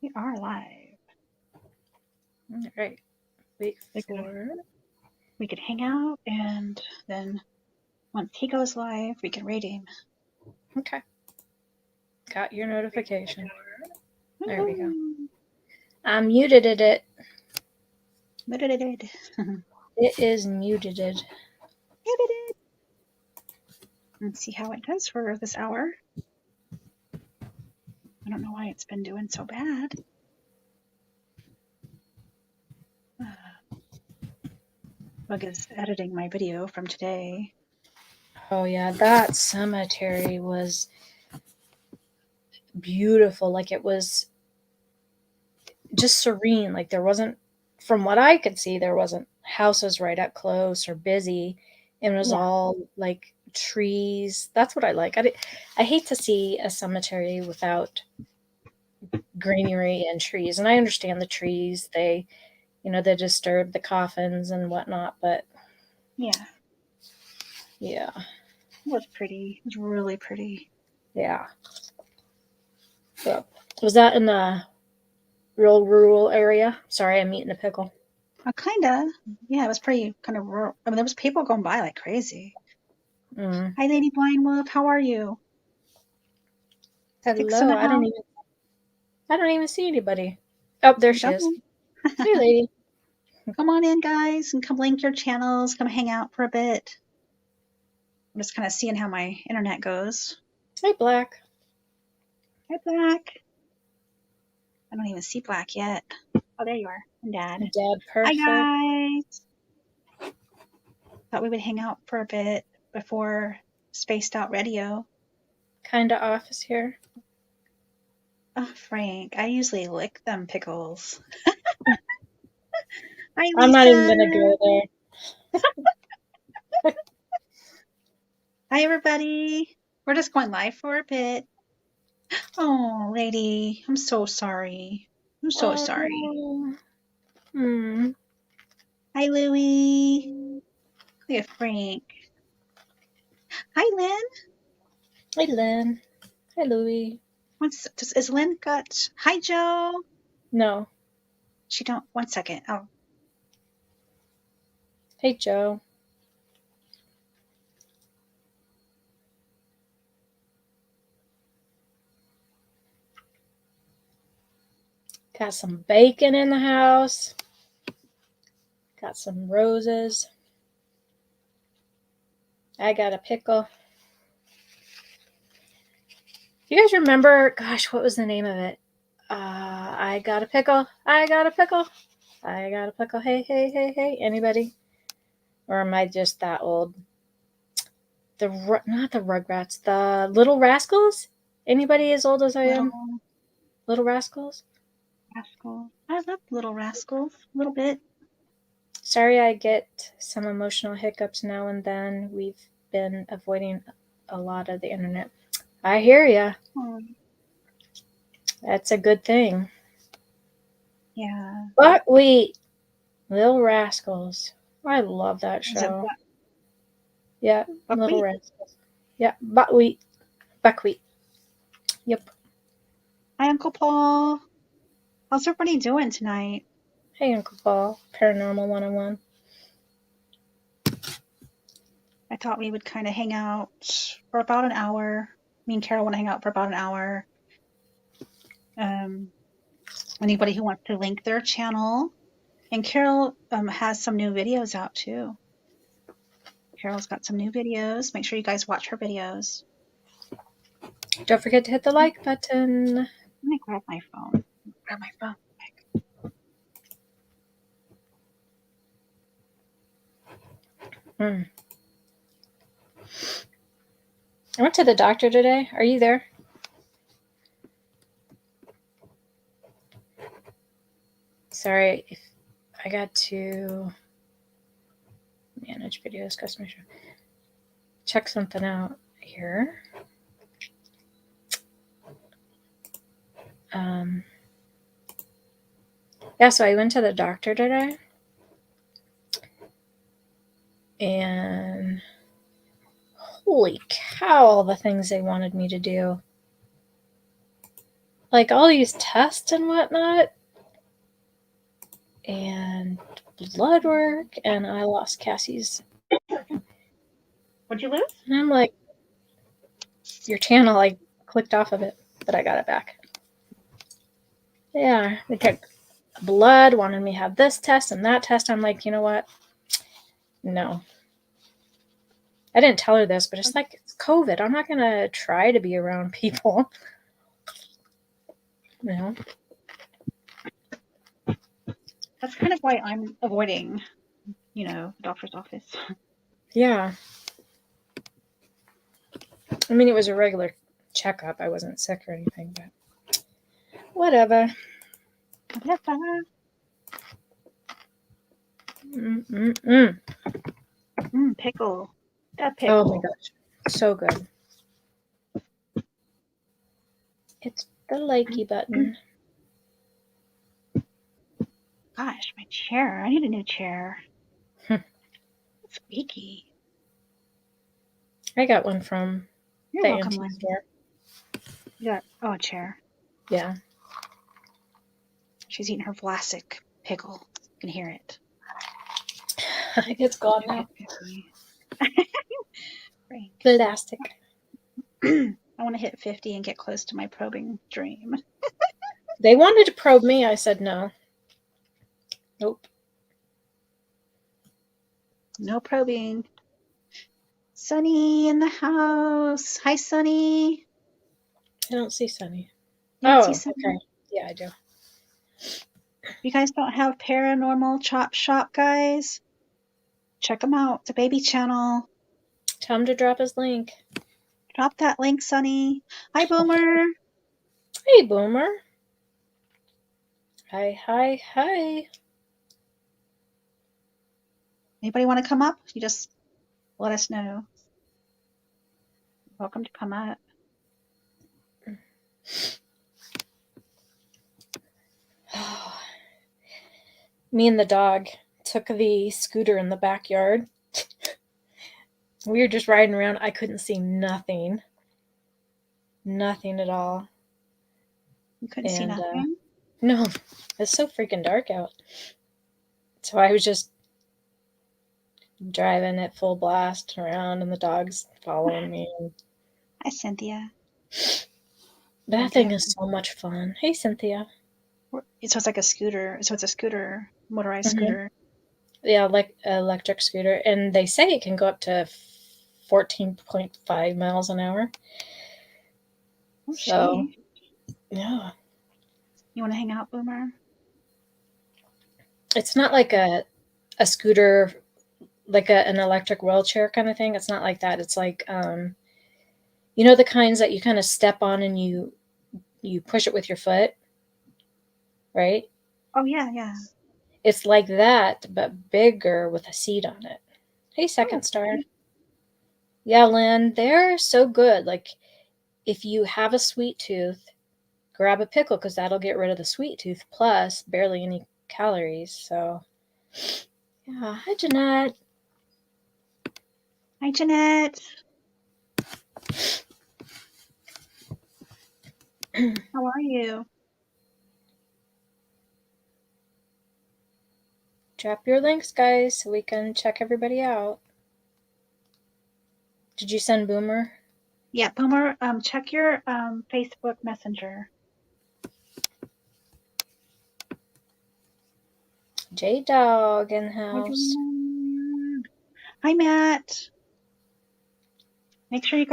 We are live. All right. Wait We could, for. we could hang out, and then once he goes live, we can rate him. Okay. Got your notification. There we go. I muted it. Muted. It is muted. Muted. Let's see how it does for this hour. I don't know why it's been doing so bad. Bug is editing my video from today. Oh, yeah. That cemetery was beautiful. Like, it was just serene. Like, there wasn't, from what I could see, there wasn't houses right up close or busy. It was Yeah. all like trees. That's what I like. I hate to see a cemetery without greenery and trees. And I understand the trees. They disturb the coffins and whatnot, but Yeah. yeah, It was pretty. It was really pretty. yeah. So, was that in the real rural area? Sorry, I'm eating a pickle. Kinda. Yeah, it was pretty kind of rural. I mean, there was people going by like crazy. Mm. Hi, Lady Blind Wolf. How are you? Six in Hello. the house. I don't even see anybody. Oh, there she is. Don't. Hey, lady. Come on in, guys, and come link your channels. Come hang out for a bit. I'm just kind of seeing how my internet goes. Hey, Black. Hi, Black. I don't even see Black yet. Oh, there you are. And Dad. Dead Hi, perfect. guys. Thought we would hang out for a bit before Spaced Out Radio. Kinda office here. Oh, Frank, I usually lick them pickles. Hi, I'm not even Lisa. gonna go there. Hi, everybody. We're just going live for a bit. Oh, lady, I'm so sorry. I'm so Oh sorry. no. Hmm. Hi, Louie. Look at Frank. Hi, Lynn. Hey, Lynn. Hey, Louie. Is Lynn got? Hi, Joe. No. She don't. 1 second. Oh, Hey, Joe. Got some bacon in the house. Got some roses. I got a pickle. You guys remember? Gosh, what was the name of it? I got a pickle. I got a pickle. I got a pickle. Hey, hey, hey, hey. Anybody? Or am I just that old? Not the Rugrats. The Little Rascals. Anybody as old as I am? little Little Rascals. rascal. I love little rascals a little bit. Sorry, I get some emotional hiccups now and then. We've been avoiding a lot of the internet. I hear ya. Oh, That's a good thing. yeah. Buckwheat, Little Rascals. I love that Is it show. Yeah, Little buckwheat? Rascals. Yeah, buckwheat. Buckwheat. Yep. Hi, Uncle Paul. How's everybody doing tonight? Hey, Uncle Paul. Paranormal 101. I thought we would kind of hang out for about an hour. Me and Carol want to hang out for about an hour. Um, Anybody who wants to link their channel. And Carol has some new videos out too. Carol's got some new videos. Make sure you guys watch her videos. Don't forget to hit the like button. Let me grab my phone. Grab my phone. I went to the doctor today. Are you there? Sorry if I got to manage videos, customer show. Check something out here. Yeah, so I went to the doctor today. And holy cow, all the things they wanted me to do. like all these tests and whatnot, and blood work, and I lost Cassie's. What'd you lose? And I'm like, your channel, I clicked off of it, but I got it back. Yeah, they took blood, wanted me to have this test and that test. I'm like, you know what? No. I didn't tell her this, but it's like, it's COVID. I'm not going to try to be around people. You know? That's kind of why I'm avoiding, the doctor's office. Yeah. I mean, it was a regular checkup. I wasn't sick or anything, but whatever. Pickle. That pickle. Oh my gosh. So good. It's the likey button. Gosh, my chair. I need a new chair. It's squeaky. I got one from You're the welcome, antique Lynn. store. You got a chair. Yeah. She's eating her Vlasic pickle. You can hear it. It's gone now. Frank. Plastic. I want to hit 50 and get close to my probing dream. They wanted to probe me. I said no. Nope. No probing. Sunny in the house. Hi, Sunny. I don't see Sunny. You Oh, see Sunny? okay. Yeah, I do. You guys don't have Paranormal Chop Shop, guys? Check them out. It's a baby channel. Tell him to drop his link. Drop that link, Sunny. Hi, Boomer. Hey, Boomer. Hi, hi, hi. Anybody want to come up? You just let us know. Welcome to come up. Me and the dog took the scooter in the backyard. We were just riding around. I couldn't see nothing. Nothing at all. You couldn't see nothing? No, it's so freaking dark out. So I was just driving at full blast around, and the dog's following me. Hi, Cynthia. That thing is so much fun. Hey, Cynthia. So it's like a scooter. So it's a scooter, motorized scooter. Yeah, like electric scooter. And they say it can go up to 14.5 miles an hour. Oh, so, yeah. You want to hang out, Boomer? It's not like a scooter, like an electric wheelchair kind of thing. It's not like that. It's like, you know, the kinds that you kind of step on and you push it with your foot, right? Oh, yeah, yeah. It's like that, but bigger with a seat on it. Hey, Second Star. Yeah, Lynn, they're so good. Like, if you have a sweet tooth, grab a pickle because that'll get rid of the sweet tooth, plus barely any calories. So, yeah. Hi, Jeanette. Hi, Jeanette. How are you? Drop your links, guys, so we can check everybody out. Did you send Boomer? Yeah, Boomer, check your Facebook Messenger. J-Dog in house. Hi, Matt. Make sure you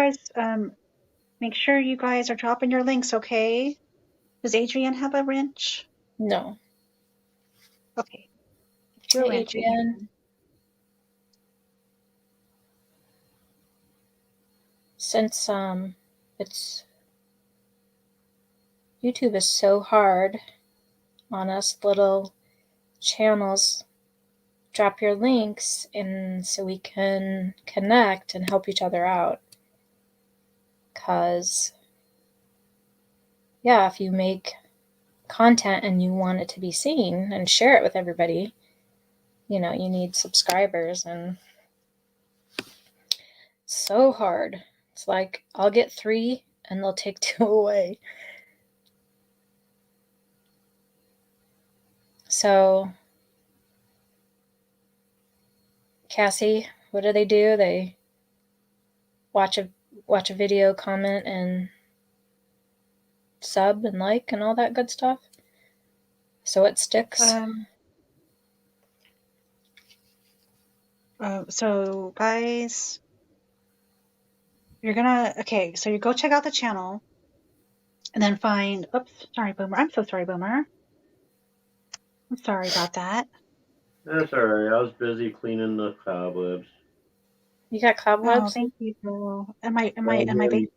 guys are dropping your links, okay? Does Adrienne have a wrench? No. Okay. Hey, Adrienne. Since it's YouTube is so hard on us little channels, drop your links and so we can connect and help each other out. Cause yeah, if you make content and you want it to be seen and share it with everybody, you know, you need subscribers, and so hard. It's like I'll get 3 and they'll take 2 away. So, Cassie, what do? They watch a video, comment, and sub and like and all that good stuff, so it sticks. So guys, so you go check out the channel and then find, oops, sorry, Boomer. I'm so sorry, Boomer. I'm sorry about that. That's all right. I was busy cleaning the cobwebs. You got Oh, cobwebs? thank you, Joel. In my basement.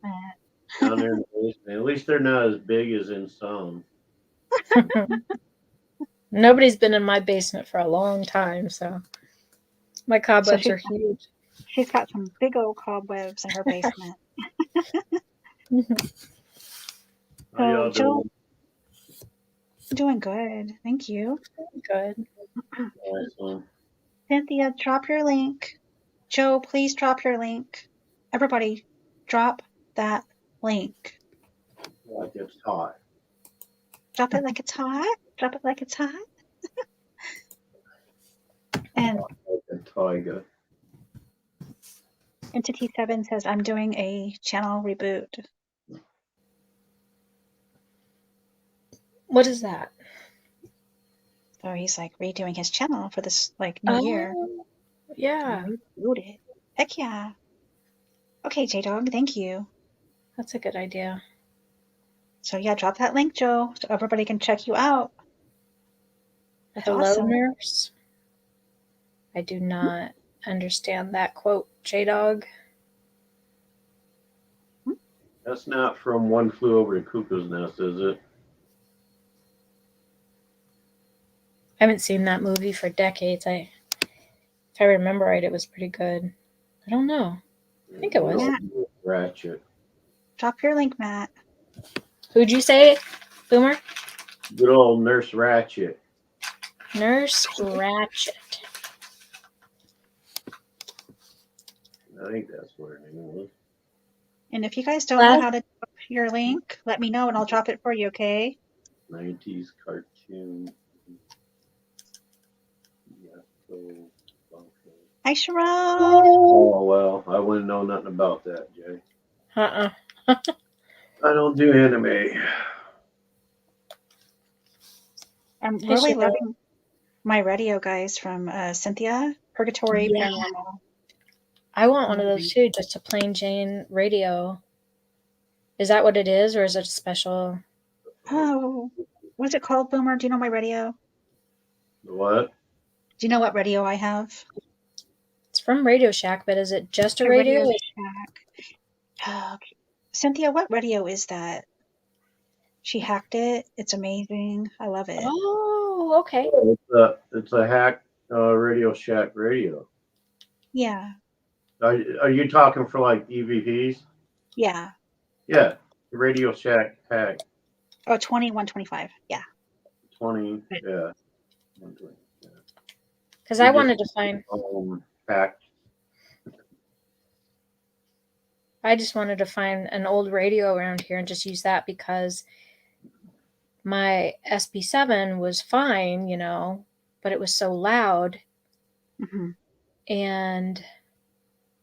Down there in the basement. At least they're not as big as in some. Nobody's been in my basement for a long time, so my cobwebs are huge. She's got some big old cobwebs in her basement. How y'all Joe, doing? doing good. Thank you. Good. Awesome. Cynthia, drop your link. Joe, please drop your link. Everybody, drop that link. Like it's hot. Drop it like it's hot. Drop it like it's hot. And Like a tiger. Entity 7 says, I'm doing a channel reboot. What is that? So he's like redoing his channel for this new year. Yeah. Reboot it. Heck yeah. Okay, J-Dog, thank you. That's a good idea. So yeah, drop that link, Joe, so everybody can check you out. That's Hello, awesome. nurse. I do not understand that quote, J-Dog. That's not from One Flew Over the Cuckoo's Nest, is it? I haven't seen that movie for decades. If I remember right, it was pretty good. I don't know. I think it was. Matt, Ratchet. drop your link, Matt. Who'd you say, Boomer? Good old Nurse Ratchet. Nurse Ratchet. I think that's what her name was. And if you guys don't know how to drop your link, let me know and I'll drop it for you, okay? 90s cartoon. Yeah, so funky. Hi, Sharon. Oh, well, I wouldn't know nothing about that, Jay. Uh-uh. I don't do anime. I'm really loving my radio, guys, from Cynthia. Purgatory Paranormal. I want one of those too, just a plain Jane radio. Is that what it is, or is it a special? Oh, what's it called, Boomer? Do you know my radio? What? Do you know what radio I have? It's from Radio Shack, but is it just a radio? Shack. Cynthia, what radio is that? She hacked it. It's amazing. I love it. Oh, okay. It's a hack Radio Shack radio. Yeah. Are you talking for like EVPs? Yeah. Yeah. Radio Shack hack. Oh, 2125. Yeah. 20. Yeah. Because I wanted to find. Hacked. I just wanted to find an old radio around here and just use that because my SB7 was fine, but it was so loud. Mm-hmm. And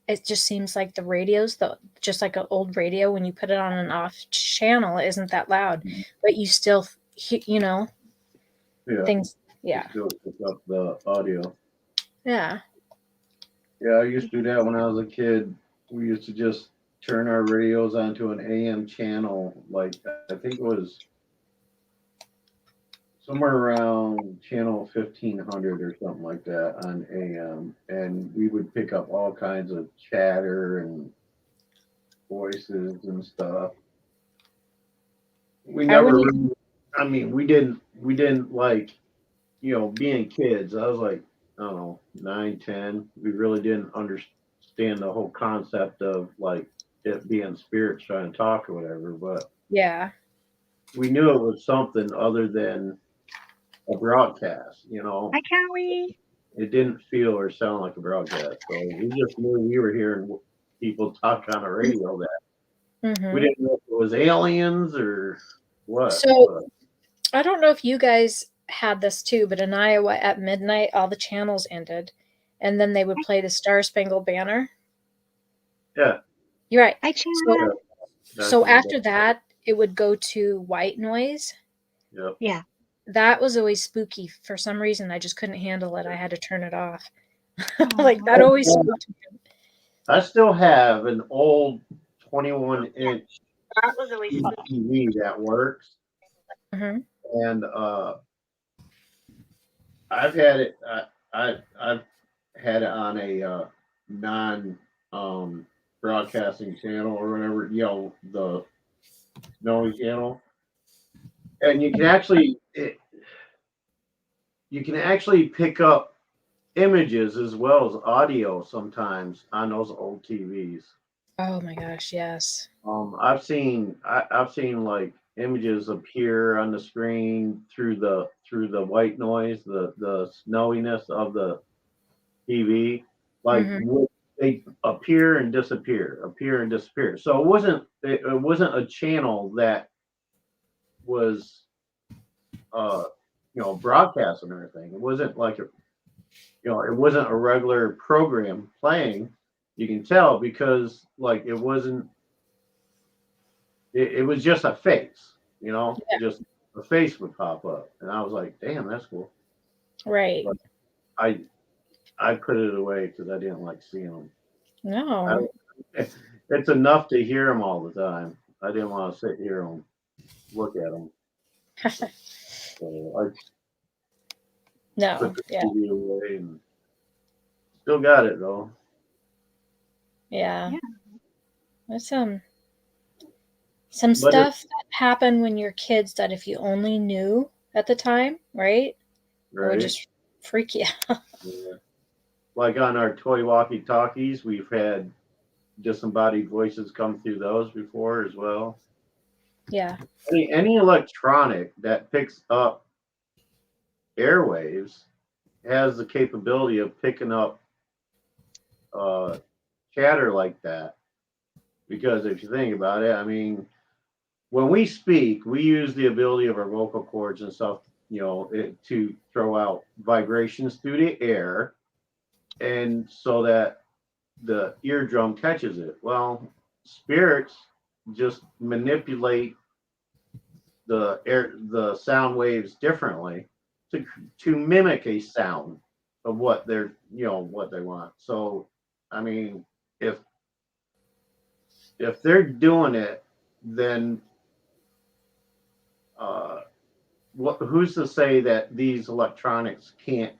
it just seems like the radios, just like an old radio, when you put it on an off channel, it isn't that loud, but you still, things. Yeah. Still pick up the audio. Yeah. Yeah, I used to do that when I was a kid. We used to just turn our radios onto an AM channel. Like, I think it was somewhere around channel 1500 or something like that on AM. And we would pick up all kinds of chatter and voices and stuff. We never really, we didn't like, being kids. I was like, I don't know, 9, 10. We really didn't understand the whole concept of like it being spirits trying to talk or whatever, but yeah, we knew it was something other than a broadcast, Hi, Callie. It didn't feel or sound like a broadcast, so we just knew we were hearing people talk on the radio. That we didn't know if it was aliens or what. So I don't know if you guys had this too, but in Iowa at midnight, all the channels ended, and then they would play the Star Spangled Banner. Yeah. You're right. Hi, Chad. So after that, it would go to white noise. Yep. Yeah. That was always spooky. For some reason, I just couldn't handle it. I had to turn it off. Aw. Like that always spooked me. I still have an old 21-inch That was always fun. TV that works, Hmm. and I've had it. I've had it on a non broadcasting channel or whatever, the Snowy channel, and you can actually pick up images as well as audio sometimes on those old TVs. Oh my gosh, yes. I've seen like images appear on the screen through the white noise, the snowiness of the TV, like they appear and disappear. So it wasn't a channel that was broadcasting or anything. It wasn't like it wasn't a regular program playing. You can tell because like it wasn't. It was just a face, just a face would pop up, and I was like, "Damn, that's cool." Right. But I put it away because I didn't like seeing them. No. It's enough to hear them all the time. I didn't want to sit here and look at them. So I No. put the Yeah. TV away and still got it though. Yeah. Yeah. There's some But stuff that happened when you're kids that if you only knew at the time, right? It would Right. just freak you out. Yeah. Like on our toy walkie-talkies, we've had disembodied voices come through those before as well. Yeah. Any electronic that picks up airwaves has the capability of picking up chatter like that. Because if you think about it, I mean, when we speak, we use the ability of our vocal cords and stuff, to throw out vibrations through the air, and so that the eardrum catches it. Well, spirits just manipulate the sound waves differently to mimic a sound of what they're what they want. So I mean, if they're doing it, then who's to say that these electronics can't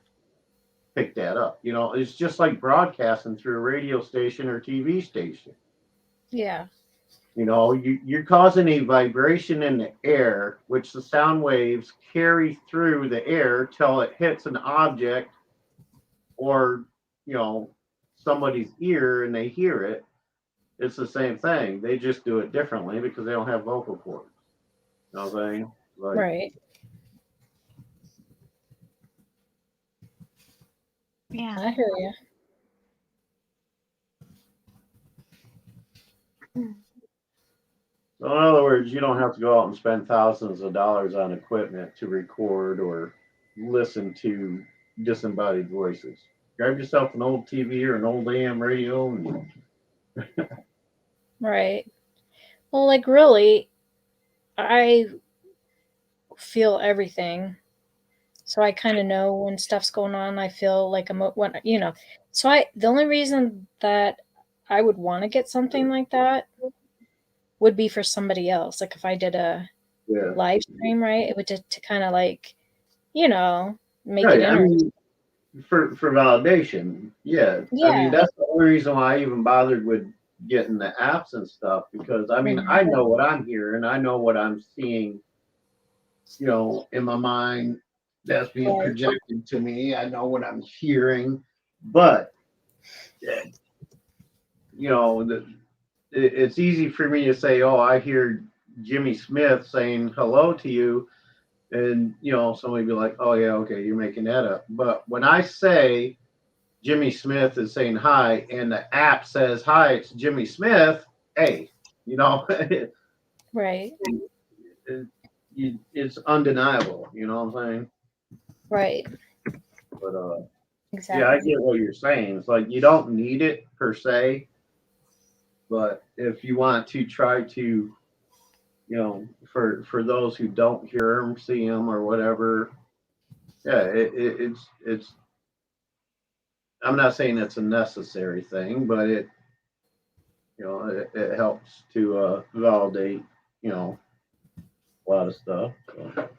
pick that up? It's just like broadcasting through a radio station or TV station. Yeah. You're causing a vibration in the air, which the sound waves carry through the air till it hits an object or, somebody's ear and they hear it. It's the same thing. They just do it differently because they don't have vocal cords. You know what I'm saying? Like, Right. Yeah. I hear you. So in other words, you don't have to go out and spend thousands of dollars on equipment to record or listen to disembodied voices. Grab yourself an old TV or an old AM radio and Right. Well, like really, I feel everything. So I kind of know when stuff's going on. I feel like So the only reason that I would want to get something like that would be for somebody else. Like if I did a live stream, right? It would to kind of like, make right, it interesting. for validation. Yeah. Yeah. I mean, that's the only reason why I even bothered with getting the apps and stuff, because I mean, I know what I'm hearing, I know what I'm seeing, in my mind that's being projected to me. I know what I'm hearing, but it's easy for me to say, oh, I hear Jimmy Smith saying hello to you, and somebody be like, oh yeah, okay, you're making that up. But when I say Jimmy Smith is saying hi and the app says hi, it's Jimmy Smith, hey, Right. It's undeniable, you know what I'm saying? Right. But yeah, I Exactly. get what you're saying. It's like you don't need it per se, but if you want to try to, for those who don't hear them, see them, or whatever, yeah, it's. I'm not saying it's a necessary thing, but it helps to validate, a lot of stuff. So.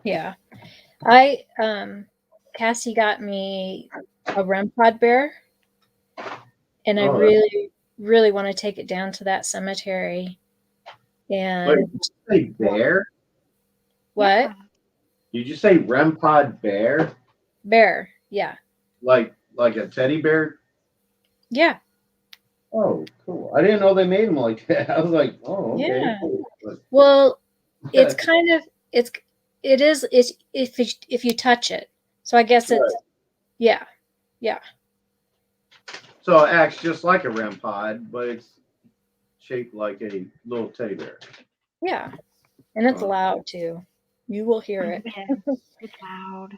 Yeah. Cassie got me a REM pod bear, and I Oh, really, really want to take it down to that cemetery. wait, And did you say bear? what? Yeah. Did you say REM-pod bear? Bear. Yeah. Like a teddy bear? Yeah. Oh, cool. I didn't know they made them like that. I was like, oh, okay, Yeah. cool. But, Well, it's yeah, kind of it's if you touch it. So I guess right. it's yeah. Yeah. So it acts just like a REM pod, but it's shaped like a little teddy bear. Yeah. And it's Uh, loud too. You will hear it. Yes, it's loud.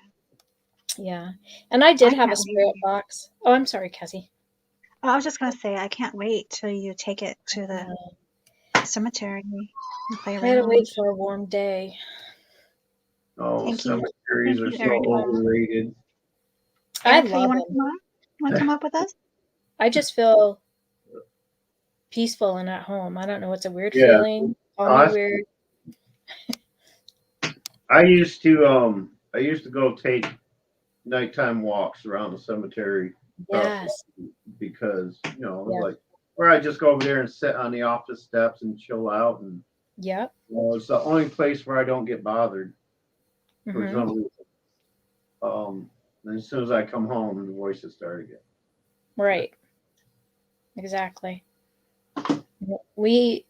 Yeah. And I did I have a can't spirit wait. box. Oh, I'm sorry, Cassie. I was just gonna say I can't wait till you take it to the cemetery and play I had to wait around. for a warm day. oh, Thank you. cemeteries Thank are you, so Erica. overrated. I Erica, you love want to them. come up? You want to come up with us? I just feel peaceful and at home. I don't know. It's a weird Yeah, feeling. Call me I, weird. I used to go take nighttime walks around the cemetery Yes. because it was Yeah. like where I just go over there and sit on the office steps and chill out, and Yep. it's the only place where I don't get bothered for Hmm. some reason. And as soon as I come home, the voices start again. Right. Exactly. We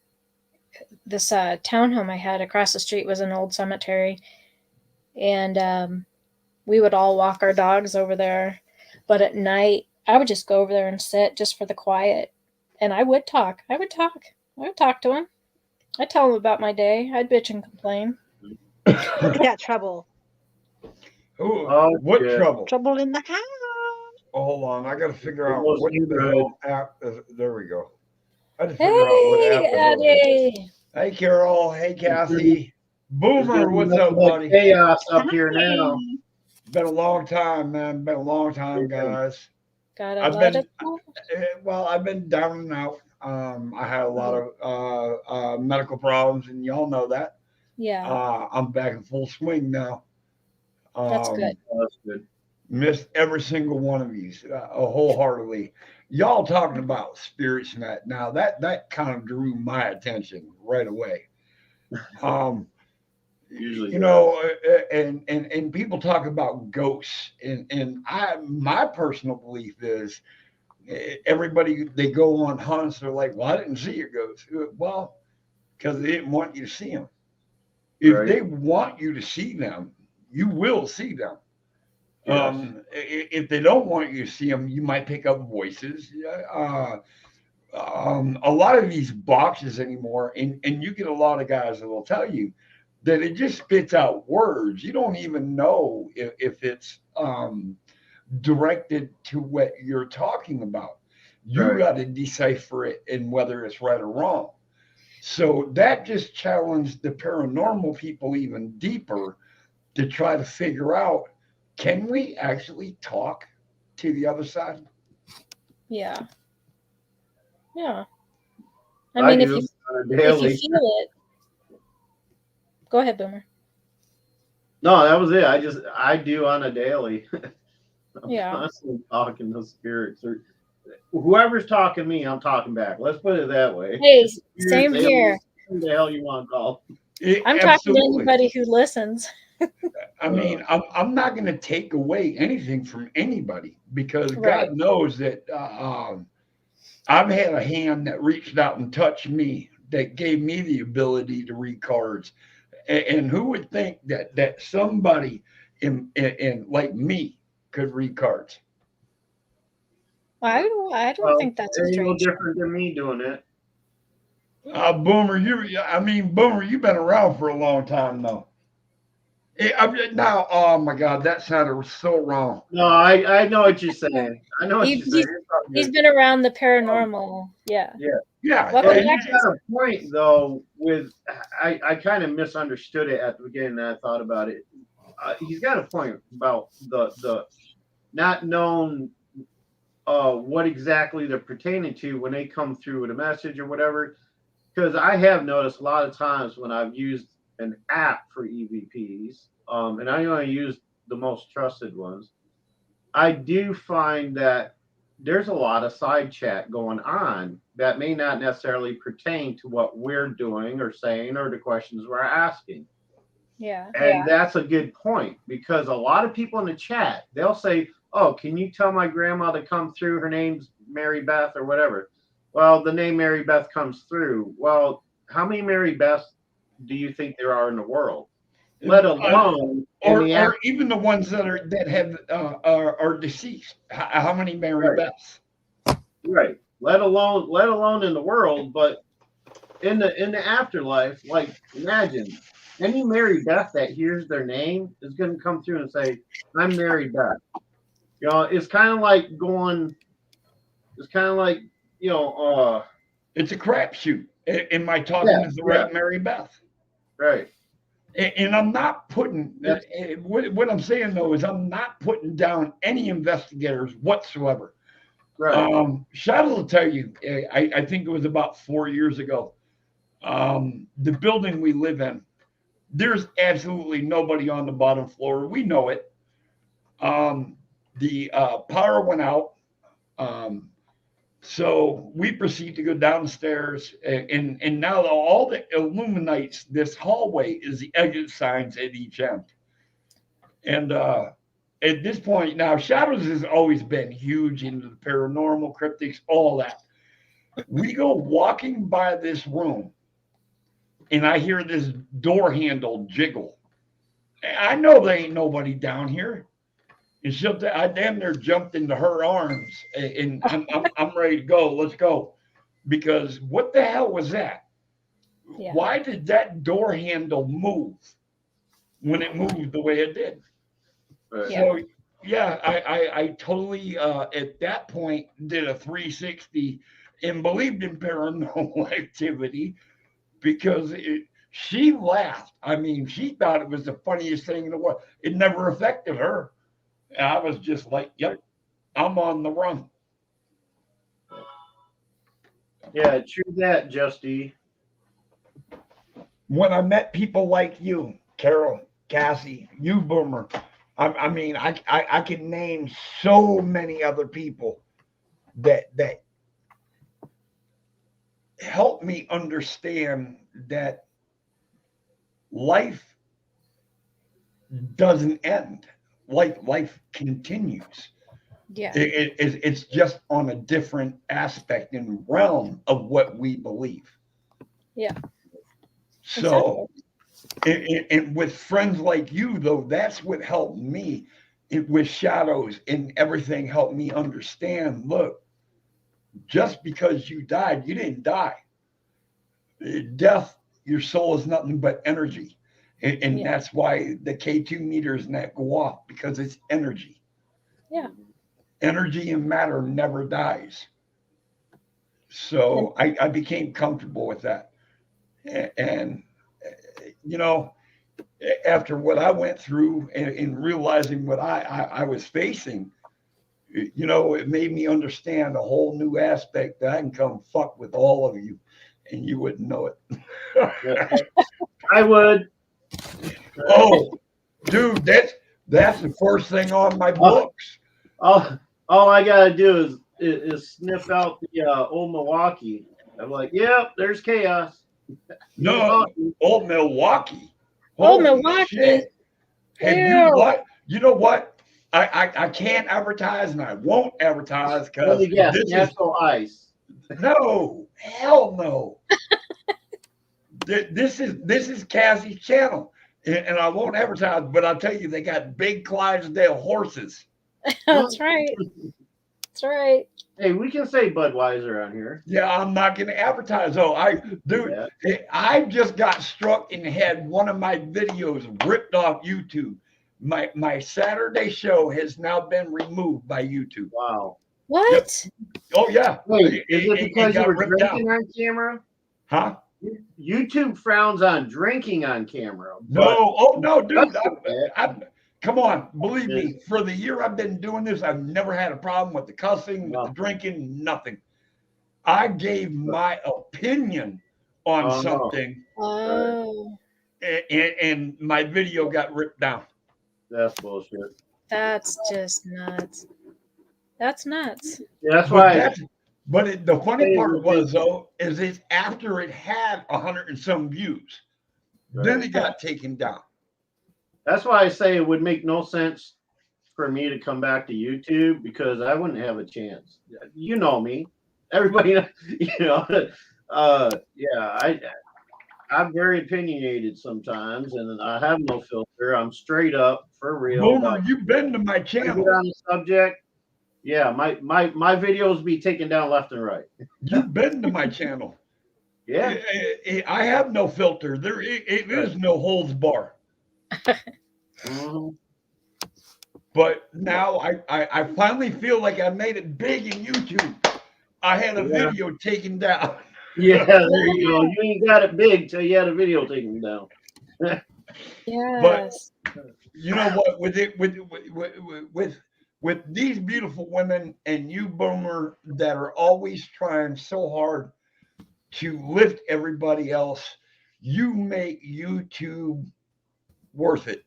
this townhome I had across the street was an old cemetery, and we would all walk our dogs over there. But at night, I would just go over there and sit just for the quiet, and I would talk. I would talk. I would talk to him. I'd tell him about my day. I'd bitch and complain. I got trouble. Who? Oh What shit! trouble? Trouble in the house. Oh, hold on. I got to figure out Almost what the neighborhood. hell app. There we go. I had to figure out what Hey, app the hell it is. Eddie. Hey, Carol. Hey, Kathy. There's gonna Boomer, be what's nothing up, but buddy? chaos up Hi. here now. Been a long time, man. Been a long time, guys. Gotta I've let been it go. well. I've been down and out. I had a lot of medical problems, and y'all know that. Yeah, I'm back in full swing now. that's good. That's good. Missed every single one of you wholeheartedly. Y'all talking about spirits and that. Now that kind of drew my attention right away. Um, Usually, and people talk about ghosts, and my personal belief is everybody they go on hunts. They're like, well, I didn't see a ghost. Well, because they didn't want you to see them. If right? they want you to see them, you will see them. Yes. If they don't want you to see them, you might pick up voices. A lot of these boxes anymore, and you get a lot of guys that will tell you that it just spits out words. You don't even know if it's directed to what you're talking about. You Right. got to decipher it and whether it's right or wrong. So that just challenged the paranormal people even deeper to try to figure out, can we actually talk to the other side? Yeah, yeah. I I mean, do on a if you daily. feel it, go ahead, Boomer. No, that was it. I do on a daily. I'm Yeah. constantly talking to spirits or whoever's talking to me, I'm talking back. Let's put it that way. Hey, Spirits, same aliens, here. who the hell you want to call? I'm talking to anybody who listens. I mean, I'm not going to take away anything from anybody because Right. God knows that I've had a hand that reached out and touched me that gave me the ability to read cards. And who would think that somebody in like me could read cards? I don't Well, think that's it ain't no strange. different than me doing it. Boomer, Boomer, you've been around for a long time though. Now, oh my God, that sounded so wrong. No, I know what you're saying. I know what He- you're saying. It's all He's good. been around the paranormal. Yeah. Yeah, Welcome Well, and- back. he's got a point though. With I kind of misunderstood it at the beginning. And I thought about it. He's got a point about the not known what exactly they're pertaining to when they come through with a message or whatever. Because I have noticed a lot of times when I've used an app for EVPs, and I only use the most trusted ones, I do find that there's a lot of side chat going on that may not necessarily pertain to what we're doing or saying or the questions we're asking. Yeah. And that's a good point because a lot of people in the chat, they'll say, "Oh, can you tell my grandma to come through? Her name's Mary Beth or whatever." Well, the name Mary Beth comes through. Well, how many Mary Beths do you think there are in the world? Let alone or even the ones that are deceased. How many Mary Right. Beths? right. Let alone in the world, but in the afterlife, like imagine any Mary Beth that hears their name is going to come through and say, "I'm Mary Beth." You know, it's kind of like going. It's kind of like you know, It's a crapshoot. Am I talking to the right Mary Beth? right. And I'm not putting what I'm saying though is I'm not putting down any investigators whatsoever. Right. Shadow will tell you. I think it was about 4 years ago. The building we live in, there's absolutely nobody on the bottom floor. We know it. The power went out. So we proceed to go downstairs, and now all that illuminates this hallway is the exit signs at each end. And at this point, now Shadows has always been huge into the paranormal, cryptics, all that. We go walking by this room, and I hear this door handle jiggle. I know there ain't nobody down here. And I damn near jumped into her arms, and I'm ready to go. Let's go, because what the hell was that? Yeah. Why did that door handle move when it moved the way it did? Right. So yeah, I totally at that point did a 360 and believed in paranormal activity because she laughed. I mean, she thought it was the funniest thing in the world. It never affected her. And I was just like, "Yep, I'm on the run." Yeah, true that, Justy. When I met people like you, Carol, Cassie, you, Boomer, I mean, I can name so many other people that help me understand that life doesn't end. Life continues. Yeah. It's just on a different aspect and realm of what we believe. Yeah. So, and with friends like you, though, that's what helped me with Shadows and everything helped me understand, look, just because you died, you didn't die. Death, your soul is nothing but energy. And that's why the K2 meters and that go off, because it's energy. Yeah. Energy and matter never dies. So I became comfortable with that. And, you know, after what I went through and realizing what I was facing, you know, it made me understand a whole new aspect that I can come fuck with all of you and you wouldn't know it. I would. Oh, dude, that's the first thing on my books. All I gotta do is sniff out the old Milwaukee. I'm like, yep, there's chaos. No, old Milwaukee. Old Milwaukee. Shit. Have Ew. you what? You know what? I can't advertise and I won't advertise because this is natural ice. no, hell no. This is Cassie's channel, and I won't advertise, but I'll tell you, they got big Clydesdale horses. That's right. That's right. Hey, we can say Budweiser on here. Yeah, I'm not going to advertise. Oh, dude, I just got struck in the head. One of my videos ripped off YouTube. My Saturday show has now been removed by YouTube. Wow. What? Oh yeah. Wait, is it because you got were ripped drinking out. on camera? Huh? YouTube frowns on drinking on camera. No. Oh no, dude. That's okay. Come on, believe me. For the year I've been doing this, I've never had a problem with the cussing, with the drinking, nothing. I gave my opinion on something, Oh, and my video got ripped down. That's bullshit. that's just nuts. That's nuts. Yeah, that's why. The funny part was though, is it's after it had 100 and some views, then it got taken down. That's why I say it would make no sense for me to come back to YouTube because I wouldn't have a chance. You know me. Everybody, I'm very opinionated sometimes, and I have no filter. I'm straight up for real. Boomer, you've been to my channel. On the subject, yeah, my videos be taken down left and right. You've been to my channel. Yeah, I have no filter. There is no holds bar. Mm-hmm. But now I finally feel like I made it big in YouTube. I had a video taken down. Yeah, there you go. You ain't got it big till you had a video taken down. Yes. But you know what? With these beautiful women and you, Boomer, that are always trying so hard to lift everybody else, you make YouTube worth it.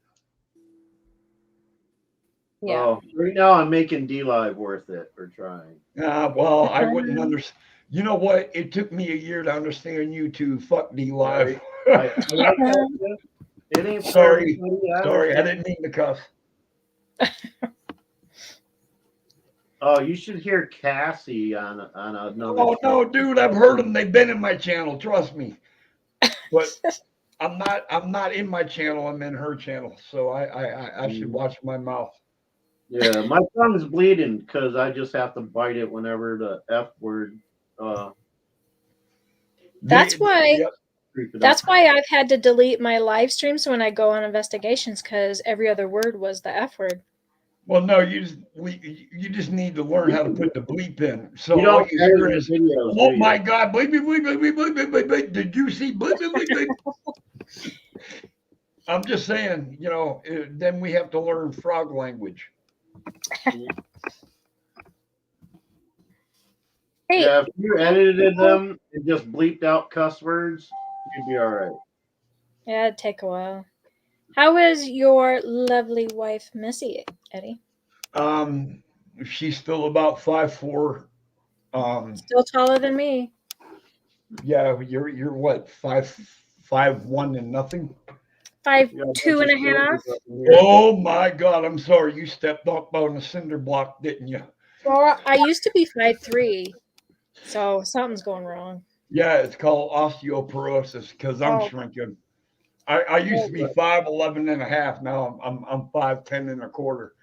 Yeah. Oh, right now I'm making DLive worth it for trying. Well, I wouldn't understand. You know what? It took me a year to understand YouTube. Fuck DLive. It ain't sorry. Sorry, I didn't mean to cuss. Oh, you should hear Cassie on another. Oh no, dude, I've heard them. They've been in my channel. Trust me. But I'm not in my channel. I'm in her channel. So I should watch my mouth. Yeah, my tongue's bleeding because I just have to bite it whenever the F word. That's why I've had to delete my live streams when I go on investigations because every other word was the F word. Well, no, you just need to learn how to put the bleep in. So you don't what you hear is, videos, oh my God, bleep, bleep, bleep, bleep, bleep, bleep, bleep. Did you see bleep, bleep, bleep, bleep? I'm just saying, then we have to learn frog language. Hey. Yeah, if you edited them and just bleeped out cuss words, you'd be all right. Yeah, it'd take a while. How is your lovely wife, Missy, Eddie? She's still about 5'4". Still taller than me. Yeah, you're what, 5'1" and nothing? 5'2" and a half. Oh my God! I'm sorry. You stepped up on a cinder block, didn't you? Well, I used to be 5'3", so something's going wrong. Yeah, it's called osteoporosis because I'm shrinking. I used to be 5'11" and a half. Now I'm 5'10" and a quarter.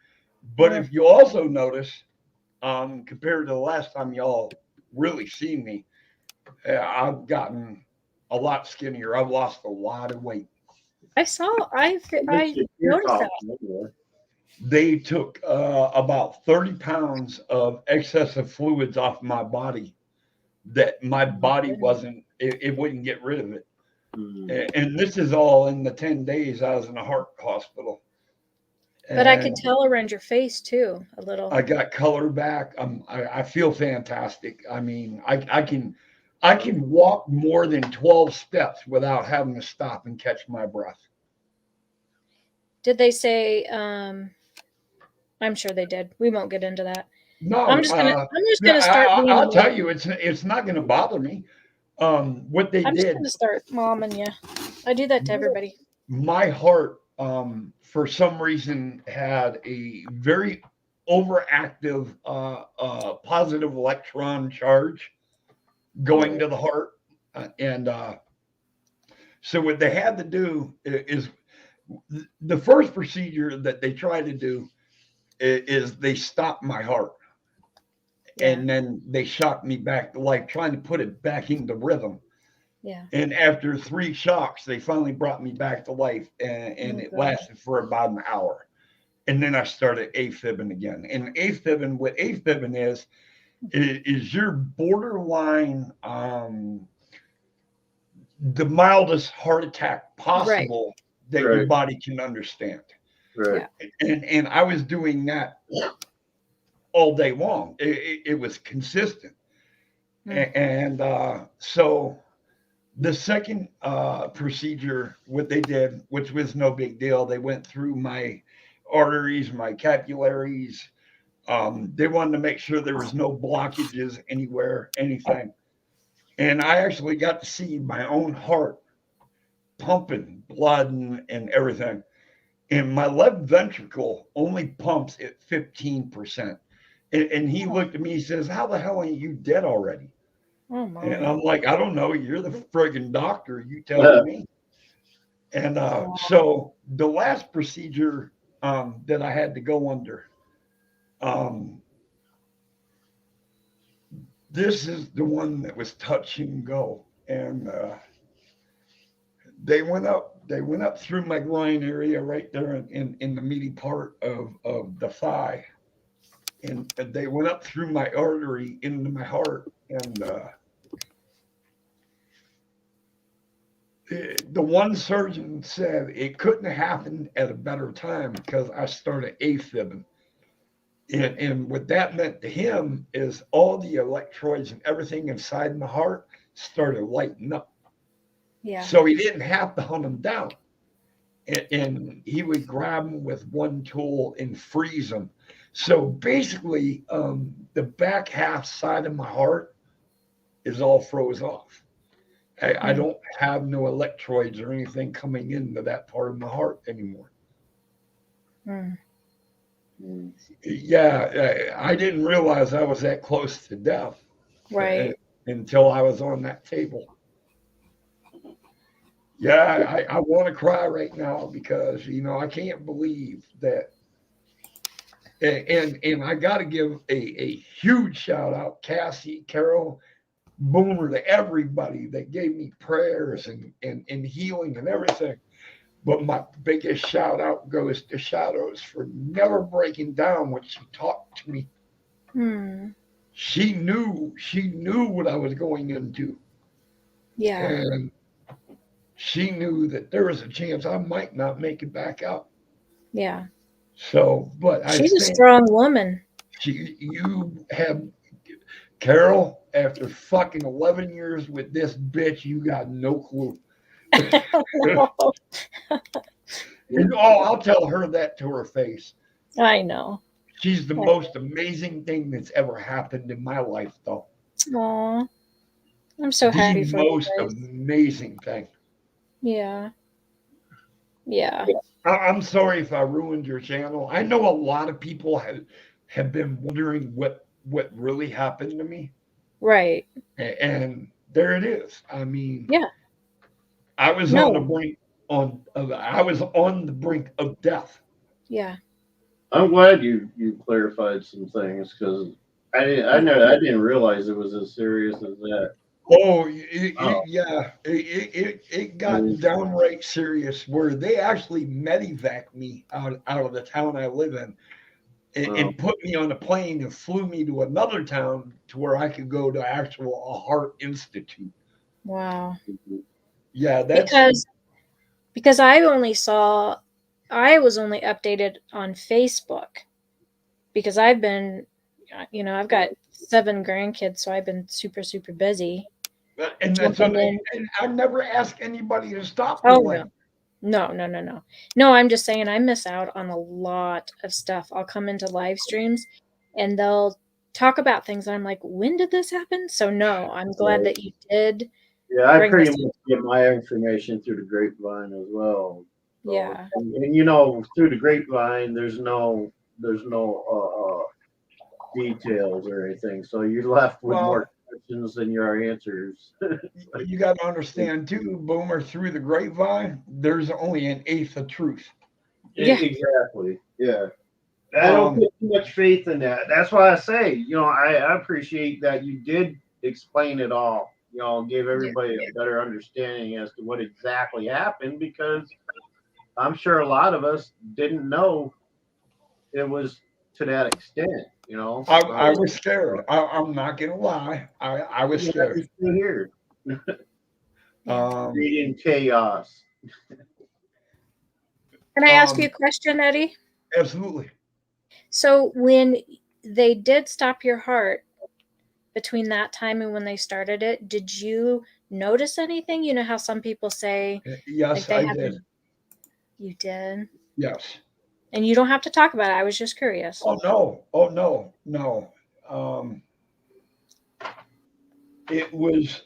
But if you also notice, compared to the last time y'all really seen me, I've gotten a lot skinnier. I've lost a lot of weight. I noticed that. They took about 30 pounds of excessive fluids off my body that my body it wouldn't get rid of it. And this is all in the 10 days I was in a heart hospital. But I could tell around your face too, a little. I got color back. I feel fantastic. I mean, I can walk more than 12 steps without having to stop and catch my breath. Did they say? I'm sure they did. We won't get into that. No, I'm just gonna start. I'll tell you, it's not gonna bother me. What they did. I'm just gonna start momming you. I do that to everybody. My heart, for some reason, had a very overactive positive electron charge going to the heart, and so what they had to do is the first procedure that they try to do is they stop my heart, and then they shocked me back to life, trying to put it back into rhythm. Yeah. And after 3 shocks, they finally brought me back to life, and Oh, it God. lasted for about an hour. And then I started AFibing again. And AFibing, what AFibing is your borderline, the mildest heart attack possible that your Right. body can understand. Right. And I was doing that all day long. It was consistent. And so the second procedure, what they did, which was no big deal, they went through my arteries, my capillaries. They wanted to make sure there was no blockages anywhere, anything. And I actually got to see my own heart pumping blood and everything. And my left ventricle only pumps at 15%. And he looked at me, he says, "How the hell ain't you dead already?" Oh my. And I'm like, "I don't know. You're the friggin' doctor. You tell me." And so the last procedure that I had to go under, this is the one that was touch and go. And they went up through my groin area right there in the meaty part of the thigh. And they went up through my artery into my heart. And the one surgeon said it couldn't have happened at a better time because I started AFibing. And what that meant to him is all the electrodes and everything inside my heart started lighting up. Yeah. So he didn't have to hunt them down. And he would grab them with one tool and freeze them. So basically, the back half side of my heart is all froze off. I don't have no electrodes or anything coming into that part of my heart anymore. Yeah, I didn't realize I was that close to death. Right. Until I was on that table. Yeah, I want to cry right now because, I can't believe that. And I got to give a huge shout out, Cassie, Carol, Boomer, to everybody that gave me prayers and healing and everything. But my biggest shout out goes to Shadows for never breaking down when she talked to me. She knew what I was going into. Yeah. And she knew that there was a chance I might not make it back out. Yeah. So, but she's a strong woman. You have, Carol, after fucking 11 years with this bitch, you got no clue. I'll tell her that to her face. I know. She's the most amazing thing that's ever happened in my life, though. Aw. I'm so happy for you. The most amazing thing. Yeah. Yeah. I'm sorry if I ruined your channel. I know a lot of people have been wondering what really happened to me. Right. And there it is. I mean, yeah. I was on the brink I was on the brink of death. Yeah. I'm glad you clarified some things because I didn't realize it was as serious as that. Oh, yeah. It got downright serious where they actually medevaced me out of the town I live in and put me on a plane and flew me to another town to where I could go to a heart institute. Wow. Yeah, that's because I was only updated on Facebook because I've been, I've got 7 grandkids, so I've been super, super busy. And that's and I never ask anybody to stop. Oh, no. No, I'm just saying I miss out on a lot of stuff. I'll come into live streams and they'll talk about things and I'm like, when did this happen? So no, I'm glad that you did. Yeah, I pretty much get my information through the grapevine as well. So, yeah. And through the grapevine, there's no details or anything. So you're left with more questions than your answers. You got to understand too, Boomer, through the grapevine, there's only an eighth of truth. Yeah. Exactly. Yeah. I don't Um, put too much faith in that. That's why I say, I appreciate that you did explain it all. Gave Yeah. everybody a better understanding as to what exactly happened because I'm sure a lot of us didn't know it was to that extent. I was scared. I'm not gonna lie. I was Yeah, scared. you're still here, Yeah. Um, creating chaos. Can I ask you a um, question, Eddie? absolutely. So when they did stop your heart between that time and when they started it, did you notice anything? You know how some people say like Yes, they I have did. their, you did. Yes. And you don't have to talk about it. I was just curious. Oh no. Oh no. No. Um, it was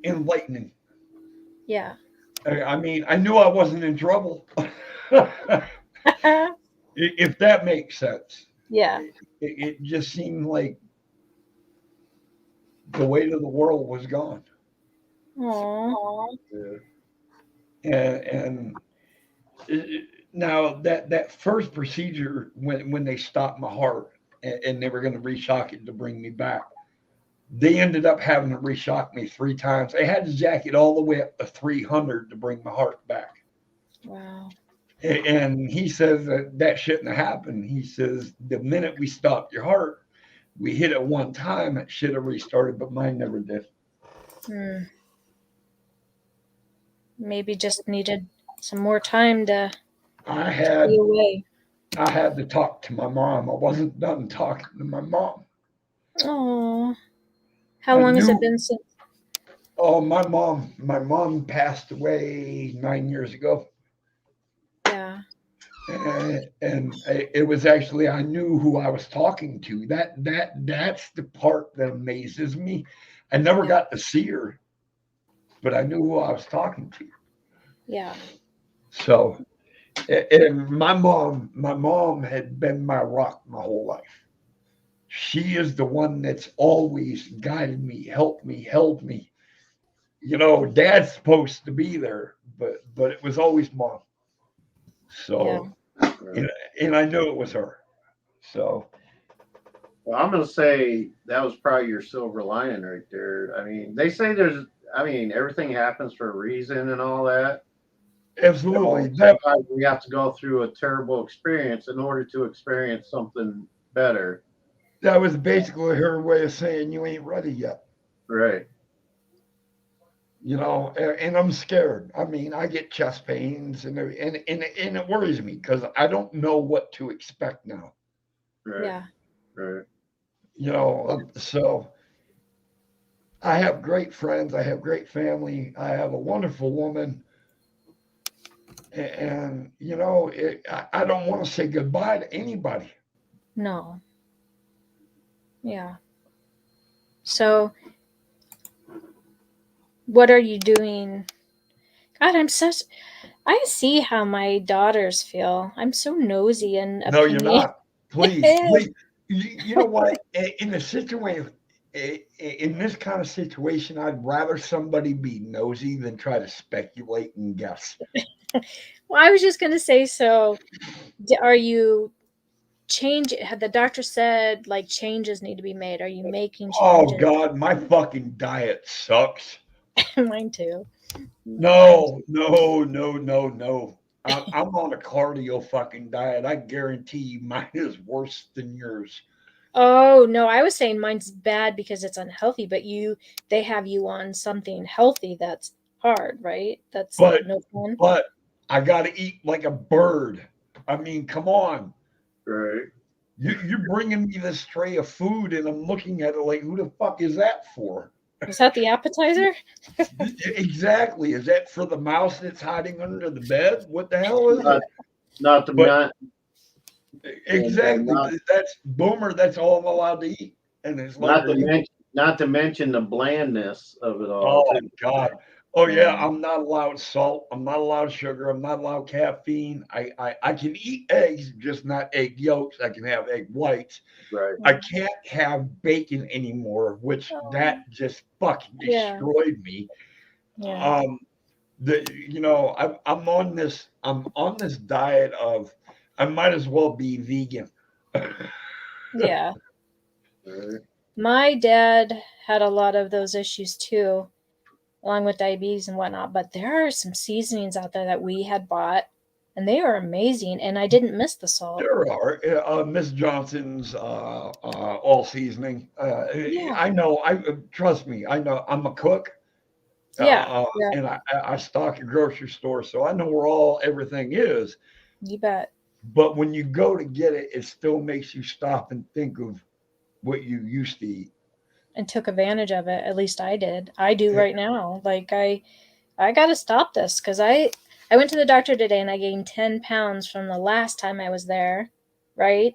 enlightening. Yeah. I mean, I knew I wasn't in trouble. If that makes sense. Yeah. It just seemed like the weight of the world was gone. Aw. Yeah. And now that first procedure when they stopped my heart and they were going to reshock it to bring me back, they ended up having to reshock me 3 times. They had to jack it all the way up to 300 to bring my heart back. Wow. And he says that shouldn't have happened. He says the minute we stopped your heart, we hit it one time, it should have restarted, but mine never did. Hmm. Maybe just needed some more time to I be had away. I had to talk to my mom. I wasn't done talking to my mom. Oh. How I long has it knew. been since? Oh, my mom passed away 9 years ago, Yeah. and it was actually I knew who I was talking to. That's the part that amazes me. I never Yeah. got to see her, but I knew who I was talking to. Yeah. So, and my mom had been my rock my whole life. She is the one that's always guided me, helped me, held me. Dad's supposed to be there, but it was always mom. Yeah. So, Right. and I knew it was her. So, Well, I'm gonna say that was probably your silver lining right there. I mean, they say everything happens for a reason and all that. absolutely, Sometimes we have to go through a terrible experience in order to experience something better. that was basically her way of saying you ain't ready yet. Right. And I'm scared. I mean, I get chest pains and it worries me because I don't know what to expect now. Right. Yeah. Right. So I have great friends. I have great family. I have a wonderful woman. And I don't want to say goodbye to anybody. No. Yeah. So, what are you doing? God, I see how my daughters feel. I'm so nosy and No, you're opinion. not. Please, please. You know what? In a situation, in this kind of situation, I'd rather somebody be nosy than try to speculate and guess. Well, I was just going to say, so are you had the doctor said like changes need to be made? Are you making Oh changes? God, my fucking diet sucks. Mine too. Mine's, No, no, no, no, no. I'm on a cardio fucking diet. I guarantee you mine is worse than yours. oh no, I was saying mine's bad because it's unhealthy, but they have you on something healthy that's hard, right? That's But no fun. but I gotta eat like a bird. I mean, come on. Right. You're bringing me this tray of food, and I'm looking at it like, who the fuck is that for? Was that the appetizer? Exactly. Is that for the mouse that's hiding under the bed? What the hell is Not, it? not to But not and exactly. That's boomer. That's all I'm allowed to eat. And it's like, not to mention the blandness of it all oh too. God. Oh yeah, Yeah. I'm not allowed salt. I'm not allowed sugar. I'm not allowed caffeine. I can eat eggs, just not egg yolks. I can have egg whites. Right. I can't have bacon anymore, which that Oh, just fucking yeah. destroyed me. Yeah. Um, I'm on this diet of I might as well be vegan. Yeah. Right. My dad had a lot of those issues too, along with diabetes and whatnot. But there are some seasonings out there that we had bought, and they are amazing. And I didn't miss the salt. There are Miss Johnson's all seasoning. Yeah. I know. I trust me. I know. I'm a cook, Yeah. Yeah. and I stock a grocery store, so I know where everything is. You bet. But when you go to get it, it still makes you stop and think of what you used to eat. And took advantage of it. At least I did. I do right now. Like I got to stop this because I went to the doctor today and I gained 10 pounds from the last time I was there, right?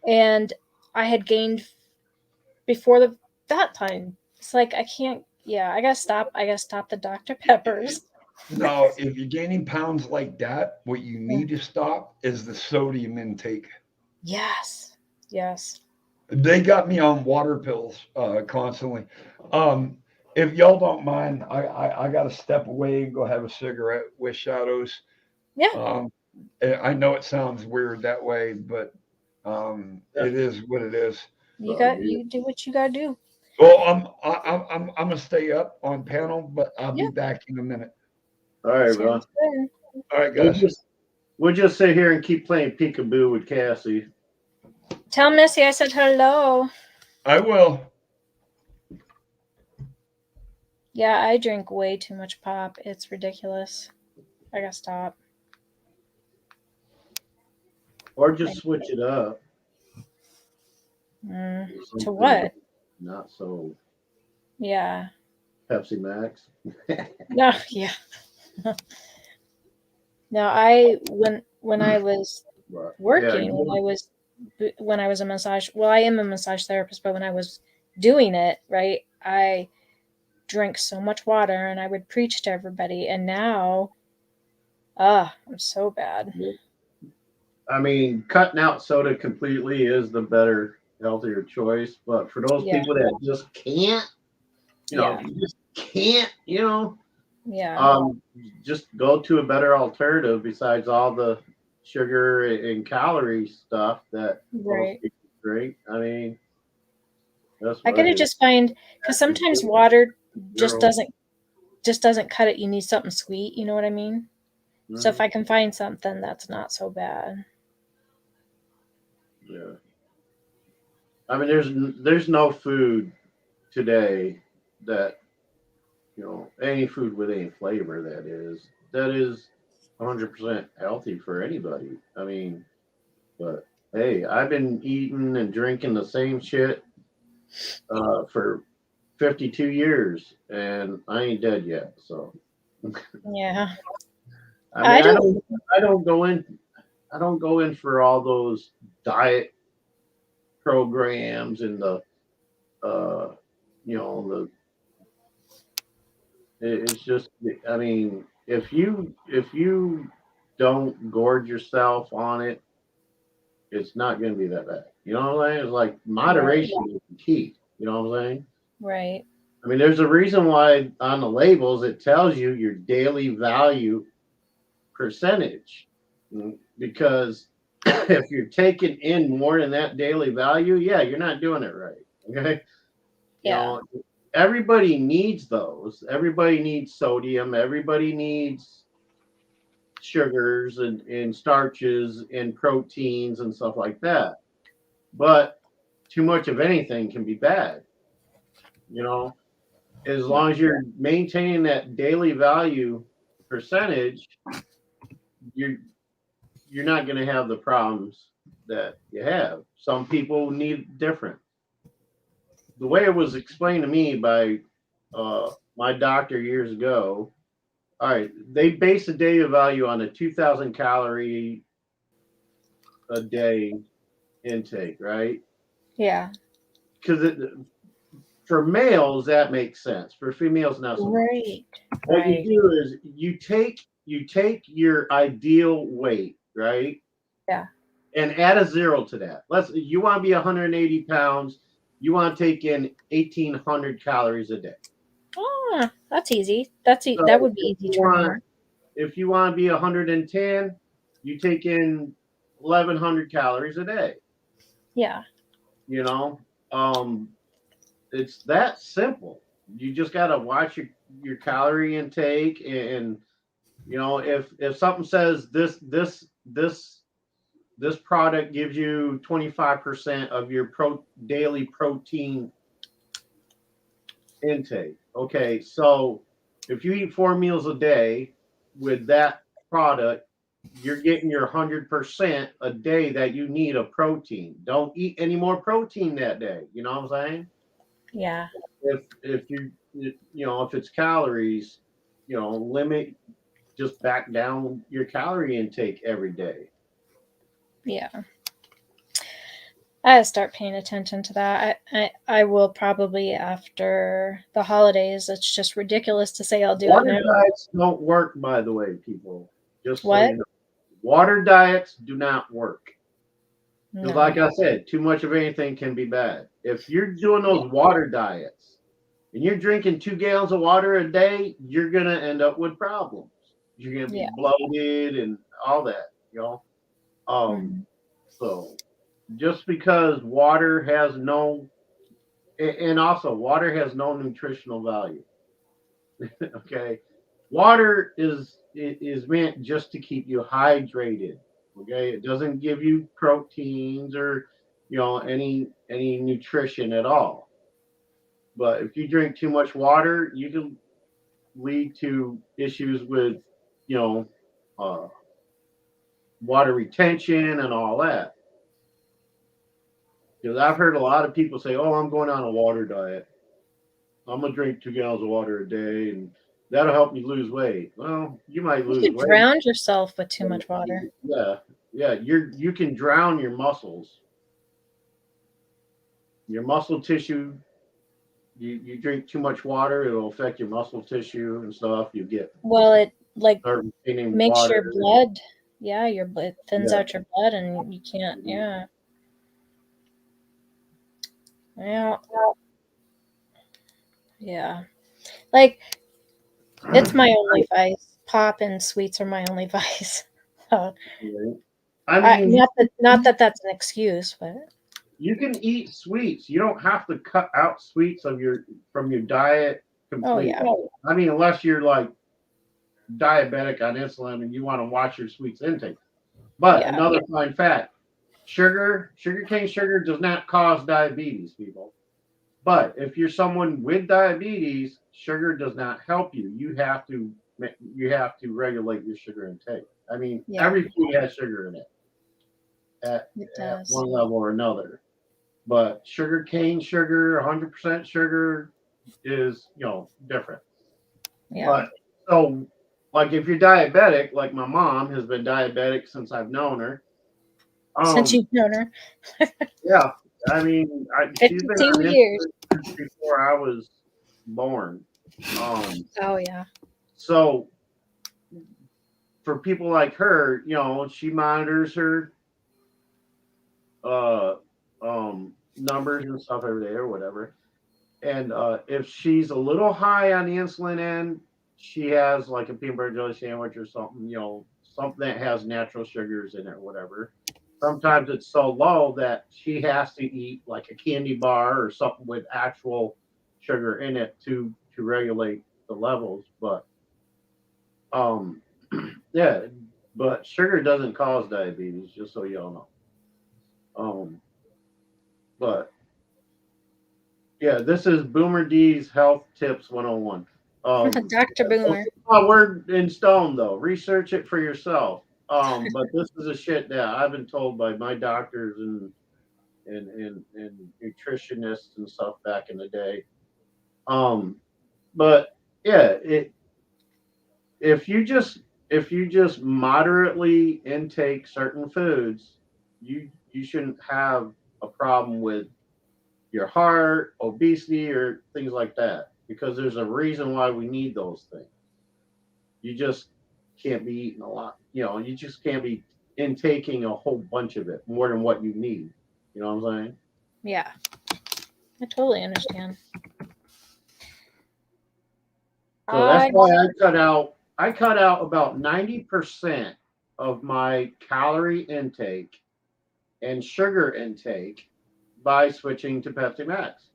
And I had gained before that time. It's like I can't. Yeah, I gotta stop. I gotta stop the Dr. Peppers. Now, if you're gaining pounds like that, what you need to stop is the sodium intake. Yes. Yes. They got me on water pills constantly. If y'all don't mind, I got to step away and go have a cigarette with Shadows. Yeah. I know it sounds weird that way, but it is what it is. You do what you gotta do. Well, I'm gonna stay up on panel, but I'll be Yeah. back in a minute. All right, bro. Sounds good. All right, We'll guys. just sit here and keep playing peekaboo with Cassie. Tell Missy I said hello. I will. Yeah, I drink way too much pop. It's ridiculous. I gotta stop. Or just switch it up. To Something what? Not so Yeah. Pepsi Max. No. Yeah. No. When I was But, working, yeah, when I was a massage. Well, I am a massage therapist, but when I was doing it, right, I drank so much water and I would preach to everybody. And now, I'm so bad. I mean, cutting out soda completely is the better, healthier choice. But for those Yeah. people that just can't, you just can't, Yeah. just go to a better alternative besides all the sugar and calorie stuff that Right. most people drink. I mean, that's I what gotta it is. just find, because sometimes water just Zero. doesn't cut it. You need something sweet. You know what I mean? So if Mhm. I can find something that's not so bad. Yeah. I mean, there's no food today that any food with any flavor that is 100% healthy for anybody. I mean, but hey, I've been eating and drinking the same shit for 52 years, and I ain't dead yet. So Yeah. I mean, I don't. I don't go in for all those diet programs and the uh, the it's just, I mean, if you don't gorge yourself on it, it's not going to be that bad. You know what I'm saying? It's like moderation is the key. You know what I'm saying? Right. I mean, there's a reason why on the labels it tells you your daily value percentage, because if you're taking in more than that daily value, yeah, you're not doing it right. Okay. You Yeah. know, everybody needs those. Everybody needs sodium. Everybody needs sugars and starches and proteins and stuff like that. But too much of anything can be bad. You know, as long as you're maintaining that daily value percentage, you're you're not going to have the problems that you have. Some people need different. The way it was explained to me by my doctor years ago. All right, they base the daily value on a 2,000 calorie a day intake, right? Yeah. Because for males that makes sense. For females, not so much. Right. What Right. you do is you take your ideal weight, right? Yeah. And add a zero to that. You want to be 180 pounds. You want to take in 1,800 calories a day. Oh, that's easy. That So would be easy for me. if you want to be 110, you take in 1,100 calories a day. Yeah. You know, it's that simple. You just got to watch your calorie intake, and you know, if something says this product gives you 25% of your daily protein intake. Okay, so if you eat 4 meals a day with that product, you're getting your 100% a day that you need of protein. Don't eat any more protein that day. You know what I'm saying? Yeah. If you know, if it's calories, you know, limit, just back down your calorie intake every day. Yeah. I gotta start paying attention to that. I will probably after the holidays. It's just ridiculous to say I'll do it Water now. diets don't work, by the way, people. Just so What? you know, water diets do not work. Because, No. like I said, too much of anything can be bad. If you're doing those water diets and you're drinking 2 gallons of water a day, you're gonna end up with problems. You're gonna be Yeah. bloated and all that, you know. Mhm. So just because water has no, and also water has no nutritional value. Okay, water is meant just to keep you hydrated. Okay, it doesn't give you proteins or, you know, any nutrition at all. But if you drink too much water, you can lead to issues with, you know, uh, water retention and all that. Because I've heard a lot of people say, "Oh, I'm going on a water diet. I'm gonna drink 2 gallons of water a day, and that'll help me lose weight." Well, you might You lose could weight. drown yourself with too much water. Yeah, yeah. You can drown your muscles, your muscle tissue. You drink too much water, it'll affect your muscle tissue and stuff. You get Well, it like start retaining makes your water. blood. Yeah, your blood thins Yeah. out your blood, and you can't. Yeah. Yeah. Yeah. Like it's my only vice. Pop and sweets are my only vice. So, I mean, not that that's an excuse, but you can eat sweets. You don't have to cut out sweets from your diet oh completely. yeah. I mean, unless you're like diabetic on insulin and you want to watch your sweets intake. But Yeah. another fine fact: sugarcane sugar does not cause diabetes, people. But if you're someone with diabetes, sugar does not help you. You have to regulate your sugar intake. I mean, Yeah. every food has sugar in it at It does. one level or another. But sugarcane sugar, 100% sugar is, you know, different. Yeah. But so, like, if you're diabetic, like my mom has been diabetic since I've known her. Since you've known her. Yeah, I mean, she's been 52 on years. insulin since before I was born. Oh yeah. So for people like her, you know, she monitors her uh numbers and stuff every day or whatever. And if she's a little high on the insulin end, she has like a peanut butter jelly sandwich or something, you know, something that has natural sugars in it or whatever. Sometimes it's so low that she has to eat like a candy bar or something with actual sugar in it to regulate the levels. But um yeah, but sugar doesn't cause diabetes, just so y'all know. But yeah, this is Boomer D's Health Tips 101. Dr. Boomer. Word in stone though. Research it for yourself. But this is a shit that I've been told by my doctors and nutritionists and stuff back in the day. But yeah, if you just moderately intake certain foods, you shouldn't have a problem with your heart, obesity, or things like that, because there's a reason why we need those things. You just can't be eating a lot. You know, you just can't be intaking a whole bunch of it more than what you need. You know what I'm saying? Yeah. I totally understand. So that's why I cut out about 90% of my calorie intake and sugar intake by switching to Pepsi Max.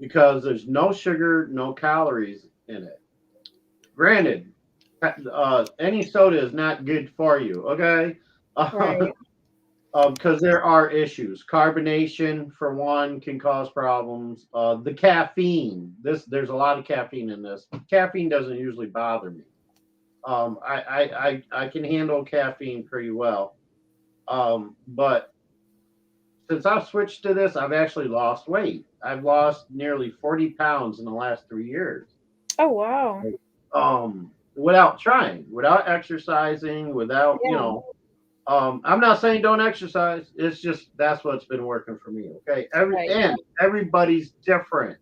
Because there's no sugar, no calories in it. Granted, any soda is not good for you, okay? Right. Because there are issues. Carbonation, for one, can cause problems. The caffeine, there's a lot of caffeine in this. Caffeine doesn't usually bother me. I can handle caffeine pretty well. But since I've switched to this, I've actually lost weight. I've lost nearly 40 pounds in the last 3 years. Oh, wow. Without trying, without exercising, without, Yeah. I'm not saying don't exercise. It's just that's what's been working for me. Okay. Right. And everybody's different.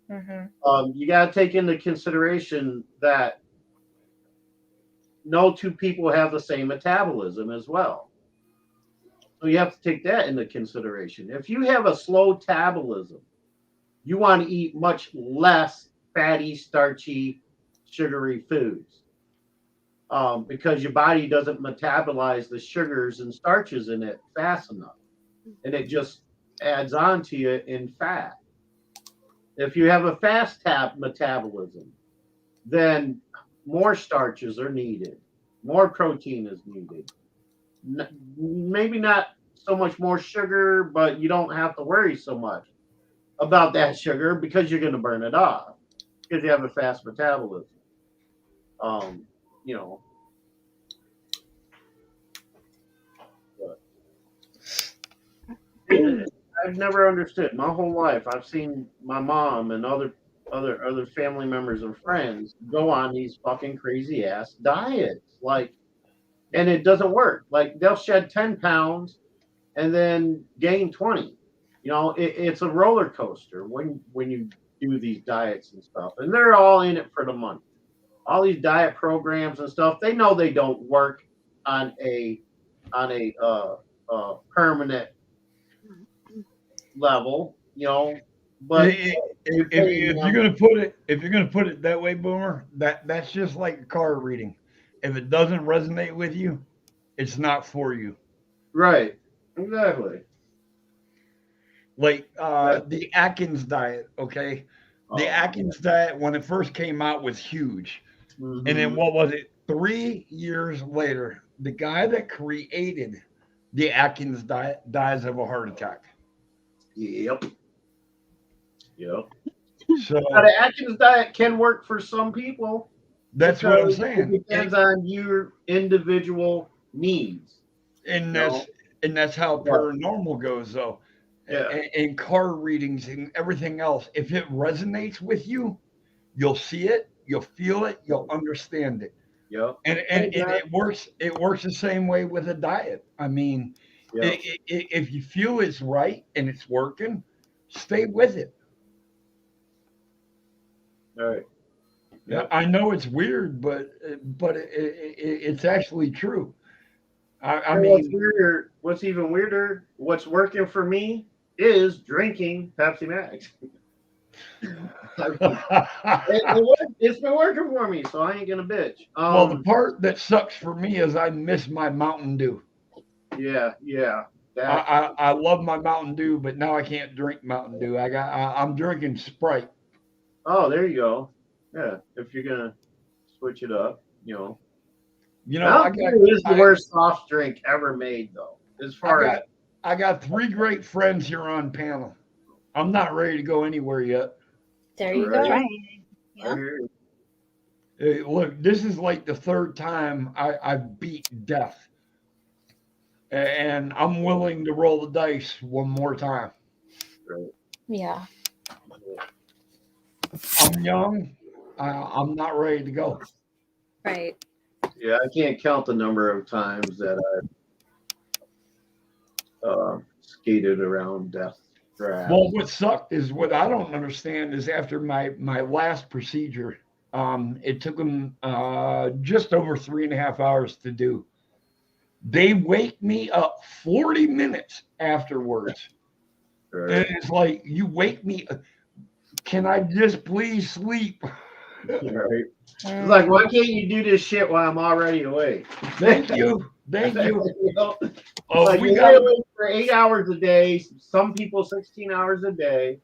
Mm-hmm. You got to take into consideration that no two people have the same metabolism as well. So you have to take that into consideration. If you have a slow metabolism, you want to eat much less fatty, starchy, sugary foods because your body doesn't metabolize the sugars and starches in it fast enough. And it just adds on to you in fat. If you have a fast metabolism, then more starches are needed, more protein is needed. Maybe not so much more sugar, but you don't have to worry so much about that sugar because you're going to burn it off because you have a fast metabolism. You know. I've never understood my whole life. I've seen my mom and other family members and friends go on these fucking crazy ass diets, like, and it doesn't work. Like they'll shed 10 pounds and then gain 20. You know, it's a roller coaster when you do these diets and stuff, and they're all in it for the money. All these diet programs and stuff, they know they don't work on a permanent level, you know. But if you're gonna put it that way, Boomer, that's just like a card reading. If it doesn't resonate with you, it's not for you. Right, exactly. Like the Atkins diet, okay? The Atkins diet, when it first came out, was huge. Mm-hmm. And then what was it? 3 years later, the guy that created the Atkins diet dies of a heart attack. Yep. So now, the Atkins diet can work for some people. That's what I'm saying. It depends on your individual needs. And that's how paranormal goes, though. Yeah. And card readings and everything else. If it resonates with you, you'll see it, you'll feel it, you'll understand it. Yep. And it works. It works the same way with a diet. I mean, if you feel it's right and it's working, stay with it. All right. Yep. I know it's weird, but it's actually true. I mean, what's even weirder? What's working for me is drinking Pepsi Max. It's been working for me, so I ain't gonna bitch. Well, the part that sucks for me is I miss my Mountain Dew. Yeah. I love my Mountain Dew, but now I can't drink Mountain Dew. I'm drinking Sprite. Oh, there you go. Yeah, if you're gonna switch it up, you know. Mountain Dew is the worst soft drink ever made, though. As far as I got 3 great friends here on panel. I'm not ready to go anywhere yet. There you That's go. right. Yeah. Hey, look, this is like the 3rd time I've beat death. And I'm willing to roll the dice one more time. Right. Yeah. I'm young. I'm not ready to go. Right. Yeah, I can't count the number of times that I've skated around death. Well, what sucked is what I don't understand is after my last procedure, it took them just over 3.5 hours to do. They wake me up 40 minutes afterwards. Right. And it's like, you wake me. Can I just please sleep? Right. It's Mm. like, why can't you do this shit while I'm already awake? Thank you. Thank you. You know? Oh, Like, we you got lay awake for 8 hours a day. Some people 16 hours a day.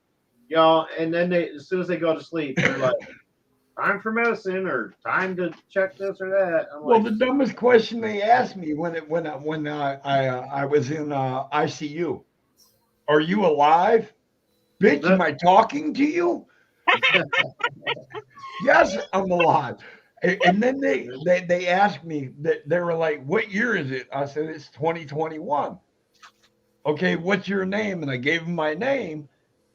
And then as soon as they go to sleep, they're like, time for medicine or time to check this or that. I'm well, like, the dumbest question they asked me when I was in ICU. Are you alive? Bitch, am I talking to you? Yes, I'm alive. And then they asked me that they were like, what year is it? I said, it's 2021. Okay, what's your name? And I gave them my name.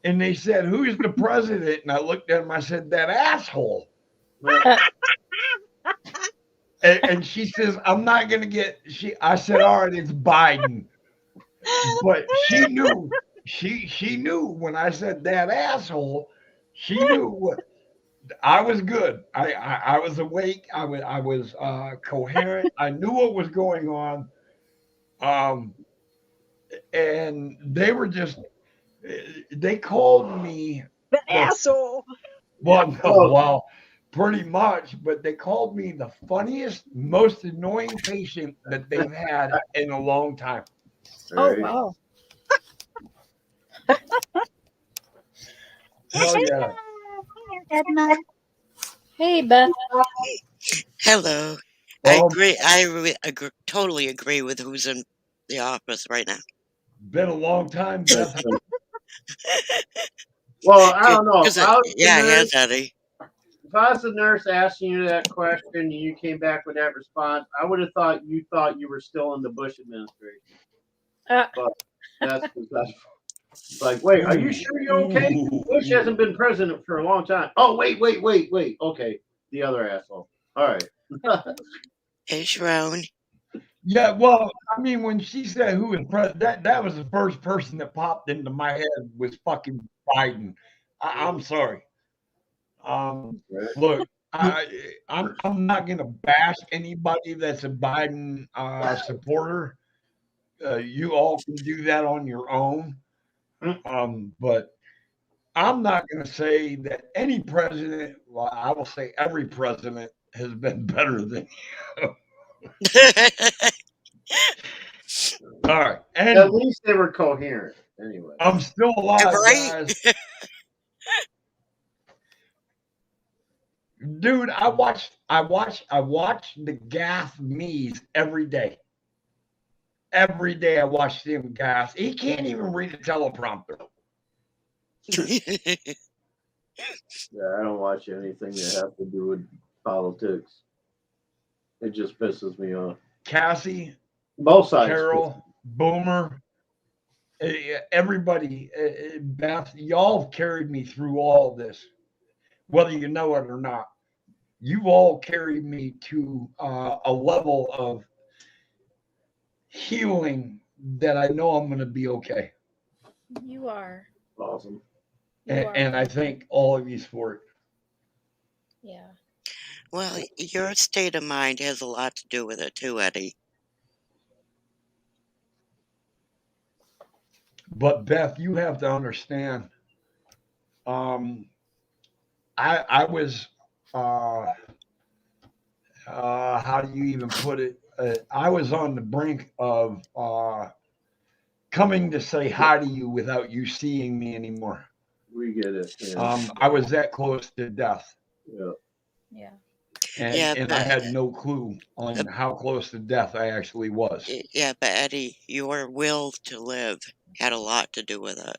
And they said, who's the president? And I looked at him, I said, that asshole. And she says, I'm not gonna I said, all right, it's Biden. But she knew when I said that asshole, she knew what I was good. I was awake. I was coherent. I knew what was going on. And they were just they called me The the asshole. well, pretty much, but they called me the funniest, most annoying patient that they've had in a long time. Oh, right. Wow. Hell yeah. Edna. Hey, Beth. Hello. I Oh, agree. Totally agree with who's in the office right now. been a long time, Beth. Well, I don't know. If I was the Yeah, it nurse, has, Eddie. if I was the nurse asking you that question and you came back with that response, I would have thought you were still in the Bush administration. Uh, But that's like, wait, are you sure you're okay? Bush hasn't been president for a long time. Oh, wait. Okay, the other asshole. All right. Hey, Sharon. Yeah, well, I mean, when she said who was president, that was the first person that popped into my head was fucking Biden. I'm sorry. Look, I'm not gonna bash anybody that's a Biden supporter. You all can do that on your own. But I'm not gonna say that any president. Well, I will say every president has been better than you. All right, and At least they were coherent. Anyway. I'm still alive, Right? guys. Dude, I watch the Gaff Mees every day. Every day I watch him gas. He can't even read a teleprompter. Yeah, I don't watch anything that has to do with politics. It just pisses me off. Cassie, Both sides. Carol, Boomer, everybody, Beth, y'all have carried me through all this, whether you know it or not. You all carried me to a level of healing that I know I'm going to be okay. you are. Awesome. And I thank all of you for it. Yeah. Well, your state of mind has a lot to do with it too, Eddie. But Beth, you have to understand. I was how do you even put it? I was on the brink of coming to say hi to you without you seeing me anymore. We get it. Yeah. I was that close to death. Yeah. Yeah. And I had no clue on how close to death I actually was. Yeah, but Eddie, your will to live had a lot to do with it.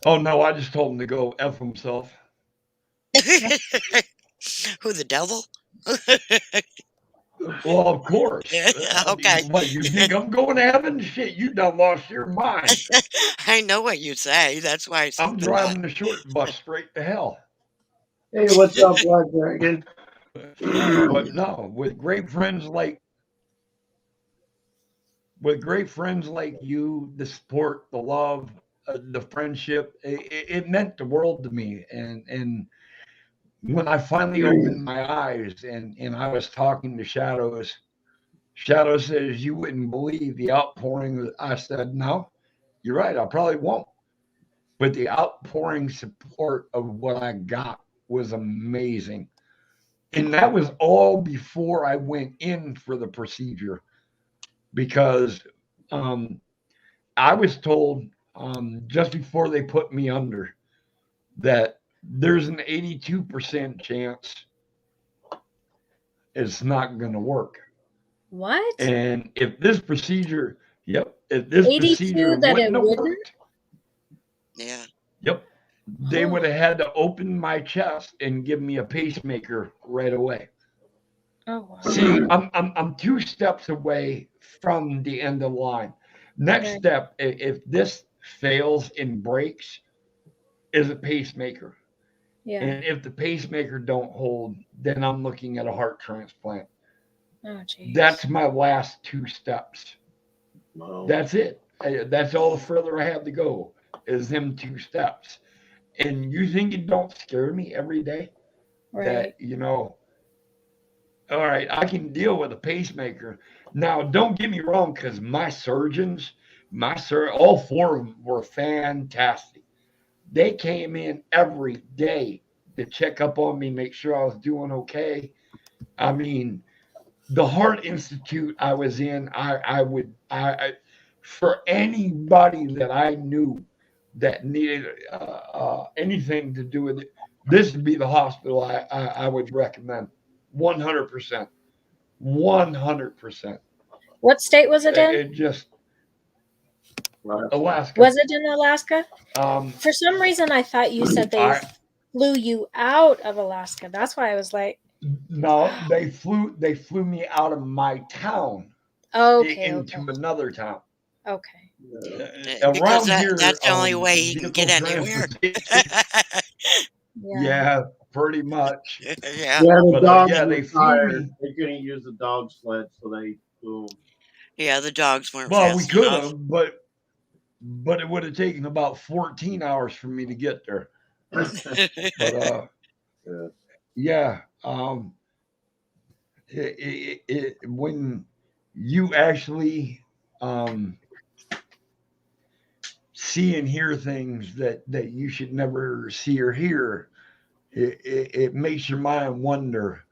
Oh no, I just told him to go F himself. Who, the devil? Well, of course. Okay. What, you think I'm going to heaven? Shit, you done lost your mind. I know what you say. That's why I said I'm driving the short bus straight to hell. Hey, what's up, Blood Dragon? But no, with great friends like you, the support, the love, the friendship, it meant the world to me. And when I finally opened my eyes and I was talking to Shadow says, you wouldn't believe the outpouring. I said, no, you're right. I probably won't. But the outpouring support of what I got was amazing. And that was all before I went in for the procedure, because I was told just before they put me under that there's an 82% chance it's not going to work. What? And if this procedure, if this 82 procedure that it wouldn't have wouldn't? worked, Yeah. they Oh. would have had to open my chest and give me a pacemaker right away. Oh wow. See, I'm 2 steps away from the end of the line. Next Okay. step, if this fails and breaks, is a pacemaker. Yeah. And if the pacemaker don't hold, then I'm looking at a heart transplant. Oh geez. That's my last 2 steps. Well, That's it. That's all the further I have to go is them 2 steps. And you think it don't scare me every day? Right. That, all right, I can deal with a pacemaker. Now, don't get me wrong, because my surgeons, all 4 of them were fantastic. They came in every day to check up on me, make sure I was doing okay. I mean, the Heart Institute I was in, I for anybody that I knew that needed anything to do with it, this would be the hospital I would recommend. 100%. 100%. What state was it in? It just right. Alaska. Was it in Alaska? Um, For some reason, I thought you said they flew you out of Alaska. That's why I was like, no, they flew me out of my town okay, into another town. okay. Because Around here, that's the only way he can get vehicle anywhere. transportation- Yeah, pretty much. Yeah. Yeah, the But, dogs yeah, were they flew tired. me. They couldn't use the dog sled, so they flew 'em. Yeah, the dogs weren't Well, we fast could enough. have, but it would have taken about 14 hours for me to get there. But Yeah. when you actually see and hear things that you should never see or hear, it makes your mind wonder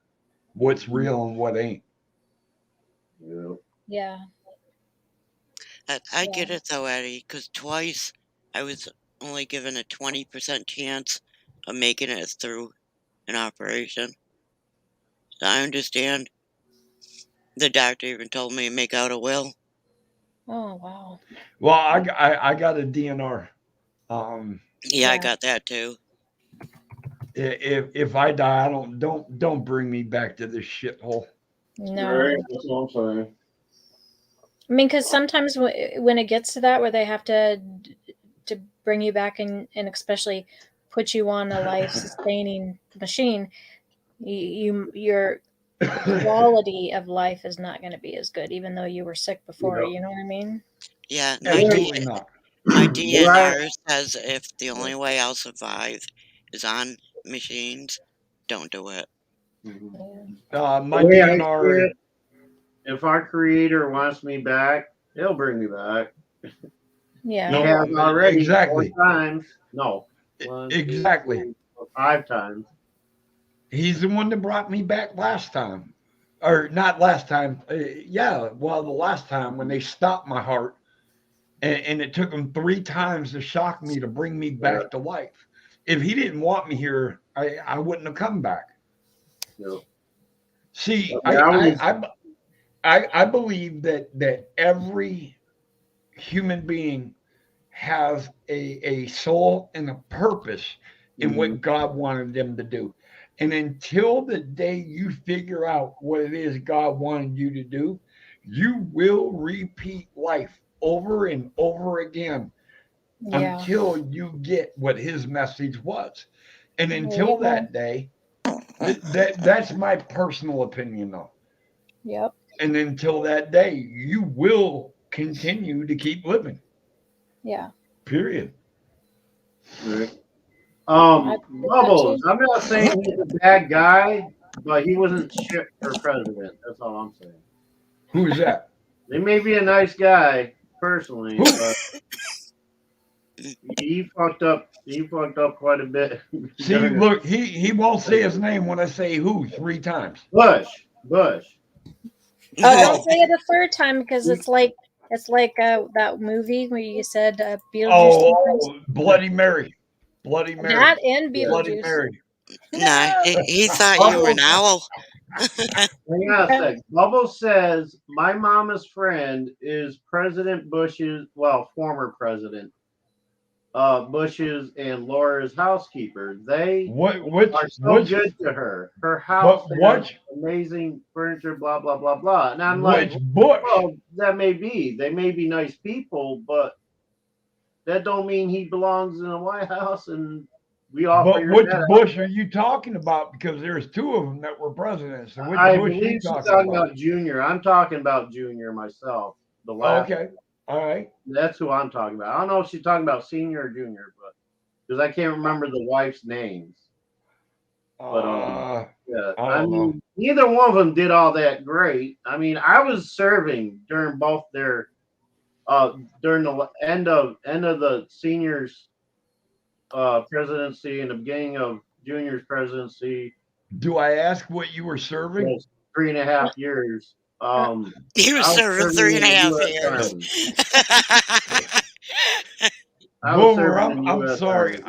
what's real and what ain't. Yeah. Yeah. I get it though, Eddie, because twice I was only given a 20% chance of making it through an operation. So I understand. The doctor even told me to make out a will. Oh wow. Well, I got a DNR. Yeah, I Yeah. got that too. If I die, don't bring me back to this shithole. No. Right, that's what I'm saying. I mean, because sometimes when it gets to that where they have to bring you back and especially put you on a life-sustaining machine, your quality of life is not going to be as good, even though you were sick before. Yep. You know what I mean? Yeah, Absolutely not. my Right. DNR says if the only way I'll survive is on machines, don't do it. Mhm. Yeah. My The way I see DNR. it, if our creator wants me back, he'll bring me back. Yeah. He has already Exactly. 4 times. No. 1, 2, Exactly. 3, 4, 5 times. He's the one that brought me back last time, or not last time. The last time when they stopped my heart, and it took them 3 times to shock me to bring me back to life. If he didn't want me here, I wouldn't have come back. Yep. See, Yeah, I believe that every human being has a soul and a purpose in what God wanted them to do. And until the day you figure out what it is God wanted you to do, you will repeat life over and over again Yeah. until you get what his message was. And until that day, that's my personal opinion though. Yep. And until that day, you will continue to keep living. Yeah. Period. Right. I Bubbles, I'm not saying he's a bad guy, but he wasn't shit for president. That's all I'm saying. Who is that? He may be a nice guy personally, Who? but He fucked up. He fucked up quite a bit. See, look, he won't say his name when I say who 3 times. Bush. Oh, don't say it a third time because it's like that movie where you said Beetlejuice. Oh, Bloody Mary. Bloody Mary. That and Bloody Beetlejuice. Mary. Nah, he thought you were an owl. Hang on a sec. Bubble says my mama's friend is President Bush's, well, former president, Bush's and Laura's housekeeper. They Which are so good to her. Her house has amazing furniture, blah blah blah blah. And I'm like, Bush? well, that may be. They may be nice people, but that don't mean he belongs in the White House. And we all. But which Bush are you talking about? Because there's 2 of them that were presidents. So which I Bush believe she's talking about Junior. I'm talking about Junior myself. The last. Okay. All right. That's who I'm talking about. I don't know if she's talking about Senior or Junior, but because I can't remember the wife's names. But yeah, I mean, neither one of them did all that great. I mean, I was serving during both their during the end of the Senior's presidency and the beginning of Junior's presidency. Do I ask what you were serving? 3.5 years. You were serving 3.5 years. Boomer, I'm sorry.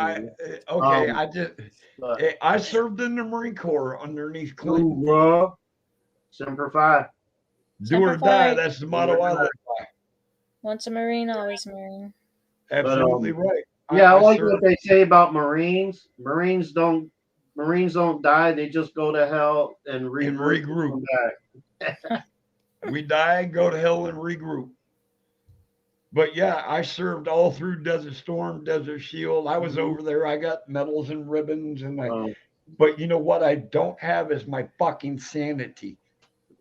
I served in the Marine Corps underneath Clinton. Semper Fi. Do or die. That's the motto I live by. Once a Marine, always a Marine. Absolutely right. Yeah, I like what they say about Marines. Marines don't die; they just go to hell and regroup. We die, go to hell, and regroup. But yeah, I served all through Desert Storm, Desert Shield. I was over there. I got medals and ribbons, and but you know what? I don't have is my fucking sanity.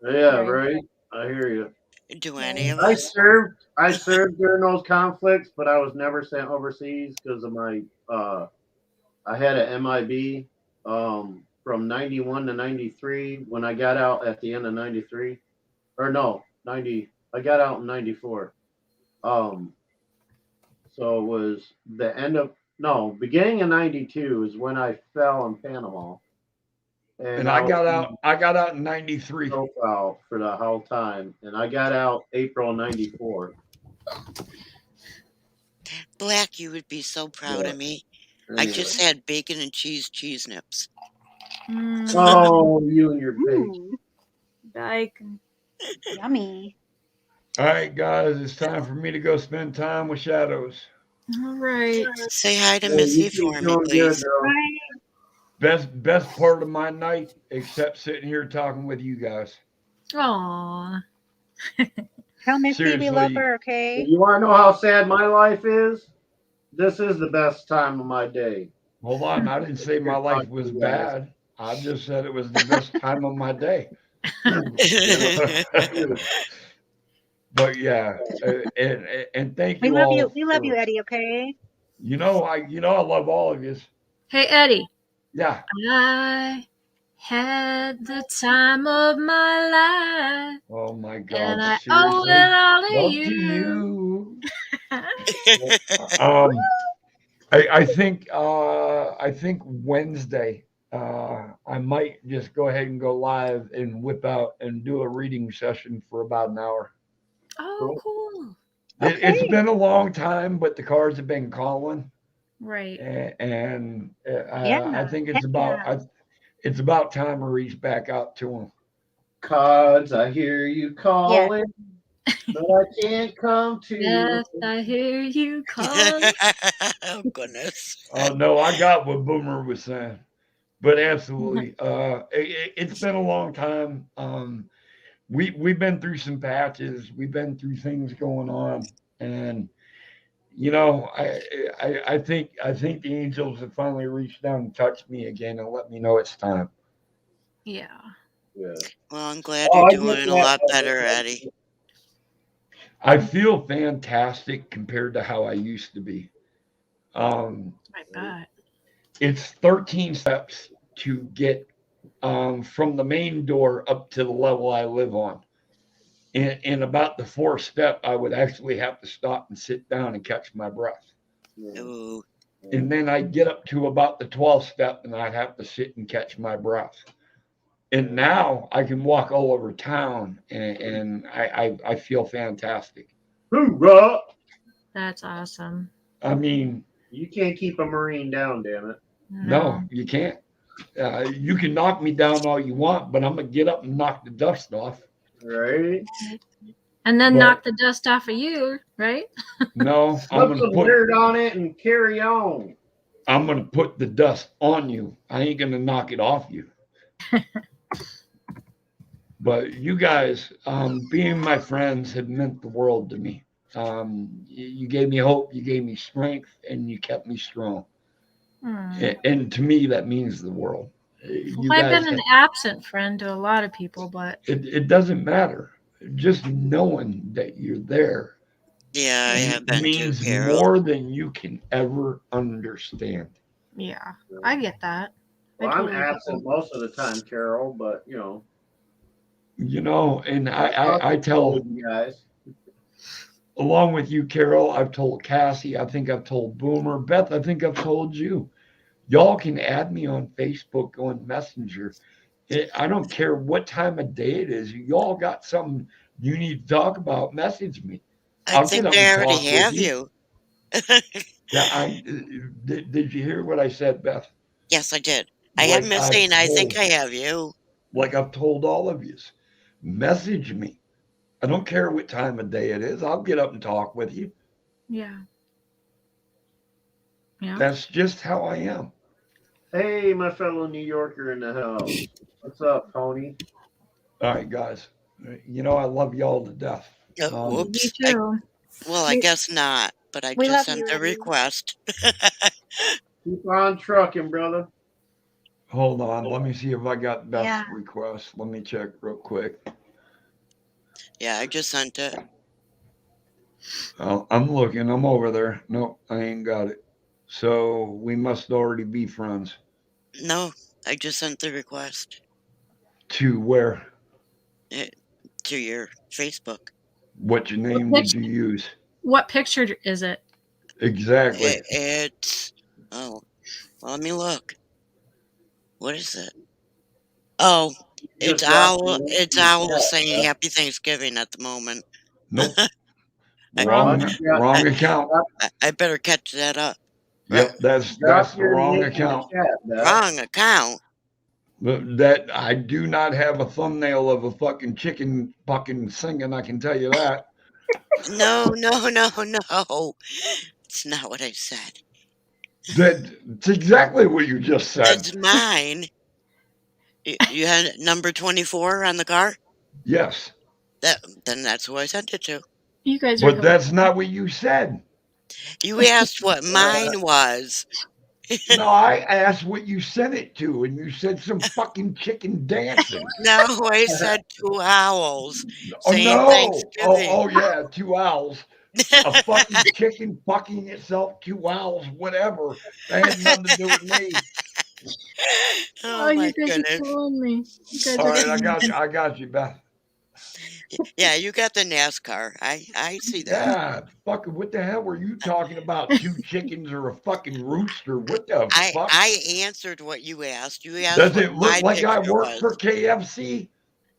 Yeah, right. I hear you. Do any of us? I served during those conflicts, but I was never sent overseas because of my. I had an MIB from 91 to 93. When I got out at the end of 93, or no, 90. I got out in 94. So it was the end of beginning of 92 is when I fell in Panama. And I got out in 93. Profile for the whole time. And I got out April 94. Black, you would be so proud of me. Anyway. I just had bacon and cheese nips. Oh, you and your bacon. Bacon. Yummy. All right, guys, it's time for me to go spend time with Shadows. All right. Say hi to Missy for me, please. Best part of my night, except sitting here talking with you guys. Aww. Tell Missy we love her, okay? You want to know how sad my life is? This is the best time of my day. Hold on, I didn't say my life was bad. I just said it was the best time of my day. But yeah, and thank you all. We love you, Eddie. Okay. You know I love all of you. Hey, Eddie. Yeah. I had the time of my life. Oh my God. And I owe it all to you. I think Wednesday. I might just go ahead and go live and whip out and do a reading session for about an hour. Oh, cool. It's been a long time, but the cards have been calling. Right. And I think it's about time to reach back out to them. Cards, I hear you calling, but I can't come to yes, I hear you calling. Oh, goodness. Oh, no, I got what Boomer was saying. But absolutely, it's been a long time. We've been through some patches. We've been through things going on, and I think the angels have finally reached down and touched me again and let me know it's time. Yeah. Yeah. Well, I'm glad you're doing a lot better, Eddie. I feel fantastic compared to how I used to be. I bet. It's 13 steps to get from the main door up to the level I live on. In about the 4th step, I would actually have to stop and sit down and catch my breath. Yeah. Ooh. And then I'd get up to about the 12th step and I'd have to sit and catch my breath. And now I can walk all over town and I feel fantastic. Hoorah! That's awesome. I mean, You can't keep a Marine down, damn it. no, you can't. You can knock me down all you want, but I'm going to get up and knock the dust off. Right? And then But- knock the dust off of you, right? No, I'm Put going some to put dirt on it and carry on. I'm going to put the dust on you. I ain't going to knock it off you. But you guys, being my friends, have meant the world to me. You gave me hope, you gave me strength, and you kept me strong. And to me, that means the world. You I've guys been an absent friend to a lot of people, but it doesn't matter. Just knowing that you're there Yeah, I have been too, means Carol. more than you can ever understand. yeah, I get that. I Well, I'm totally get absent most of the time, Carol, but you know. You know, and I tell, you guys. along with you, Carol, I've told Cassie, I think I've told Boomer, Beth, I think I've told you. Y'all can add me on Facebook, on Messenger. I don't care what time of day it is. Y'all got something you need to talk about, message me. I I'll think get up I and already talk with have you. you. Yeah, did you hear what I said, Beth? Yes, I did. I had Like I've missing. I think told- I have you. Like I've told all of you, message me. I don't care what time of day it is. I'll get up and talk with you. Yeah. Yeah. That's just how I am. Hey, my fellow New Yorker in the house. What's up, Tony? All right, guys. You know I love y'all to death. Oh, Me whoops. too. Well, I guess not, but I We just love sent you, the Eddie. request. Keep on trucking, brother. Hold on. Let me see if I got Beth's Yeah. request. Let me check real quick. Yeah, I just sent it. I'm looking. I'm over there. Nope, I ain't got it. So we must already be friends. No, I just sent the request To where? to your Facebook. What your name did you use? What picture is it? Exactly. It's well, let me look. What is it? Oh, it's Just dropped Owl. the link It's in the Owl chat, saying Beth. Happy Thanksgiving at the moment. Nope. I- Wrong. Yeah. Wrong account. I better catch that up. Yep, that's Drop the your wrong link in the account. chat, Beth. Wrong account. That I do not have a thumbnail of a fucking chicken fucking singing. I can tell you that. No, no, no, no. It's not what I said. That's exactly what you just said. It's mine. You had number 24 on the car? Yes, Then that's who I sent it to. You guys are but that's not what you said. You asked what mine was. No, I asked what you sent it to, and you said some fucking chicken dancing. No, I said 2 owls. Oh Saying no! Thanksgiving. Oh yeah, 2 owls. A fucking chicken fucking itself, 2 owls, whatever. That had nothing to do with me. Oh my you guys goodness. are killing me. You guys All are right, I killing got me. you. I got you, Beth. Yeah, you got the NASCAR. I see that. Yeah, fucking. What the hell were you talking about? 2 chickens or a fucking rooster? What the fuck? I answered what you asked. You asked Does what it my look like I picture work was. for KFC?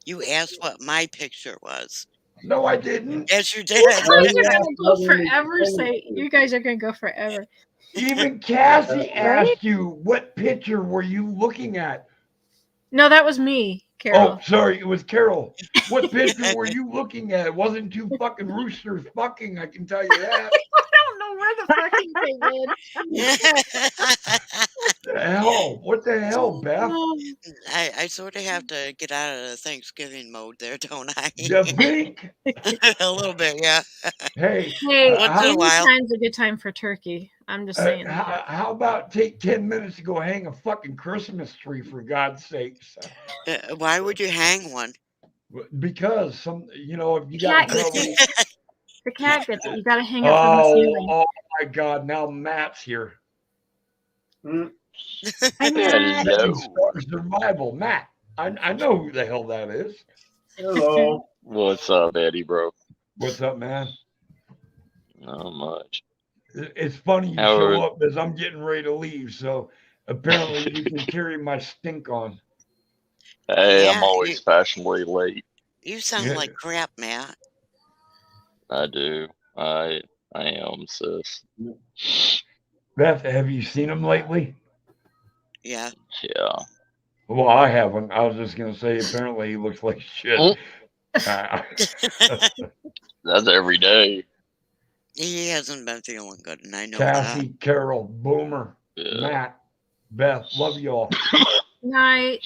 You asked what my picture was. No, I didn't. Yes, you You did. guys are Yeah, gonna go probably forever. totally Say true. you guys are gonna go forever. Even Cassie Right? asked you, what picture were you looking at? No, that was me, Carol. Oh, sorry, it was Carol. What picture were you looking at? It wasn't 2 fucking roosters fucking, I can tell you that. I don't know where the fucking thing The hell? What the hell, Beth? is. I sort of have to get out of the Thanksgiving mode there, don't I? You think? A little bit, yeah. Hey, Hey, Once in a while. anytime's a good time for turkey. I'm just saying. how about take 10 minutes to go hang a fucking Christmas tree, for God's sakes? Why would you hang one? Because if you The got cat gets trouble. it. The cat gets it. You gotta hang it from the ceiling. Oh my God! Now Matt's here. Mm. Hi, Matt. Hello. Survival, Matt. I know who the hell that is. Hello. What's up, Eddie, bro? What's up, man? Not much. It's funny you Howard. show up as I'm getting ready to leave. So apparently you can carry my stink on. Hey, I'm Yeah, always fashionably late. you sound Yeah. like crap, Matt. I do. I am, sis. Beth, have you seen him lately? Yeah. Yeah. Well, I haven't. I was just gonna say. Apparently he looks like shit. That's every day. He hasn't been feeling good, and I know Cassie, Carol, Boomer, Yeah. Matt, Beth, love y'all. Night.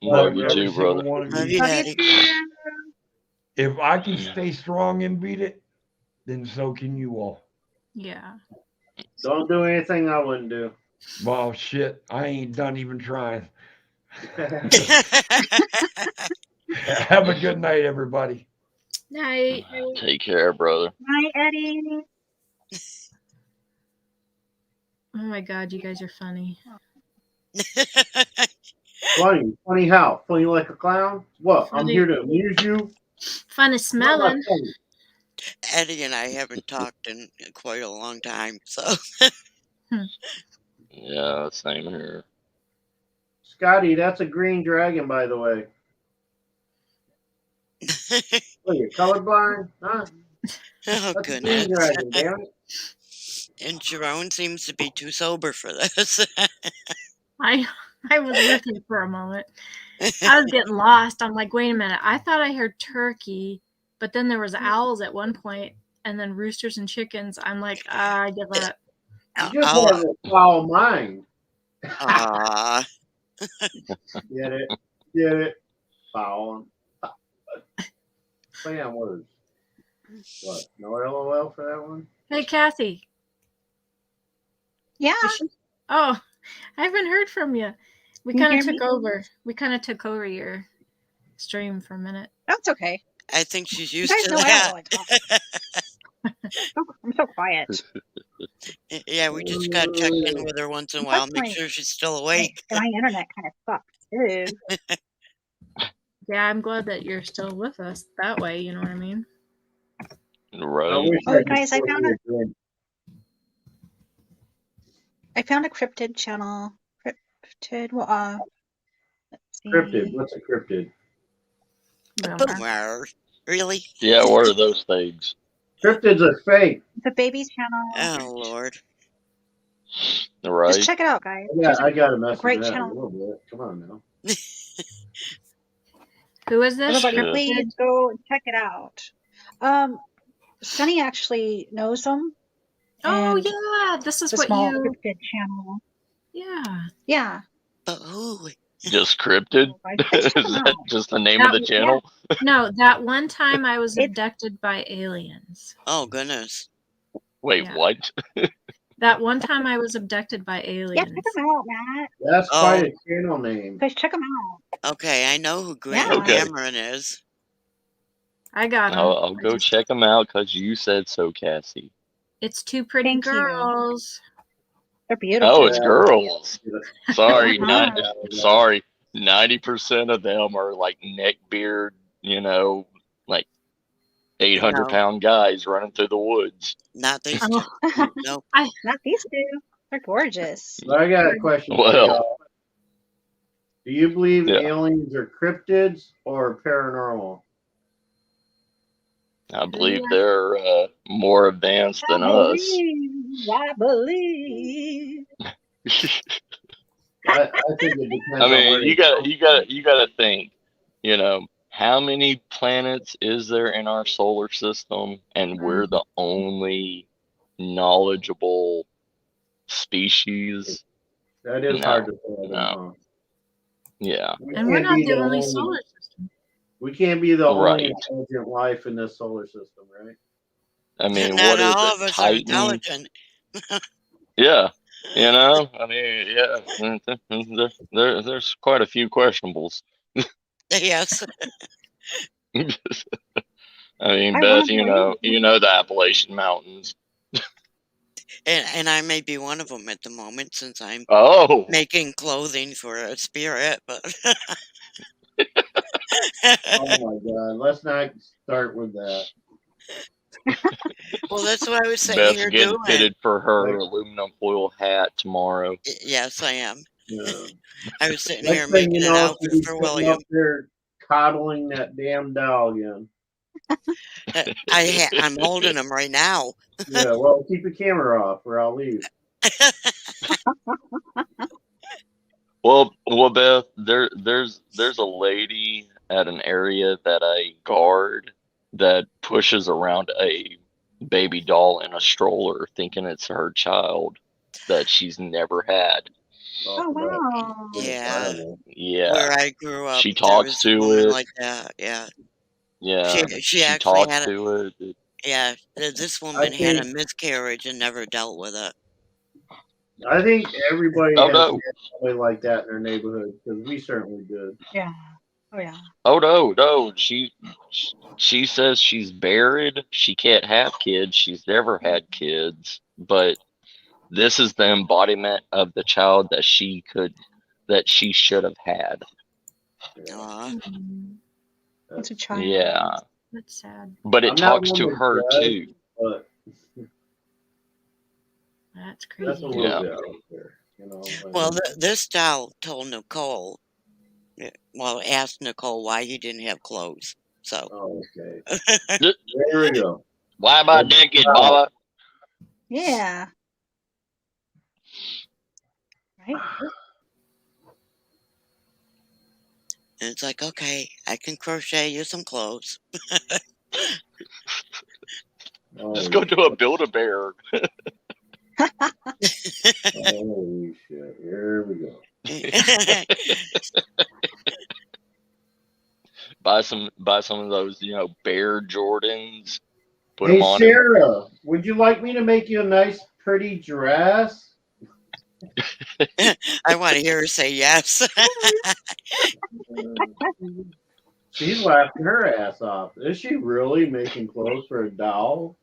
Love you Every too, single brother. one of that. Love you. you, Love you Daddy. too. If I can stay strong and beat it, then so can you all. Yeah. Don't do anything I wouldn't do. Well, shit, I ain't done even trying. Have a good night, everybody. Night. Take care, brother. Night, Eddie. Oh my God, you guys are funny. Funny. Funny how? Funny like a clown? What? I'm Funny. here to amuse you? Fun is Not like smelling. funny. Eddie and I haven't talked in quite a long time, so Yeah, same here. Scotty, that's a green dragon, by the way. What, you're colorblind? Huh? oh That's a green goodness. dragon, damn it. And Jerome seems to be too sober for this. I was with you for a moment. I was getting lost. I'm like, wait a minute. I thought I heard turkey, but then there was owls at one point, and then roosters and chickens. I'm like, I give up. You just have a foul mind. Aw. Get it? Get it? Foul. Play on words. What? No LOL for that one? Hey, Kathy. Yeah. Oh, I haven't heard from you. We Can you kind of hear took me? over. We kind of took over your stream for a minute. That's okay. I think she's You used guys to know I that. don't really talk. I'm so quiet. Yeah, we just got checked in with her once in a while, make sure she's still awake. My internet kind of sucks too. Yeah, I'm glad that you're still with us that way. You know what I mean? Right. I wish Oh, I could guys, I still found hear it. Glenn. I found a cryptid channel. Cryptid. Well, let's see. Cryptid. What's a cryptid? Boomer. Boomer. Really? Yeah, what are those things? Cryptids are fake. It's a baby channel. Oh, Lord. Right. Just check it out, guys. I got a message great in that channel. a little bit. Come on now. Who is this? Everybody, Yeah. please go check it out. Sunny actually knows them. Oh and yeah, this is The what small you. cryptid channel. Yeah. Yeah. But who? Just cryptid? I Is checked them that out. just the name of the That- channel? No, that one time I was It's- abducted by aliens. Oh, goodness. Wait, Yeah. what? That one time I was abducted by Yeah, aliens. check them out, Matt. That's Oh. quite a channel name. Guys, check them out. Okay, I know who Grant Yeah. Okay. Cameron is. I got them. I'll go check them out because you said so, Cassie. It's two pretty Thank you. girls. They're beautiful. Oh, it's Yeah. girls. Sorry, Uh-huh. sorry. 90% of them are like neck beard, like 800-pound guys running through the woods. Not these Oh. two. Nope. Not these two. They're gorgeous. But I got a question for Well. y'all. Do you believe Yeah. aliens are cryptids or paranormal? I believe they're more advanced than us. I believe. I think it depends I on where mean, you got to think, how many planets is there in our solar system, and we're the only knowledgeable species. That is No, hard to say. no. Yeah, And we're not the only solar system. We can't be the only Right. intelligent life in this solar system, right? I mean, Not what is all it? of us are Titan? intelligent. Yeah, I mean, yeah, there's quite a few questionables. Yes. I mean, I Beth, wanna you know the Appalachian Mountains. And I may be one of them at the moment since I'm Oh, making clothing for a spirit, but Oh my God! Let's not start with that. Well, that's what I was sitting Beth's here getting doing. fitted for her Like, aluminum foil hat tomorrow. Yes, I am. yeah. I was sitting here Next thing making you an know, she'll outfit be for sitting William. up there coddling that damn doll again. I'm holding him right now. Yeah, well, keep the camera off or I'll leave. Well, Beth, there's a lady at an area that I guard that pushes around a baby doll in a stroller, thinking it's her child that she's never had. Oh, wow. Yeah, Yeah, where I grew up, she there talks was a to woman it. like that. Yeah, Yeah, she she actually talks had to it. this I woman had a think miscarriage and never dealt with it. everybody Oh has no, had somebody like that in their neighborhood because we certainly did. Yeah. Oh, yeah. oh no. She says she's buried. She can't have kids. She's never had kids, but this is the embodiment of the child that she should have had. Yeah. Aw. It's a child. Yeah, That's sad. but it I'm not talks one to to her judge, too. but That's that's crazy. a little Yeah. bit out there, you know. Well, this doll told Nicole, asked Nicole why he didn't have clothes. So, Oh, okay. There we go. Why am I naked, Baba? Yeah. Right? and it's like, okay, I can crochet you some clothes. Just go to a Build-A-Bear. Holy shit! Here we go. Buy some of those, Bear Jordans. Put Hey, them on him. Sarah, would you like me to make you a nice, pretty dress? I want to hear her say yes. She's laughing her ass off. Is she really making clothes for a doll?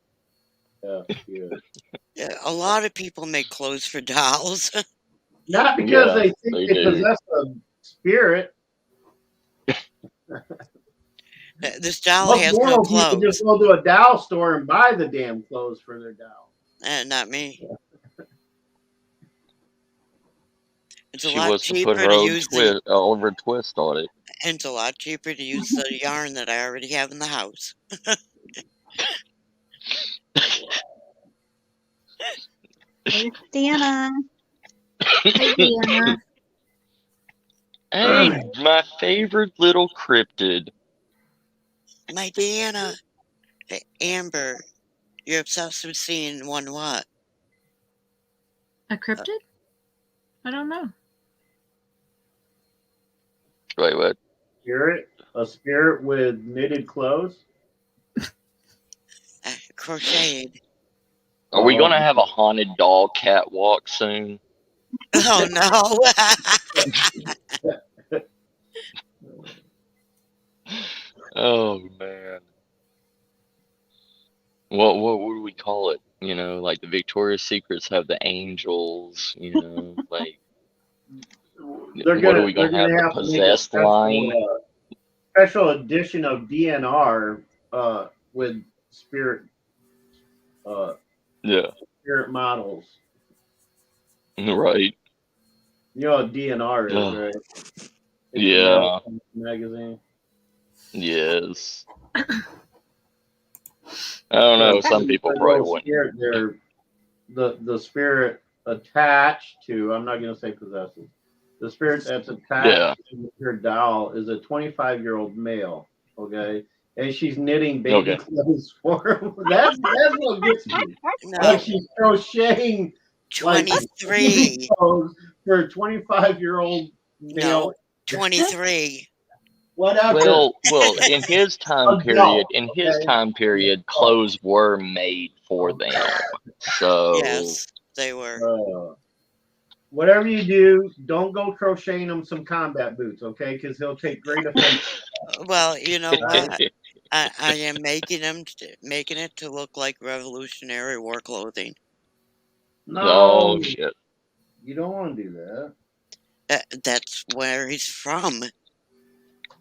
Yeah, she is. Yeah, a lot of people make clothes for dolls. Not because Yeah, they think they they do. possess a spirit. This doll Most has no normal people just clothes. go to a doll store and buy the damn clothes for their doll. Not me. It's a She lot was to put cheaper her to own use the. Oliver Twist on it. It's a lot cheaper to use the yarn that I already have in the house. There's Deanna. Hi, Deanna. Hey, my favorite little cryptid. My Deanna, Amber, you're obsessed with seeing one what? A cryptid? I don't know. Wait, what? Spirit? A spirit with knitted clothes? Crocheted. Are we gonna have a haunted doll catwalk soon? Oh no! Oh man. What would we call it? Like the Victoria's Secrets have the angels, like They're what are we gonna have? The have to make a possessed line? special edition of DNR with spirit Yeah. spirit models. Right. You know what DNR is, Ugh. right? It's Yeah. a magazine. Yes. I don't know. Some people The probably little wouldn't. spirit there, the spirit attached to, I'm not going to say possesses, the spirit that's attached to her doll is a 25-year-old male, okay? And she's knitting baby clothes for him. That's what gets me. No, Like she's crocheting 23. clothes for a 25-year-old male. No, 23. Whatever. Well, in his time period, clothes were made for them. So Yes, they were. Whatever you do, don't go crocheting him some combat boots, okay? Because he'll take great offense. Well, you know what? I am making it to look like Revolutionary War clothing. No shit. You don't want to do that. That's where he's from.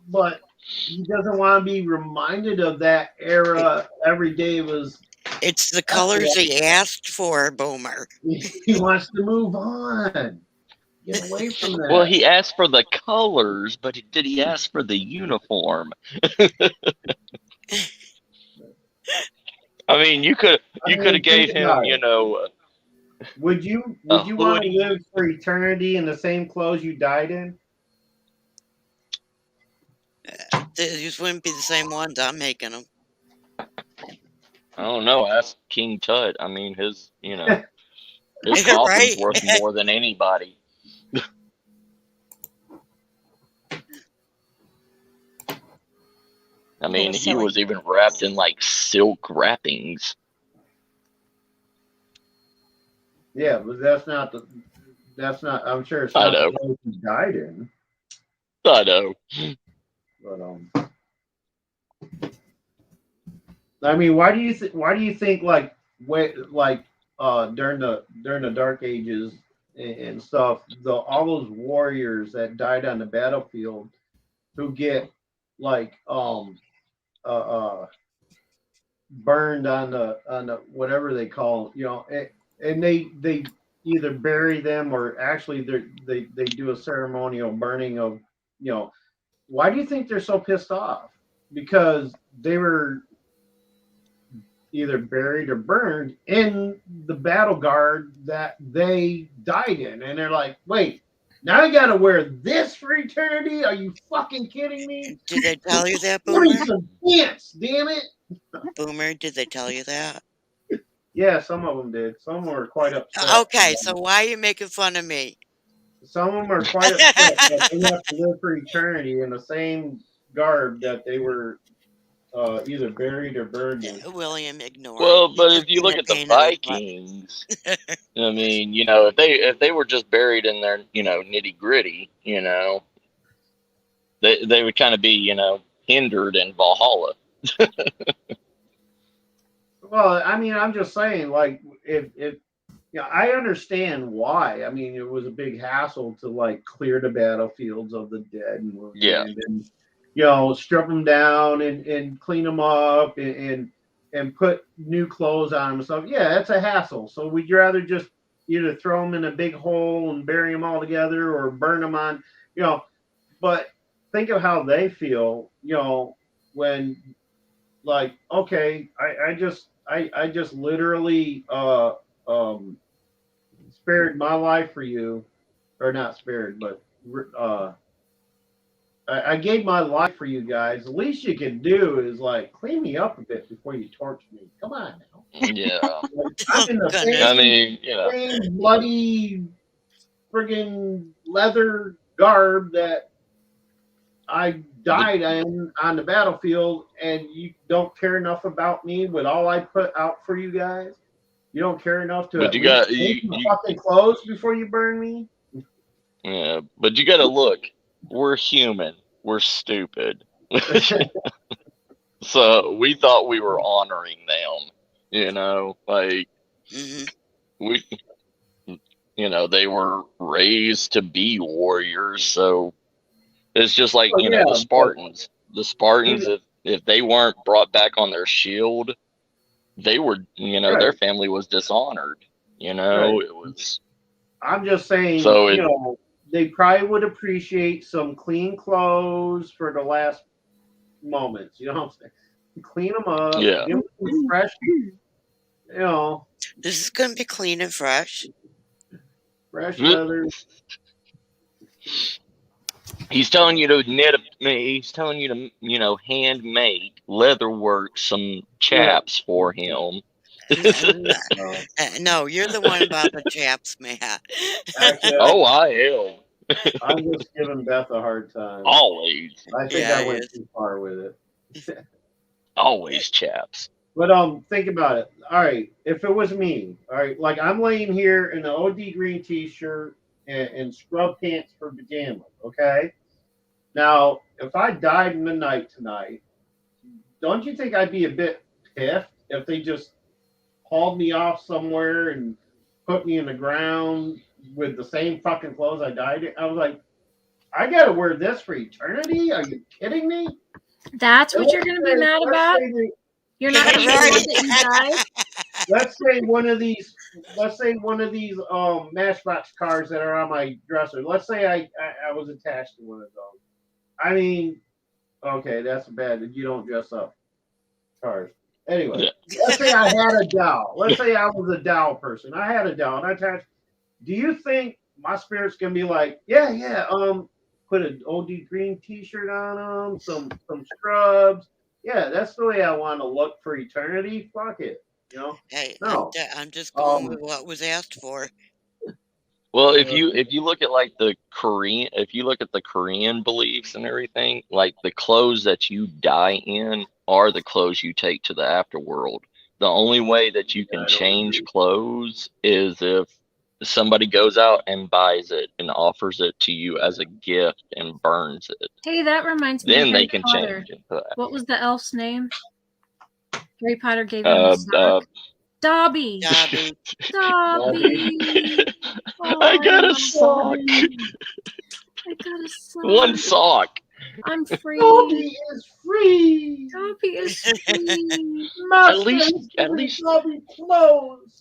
But he doesn't want to be reminded of that era. Every day was. It's the colors he asked for, Boomer. He wants to move on. Get away from that. Well, he asked for the colors, but did he ask for the uniform? I mean, you could have gave think about him, it. Would you a want to hoodie. live for eternity in the same clothes you died in? These wouldn't be the same ones. I'm making them. I don't know. Ask King Tut. I mean, his Yeah, coffin's right. worth more than anybody. I mean, he silly. was even wrapped in like silk wrappings. Yeah, but that's not. I'm sure it's I not know. the clothes he died in. I know. But I mean, why do you think like during the Dark Ages and stuff, all those warriors that died on the battlefield who get like burned on the whatever they call, and they either bury them or actually they do a ceremonial burning of, why do you think they're so pissed off? Because they were either buried or burned in the battle guard that they died in, and they're like, wait, now I gotta wear this for eternity? Are you fucking kidding me? Did they tell you that, What Boomer? is some pants, damn it? Boomer, did they tell you that? Yeah, some of them did. Some were quite upset. Okay, so why are you making fun of me? Some of them are quite upset that they have to live for eternity in the same garb that they were either buried or burned in. William, ignore. Well, He's but just if you being look a at the pain in the butt. Vikings, I mean, if they were just buried in their, nitty gritty, they would kind of be, hindered in Valhalla. Well, I mean, I'm just saying, like, if I understand why. I mean, it was a big hassle to like clear the battlefields of the dead and wounded, Yeah. and strip them down and clean them up and put new clothes on them and stuff. Yeah, that's a hassle. So we'd rather just either throw them in a big hole and bury them all together or burn them on, But think of how they feel, when like, okay, I just literally spared my life for you, or not spared, but I gave my life for you guys. The least you can do is like clean me up a bit before you torture me. Come on now. Yeah. Like, I'm in the Goodness. I mean, same bloody friggin' leather garb that I died in on the battlefield, and you don't care enough about me with all I put out for you guys. You don't care enough to But at you least got- take you- my you- fucking clothes before you burn me. Yeah, but you got to look. We're human. We're stupid. So we thought we were honoring them. Like Mhm. we, they were raised to be warriors. So it's just like Oh, yeah, the Spartans. The Spartans, if they weren't brought back on their shield, they were, Right. their family was dishonored. Right. It was. I'm just saying, So they probably would appreciate some clean clothes for the last moments. You know what I'm saying? Clean them up. Yeah. Give them some fresh, This is gonna be clean and fresh. fresh leather. He's telling you to he's telling you to, hand make leather work some chaps for him. No, you're the one about the chaps, Matt. Actually, Oh, I am. I'm just giving Beth a hard time. Always. I think Yeah, I he went is. too far with it. Always chaps. But think about it. All right, if it was me, all right, like I'm laying here in the OD green T-shirt and scrub pants for pajamas. Okay. Now, if I died in the night tonight, don't you think I'd be a bit pissed if they just hauled me off somewhere and put me in the ground with the same fucking clothes I died in? I was like, I gotta wear this for eternity? Are you kidding me? That's what you're going to be mad about? You're not going to be mad Right. that you died? Let's say one of these Matchbox cars that are on my dresser. Let's say I was attached to one of those. I mean, okay, that's bad. You don't dress up cars. Anyway, let's say I had a doll. Let's say I was a doll person. I had a doll and I attached. Do you think my spirit's gonna be like, yeah, put an OD Green T-shirt on them, some scrubs. Yeah, that's the way I want to look for eternity. Fuck it, you know. Hey, No. I'm just going with what was asked for. Well, if you look at like the Korean, if you look at the Korean beliefs and everything, like the clothes that you die in are the clothes you take to the afterworld. The only way that you I can don't change agree. clothes is if somebody goes out and buys it and offers it to you as a gift and burns it. Hey, that reminds me of Then they Harry can Potter. change into that. What was the elf's name? Harry Potter gave him a sock. Dobby. Dobby. Dobby. Oh, I got a love sock. Dobby. I got a sock. One sock. I'm free. Dobby is free. Dobby is free. At least Dobby clothes.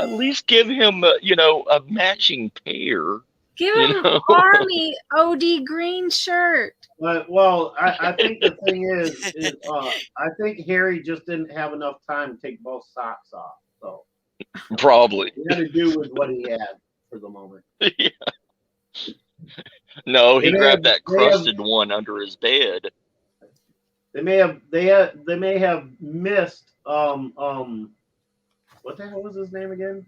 At least give him, a matching pair. Give him Army OD green shirt. Well, I think the thing is I think Harry just didn't have enough time to take both socks off. So Probably. he had to do with what he had for the moment. Yeah. No, he They may grabbed have- that crusted one under his bed. They may have missed what the hell was his name again?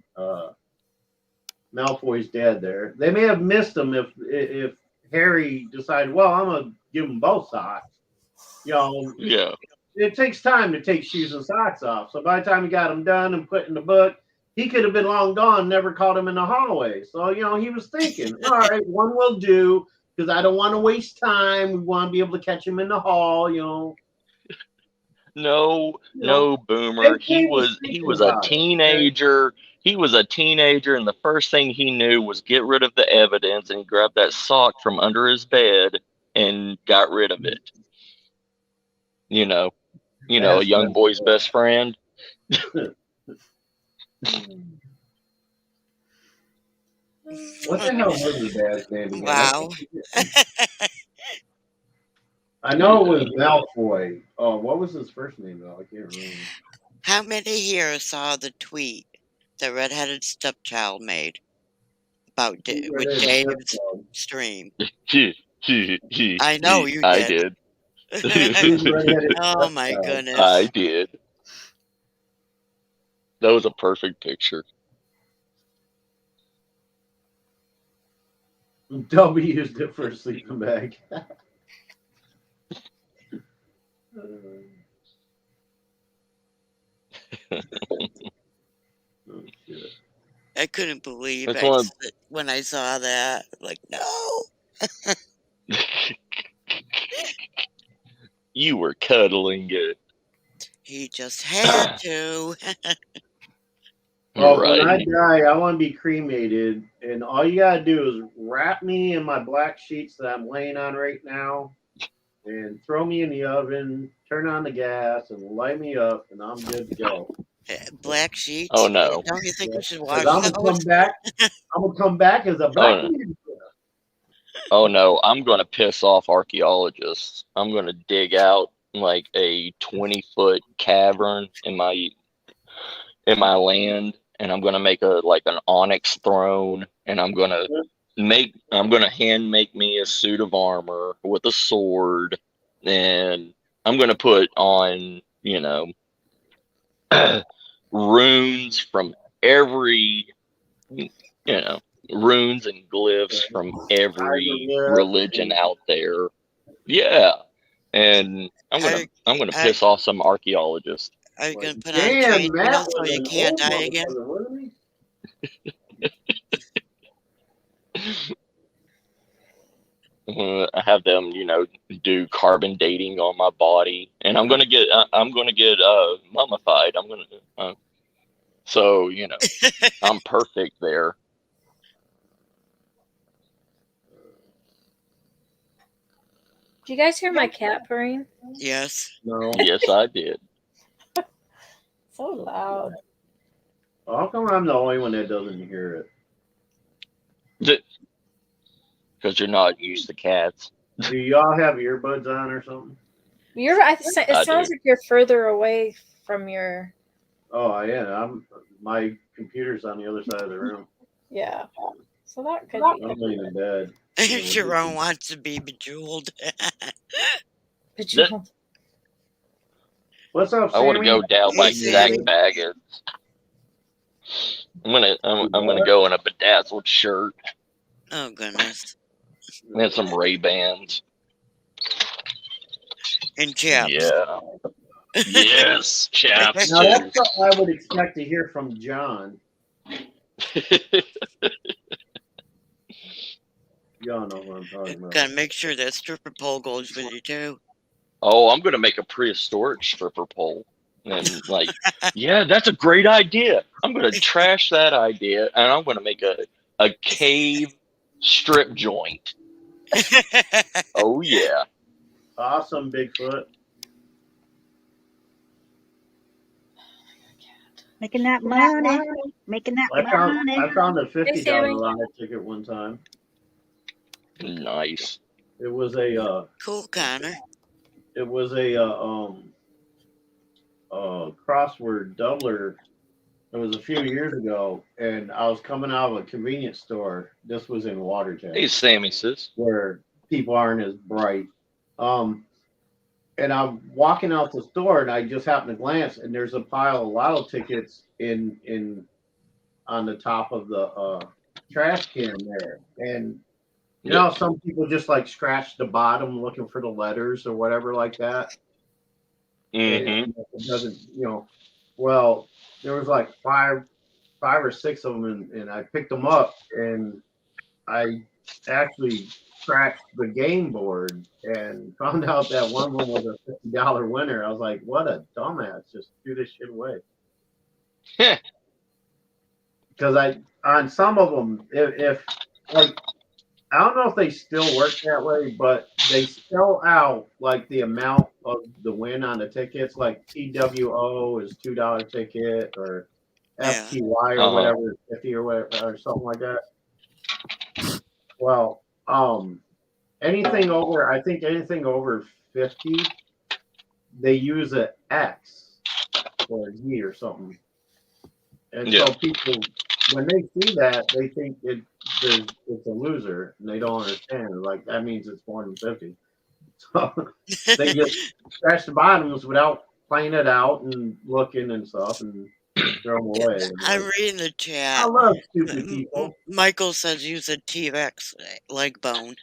Malfoy's dad there. They may have missed him if Harry decided, well, I'm gonna give him both socks. You know, Yeah. it takes time to take shoes and socks off. So by the time he got them done and put in the book, he could have been long gone, never caught him in the hallway. So, he was thinking, all right, one will do, because I don't want to waste time. We want to be able to catch him in the hall, No, Boomer. He was a teenager. He was a teenager, and the first thing he knew was get rid of the evidence, and he grabbed that sock from under his bed and got rid of it. A young boy's best friend. What the hell was his dad's name again? Wow. I know it was Malfoy. Oh, what was his first name though? I can't remember. How many here saw the tweet the redheaded stepchild made about with Dave's stream? I know you did. I did. Oh my goodness. I did. That was a perfect picture. W used it for a sleeping bag. Oh, shit. I couldn't believe That's it one when I saw that. Like, no. You were cuddling it. He just had to. Well, when I Right. die, I want to be cremated, and all you gotta do is wrap me in my black sheets that I'm laying on right now, and throw me in the oven, turn on the gas, and light me up, and I'm good to go. Black sheets. Oh, no. Don't you think we should 'Cause wash I'm those? gonna come back as a black no. man. Oh no, I'm going to piss off archaeologists. I'm going to dig out like a 20-foot cavern in my land, and I'm going to make an onyx throne, and I'm going to hand make me a suit of armor with a sword, and I'm going to put on, runes from every, runes and glyphs from every religion out there. Yeah. And I'm gonna piss off some archaeologists. Are you going to put on Damn, chain Matt wheels so was you an can't old die again? motherfucker, wasn't he? I have them, do carbon dating on my body, and I'm gonna get mummified. So I'm perfect there. Do you guys hear my cat purring? Yes. No. Yes, I did. So loud. How come I'm the only one that doesn't hear it? Because you're not used to cats. Do y'all have earbuds on or something? It I sounds do. like you're further away from your. Oh yeah, my computer's on the other side of the room. Yeah. So that could I'm be laying in bed. Sharon wants to be bejeweled. Bejeweled. What's up, I want to Sammy? go down like Hey, Zach Sammy. Baggins. I'm gonna go in a bedazzled shirt Oh goodness. and some Ray-Bans. And chaps. Yeah. Yes, chaps Now too. that's what I would expect to hear from John. Y'all know what I'm talking about. Gotta make sure that stripper pole goes with you too. Oh, I'm gonna make a prehistoric stripper pole. And like, yeah, that's a great idea. I'm gonna trash that idea and I'm gonna make a cave strip joint. Oh yeah. Awesome, Bigfoot. Making that money. Making that I money. found a $50 Sammy. ride ticket one time. Nice. It was a Cool, Connor. crossword doubler. It was a few years ago, and I was coming out of a convenience store. This was in Watertown, Hey, Sammy, sis. where people aren't as bright. And I'm walking out the store, and I just happen to glance, and there's a pile of lotto tickets in on the top of the trash can there. And you know, some people just like scratch the bottom looking for the letters or whatever like that. Mm-hmm. It doesn't, well, there was like five or six of them, and I picked them up, and I actually scratched the game board and found out that one of them was a $50 winner. I was like, what a dumbass! Just threw this shit away. Because on some of them, if like, I don't know if they still work that way, but they spell out like the amount of the win on the tickets, like TWO is $2 ticket, or FTY or whatever, 50 or whatever, or something like that. Well, anything over 50, they use an X or a Z or something. And so people, when they see that, they think it's a loser, and they don't understand. Like, that means it's more than 50. So they just scratch the bottoms without playing it out and looking and stuff, and throw them away. I'm reading the chat. I love stupid people. Michael says use a T-Rex leg bone.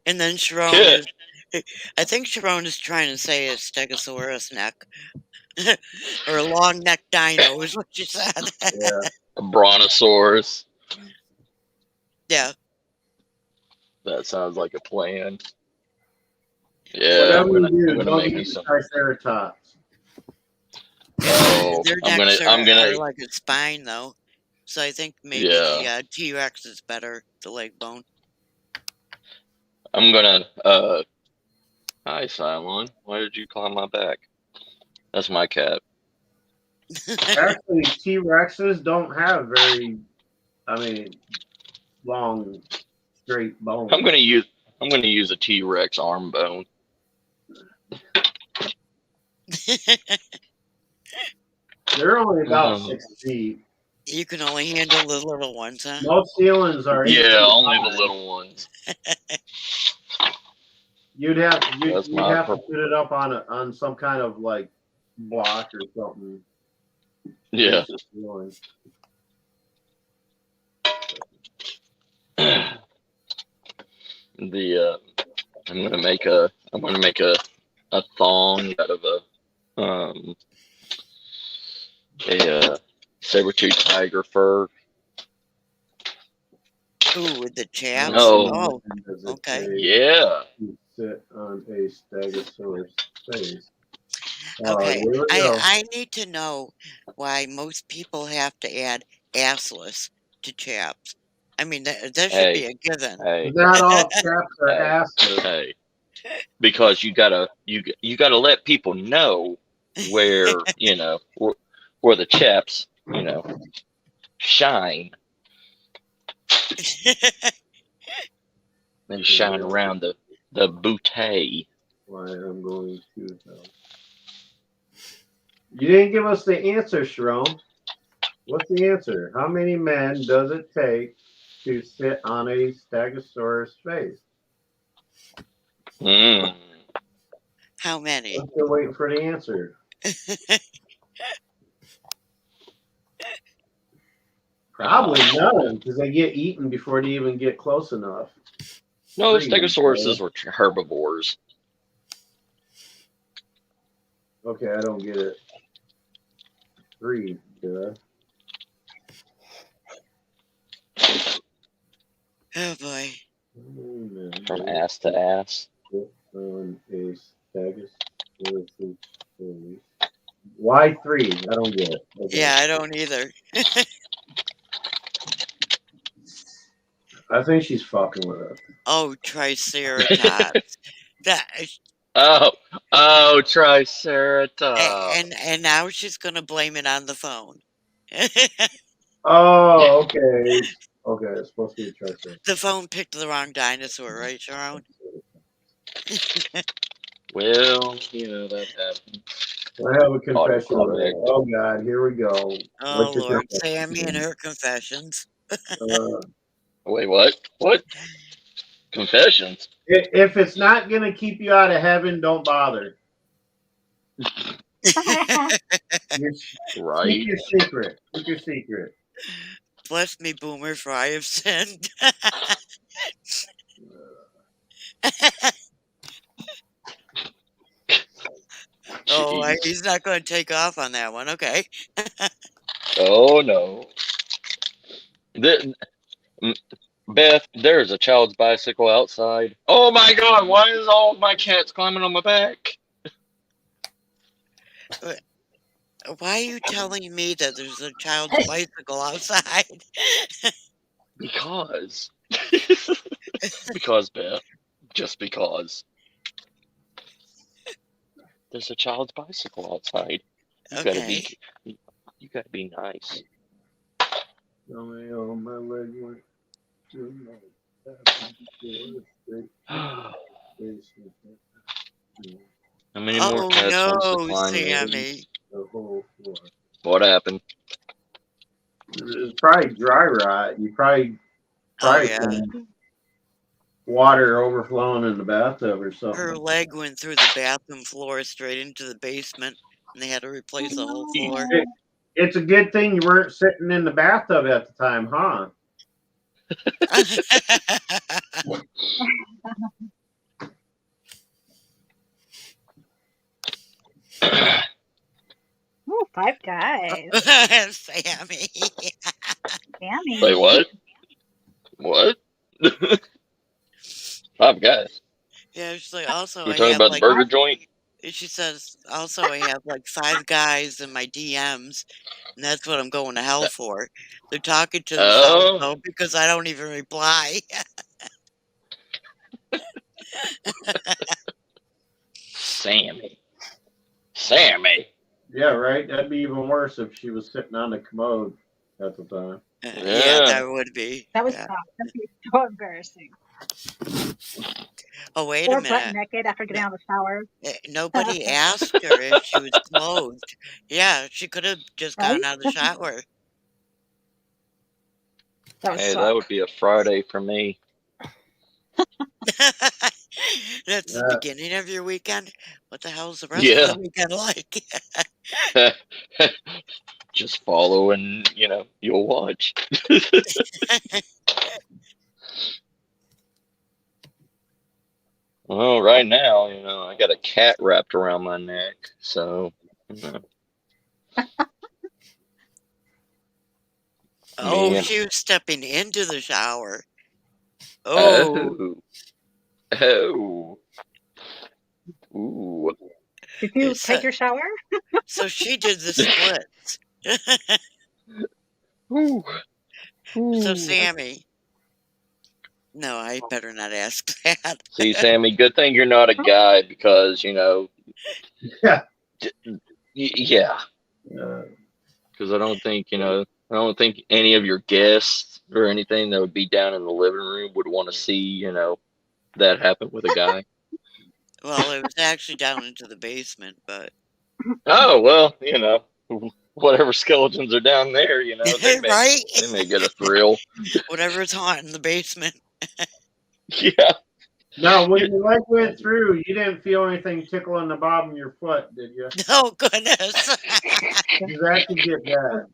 And then Sharon I think Sharon is trying to say a Stegosaurus neck. Or a long neck dino is what you said. Yeah. A brontosaurus. Yeah. That sounds like a plan. Yeah, I'm gonna make me some Triceratops. Oh, Their I'm necks gonna are like a spine though. So I think maybe the T-Rex is better, the leg bone. I'm gonna hi Cylon. Why did you climb my back? That's my cat. Actually, T-Rexes don't have very, long, straight bones. I'm gonna use a T-Rex arm bone. They're only about 6 feet. You can only handle the little ones, huh? Most ceilings are 8 feet only high. the little ones. You'd have to put it up on some kind of like block or something. Yeah. I'm gonna make a thong out of a saber-tooth tiger fur. Ooh, with the chaps? No. Oh, okay. Yeah. Sit on a Stegosaurus face. Okay, I need to know why most people have to add assless to chaps. I mean, that should be a given. Hey. Not all chaps are assless. Hey. because you gotta let people know where where the chaps shine. They shine around the bouquet. Why I'm going to hell. You didn't give us the answer, Sharon. What's the answer? How many men does it take to sit on a Stegosaurus face? Mm. How many? I'm still waiting for the answer. Probably none, because they get eaten before they even get close enough. No, Three, Stegosauruses were herbivores. Okay, I don't get it. 3, duh. Oh boy. From ass to ass. On a Stegosaurus face. Why 3? I don't get it. Okay. Yeah, I don't either. I think she's fucking with us. Oh, Triceratops. That Oh, Triceratops. and now she's gonna blame it on the phone. Oh, okay. Okay, it's supposed to be a Triceratops. The phone picked the wrong dinosaur, right, Sharon? Well, that happened. I have a confession. Autocorrect. Oh God, here we go. Oh What's your Lord, confession? Sammy and her confessions. Wait, what? What? Confessions? If it's not gonna keep you out of heaven, don't bother. Right. Keep your secret. Keep your secret. Bless me, Boomer, for I have sinned. Oh, Jeez. he's not going to take off on that one. Okay. Oh no. Beth, there's a child's bicycle outside. Oh my God! Why is all my cats climbing on my back? Why are you telling me that there's a child's bicycle outside? Because. Because, Beth. Just because. There's a child's bicycle outside. Okay. You gotta be nice. Tell me on my leg went to How many more Oh cats wants to no, climb in? Sammy. the whole floor. What happened? It's probably dry rot. You probably Oh yeah. some water overflowing in the bathtub or something. Her leg went through the bathroom floor straight into the basement, and they had to replace the whole floor. It's a good thing you weren't sitting in the bathtub at the time, huh? Ooh, Five Guys. Sammy. Sammy. Wait, what? What? Five Guys. Yeah, she's like, also You're I talking have about like the burger joint? she says also I have like 5 guys in my DMs, and that's what I'm going to hell for. They're talking to themselves Oh, though because I don't even reply. Sammy. Sammy. Yeah, right. That'd be even worse if she was sitting on the commode at the time. Yeah, that would be. That was Yeah. tough. That'd be so embarrassing. Oh, wait Or a butt minute. naked after getting out of the shower. Nobody asked her if she was clothed. Yeah, she could have just gotten out of the shower. That was Hey, suck. that would be a Friday for me. That's the Yeah. beginning of your weekend? What the hell's the rest Yeah. of the weekend like? Just follow and, you'll watch. Well, right now, I got a cat wrapped around my neck, so, Oh, Yeah. she was stepping into the shower. Oh, Oh. Ooh. Did you It's take a- your shower? so she did the splits. Ooh. So Ooh. Sammy, No, I better not ask that. See, Sammy, good thing you're not a guy because, Yeah. yeah, Uh, because I don't think, I don't think any of your guests or anything that would be down in the living room would want to see, that happen with a guy. Well, it was actually down into the basement, but Oh, well, whatever skeletons are down there, right? they may get a thrill. Whatever's hot in the basement. Yeah. now, when You- your leg went through, you didn't feel anything tickle on the bottom of your foot, did you? Oh goodness. Because that could get bad.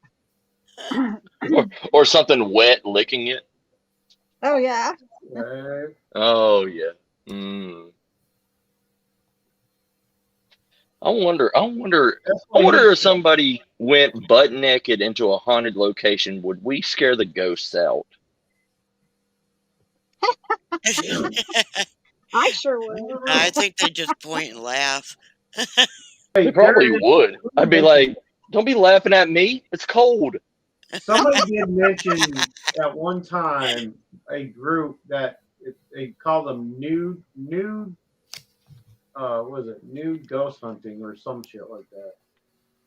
or something wet licking it. Oh yeah. Right? Oh, yeah. Mm. I wonder if somebody went butt naked into a haunted location, would we scare the ghosts out? I sure would. I think they just point and laugh. They Hey, probably Gary, would. I'd be like, don't be laughing at me. It's cold. somebody did mention at one time a group that they call them nude was it nude ghost hunting or some shit like that.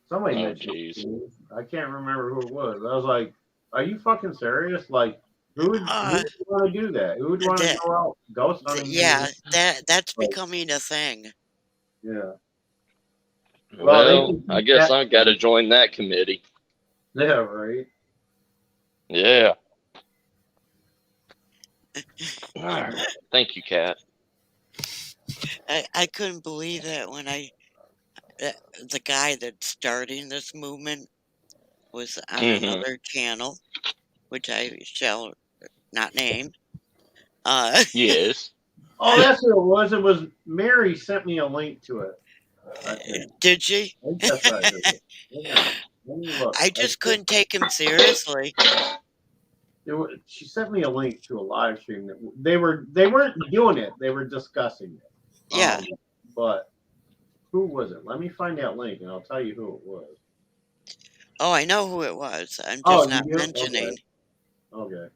Somebody Oh, mentioned it jeez. to me. I can't remember who it was. I was like, are you fucking serious? Like, who would want to do that? Who would want to go out ghost hunting? Yeah, that's becoming a thing. Yeah. Well, I guess I've got to join that committee. Yeah, right. Yeah. All right. Thank you, Kat. I couldn't believe that when the guy that's starting this movement was on another channel, which I shall not name. Yes. Oh, that's who it was. It was Mary sent me a link to it. I think. Did she? I think that's what I heard. Yeah. Let me look. I just couldn't take him seriously. She sent me a link to a live stream that they weren't doing it. They were discussing it. Yeah. But who was it? Let me find that link and I'll tell you who it was. Oh, I know who it was. I'm just not mentioning. Okay.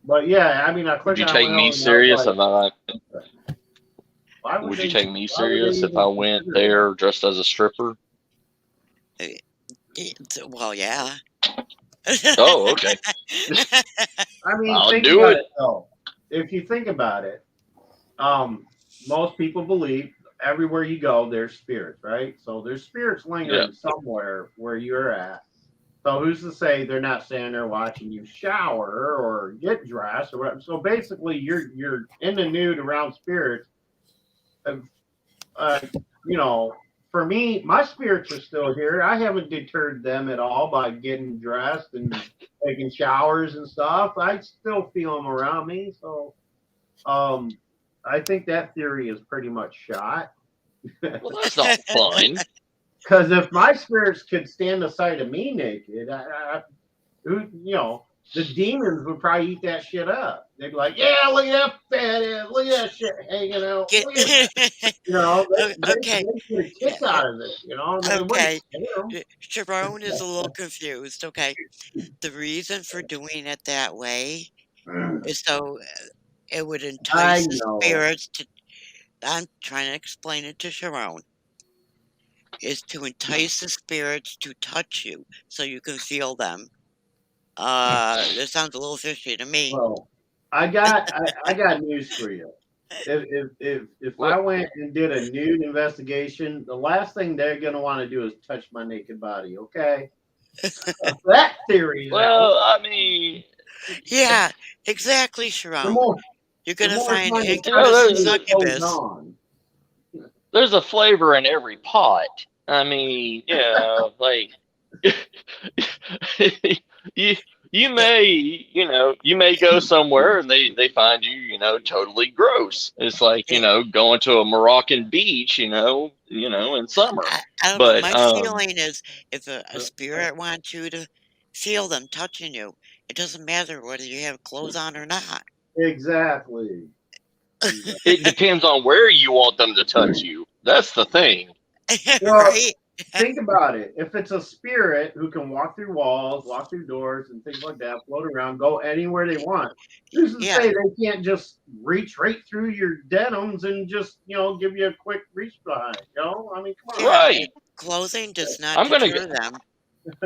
But yeah, I mean, I Would clicked you on take it me and serious I was if like, would you take me serious if I went there dressed as a stripper? Well, yeah. Oh, okay. I mean, I'll think do about it. it though. If you think about it, most people believe everywhere you go, there's spirits, right? So there's spirits lingering somewhere where you're at. So who's to say they're not standing there watching you shower or get dressed or whatever? So basically, you're in the nude around spirits. For me, my spirits are still here. I haven't deterred them at all by getting dressed and taking showers and stuff. I still feel them around me. So, I think that theory is pretty much shot. Well, that's not fun. Because if my spirits could stand the sight of me naked, the demons would probably eat that shit up. They'd be like, "Yeah, look at that fat ass, look at that shit hanging out." They get a kick out of it. Okay. Sharon is a little confused. Okay. The reason for doing it that way is so it would entice the spirits to. I'm trying to explain it to Sharon. Is to entice the spirits to touch you so you can feel them. This sounds a little fishy to me. Well, I got news for you. If I went and did a nude investigation, the last thing they're gonna want to do is touch my naked body. Okay, that theory. Well, I mean, yeah, exactly, Sharon. You're gonna find succubus. There's a flavor in every pot. I mean, like you may go somewhere and they find you, totally gross. It's like, going to a Moroccan beach, in summer. I don't know. My feeling is if a spirit wants you to feel them touching you, it doesn't matter whether you have clothes on or not. Exactly. It depends on where you want them to touch you. That's the thing. Right? think about it. If it's a spirit who can walk through walls, walk through doors, and things like that, float around, go anywhere they want, who's to Yeah. say they can't just reach right through your denims and just, give you a quick reach behind? I mean, come on. Yeah, Right. and clothing does not I'm gonna deter them.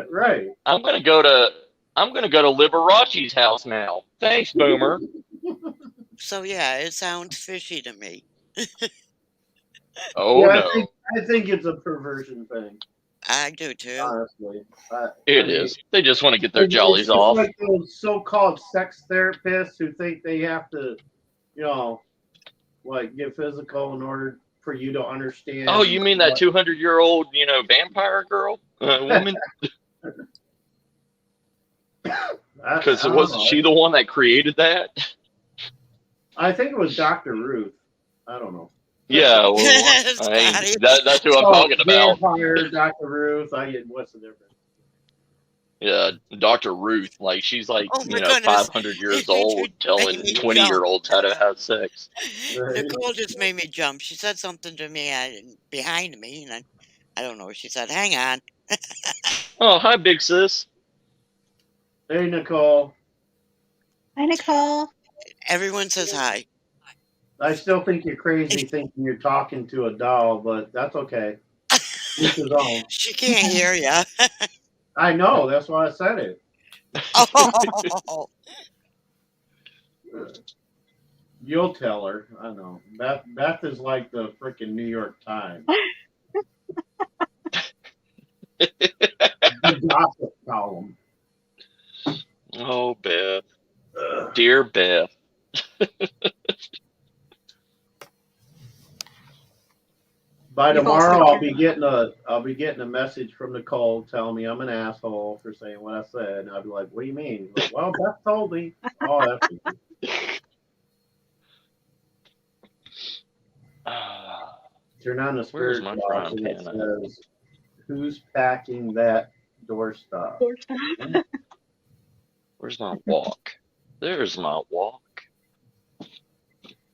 Right. I'm gonna go to Liberace's house now. Thanks, Boomer. So yeah, it sounds fishy to me. Oh Yeah, no, I think it's a perversion thing, I do too. honestly. it is. They just want to get their It's jollies just off. like those so-called sex therapists who think they have to, get physical in order for you to understand. Oh, you mean that what- 200-year-old, vampire girl, woman? Because I don't wasn't know. she the one that created that? I think it was Dr. Ruth. I don't know. Yeah, well, Scotty. that's who I'm talking about. Vampire, Dr. Ruth. What's the difference? Yeah, Dr. Ruth, like she's like, Oh my goodness. 500 years old, telling Made me 20-year-olds how to have sex. Right. Nicole just made me jump. She said something to me behind me, and I don't know. She said, "Hang on." Oh, hi, big sis. Hey, Nicole. Hi, Nicole. Everyone says hi. I still think you're crazy thinking you're talking to a doll, but that's okay. Each his own. She can't hear ya. I know. That's why I said it. Oh, You'll tell her. I know. Beth is like the freaking New York Times. The gossip column. Oh, Beth. Dear Beth. By You've tomorrow, also I'll be getting a message from Nicole telling me I'm an asshole for saying what I said, and I'll be like, "What do you mean?" Like, well, Beth told me. Oh, that's turn on the Where's spirit my box frying and it pan at? says, "Who's packing that doorstop?" Where's my walk? There's my walk.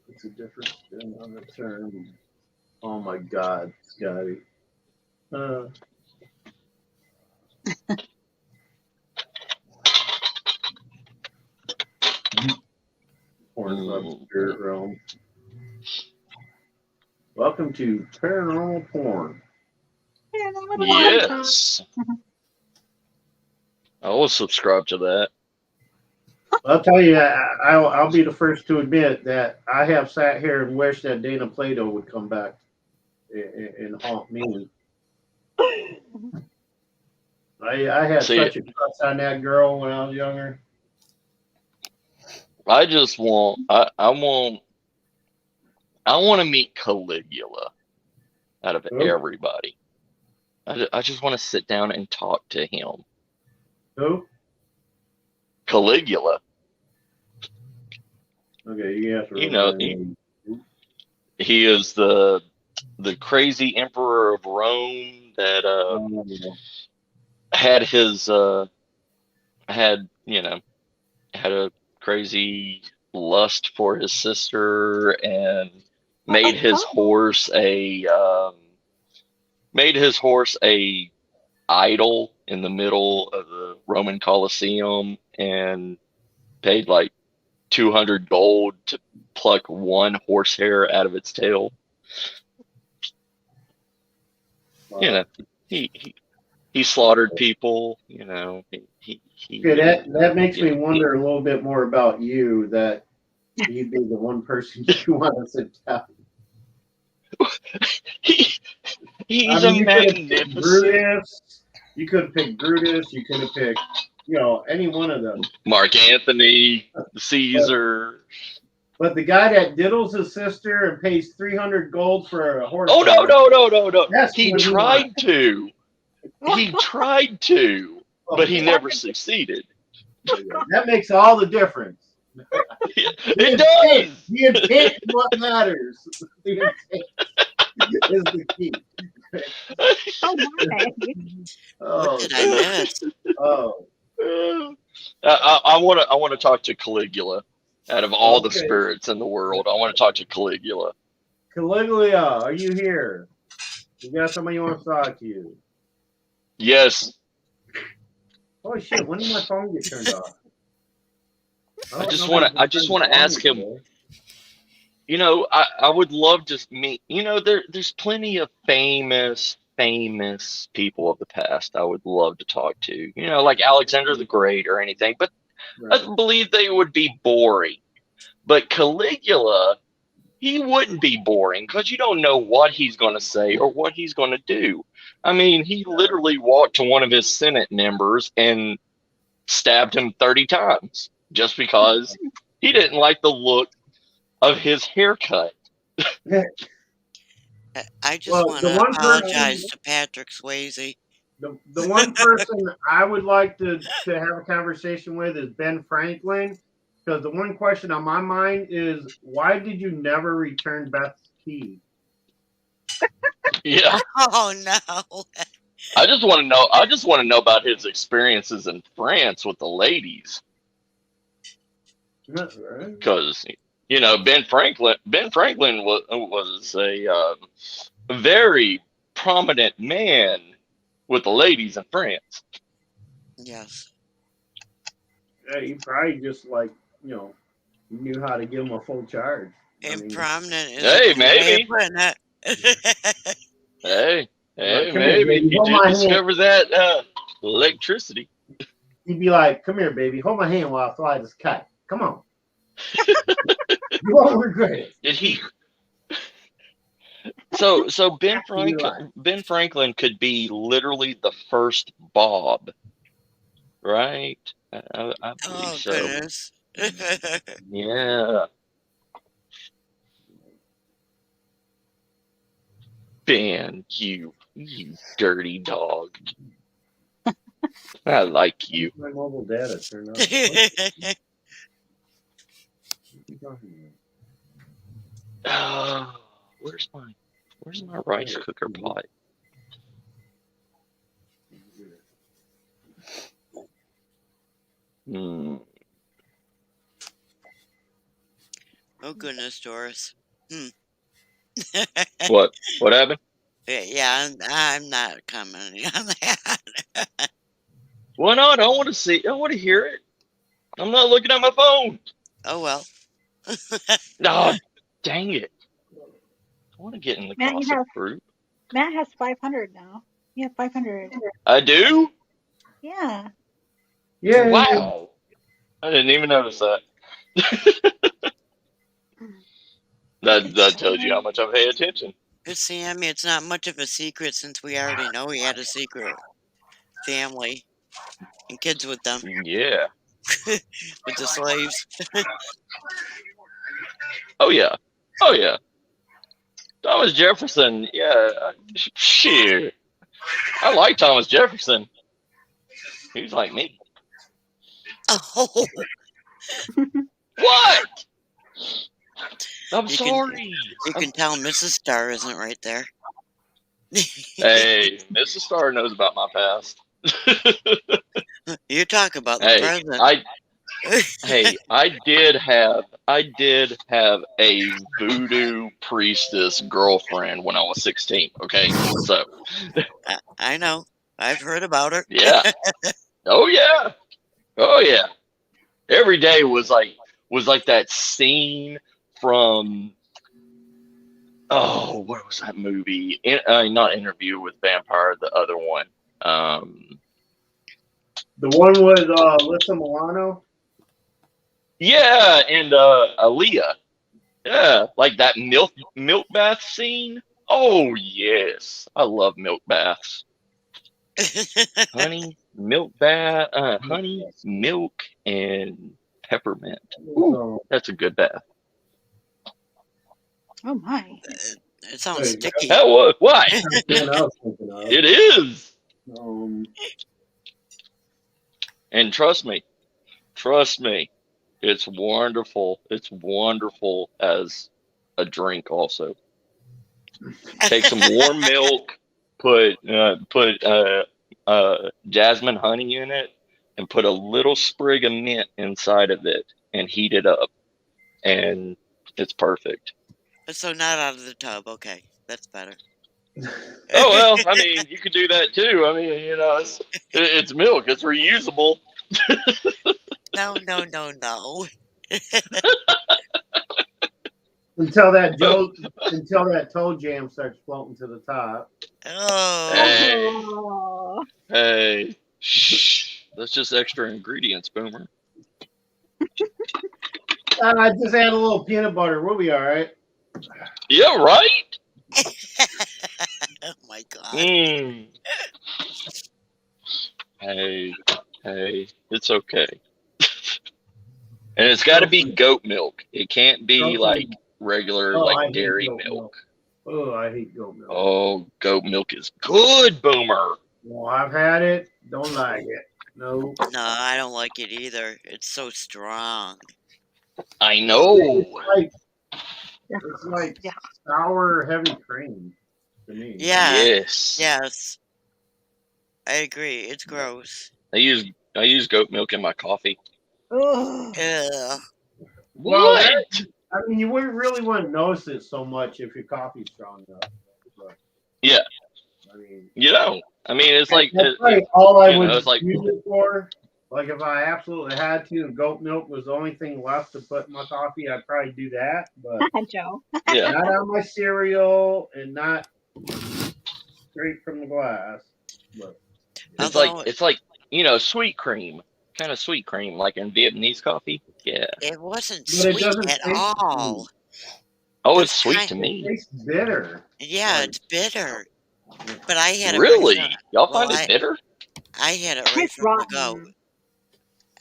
It's a different spin on the term. Oh my God, Scotty. Pornhub Spirit Realm. Welcome to Paranormal Porn. Yeah, that would have been Yes. I will subscribe to that. I'll tell you, I'll be the first to admit that I have sat here and wished that Dana Plato would come back and haunt me. I had such a crush on that girl when I was younger. I just want I want to meet Caligula out of Who? everybody. I just want to sit down and talk to him. Who? Caligula. Okay, you have to. You know, he is the crazy emperor of Rome that had his had a crazy lust for his sister and made his horse a idol in the middle of the Roman Colosseum and paid like 200 gold to pluck one horsehair out of its tail. He slaughtered people. That makes me wonder a little bit more about you. That you'd be the one person you want to sit down. He's a magnificent. Brutus. You could have picked Brutus. You could have picked, any one of them. Mark Antony, Caesar. But the guy that diddles his sister and pays 300 gold for a horse. Oh no! That's He what he tried to. He tried to, but he never succeeded. That makes all the difference. It does. The intent is what matters. The intent is the key. Oh my! Oh, what did I miss? oh. I want to talk to Caligula. Out of all the Okay. spirits in the world, I want to talk to Caligula. Caligula, are you here? You got somebody who wants to talk to you. Yes, Holy shit! When did my phone get turned off? I just want to ask him. You know, I would love to meet. You know, there's plenty of famous people of the past I would love to talk to. You know, like Alexander the Great or anything. But I believe they would be boring. But Caligula, he wouldn't be boring because you don't know what he's going to say or what he's going to do. I mean, he literally walked to one of his Senate members and stabbed him 30 times just because he didn't like the look of his haircut. I just Well, want the to one person- apologize to Patrick Swayze. The one person I would like to have a conversation with is Ben Franklin, because the one question on my mind is, why did you never return Beth's key? Yeah, Oh no. I just want to know about his experiences in France with the ladies, Right. because you know Ben Franklin was a very prominent man with the ladies in France. Yes. Yeah, he probably just knew how to give him a full charge. And prominent is Hey, a good way maybe. of putting it. Hey, Come here, maybe baby, he hold did my hand. discover that electricity. He'd be like, "Come here, baby, hold my hand while I fly this kite. Come on." You won't regret it. Did he? So Ben You're right. Franklin could be literally the first Bob, right? I believe Oh so. goodness. Yeah. Ben, you dirty dog. I like you. My mobile data turned on. Where's my rice cooker pot? Hmm. Oh goodness, Doris. What happened? Yeah, I'm not commenting on that. Why not? I want to see. I want to hear it. I'm not looking at my phone. Oh well. No, dang it. I want to get in the Matt, you gossip have- group. Matt has 500 now. You have 500. I do? Yeah. Yeah. Wow. I didn't even notice that. That tells you how much I pay attention. See, I mean, it's not much of a secret since we already know he had a secret family and kids with them, Yeah. with the slaves. Oh, yeah. Oh, yeah. Thomas Jefferson. Yeah. Shit. I like Thomas Jefferson. He's like me. Oh, What? I'm You can- sorry. you can tell Mrs. Starr isn't right there. Hey, Mrs. Starr knows about my past. You talk about the Hey, present. I did have a voodoo priestess girlfriend when I was 16. Okay, so I know. I've heard about her. yeah. Oh yeah. Oh yeah. Every day was like that scene from what was that movie? Not Interview with Vampire, the other one. The one with Alyssa Milano. Yeah, and Aaliyah. Yeah, like that milk bath scene. Oh yes, I love milk baths. Honey, milk, and peppermint. Ooh, that's a good bath. Oh my. It sounds sticky. That was why Something I was thinking of. it is. And trust me, it's wonderful. It's wonderful as a drink. Also, take some warm milk, put jasmine honey in it, and put a little sprig of mint inside of it, and heat it up, and it's perfect. So not out of the tub. Okay, that's better. Oh well, I mean, you could do that too. I mean, you know, it's milk. It's reusable. No. Until that toe jam starts floating to the top. Oh, Hey. Oh. Hey, shh. That's just extra ingredients, Boomer. I just add a little peanut butter. We'll be all right. Yeah, right. oh my God. Mm. Hey, it's okay. And it's got to be goat milk. It can't be like regular, I like hate dairy goat milk. Oh, I hate goat milk. Oh, goat milk is good, Boomer. Well, I've had it. Don't like it. No. No, I don't like it either. It's so strong. I know. It's like Yeah. sour, heavy cream to me. Yeah. Yes. Yes. I agree. It's gross. I use goat milk in my coffee. Ugh. Ugh. Well, What? I mean, you wouldn't really want to notice it so much if your coffee's strong enough. But, Yeah. I mean, You don't. I mean, it's like that's like all I you would know, it's like- use it for. Like if I absolutely had to, and goat milk was the only thing left to put in my coffee, I'd probably do that. But Joe. yeah. not on my cereal and not straight from the glass. But It's like you know, sweet cream, kind of sweet cream, like in Vietnamese coffee. Yeah. It wasn't But it sweet doesn't at taste all. Oh, It's it's sweet kind- to it me. tastes bitter. Yeah, Like- it's bitter. But I had it Really? right Y'all Well, find it bitter? I had it right It's from the go. rotten.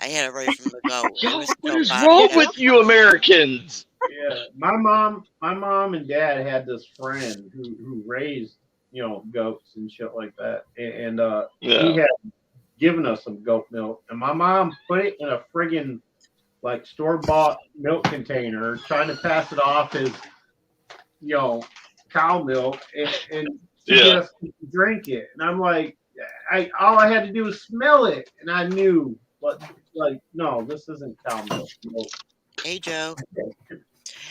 I had it right from the go. It Y'all, was what so is bad. wrong with you Americans? Yeah, my mom and dad had this friend who raised, goats and shit like that, and he Yeah. had given us some goat milk, and my mom put it in a friggin' like store-bought milk container, trying to pass it off as, cow milk, and to get us to drink it, and I'm like, all I had to do was smell it, and I knew, no, this isn't cow milk. No. Hey, Joe.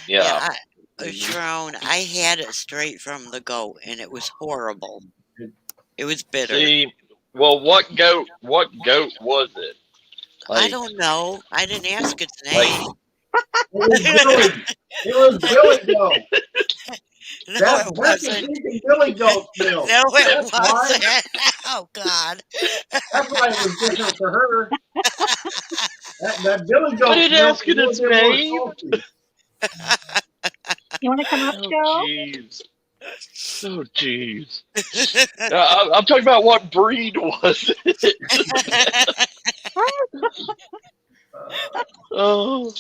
Yeah. Sharon, I had it straight from the goat, and it was horrible. It was bitter. See, well, what goat was it? I don't know. I didn't ask its Like- name. It was Billy Goat. No, That's it wasn't. freaking Billy Goat milk. No, it That's why- wasn't. Oh, God. That's why it was different for her. That Billy Goat I didn't milk ask it was its a little bit name. more salty. You want to come up, Oh, Joe? jeez. Oh, jeez. I'm talking about what breed was it? Oh,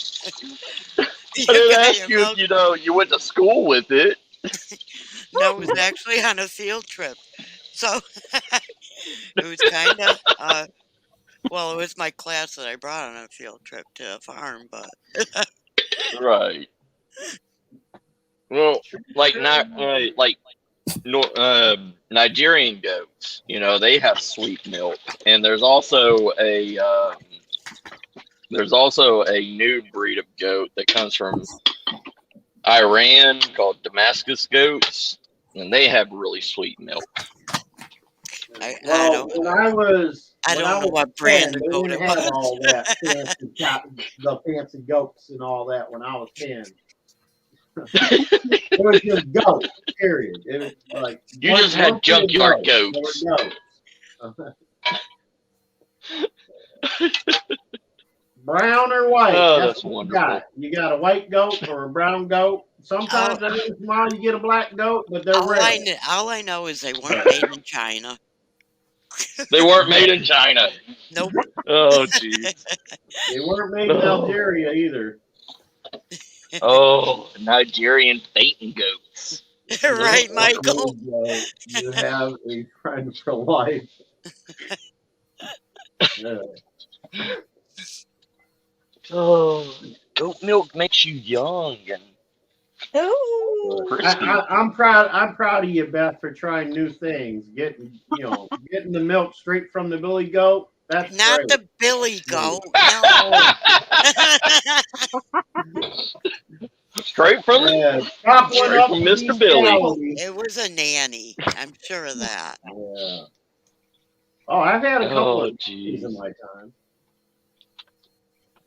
I didn't ask you if you went to school with it. No, it was actually on a field trip. So it was kind of, it was my class that I brought on a field trip to a farm, but Right. Well, like Nigerian goats, they have sweet milk, and there's also a new breed of goat that comes from Iran called Damascus goats, and they have really sweet milk. I Well, don't when I was, I when don't I know was what brand 10, of they goat didn't it have was. all that the fancy goats and all that when I was 10. It was just goats, period. It was like You just had one junkyard goat. goats. There were goats. Brown or white? Oh, that's that's what wonderful. you got. You got a white goat or a brown goat. Sometimes every once in a while you get a black goat, but they're rare. All I know is they weren't made in China. They weren't made in China. Nope. Oh, jeez. They weren't made in Oh. Algeria either. Oh, Nigerian Phaeton goats. Right, There Michael? you go. You have a friend for life. Yeah. Oh, goat milk makes you young and Ooh. crispy. I'm proud of you, Beth, for trying new things. Getting the milk straight from the Billy Goat. That's Not great. the Billy goat. No. Straight from the Yeah, top one Straight up from to Mr. Beast Billy. Gallery. It was a nanny. I'm sure of that. Yeah. Oh, I've had a couple Oh, of these in jeez. my time.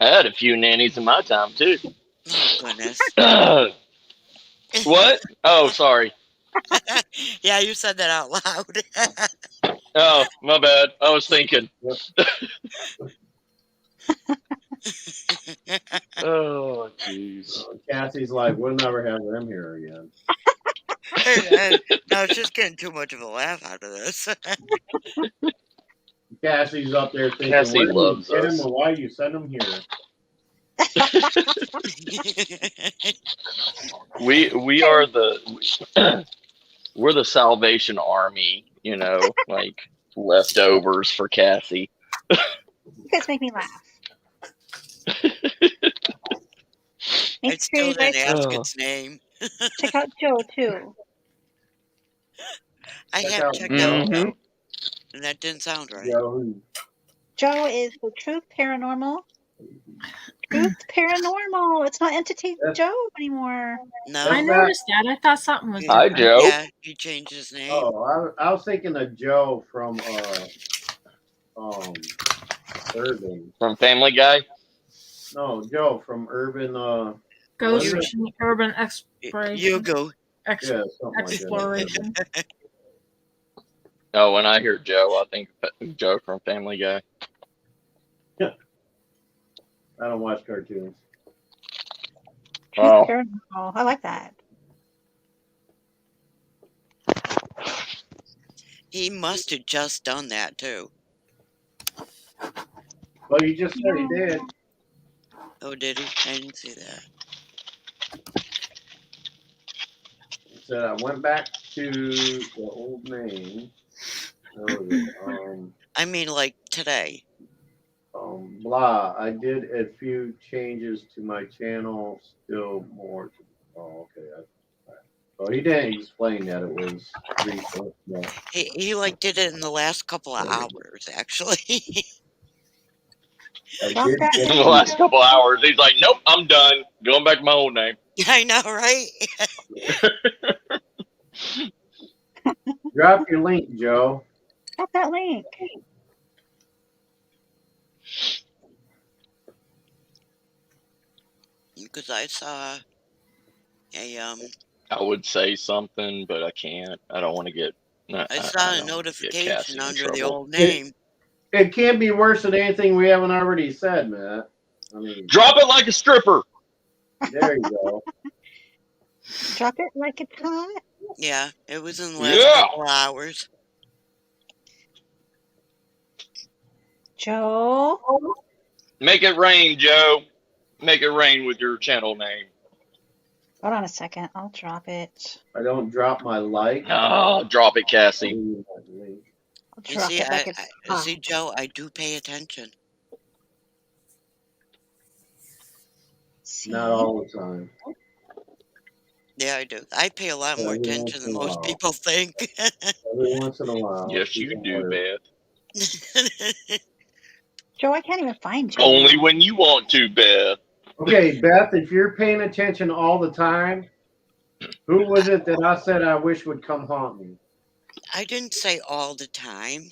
I had a few nannies in my time too. Oh goodness. What? Oh, sorry. Yeah, you said that out loud. Oh, my bad. I was thinking. Oh, jeez. Cassie's like, we'll never have them here again. No, it's just getting too much of a laugh out of this. Cassie's up there thinking, Cassie where do you loves get him us. or why you send him here? We are the we're the Salvation Army, you know, like leftovers for Cassie. You guys make me laugh. I Make sure still you guys didn't ask Oh. its name. check out Joe too. I Check have out checked out Mhm. Joe, and that didn't sound right. Joe. Joe is the Truth Paranormal. Truth Paranormal. It's not Entity That's- Joe anymore. No. I That's noticed that. I thought something was Yeah. Hi, different. Joe. Yeah, he changed his name. Oh, I was thinking of Joe from Urban. From Family Guy. No, Joe from Urban. Ghost You- Machine Urban Exploration. You go. Yeah, something like that. Exploration. Oh, when I hear Joe, I think Joe from Family Guy. I don't watch cartoons. Truth Oh. Paranormal. I like that. He must have just done that too. Well, you just said he did. Oh, did he? I didn't see that. He said I went back to the old name. Where was it? I mean, like today. Blah. I did a few changes to my channel. Still more. Oh, okay. Oh, he didn't explain that it was recent. No. He like did it in the last couple of hours, actually. I Drop did that get In the last couple hours, he's like, "Nope, I'm done. Going back to my old name." I know, right? Drop your link, Joe. Drop that link. Because I saw a I would say something, but I can't. I don't want to get. I saw don't a wanna get notification Cassie in under the trouble. old name. It can't be worse than anything we haven't already said, Matt. I mean, Drop it like a stripper. there you go. Drop it like it's hot. Yeah, it was in the last Yeah. couple of hours. Joe. Make it rain, Joe. Make it rain with your channel name. Hold on a second. I'll drop it. I don't drop my like. Oh, drop it, Cassie. I'll You drop see, it like it's hot. see, Joe, I do pay attention. See? Not all the time. Yeah, I do. I pay a lot more Every attention once than in a most while. people think. Every once in a while. Yes, you do, Beth. Joe, I can't even find you. Only when you want to, Beth. Okay, Beth, if you're paying attention all the time, who was it that I said I wish would come haunt me? I didn't say all the time.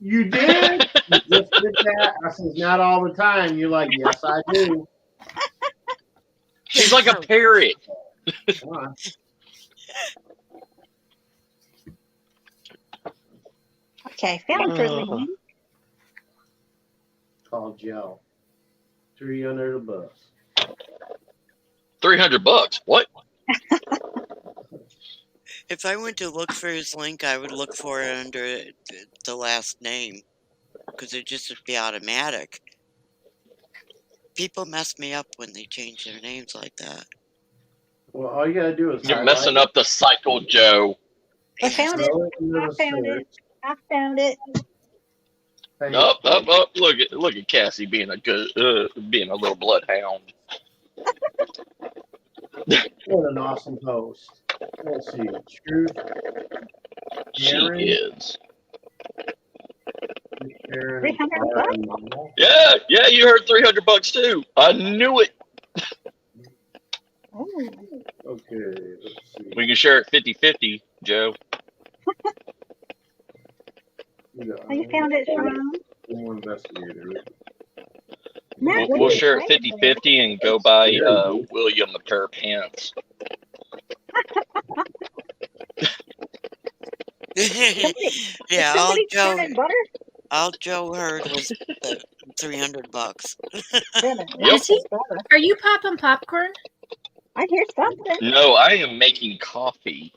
You did? You just did that? I said, not all the time. You're like, yes, I do. She's like a parrot. Come on. Okay, found her link. Called Joe. 3 under the bus. $300. What? If I went to look for his link, I would look for it under the last name, because it just would be automatic. People mess me up when they change their names like that. Well, all you gotta do is You're messing up the cycle, Joe. I found it. throw it into I the found search. it. I found it. Hey, Up. Look at Cassie being a little bloodhound. What an awesome host. Let's see. Truth. She Karen. is. Karen, 300 Karen. Yeah, you heard $300 too. I knew it. Ooh. can share it 50-50, Joe. Oh, you found it, Sharon? Investigator. Matt, what are We'll you share it typing? 50-50 and go buy William a pair of pants. Yeah, Somebody churning butter? all Joe heard was the $300. Yep. Is he? Are you popping popcorn? I hear something. No, I am making coffee.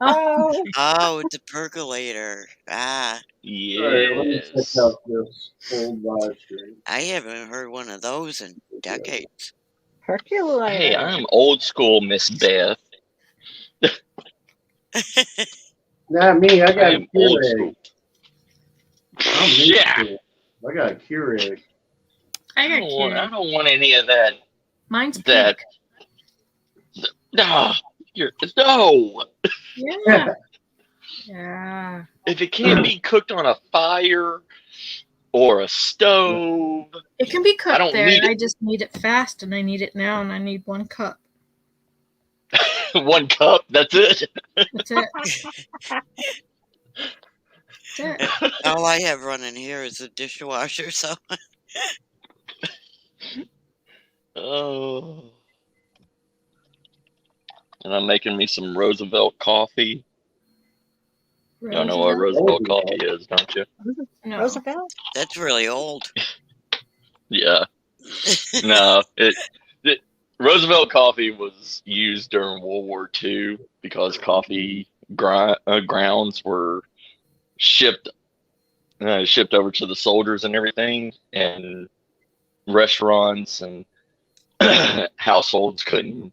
Oh, Oh, it's a percolator. Ah, Alright, let me check Yes. out this old live stream. I haven't heard one of those in decades. percolator. Hey, I'm old school, Miss Beth. Not me, I I got a am old Keurig. school. I'm new Yeah. school. I got a Keurig. I I got don't cute. want any of that. Mine's pink. That. No. No. Yeah. Yeah. If it can't be cooked on a fire or a stove, It can be I don't cooked there. need it. I just need it fast, and I need it now, and I need 1 cup. 1 cup, that's it. That's it. That's it. All I have running here is a dishwasher, so Oh. And I'm making me some Roosevelt coffee. Y'all know what Roosevelt coffee is, don't you? No. Roosevelt? that's really old. Yeah. No, Roosevelt coffee was used during World War II because coffee grounds were shipped over to the soldiers and everything, and restaurants and households couldn't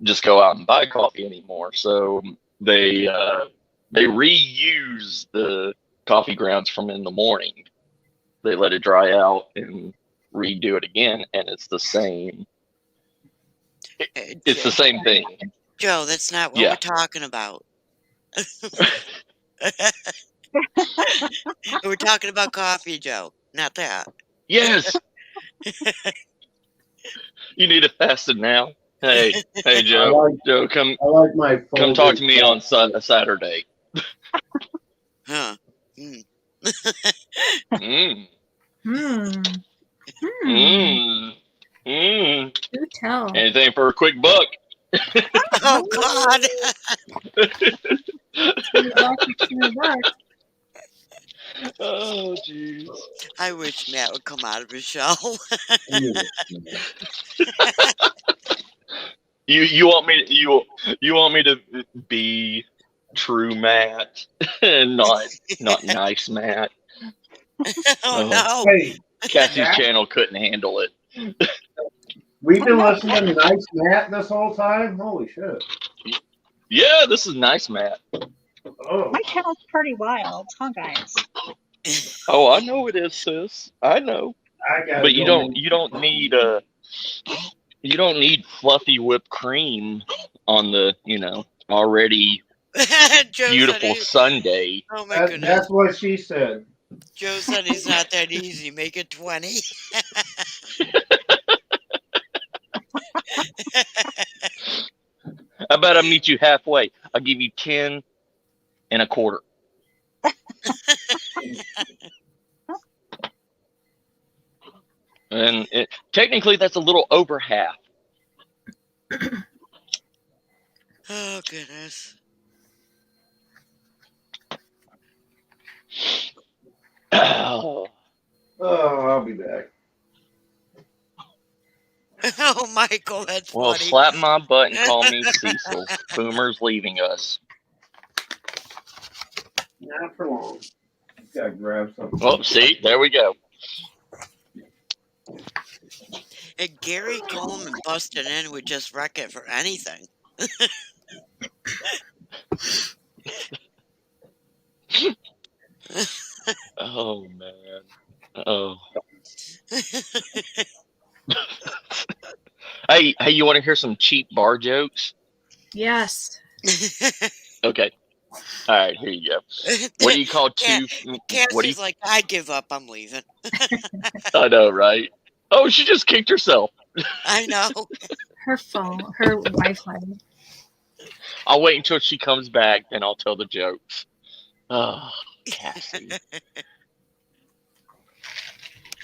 just go out and buy coffee anymore. So they reuse the coffee grounds from in the morning. They let it dry out and redo it again, and it's the same. It's the same thing. Joe, that's not what Yeah. we're talking about. We're talking about coffee, Joe, not that. Yes. You need it fasted now. Hey, Joe. Joe, come I like my talk to me on Saturday. Huh. Hmm. Mm. Hmm. Do tell. Anything for a quick buck. Oh, God. Oh, jeez. I wish Matt would come out of his shell. You want me to be true Matt and not nice Matt? Oh, no. Hey, Cassie's channel couldn't handle it. we've been listening to Nice Matt this whole time? Holy shit. Yeah, this is nice Matt. Oh, My channel's pretty wild, huh, guys? Oh, I know it is, sis. I know. I got But you don't need fluffy whipped cream on the, already Joe beautiful said Sunday. oh, my goodness. That's what she said. Joe said he's not that easy. Make it 20. How about I meet you halfway? I'll give you 10 and a quarter. And technically that's a little over half. Oh, goodness. Oh, I'll be back. Oh, Michael, that's well, funny. slap my butt and call me Cecil. Boomer's leaving us. Not for long. Gotta grab something. Oh, see, there we go. And Gary Coleman busting in would just wreck it for anything. Oh man. Oh. Hey, you want to hear some cheap bar jokes? Yes. Okay. All right, here you go. What do you call two? Cassie's like, I give up. I'm leaving. I know, right? Oh, she just kicked herself. I know. Her phone, her Wi-Fi. I'll wait until she comes back, then I'll tell the jokes. Oh, Cassie.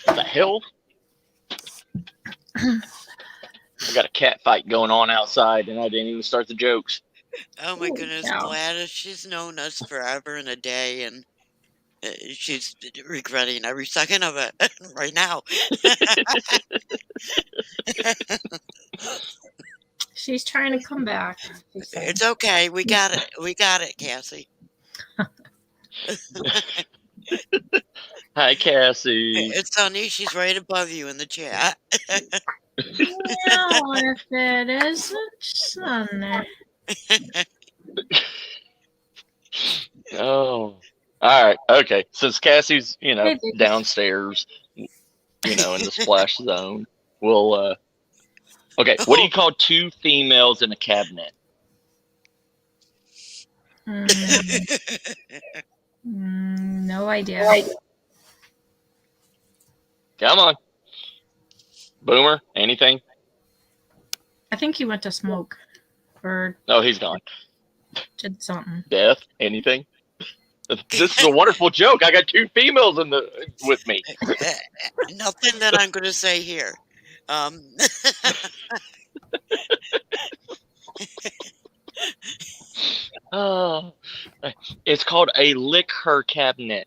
What the hell? I got a cat fight going on outside, and I didn't even start the jokes. Oh my Holy goodness, cow. Gladys, she's known us forever and a day, and she's regretting every second of it right now. She's trying to come back. She said. It's okay. We got it. We got it, Cassie. Hi, Cassie. It's Sunny. She's right above you in the chat. No, if it isn't Sunday. Oh. All right. Okay. Since Cassie's, Hey, baby. downstairs, in the splash zone, we'll, okay. What do you call two females in a cabinet? No idea. Come on. Boomer, anything? I think he went to smoke or No, he's gone. did something. Beth, anything? This is a wonderful joke. I got two females with me. Nothing that I'm going to say here. Oh, it's called a lick her cabinet.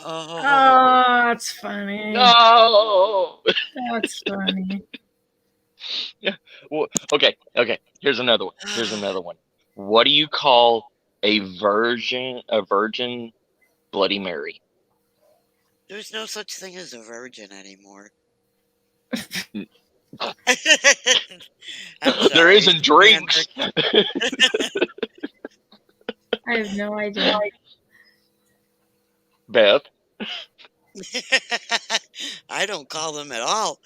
Oh, Oh, that's funny. No. That's funny. Well, okay. Here's another one. What do you call a virgin Bloody Mary? there's no such thing as a virgin anymore. I'm There sorry, isn't drinks. I have no idea. Beth. I don't call them at all.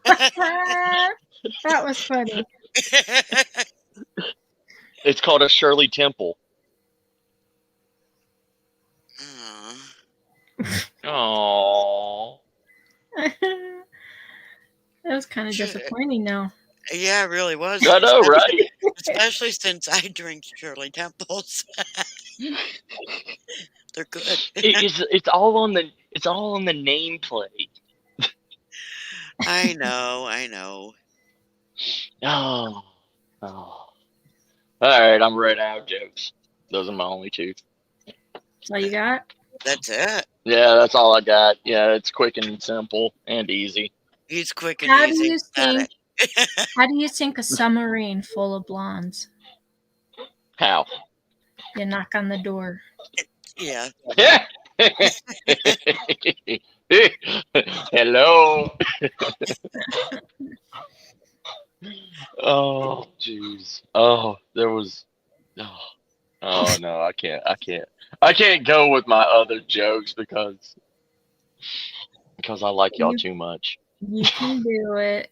That was funny. It's called a Shirley Temple. Aw. Oh. That was kind of disappointing now. Yeah, it really was. I know, right? Especially since I drink Shirley Temples. They're good. It's all on the nameplate. I know. Oh. All right, I'm ready out of jokes. Those are my only two. That's all you got? That's it. Yeah, that's all I got. Yeah, it's quick and simple and easy. He's quick and How do easy. you Got think? How do you sink a submarine full of blondes? How? You knock on the door. Yeah. Hello. Oh, jeez. Oh, there was. Oh no, I can't go with my other jokes because I like y'all too much. You can do it.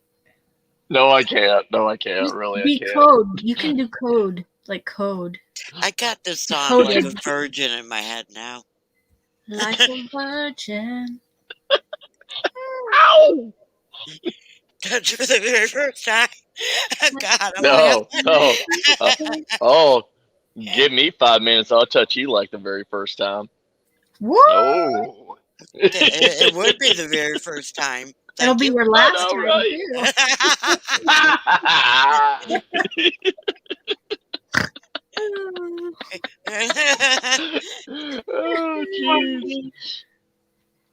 No, I can't. Really, Be I can't. code. You can do code. Like code. I got this song Coded. like a virgin in my head now. Like a virgin. Ow! That's for the very first time. God, I'm No, laughing. oh, give me 5 minutes. I'll touch you like the very first time. What? Oh. It would be the very first time. It'll be your last know, time right? too. Oh, jeez.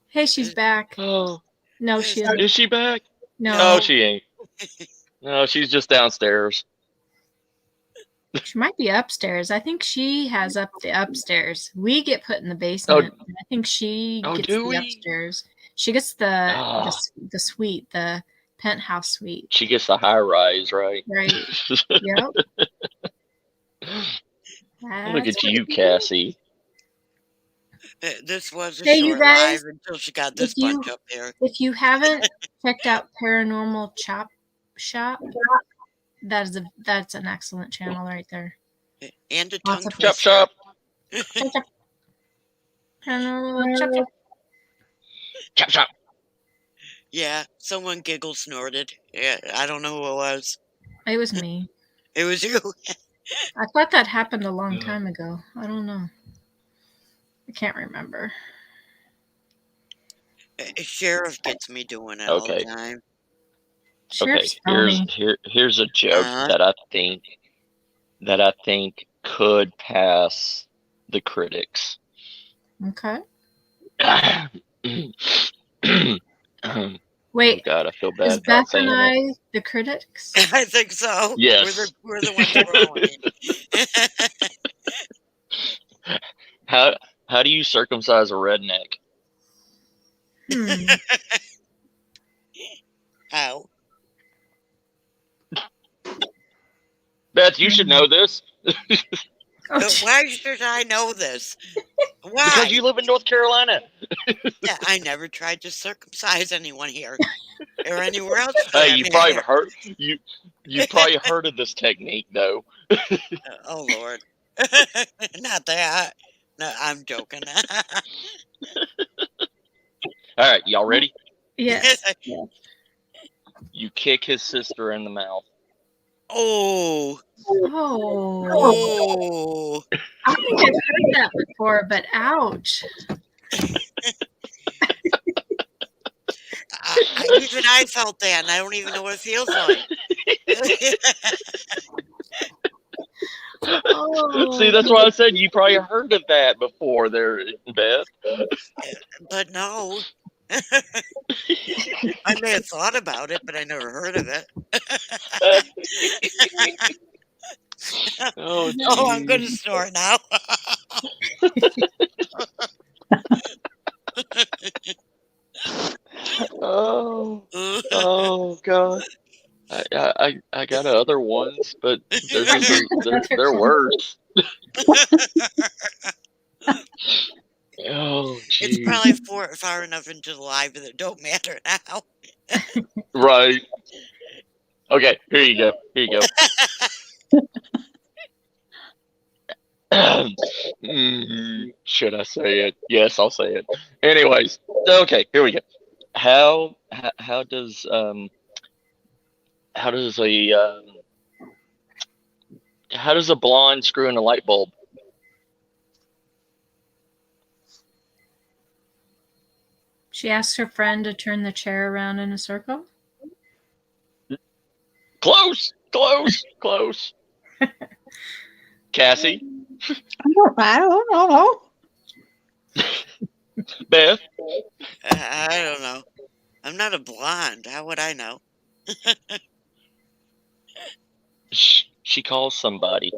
Hey, she's back. Oh, No, she isn't. is she back? No, No, she ain't. No, she's just downstairs. she might be upstairs. I think she has the upstairs. We get put in the basement. I think she gets do the we? upstairs. She gets the suite, the penthouse suite. She gets the high rise, right? Right. Yep. Look at you, Cassie. This was a Hey, you short guys, live until she got this if you- bunch up here. If you haven't checked out Paranormal Chop Shop, that's an excellent channel right there. And a Lots tongue of Chop twister. chop. Paranormal Chop Shop. Chop chop. Yeah, someone giggle snorted. Yeah, I don't know who it was. It was me. It was you. I thought that happened a long time ago. I don't know. I can't remember. Sheriff gets me doing it all the Okay. time. Sheriff's Okay. phony. Here's a joke Uh-huh. that I think could pass the critics. Okay. Oh Wait, God, I feel is bad Beth about saying and it. I the critics? I think so. Yes. We're the ones growing. How do you circumcise a redneck? How? Beth, you should know this Oh, Why should I know this? Why? because you live in North Carolina. Yeah, I never tried to circumcise anyone here or anywhere else. For Hey, that you matter. probably probably heard of this technique though. Oh Lord, not that. No, I'm joking. All right, y'all ready? yes. You kick his sister in the mouth. Oh, Oh. oh. I think I've heard that before, but ouch. Even I felt that, and I don't even know what it feels like. Oh. See, that's why I said you probably heard of that before there, Beth. But no. I may have thought about it, but I never heard of it. Oh, Oh, I'm going to geez. snort now. Oh God. I got other ones, but they're worse. Oh, It's geez. probably far enough into the live that it don't matter now. Right. Okay, here you go. Here you go. Should I say it? Yes, I'll say it. Anyways, okay, here we go. How does a blonde screw in a light bulb? She asks her friend to turn the chair around in a circle. Close. Cassie, I don't know. Beth, I don't know. I'm not a blonde. How would I know? she calls somebody.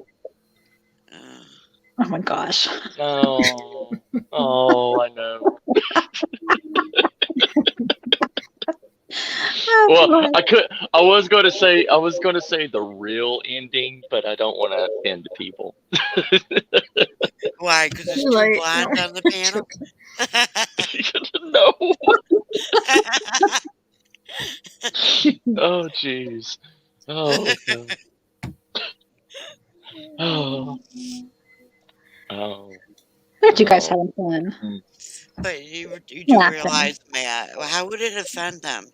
Oh my gosh. Oh, I know. Well, I was going to say the real ending, but I don't want to offend people. Why? Because there's Too two late. blondes on the panel? No. Oh, jeez. Oh, God. Oh. Aren't you guys having fun? But you do Laughing. realize, Matt, how would it offend them?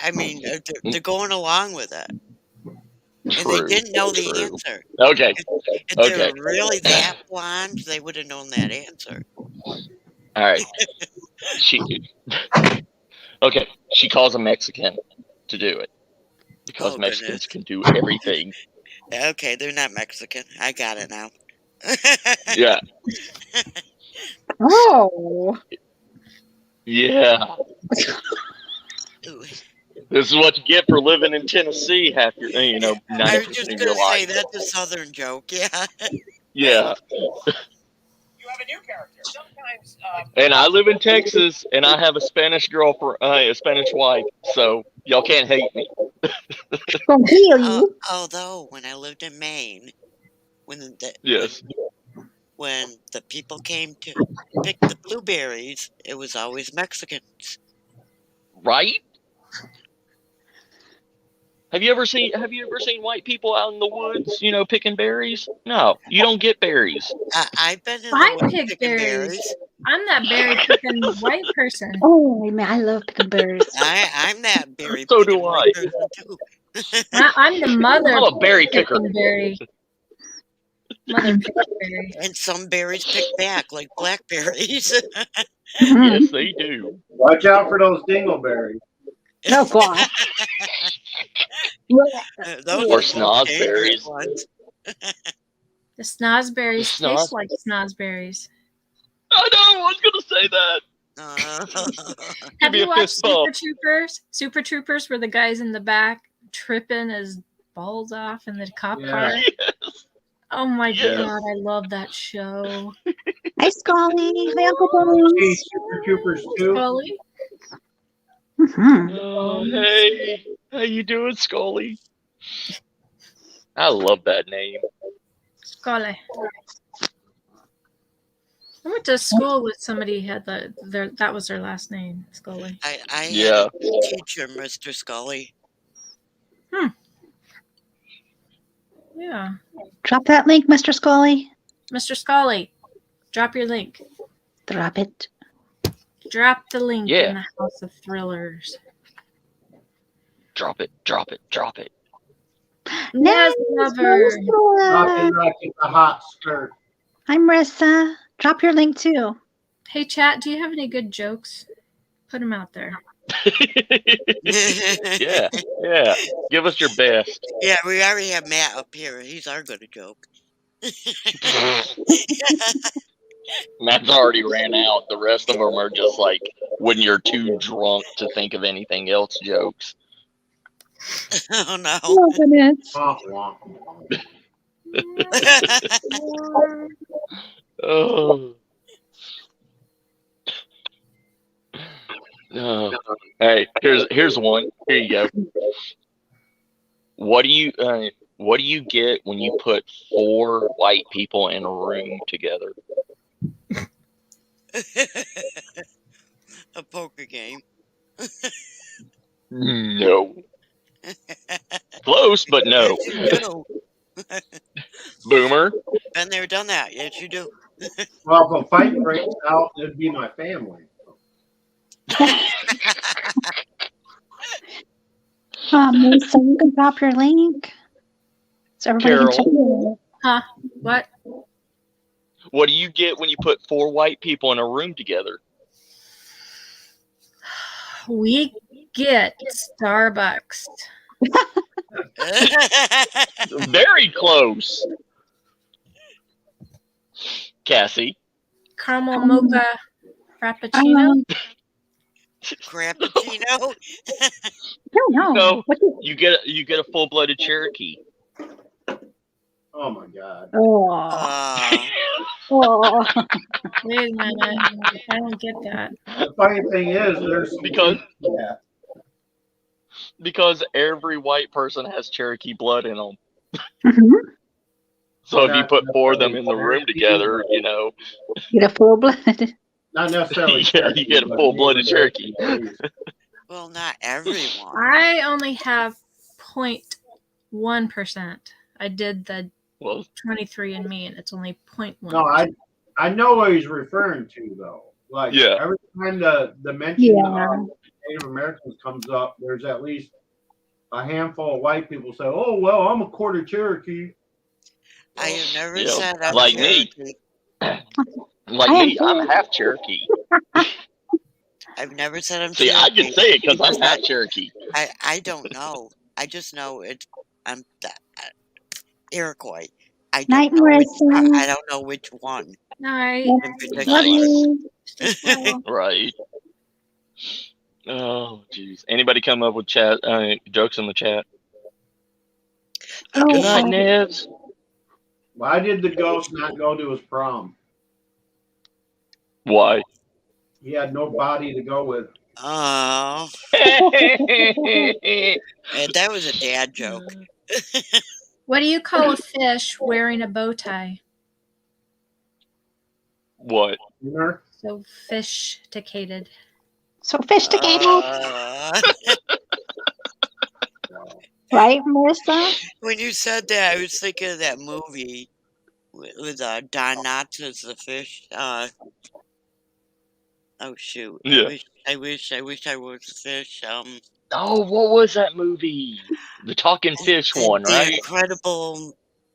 I mean, they're going along with it. And True. they didn't know the True. answer. Okay. If they were really that blonde, they would have known that answer. All right. Okay. She calls a Mexican to do it because Oh, Mexicans goodness. can do everything. Okay, they're not Mexican. I got it now. Yeah. Oh. Yeah. Ooh. This is what you get for living in Tennessee half your, 90% I was just of going your to say, life. that's a Southern joke, yeah. Yeah. You have a new character. Sometimes. And I live in Texas, and I have a Spanish girlfriend, a Spanish wife, so y'all can't hate me. Don't heal you. Although, when I lived in Maine, when Yes. when the people came to pick the blueberries, it was always Mexicans. Right? Have you ever seen white people out in the woods, picking berries? No, you don't get berries. I've been in I the woods pick picking berries. I'm that berry picking white person. Oh man, I love picking berries. I'm that berry So picking do white I. person too. I'm the mother. I'm a berry picker. picking berry. Mother picking berry. And some berries pick back, like blackberries. Yes, they do. Watch out for those dingleberries. Oh God. Those Or are some dangerous snozberries. ones. The snozberries The taste like snozberries. I know. I was gonna say that. Uh, Have me you a watched fist Super bump. Troopers? Super Troopers, where the guy's in the back tripping his balls off in the cop Yeah. car. Yes. Oh my Yes. God, I love that show. Hi, Scully. Hi, Uncle Hey, Bones. Super Troopers 2. Scully. Mhm. Oh, hey, how you doing, Scully? I love that name. Scully. I went to school with somebody who had that was their last name, Scully. I had Yeah. a teacher, Mr. Scully. Yeah. Drop that link, Mr. Scully. Mr. Scully, drop your link. Drop it. Drop the link Yeah. in the House of Thrillers. Drop it, drop it, drop it. Naz Lover. Knocking the hot skirt. Hi, Marissa. Drop your link too. Hey, chat, do you have any good jokes? Put them out there. Yeah, yeah. Give us your best. Yeah, we already have Matt up here. He's our good joke. Matt's already ran out. The rest of them are just like when you're too drunk to think of anything else jokes. Oh no. 2 minutes. Womp, womp. Oh. Oh. Hey, here's one. Here you go. What do you get when you put 4 white people in a room together? A poker game. No. Close, but no. Yes, you do. Boomer. Been there, done that. Yes, you do. Well, if a fight breaks out, it'd be my family. So you can drop your link. So everybody can check it out. What? What do you get when you put 4 white people in a room together? We get Starbucks. Very close. Cassie. Caramel mocha frappuccino. Crappuccino. I don't know. No. What do You get a full-blooded Cherokee. Oh my God. Oh. Oh. Wait a minute. I don't get that. The funny thing is, there's Because every white person has Cherokee blood in them. Mhm. So if you put 4 of them in the room together, you know, Get a full blood. not necessarily. Yeah, you get a full-blooded Cherokee. Well, not everyone. I only have 0.1%. I did the well, 23andMe and it's only 0.1. No, I know what he's referring to though. Like Yeah. every time the mention Yeah. of Native Americans comes up, there's at least a handful of white people say, "Oh well, I'm a quarter Cherokee." I have never Yeah, said I'm like me. Cherokee. like me, I'm half Cherokee. I've never said I'm See, Cherokee. I can say it because I'm half Cherokee. I don't know. I just know I'm Iroquois. I Night, don't know Marissa. I don't know which one Night. in Love particular. you. Right. Oh, jeez. Anybody come up with jokes in the chat? Oh, Good night, hi. Nevs. Why did the ghost not go to his prom? Why? He had no body to go with. Oh, that was a dad joke. What do you call a fish wearing a bow tie? What? Dinner? Sophisticated. Sophisticated. Uh, Right, Marissa? when you said that, I was thinking of that movie with Don Knotts as the fish. Oh shoot! Yeah. I wish I was a fish. Oh, what was that movie? The talking fish one, The right?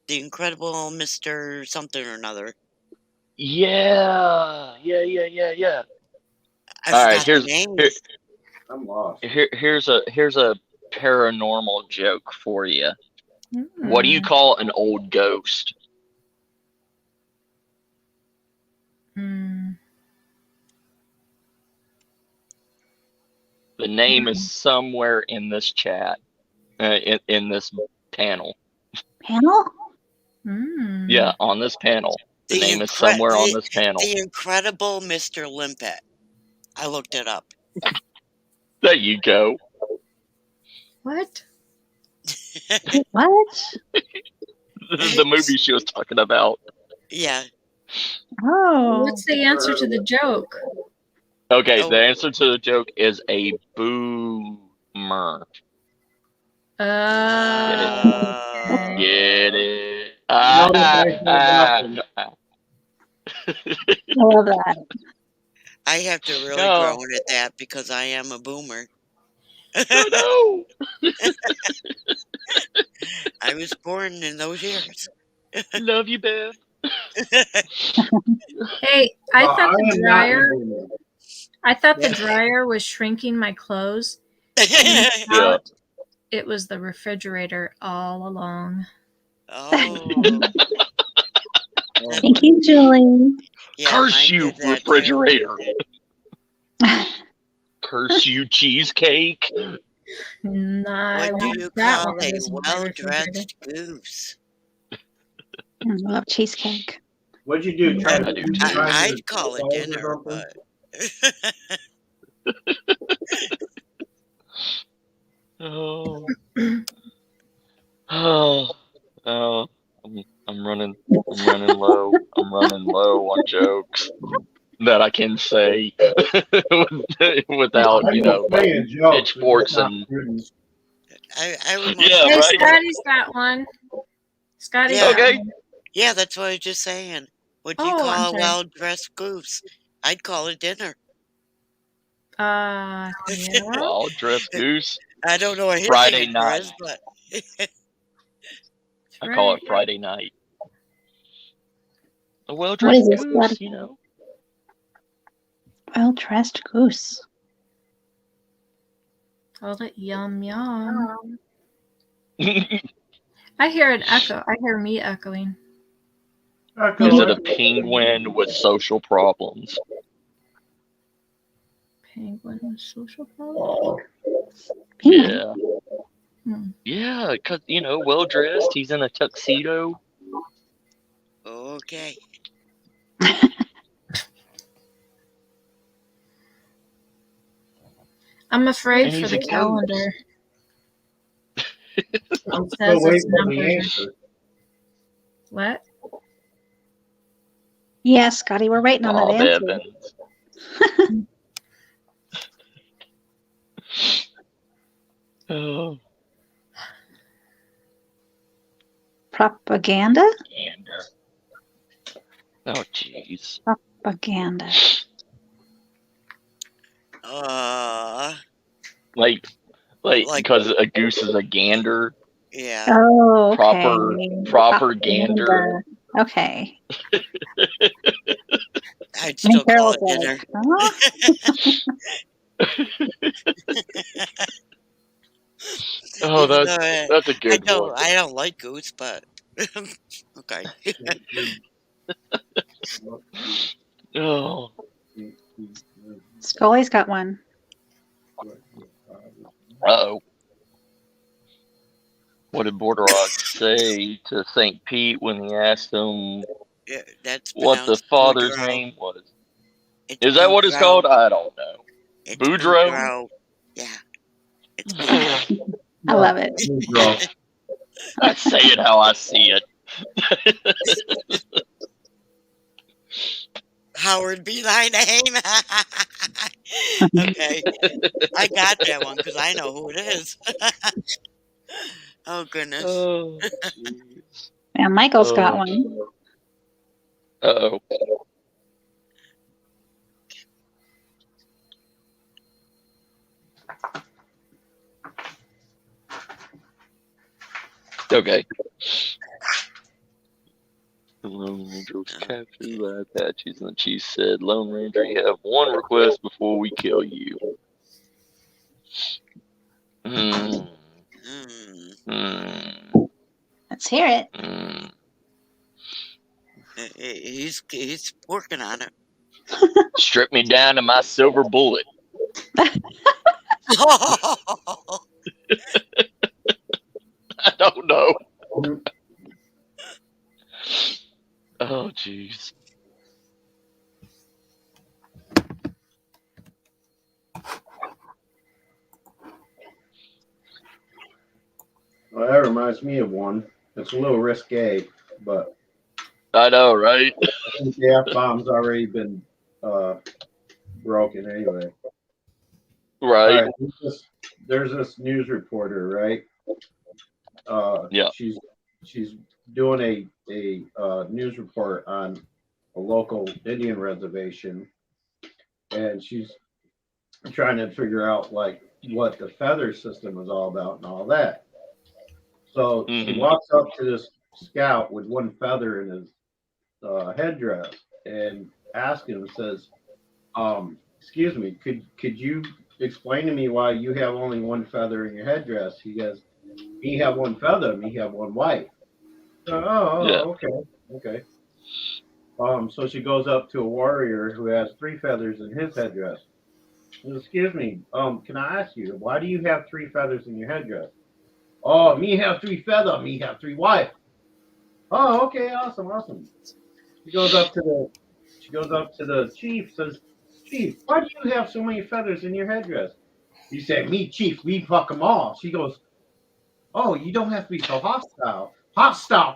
Incredible Mr. Something or another. Yeah. I All right, forgot the name. I'm lost. here's a paranormal joke for you. What do you Hmm. call an old ghost? Hmm. The name is somewhere in this chat, in this panel. Panel? Hmm. Yeah, on this panel. The name is Incre- somewhere on this panel. the Incredible Mr. Limpet. I looked it up. There you go. What? What? The movie she was talking about. Yeah. Oh. What's the answer to the joke? Okay, Oh. the answer to the joke is a boomer. Okay. Get it? No, thanks for nothing. I love that. I have to really No. groan at that because I am a boomer. No. I was born in those years. Love you, Beth. Hey, I thought the am not dryer. a boomer. I thought the dryer was shrinking my clothes. Yeah. Out, it was the refrigerator all along. Oh. Thank you, Julie. Yeah, Curse mine you, did that too. refrigerator. Curse you, cheesecake. Nah, I What do want you that call one a is my refrigerator. well-dressed goose? I love cheesecake. What'd you do? Try I to do too. I'd call it balls or dinner, something? but Oh. Oh. I'm running low. I'm running low on jokes that I can say without, saying jokes, pitchforks it's not and good. I would most Yeah, Hey, right. Scotty's got one. Scotty's Yeah. got Okay. one. Yeah, that's what I was just saying. What do you Oh, I'm call a sorry. well-dressed goose? I'd call it dinner. Yeah. Well, dressed goose. I don't know what his Friday answer night. is, but I call right. it Friday night. A What well-dressed is this, goose, Scotty? Well-dressed goose. Called it yum yum. I hear an echo. I hear me echoing. Is it a penguin with social problems? Penguin with social problems. Penguin. Yeah. Yeah, because, well-dressed. He's in a tuxedo. okay. I'm afraid And for he's the a goose. calendar. I'm It still says waiting its for the numbers. answer. What? Yeah, Scotty, we're waiting on that Bob answer. Evans. Oh. Propaganda? Oh, jeez. Propaganda. Like Like- because a goose is a gander. Yeah. Oh, okay. Proper gander. Okay. I'd still call Carol's it like, dinner. huh? Oh, Even that's though a good one. I don't like goose, but okay. Oh. Scully's got one. Uh-oh. What did Borderog say to St. Pete when he asked him Yeah, that's what the pronounced father's Boudreaux. name was? It's Is that what it's Boudreaux. called? I don't know. It's Boudreaux? Boudreaux. Yeah. It's Boudreaux. I love it. I say it how I see it. Howard be thy name. Okay. I got that one because I know who it is. Oh, goodness. Oh. And Michael's got Oh. one. Uh-oh. Okay. The Lone Ranger was captured by Apaches, and the chief said, "Lone Ranger, you have one request before we kill you." Hmm. Hmm. Hmm. Let's hear it. Hmm. He's working on it. Strip me down to my silver bullet. I don't know. Oh, jeez. Well, that reminds me of one. It's a little risque, but I know, right? I think the F-bomb's already been broken anyway. All Right. right, there's this news reporter, right? Yeah. She's doing a news report on a local Indian reservation, and she's trying to figure out like what the feather system is all about and all that. So she Mhm. walks up to this scout with one feather in his headdress and asks him, says, "Excuse me, could you explain to me why you have only one feather in your headdress?" He goes, "Me have one feather, me have one wife." Yeah. Okay. So she goes up to a warrior who has three feathers in his headdress. Excuse me, can I ask you, why do you have three feathers in your headdress? Oh, me have three feather, me have three wife. Oh, okay, awesome. She goes up to the chief, says, "Chief, why do you have so many feathers in your headdress?" He said, "Me, chief, we fuck them all." She goes, "Oh, you don't have to be so hostile.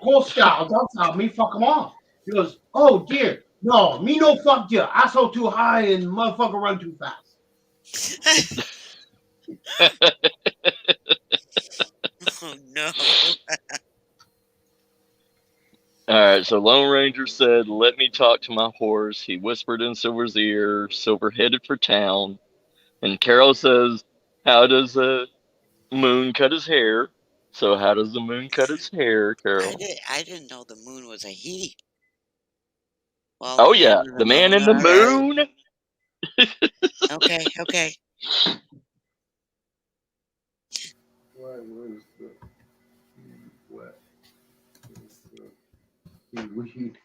Cold style, docile, me fuck them all." He goes, "Oh dear, no, me no fuck you. Asshole too high and motherfucker run too fast." Oh no. All right, so Lone Ranger said, "Let me talk to my horse." He whispered in Silver's ear. Silver headed for town. And Carol says, "How does the moon cut his hair?" So how does the moon cut his hair, Carol? I didn't know the moon was a he. Well, Oh, the man yeah, in the the man moon. in the All right. moon. Okay. Why was the wet? Seaweed.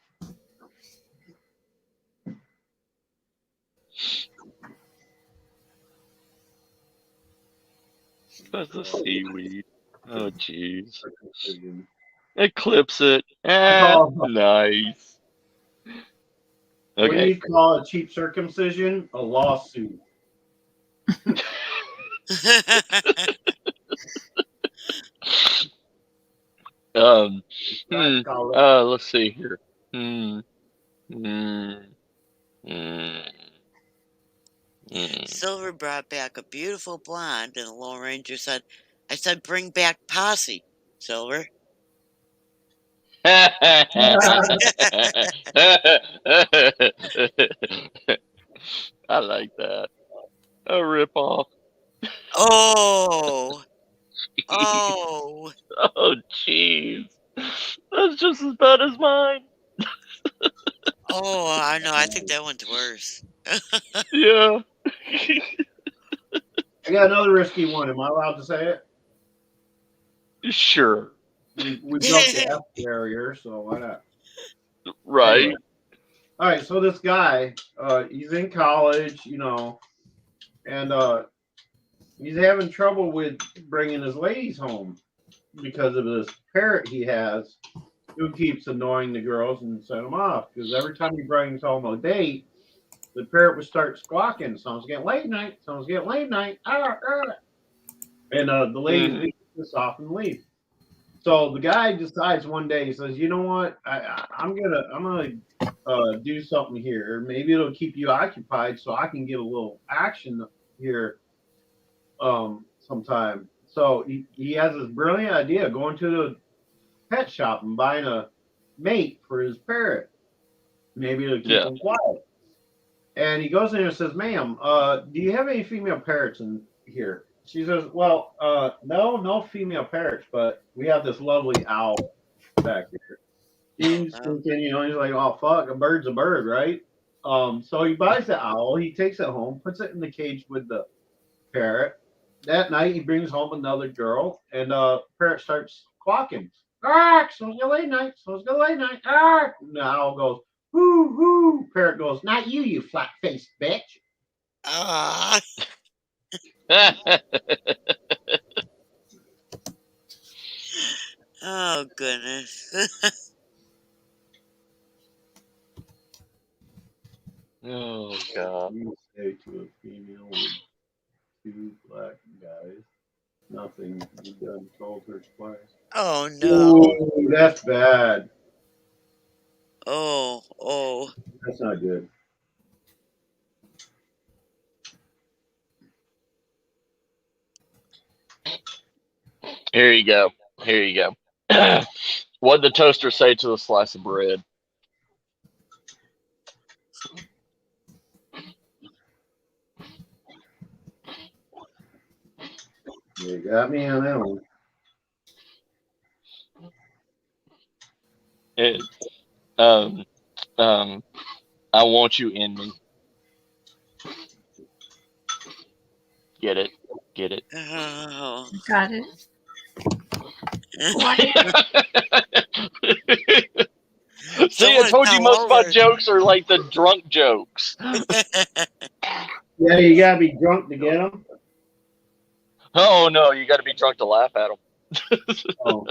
That's the seaweed. Oh, jeez. Circumcision. Eclipse it. I Ah, call nice. What do Okay. you call a cheap circumcision? A lawsuit. Um. I call it. Let's see here. Hmm. Hmm. Hmm. Hmm. Silver brought back a beautiful blonde, and the Lone Ranger said, "I said bring back Posse, Silver." I like that. A ripoff. Oh. Oh. Oh, jeez. That's just as bad as mine. Oh, I know. I think that one's worse. Yeah. I got another risky one. Am I allowed to say it? Sure. We built the F barrier, so why not? Right. Anyway. All right, so this guy, he's in college, and he's having trouble with bringing his ladies home because of this parrot he has who keeps annoying the girls and set them off. Because every time he brings home a date, the parrot would start squawking. Someone's getting late night. Someone's getting late night. And the ladies Mhm. leave this off and leave. So the guy decides one day, he says, "You know what? I'm gonna do something here. Maybe it'll keep you occupied, so I can get a little action here sometime." So he has this brilliant idea, going to the pet shop and buying a mate for his parrot. Maybe it'll keep Yeah. him quiet. And he goes in there and says, "Ma'am, do you have any female parrots in here?" She says, well, no female parrots, but we have this lovely owl back here. He's thinking, he's like, oh fuck, a bird's a bird, right? So he buys the owl, he takes it home, puts it in the cage with the parrot. That night he brings home another girl, and parrot starts squawking. Ah, so it's late night, so it's late night. Ah, and the owl goes, whoo, whoo. Parrot goes, not you, you flat faced bitch. Ah. Oh goodness. Oh God. You say to a female with two black guys, nothing. You done told her twice. Oh no. Ooh, that's bad. Oh. That's not good. Here you go. What'd the toaster say to the slice of bread? You got me on that one. I want you in me. Get it? Oh. Got it. See, I told you most of my jokes are like the drunk jokes. Yeah, you gotta be drunk to get them. Oh no, you got to be drunk to laugh at them. Oh.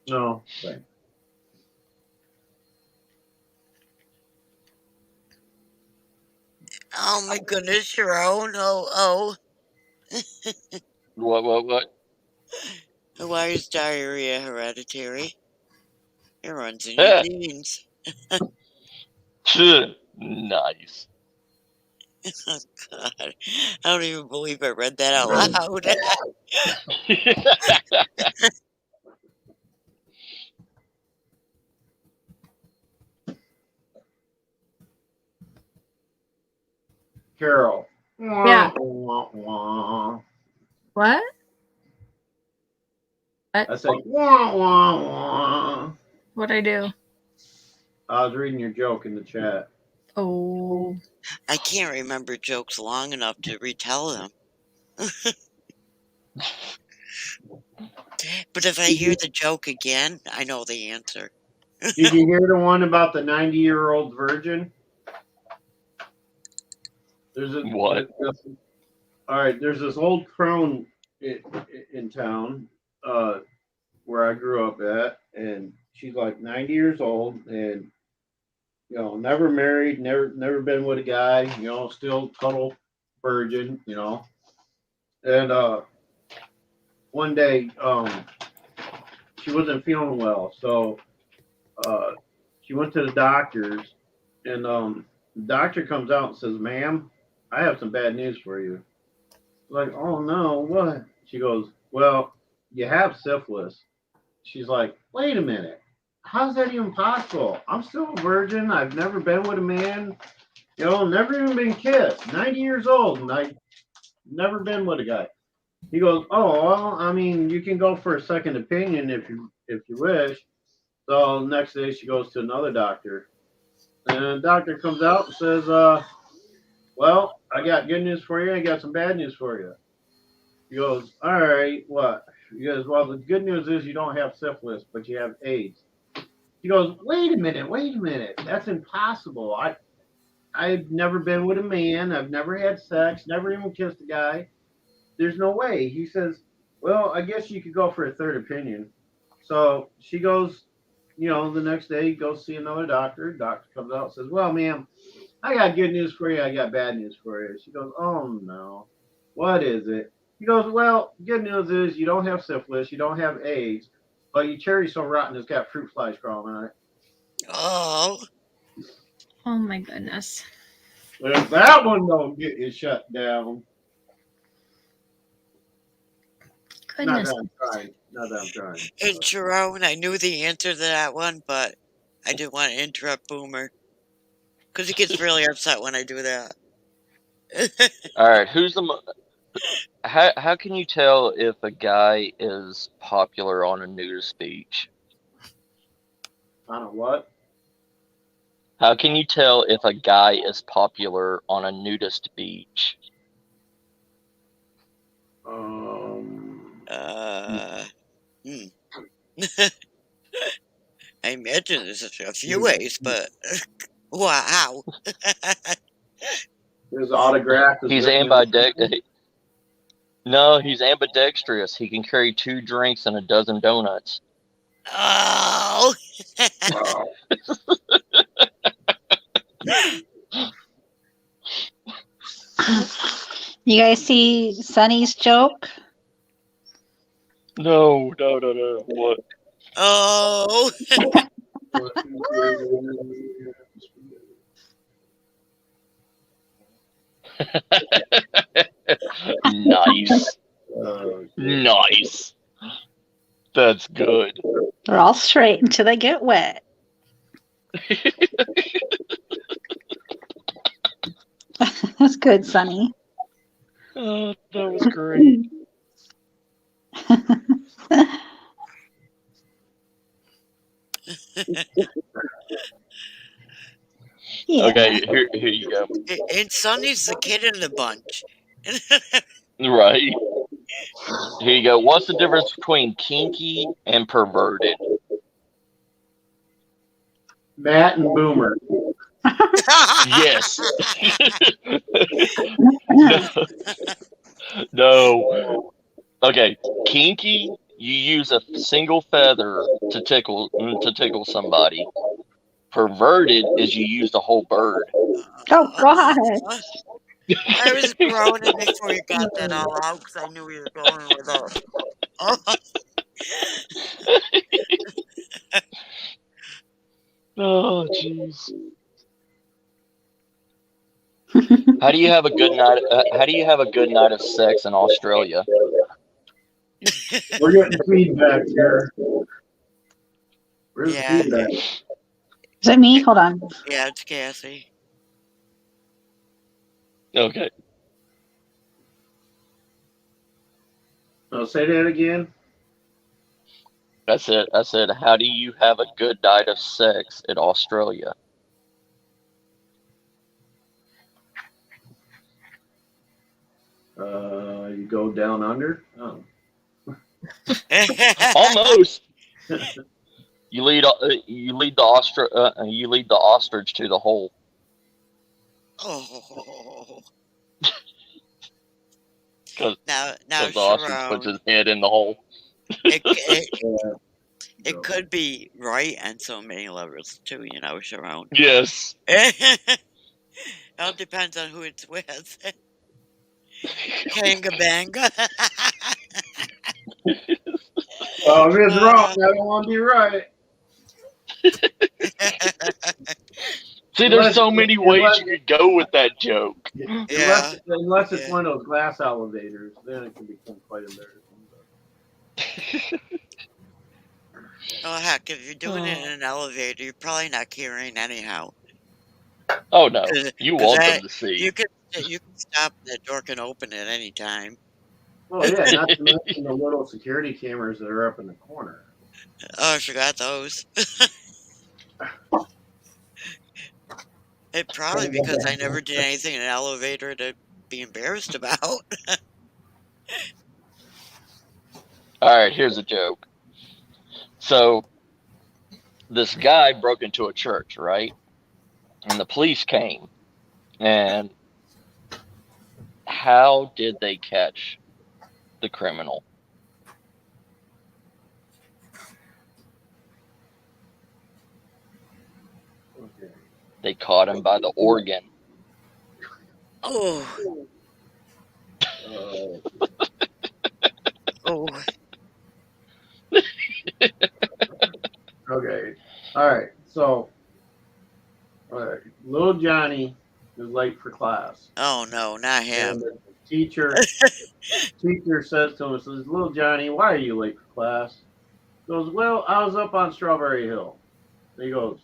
No. Right. Oh my goodness, Sharon. Oh. What? Why is diarrhea hereditary? It runs in your genes. Nice. Oh God. I don't even believe I read that out loud. Carol. Yeah. Wah, wah. What? I said, wah, wah, wah. What'd I do? I was reading your joke in the chat. Oh. I can't remember jokes long enough to retell them. But if I hear the joke again, I know the answer. Did you hear the one about the 90-year-old virgin? What? All right, there's this old crone in town where I grew up at, and she's like 90 years old, and never married, never been with a guy, still total virgin, and one day she wasn't feeling well, so she went to the doctor's, and the doctor comes out and says, ma'am, I have some bad news for you. Like, oh no, what? She goes, well, you have syphilis. She's like, wait a minute, how's that even possible? I'm still a virgin, I've never been with a man, never even been kissed, 90 years old, and I've never been with a guy. He goes, oh, well, I mean, you can go for a second opinion if you wish. So the next day she goes to another doctor, and the doctor comes out and says, well, I got good news for you, I got some bad news for you. He goes, all right, what? He goes, well, the good news is you don't have syphilis, but you have AIDS. He goes, wait a minute, that's impossible. I've never been with a man, I've never had sex, never even kissed a guy. There's no way. He says, well, I guess you could go for a third opinion. So she goes, the next day, goes see another doctor. Doctor comes out and says, well, ma'am, I got good news for you, I got bad news for you. She goes, oh no, what is it? He goes, well, good news is you don't have syphilis, you don't have AIDS, but your cherry's so rotten it's got fruit flies crawling on it. Oh. Oh my goodness. If that one don't get you shut down. Goodness. Not that I'm trying. And Sharon, I knew the answer to that one, but I didn't want to interrupt Boomer. Because he gets really upset when I do that. All right, how can you tell if a guy is popular on a nudist beach? On a what? How can you tell if a guy is popular on a nudist beach? Hmm. I imagine there's a few ways, but wow. His autograph is He's written in ambidextrous. No, he's ambidextrous. He can carry 2 drinks and a dozen donuts. Oh. Wow. You guys see Sunny's joke? No. What? Oh. Nice. Okay. Nice. That's good. They're all straight until they get wet. That's good, Sunny. Oh, that was great. Yeah. Okay, here you go. And Sonny's the kid in the bunch. Right. Here you go. What's the difference between kinky and perverted? Matt and Boomer. Yes. No. Okay, kinky, you use a single feather to tickle somebody. Perverted is you use the whole bird. Oh, God. I was groaning before you got that all out because I knew you were going with us. Oh. Oh, jeez. How do you have a good night? How do you have a good night of sex in Australia? We're getting feedback here. Where's Yeah. the feedback? Is it me? Hold on. Yeah, it's Cassie. Okay. Oh, say that again. That's it. I said, how do you have a good night of sex in Australia? You go down under. Oh. Almost. You lead the ostrich to the hole. Oh. Because Now the ostrich puts his head in the hole. It could be right on so many levels too, Sharon. Yes. It all depends on who it's with. Kanga banga. Oh, if it's wrong, I don't want to be right. See, there's so many ways you could go with that joke. Yeah. Unless it's one of those glass elevators, then it can become quite embarrassing. Oh heck, if you're doing it in an elevator, you're probably not carrying anyhow. Oh no, 'Cause- you 'cause want that- them to see. You can stop and the door can open at any time. Well, yeah, not to mention the little security cameras that are up in the corner. Oh, I forgot those. It probably because I never did anything in an elevator to be embarrassed about. All right, here's a joke. So, this guy broke into a church, right? And the police came. And how did they catch the criminal? Okay. They caught him by the organ. Oh. Oh. Okay. All right. So, little Johnny is late for class. Oh no, not him. And the teacher says to him, says, "Little Johnny, why are you late for class?" He goes, "Well, I was up on Strawberry Hill." And he goes,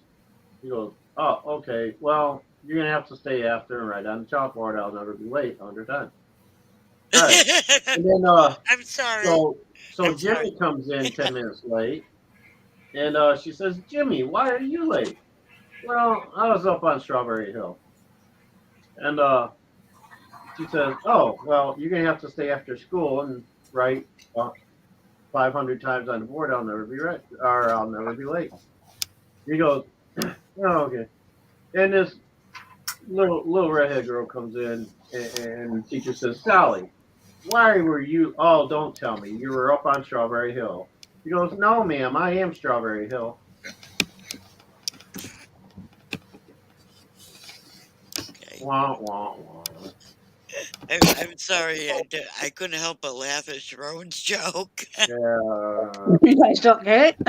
"Oh, okay. Well, you're gonna have to stay after and write on the chalkboard. I'll never be late 100 times." Right. And then I'm sorry. so I'm sorry. Jimmy comes in 10 minutes late, and she says, "Jimmy, why are you late?" "Well, I was up on Strawberry Hill." And she says, "Oh, well, you're gonna have to stay after school and write 500 times on the board. I'll never be right, or I'll never be late." He goes, "Oh, okay." And this little redhead girl comes in, and the teacher says, "Sally, why were you? Oh, don't tell me you were up on Strawberry Hill." He goes, "No, ma'am, I am Strawberry Hill." Okay. Wah, wah, wah. I'm sorry. I couldn't help but laugh at Sharon's joke. Yeah, You guys don't get it?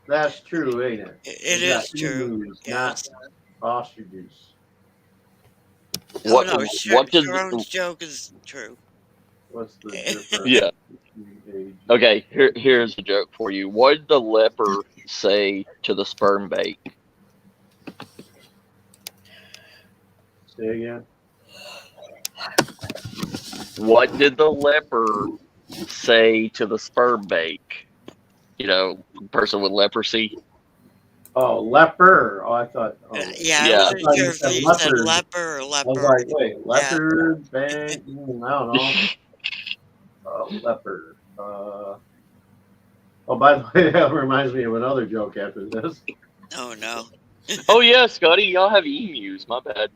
that's true, ain't it? It We got is true. emus, not Yes. ostriches. Oh What no, what did Sharon's joke is true. What's the difference? yeah. between Okay, here's a joke for you. What did the leper say to the sperm bait? Say again? What did the leper say to the sperm bait? You know, person with leprosy. Oh, leper. Oh, I thought. Oh, Yeah, I Yeah. wasn't thought sure you if said you said leopard. leper or I was leopard. like, wait, Yeah. leopard, bang, I don't know. Leopard. Oh, by the way, that reminds me of another joke after this. Oh no. Oh yeah, Scotty, y'all have emus. My bad.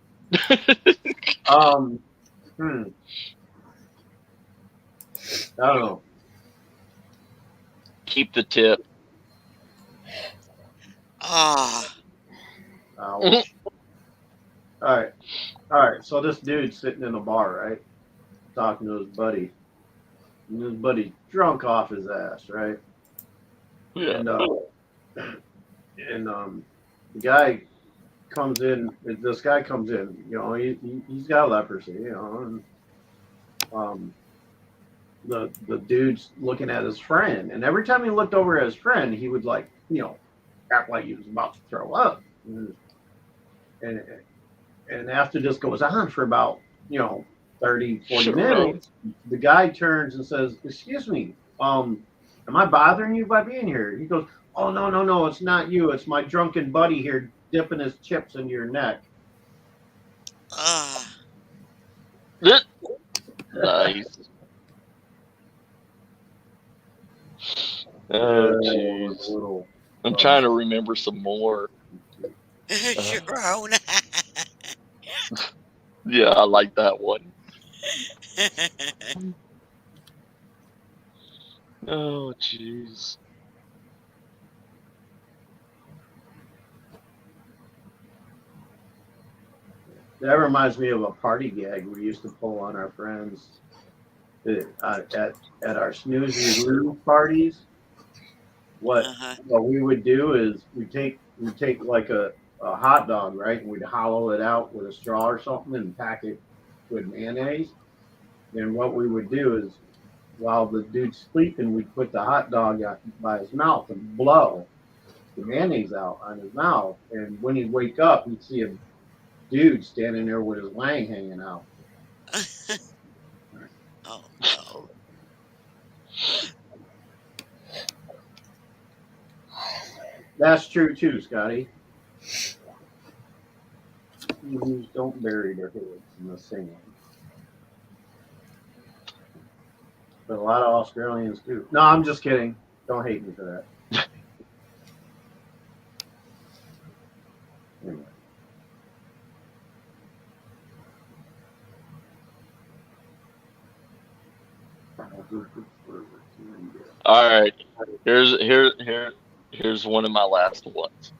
Hmm. I don't know. Keep the tip. Ah. Ouch. All right. So this dude's sitting in a bar, right, talking to his buddy, and his buddy's drunk off his ass, right? Yeah. And the guy comes in. This guy comes in. You know, he's got leprosy. You know, and the dude's looking at his friend, and every time he looked over at his friend, he would like, you know, act like he was about to throw up. And after this goes on for about, you know, 30, 40 minutes, the guy turns and says, "Excuse me, am I bothering you by being here?" He goes, "Oh, no, it's not you. It's my drunken buddy here dipping his chips into your neck." Ah. Nice. Oh jeez. Little, I'm trying to remember some more. Sharon. Yeah, I like that one. Oh jeez. that reminds me of a party gag we used to pull on our friends at our snoozy loo parties. What we would do is we take like a hot dog, right, and we'd hollow it out with a straw or something and pack it with mayonnaise. And what we would do is, while the dude's sleeping, we'd put the hot dog out by his mouth and blow the mayonnaise out on his mouth. And when he'd wake up, he'd see a dude standing there with his wang hanging out. Oh no. That's true too, Scotty. Emus don't bury their heads in the sand. But a lot of Australians do. No, I'm just kidding. Don't hate me for that. Anyway. All right. Here's one of my last ones.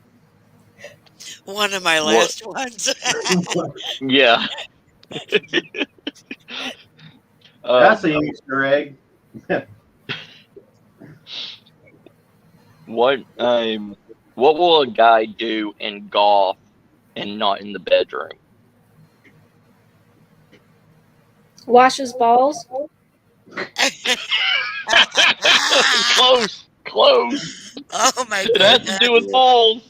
One of my last ones. Yeah. That's an Easter egg. What will a guy do in golf and not in the bedroom? Wash his balls. Close. Oh my It has to do with balls.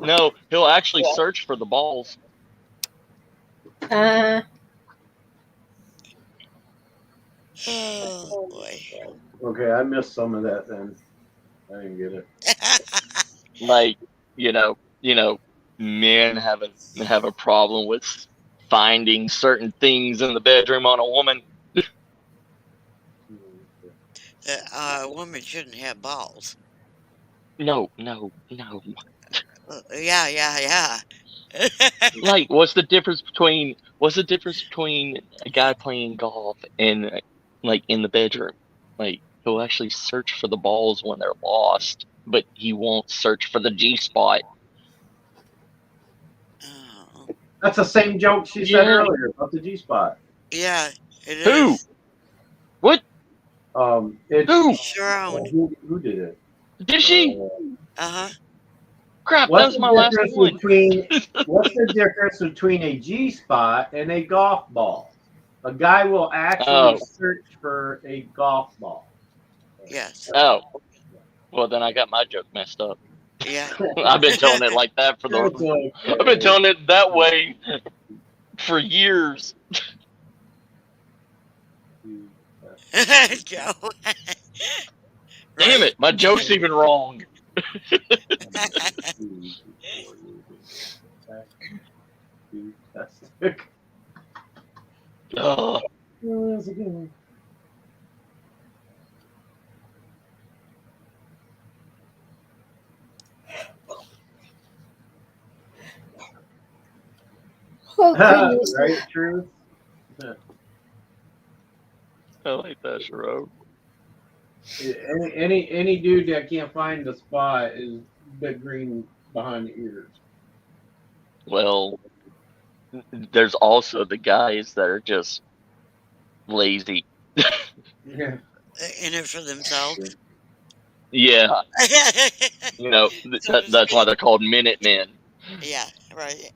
No, he'll actually search for the balls. Uh, Oh boy. Okay, I missed some of that then. I didn't get it. Like, men have a problem with finding certain things in the bedroom on a woman. A woman shouldn't have balls. No. Yeah, yeah. Like, what's the difference between a guy playing golf and like in the bedroom? Like, he'll actually search for the balls when they're lost, but he won't search for the G spot. Oh, That's the same joke she said Yeah. earlier about the G spot. yeah, it Who? is. What? It's Who? Sharon. who did it? Did she? Uh-huh. Crap, that What's was the my last difference one. what's the difference between a G spot and a golf ball? A guy will actually Oh. search for a golf ball. Yes. Oh. Well, then I got my joke messed up. Yeah. I've been telling it like that I've been telling it that way for years. Joe. Damn Right? it, my joke's even wrong. Ugh. oh goodness. Right, Truth? I like that, Sharon. Any dude that can't find the spot is big green behind the ears. Well, there's also the guys that are just lazy. Yeah. In it for themselves. Yeah, So to that's why speak. they're called Minutemen. Yeah, right.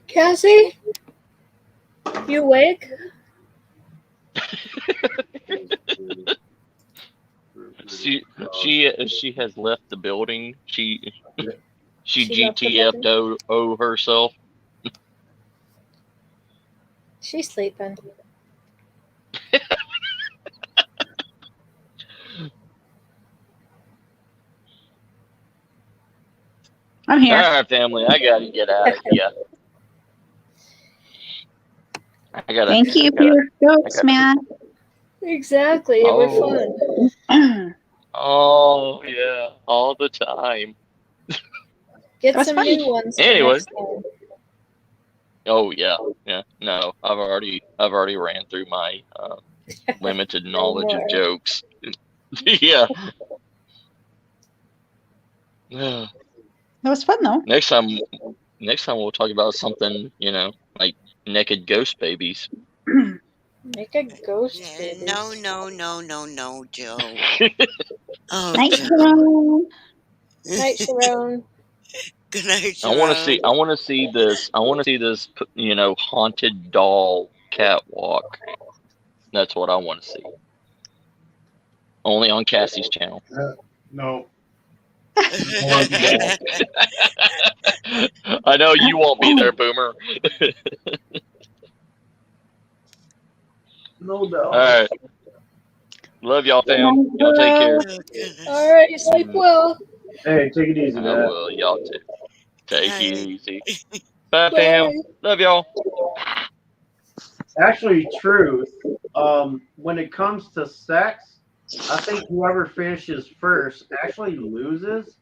Cassie, you awake? She has left the building. She She left the GTF'd o herself. She's sleeping. I'm All here. right, family, I gotta get out of here. Thank you for your jokes, man. Exactly. It was fun. Oh yeah, all the time. Get That was some funny. new ones for Anyway. next time. Oh yeah. No, I've already ran through my limited knowledge of more. jokes. Yeah. That was fun though. Next time we'll talk about something, like naked ghost babies. Make a ghost Yeah, baby. no, Joe. Oh, Night, Joe. Sharon. Night, Sharon. Good night, I want Sharon. to see this haunted doll catwalk. That's what I want to see. Only on Cassie's channel. No. I know you won't be there, Boomer. No doubt. All right. Love y'all, fam. Y'all take care. Oh, goodness. All right, you sleep well. Hey, take it easy, I man. will. Y'all too. Take Night. it easy. Bye, fam. Love y'all. Actually, Truth, when it comes to sex, I think whoever finishes first actually loses.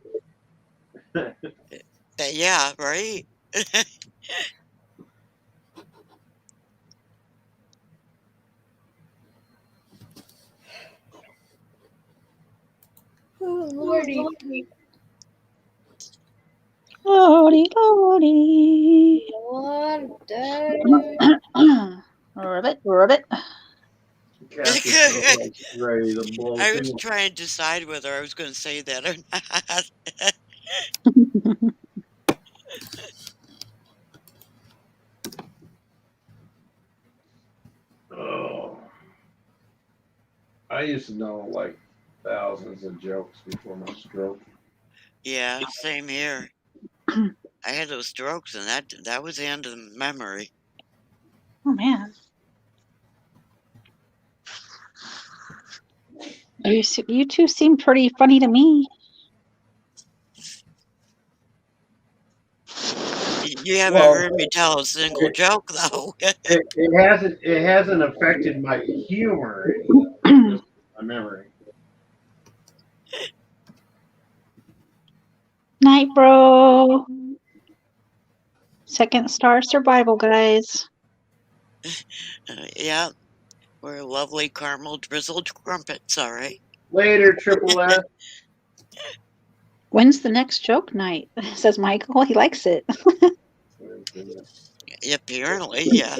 Yeah, right? Oh, Lordy. Lordy, lordy. Lord, Ribbit. Cassie feels like she's ready to blow I was too. trying to decide whether I was going to say that or not. Oh. I used to know, like, thousands of jokes before my stroke. Yeah, same here. I had those strokes, and that was the end of the memory. Oh man. You two seem pretty funny to me. You haven't Well, heard me tell a single joke though. it hasn't affected my humor any, just my memory. Night, bro. Second star survival, guys. Yeah, we're lovely caramel drizzled crumpets, all right. Later, Triple S. When's the next joke night? Says Michael. He likes it. Apparently, yeah.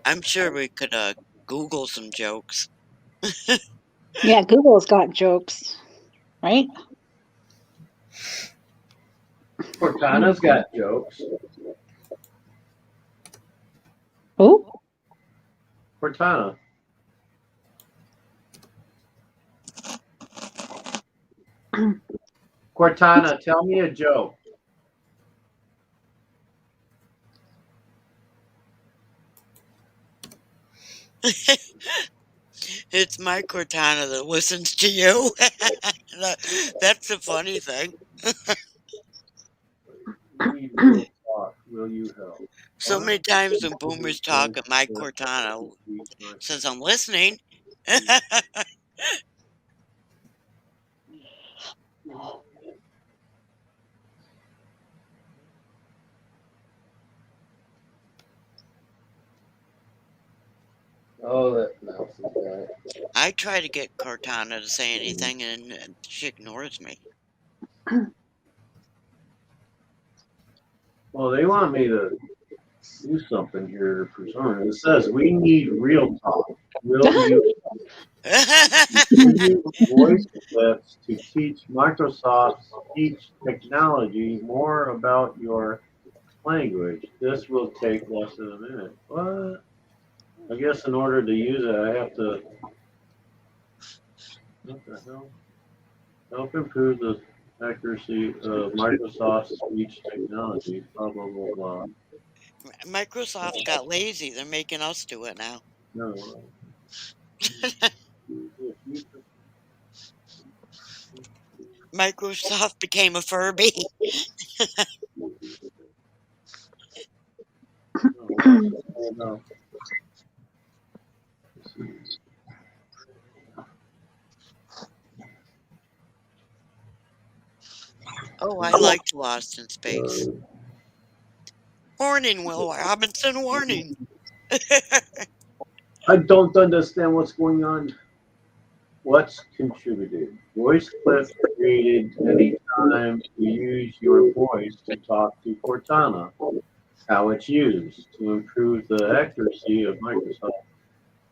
I'm sure we could Google some jokes. Yeah, Google's got jokes, right? Cortana's got jokes. Who? Cortana. Cortana, tell me a joke. It's my Cortana that listens to you. That's the funny thing. We will talk. Will you help? So many times when boomers talk, and my Cortana says I'm listening. Oh, that mouse is bad. I try to get Cortana to say anything, and she ignores me. Well, they want me to do something here for some reason. It says we need real talk. Will you use voice clips to teach Microsoft speech technology more about your language? This will take less than a minute. What? I guess in order to use it, I have to. What the hell? Help improve the accuracy of Microsoft speech technology. Blah blah blah blah. Microsoft got lazy. They're making us do it now. No. Microsoft became a Furby. No. Oh, I liked Lost in Space. Warning, Will Robinson, warning. I don't understand what's going on. What's contributed? Voice clips created anytime you use your voice to talk to Cortana. How it's used to improve the accuracy of Microsoft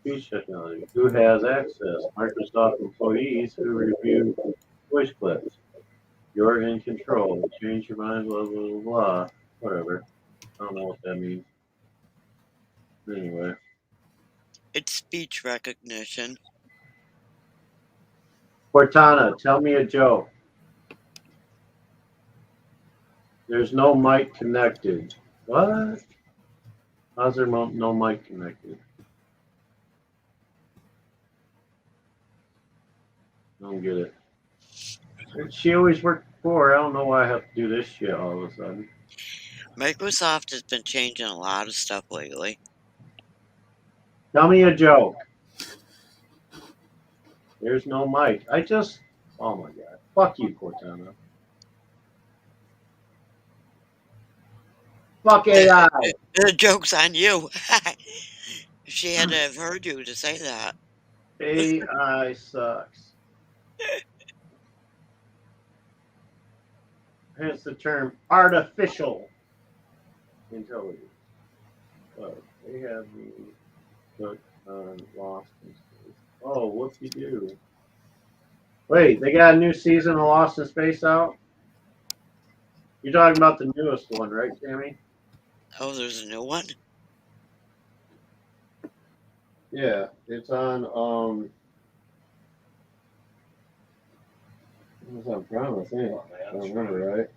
speech technology. Who has access? Microsoft employees who review voice clips. You're in control. Change your mind, blah, blah, blah, blah. Whatever. I don't know what that means. Anyway. It's speech recognition. Cortana, tell me a joke. There's no mic connected. What? How's there no mic connected? I don't get it. She always worked before. I don't know why I have to do this shit all of a sudden. Microsoft has been changing a lot of stuff lately. Tell me a joke. There's no mic. Oh my god. Fuck you, Cortana. Fuck AI. The joke's on you. She had to have heard you to say that. AI sucks. Hence the term artificial intelligence. Oh, they have me put on Lost in Space. Oh, whoop-de-doo. Wait, they got a new season of Lost in Space out? You're talking about the newest one, right, Sammy? Oh, there's a new one? Yeah, it's on. What's on Prime? I think. I don't remember right.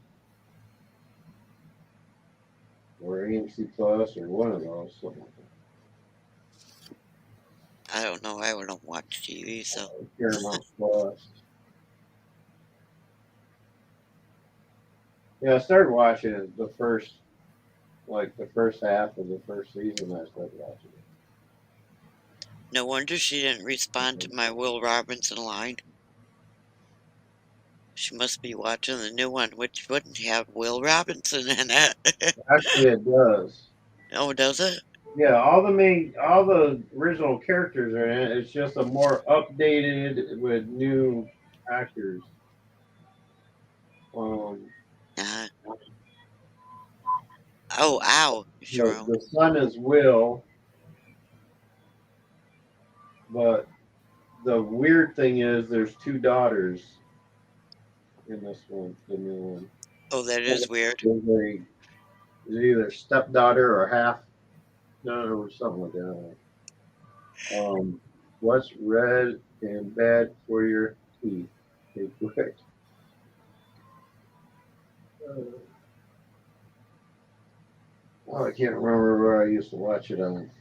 Or AMC Plus, or one of those. Something like that. I don't know. I don't watch TV, so. Paramount Plus. Yeah, I started watching it the first half of the first season. I started watching it. No wonder she didn't respond to my Will Robinson line. She must be watching the new one, which wouldn't have Will Robinson in it. Actually, it does. Oh, does it? Yeah, all the original characters are in it. It's just a more updated with new actors. Uh, oh, ow, Sharon. The son is Will, but the weird thing is there's two daughters in this one, the new one. Oh, that is weird. There's either stepdaughter or half, no, or something like that. What's red and bad for your teeth? Okay, quick. Oh, I can't remember where I used to watch it on.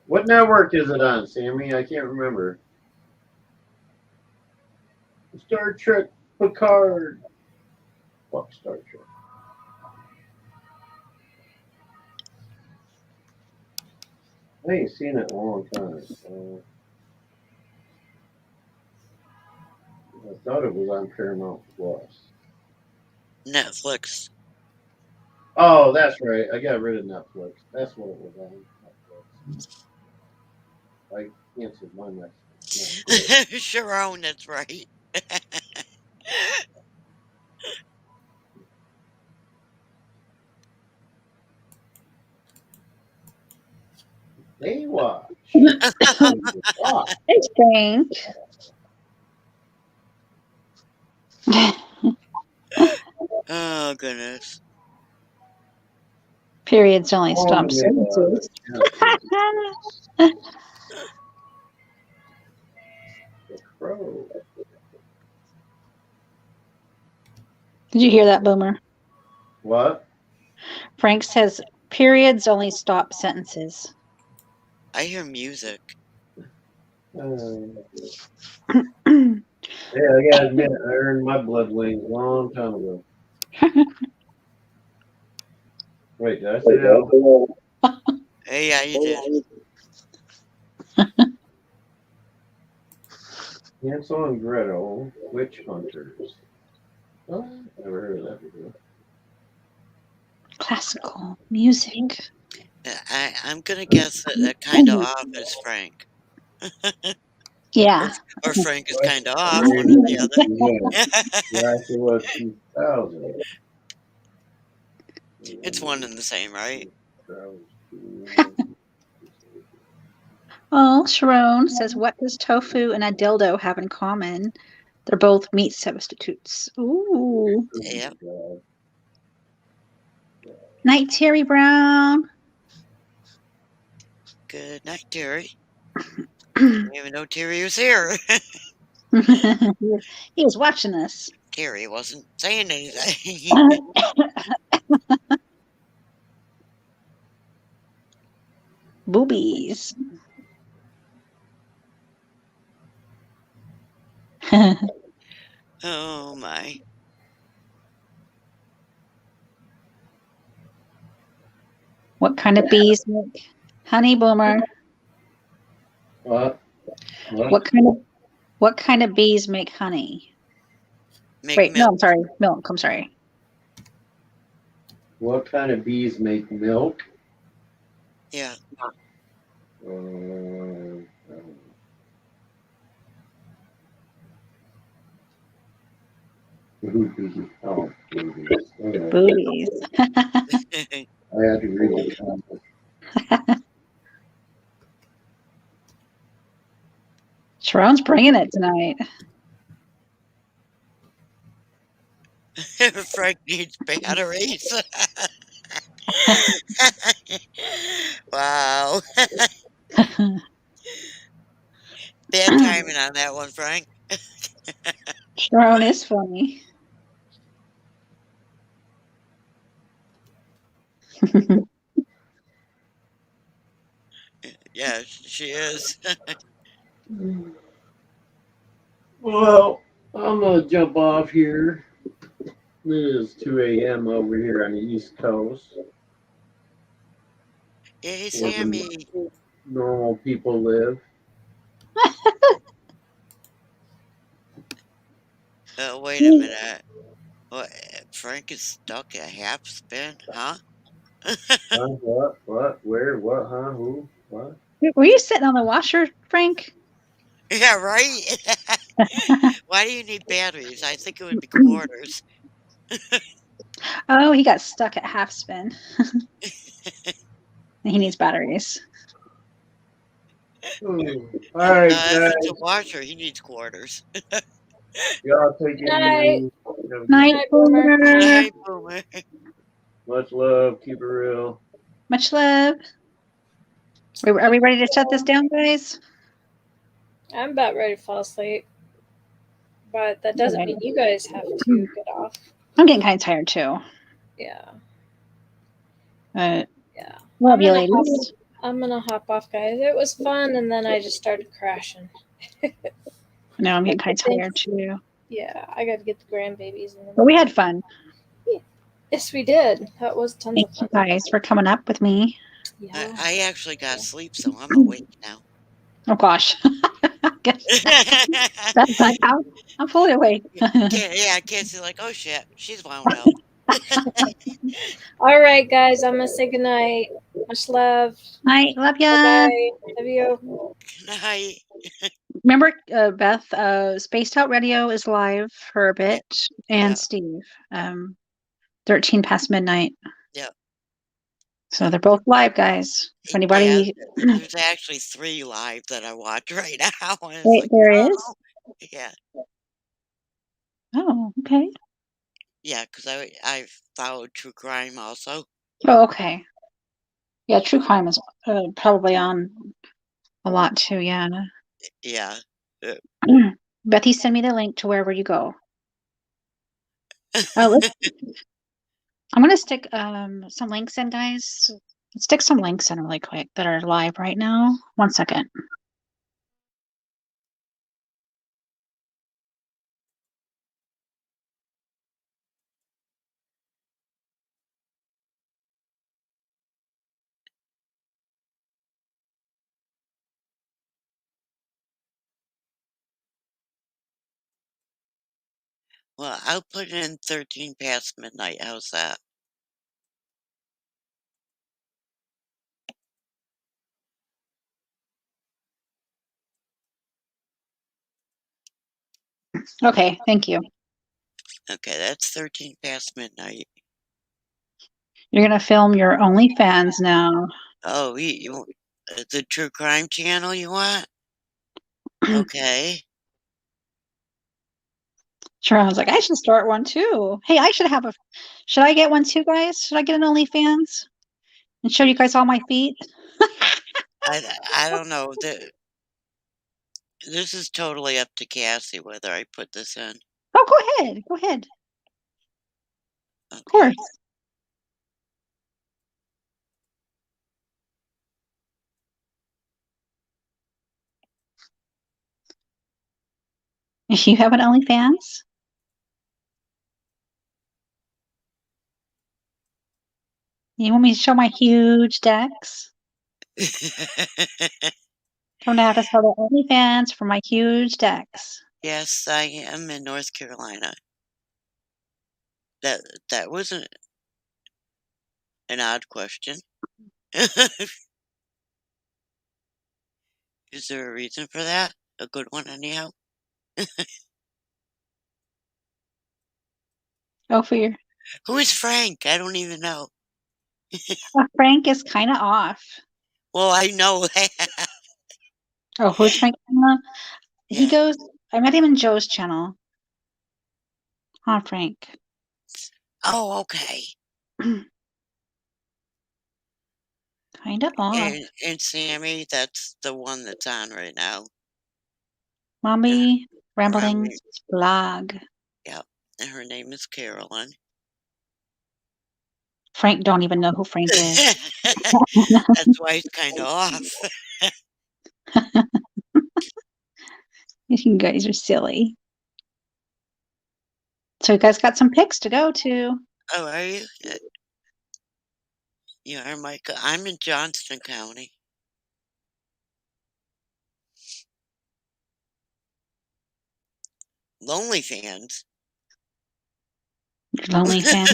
What network is it on, Sammy? I can't remember. Star Trek Picard. Fuck Star Trek. I ain't seen it in a long time. I thought it was on Paramount Plus. Netflix. Oh, that's right. I got rid of Netflix. That's what it was on. Netflix. I canceled my Netflix. Sharon, that's right. Baywatch. It's Frank. Oh, goodness. Periods only Oh, stop yeah. sentences. The Crow. Did you hear that, Boomer? What? Frank says periods only stop sentences. I hear music. Yeah, I gotta admit, I earned my blood wings a long time ago. Wait, did I say that? Hey, yeah, you did. Hansel and Gretel, Witch Hunters. Oh, never heard of that before. Classical music. I'm gonna guess that kind of off is Frank. Yeah. Or Frank is kind of off, one or the other. Yeah, it was 2000. It's one and the same, right? Oh, Sharon says, what does tofu and a dildo have in common? They're both meat substitutes. Ooh. Yep. Night, Terry Brown. Good night, Terry. I didn't even know Terry was here. He was watching us. Terry wasn't saying anything. Boobies. Oh my. What kind of bees make honey, Boomer? What? What kind of bees make honey? Make Wait, no, milk. I'm sorry. Milk. I'm sorry. What kind of bees make milk? Yeah. Boobies. Oh, boobies. Okay. Boobies. I had to read the comment. Sharon's bringing it tonight. Frank needs batteries. Wow. Bad timing on that one, Frank. Sharon is funny. Yeah, she is. Well, I'm gonna jump off here. It is 2 a.m. over here on the East Coast, Hey, where the Sammy. normal people live. Wait a minute. What? Frank is stuck at half spin, huh? Huh? What? Where? What? Huh? Who? What? Were you sitting on the washer, Frank? Yeah, right? Why do you need batteries? I think it would be quarters. Oh, he got stuck at half spin. He needs batteries. All right, If guys. it's a washer, he needs quarters. Y'all take it Night. easy. Have a good Night, Night, Boomer. Boomer. Hi, Boomer. Much love. Keep it real. Much love. Are we ready to shut this down, guys? I'm about ready to fall asleep. But that doesn't Alrighty. mean you guys have to get off. I'm getting kind of tired too. Yeah. Yeah. I'm Love you, gonna ladies. I'm gonna hop off, guys. It was fun, and then I just started crashing. No, I'm getting kind of tired too. Yeah, I got to get the grandbabies. But we had fun. Yes, we did. That was tons Thank of you fun. guys for coming up with me. Yeah. I actually got sleep, so I'm awake now. Oh gosh. That's like I'm fully awake. I can't see like, oh shit, she's wound out. All right, guys. I'm gonna say goodnight. Much love. Night. Love ya. Bye. Love you. Good night. Remember, Beth, Spaced Out Radio is live for a bit, and Yeah. Steve, 13 past midnight. Yeah. So they're both live, guys. If anybody, There's actually 3 live that I watch right now. And it's wait, like, there oh. is. Yeah. Oh, okay. Yeah, because I followed true crime also. Oh, okay. Yeah, True Crime is probably on a lot too. Yeah. Yeah. Bethy, send me the link to wherever you go. I'm gonna stick some links in, guys. Let's stick some links in really quick that are live right now. 1 second. Well, I'll put it in 13 past midnight. How's that? Okay, thank you. Okay, that's 13 past midnight. You're gonna film your OnlyFans now. Oh, the true crime channel you want? Okay. Sure, I was like, I should start one too. Hey, should I get one too, guys? Should I get an OnlyFans and show you guys all my feet? I don't know. This is totally up to Cassie whether I put this in. Oh, go ahead. Go ahead. Okay. Of course. If you have an OnlyFans? You want me to show my huge decks? I'm gonna have to sell the OnlyFans for my huge decks. Yes, I am in North Carolina. That wasn't an odd question. Is there a reason for that? A good one, anyhow? Oh, for your Who is Frank? I don't even know. Frank is kind of off. Well, I know that. Oh, who's Frank? He Yeah. goes. I met him in Joe's channel. Huh, Frank? Oh, okay. Kind of odd. And Sammy, that's the one that's on right now. Mommy Rami, Ramblings blog. yep. And her name is Carolyn. Frank don't even know who Frank is. That's why he's kind of off. You guys are silly. So you guys got some pics to go to. Oh, are you? You are, Micah. I'm in Johnston County. Lonely fans. Lonely fan.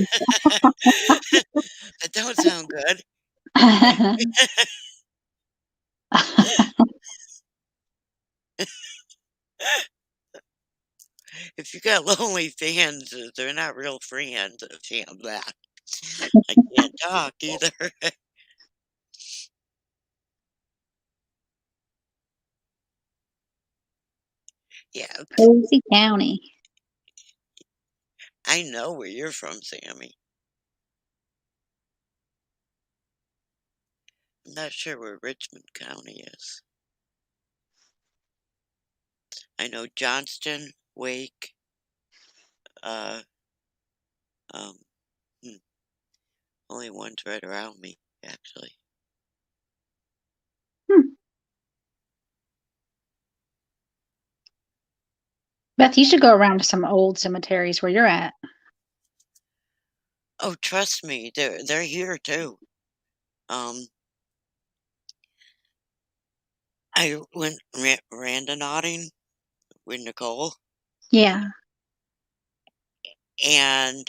That don't sound good. If you got lonely fans, they're not real friends. That. I can't talk either. Yeah, Posey County. I know where you're from, Sammy. I'm not sure where Richmond County is. I know Johnston, Wake, uh, um, only one's right around me, actually. Beth, you should go around to some old cemeteries where you're at. Oh, trust me, they're here too. I went randonauting with Nicole, Yeah. and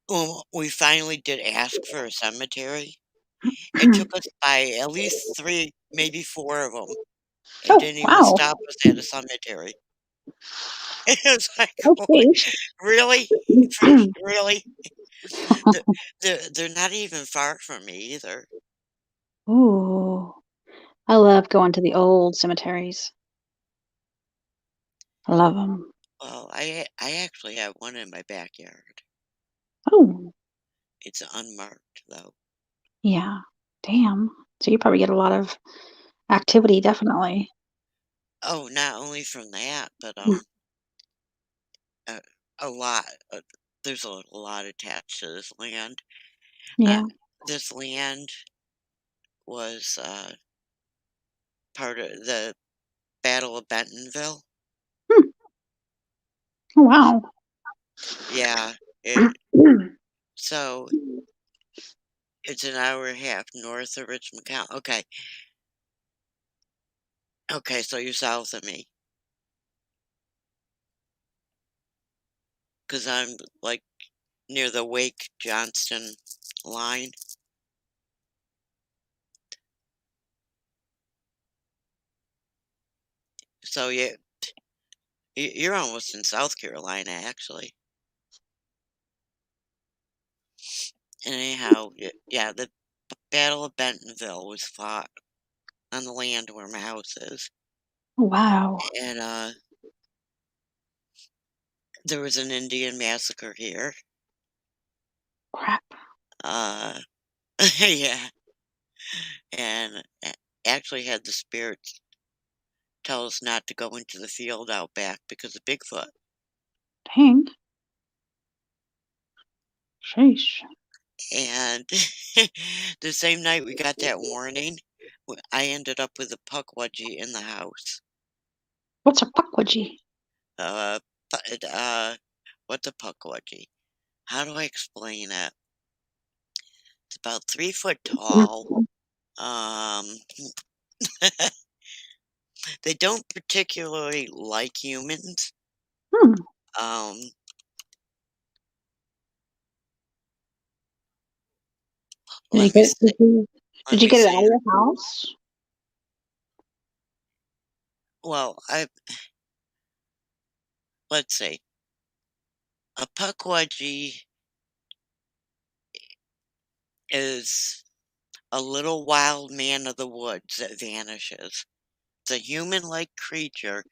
when we finally did ask for a cemetery, it took us by at least 3, maybe 4 of them. It Oh, didn't even wow. stop us at a cemetery. It was like, Oh, "Holy geez. really? Really?" They're not even far from me either. Ooh. I love going to the old cemeteries. I love them. Well, I actually have one in my backyard. Oh, It's unmarked, though. yeah. Damn. So you probably get a lot of activity, definitely. Oh, not only from that, but, Mm. a lot, there's a lot attached to this land. Yeah. This land was, part of the Battle of Bentonville. Hmm. Oh, wow. Yeah, so it's an hour and a half north of Richmond County. Okay, so you're south of me. Because I'm, like, near the Wake-Johnston line. So, you're almost in South Carolina, actually. And anyhow, yeah, the Battle of Bentonville was fought on the land where my house is. Wow. And, there was an Indian massacre here. Crap. Yeah, and actually had the spirits tell us not to go into the field out back because of Bigfoot. Dang. Sheesh. And the same night we got that warning, I ended up with a pukwudgie in the house. What's a pukwudgie? Uh, what's a pukwudgie? How do I explain it? It's about 3 foot tall. Um, they don't particularly like humans. Hmm. Um, Did you let get me it? see. Did Let you me get it out of see. your house? Well, let's see. A pukwudgie is a little wild man of the woods that vanishes. It's a human-like creature.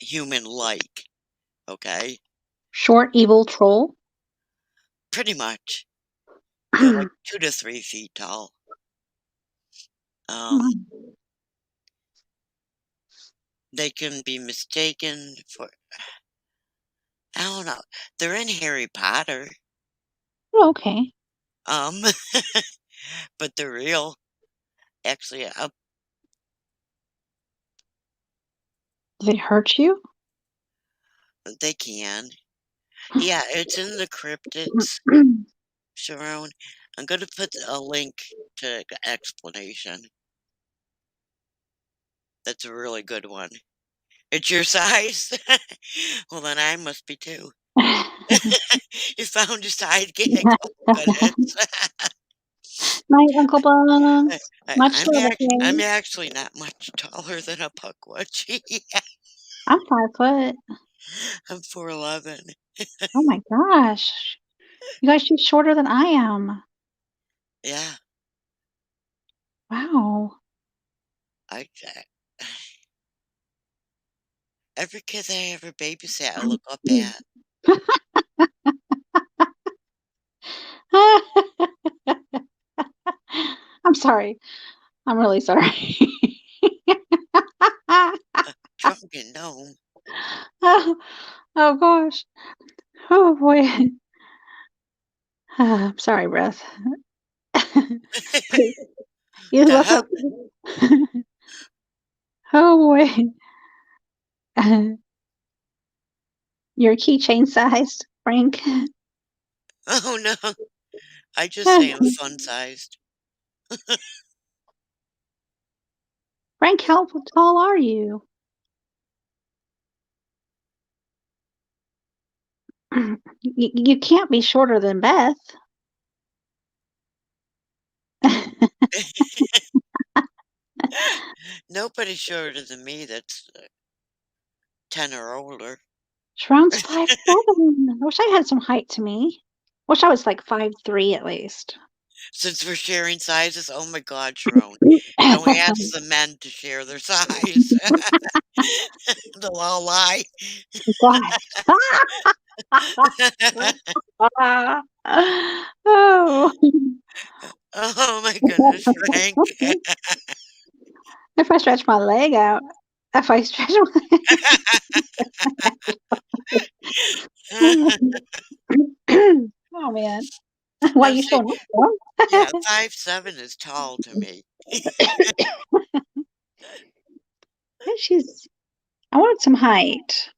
Human-like, okay? Short, evil troll? Pretty much. They're like 2 to 3 feet tall. They can be mistaken for, I don't know. They're in Harry Potter. Oh, okay. But they're real. Actually, Do they hurt you? they can. Yeah, it's in the cryptids, Sharon. I'm gonna put a link to the explanation. That's a really good one. It's your size? Well, then I must be too. You found a sidekick. Oh, goodness. Night, Uncle Bones. Much love, I'm okay? actually not much taller than a Pukwudgie. I'm 5 foot. I'm 4'11". Oh my gosh. You guys, she's shorter than I am. Yeah, Wow. I every kid that I ever babysat, I look up at. I'm sorry. I'm really sorry. Drunken gnome. Oh, oh gosh. Oh boy. I'm sorry, Breath. You look Stop. okay. Oh boy. Your keychain sized, Frank. Oh no. I just say I'm fun sized. Frank, how tall are you? You can't be shorter than Beth. Nobody's shorter than me that's 10 or older. Sharon's 5'7". I wish I had some height to me. Wish I was like 5'3" at least. Since we're sharing sizes, oh my God, Sharon. Can we ask the men to share their size? They'll all lie. Gosh. Oh. Oh my goodness, Frank. If I stretch my leg out, if I stretch my Oh man. Why Now you see, showing off? yeah, 5'7" is tall to me. She's I want some height.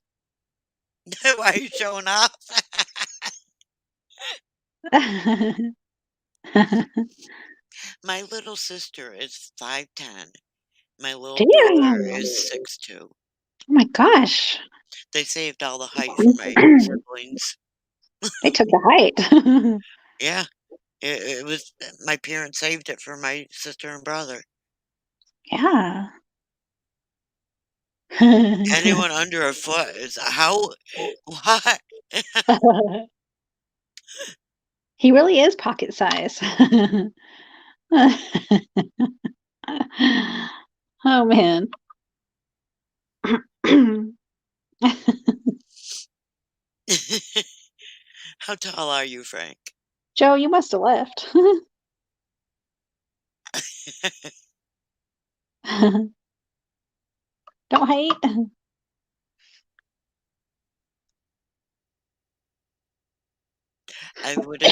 Why are you showing off? My little sister is 5'10". My little brother Damn. is 6'2". Oh my gosh. They saved all the height for my siblings. They took the height. Yeah, it was my parents saved it for my sister and brother. Yeah. Anyone under a foot is how what? He really is pocket size. Oh man. How tall are you, Frank? Joe, you must have left. Don't hate. I would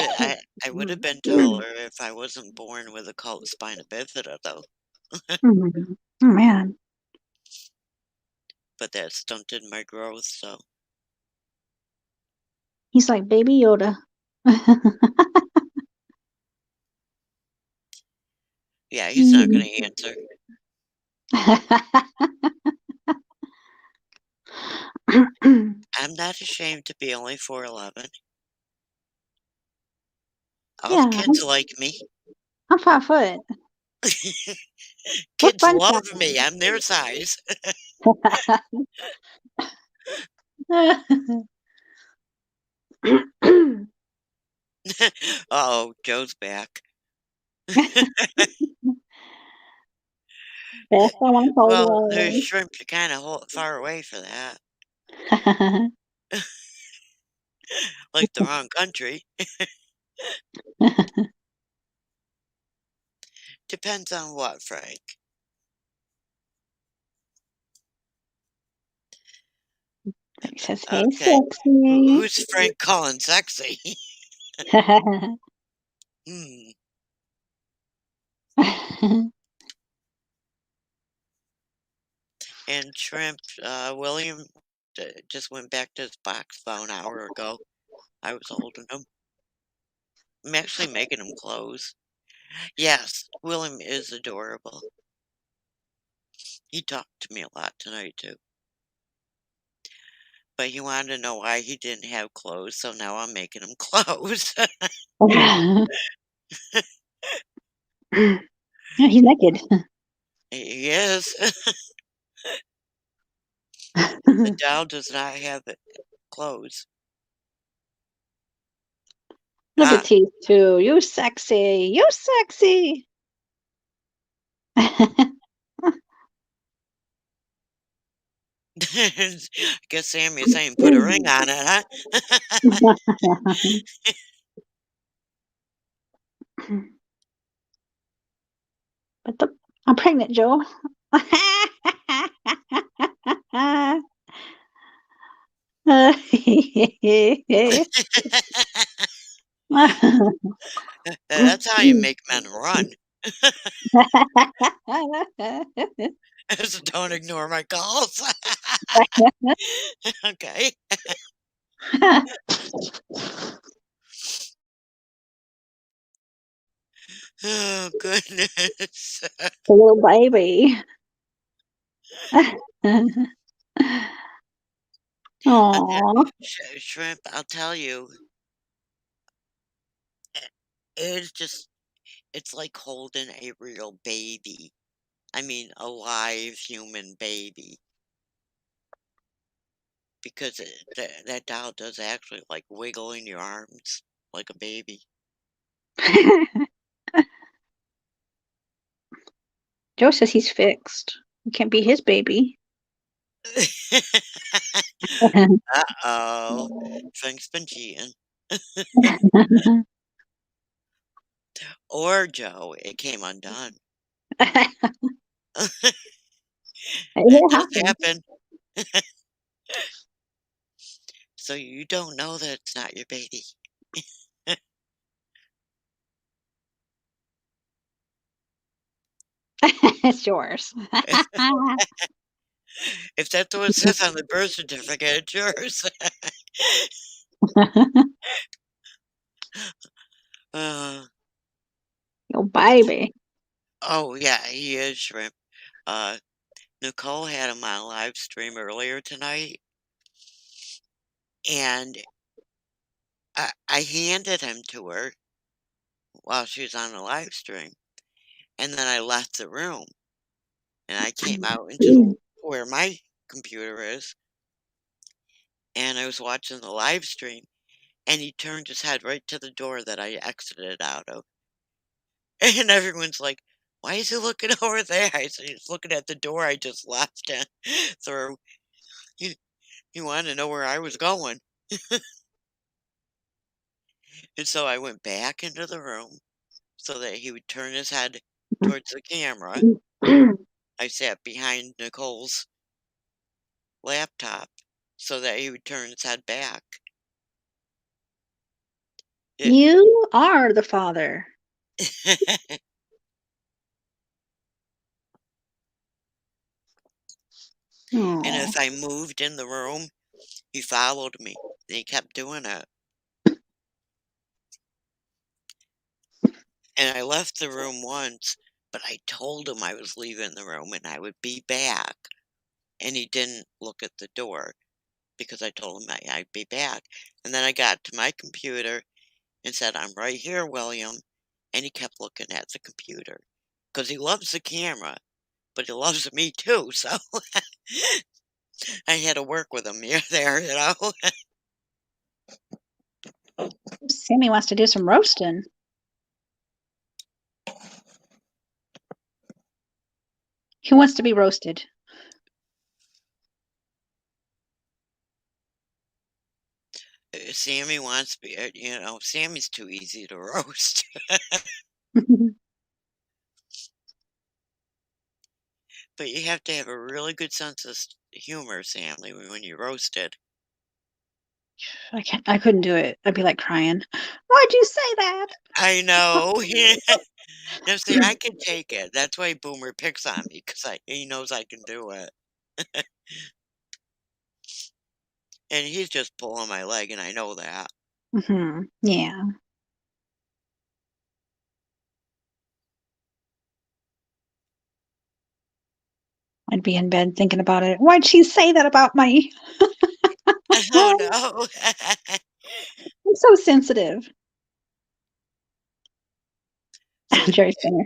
have been taller if I wasn't born with a cult spina bifida though, Oh man. but that stunted my growth, so He's like Baby Yoda. yeah, he's not gonna answer. I'm not ashamed to be only 4'11". All the Yeah, kids like me. I'm 5 foot. What Kids fun love me. I'm their size. Uh-oh, Joe's back. Beth, I want to Well, there's hold shrimp. You're kind of far away for that. you. like the wrong country. Depends on what, Frank. Frank says, "Hey, Okay. sexy." Who's Frank calling sexy? Hmm. And Shrimp, William just went back to his box about an hour ago. I was holding him. I'm actually making him close. Yes, William is adorable. He talked to me a lot tonight, too. But he wanted to know why he didn't have clothes, so now I'm making him clothes. Yeah, he's naked. He is. The doll does not have clothes. Look Ah, at these two. You sexy. You sexy. I guess Sammy's saying put a ring on it, huh? I'm pregnant, Joe. That's how you make men run. So don't ignore my calls. Okay. Oh, goodness. The little baby. Aww. Shrimp, I'll tell you, it's just, it's like holding a real baby. I mean, a live human baby. Because that doll does actually like wiggle in your arms like a baby. Joe says he's fixed. It can't be his baby. Uh-oh. Frank's been cheating. Or Joe, it came undone. That It does happens. happen. So you don't know that it's not your baby. It's yours. If that's what it says on the birth certificate, it's yours. Uh, Your baby. oh, yeah, he is Shrimp. Uh, Nicole had him on a live stream earlier tonight, and I handed him to her while she was on the live stream, and then I left the room, and I came out into where my computer is, and I was watching the live stream, and he turned his head right to the door that I exited out of. And everyone's like, "Why is he looking over there?" I said, "He's looking at the door I just left him through. He he wanted to know where I was going." And so I went back into the room so that he would turn his head towards the camera. I sat behind Nicole's laptop so that he would turn his head back. You are the father. And Aw. if I moved in the room, he followed me. And he kept doing it. And I left the room once, but I told him I was leaving the room and I would be back. And he didn't look at the door because I told him I'd be back. And then I got to my computer and said, "I'm right here, William." And he kept looking at the computer because he loves the camera, but he loves me too. So I had to work with him here, there, you know. Sammy wants to do some roasting. He wants to be roasted. Sammy wants to be, Sammy's too easy to roast. But you have to have a really good sense of humor, Sammy, when you roast it. I couldn't do it. I'd be like crying. Why'd you say that? I know. Now, see, I can take it. That's why Boomer picks on me, because he knows I can do it. And he's just pulling my leg, and I know that. Yeah. I'd be in bed thinking about it. Why'd she say that about me? Oh, no. I'm so sensitive. So, Jerry Springer.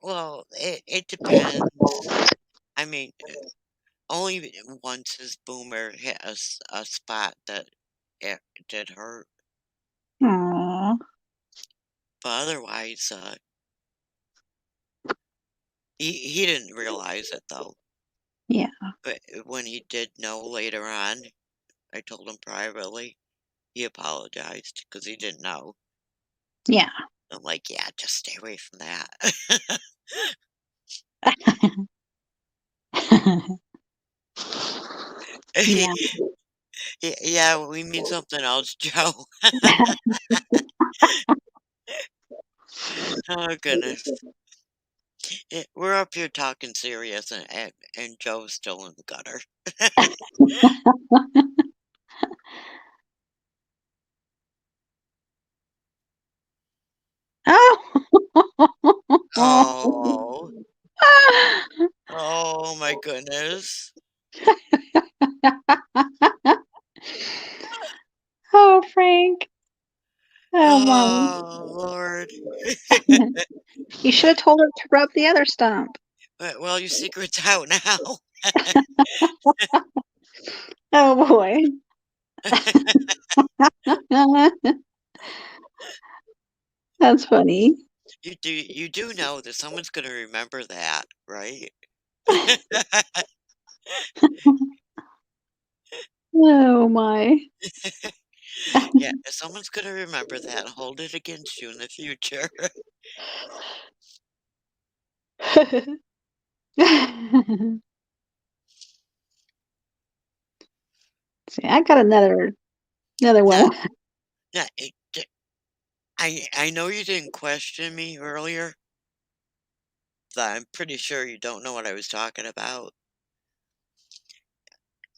well, it depends. I mean, only once has Boomer hit a spot that it did hurt. Aw. But otherwise, he didn't realize it, though. Yeah. But when he did know later on, I told him privately, he apologized because he didn't know. Yeah. I'm like, yeah, just stay away from that. Yeah. Yeah, we mean something else, Joe. Oh, goodness. We're up here talking serious, and Joe's still in the gutter. Oh. Oh, oh my goodness. Oh, Frank. Oh, Mom. Oh, Lord. You should have told her to rub the other stump. Well, your secret's out now. Oh, boy. That's funny. You do know that someone's gonna remember that, right? Oh, my. Yeah, someone's gonna remember that and hold it against you in the future. See, I got another Now, one. now, I know you didn't question me earlier, but I'm pretty sure you don't know what I was talking about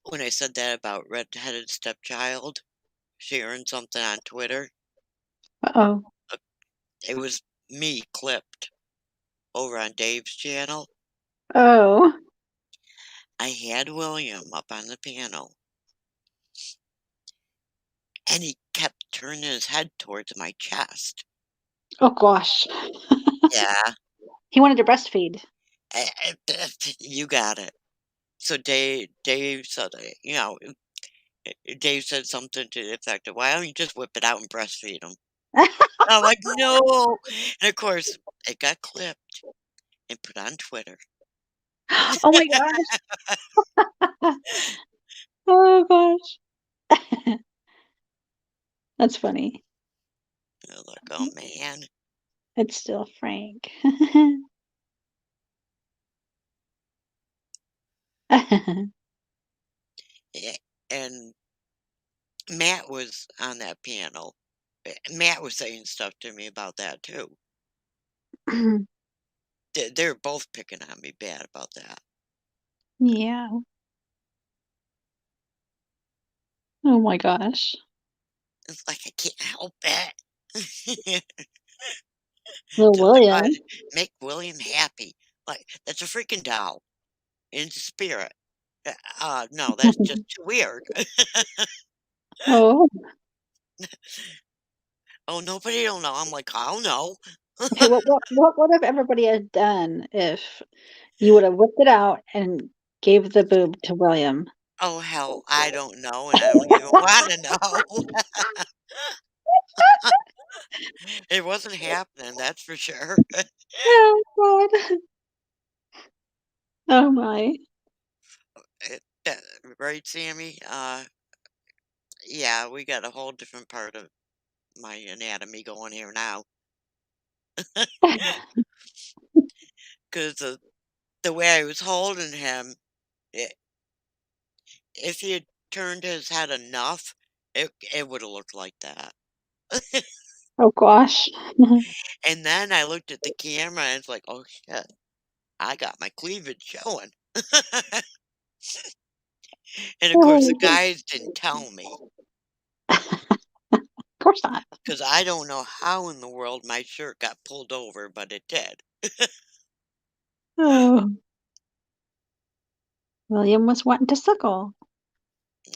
when I said that about redheaded stepchild sharing something on Twitter. Uh-oh. It was me clipped over on Dave's channel. Oh. I had William up on the panel, and he kept turning his head towards my chest. Oh, gosh. Yeah, He wanted to breastfeed. you got it. So Dave said, Dave said something to the effect of, "Why don't you just whip it out and breastfeed him?" I'm like, "No!" And of course, it got clipped and put on Twitter. Oh, my gosh. Oh, gosh. That's funny. I was like, "Oh man." It's still Frank. Yeah, and Matt was on that panel. Matt was saying stuff to me about that too. They're both picking on me bad about that. Yeah. Oh, my gosh. It's like I can't help it. Little Just like, William. make William happy. Like, that's a freaking doll in spirit. No, that's just too weird. Oh. Oh, nobody will know. I'm like, I'll know. Hey, what would have everybody have done if you would have whipped it out and gave the boob to William? Oh, hell, I don't know, and I don't even want to know. It wasn't happening, that's for sure. Oh, God. Oh, my. Right, Sammy? yeah, we got a whole different part of my anatomy going here now. Because the way I was holding him, I if he had turned his head enough, it would have looked like that. Oh gosh. And then I looked at the camera and it's like, oh shit, I got my cleavage showing. And of course, the Oh, guys didn't tell me of course not. because I don't know how in the world my shirt got pulled over, but it did. Oh, William was wanting to suckle.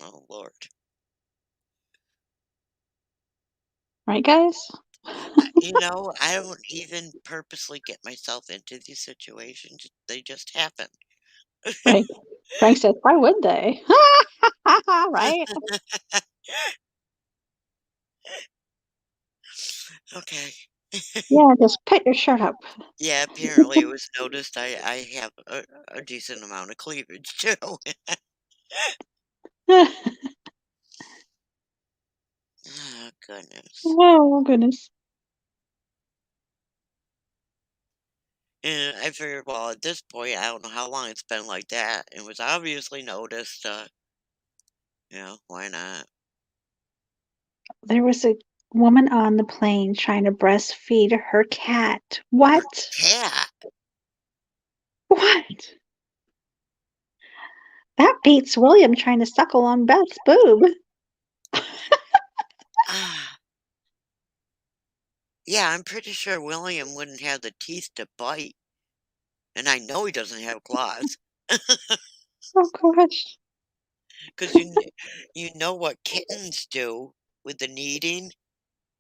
Oh Lord. Right, guys? I don't even purposely get myself into these situations. They just happen. Frank, Frank said, why would they? Right? Okay. Yeah, just put your shirt up. Yeah, apparently it was noticed I have a decent amount of cleavage too. Oh, goodness. Oh, goodness. And I figured, well, at this point, I don't know how long it's been like that. It was obviously noticed. Why not? There was a woman on the plane trying to breastfeed her cat. Her What? cat. What? That beats William trying to suckle on Beth's boob. Ah, yeah, I'm pretty sure William wouldn't have the teeth to bite. And I know he doesn't have claws. Oh, gosh. Because you know what kittens do with the kneading.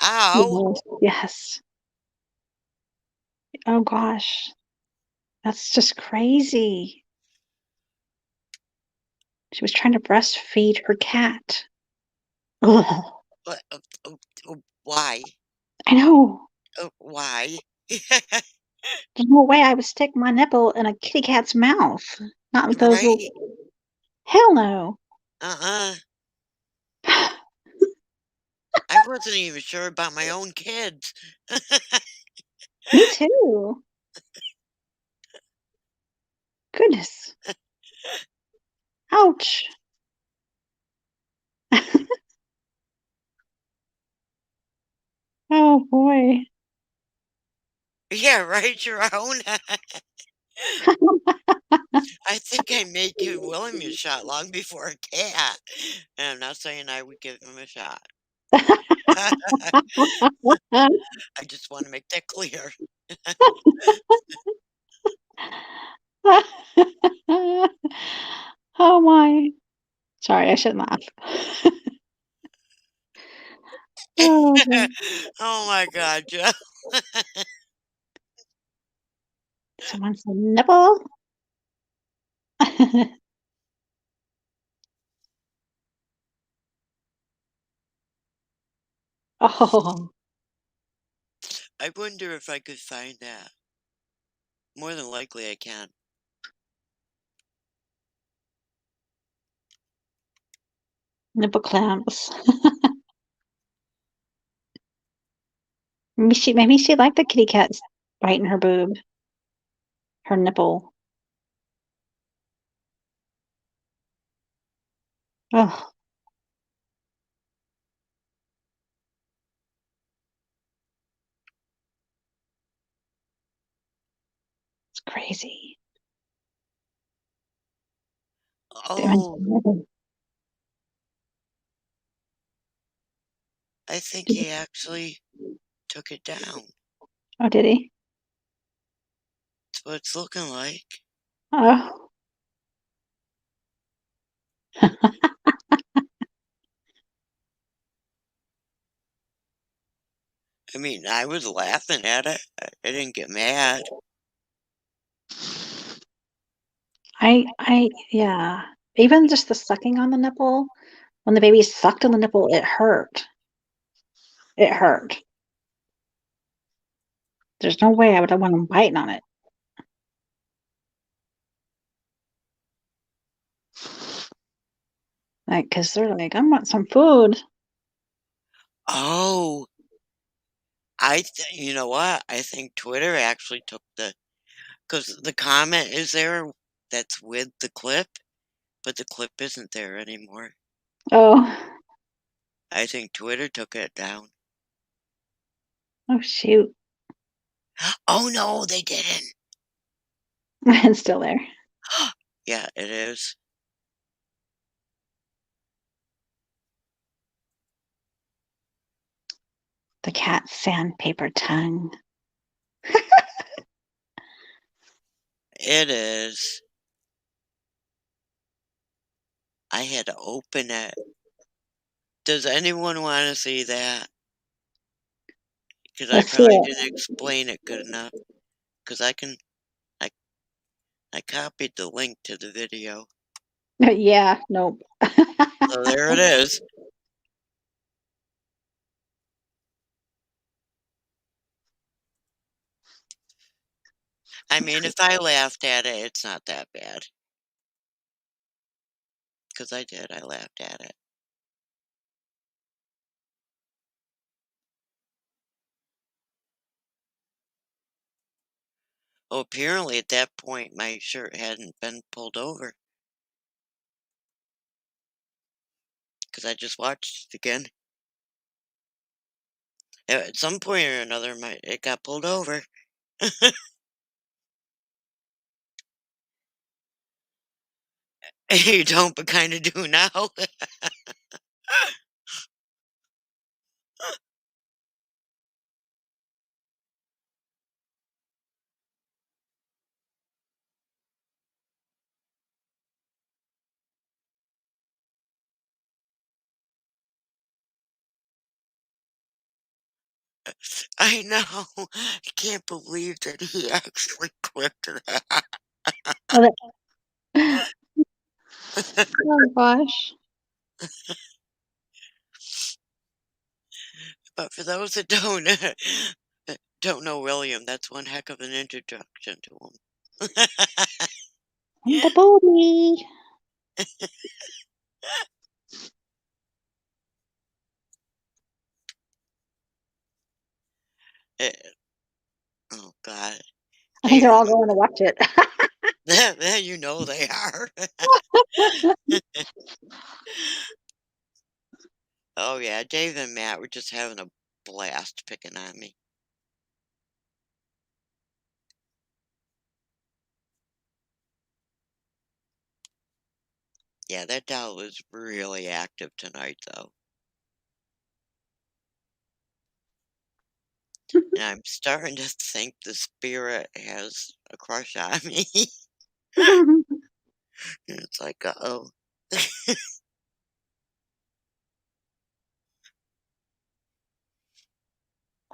Ow! Yes. Yes. Oh, gosh. That's just crazy. She was trying to breastfeed her cat. Ugh. But, why? I know. Why? There's no way I would stick my nipple in a kitty cat's mouth. Not with those little. Right? Hell no. Uh-uh. I wasn't even sure about my own kids. Me too. Goodness. Ouch. Oh boy. Yeah, right, your own. I think I may give William a shot long before a cat. And I'm not saying I would give him a shot. I just want to make that clear. Oh my. Sorry, I shouldn't laugh. Oh, boy. Oh my God, Joe. Someone said nipple. Oh, I wonder if I could find that. More than likely I can. nipple clamps. Maybe she liked the kitty cats biting her boob, her nipple. Oh, it's crazy. Oh, Oh, I think he actually took it down. did he? That's what it's looking like. Oh, I mean, I was laughing at it. I didn't get mad. yeah. Even just the sucking on the nipple, when the baby sucked on the nipple, it hurt. It hurt. There's no way I would want him biting on it. Like, because they're like, I want some food. Oh, you know what? I think Twitter actually took because the comment is there that's with the clip, but the clip isn't there anymore. Oh, I think Twitter took it down. oh shoot. Oh no, they didn't. It's still there. Yeah, it is. The cat's sandpaper tongue. It is. I had to open it. Does anyone want to see that? Because I Let's see probably it. didn't explain it good enough. Because I copied the link to the video. Yeah, nope. So there it is. I mean, if I laughed at it, it's not that bad. Because I did. I laughed at it. Oh, apparently at that point my shirt hadn't been pulled over. Because I just watched it again. At some point or another, it got pulled over. You don't, but kind of do now. I know. I can't believe that he actually clicked that. Oh, oh gosh. But for those that don't know William, that's one heck of an introduction to him. The booty. Oh God, I think they're all David, going to watch it. you know they are. Oh yeah, Dave and Matt were just having a blast picking on me. Yeah, that doll was really active tonight, though. And I'm starting to think the spirit has a crush on me. It's like, uh-oh.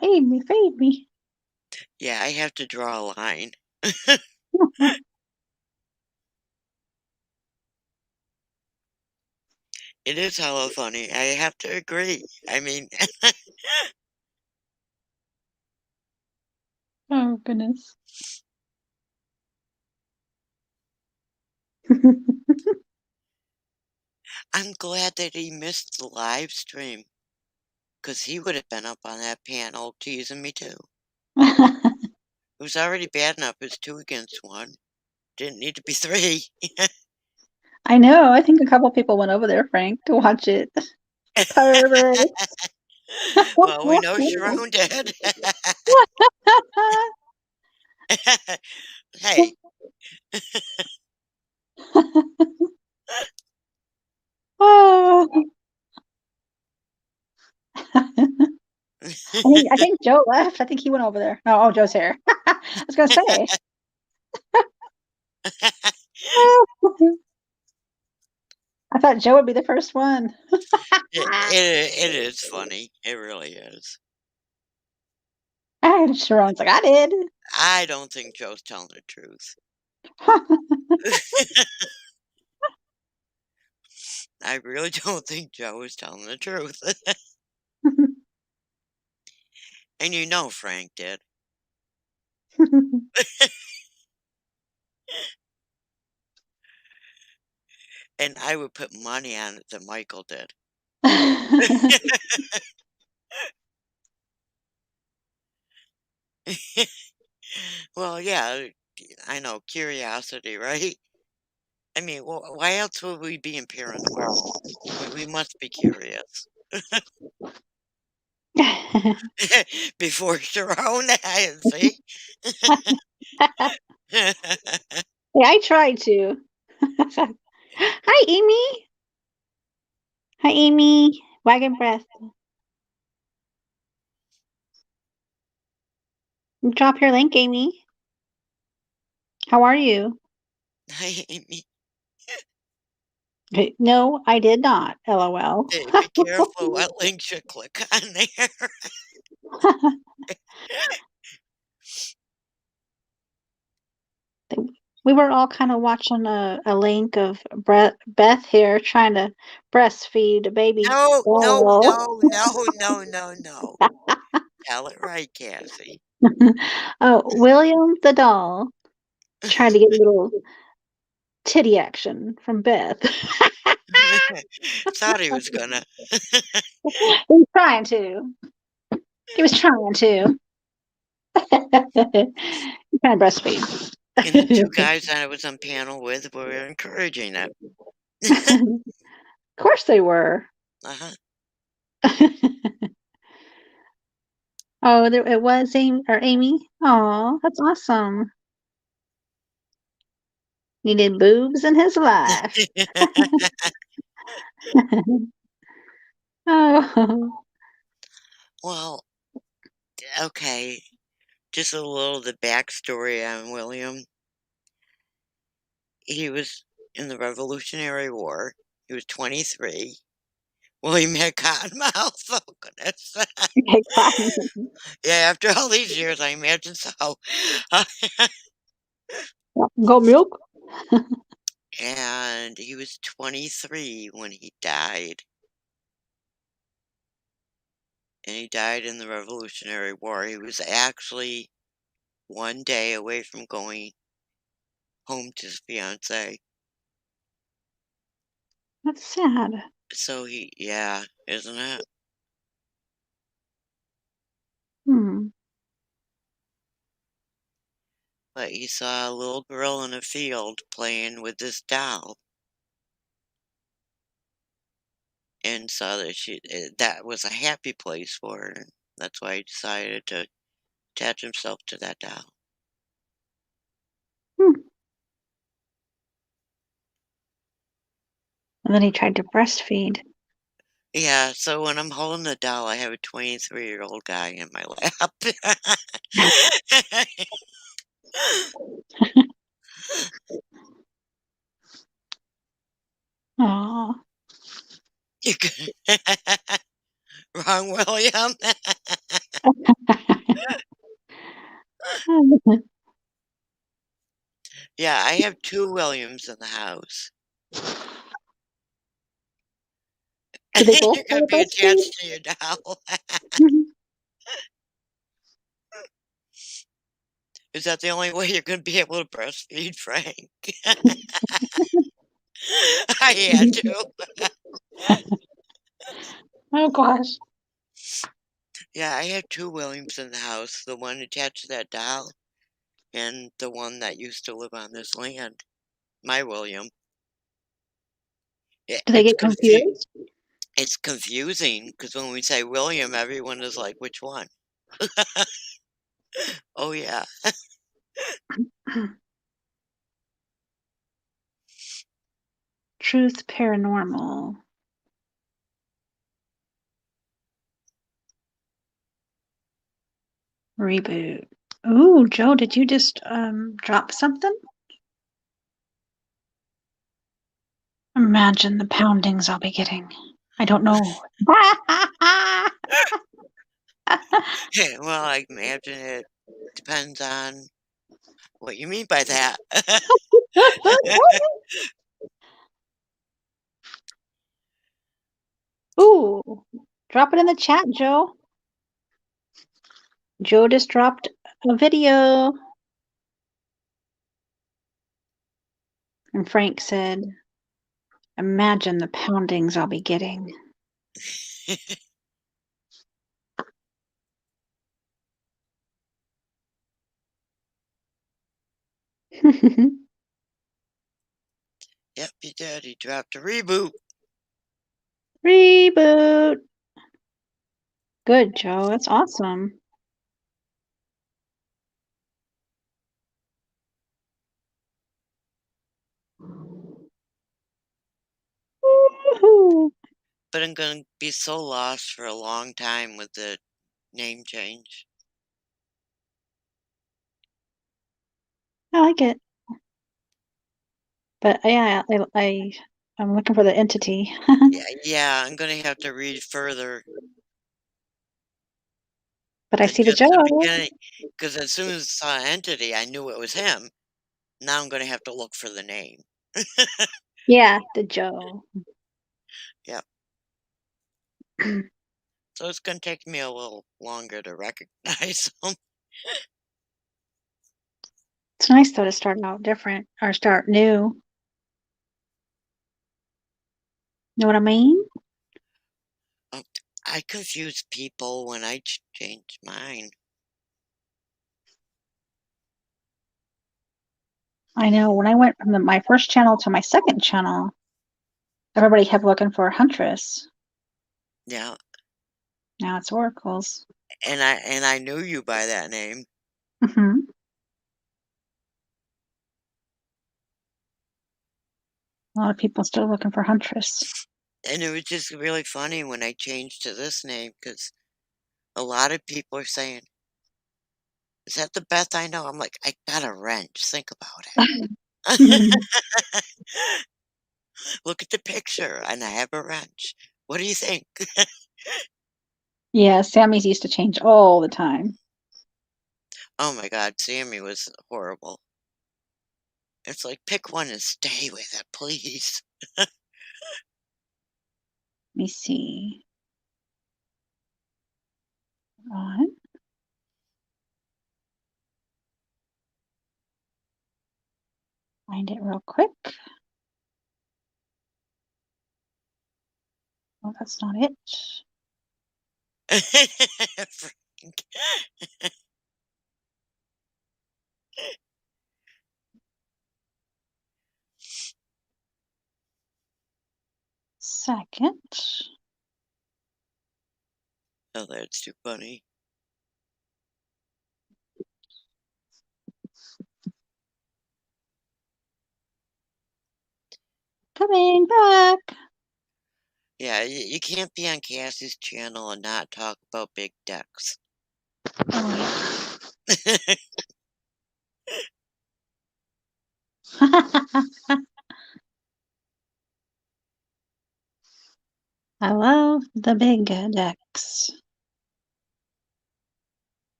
Feed me, feed me. Yeah, I have to draw a line. It is hella funny. I have to agree. I mean, Oh goodness. I'm glad that he missed the live stream. Because he would have been up on that panel teasing me too. It was already bad enough. It's 2 against 1. Didn't need to be 3. I know. I think a couple people went over there, Frank, to watch it. Perverts. Well, we know Sharon did. Hey. Oh. I think Joe left. I think he went over there. Oh, Joe's here. I was gonna say. I thought Joe would be the first one. It is funny. It really is. And Sharon's like, I did. I don't think Joe's telling the truth. I really don't think Joe is telling the truth. And you know Frank did. And I would put money on it that Michael did. Well, yeah, I know, curiosity, right? I mean, why else would we be in paranormal? We must be curious. Before Sharon, see? Yeah, I tried to. Hi, Amy. Hi, Amy. Wagon breath. Drop your link, Amy. How are you? Amy, No, I did not. LOL. be careful what links you click on there. We were all kind of watching a link of Beth here trying to breastfeed a baby No, no, doll. no, no, no, no, no. Tell it right, Cassie. Oh, William the doll trying to get a little titty action from Beth. Thought he was gonna. He was trying to. He was trying to. Trying to breastfeed. And the two guys that I was on panel with were encouraging it. Of course they were. Uh-huh. Oh, there it was Amy or Amy. Oh, that's awesome. Needed boobs in his life. Oh, Well, okay. Just a little of the backstory on William. He was in the Revolutionary War. He was 23. William had cotton mouth. Oh, goodness. okay, fine. Yeah, after all these years, I imagine so. Go milk. And he was 23 when he died. And he died in the Revolutionary War. He was actually one day away from going home to his fiancée. That's sad. So yeah, isn't it? Hmm. But he saw a little girl in a field playing with this doll and saw that that was a happy place for her. And that's why he decided to attach himself to that doll. Hmm. And then he tried to breastfeed. Yeah, so when I'm holding the doll, I have a 23-year-old guy in my lap. Oh. You could- Wrong, William. Yeah, I have two Williams in the house. Do they both You're try gonna to be breastfeed? attached to your doll. Is that the only way you're gonna be able to breastfeed, Frank? I had to. Oh gosh. Yeah, I have two Williams in the house, the one attached to that doll and the one that used to live on this land. My William. Do they get confused? It's confusing because when we say William, everyone is like, which one? Oh, yeah. Truth Paranormal. Reboot. Ooh, Joe, did you just drop something? Imagine the poundings I'll be getting. I don't know. Well, I imagine it depends on what you mean by that. Ooh, drop it in the chat, Joe. Joe just dropped a video. And Frank said, Imagine the poundings I'll be getting. Yep, he did. He dropped a reboot. Reboot. Good, Joe. That's awesome. Woohoo. But I'm gonna be so lost for a long time with the name change. I like it. But yeah, I'm looking for the entity. Yeah, I'm gonna have to read further. But I 'Cause see the just the Joe. beginning, because as soon as I saw entity, I knew it was him. Now I'm gonna have to look for the name. Yeah, the Joe. Yep. So it's gonna take me a little longer to recognize him. It's nice though to start out different or start new. Know what I mean? Oh, I confuse people when I change mine. I know when I went from my first channel to my second channel, everybody kept looking for Huntress. Yeah, Now it's Oracles. and I knew you by that name. Hmm. A lot of people still looking for Huntress. And it was just really funny when I changed to this name because a lot of people are saying, "Is that the Beth I know?" I'm like, "I got a wrench. Think about it." Look at the picture, and I have a wrench. What do you think? Yeah, Sammy's used to change all the time. Oh my God, Sammy was horrible. It's like, pick one and stay with it, please. Let me see. On. Find it real quick. Oh, that's not it. Frank. Second. Oh, that's too funny. Coming back. Yeah, you can't be on Cassie's channel and not talk about big decks. Oh, yeah. I love the big decks.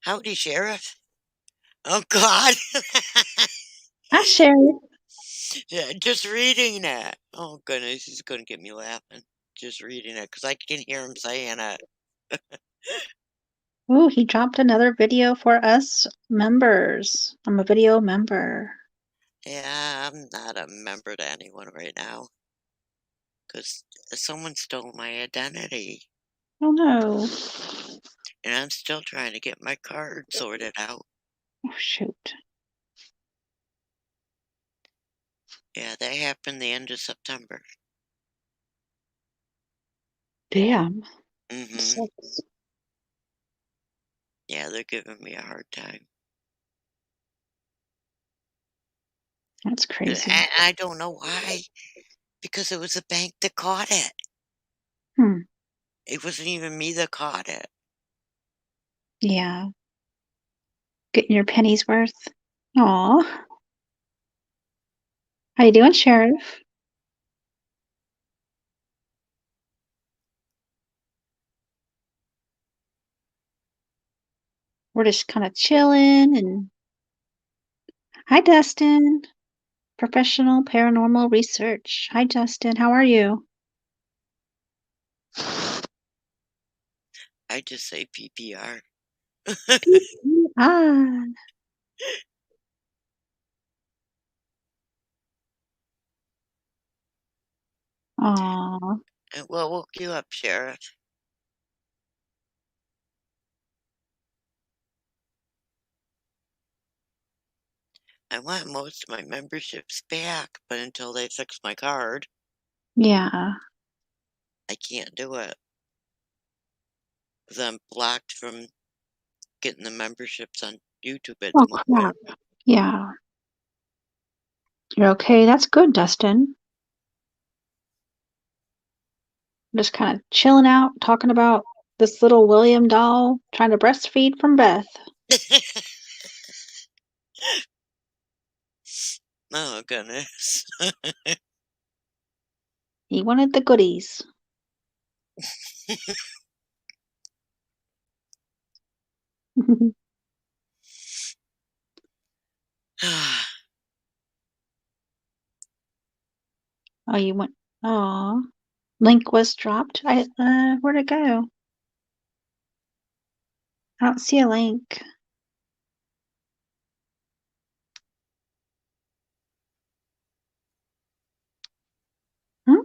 Howdy, Sheriff. Oh, God. Hi, Sherry. Yeah, just reading that. Oh, goodness, he's going to get me laughing. Just reading it, because I can hear him saying it. Ooh, he dropped another video for us members. I'm a video member. Yeah, I'm not a member to anyone right now, because someone stole my identity. Oh no. And I'm still trying to get my card sorted out. Oh shoot. Yeah, that happened the end of September. Damn. Mm-hmm. Sucks. Yeah, they're giving me a hard time. That's And crazy. I don't know why, because it was the bank that caught it. Hmm. It wasn't even me that caught it. Yeah. Getting your penny's worth. Aw. How you doing, Sheriff? We're just kind of chilling and hi, Dustin. Professional paranormal research. Hi, Dustin. How are you? I just say PPR. Ah. Aw. And what woke you up, Sheriff? I want most of my memberships back, but until they fix my card, Yeah. I can't do it. Because I'm blocked from getting the memberships on YouTube at Oh, the moment. crap. Yeah. You're okay. That's good, Dustin. Just kind of chilling out, talking about this little William doll trying to breastfeed from Beth. Oh, goodness. He wanted the goodies. Oh, you went. Oh, link was dropped. Where'd it go? I don't see a link. Hmm?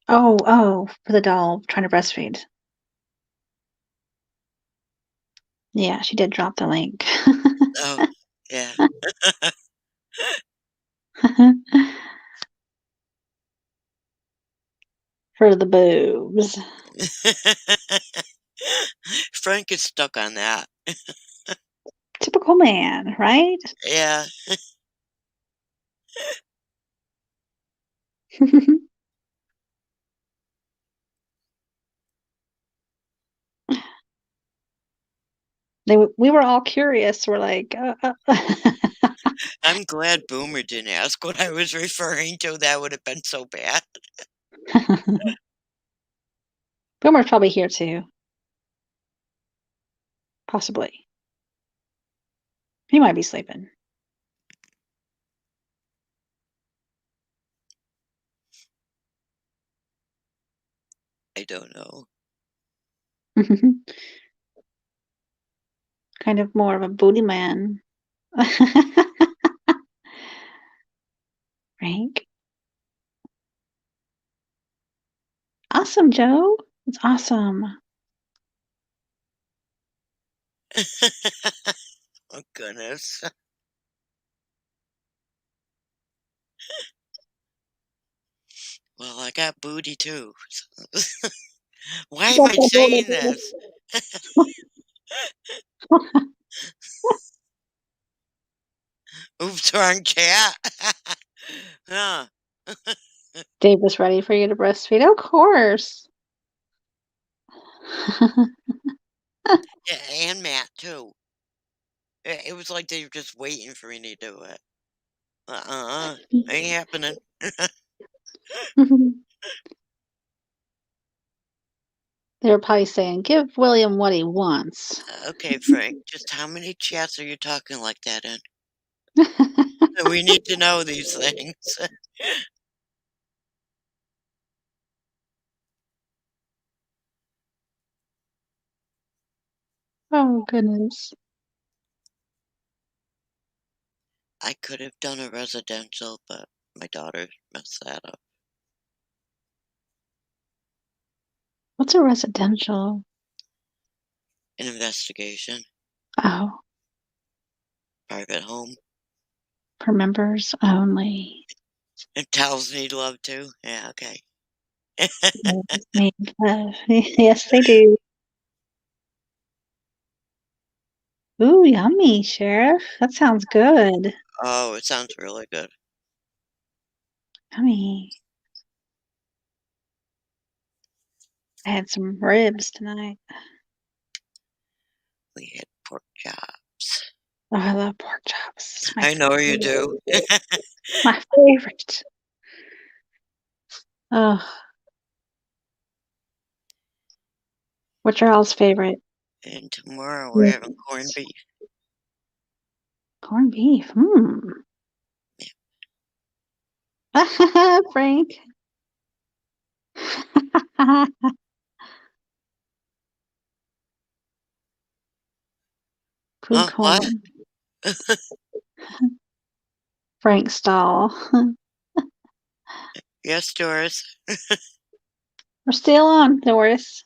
Oh, for the doll trying to breastfeed. Yeah, she did drop the link. Oh, yeah. For the boobs. Frank is stuck on that. Typical man, right? Yeah. We were all curious. We're like, I'm glad Boomer didn't ask what I was referring to. That would have been so bad. Boomer's probably here too. Possibly. He might be sleeping. I don't know. Kind of more of a booty man. Frank. Awesome, Joe. It's awesome. Oh, goodness. Well, I got booty too. Why am I saying this? Oops, wrong chat. Huh. Dave was ready for you to breastfeed. Of course. Yeah, and Matt too. It was like they were just waiting for me to do it. Ain't happening. They were probably saying, give William what he wants. Okay, Frank, just how many chats are you talking like that in? We need to know these things. Oh, goodness. I could have done a residential, but my daughter messed that up. What's a residential? An investigation. Oh, Private home. for members only. And towels need love too. Yeah, okay. Yes, they do. Ooh, yummy, Sheriff. That sounds good. Oh, it sounds really good. Yummy. I had some ribs tonight. We had pork chops. Oh, I love pork chops. It's my I know you do. my favorite. Oh, what's your all's favorite? And tomorrow we're having corned beef. Corned beef. Frank. Food What? corn. Frank stall. Yes, Doris. We're still on, Doris.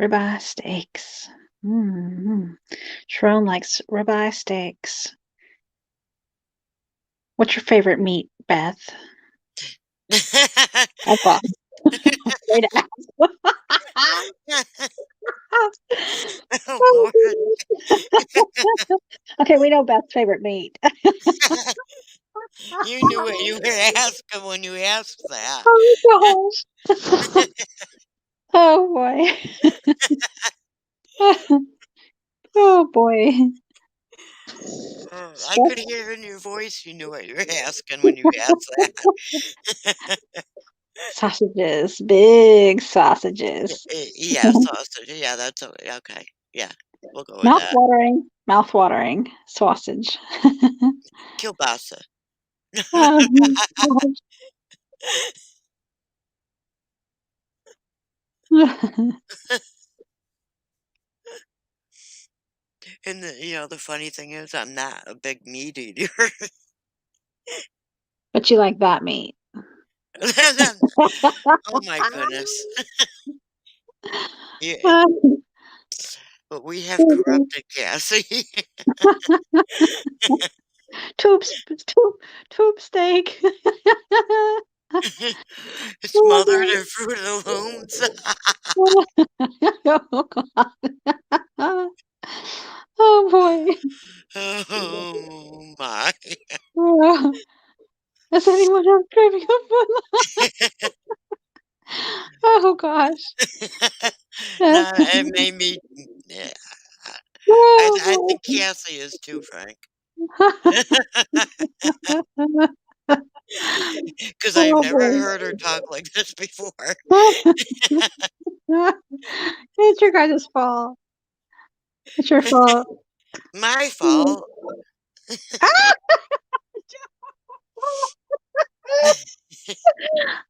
Ribeye steaks. Mm-hmm. Sharon likes ribeye steaks. What's your favorite meat, Beth? Oh God. Way to ask. Oh, Lord. Okay, we know Beth's favorite meat. You knew what you were asking when you asked that. Oh gosh. Oh boy. Oh boy. I could hear in your voice you knew what you were asking when you asked that. Sausages, big sausages. Yeah, sausage. Yeah, that's okay. Yeah, we'll go with Mouth that. watering, mouth watering sausage. Kielbasa. Oh, gosh. And the funny thing is, I'm not a big meat eater. But you like that meat. Oh my goodness. Yeah, but we have corrupted Cassie. Tube, tube steak. Smothered in Fruit of the Looms. Oh, God. Oh boy. Oh my. Does anyone have craving of Oh gosh. No, it made me. Yeah, I Oh think Cassie is too, Frank. boy. Because I've Oh never boy. heard her talk like this before. It's your guys' fault. It's your fault. My fault. Ah!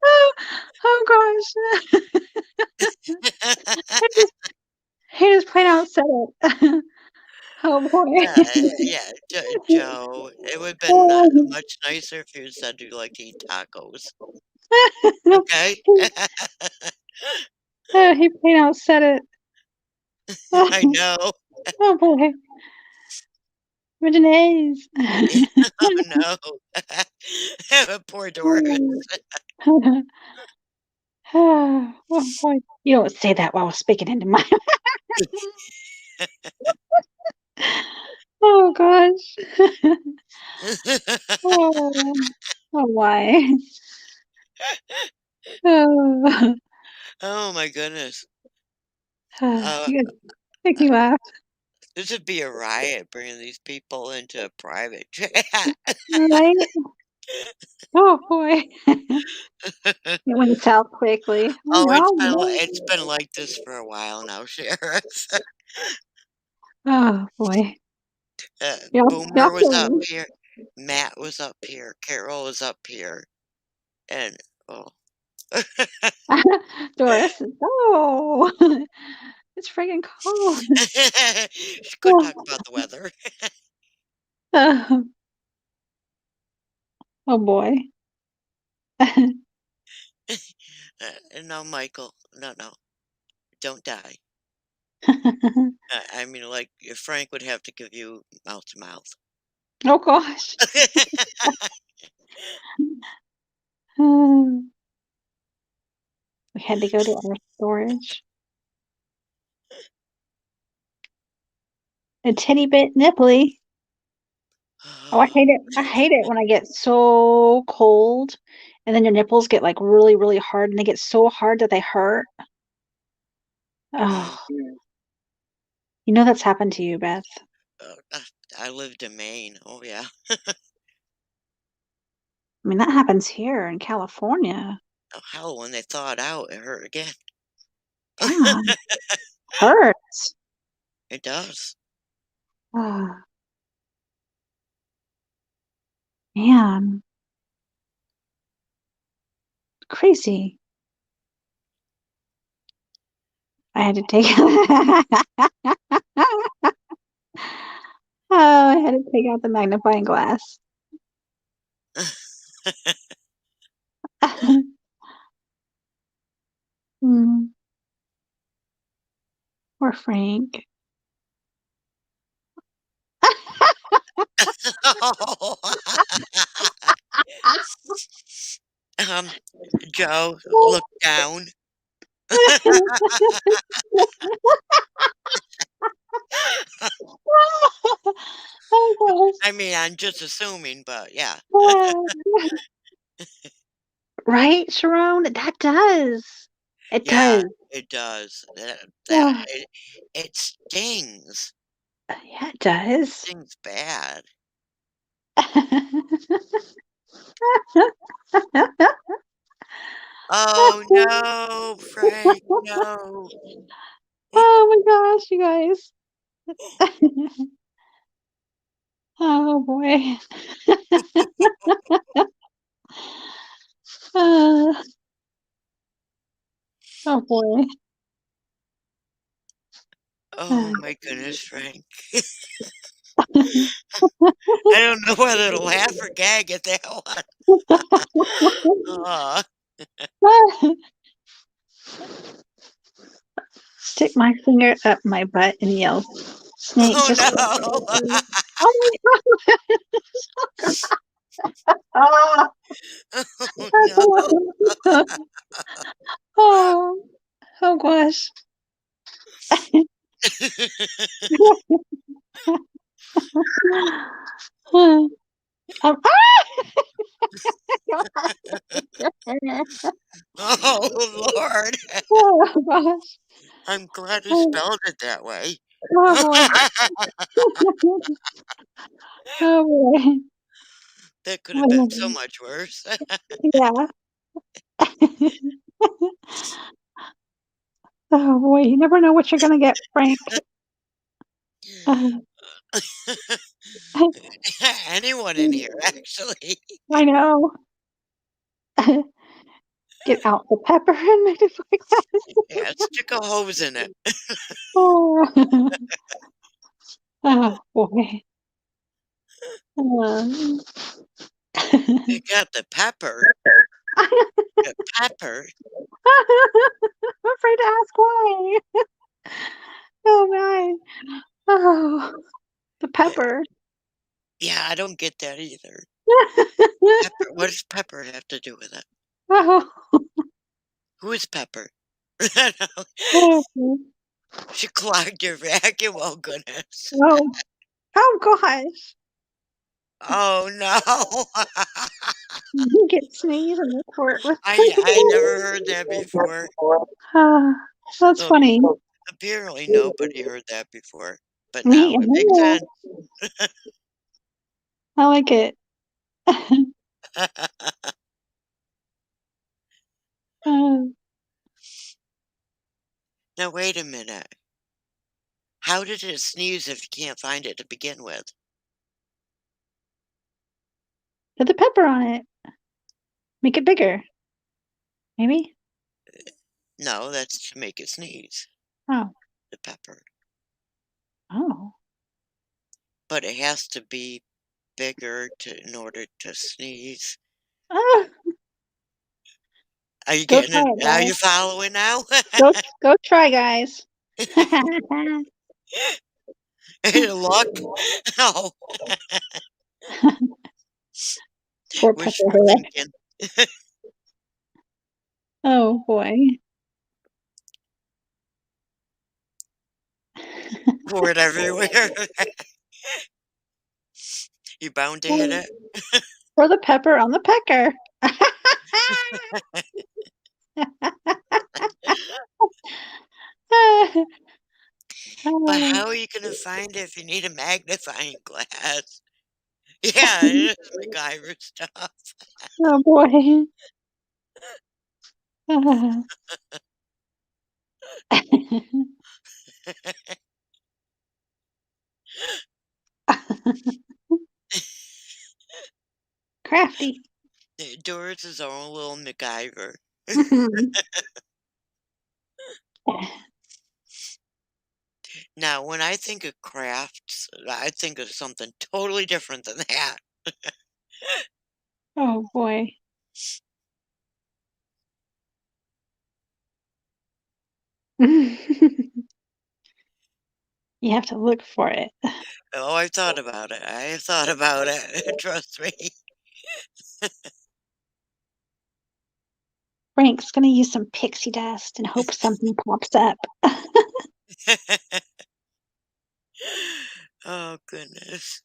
Oh, oh gosh. He just plain out said it. Oh boy. Yeah, Joe, it would have been much nicer if you said you like to eat tacos. Okay? He plain out said it. I know. Oh boy. Originaise. Oh no. Poor Doris. Oh boy. You don't say that while speaking into my Oh gosh. Oh, oh why? Oh, Oh my goodness. Uh, you make me laugh. this would be a riot bringing these people into a private chat. Right? Oh boy. It went south quickly. Oh, Oh, it's been like this for a while now, Sheriff. oh boy. Y'all Boomer was up feeling here. Matt was up here. Carol was up here. And, oh. Doris. Oh, it's friggin' cold. She couldn't talk about the weather. Oh, oh boy. No, Michael. No, no. Don't die. I mean, like, Frank would have to give you mouth to mouth. Oh gosh. Um, we had to go to our storage. A titty bit nipply. Oh, I hate it. I hate it when I get so cold and then your nipples get like really, really hard and they get so hard that they hurt. Oh, you know that's happened to you, Beth. I lived in Maine. Oh, yeah. I mean, that happens here in California. Oh, hell, when they thaw it out, it hurt again. Yeah, hurts. It does. Oh, man, crazy. I had to take. Oh, I had to take out the magnifying glass. Hmm. Poor Frank. um, Joe, look down. Oh I mean, I'm just assuming, but yeah. gosh. Right, Sharon? That does. It Yeah, does. it does. That Yeah, it stings. yeah, it does. Stings bad. Oh no, Frank, no. Oh my gosh, you guys. Oh boy. Uh, oh boy. Oh my goodness, Frank. I don't know whether to laugh or gag at that one. Aw. Stick my finger up my butt and yell, snake, Oh just. no. Oh my Oh no. god. Oh, oh gosh. Um, Oh Lord. oh gosh. I'm glad you Oh, spelled it that way. oh boy. Oh boy. That could have been so much worse. Yeah. Oh boy, you never know what you're gonna get, Frank. Uh, Anyone in here, actually. I know. Get out the pepper and magnify glass. Yeah, stick a hose in it. Oh, oh boy. Um, You got the pepper. The pepper. I'm afraid to ask why. Oh my. Oh, the pepper. Yeah, I don't get that either. Pepper. What does pepper have to do with it? Oh, Who is Pepper? oh, She clogged your vacuum. Oh goodness. oh, oh gosh. Oh no. You get sneeze in the court with I never heard that before. Ah, that's So funny. apparently nobody heard that before. But now Me, it makes sense. I like it. Uh, Now wait a minute. How did it sneeze if you can't find it to begin with? put the pepper on it. Make it bigger. Maybe? No, that's to make it sneeze. Oh, The pepper. oh. But it has to be bigger in order to sneeze. Ah, Are you go getting try it? it, Are you guys. following now? Go try, guys. Any luck? No. Poor Wishful pepper. thinking. Oh boy. Pour it everywhere. You bound to hit it? Pour the pepper on the pecker. But how are you going to find it if you need a magnifying glass? Yeah, it is MacGyver stuff. Oh boy. Crafty. Doris is our own little MacGyver. Mhm. Now, when I think of crafts, I think of something totally different than that. Oh boy. You have to look for it. Oh, I've thought about it. I have thought about it. Trust me. Frank's gonna use some pixie dust and hope something pops up. Oh, goodness.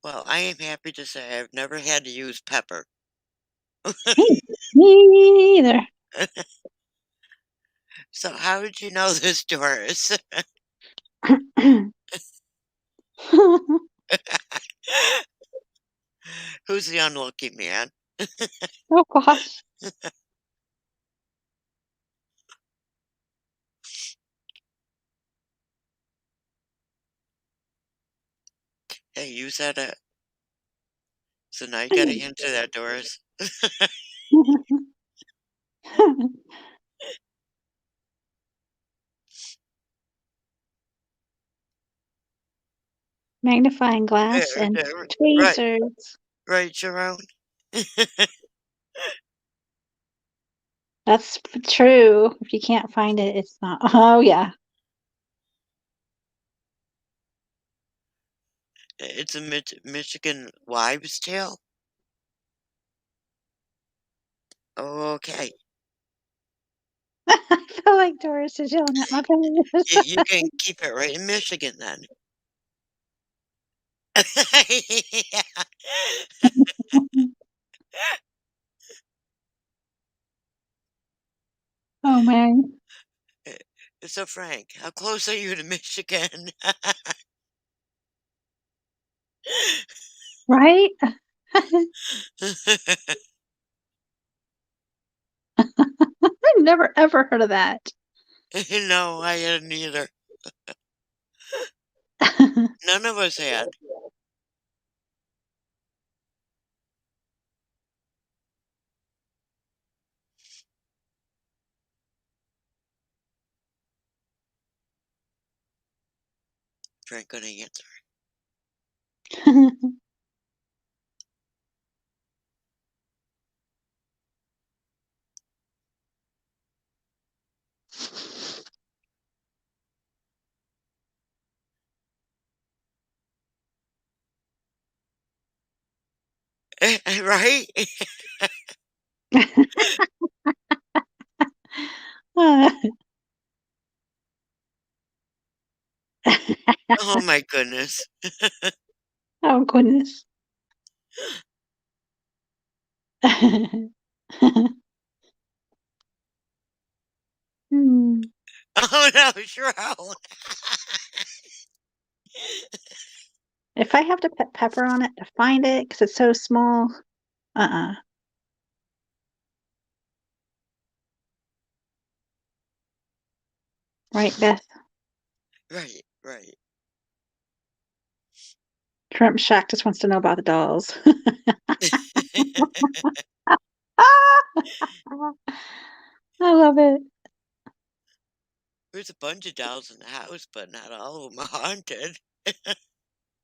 Well, I am happy to say I've never had to use pepper. Me either. So how did you know this, Doris? Who's the unlucky man? Oh gosh. Hey, you said it. So now you gotta answer that, Doris. Magnifying glass and Right, tweezers. right, Jerome. That's true. If you can't find it, it's not. Oh yeah. It's a Michigan wives' tale. Oh, okay. I feel like Doris is yelling at my face. You can keep it right in Michigan then. Yeah. Oh man. So, Frank, how close are you to Michigan? Right? I've never ever heard of that. No, I hadn't either. None of us had. Frank gonna answer. Right? Oh my goodness. Oh goodness. Hmm. Oh no, Shroud. If I have to put pepper on it to find it because it's so small, uh-uh. Right, Beth? Right, right. Trump Shack just wants to know about the dolls. I love it. There's a bunch of dolls in the house, but not all of them are haunted.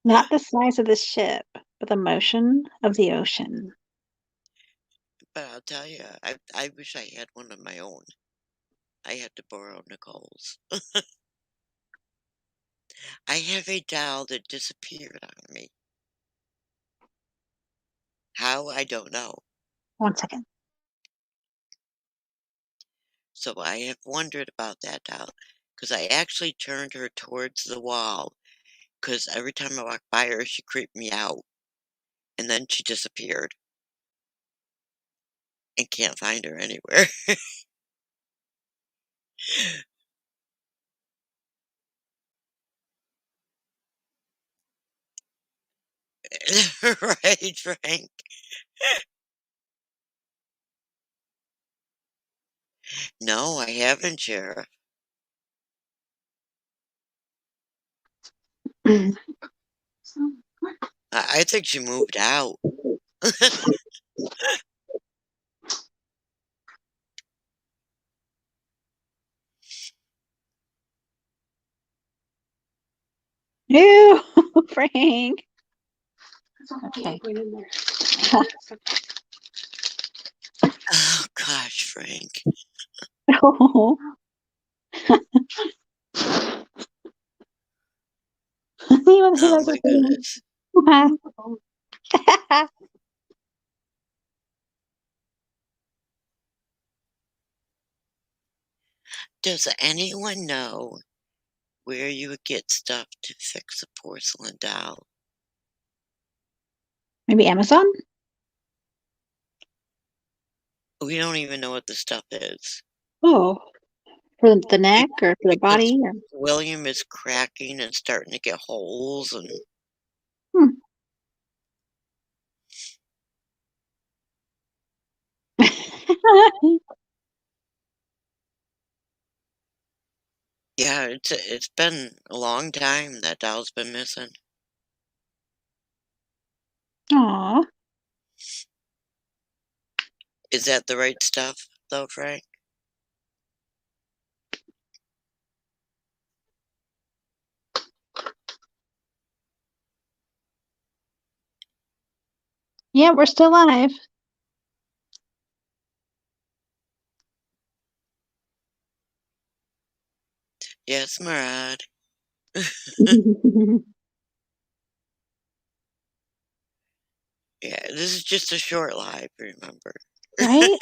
Not the size of the ship, but the motion of the ocean. But I'll tell you, I wish I had one of my own. I had to borrow Nicole's. I have a doll that disappeared on me. How? I don't know. 1 second. So I have wondered about that doll because I actually turned her towards the wall because every time I walked by her, she creeped me out. And then she disappeared and can't find her anywhere. Right, Frank? No, I haven't, Sheriff. I think she moved out. Ew, Frank. Okay. Oh gosh, Frank. Oh. Oh my goodness. Does anyone know where you would get stuff to fix a porcelain doll? Maybe Amazon? We don't even know what the stuff is. Oh, for the neck or for the Because body? Or... William is cracking and starting to get holes and yeah, it's been a long time that doll's been missing. Aw. Is that the right stuff though, Frank? Yeah, we're still live. Yes, Murad. Yeah, this is just a short live, remember? Right?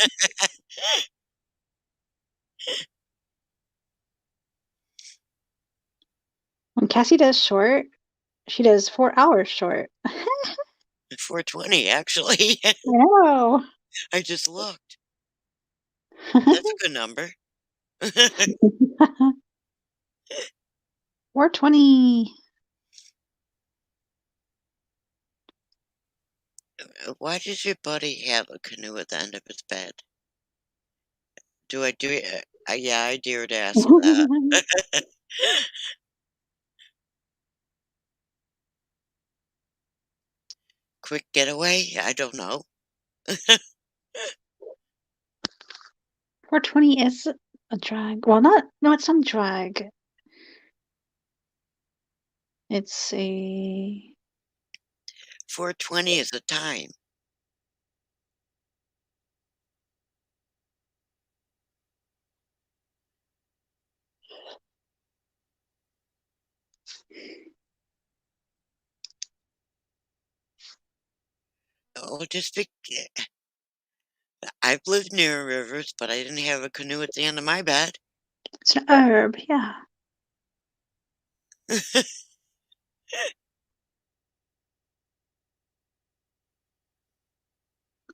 When Cassie does short, she does 4 hours short. 420, actually. I know. I just looked. That's a good number. 420. Why does your buddy have a canoe at the end of his bed? Do I do it? Yeah, I dare to ask him that. Quick getaway? I don't know. 420 is a drag. Well, no, it's not a drag. It's a 420 is the time. Oh, I've lived near rivers, but I didn't have a canoe at the end of my bed. it's an herb, yeah.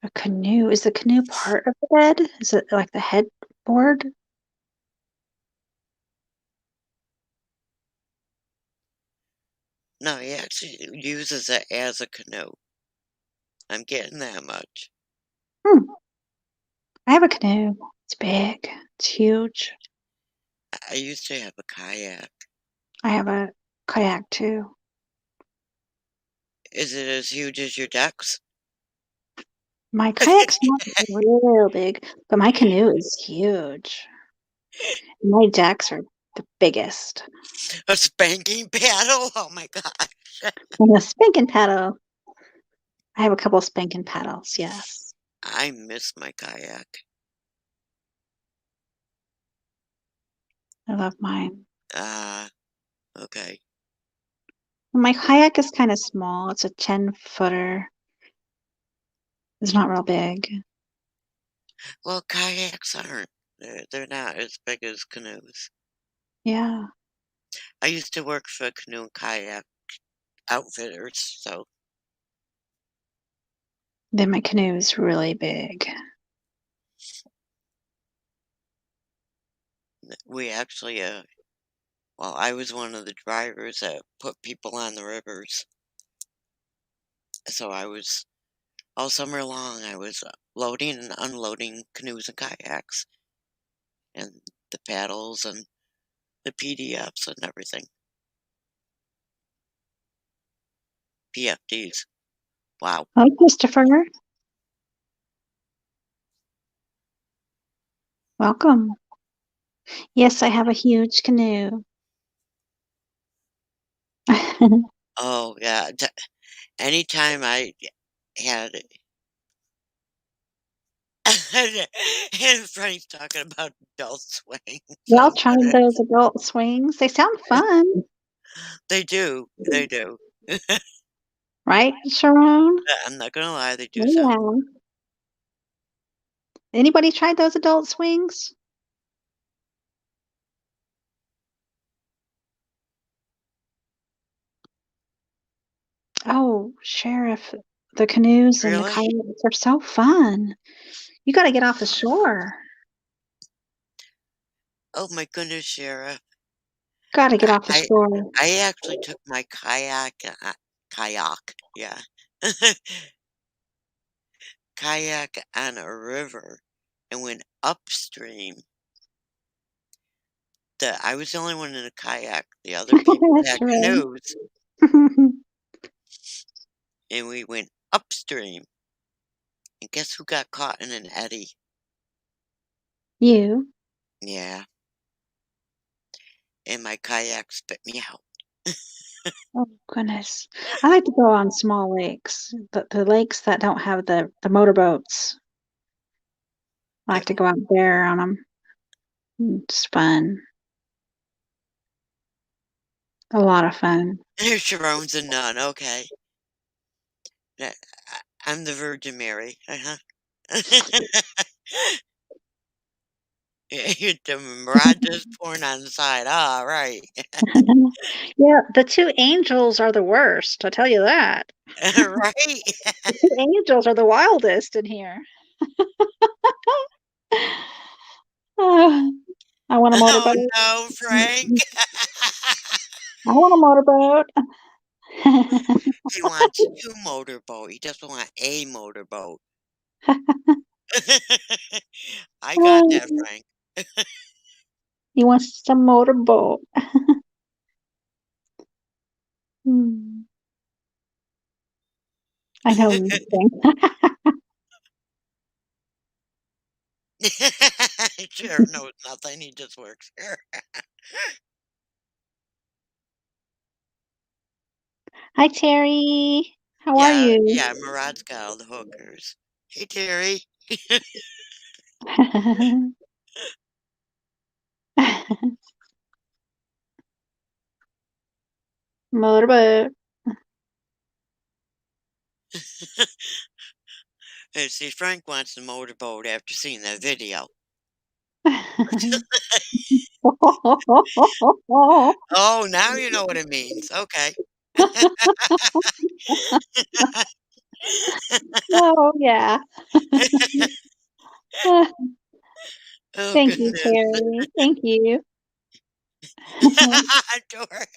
A canoe. Is the canoe part of the bed? Is it like the headboard? No, he actually uses it as a canoe. I'm getting that much. I have a canoe. It's big. It's huge. I used to have a kayak. I have a kayak too. Is it as huge as your decks? My kayak's not real big, but my canoe is huge. My decks are the biggest. A spanking paddle? Oh my gosh. And a spanking paddle. I have a couple spanking paddles, yes. I miss my kayak. I love mine. Okay. My kayak is kind of small. It's a 10-footer. It's not real big. Well, kayaks aren't. They're not as big as canoes. Yeah. I used to work for canoe and kayak outfitters, so Then my canoe is really big. we actually, well, I was one of the drivers that put people on the rivers. So I was, all summer long, I was loading and unloading canoes and kayaks and the paddles and the PDFs and everything. PFDs. Wow. Hi, Christopher. Welcome. Yes, I have a huge canoe. Oh yeah. Anytime I had and Frank's talking about adult swing. Y'all So tried those adult swings? They sound fun, they do. They do. right, Sharon? I'm not gonna lie, they do sound. Yeah. Anybody tried those adult swings? Oh, Sheriff, the canoes and the Really? kayaks are so fun. You got to get off the shore. Oh my goodness, Sheriff. Got to get off the I shore. I actually took my kayak, yeah, kayak on a river and went upstream. I was the only one in a kayak. The other people That's had right. canoes, and we went upstream. And guess who got caught in an eddy? You. Yeah, and my kayak spit me out. Oh, goodness. I like to go on small lakes, the lakes that don't have the motorboats. I like to go out there on them. It's fun. A lot of fun. Sharon's a nun, okay. That- I'm the Virgin Mary. The mirage is pouring on the side. All right. Yeah, the two angels are the worst, I'll tell you that. Right? The two angels are the wildest in here. Oh, I want a Oh motorboat. no, Frank. I want a motorboat. He wants two motorboat. He doesn't want a motorboat. I got that, Frank. He wants some motorboat. Hmm. I know nothing. Sure knows nothing. He just works here. Hi, Terry. How are Yeah, you? yeah. Murad's got all the hookers. Hey, Terry. Motorboat. And see, Frank wants the motorboat after seeing that video. Oh, now you know what it means. Okay. Oh, yeah. Oh, Thank you, goodness. Terry. Thank you. Doris.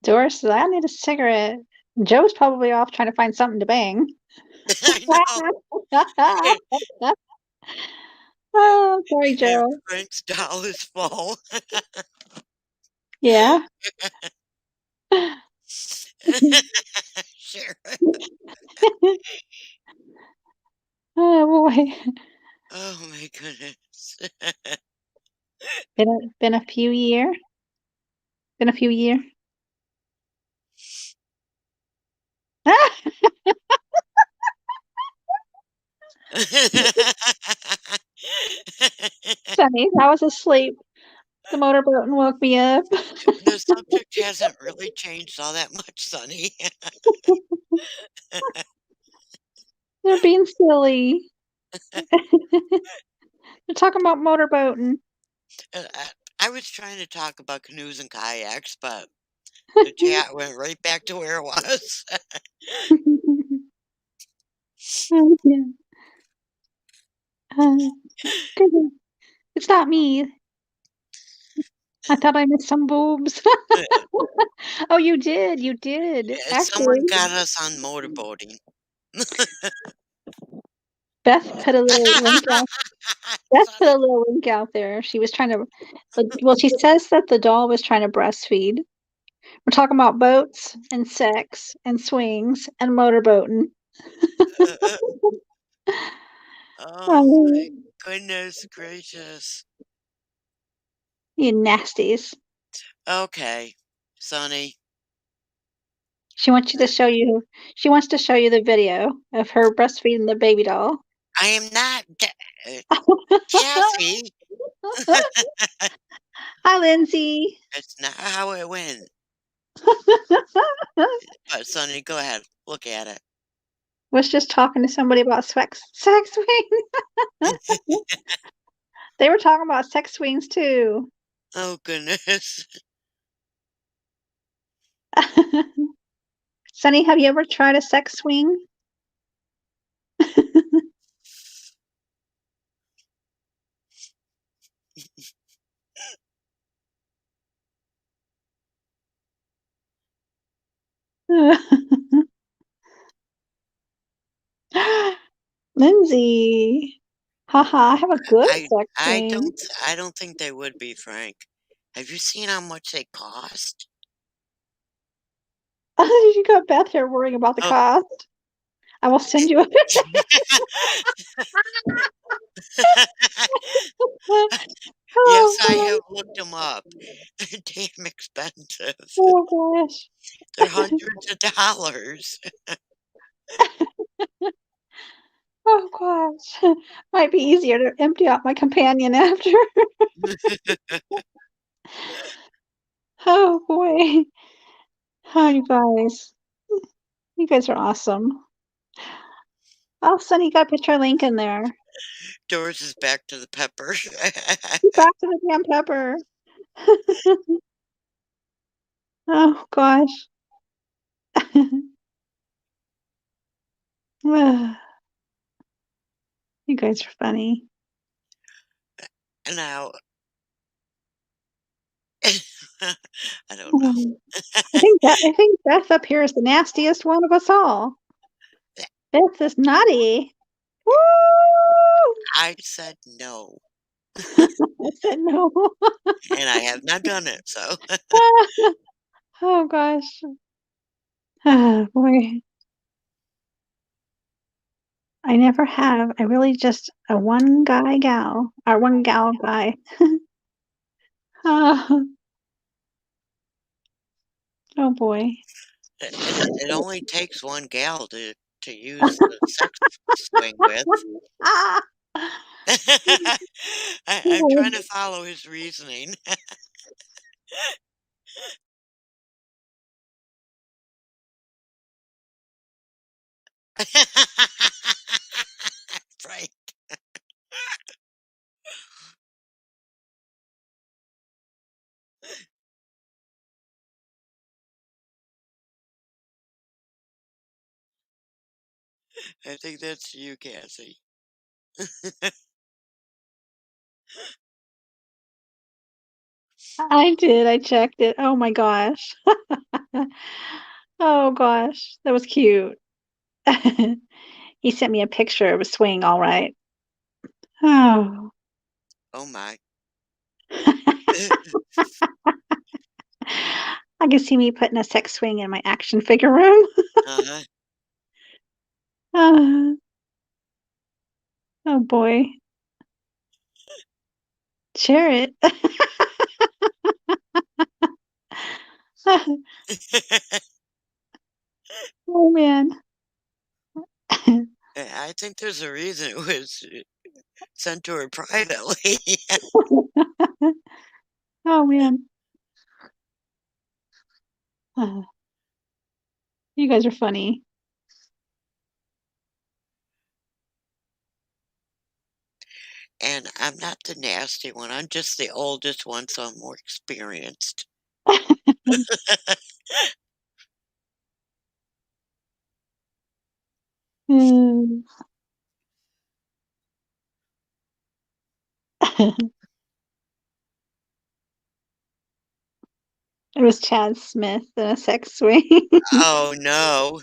Doris says, I need a cigarette. Joe's probably off trying to find something to bang. I know. Oh, sorry, And Joe. Frank's doll is full. Yeah. Sure. Oh boy. Oh my goodness. Been a few year. Been a few year. Sunny, I was asleep. The motorboat and woke me up. The subject hasn't really changed all that much, Sonny. They're being silly. They're talking about motorboating. I was trying to talk about canoes and kayaks, but the chat went right back to where it was. Oh, yeah. Goodness. It's not me. I thought I missed some boobs. Oh, you did. You did. Someone Actually, got us on motorboating. Beth put a little link out. Beth put a little link out there. She was trying to, well, she says that the doll was trying to breastfeed. We're talking about boats and sex and swings and motorboating. Oh my goodness gracious. You nasties. Okay, Sonny. She wants you to show you. She wants to show you the video of her breastfeeding the baby doll. I am not Cassie. Hi, Lindsay. That's not how it went. But Sonny, go ahead. Look at it. Was just talking to somebody about sex swing. They were talking about sex swings too. Oh goodness. Sunny, have you ever tried a sex swing? Lindsay. Haha, I have a good I sex I swing. don't think they would be, Frank. Have you seen how much they cost? You got Beth here worrying about the Oh. cost. I will send you a picture. Yes, I Oh, have looked them up. They're damn expensive. oh gosh. They're hundreds of dollars. Oh gosh. Might be easier to empty out my companion after. Oh boy. Oh, you guys. You guys are awesome. Oh, Sunny got a picture of Lincoln there. Doris is back to the pepper. Back to the damn pepper. Oh gosh. You guys are funny. Now, I don't know. I think Beth up here is the nastiest one of us all. Beth is naughty. Woo! I said no, I said no. and I have not done it, so. Oh gosh. Oh boy. I never have. I really just a one guy gal or one gal guy. Oh, oh boy. It only takes one gal to use the sex swing with. Ah! I'm trying to follow his reasoning. Right. I think that's you, Cassie. I did. I checked it. Oh my gosh. Oh gosh. That was cute. He sent me a picture of a swing, all right. Oh. Oh my. I can see me putting a sex swing in my action figure room. Uh-huh. Oh, oh boy. Share it. Oh man. I think there's a reason it was sent to her privately. Oh man. You guys are funny. And I'm not the nasty one. I'm just the oldest one, so I'm more experienced. Mm. It was Chad Smith in a sex swing. Oh no.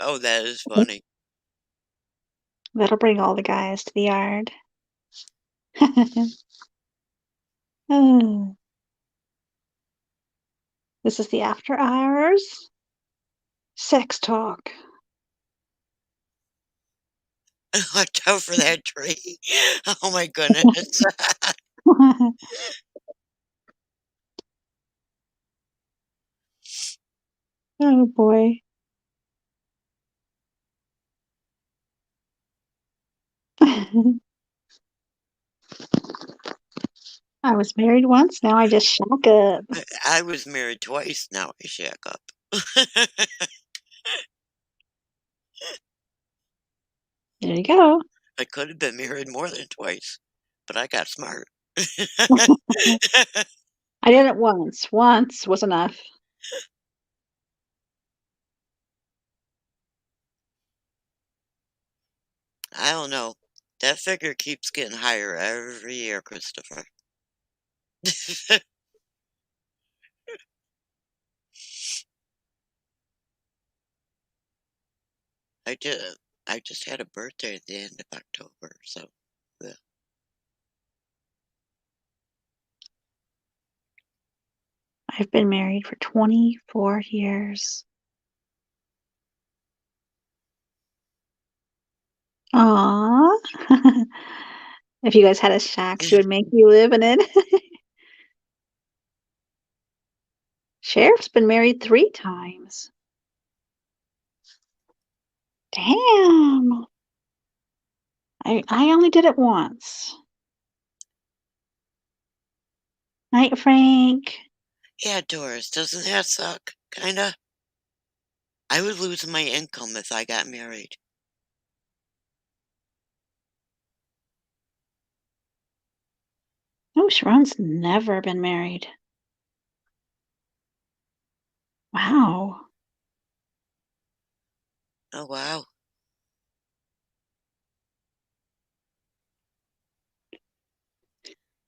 Oh, that is funny. That'll bring all the guys to the yard. Oh. This is the after hours sex talk. Watch out for that tree. Oh my goodness. Oh boy. I was married once, now I just shack up. I was married twice, now I shack up. There you go. I could have been married more than twice, but I got smart. I did it once. Once was enough. I don't know. That figure keeps getting higher every year, Christopher. I did. I just had a birthday at the end of October, so yeah. I've been married for 24 years. Aww. If you guys had a shack, she would make you live in it. Sheriff's been married 3 times. Damn. I only did it once. Night, Frank. Yeah, Doris, doesn't that suck? Kinda. I would lose my income if I got married. Oh, Sharon's never been married. Wow. Oh, wow.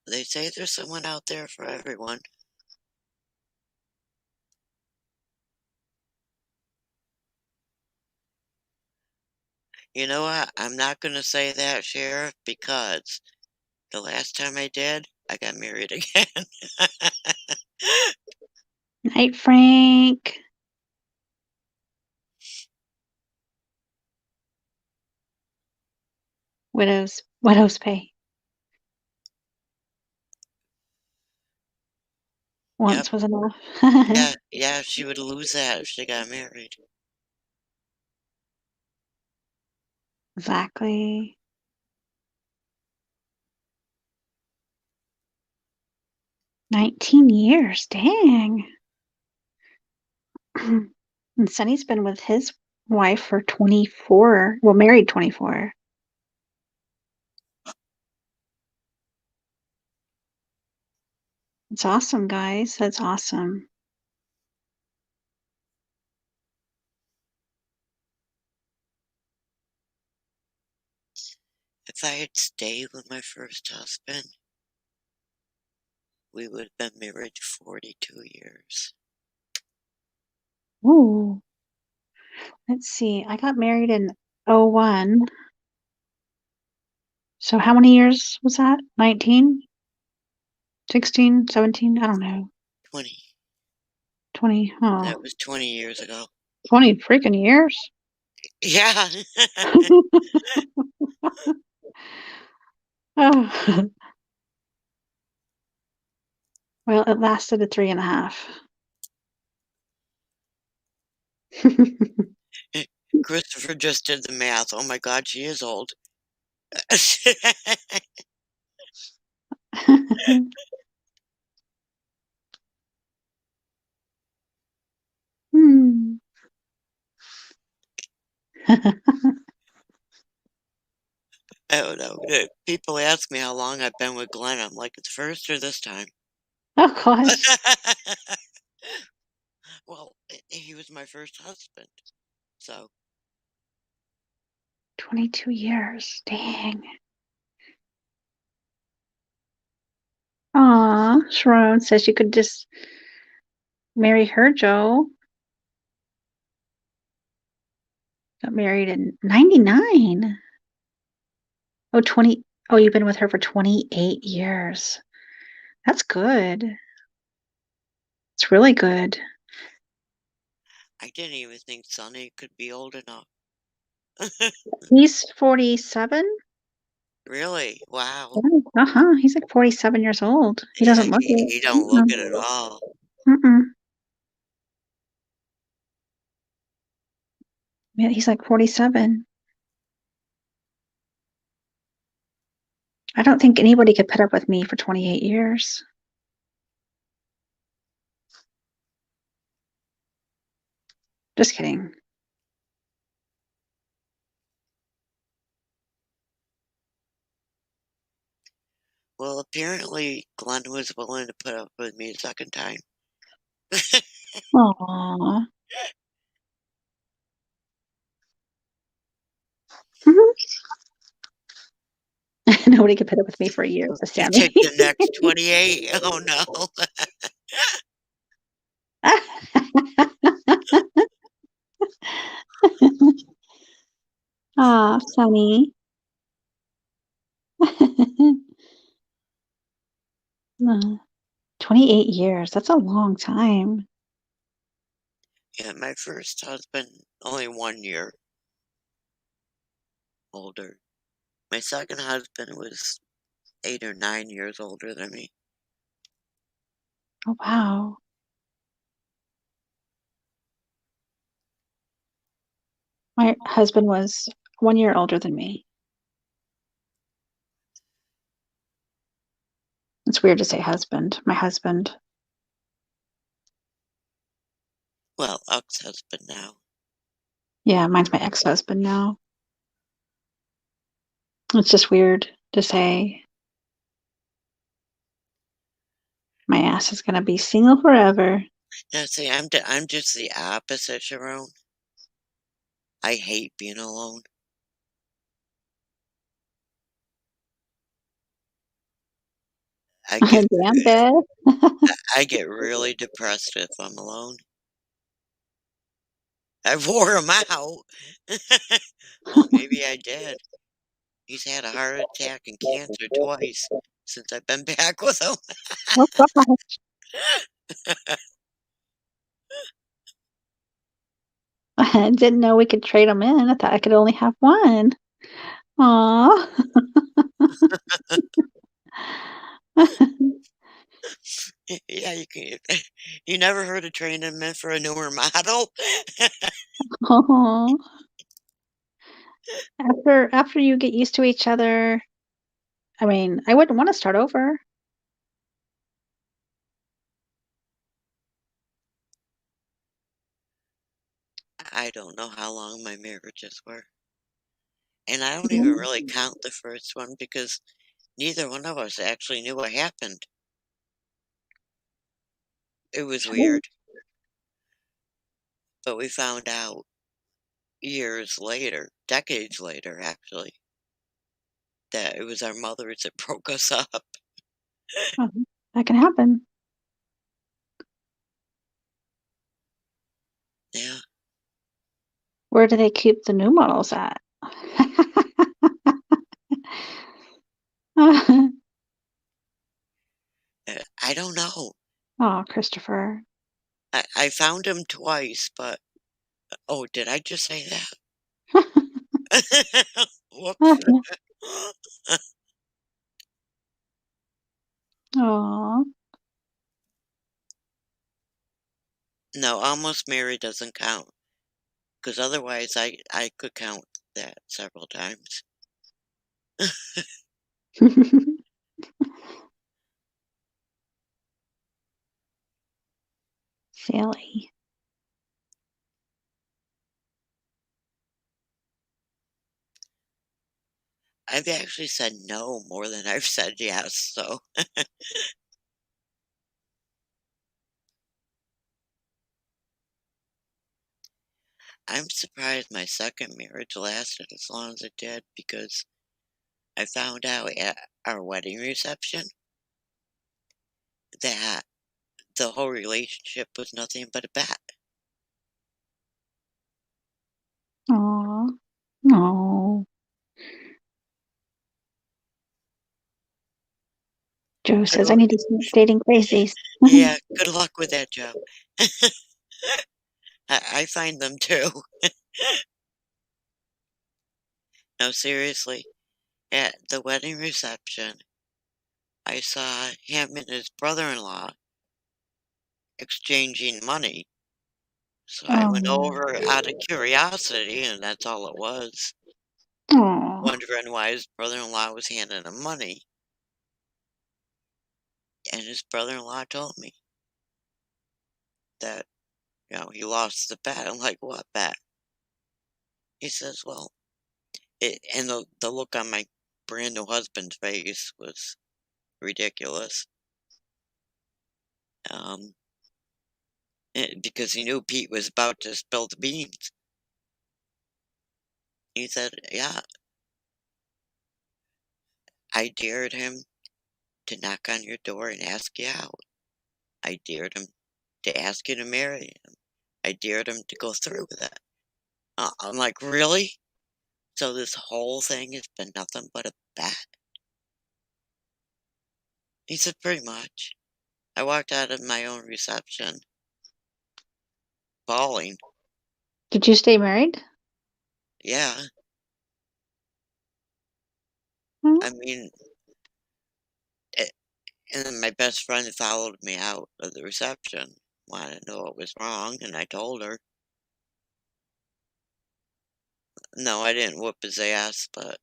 They say there's someone out there for everyone. You know what? I'm not going to say that, Sheriff, because the last time I did, I got married again. Night, Frank. Widows pay. Once was enough. Yeah, she would lose that if she got married. Exactly. "19 years, dang." And Sonny's been with his wife for 24, well, married 24. It's awesome, guys. That's awesome. If I had stayed with my first husband, we would have been married 42 years. Ooh. Let's see. I got married in 01. So how many years was that? 19? 16? 17? I don't know. 20. 20. Oh, That was 20 years ago. 20 freaking years. Yeah. Oh. Well, it lasted a 3.5. Christopher just did the math. Oh my God, she is old. Hmm. I don't know. People ask me how long I've been with Glenn. I'm like, it's first or this time. Oh gosh. Well, he was my first husband. So 22 years. Dang. Aw, Sharon says you could just marry her, Joe. Got married in 99. Oh, 20. Oh, you've been with her for 28 years. That's good. It's really good. I didn't even think Sonny could be old enough. He's 47. Really? Wow. Uh-huh. He's like 47 years old. He Yeah, doesn't look it. he don't look it at all. Mm-mm. Yeah, he's like 47. I don't think anybody could put up with me for 28 years. Just kidding. Well, apparently Glenn was willing to put up with me a second time. Aww. Nobody could put up with me for a year, says He Sammy. took the next 28. Oh no. Aw, Sunny. 28 years. That's a long time. Yeah, my first husband, only 1 year older. My second husband was 8 or 9 years older than me. Oh, wow. My husband was 1 year older than me. It's weird to say husband. My husband. Well, ex-husband now. Yeah, mine's my ex-husband now. It's just weird to say my ass is gonna be single forever. Now, see, I'm just the opposite, Sharon. I hate being alone. I get Damn, Beth. I get really depressed if I'm alone. I wore him out. Well, maybe I did. He's had a heart attack and cancer twice since I've been back with him. Oh, gosh. I didn't know we could trade them in. I thought I could only have one. Aw. Yeah, you can. You never heard of training him in for a newer model? Aw. After you get used to each other, I mean, I wouldn't want to start over. I don't know how long my marriages were. And I don't even Mhm. really count the first one because neither one of us actually knew what happened. It was weird. But we found out years later, decades later, actually, that it was our mothers that broke us up. Oh, that can happen. Yeah. Where do they keep the new models at? I don't know. Oh, Christopher. I found him twice, but oh, did I just say that? Whoops. Aw. No, almost married doesn't count because otherwise I could count that several times. Silly. I've actually said no more than I've said yes, so I'm surprised my second marriage lasted as long as it did because I found out at our wedding reception that the whole relationship was nothing but a bet. Aw. No. Joe Good says I luck. need to start dating crazies. Yeah, good luck with that, Joe. I find them too. No, seriously. At the wedding reception, I saw him and his brother-in-law exchanging money. So I went Oh. over out of curiosity, and that's all it was, Oh. wondering why his brother-in-law was handing him money. And his brother-in-law told me that, he lost the bet. I'm like, "What bet?" He says, "Well," and the look on my brand new husband's face was ridiculous. Um, because he knew Pete was about to spill the beans. He said, "Yeah, I dared him to knock on your door and ask you out. I dared him to ask you to marry him. I dared him to go through with it." I'm like, "Really? So this whole thing has been nothing but a bet?" He said, "Pretty much." I walked out of my own reception bawling. Did you stay married? Yeah, Hmm? I mean, eh, and then my best friend followed me out of the reception, wanted to know what was wrong, and I told her. No, I didn't whoop his ass, but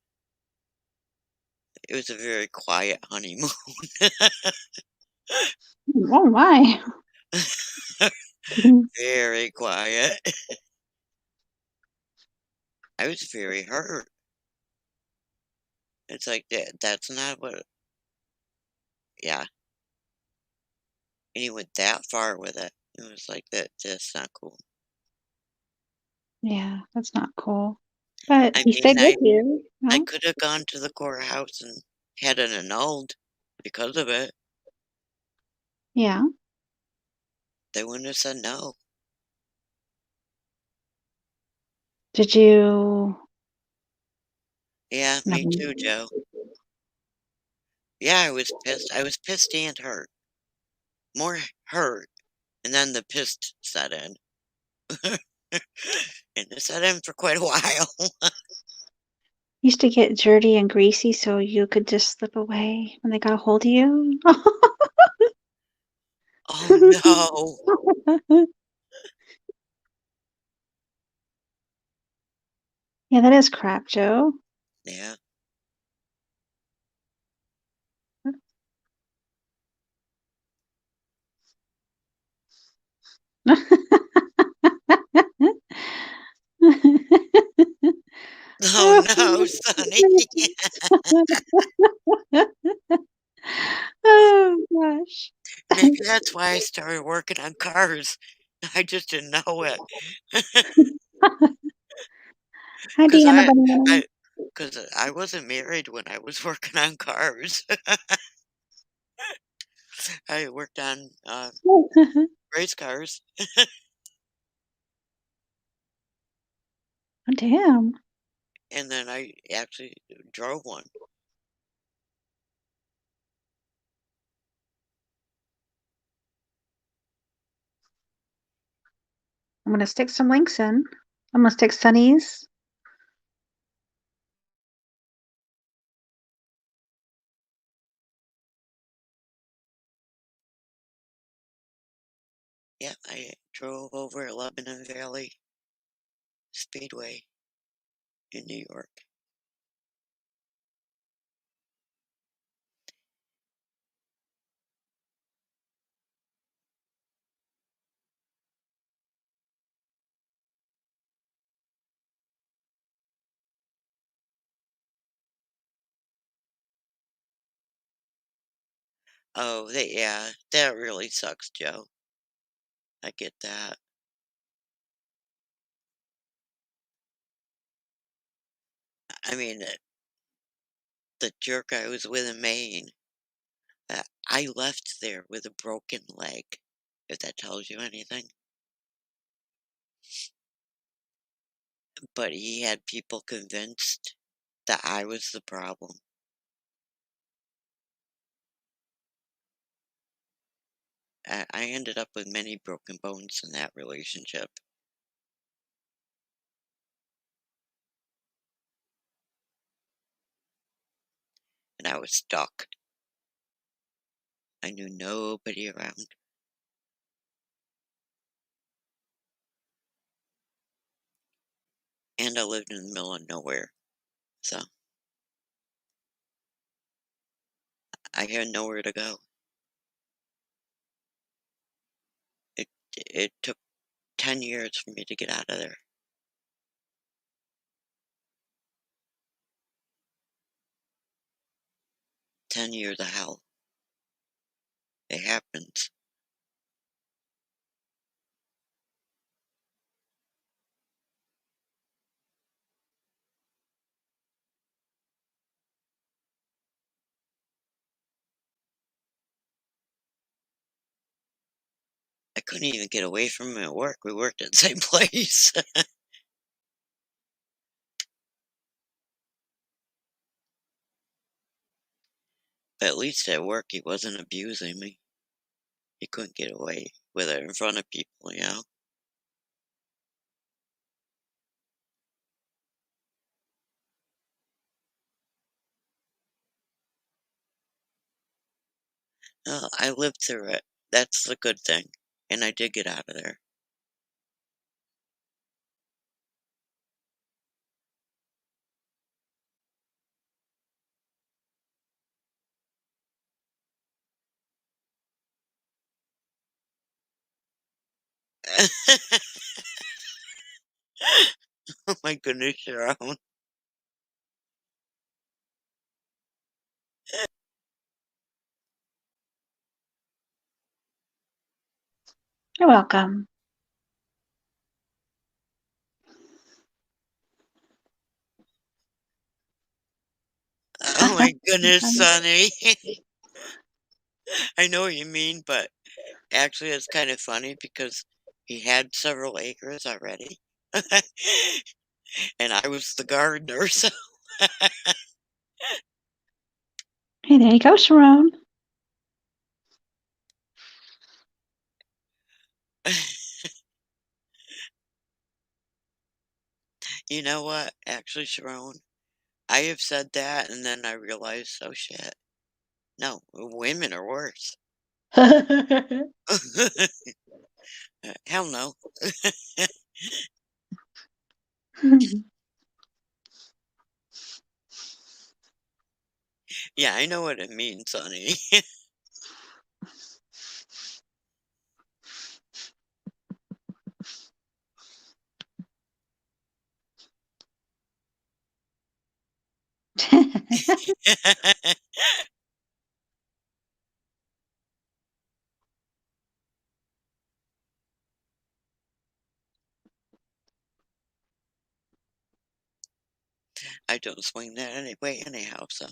it was a very quiet honeymoon. Oh my. Very quiet. I was very hurt. It's like that's not what, yeah. And he went that far with it. It was like that's not cool. Yeah, that's not cool. But I he mean, stayed with you, I no? could have gone to the courthouse and had it annulled because of it. Yeah. They wouldn't have said no. Did you? Yeah, No. me too, Joe. Yeah, I was pissed. I was pissed and hurt. More hurt, and then the pissed set in. And it set in for quite a while. Used to get dirty and greasy so you could just slip away when they got a hold of you. Oh no. Yeah, that is crap, Joe. Yeah. Oh no, Sonny. Oh gosh. Maybe that's why I started working on cars. I just didn't know it. Hi, 'Cause Deanna I Banana. I 'cause I wasn't married when I was working on cars. I worked on, race cars, Oh, damn. and then I actually drove one. I'm gonna stick some links in. I'm gonna stick Sunny's. Yeah, I drove over at Lebanon Valley Speedway in New York. Oh, yeah, that really sucks, Joe. I get that. I mean, the jerk I was with in Maine, I left there with a broken leg, if that tells you anything. But he had people convinced that I was the problem. I ended up with many broken bones in that relationship. and I was stuck. I knew nobody around. And I lived in the middle of nowhere. So I had nowhere to go. It took 10 years for me to get out of there. 10 years of hell. It happens. I couldn't even get away from him at work. We worked at the same place. But at least at work, he wasn't abusing me. He couldn't get away with it in front of people, you know? I lived through it. That's the good thing. And I did get out of there. Oh my goodness, Sharon. You're welcome. Oh my goodness, Sonny. I know what you mean, but actually it's kind of funny because he had several acres already. And I was the gardener, so Hey, there you go, Sharon. you know what? Actually, Sharon, I have said that and then I realized, oh shit. No, women are worse. Hell no. Yeah, I know what it means, Sonny. I don't swing that anyway, anyhow, so.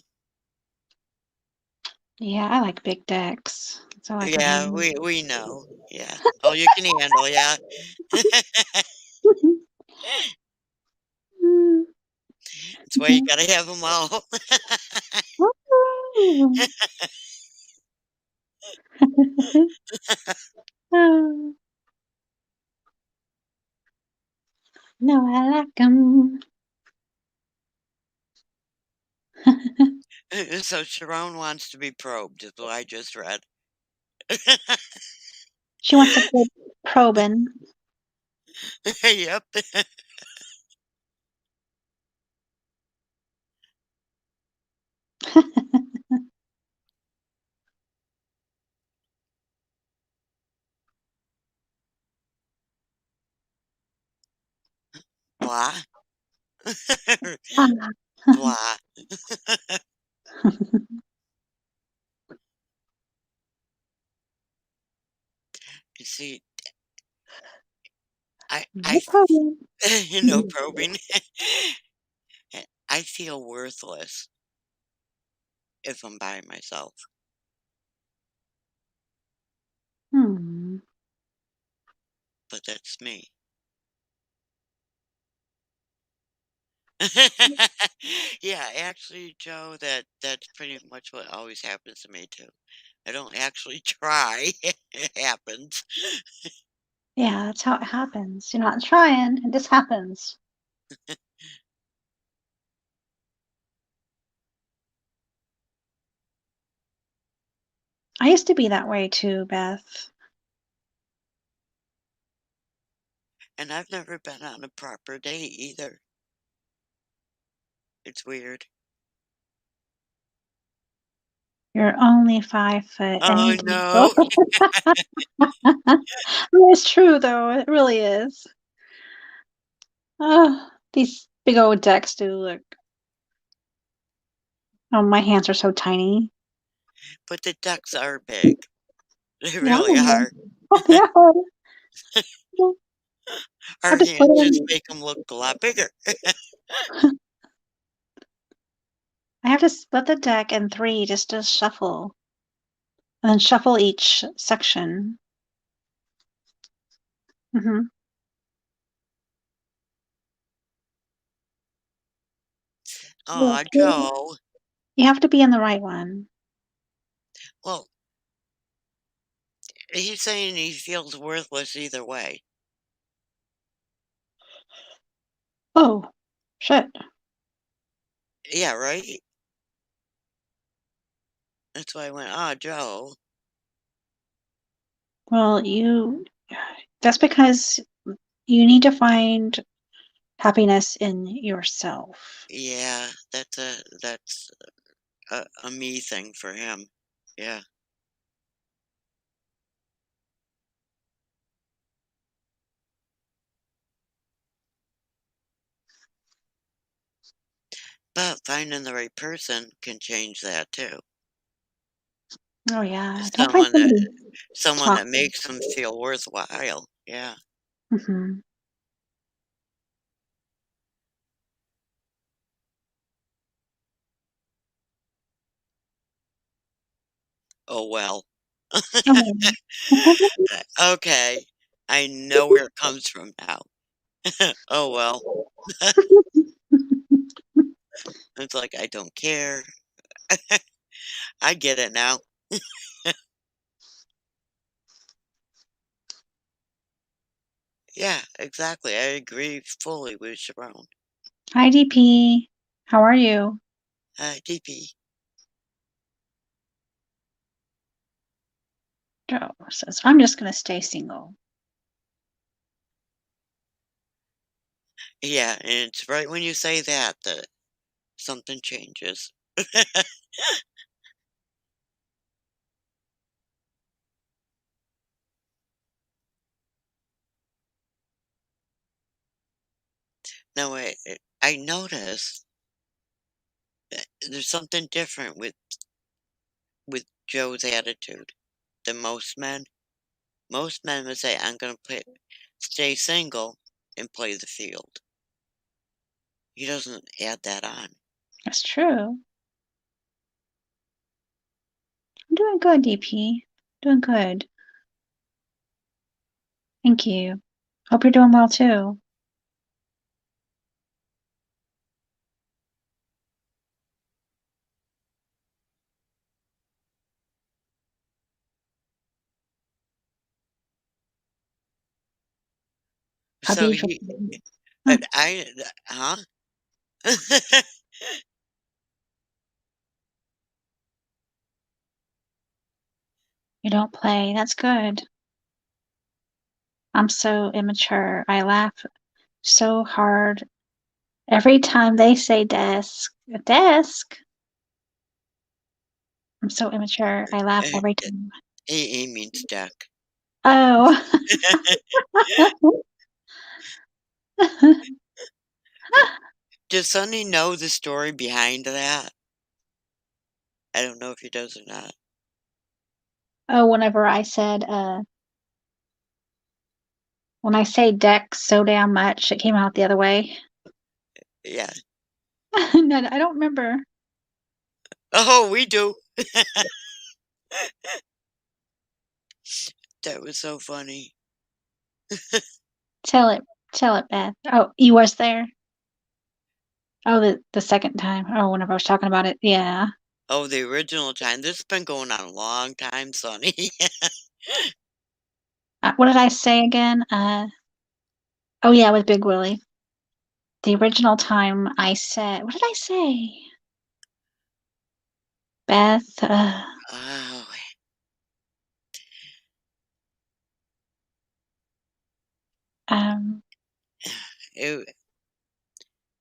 Yeah, I like big decks. That's all I can Yeah, handle. we know. Yeah. All you can handle, yeah. That's why you gotta have them all. Oh, no, I like them. So Sharon wants to be probed, is what I just read. She wants to go probing. Yep. Blah. Blah. You see, No problem. no probing. I feel worthless if I'm by myself, Hmm. but that's me. Yeah, actually, Joe, that's pretty much what always happens to me too. I don't actually try. It happens. Yeah, that's how it happens. You're not trying, it just happens. I used to be that way too, Beth. And I've never been on a proper date either. It's weird. You're only 5 foot, and Oh you do no. It's true, though. It really is. Oh, these big old decks do look. Oh, my hands are so tiny. But the ducks are big. They Yeah, really are. yeah. I Our just put hands it just in. make them look a lot bigger. I have to split the deck in 3 just to shuffle, and then shuffle each section. Hmm. Aw, Joe. You have to be in the right one. Well, he's saying he feels worthless either way. Oh, shit. Yeah, right? That's why I went, ah, Joe. Well, that's because you need to find happiness in yourself. Yeah, that's a me thing for him. Yeah. But finding the right person can change that too. Oh, yeah. Don't find Someone that someone that toxic. makes them feel worthwhile. Yeah. Hmm. Oh well. Oh. Okay. I know where it comes from now. Oh well. It's like I don't care. I get it now. Yeah, exactly. I agree fully with Sharon. Hi, DP. How are you? DP. Joe says, I'm just going to stay single. Yeah, and it's right when you say that that something changes. No, I notice that there's something different with Joe's attitude than most men. Most men would say, "I'm gonna stay single and play the field." He doesn't add that on. That's true. I'm doing good, DP. Doing good. Thank you. Hope you're doing well too. So Happy for he, Huh, huh? you don't play. That's good. I'm so immature. I laugh so hard every time they say desk. A desk. I'm so immature. I laugh Uh, every time. he means duck. Oh. Does Sonny know the story behind that? I don't know if he does or not. Oh, whenever I said, when I say deck so damn much, it came out the other way. Yeah. No, I don't remember. Oh, we do. That was so funny. Tell it, Beth. Oh, you was there? Oh, the second time. Oh, whenever I was talking about it. Yeah. Oh, the original time. This has been going on a long time, Sonny. What did I say again? Oh yeah, with Big Willie. The original time I said, what did I say? Beth, Oh, Um, It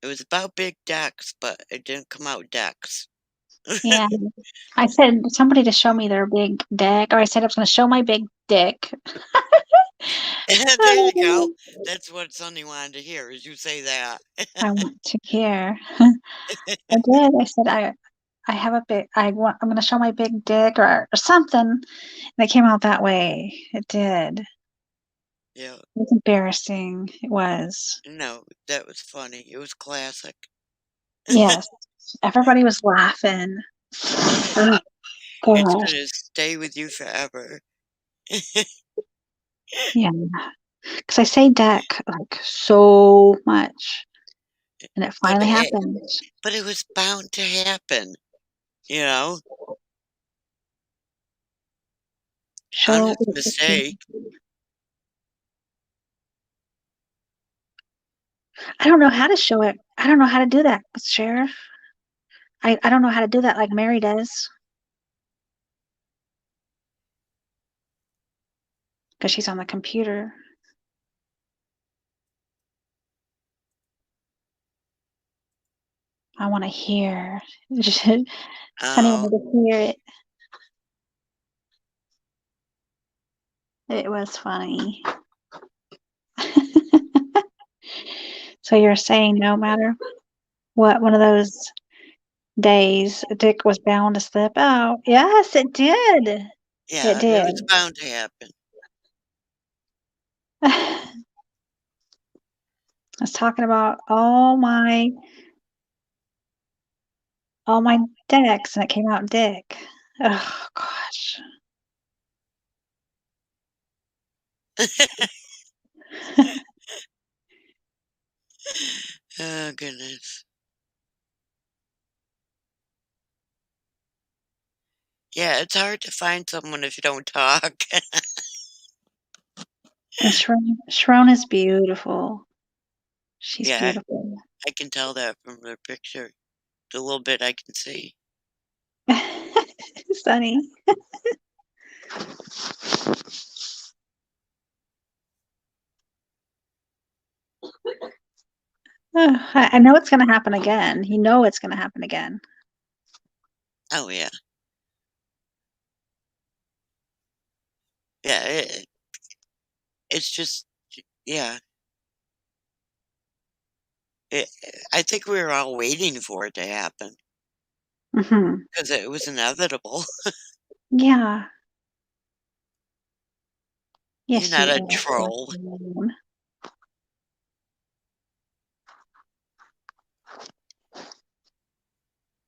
it was about big decks, but it didn't come out decks. yeah. I said somebody to show me their big dick, or I said I was going to show my big dick. There you go. That's what Sonny wanted to hear, is you say that. I want to hear. I did. I said I have a big. I'm going to show my big dick or something. And it came out that way. It did. Yeah. It was embarrassing. It was. No, that was funny. It was classic. Yes. Everybody was laughing. Oh, It's gosh. gonna stay with you forever. Yeah. Because I say deck like so much. And it But finally it happened. but it was bound to happen, you know? Show Honest mistake. I don't know how to show it. I don't know how to do that, Sheriff. I don't know how to do that like Mary does. Because she's on the computer. I want to hear. Sonny Oh, wanted to hear it. It was funny. So you're saying no matter what, one of those days, Dick was bound to slip out. Yes, it did. It yeah, it did. was bound to happen. I was talking about all my decks, and it came out Dick. Oh gosh. Oh, goodness. Yeah, it's hard to find someone if you don't talk. And Sharon is beautiful. She's Yeah, beautiful. I can tell that from the picture. The little bit I can see. Sunny. I know it's going to happen again. You know it's going to happen again. Oh, yeah. Yeah, it's just, yeah. It, I think we were all waiting for it to happen Hmm. because it was inevitable. Yeah. You're Yes, not you a are. troll. Sharon.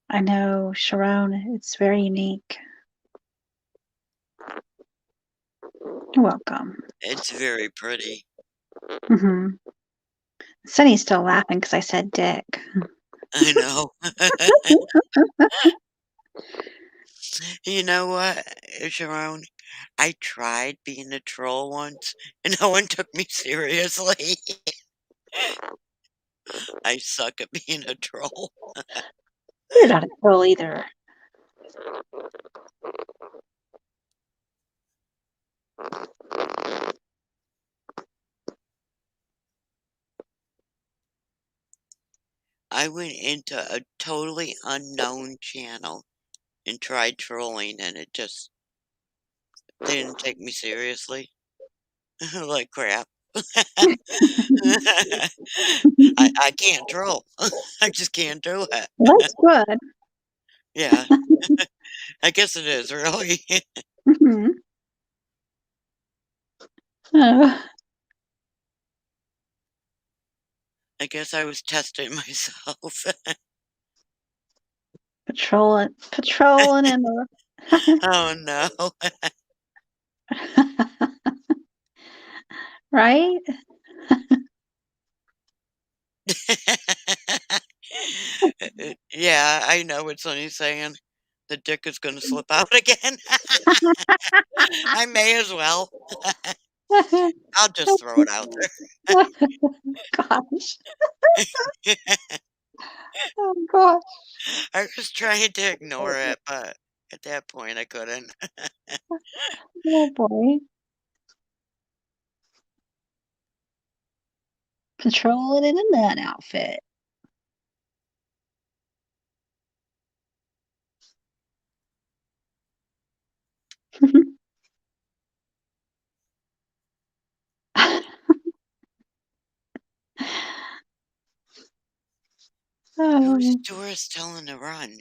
I know, Sharon. It's very unique. You're welcome. It's very pretty. Hmm. Sunny's still laughing because I said Dick. I know. You know what, Sharon? I tried being a troll once, and no one took me seriously. I suck at being a troll. You're not a troll either. I went into a totally unknown channel and tried trolling, and it just they didn't take me seriously. Like crap. I can't troll. I just can't do it. That's good. Yeah, I guess it is really. Hmm. I guess I was testing myself. Patrolling in the Oh no. right? Yeah, I know what Sonny's saying. The dick is gonna slip out again. I may as well. I'll just throw it out Gosh. there. Oh gosh. I was trying to ignore it, but at that point I couldn't. Oh boy. Control it in a nun outfit. Who's Oh. Doris telling to run?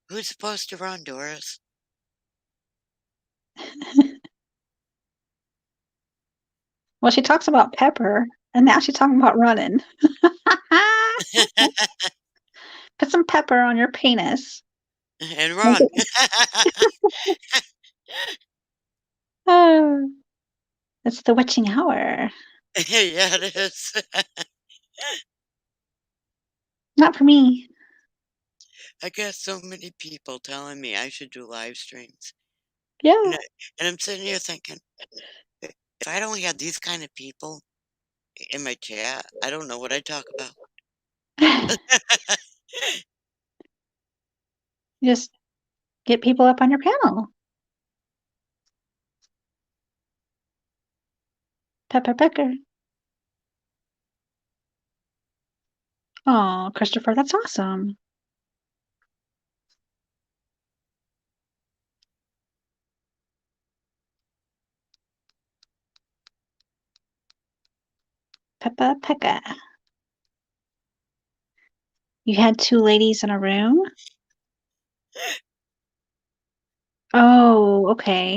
Who's supposed to run, Doris? Well, she talks about Pepper, and now she's talking about running. Put some pepper on your penis. And Make run. Oh, it's the witching hour. Yeah, it is. Not for me. I got so many people telling me I should do live streams. Yeah. And I'm sitting here thinking, if I don't have these kind of people in my chat, I don't know what I talk about. Just get people up on your panel. Pepper Pecker. Oh, Christopher, that's awesome. Peppa Pekka. You had two ladies in a room? Oh, okay.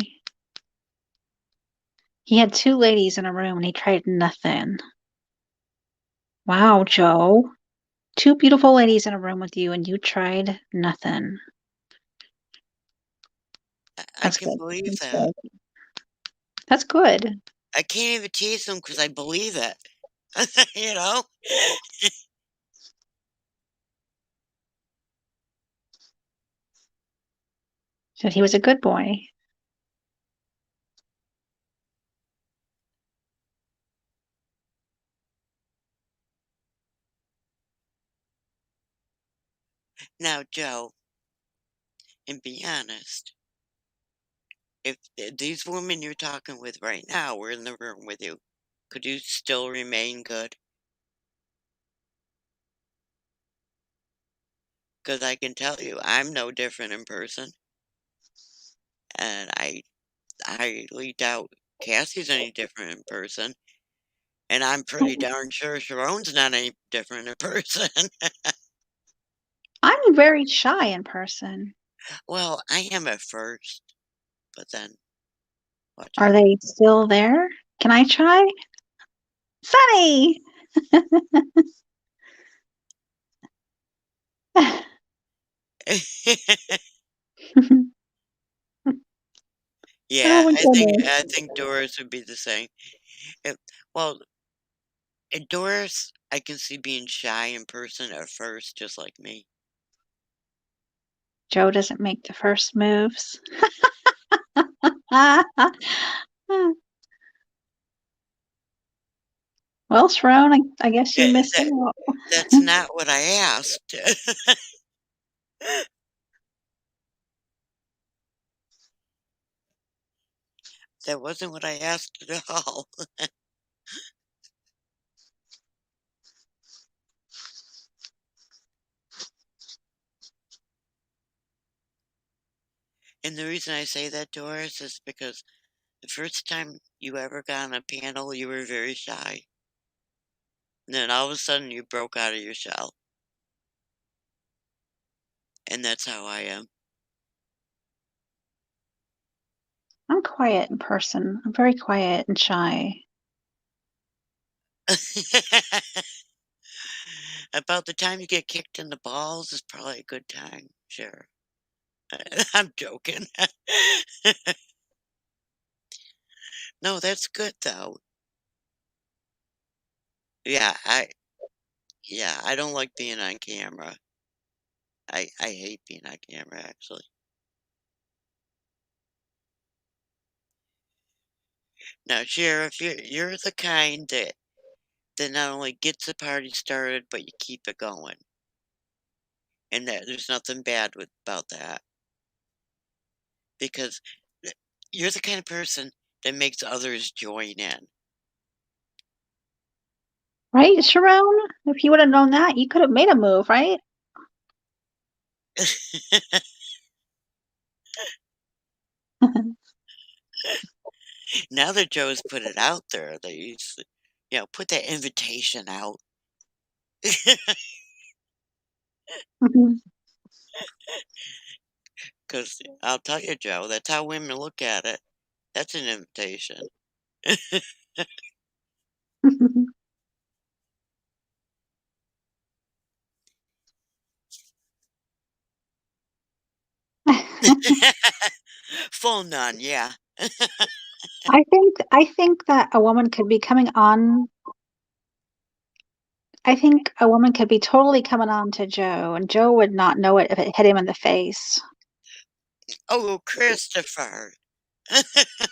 He had two ladies in a room and he tried nothing. Wow, Joe. Two beautiful ladies in a room with you and you tried nothing. I That's can good. believe That's that. good. That's good. I can't even tease them because I believe it. You know? So he was a good boy. Now, Joe, and be honest, if these women you're talking with right now were in the room with you, could you still remain good? Because I can tell you, I'm no different in person, and I highly doubt Cassie's any different in person, and I'm pretty darn sure Sharon's not any different in person. I'm very shy in person. Well, I am at first, but then watch Are out. they still there? Can I try? Sunny! Yeah, Oh my I goodness. think Doris would be the same. If, well, Doris, I can see being shy in person at first, just like me. Joe doesn't make the first moves. Well, Sharon, I guess you Eh, missed that out. that's not what I asked. That wasn't what I asked at all. And the reason I say that, Doris, is because the first time you ever got on a panel, you were very shy. And then all of a sudden you broke out of your shell. And that's how I am. I'm quiet in person. I'm very quiet and shy. About the time you get kicked in the balls is probably a good time. Sure. I'm joking. No, that's good though. Yeah, I don't like being on camera. I hate being on camera actually. Now, Sheriff, you're the kind that not only gets the party started, but you keep it going. and that there's nothing bad about that because you're the kind of person that makes others join in. Right, Sharon? If you would have known that, you could have made a move, right? Now that Joe's put it out there, that put that invitation out. Because I'll tell you, Joe, that's how women look at it. That's an invitation. Full none, yeah. I think that a woman could be coming on. I think a woman could be totally coming on to Joe, and Joe would not know it if it hit him in the face. Oh, Christopher.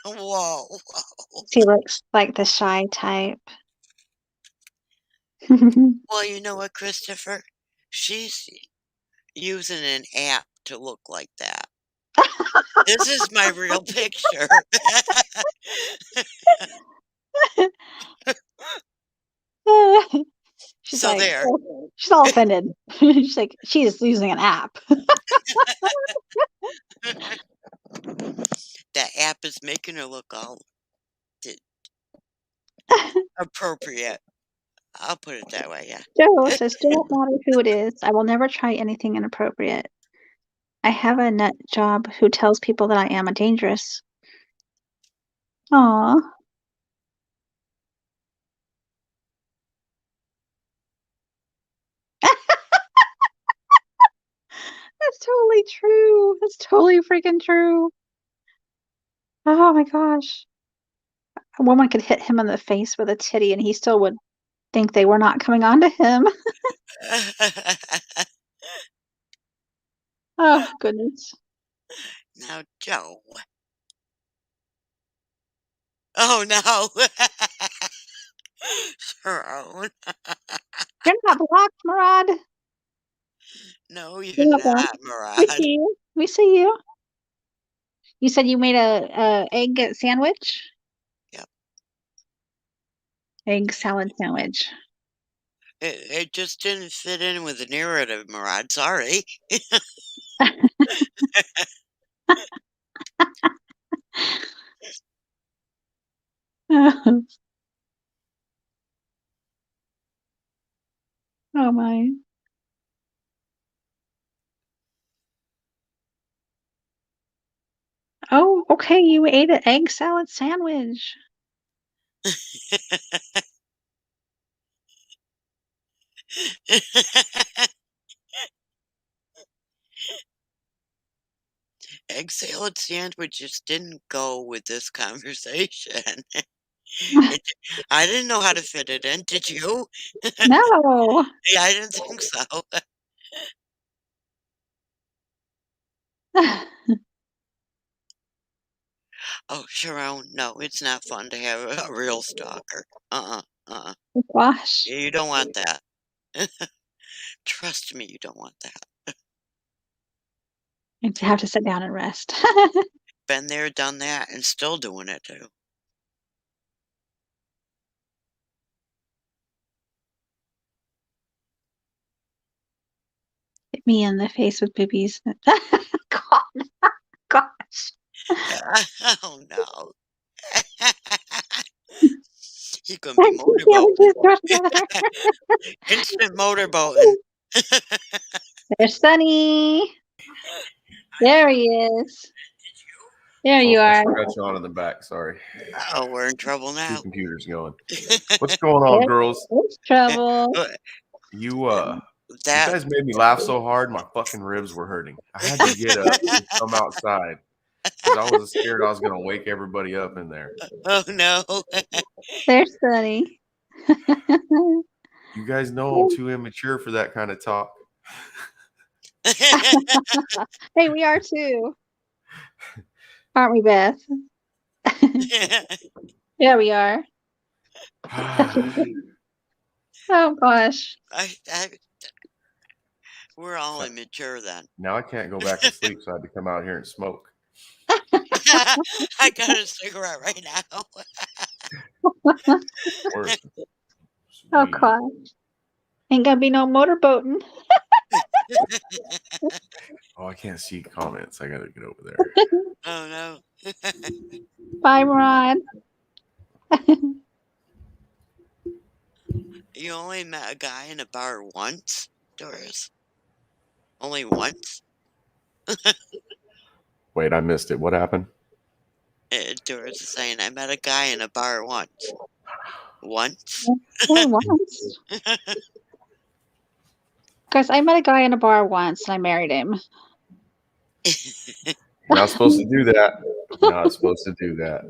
Whoa, whoa. He looks like the shy type. Well, you know what, Christopher? She's using an app to look like that. This is my real picture. She's So like, there. she's all offended. She's like, she's using an app. That app is making her look all appropriate. I'll put it that way, yeah. Joe says, don't matter who it is. I will never try anything inappropriate. I have a nut job who tells people that I am a dangerous. Aw. That's totally true. That's totally freaking true. Oh my gosh. A woman could hit him in the face with a titty and he still would think they were not coming on to him. Oh, goodness. Now, Joe. Oh, no. Sharon. You're not blocked, Murad. No, you're You're not blocked. not, We Murad. see you. We see you. You said you made a egg sandwich? Yep. Egg salad sandwich. It just didn't fit in with the narrative, Murad. Sorry. Oh my. Oh, okay. You ate an egg salad sandwich. Egg salad sandwich just didn't go with this conversation. I didn't know how to fit it in. Did you? No. Yeah, I didn't think so. Oh, Sharon, no, it's not fun to have a real stalker. Gosh. You don't want that. Trust me, you don't want that. I have to sit down and rest. Been there, done that, and still doing it too. Hit me in the face with boobies. God. Gosh. Oh no. He's gonna be Yeah, we motorboating. just got together. Instant motorboating. There's Sunny. There he is. There you I are. forgot you on in the back. Sorry. Oh, we're in trouble Two now. computers going. What's going on, girls? There's trouble. You you That guys made me laugh so hard my fucking ribs were hurting. I had to get up and come outside because I was scared I was gonna wake everybody up in there. oh no. There's Sunny. You guys know I'm too immature for that kind of talk. Hey, we are too. Aren't we, Beth? Yeah, we are. Oh gosh. I We're all immature then. Now I can't go back to sleep, so I had to come out here and smoke. I got a cigarette right now. Word. Oh Sweet. God. Ain't gonna be no motorboating. Oh, I can't see comments. I gotta get over there. Oh no. Bye, Ron. You only met a guy in a bar once, Doris? Only once? Wait, I missed it. What happened? Doris is saying, I met a guy in a bar once. Once? Only once. Guys, I met a guy in a bar once and I married him. You're not supposed to do that. You're not supposed to do that.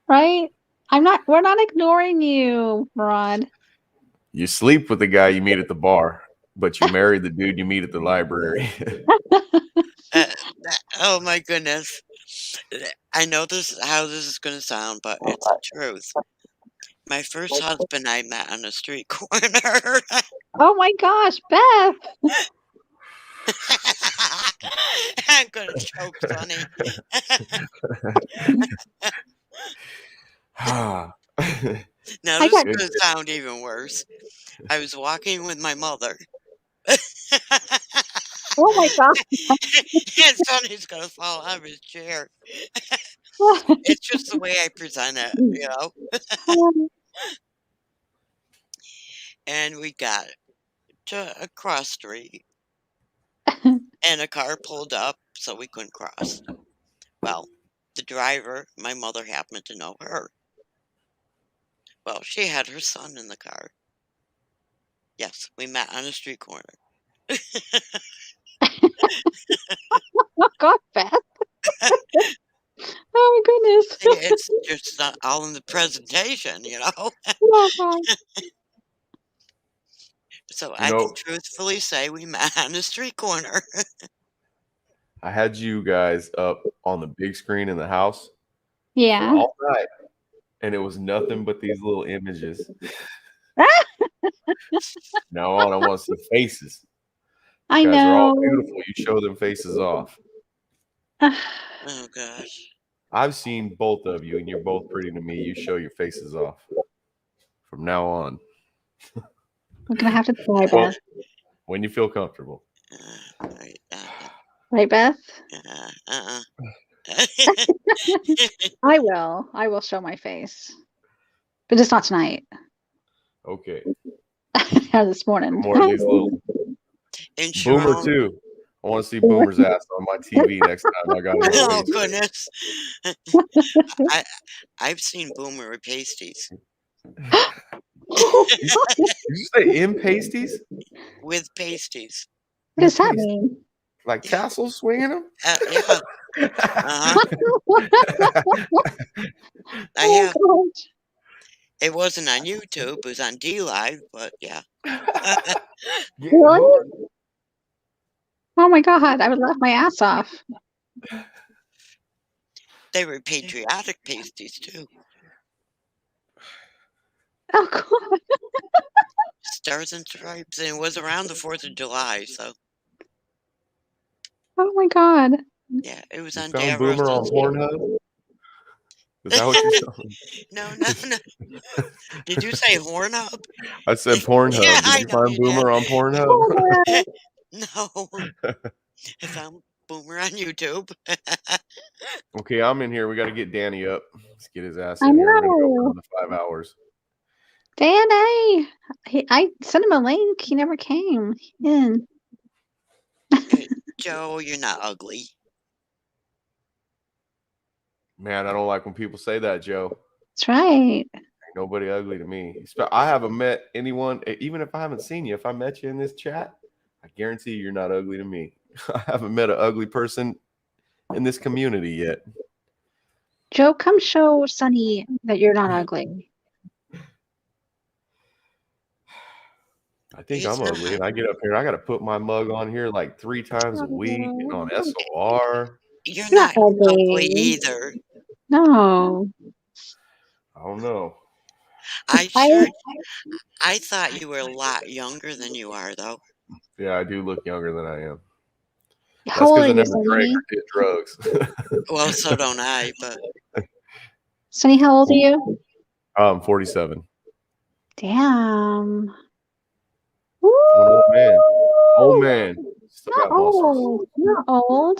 Right? We're not ignoring you, Ron. You sleep with the guy you meet at the bar, but you marry the dude you meet at the library. Oh my goodness. I know how this is going to sound, but it's the truth. My first husband I met on a street corner. Oh my gosh, Beth. I'm going to choke, Sonny. Now this is going to sound even worse. I was walking with my mother. Oh my God. And Sonny's going to fall out of his chair. It's just the way I present it, you know? And we got to a cross street. And a car pulled up, so we couldn't cross. Well, the driver, my mother happened to know her. Well, she had her son in the car. Yes, we met on a street corner. Oh God, Beth. Oh my goodness. It's just not all in the presentation, you know? Oh God. So I can truthfully say we met on a street corner. I had you guys up on the big screen in the house. Yeah. All night. And it was nothing but these little images. Now on, I want to see faces. I You guys are all know. beautiful. You show them faces off. Oh gosh. I've seen both of you, and you're both pretty to me. You show your faces off. From now on. We're gonna have to try, Beth. When you feel comfortable. Right, Beth? I will show my face. But just not tonight. Okay. Or this morning. More of these little Boomer too. I want to see Boomer's ass on my TV next time I got it. Oh goodness. I've seen Boomer with pasties. Did you say in pasties? With pasties. What does that mean? Like tassels swinging them? Yeah. I have. It wasn't on YouTube. It was on DLive, but yeah. Really? Oh my God! I would laugh my ass off. They were patriotic pasties too. Oh God! Stars and Stripes, and it was around the 4th of July, so. Oh my God! Yeah, it was on Found Boomer on Pornhub. Is that what you're telling me? No. Did you say Hornhub? I said Pornhub. Yeah, Did you find Boomer on Pornhub? Oh, no. I found Boomer on YouTube. Okay, I'm in here. We got to get Danny up. Let's get his ass I in here. I'm gonna know. go for the 5 hours. Danny! I sent him a link. He never came in. Joe, you're not ugly. Man, I don't like when people say that, Joe. That's right. Ain't nobody ugly to me. I haven't met anyone, even if I haven't seen you. If I met you in this chat, I guarantee you're not ugly to me. I haven't met an ugly person in this community yet. Joe, come show Sunny that you're not ugly. I think I'm ugly, and I get up here. I got to put my mug on here like 3 times a week and on SOR. You're not ugly either. No. I don't know. I thought you were a lot younger than you are, though. Yeah, I do look younger than I am. How That's old because are I you, never drank Sunny? or did drugs. Well, so don't I, but Sunny, how old are you? I'm 47. Damn. I'm an old man. Old Woo! man. Still Not got muscles. old. Not old.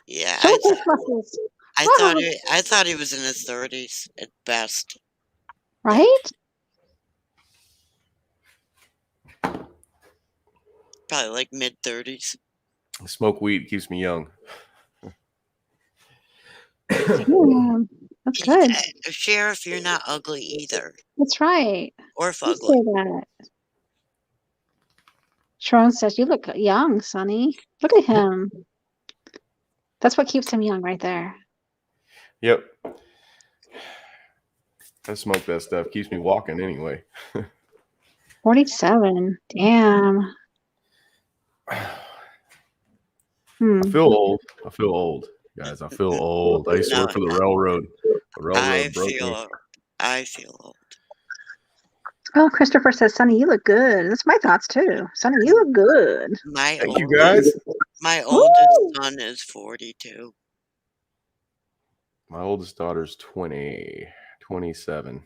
yeah, Show us those muscles. I thought he was in his 30s at best. Right? Probably like mid 30s. Smoke weed keeps me young. Damn. That's good. Sheriff, you're not ugly either. That's right. Or You fugly. say that. Sharon says, you look young, Sonny. Look at him. That's what keeps him young right there. Yep. I smoke that stuff. Keeps me walking anyway. 47. Damn. Hmm. I feel old. I feel old, guys. I feel old. I used to work for the railroad. The railroad broke me. I feel old. Oh, Christopher says, Sonny, you look good. That's my thoughts too. Sonny, you look good. Thank you, guys. My oldest son is 42. My oldest daughter's 27.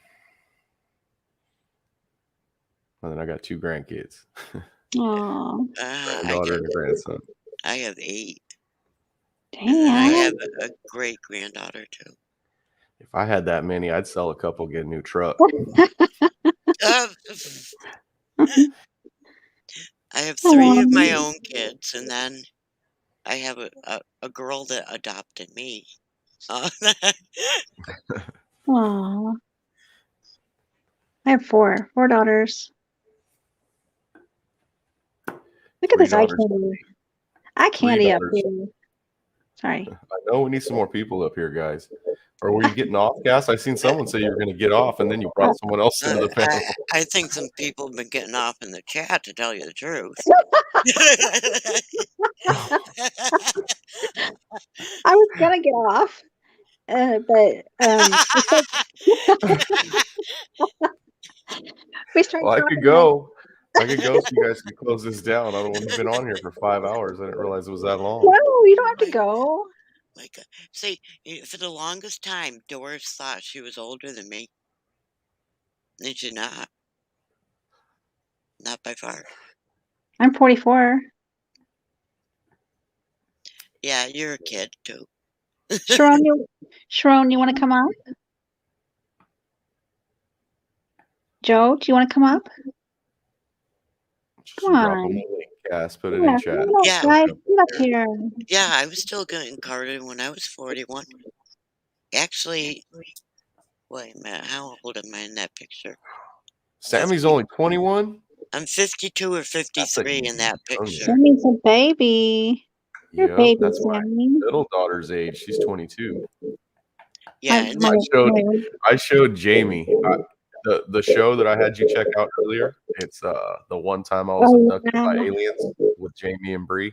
And then I got 2 grandkids. Oh, Granddaughter and a grandson. I have 8. damn. And then I have a great granddaughter too. If I had that many, I'd sell a couple, get a new truck. I have 3 of my own kids, and then I have a girl that adopted me. Aw. I have 4 daughters. Look at 3 this eye daughters. candy. Eye 3 candy up daughters. here. Sorry. I know we need some more people up here, guys. Or were you getting off, Cass? I seen someone say you were going to get off, and then you brought someone else into the panel. I think some people have been getting off in the chat, to tell you the truth. I was gonna get off, but we started. Well, I could go. I could go so you guys can close this down. I've been on here for 5 hours. I didn't realize it was that long. No, you don't have to go. See, for the longest time, Doris thought she was older than me. And she's not. Not by far. I'm 44. Yeah, you're a kid too. Sharon, you want to come up? Joe, do you want to come up? Come on. Cass, put it in chat. Yeah. Guys, get up here. Yeah, I was still getting carded when I was 41. Actually, wait a minute, how old am I in that picture? Sammy's only 21? I'm 52 or 53 in that picture. Sammy's a baby. You're Yep, baby, that's my Sammy. middle daughter's age. She's 22. Yeah, and I showed Jamie the show that I had you check out earlier. It's the one time I was abducted by aliens with Jamie and Bree.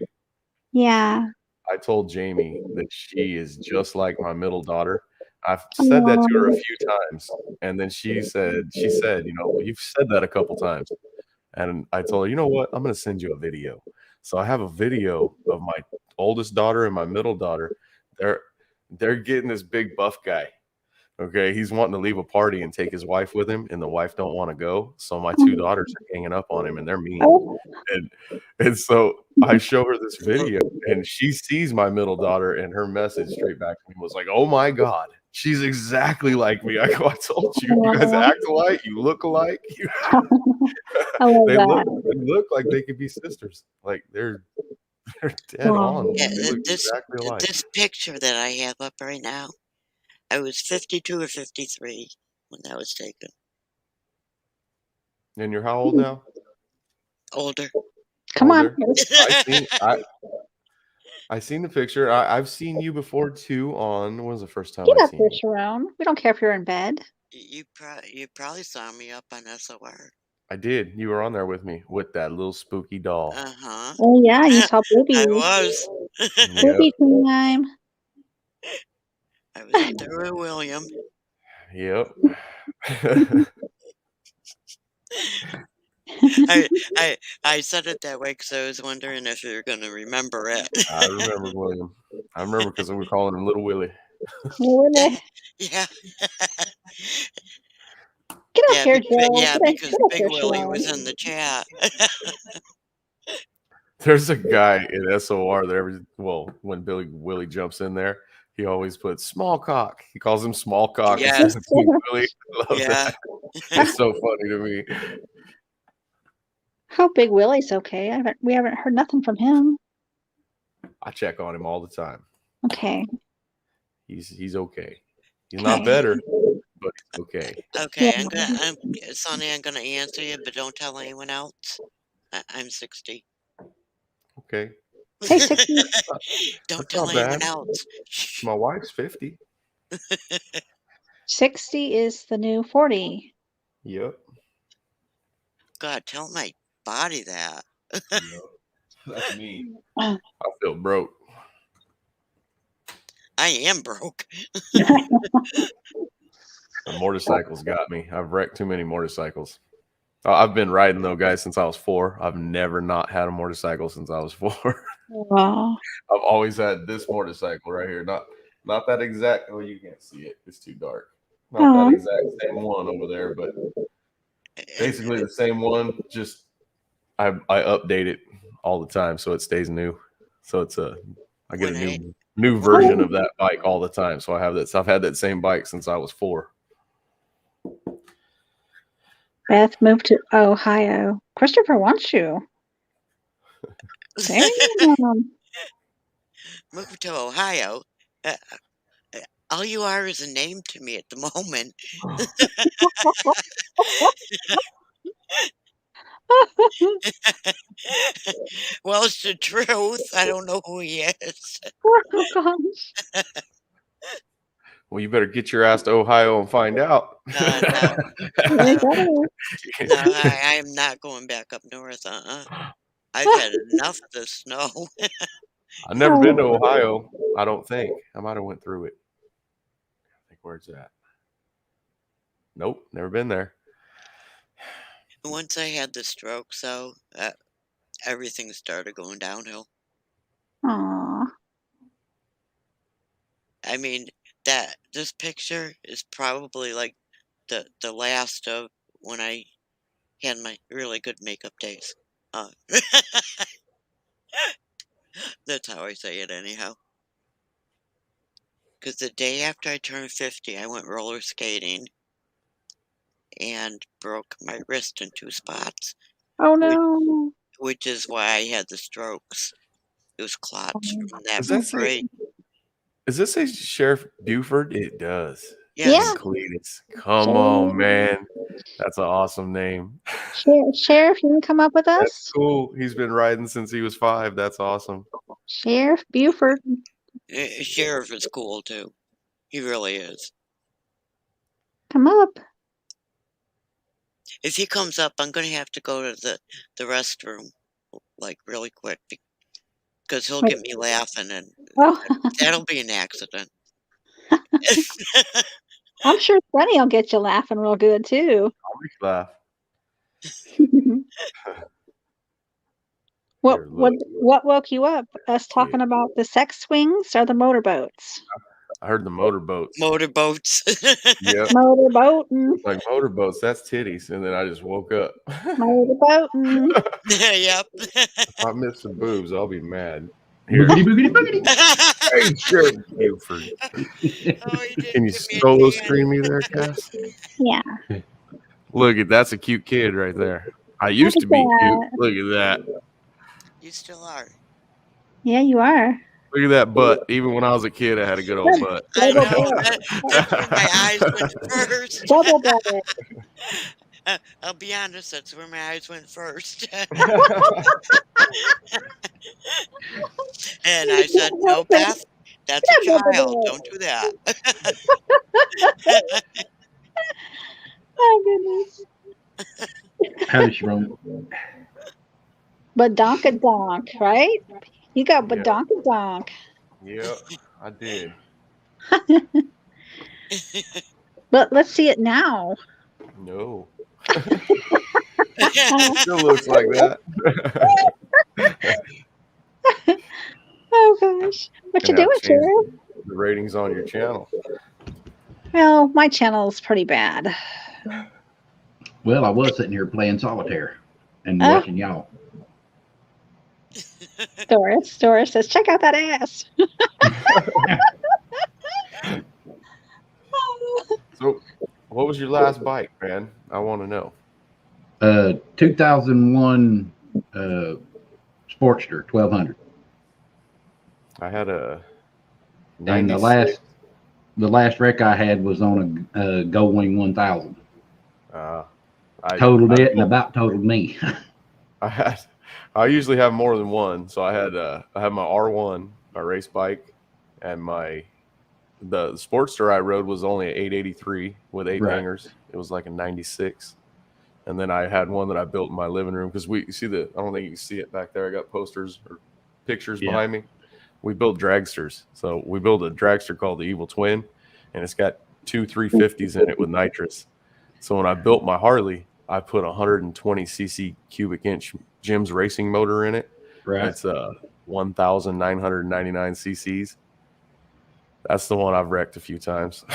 Yeah. I told Jamie that she is just like my middle daughter. I've said that to her a few times, and then she said, you know, you've said that a couple times. And I told her, you know what? I'm going to send you a video. So I have a video of my oldest daughter and my middle daughter. They're getting this big buff guy. Okay, he's wanting to leave a party and take his wife with him, and the wife don't want to go. So my 2 daughters are hanging up on him, and they're mean. And so I show her this video, and she sees my middle daughter, and her message straight back to me was like, "Oh my God, she's exactly like me." I told you, you guys act alike, you look alike. They look like they could be sisters. Like they're dead on. Yeah, They look exactly alike. this picture that I have up right now, I was 52 or 53 when that was taken. And you're how old now? Older. Come on. I seen the picture. I've seen you before too. When was the first time? Get up there, Sharon. We don't care if you're in bed. You probably saw me up on SOR. I did. You were on there with me with that little spooky doll. Uh-huh. Oh yeah, you saw baby. I was. Baby time. I was up there with William. Yep. I said it that way because I was wondering if you're going to remember it. I remember William. I remember because we were calling him Little Willie. Willie. Yeah. Get up Yeah, here, because, Joe. yeah, Get because up Big here, Willie Sean. was in the chat. There's a guy in SOR that when Billy Willie jumps in there, he always puts small cock. He calls him small cock. Yes. Instead of Big Willie. I love Yeah. that. It's so funny to me. Hope Big Willie's okay. We haven't heard nothing from him. I check on him all the time. Okay. He's okay. He's not better, but he's okay. Okay, Yeah. Sonny, I'm gonna answer you, but don't tell anyone else. I'm 60. Okay. Hey, 60. Don't That's tell not anyone bad. else. Shh. My wife's 50. 60 is the new 40. Yep. God, tell my body that. Yep. That's me. I feel broke. I am broke. The motorcycles got me. I've wrecked too many motorcycles. I've been riding though, guys, since I was 4. I've never not had a motorcycle since I was 4. Wow. I've always had this motorcycle right here. Not that exact. Oh, you can't see it. It's too dark. Not that exact same one over there, but basically the same one. Just I update it all the time so it stays new. So I get a new version of that bike all the time. So I've had that same bike since I was 4. Beth moved to Ohio. Christopher wants you. Damn. Move to Ohio. All you are is a name to me at the moment. Well, it's the truth. I don't know who he is. Oh, gosh. Well, you better get your ass to Ohio and find out. No, You I am not going back up north. I've had enough of the snow. I've never been to Ohio. I don't think. I might have went through it. I think where's that? Nope, never been there. Once I had the stroke, so everything started going downhill. Aw. I mean, this picture is probably like the last of when I had my really good makeup days. That's how I say it anyhow. Because the day after I turned 50, I went roller skating and broke my wrist in 2 spots, Oh, no. which is why I had the strokes. It was clots from that Does that say- break. Does this say Sheriff Buford? It does. Yes. Cletus. Come on, man. That's an awesome name. Sheriff, you can come up with us? That's cool. He's been riding since he was 5. That's awesome. Sheriff Buford. Sheriff is cool too. He really is. Come up. If he comes up, I'm going to have to go to the restroom, like, really quick, because he'll get me laughing, and Oh, that'll be an accident. I'm sure Sunny will get you laughing real good, too. I'll make you laugh. What woke you up? Us talking about the sex swings or the motorboats? I heard the motorboats. Motorboats. Yep. Motorboating. Like motorboats, that's titties. And then I just woke up. Motorboating. Yep. If I miss some boobs, I'll be mad. Here. Boogity, boogity, boogity. Hey, Sheriff Buford. Can you solo screen me there, Cass? Yeah. Look at that's a cute kid right there. I used to be cute. Look at that. You still are. Yeah, you are. Look at that butt. Even when I was a kid, I had a good old butt. I know. That's where my eyes went first. Double butt. I'll be honest, that's where my eyes went first. And I said, no, Beth, that's a child. Don't do that. Oh, goodness. How does she run? Badonkadonk, right? You got Yeah. badonkadonk. Yep, I did. But let's see it now. No. Still looks like that. Oh gosh, what you Gonna have doing, to change Cheryl? the ratings on your channel. Well, my channel's pretty bad. Well, I was sitting here playing solitaire and Oh. watching y'all. Doris says, check out that ass. So, what was your last bike, man? I want to know. 2001 Sportster 1200. I had a And 96. the last wreck I had was on a Goldwing 1000. I Totaled it and built- about totaled me. I usually have more than one. So I had my R1, my race bike, and the Sportster I rode was only an 883 with 8 Right. hangers. It was like a 96. And then I had one that I built in my living room because you see I don't think you can see it back there. I got posters or pictures Yeah. behind me. We built dragsters. So we built a dragster called the Evil Twin, and it's got 2 350s in it with nitrous. So when I built my Harley, I put 120cc cubic inch Jim's racing motor in it. Right. It's 1,999 cc's. That's the one I've wrecked a few times.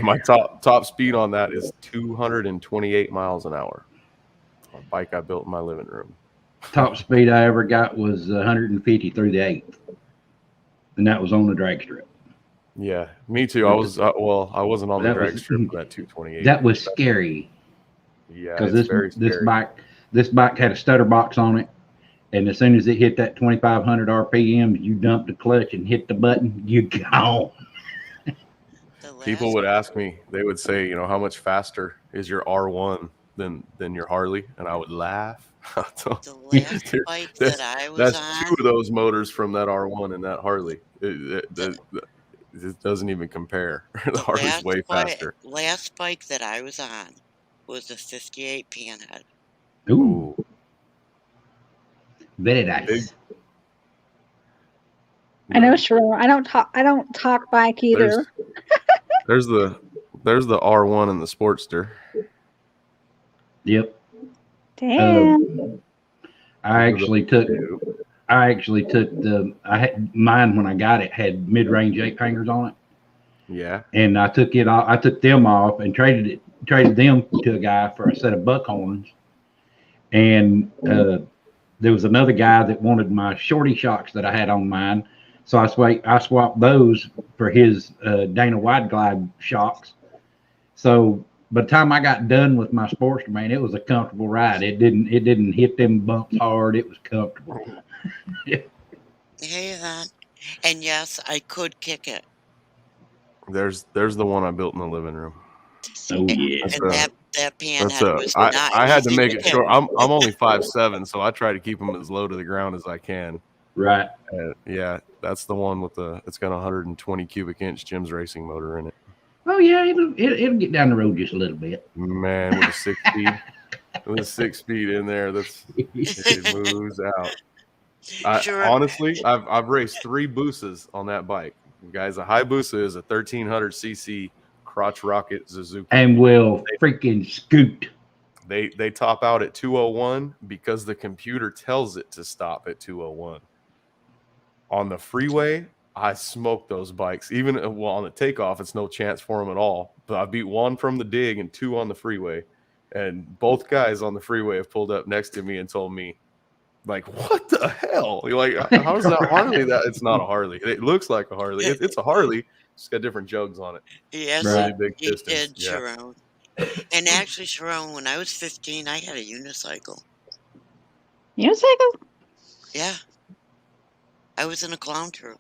My top speed on that is 228 miles an hour. A bike I built in my living room. Top speed I ever got was 150 through the 8th. And that was on the drag strip. Yeah, me too. I was I wasn't on the That drag was- strip for that 228. That was scary Yeah, because it's very scary. this bike had a stutter box on it. And as soon as it hit that 2,500 RPM, you dumped the clutch and hit the button, you gone. People last- would ask me, they would say, how much faster is your R1 than your Harley? And I would laugh. The last Dude, bike that's- that I was That's on. 2 of those motors from that R1 and that Harley. It doesn't even compare. The Harley's way faster. Last bike that I was on was a 58 Panhead. Ooh, Ooh. very nice. Big. I know, Cheryl. I don't talk bike either. There's the R1 and the Sportster. Yep. Damn. I actually took I had mine when I got it had mid-range 8 hangers on it. Yeah. And I took them off and traded them to a guy for a set of buckhorns. And there was another guy that wanted my shorty shocks that I had on mine. So I swapped those for his Dana Wide Glide shocks. So by the time I got done with my Sportster, man, it was a comfortable ride. It didn't hit them bumps hard. It was comfortable. Hey, that. And yes, I could kick it. There's the one I built in the living room. Oh yeah. That's And that That's Panhead was not I had to easy make it kick. short. I'm only 5'7", so I try to keep them as low to the ground as I can. Right. Yeah, that's the one with it's got a 120 cubic inch Jim's racing motor in it. Oh yeah, it'll get down the road just a little bit. Man, with a 6 speed, with a 6 speed in there, it moves out. Sure. Honestly, I've raced 3 Busas on that bike, guys. A Hayabusa is a 1300cc crotch rocket Suzuki. And will freaking scoot. They top out at 201 because the computer tells it to stop at 201. On the freeway, I smoked those bikes. Even on the takeoff, it's no chance for them at all. But I beat 1 from the dig and 2 on the freeway. And both guys on the freeway have pulled up next to me and told me, like, what the hell? You're like, how is that Harley? That it's not a Harley. It looks like a Harley. It's a Harley. It's got different jugs on it. Yes, Really big you distance. did, Yeah. Sharon. And actually, Sharon, when I was 15, I had a unicycle. Unicycle? Yeah. I was in a clown troupe.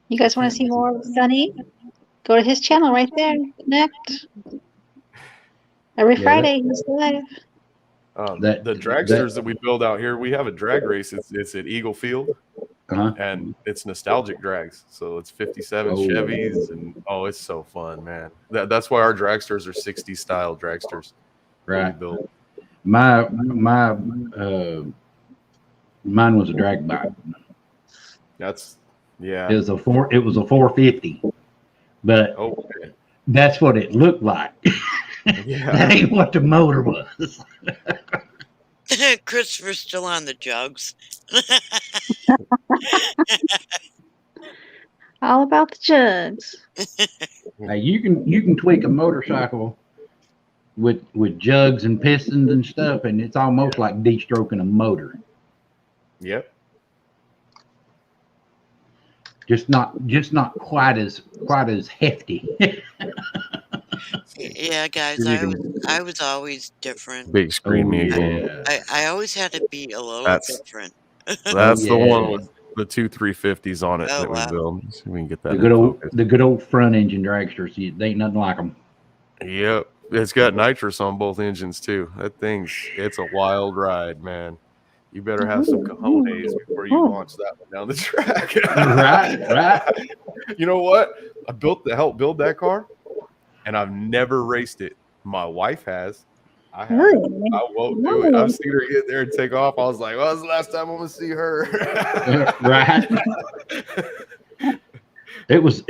You guys want to see more of Sunny? Go to his channel right there. Connect. Every Yeah, Friday, he's live. The dragsters that we build out here, we have a drag race. It's at Eagle Field, and it's nostalgic drags. So it's 57 Oh. Chevys, and it's so fun, man. That's why our dragsters are 60s style dragsters. that we Right. build. Mine was a drag bike. That's yeah. It was a 450, but Okay. that's what it looked like. That Yeah. ain't what the motor was. Christopher's still on the jugs. All about the jugs. Now you can tweak a motorcycle with jugs and pistons and stuff, and it's almost like de-stroking a motor. Yep. Just not quite as hefty. Yeah, guys, I was always different. Big screen Eagle. yeah. I always had to be a little That's- different. That's the one yeah. with the two 350s on it Oh, that we wow. build. So we can get that. The in good old focus. front engine dragsters. They ain't nothing like them. Yep. It's got nitrous on both engines too. It's a wild ride, man. You better have some cojones before you launch that one down the track. Right. You know what? Helped build that car, and I've never raced it. My wife has. I haven't. Really? I won't do it. I've seen her get there and take off. I was like, well, that's the last time I'm gonna see her. Right. It was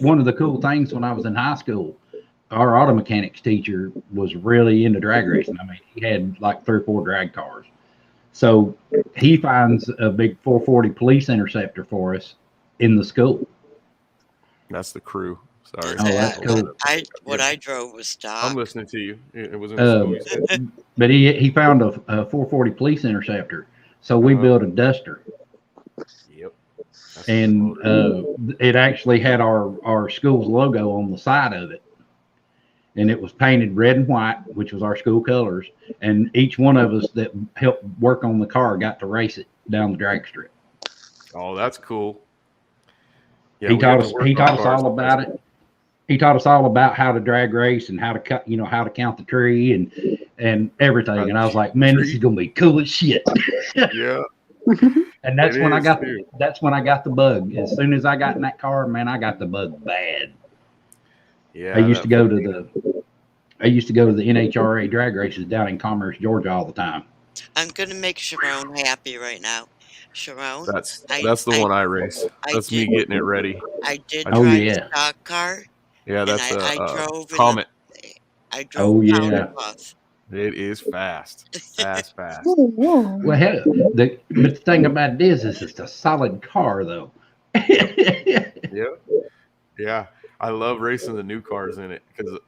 one of the cool things when I was in high school. Our auto mechanics teacher was really into drag racing. I mean, he had like 3 or 4 drag cars. So he finds a big 440 police interceptor for us in the school. That's the crew. Sorry. Oh, that's cool. I drove was stock. I'm listening to you. It was in the school. You said. But he found a 440 police interceptor. So we built a Duster. Yep. And it actually had our school's logo on the side of it. And it was painted red and white, which was our school colors. And each one of us that helped work on the car got to race it down the drag strip. Oh, that's cool. Yeah, He taught us all about it. He taught us all about how to drag race and how to cut, how to count the tree and everything. And I was like, man, this is gonna be cool as shit. Yeah. And that's It when I is, got too. that's when I got the bug. As soon as I got in that car, man, I got the bug bad. Yeah. I used to go to the NHRA drag races down in Commerce, Georgia, all the time. I'm gonna make Sharon happy right now. Sharon, That's the one I race. That's me getting it ready. I did Oh, drive yeah. a stock car. Yeah, And that's I a drove Comet. I drove Oh, yeah. Counter Bus. It is fast. Fast. Well, hell, but the thing about it is it's a solid car, though. Yeah. I love racing the new cars in it because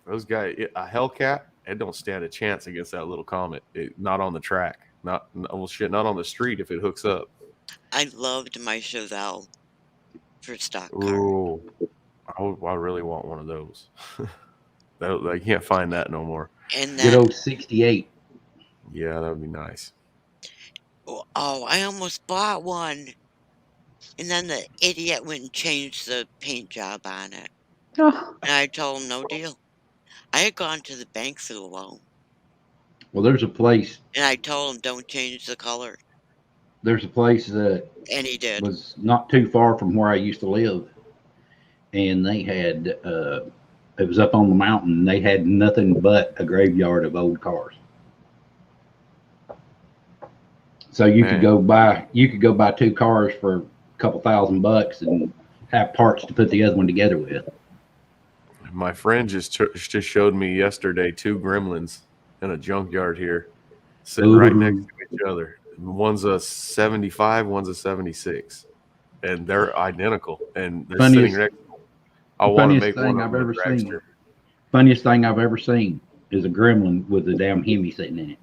those guys, a Hellcat, it don't stand a chance against that little Comet. Not on the track. Not on the street if it hooks up. I loved my Chevelle for stock car. Ooh, I really want one of those. I can't find that no more. And Good then, old 68. Yeah, that would be nice. oh, I almost bought one. And then the idiot went and changed the paint job on it. Oh, And I told him no deal. I had gone to the bank for the loan. Well, there's a place And I told him don't change the color. that And he did. was not too far from where I used to live. And they had, it was up on the mountain. They had nothing but a graveyard of old cars. So you could go buy 2 cars for a couple $1,000 and have parts to put the other one together with. My friend just showed me yesterday 2 Gremlins in a junkyard here, sitting right next to each other. One's a 75, one's a 76, and they're identical. And they're sitting next. I want to make one of them a dragster. Funniest thing I've ever seen is a Gremlin with a damn Hemi sitting in it.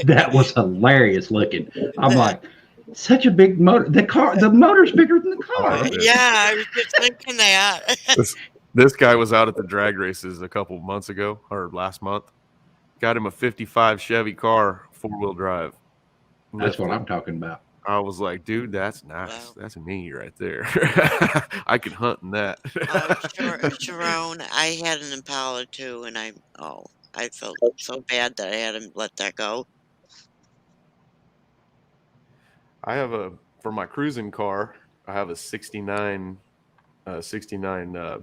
That was hilarious looking. I'm like, such a big motor. The motor's bigger than the car. Yeah, I was just thinking that. This guy was out at the drag races a couple months ago or last month. Got him a 55 Chevy car, 4-wheel drive. That's what I'm talking about. I was like, dude, that's nice. Wow. That's me right there. I could hunt in that. Sharon, I had an Impala too, and I felt so bad that I had to let that go. I have for my cruising car, I have a 69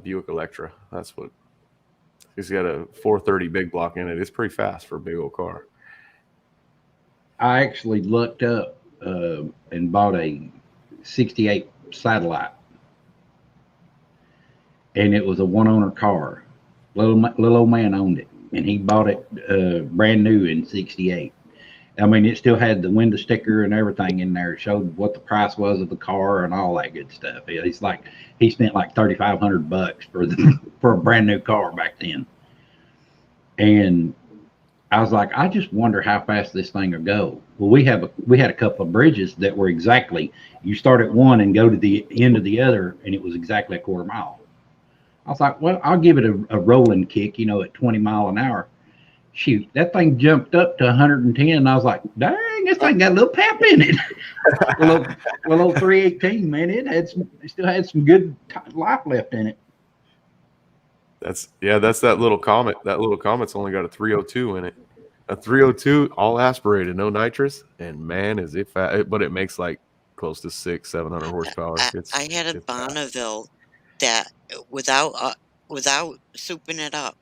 Buick Electra. That's what it's got, a 430 big block in it. It's pretty fast for a big old car. I actually looked up and bought a 68 Satellite. and it was a one-owner car. Little old man owned it, and he bought it brand new in '68. I mean, it still had the window sticker and everything in there. It showed what the price was of the car and all that good stuff. It's like he spent like $3,500 for a brand new car back then. And I was like, I just wonder how fast this thing will go. Well, we had a couple of bridges that were exactly, you start at one and go to the end of the other, and it was exactly a quarter mile. I was like, well, I'll give it a rolling kick, at 20 miles an hour. Shoot, that thing jumped up to 110. And I was like, dang, this thing got a little pep in it. little 318, man. It still had some good life left in it. That's that little Comet. That little Comet's only got a 302 in it. A 302, all aspirated, no nitrous, and man, is it fast. But it makes like close to 600-700 horsepower. I had a Bonneville that without souping it up,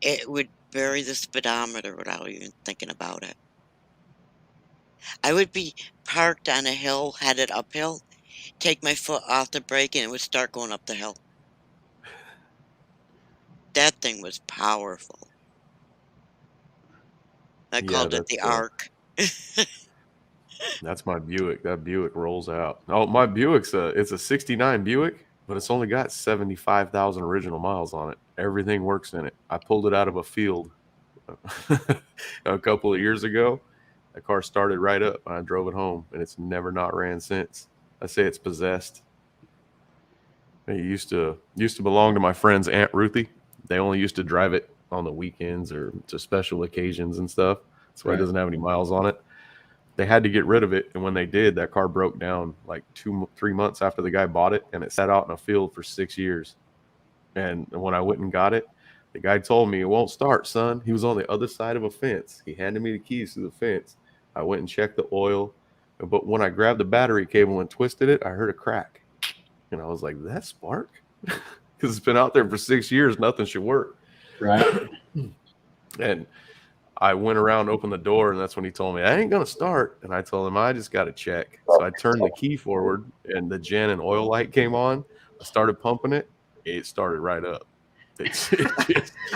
it would bury the speedometer without even thinking about it. I would be parked on a hill, headed uphill, take my foot off the brake, and it would start going up the hill. That thing was powerful. I called it the Ark. That's my Buick. That Buick rolls out. Oh, my Buick's it's a 69 Buick, but it's only got 75,000 original miles on it. Everything works in it. I pulled it out of a field a couple of years ago. The car started right up, and I drove it home, and it's never not ran since. I say it's possessed. It used to belong to my friend's Aunt Ruthie. They only used to drive it on the weekends or to special occasions and stuff. That's why it doesn't have any miles on it. They had to get rid of it, and when they did, that car broke down like 2-3 months after the guy bought it, and it sat out in a field for 6 years. And when I went and got it, the guy told me, it won't start, son. He was on the other side of a fence. He handed me the keys to the fence. I went and checked the oil, but when I grabbed the battery cable and twisted it, I heard a crack. And I was like, that spark? Because it's been out there for 6 years. Nothing should work. Right. And I went around, opened the door, and that's when he told me, I ain't going to start. And I told him, I just got to check. So I turned the key forward, and the gen and oil light came on. I started pumping it. It started right up. It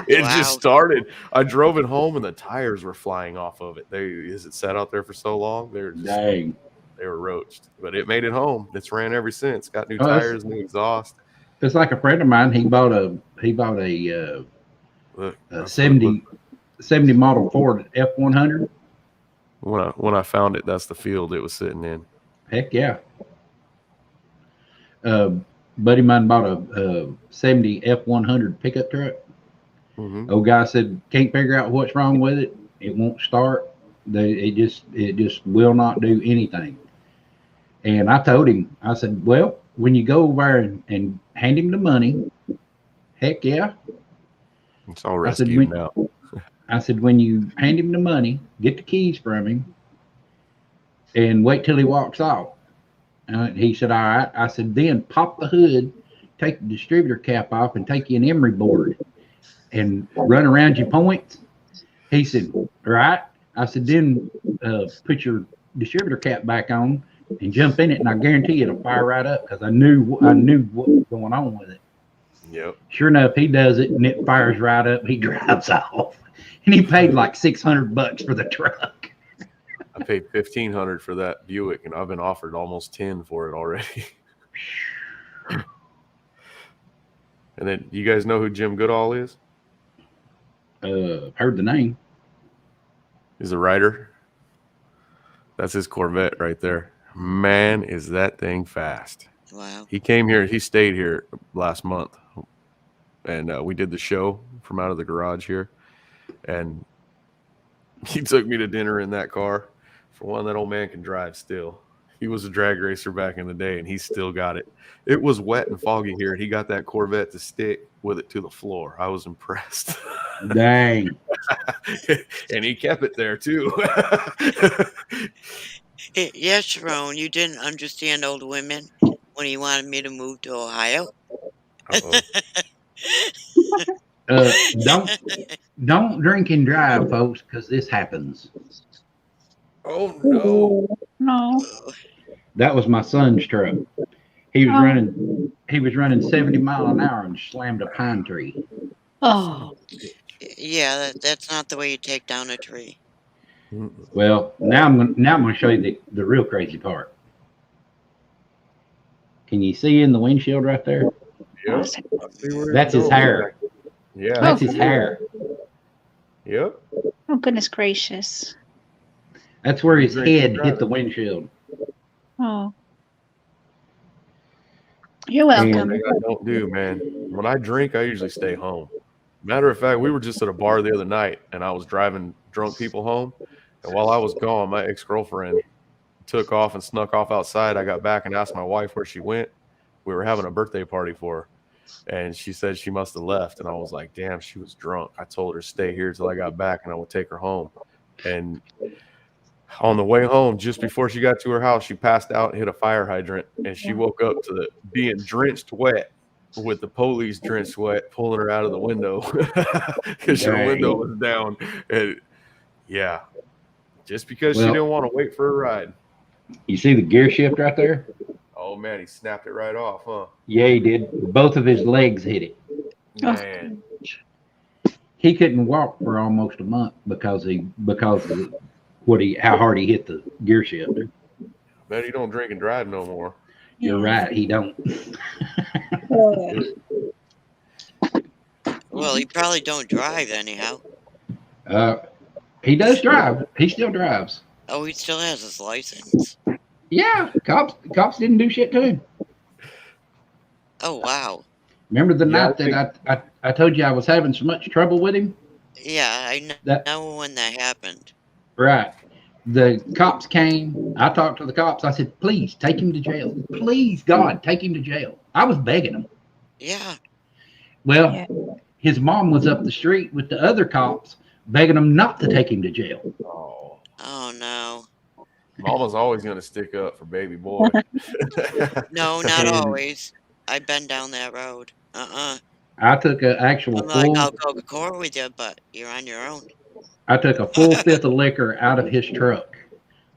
just started. I drove it home, and the tires were flying off of it. It sat out there for so long. They were roached. But it made it home. It's ran ever since. Got new tires, new exhaust. It's like a friend of mine. He bought a 70 model Ford F100. When I found it, that's the field it was sitting in. Heck yeah. Buddy of mine bought a 70 F100 pickup truck. Mm-hmm. Old guy said, can't figure out what's wrong with it. It won't start. It just will not do anything. And I told him, I said, well, when you go over and hand him the money, heck yeah. It's all rescued now. I said, when you hand him the money, get the keys from him and wait till he walks off. He said, all right. I said, then pop the hood, take the distributor cap off, and take you an emery board and run around your points. He said, right. I said, then put your distributor cap back on and jump in it, and I guarantee you it'll fire right up, because I knew what was going on with it. Yep. Sure enough, he does it, and it fires right up. He drives off, and he paid like $600 for the truck. I paid $1,500 for that Buick, and I've been offered almost $10 for it already. And then, you guys know who Jim Goodall is? Heard the name. He's a writer. That's his Corvette right there. Man, is that thing fast. Wow. He came here. He stayed here last month. And we did the show from out of the garage here. And he took me to dinner in that car. For one, that old man can drive still. He was a drag racer back in the day, and he still got it. It was wet and foggy here, and he got that Corvette to stick with it to the floor. I was impressed. Dang. And he kept it there, too. Yeah, Sharon, you didn't understand old women when he wanted me to move to Ohio. Don't drink and drive, folks, because this happens. Oh, no. No. That was my son's truck. He was Oh. running. He was running 70 miles an hour and slammed a pine tree. Oh, Yeah, that's not the way you take down a tree. Mm-mm. Well, now I'm gonna show you the real crazy part. Can you see in the windshield right there? Yep. I see where it's That's his going. hair. Yeah. That's his hair. Yep. oh goodness gracious. That's where his Drink head and hit the driving. windshield. Oh. You're That's welcome. one thing I don't do, man. When I drink, I usually stay home. Matter of fact, we were just at a bar the other night, and I was driving drunk people home. And while I was gone, my ex-girlfriend took off and snuck off outside. I got back and asked my wife where she went. We were having a birthday party for her, and she said she must have left. And I was like, damn, she was drunk. I told her to stay here till I got back, and I would take her home. And on the way home, just before she got to her house, she passed out and hit a fire hydrant, and she woke up to being drenched wet with the police drenched wet pulling her out of the window because her window was down. And yeah, just because she didn't want to wait for a ride. You see the gear shift right there? Oh man, he snapped it right off, huh? Yeah, he did. Both of his legs hit it. Man. He couldn't walk for almost a month because of how hard he hit the gear shift. Bet he don't drink and drive no more. You're right, he don't. Well, he probably don't drive anyhow. He does drive. He still drives. Oh, he still has his license. Yeah, cops didn't do shit to him. Oh wow. Remember the night that I told you I was having so much trouble with him? Yeah, I know when that happened. Right. The cops came. I talked to the cops. I said, please take him to jail. Please, God, take him to jail. I was begging him. Yeah. Well, his mom was up the street with the other cops begging him not to take him to jail. Oh no. Mama's always going to stick up for baby boy. No, not always. I've been down that road. I took an actual I'm like, I'll go to court with you, but you're on your own. I took a full fifth of liquor out of his truck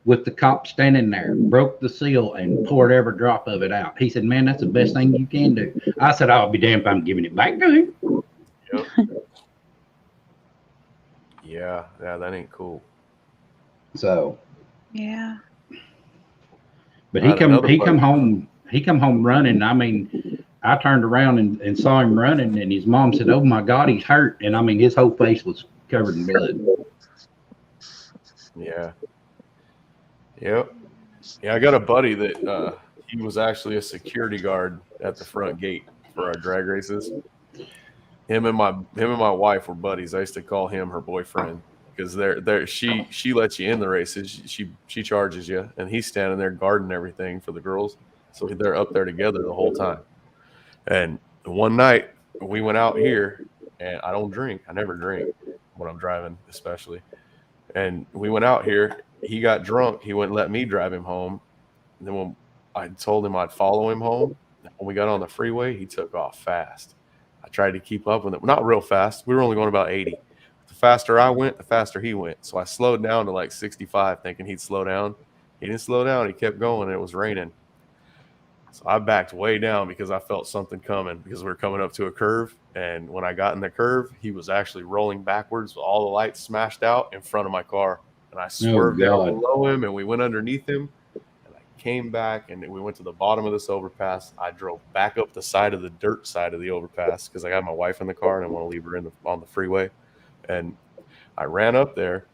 with the cop standing there, broke the seal, and poured every drop of it out. He said, man, that's the best thing you can do. I said, I'll be damned if I'm giving it back to him. Yep. Yeah, that ain't cool. So, yeah. But he come home running. I mean, I turned around and saw him running, and his mom said, oh my God, he's hurt. And I mean, his whole face was covered in blood. Yeah. Yep. Yeah, I got a buddy that he was actually a security guard at the front gate for our drag races. Him and my wife were buddies. I used to call him her boyfriend because she lets you in the races. She charges you, and he's standing there guarding everything for the girls. So they're up there together the whole time. And one night we went out here, and I don't drink. I never drink when I'm driving, especially. And we went out here. He got drunk. He wouldn't let me drive him home. And then when I told him I'd follow him home, when we got on the freeway, he took off fast. I tried to keep up with him. Not real fast. We were only going about 80. The faster I went, the faster he went. So I slowed down to like 65, thinking he'd slow down. He didn't slow down. He kept going, and it was raining. So I backed way down because I felt something coming because we were coming up to a curve. And when I got in the curve, he was actually rolling backwards with all the lights smashed out in front of my car. And I swerved down below him, and we went underneath him. And I came back, and we went to the bottom of this overpass. I drove back up the side of the dirt side of the overpass because I got my wife in the car, and I want to leave her on the freeway. And I ran up there.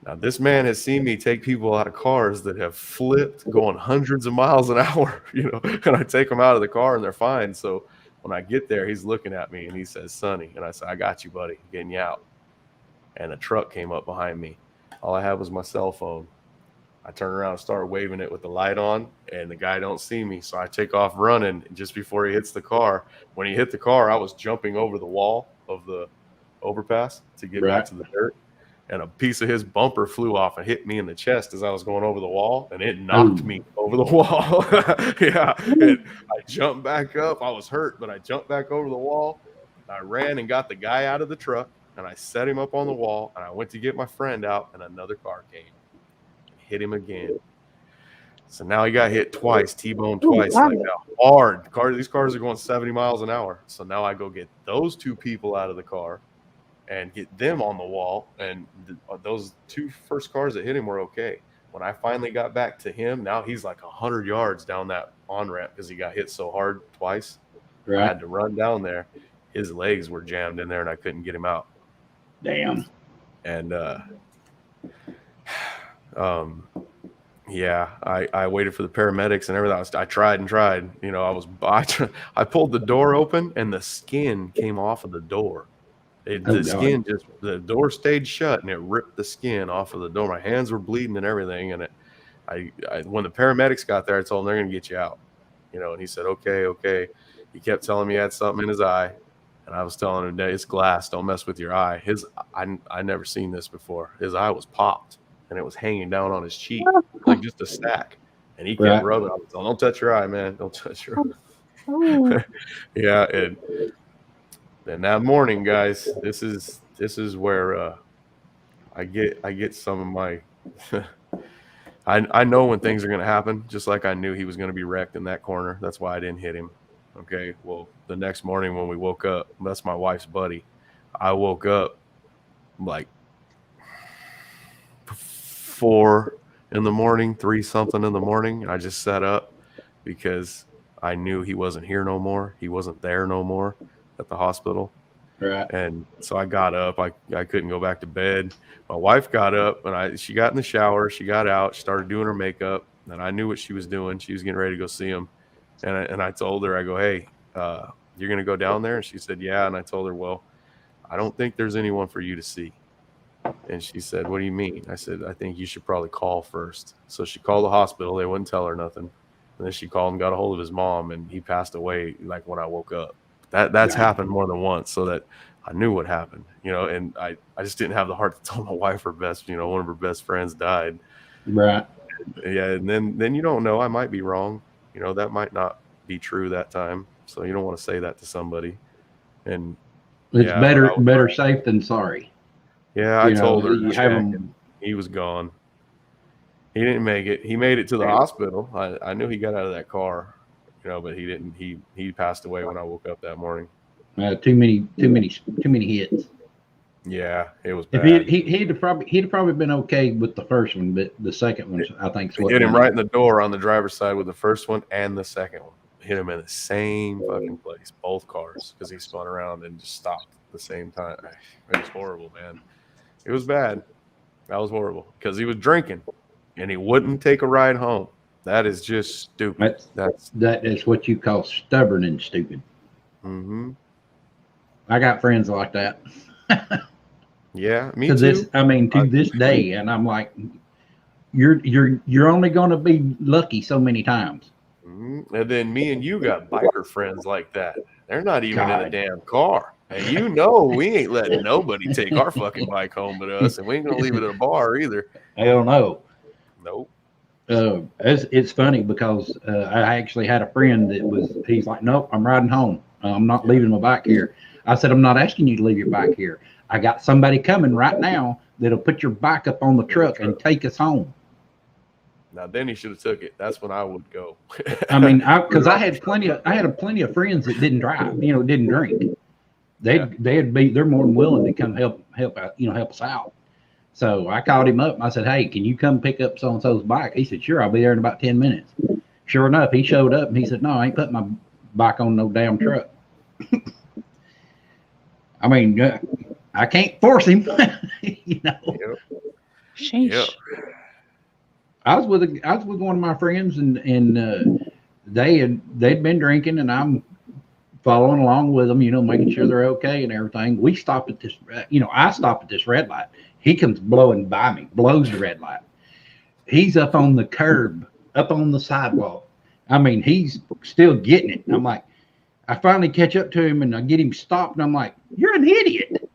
Now, this man has seen me take people out of cars that have flipped going hundreds of miles an hour, and I take them out of the car and they're fine. So when I get there, he's looking at me and he says, Sonny. And I said, I got you, buddy. I'm getting you out. And a truck came up behind me. All I had was my cell phone. I turned around and started waving it with the light on, and the guy don't see me. So I take off running. And just before he hits the car, when he hit the car, I was jumping over the wall of the overpass to get back to the dirt. And a piece of his bumper flew off and hit me in the chest as I was going over the wall, and it knocked me over the wall. Yeah. And I jumped back up. I was hurt, but I jumped back over the wall. I ran and got the guy out of the truck, and I set him up on the wall, and I went to get my friend out, and another car came. Hit him again. So now he got hit twice, T-boned Ooh, twice, wow. like hard. These cars are going 70 miles an hour. So now I go get those two people out of the car and get them on the wall. And those two first cars that hit him were okay. When I finally got back to him, now he's like 100 yards down that on-ramp because he got hit so hard twice. I Right. had to run down there. His legs were jammed in there and I couldn't get him out. Damn. And yeah, I waited for the paramedics and everything. I tried and tried. You know, I pulled the door open and the skin came off of the door. The door stayed shut and it ripped the skin off of the door. My hands were bleeding and everything. And when the paramedics got there, I told them they're going to get you out. You know, and he said, okay. He kept telling me he had something in his eye. And I was telling him, it's glass. Don't mess with your eye. I never seen this before. His eye was popped and it was hanging down on his cheek like just a stack. And he kept rubbing it. I was telling him, don't touch your eye, man. Don't touch your eye. Oh, Yeah. And that morning, guys, this is where I get some of my I know when things are going to happen, just like I knew he was going to be wrecked in that corner. That's why I didn't hit him. Okay, well, the next morning when we woke up, that's my wife's buddy. I woke up like 4 in the morning, 3 something in the morning. I just sat up because I knew he wasn't here no more. He wasn't there no more at the hospital. Right. And so I got up. I couldn't go back to bed. My wife got up and she got in the shower. She got out. She started doing her makeup. And I knew what she was doing. She was getting ready to go see him. And I told her, I go, hey, you're going to go down there? And she said, yeah. And I told her, well, I don't think there's anyone for you to see. And she said, what do you mean? I said, I think you should probably call first. So she called the hospital. They wouldn't tell her nothing. And then she called and got a hold of his mom, and he passed away like when I woke up. That's happened more than once, so that I knew what happened, you know, and I just didn't have the heart to tell my wife one of her best friends died. Right. Yeah. And then you don't know, I might be wrong. You know, that might not be true that time. So you don't want to say that to somebody. And It's better safe than sorry. Yeah, I told her. You have him. He was gone. He didn't make it. He made it to the hospital. I knew he got out of that car, you know, but he didn't. He passed away when I woke up that morning. Too many hits. Yeah, it was bad. If he'd have probably been okay with the first one, but the second one, I think, hit him right in the door on the driver's side with the first one and the second one. Hit him in the same fucking place, both cars, because he spun around and just stopped at the same time. It was horrible, man. It was bad. That was horrible because he was drinking and he wouldn't take a ride home. That is just stupid. That is what you call stubborn and stupid. Mm-hmm. I got friends like that. Yeah, me too. To this day, and I'm like, you're only going to be lucky so many times. Mm-hmm. And then me and you got biker friends like that. They're not even in a damn car. And you know we ain't letting nobody take our fucking bike home but us, and we ain't gonna leave it at a bar either. Hell no. Nope. It's funny because I actually had a friend he's like, nope, I'm riding home. I'm not leaving my bike here. I said, I'm not asking you to leave your bike here. I got somebody coming right now that'll put your bike up on the truck and take us home. Now then he should have took it. That's when I would go. Because I had plenty of friends that didn't drive, didn't drink. They're more than willing to come help out, help us out. So I called him up and I said, hey, can you come pick up so-and-so's bike? He said, sure, I'll be there in about 10 minutes. Sure enough, he showed up and he said, no, I ain't putting my bike on no damn truck. I can't force him, Yep. Sheesh. Yep. I was with one of my friends and they'd been drinking and I'm following along with them, making sure they're okay and everything. We stopped at this, I stopped at this red light. He comes blowing by me, blows the red light. He's up on the curb, up on the sidewalk. He's still getting it. I'm like, I finally catch up to him and I get him stopped and I'm like, you're an idiot.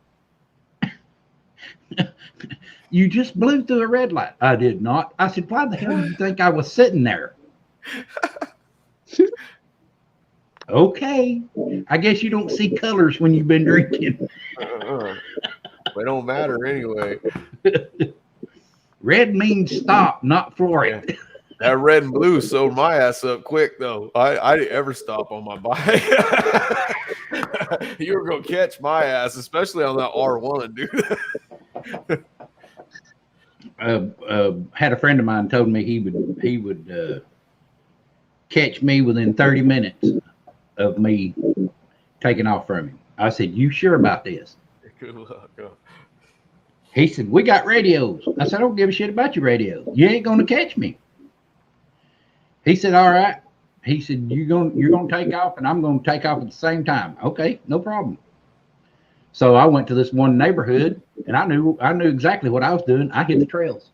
You just blew through a red light. I did not. I said, why the hell do you think I was sitting there? Okay. I guess you don't see colors when you've been drinking. They don't matter anyway. Red means stop, not for it. That red and blue sewed my ass up quick though. I didn't ever stop on my bike. You were gonna catch my ass, especially on that R1, dude. Had a friend of mine told me he would catch me within 30 minutes of me taking off from him. I said, "You sure about this?" Good luck. He said, "We got radios." I said, "I don't give a shit about your radios. You ain't gonna catch me." He said, "All right." He said, you're gonna take off and I'm gonna take off at the same time." Okay, no problem. So I went to this one neighborhood and I knew exactly what I was doing. I hit the trails.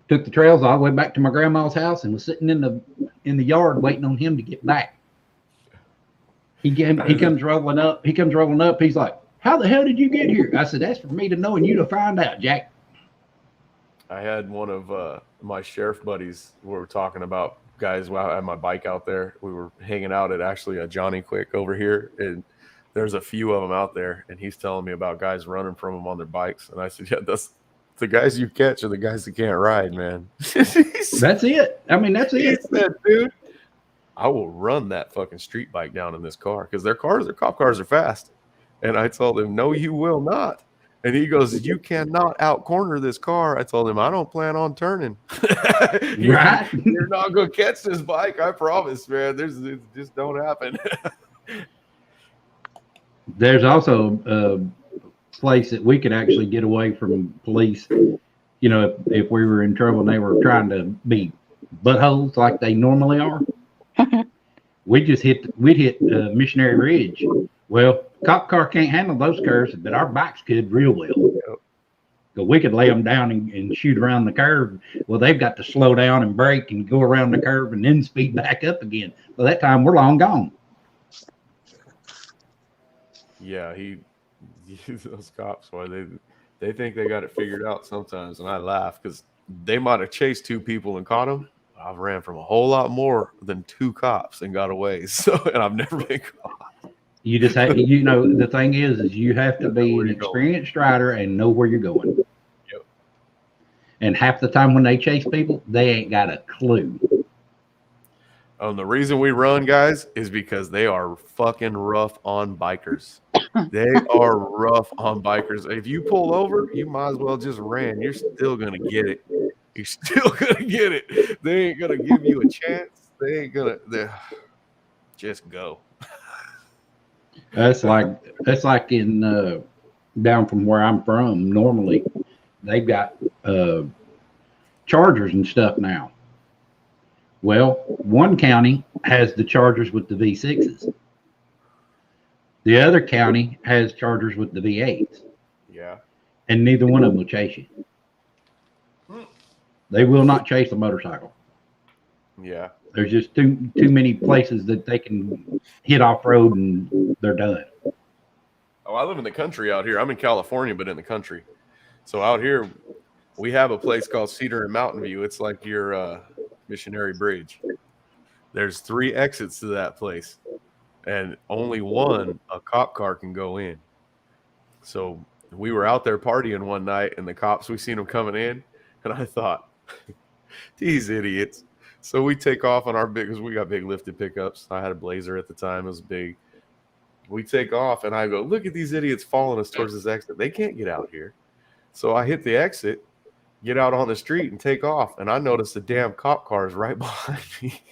Took the trails all the way back to my grandma's house and was sitting in the yard waiting on him to get back. He comes rolling up. He's like, "How the hell did you get here?" I said, "That's for me to know and you to find out, Jack." I had one of my sheriff buddies. We were talking about guys while I had my bike out there. We were hanging out at actually a Johnny Quick over here, and there's a few of them out there. And he's telling me about guys running from them on their bikes. And I said, "Yeah, that's the guys you catch are the guys that can't ride, man." That's it. I mean, that's it. He said, "Dude, I will run that fucking street bike down in this car because their cop cars are fast." And I told him, "No, you will not." And he goes, "You cannot out corner this car." I told him, "I don't plan on turning." Right? You're not going to catch this bike. I promise, man. It just don't happen. There's also a place that we could actually get away from police. You know, if we were in trouble and they were trying to be buttholes like they normally are. We'd hit Missionary Ridge. Well, cop car can't handle those curves, but our bikes could real well. So we could lay them down and shoot around the curve. Well, they've got to slow down and brake and go around the curve and then speed back up again. Well, that time we're long gone. Yeah, those cops, boy, they think they got it figured out sometimes, and I laugh because they might have chased two people and caught them. I've ran from a whole lot more than two cops and got away. So, and I've never been caught. You just have, the thing is you have to be an experienced rider and know where you're going. Yep. And half the time when they chase people, they ain't got a clue. The reason we run, guys, is because they are fucking rough on bikers. They are rough on bikers. If you pull over, you might as well just ran. You're still going to get it. You're still going to get it. They ain't going to give you a chance. They ain't going to just go. That's like in down from where I'm from. Normally, they've got Chargers and stuff now. Well, one county has the Chargers with the V6s. The other county has Chargers with the V8s. Yeah. And neither one of them will chase you. They will not chase a motorcycle. Yeah. There's just too many places that they can hit off road and they're done. Oh, I live in the country out here. I'm in California, but in the country. So out here, we have a place called Cedar and Mountain View. It's like your Missionary Bridge. There's 3 exits to that place, and only one a cop car can go in. So we were out there partying one night, and the cops, we seen them coming in, and I thought, these idiots. So we take off on our because we got big lifted pickups. I had a Blazer at the time. It was big. We take off, and I go, look at these idiots following us towards this exit. They can't get out here. So I hit the exit, get out on the street, and take off. And I noticed the damn cop car is right behind me.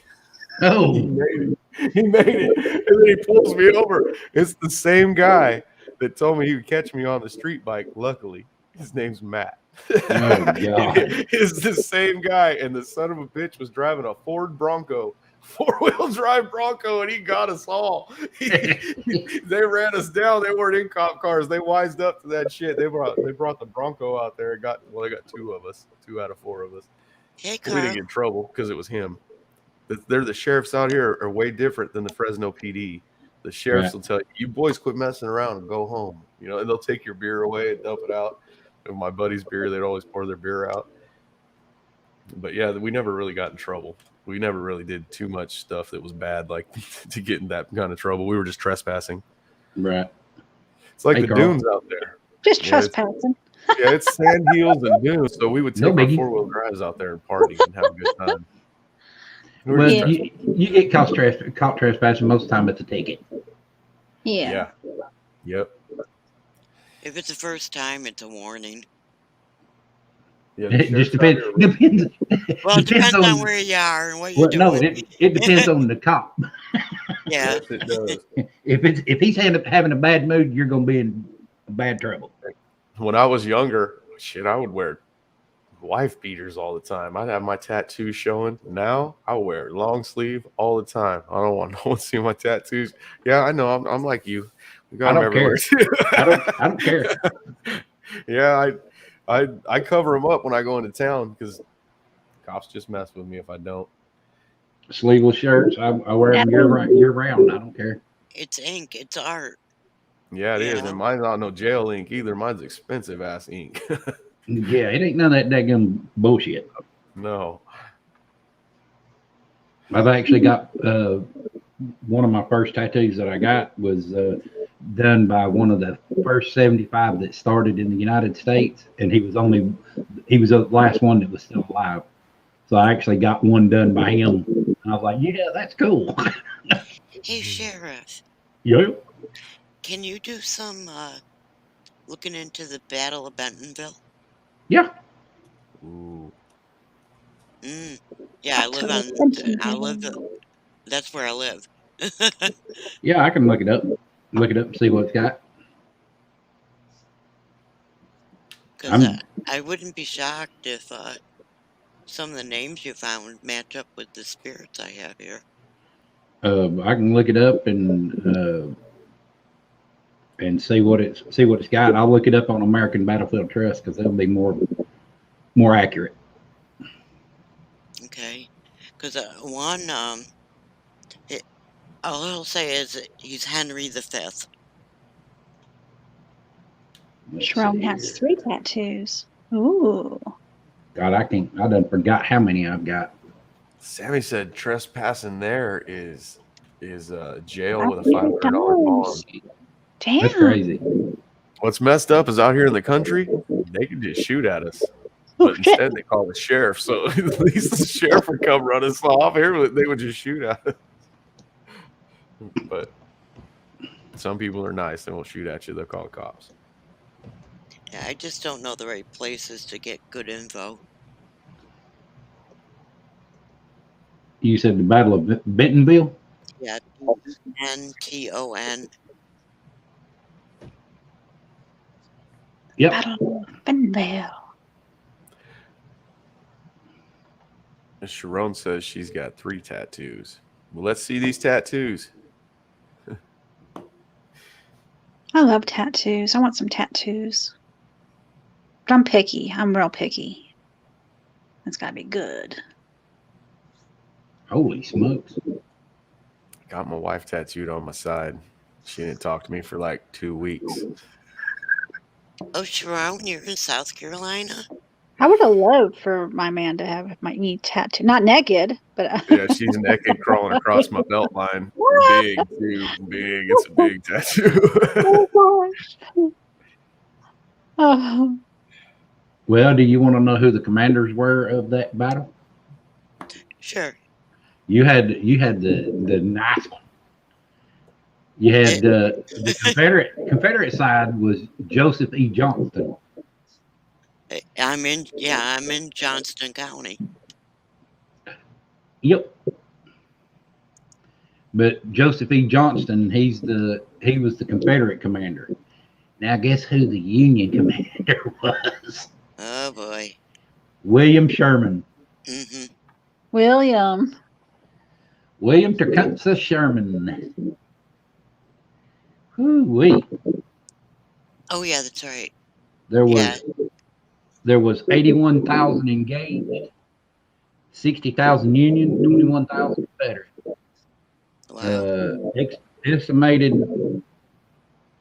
Oh. He made it. And then he pulls me over. It's the same guy that told me he would catch me on the street bike, luckily. His name's Matt. Oh, God. It's the same guy, and the son of a bitch was driving a Ford Bronco, 4-wheel drive Bronco, and he got us all. They ran us down. They weren't in cop cars. They wised up to that shit. They brought the Bronco out there. They got 2 of us, 2 out of 4 of us. Hey, We Carl. didn't get in trouble because it was him. They're the sheriffs out here are way different than the Fresno PD. The sheriffs will tell you, you boys quit messing around and go home. You know, and they'll take your beer away and dump it out. And my buddy's beer, they'd always pour their beer out. But yeah, we never really got in trouble. We never really did too much stuff that was bad, like to get in that kind of trouble. We were just trespassing. Right. It's like Hey, the Carl. dunes out there. Just Yeah, trespassing. Yeah, it's sand hills and dunes, so we would No take our biggie. 4-wheel drives out there and party and have a good time. We were Well, just Yeah. you get caught trespassing most of the time. It's a ticket. Yeah. Yep. If it's the first time, it's a warning. Yeah, the It just sheriff's out here. depends. Well, it Depends depends on on. where you are and what you're Well, no, doing. it depends on the cop. Yeah. Yes, it does. If he's having a bad mood, you're gonna be in bad trouble. When I was younger, shit, I would wear wife beaters all the time. I'd have my tattoos showing. Now I wear long sleeve all the time. I don't want no one to see my tattoos. Yeah, I know. I'm like you. We got I them don't care. everywhere. I don't care. Yeah, I cover them up when I go into town because cops just mess with me if I don't. Sleeveless shirts. I wear them year round. I don't care. It's ink. It's art. Yeah, it You is, know? and mine's not no jail ink either. Mine's expensive ass ink. Yeah, it ain't none of that daggum bullshit. No. I've actually got one of my first tattoos that I got was done by one of the first 75 that started in the United States, and he was the last one that was still alive. So I actually got one done by him. And I was like, yeah, that's cool. Hey, Sheriff, Yeah. can you do some looking into the Battle of Bentonville? Yeah. Ooh. Yeah, I live on. That's where I live. Yeah, I can look it up. Look it up and see what it's got. Because I wouldn't be shocked if some of the names you found match up with the spirits I have here. I can look it up and see what it's got. I'll look it up on American Battlefield Trust because they'll be more accurate. Okay, because one all I'll say is that he's Henry V. Sharon has 3 tattoos. Ooh. God, I done forgot how many I've got. Sammy said trespassing there is jail with a $500 bond. Damn. That's crazy. What's messed up is out here in the country, they can just shoot at us. But instead they call the sheriff. So at least the sheriff would come run us off. Here they would just shoot at us. But some people are nice, they won't shoot at you, they'll call the cops. Yeah, I just don't know the right places to get good info. You said the Battle of Bentonville? Yeah, Benton. Yep. Battle of Bentonville. Sharon says she's got 3 tattoos. Well, let's see these tattoos. I love tattoos. I want some tattoos. But I'm picky. I'm real picky. It's got to be good. Holy smokes. Got my wife tattooed on my side. She didn't talk to me for like 2 weeks. Oh, Sharon, you're in South Carolina? I would have loved for my man to have my knee tattooed. Not naked, but Yeah, she's naked crawling across my belt line. Big, too. Big. It's a big tattoo. oh gosh. Oh. Well, do you want to know who the commanders were of that battle? Sure. You had the nice one. You had the Confederate side was Joseph E. Johnston. I'm in Johnston County. Yep. But Joseph E. Johnston, he was the Confederate commander. Now guess who the Union commander was? Oh boy. William Sherman. Mm-hmm. William Tecumseh Sherman. Whoo-wee. Oh yeah, that's right. There was 81,000 engaged, 60,000 Union, 21,000 Confederate. Wow.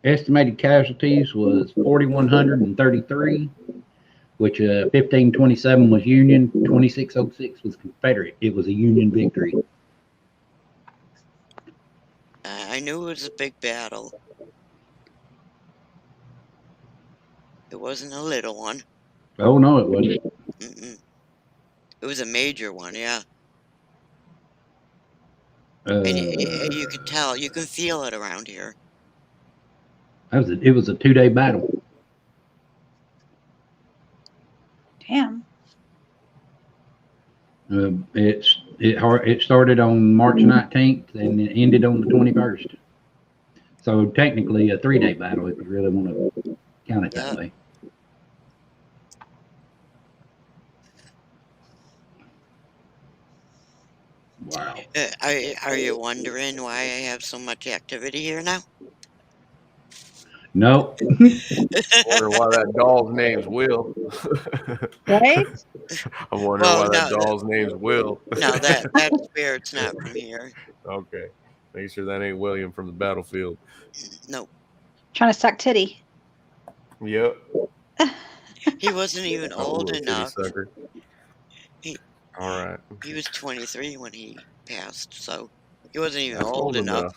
Estimated casualties was 4,133, which 1,527 was Union, 2,606 was Confederate. It was a Union victory. I knew it was a big battle. It wasn't a little one. Oh no, it wasn't. Mm-mm. It was a major one, yeah. And you can tell, you can feel it around here. It was a 2-day battle. Damn. It started on March 19th and it ended on the 21st. So technically a 3-day battle if you really want to count it that way. Wow. Are you wondering why I have so much activity here now? No. Wonder why that doll's name's Will. Right? I'm wondering Well, why that no, doll's name's Will. No, that spirit's not from here. Okay. Make sure that ain't William from the battlefield. Nope. Trying to suck titty. Yep. He wasn't even Oh, old little titty enough. sucker. He, All right. he was 23 when he passed, so he wasn't even That's old enough.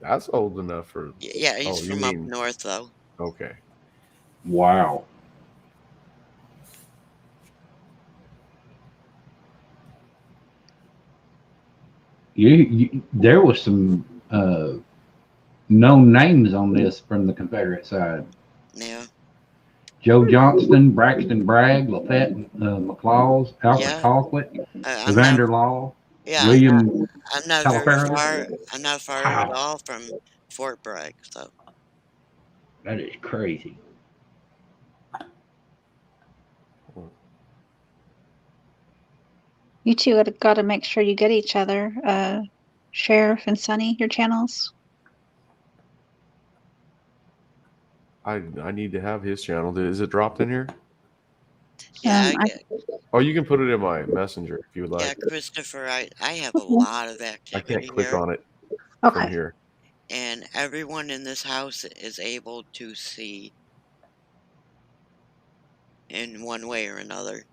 That's old enough for. Yeah, he's Oh, you from up mean- north, though. Okay. Wow. There was some known names on this from the Confederate side. Yeah. Joe Johnston, Braxton Bragg, Lafayette McLaws, Alfred Yeah. Colquitt, I'm Evander Law, Yeah, William I'm not very Taliaferro. far. I'm not far at Wow. all from Fort Bragg, so That is crazy. You two got to make sure you get each other, Sheriff and Sonny, your channels. I need to have his channel. Is it dropped in here? yeah, Oh, you can put it in my messenger if you would like. yeah, Christopher. I have a lot of I activity can't click here, on it from Okay. here. and everyone in this house is able to see in one way or another.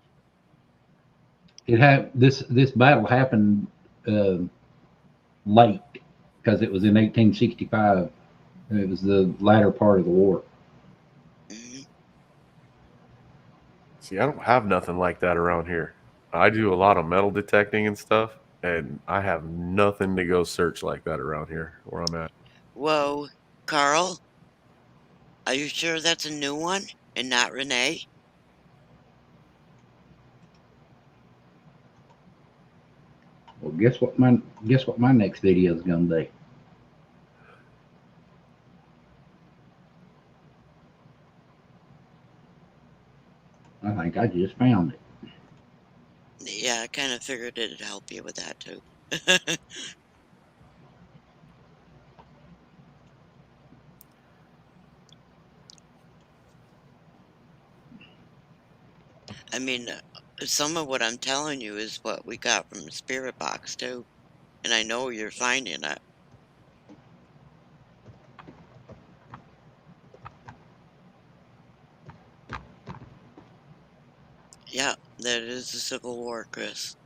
This battle happened late because it was in 1865. It was the latter part of the war. Mhm. See, I don't have nothing like that around here. I do a lot of metal detecting and stuff, and I have nothing to go search like that around here where I'm at. Whoa, Carl, are you sure that's a new one and not Renee? Well, guess what my next video is gonna be. I think I just found it. Yeah, I kind of figured it'd help you with that too. I mean, some of what I'm telling you is what we got from the Spirit Box too, and I know you're finding it. Yeah, that is the Civil War, Chris.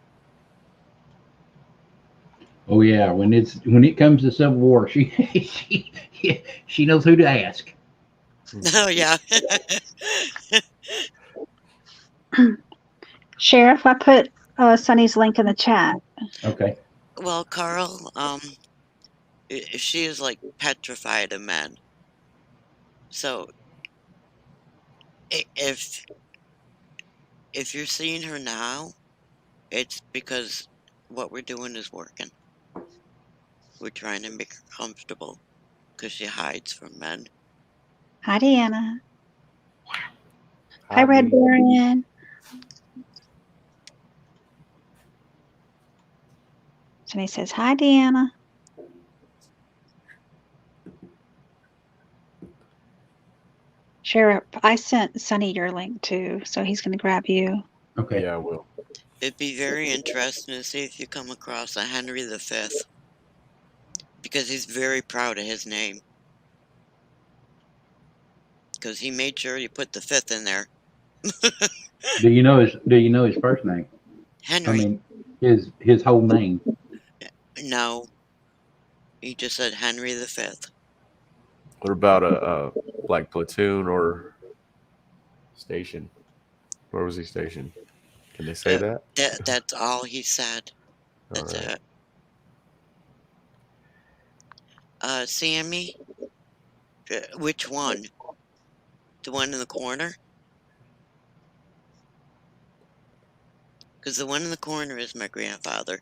Oh yeah, when it comes to Civil War, she she knows who to ask. Oh yeah. Sheriff, I put Sonny's link in the chat. Okay. Well, Carl, she is like petrified of men. So if you're seeing her now, it's because what we're doing is working. We're trying to make her comfortable because she hides from men. Hi, Deanna. Hi, Red Dean. Baron. Sonny says, hi, Deanna. Sheriff, I sent Sonny your link too, so he's going to grab you. Okay. Yeah, I will. It'd be very interesting to see if you come across a Henry V, because he's very proud of his name. Because he made sure he put the 5th in there. Do you know his first name? Henry. I mean, his whole name. No. He just said Henry V. What about a like platoon or Station. Where was he stationed? Can they say that? That's all he said. All That's right. it. Sammy, which one? The one in the corner? Because the one in the corner is my grandfather.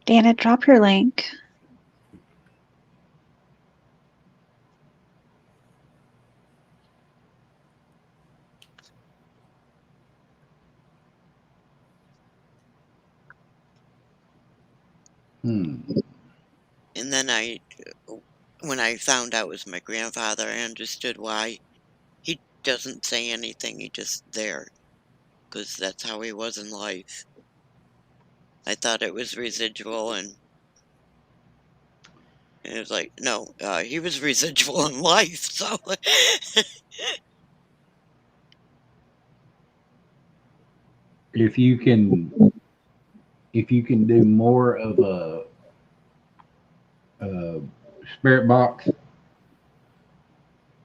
Dana, drop your link. And then when I found out it was my grandfather, I understood why. He doesn't say anything, he just there. Because that's how he was in life. I thought it was residual, and it was like, no, he was residual in life, so. If you can do more of a spirit box,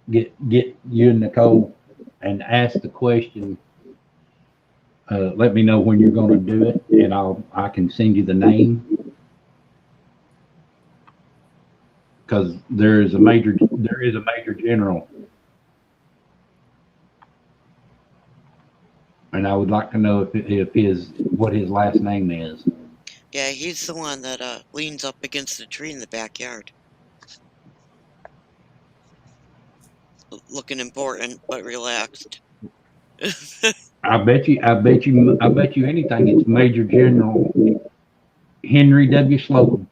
get you and Nicole and ask the question. Let me know when you're going to do it, and I can send you the name, because there is a major general, and I would like to know what his last name is. Yeah, he's the one that leans up against the tree in the backyard. Looking important, but relaxed. I bet you anything it's Major General Henry W. Slocum.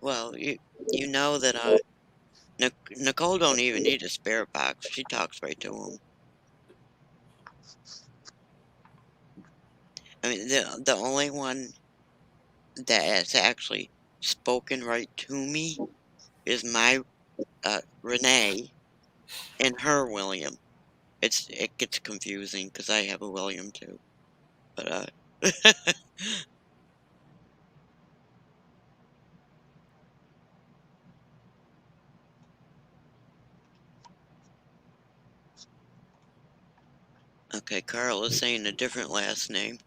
Well, you know that Nicole don't even need a spirit box. She talks right to him. I mean, the only one that has actually spoken right to me is my Renee and her William. It gets confusing because I have a William too. But okay, Carl is saying a different last name.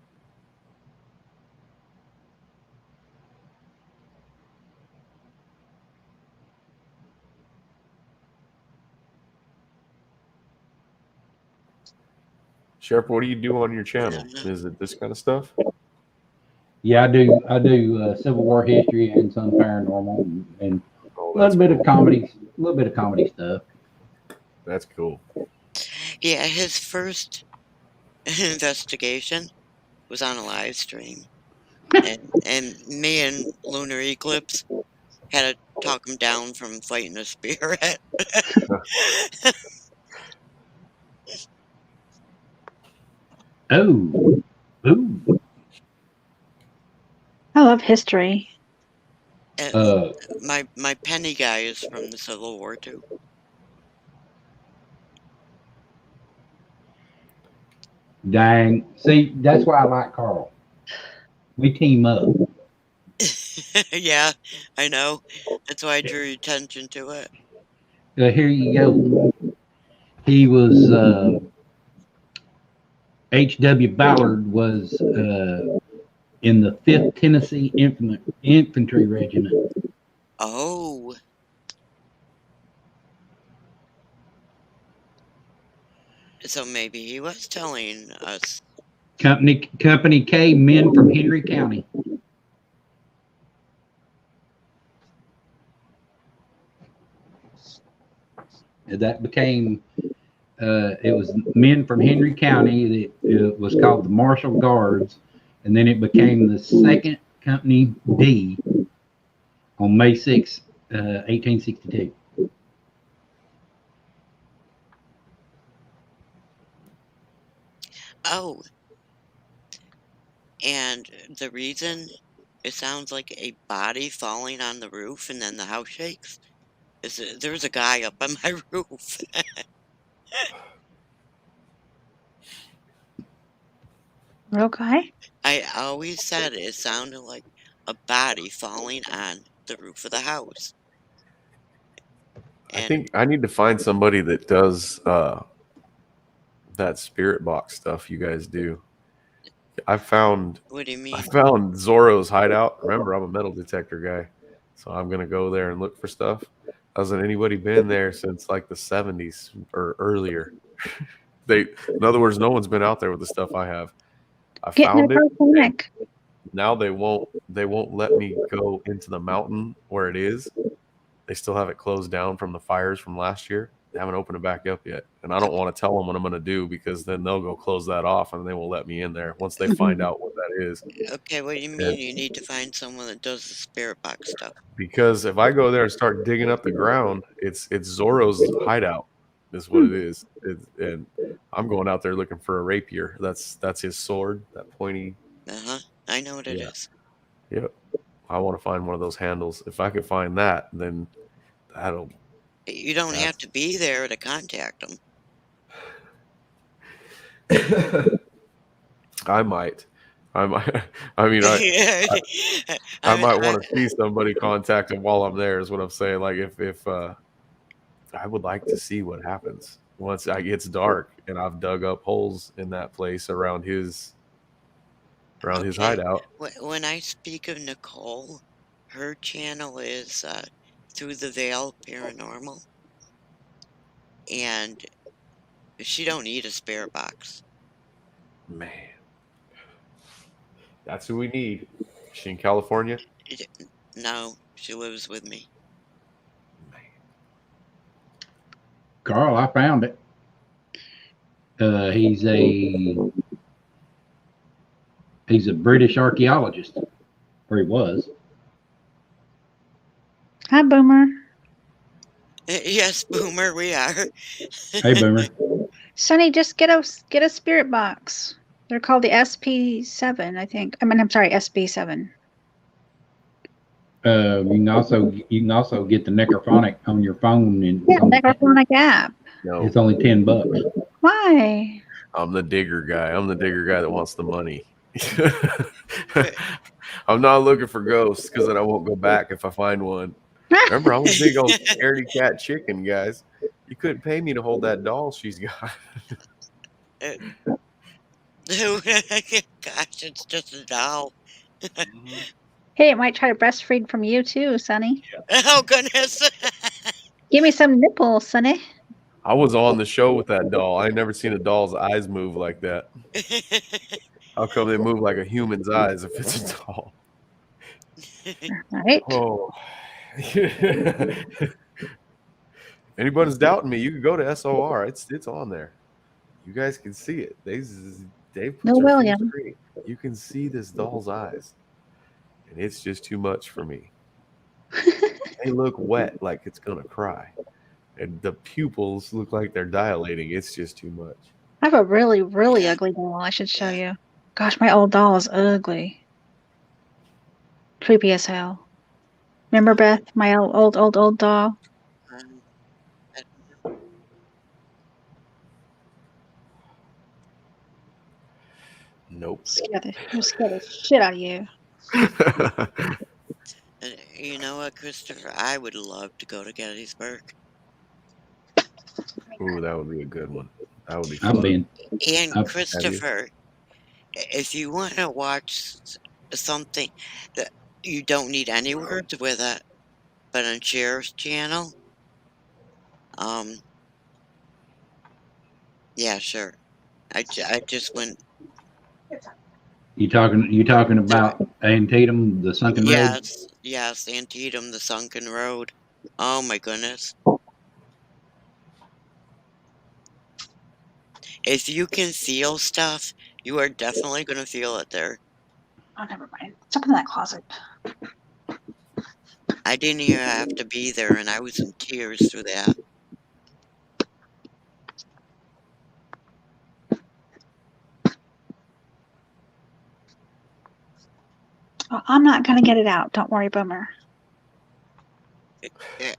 Sheriff, what do you do on your channel? Is it this kind of stuff? Yeah, I do Civil War history and some paranormal and Oh, a little bit of comedy stuff. That's cool. Yeah, his first investigation was on a live stream, and me and Lunar Eclipse had to talk him down from fighting a spirit. Oh, ooh. I love history. And my penny guy is from the Civil War too. Dang. See, that's why I like Carl. We team up. Yeah, I know. That's why I drew your attention to it. Here you go. He was H.W. Ballard was in the 5th Tennessee Infantry Regiment. Oh. So maybe he was telling us. Company K, men from Henry County. That became, it was men from Henry County. It was called the Marshall Guards, and then it became the 2nd Company D on May 6, 1862. Oh. And the reason it sounds like a body falling on the roof and then the house shakes is there's a guy up on my roof. Real guy? I always said it sounded like a body falling on the roof of the house. I And think I need to find somebody that does that spirit box stuff you guys do. I found what do you mean? Zorro's hideout. Remember, I'm a metal detector guy, so I'm gonna go there and look for stuff. Hasn't anybody been there since like the 70s or earlier? In other words, no one's been out there with the stuff I have. I Get found it. necrophonic. Now they won't let me go into the mountain where it is. They still have it closed down from the fires from last year. They haven't opened it back up yet. And I don't want to tell them what I'm going to do because then they'll go close that off and they won't let me in there once they find out what that is. Okay, what do you And mean? You need to find someone that does the spirit box stuff. because if I go there and start digging up the ground, it's Zorro's hideout is what it is. And I'm going out there looking for a rapier. That's his sword, that pointy. Uh-huh. I know what it Yeah. is. Yep. I want to find one of those handles. If I could find that, then that'll. You don't have to be there to contact them. I might. I mean, I might want to see somebody contact them while I'm there. Is what I'm saying. Like if I would like to see what happens once it gets dark and I've dug up holes in that place around his hideout. When I speak of Nicole, her channel is Through the Veil Paranormal, and she don't need a spare box. Man, that's who we need. Is she in California? No, she lives with me. Carl, I found it. He's a British archaeologist, or he was. Hi, Boomer. Yes, Boomer, we are. Hey, Boomer. Sonny, just get a spirit box. They're called the SP7, I think. I'm sorry, SB7. You can also get the necrophonic on your phone, and Yeah, necrophonic app. No, it's only $10. Why? I'm the digger guy. I'm the digger guy that wants the money. I'm not looking for ghosts because then I won't go back if I find one. Remember, I'm a big old scaredy cat chicken, guys. You couldn't pay me to hold that doll she's got. Gosh, it's just a doll. Hey, it might try to breastfeed from you too, Sonny. Oh, goodness. Give me some nipples, Sonny. I was on the show with that doll. I ain't never seen a doll's eyes move like that. How come they move like a human's eyes if it's a doll? Right. Oh. Anybody's doubting me, you can go to SOR. It's on there. You guys can see it. They put No, their William. full screen. You can see this doll's eyes, and it's just too much for me. They look wet, like it's gonna cry, and the pupils look like they're dilating. It's just too much. I have a really, really ugly doll. I should show you. Gosh, my old doll is ugly. Creepy as hell. Remember, Beth, my old doll? Nope. Scared the shit out of you. You know what, Christopher? I would love to go to Gettysburg. Ooh, that would be a good one. That would be I've fun. been. And Christopher, if you want to watch something that you don't need any words with it, but on Cher's channel, yeah, sure. I just went. You talking about Antietam, the sunken road? Yes, Antietam, the sunken road. Oh my goodness. If you can feel stuff, you are definitely going to feel it there. Oh, never mind. It's up in that closet. I didn't even have to be there, and I was in tears through that. Oh, I'm not going to get it out. Don't worry, Boomer.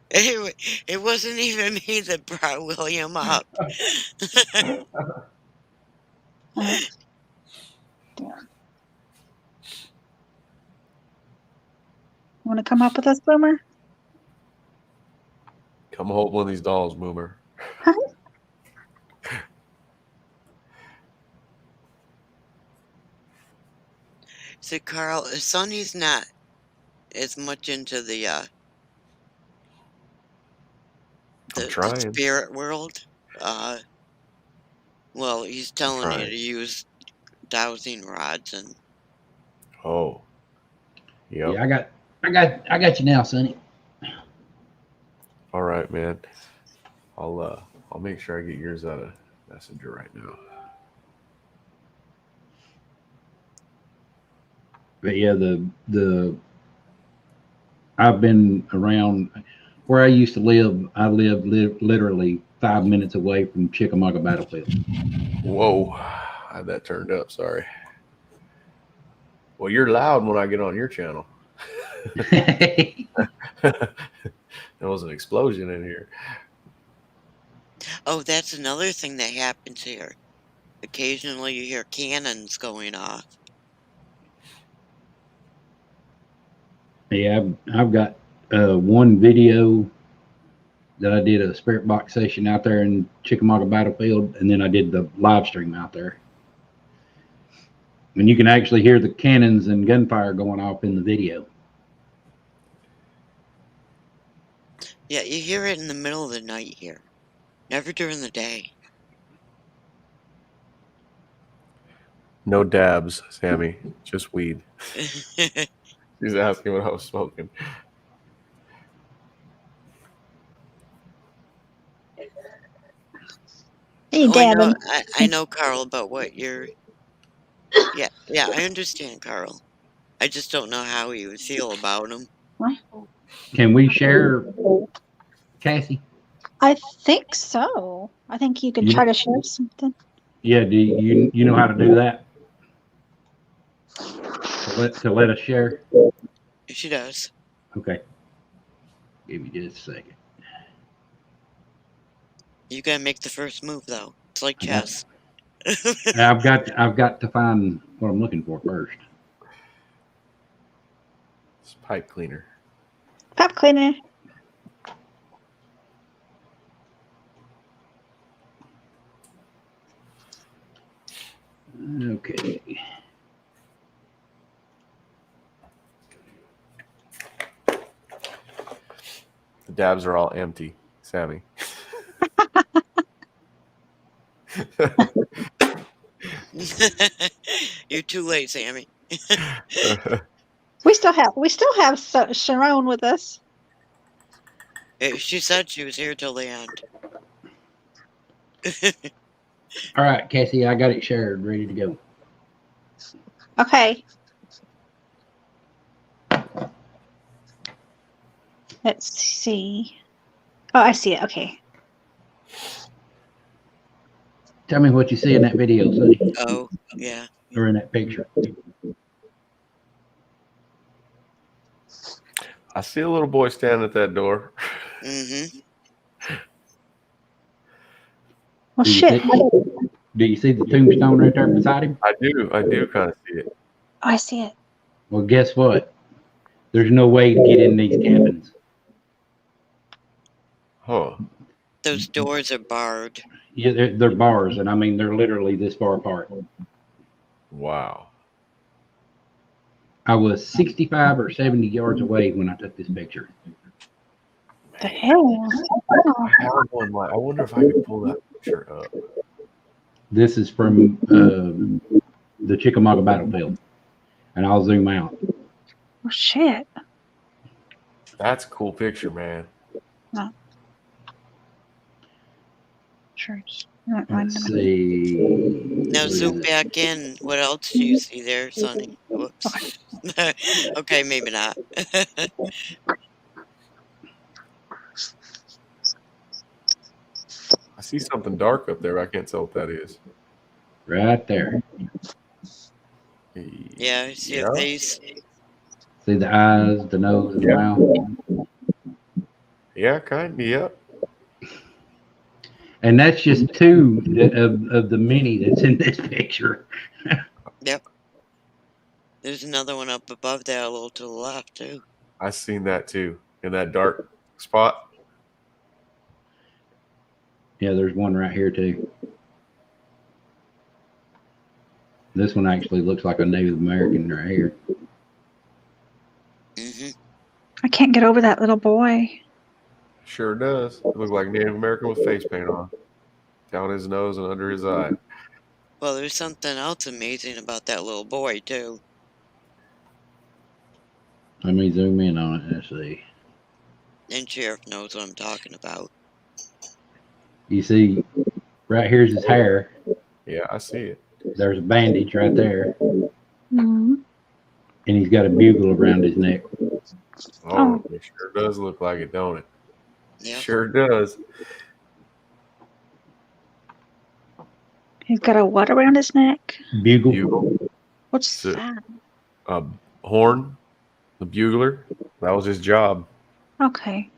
It wasn't even me that brought William up. Want to come up with us, Boomer? I'm gonna hold one of these dolls, Moomer. So Carl, Sonny's not as much into the trying. spirit world. Well, he's telling you trying. to use dowsing rods and Oh. Yep. Yeah, I got you now, Sonny. All right, man. I'll make sure I get yours out of Messenger right now. But yeah, the I've been around where I used to live. I lived literally 5 minutes away from Chickamauga Battlefield. Whoa, I had that turned up. Sorry. Well, you're loud when I get on your channel. There was an explosion in here. oh, that's another thing that happens here. Occasionally you hear cannons going off. Yeah, I've got one video that I did a spirit box session out there in Chickamauga Battlefield, and then I did the live stream out there. And you can actually hear the cannons and gunfire going off in the video. Yeah, you hear it in the middle of the night here. Never during the day. No dabs, Sammy. Just weed. He's asking what I was smoking. Hey, Oh, Dabbin. I know, Carl, about what you're... Yeah, I understand, Carl. I just don't know how you would feel about him. Can we share, Cassie? I think so. I think you could You- try to share something. Yeah, do you know how to do that? To let us share? She does. Okay. Give me just a second. You gotta make the first move, though. It's like chess. I've got to find what I'm looking for first. It's pipe cleaner. Pipe cleaner. Okay. The dabs are all empty, Sammy. You're too late, Sammy. We still have Sharon with us. She said she was here till the end. All right, Cassie, I got it shared, ready to go. Okay. Let's see. Oh, I see it. Okay. Tell me what you see in that video, Sonny, Oh, yeah. or in that picture. I see a little boy standing at that door. Mm-hmm. Well, Do you shit. Do you see the tombstone right there beside him? I do kind of see it. Oh, I see it. Well, guess what? There's no way to get in these cabins. Huh. Those doors are barred. Yeah, they're bars, and I mean they're literally this far apart. Wow. I was 65 or 70 yards away when I took this picture. The hell? I have one. I wonder if I could pull that picture up. This is from the Chickamauga Battlefield, and I'll zoom out. Oh, shit. That's a cool picture, man. Church. Let's see. Now zoom back in. What else do you see there, Sonny? Whoops. Okay, maybe not. I see something dark up there. I can't tell what that is. Right there. Yeah, I see a face. See the eyes, the nose, and the mouth. Yeah, kind of. Yep. And that's just two of the many that's in this picture. Yep. There's another one up above there, a little to the left, too. I seen that too in that dark spot. Yeah, there's one right here too. This one actually looks like a Native American right here. Hmm. I can't get over that little boy. Sure does. Look like Native American with face paint on. Down his nose and under his eye. Well, there's something else amazing about that little boy, too. Let me zoom in on it and see. And Sheriff knows what I'm talking about. You see, right here's his hair. Yeah, I see it. There's a bandage right there, Mm-hmm. and he's got a bugle around his neck. Oh, it sure does look like it, don't it? Yep. Sure does. He's got a what around his neck? Bugle. Bugle. What's So- that? Horn, the bugler. That was his job. Okay.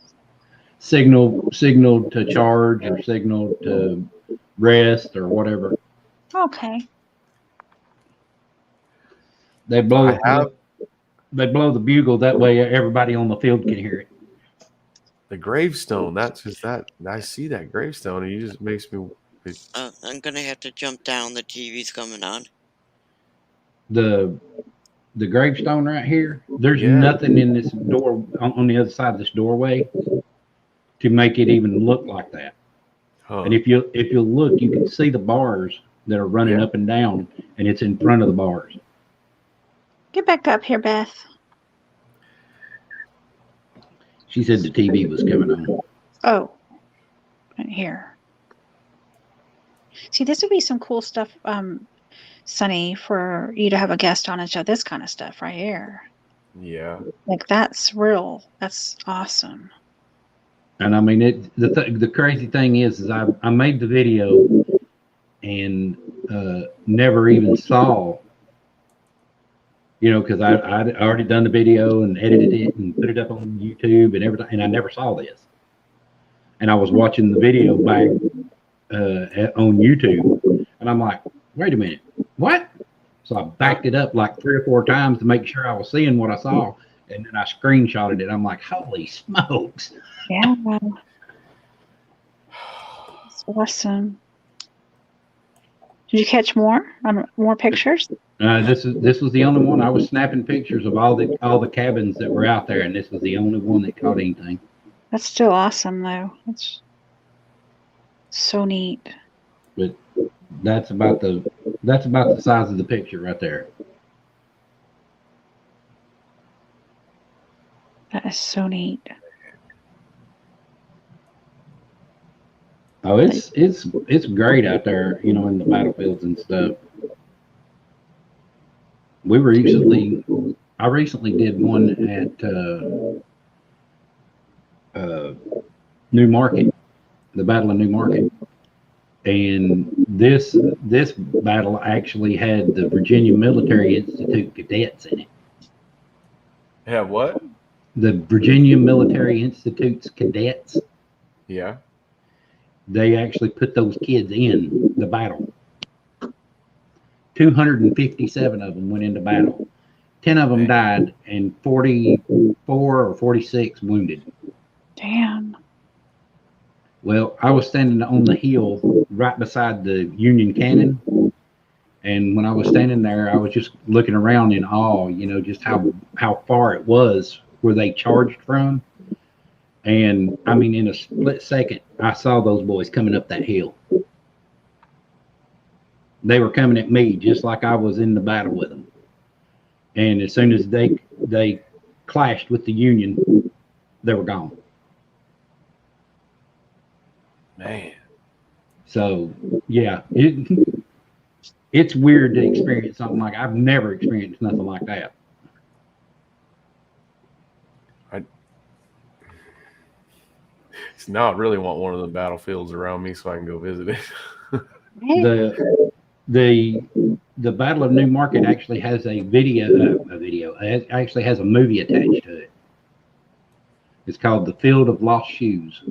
Signal to charge or signal to rest or whatever. Okay. They blow I have they blow the bugle that way everybody on the field can hear it. the gravestone. That's just that. I see that gravestone, and it just makes me. I'm gonna have to jump down. The TV's coming on. The gravestone right here, there's Yeah. nothing in this door on the other side of this doorway to make it even look like that. Huh. And if you look, you can see the bars that are running Yeah. up and down, and it's in front of the bars. Get back up here, Beth. She said the TV was coming on. Oh, right here. See, this would be some cool stuff, Sonny, for you to have a guest on and show this kind of stuff right here. Yeah. Like that's real. That's awesome. And I mean, the crazy thing is I made the video and never even saw, because I'd already done the video and edited it and put it up on YouTube and everything, and I never saw this. And I was watching the video back on YouTube, and I'm like, wait a minute, what? So I backed it up like 3 or 4 times to make sure I was seeing what I saw, and then I screenshotted it. I'm like, holy smokes. Yeah. That's awesome. Did you catch more pictures? This was the only one. I was snapping pictures of all the cabins that were out there, and this was the only one that caught anything. That's still awesome, though. That's so neat. But that's about the size of the picture right there. That is so neat. Oh, it's great out there, in the battlefields and stuff. I recently did one at New Market, the Battle of New Market, and this battle actually had the Virginia Military Institute cadets in it. Yeah. What? The Virginia Military Institute's cadets. Yeah. They actually put those kids in the battle. 257 of them went into battle. 10 of them died, and 44 or 46 wounded. Damn. Well, I was standing on the hill right beside the Union cannon, and when I was standing there, I was just looking around in awe, just how far it was where they charged from. And I mean, in a split second, I saw those boys coming up that hill. They were coming at me just like I was in the battle with them. And as soon as they clashed with the Union, they were gone. Man. So yeah, it's weird to experience something like I've never experienced nothing like that. Now I really want one of the battlefields around me so I can go visit it. The Battle of New Market actually has a video. It actually has a movie attached to it. It's called The Field of Lost Shoes.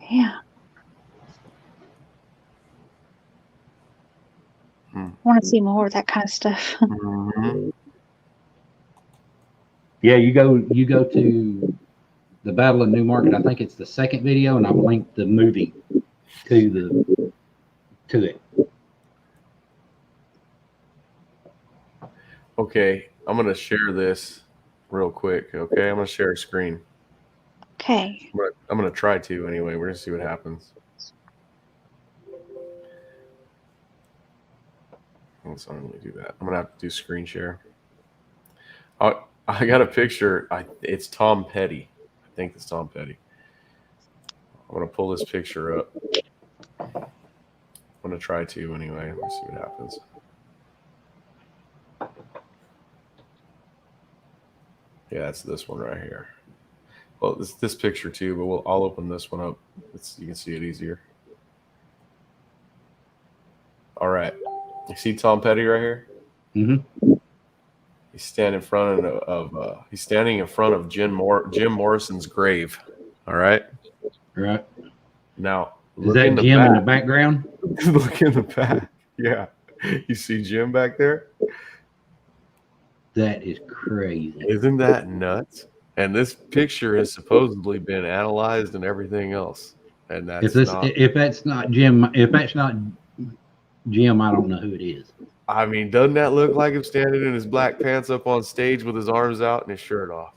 Damn. Hmm. I want to see more of that kind of stuff. Mm-hmm. Yeah, you go to the Battle of Newmarket. I think it's the second video, and I've linked the movie to it. Okay, I'm gonna share this real quick. Okay, I'm gonna share a screen. Okay. I'm gonna try to anyway. We're gonna see what happens. Let's only do that. I'm gonna have to do screen share. I got a picture. It's Tom Petty. I think it's Tom Petty. I'm gonna pull this picture up. I'm gonna try to anyway. Let's see what happens. Yeah, it's this one right here. Well, this picture too, but I'll open this one up. You can see it easier. All right, you see Tom Petty right here? Mm-hmm. He's standing in front of Jim Morrison's grave. All right. Right. Now, is that Jim in the background? Look in the back. Yeah, you see Jim back there. That is crazy. Isn't that nuts? And this picture has supposedly been analyzed and everything else. And that's if that's not Jim, I don't know who it is. I mean, doesn't that look like him standing in his black pants up on stage with his arms out and his shirt off?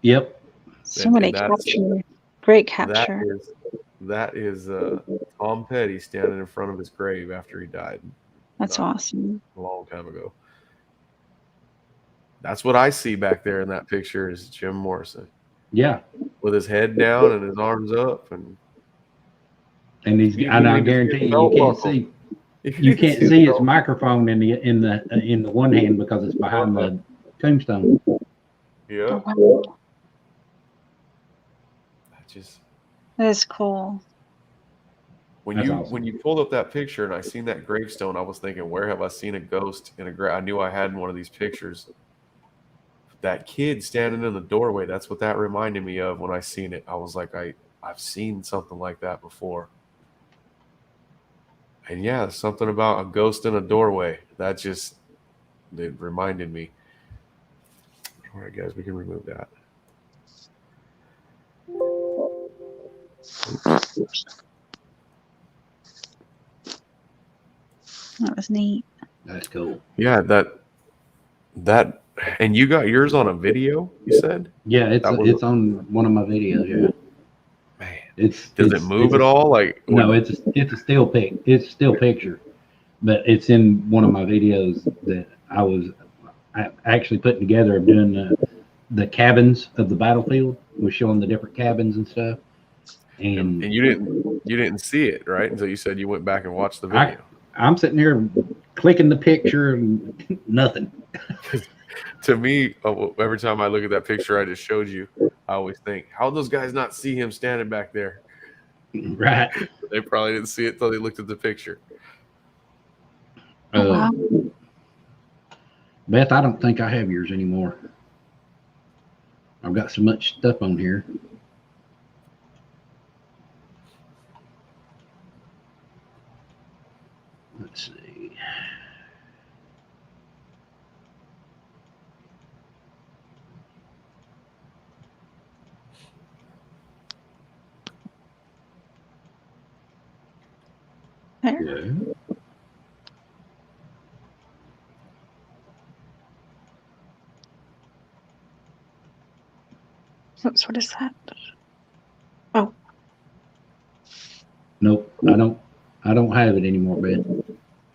Yep. Somebody capture. Great capture. That is Tom Petty standing in front of his grave after he died. That's awesome. A long time ago. That's what I see back there in that picture is Jim Morrison. Yeah. With his head down and his arms up and I guarantee you can't see. You can't see his microphone in the one hand because it's behind the tombstone. Yeah. Oh, wow. That is cool. When you pulled up that picture and I seen that gravestone, I was thinking, where have I seen a ghost in a grave? I knew I had in one of these pictures. That kid standing in the doorway, that's what that reminded me of when I seen it. I was like, I've seen something like that before. And yeah, something about a ghost in a doorway. It reminded me. All right, guys, we can remove that. That was neat. That's cool. Yeah, that and you got yours on a video, you said? Yeah, it's on one of my videos, yeah. Man. Does it move at all? Like no, it's a still pic. It's a still picture. But it's in one of my videos that I actually put together of doing the cabins of the battlefield. Was showing the different cabins and stuff. And you didn't see it, right? Until you said you went back and watched the video. I'm sitting here clicking the picture and nothing. To me, every time I look at that picture I just showed you, I always think, how did those guys not see him standing back there? Right. They probably didn't see it until they looked at the picture. Wow. Beth, I don't think I have yours anymore. I've got so much stuff on here. Let's see. There. Yeah. Oops, what is that? Oh. Nope, I don't have it anymore, Beth.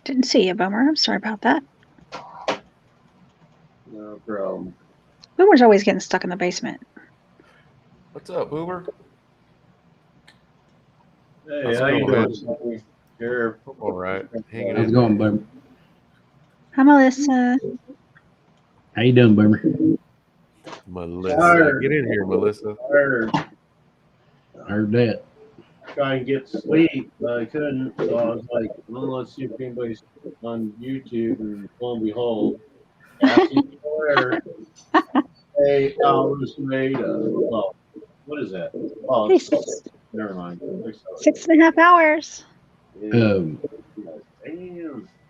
Didn't see you, Boomer. I'm sorry about that. No problem. Boomer's always getting stuck in the basement. What's up, Boomer? Hey, how you doing? Here. All right. Hanging How's it in. going, Boomer? Hi, Melissa. How you doing, Boomer? Melissa. Tired. Get in here, Melissa. Heard that. Try and get sleep, but I couldn't. So I was like, well, let's see if anybody's on YouTube, and lo and behold, Cassie Claire, 8 hours later. Well, what is that? Oh, Hey, never mind. 6.5 hours. Damn,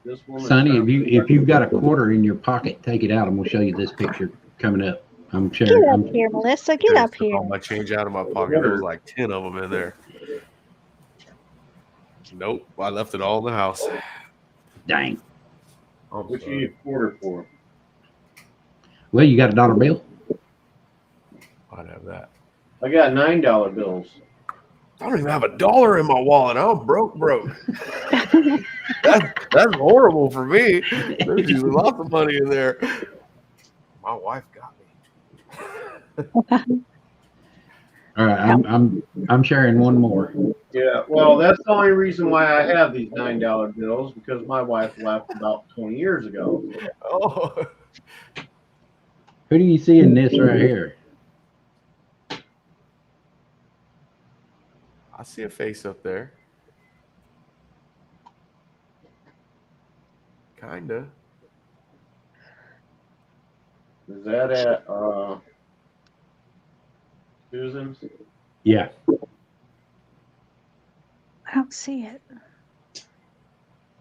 this woman. Sonny, if you've got a quarter in your pocket, take it out, and we'll show you this picture coming up. I'm Get sure. up here, Melissa. Get Just up took here. all my change out of my pocket. There was like 10 of them in there. Nope, I left it all in the house. Dang. I'm What you sorry. need a quarter for? Well, you got a dollar bill? I'd have that. I got $9 bills. I don't even have $1 in my wallet. I'm broke. That's horrible for me. There's usually lots of money in there. My wife got me. All right, I'm sharing one more. Yeah, well, that's the only reason why I have these $9 bills, because my wife left about 20 years ago. Oh, Who do you see in this right here? I see a face up there. Kinda. Is that at Susan's? Yeah. I don't see it.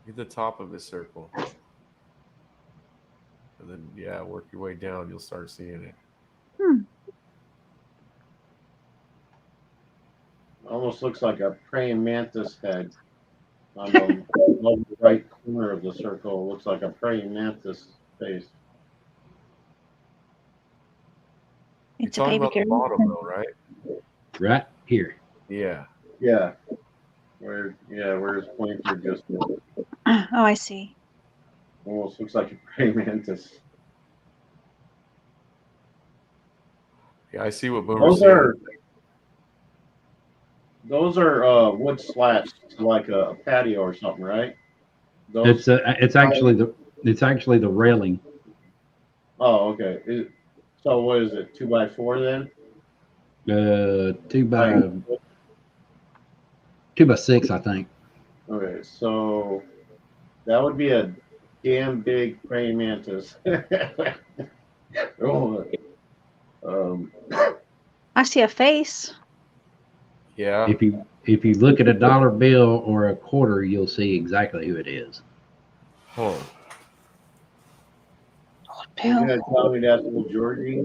Get the top of his circle. And then, yeah, work your way down. You'll start seeing it. Almost looks like a praying mantis head. On the lower right corner of the circle, looks like a praying mantis face. You're It's a talking baby about the girl. bottom, though, right? Right here. Yeah. Yeah. Where his pointer just Oh, I see. almost looks like a praying mantis. Yeah, I see what Boomer's Those are wood slats, like a patio or something, right? Those. It's actually the railing. Oh, okay. So what is it? 2x4 then? 2x6, I think. Okay, so that would be a damn big praying mantis. I see a face. Yeah. If you look at a dollar bill or a quarter, you'll see exactly who it is. Huh. You gonna tell me that's little Georgie?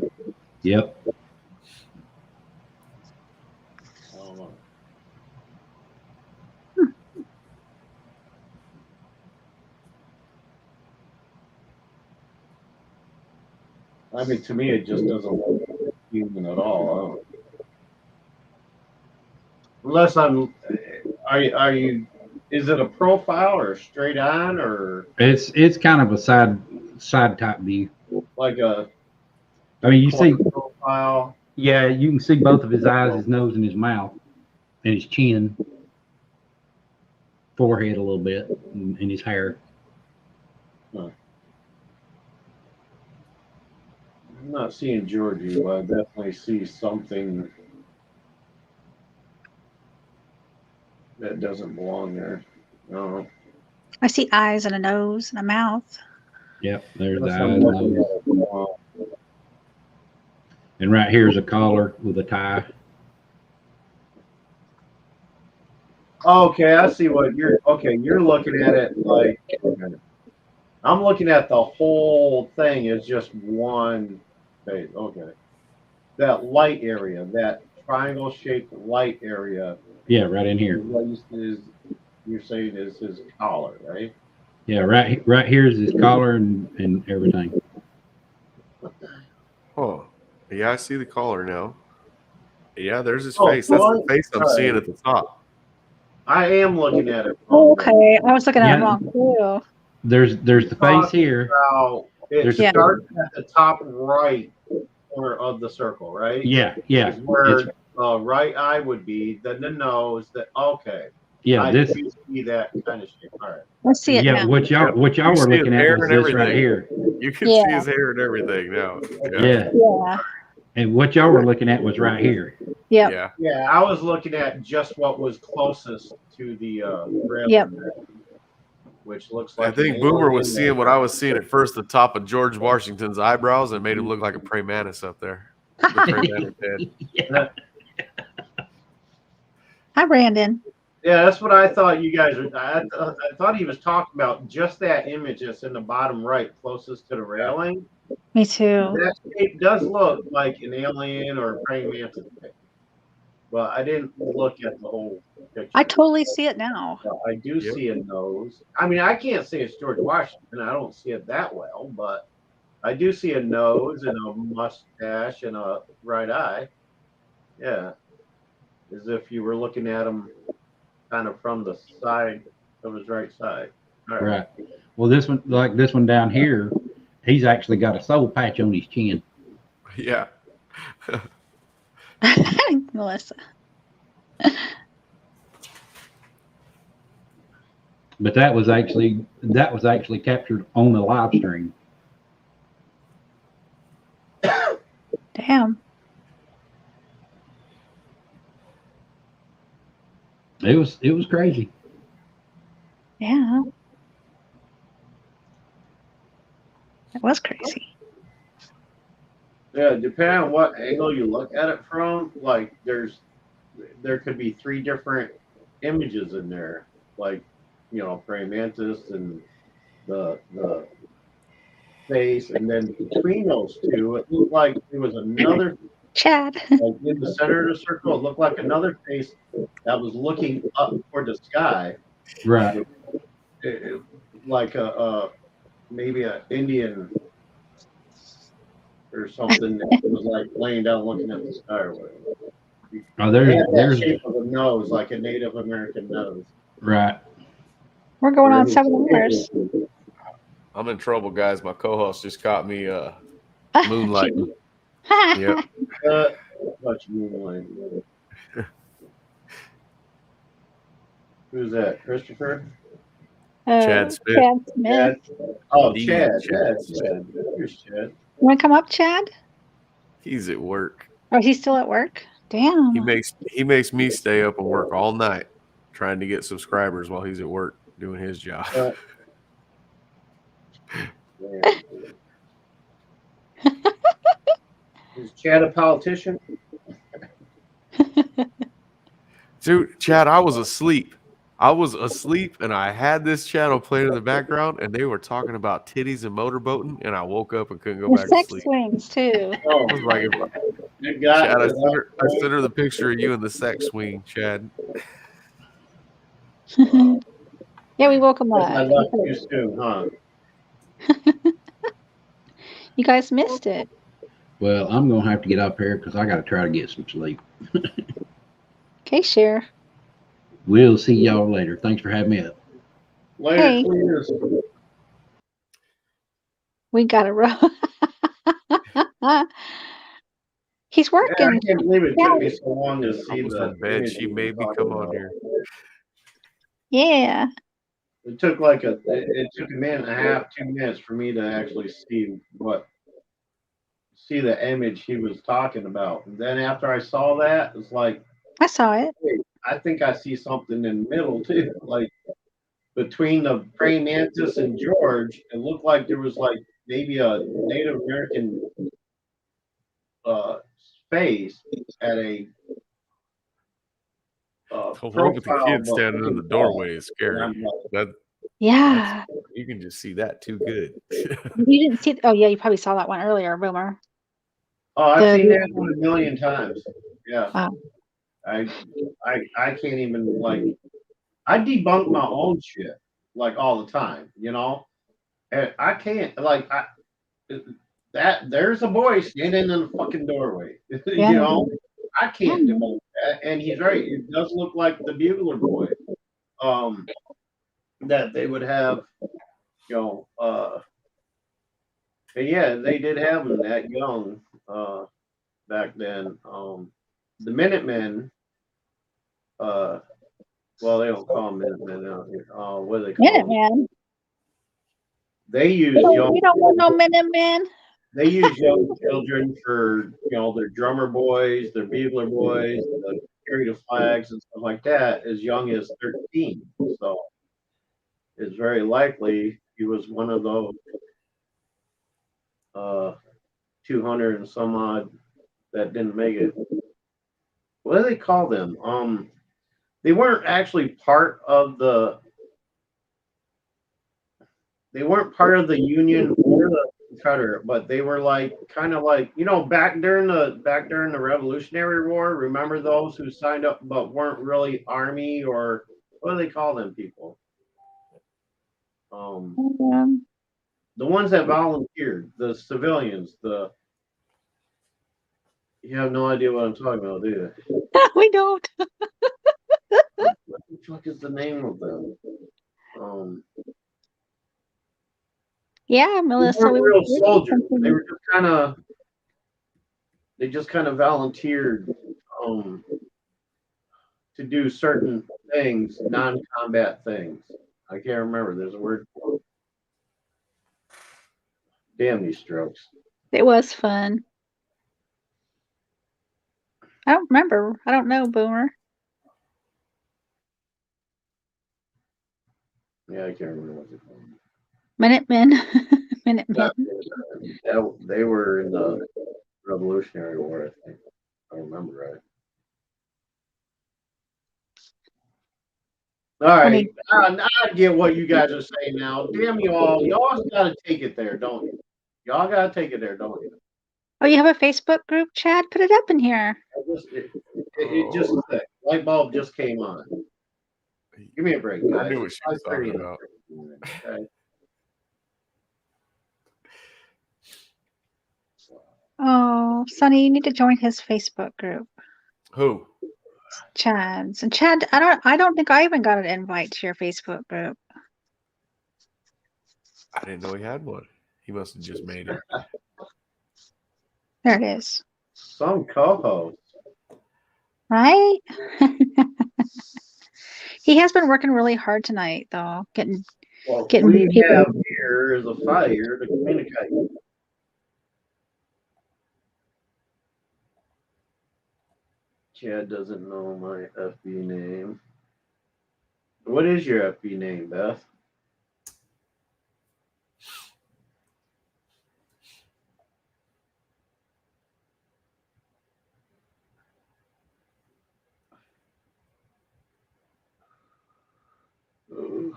Yep. I don't know. I mean, to me, it just doesn't look human at all. Unless are you, is it a profile or straight on or It's kind of a side type view. like a I mean, you see, profile? yeah, you can see both of his eyes, his nose, and his mouth, and his chin, forehead a little bit, and his hair. Huh. I'm not seeing Georgie, but I definitely see something that doesn't belong there. No. I see eyes and a nose and a mouth. Yep, there's the Unless eyes, I'm looking nose. at it wrong. And right here is a collar with a tie. Okay, I see what you're. Okay, you're looking at it like. Okay. I'm looking at the whole thing as just one face. Okay, that light area, that triangle-shaped light area. Yeah, right in here. What you're saying is his collar, right? Yeah, right here is his collar and everything. Huh. Yeah, I see the collar now. Yeah, there's his Oh, face. That's the what? face I'm All right. seeing at the top. I am looking at it. Oh, okay, I was looking at it Yeah. wrong too. There's the face here. Now, it There's a- starts at the top right corner of the circle, right? Yeah, yeah. Is where It's, right eye would be, then the nose. That okay. yeah, I this do see that kind of shape. All right. Let's see it yeah, now. what y'all You were see his looking at hair was and this right everything. here. You can Yeah. see his hair and everything now. Yeah. Yeah. And what y'all were looking at was right here. Yep. Yeah. Yeah, I was looking at just what was closest to the rail, Yep. which looks I like. think an Boomer was alien. seeing what I was seeing at first, the top of George Washington's eyebrows, and made him look like a praying mantis up there. The praying mantis head. Yeah. Hi, Brandon. Yeah, that's what I thought you guys were. I thought he was talking about just that image that's in the bottom right, closest to the railing. Me too. That shape does look like an alien or a praying mantis. But I didn't look at the whole picture. I totally see it now. But I do Yep. see a nose. I mean, I can't say it's George Washington. I don't see it that well, but I do see a nose and a mustache and a right eye. Yeah, as if you were looking at him kind of from the side of his right side. All Right. Well, this one, like this one down here, he's actually got a soul patch on his chin. Yeah. Melissa. But that was actually captured on the live stream. Damn. It was crazy. Yeah. It was crazy. Yeah, depending on what angle you look at it from, like there could be 3 different images in there, like, you know, praying mantis and the face, and then between those two, it looked like there was another, Chad. like in the center of the circle, it looked like another face that was looking up toward the sky, Right. like a maybe an Indian or something that was like laying down looking at the sky or whatever. Oh, They had that there's shape of a nose, like a Native American nose. right. We're going on 7 years. I'm in trouble, guys. My co-host just caught me moonlighting. Yep. Much moonlight. Who's that? Christopher? Chad Smith. Chad Smith. Chad? Oh, The Chad. Chad. Chad. Here's Chad. You want to come up, Chad? He's at work. Oh, he's still at work? Damn. He makes me stay up and work all night trying to get subscribers while he's at work doing his job. Is Chad a politician? Dude, Chad, I was asleep. And I had this channel playing in the background and they were talking about titties and motorboating and I woke up and couldn't go And back to sex sleep. swings, too. Oh, I was like, you got Chad, I it. sent her the picture of you in the sex swing, Chad. Yeah, we woke him I up. left you soon, huh? You guys missed it. Well, I'm gonna have to get up here because I got to try to get some sleep. Okay, Cher. We'll see y'all later. Thanks for having me up. Later, Hey. cleaners. We got to roll. He's Yeah, I working. can't believe it took me so long to I see was the in bed. image She you made were me come talking on about. here. Yeah. It took like it took a minute and a half, 2 minutes for me to actually see the image he was talking about. And then after I saw that, it's like, I saw it. hey, I think I see something in the middle too. Like between the praying mantis and George, it looked like there was like maybe a Native American face at a The one with the profile, kid but standing in the looking doorway tall. is scary. And I'm like, That Yeah. you can just see that too good. You didn't see. Oh, yeah, you probably saw that one earlier, Boomer. oh, I've The- seen that one a million times. Yeah. Wow. I can't even like I debunk my own shit like all the time, you know? And I can't like that there's a boy standing in the fucking doorway. Yeah. You know? I can't Yeah. debunk that. And he's right, it does look like the bugler boy. That they would have, you know, and yeah, they did have him that young back then. The Minutemen, well, they don't call them Minutemen out here. What do they call them? Minuteman. They use We young. don't want no Minuteman. They use young children for, you know, their drummer boys, their bugler boys, the carry the flags and stuff like that, as young as 13. So it's very likely he was one of those 200 and some odd that didn't make it. What do they call them? They weren't actually part of the. They weren't part of the Union or Confederate, but they were like kind of like, you know, back during the Revolutionary War. Remember those who signed up but weren't really army, or what do they call them people? Um, The ones that volunteered, the civilians. You have no idea what I'm talking about, do you? we don't. What the fuck is the name of them? Yeah, They Melissa, weren't we real did soldiers. something. They just kind of volunteered to do certain things, non-combat things. I can't remember. There's a word for it. Damn these strokes. It was fun. I don't remember. I don't know, Boomer. Yeah, I can't remember what they're called. Minutemen. Minutemen. They were in the Revolutionary War, I think. If I remember right. All right, I get what you guys are saying now. Damn you all! Y'all gotta take it there, don't you? Y'all gotta take it there, don't you? Oh, you have a Facebook group, Chad? Put it up in here. It just clicked. Light bulb just came on. Give me a break, guys. I knew what she was talking about. Okay. Oh, Sonny, you need to join his Facebook group. Who? Chad's. And Chad, I don't think I even got an invite to your Facebook group. I didn't know he had one. He must have just made it. There it is. Some co-host. Right? He has been working really hard tonight, though. Getting Well, Getting we people- have here is a fire to communicate. Chad doesn't know my FB name. What is your FB name, Beth? Ooh,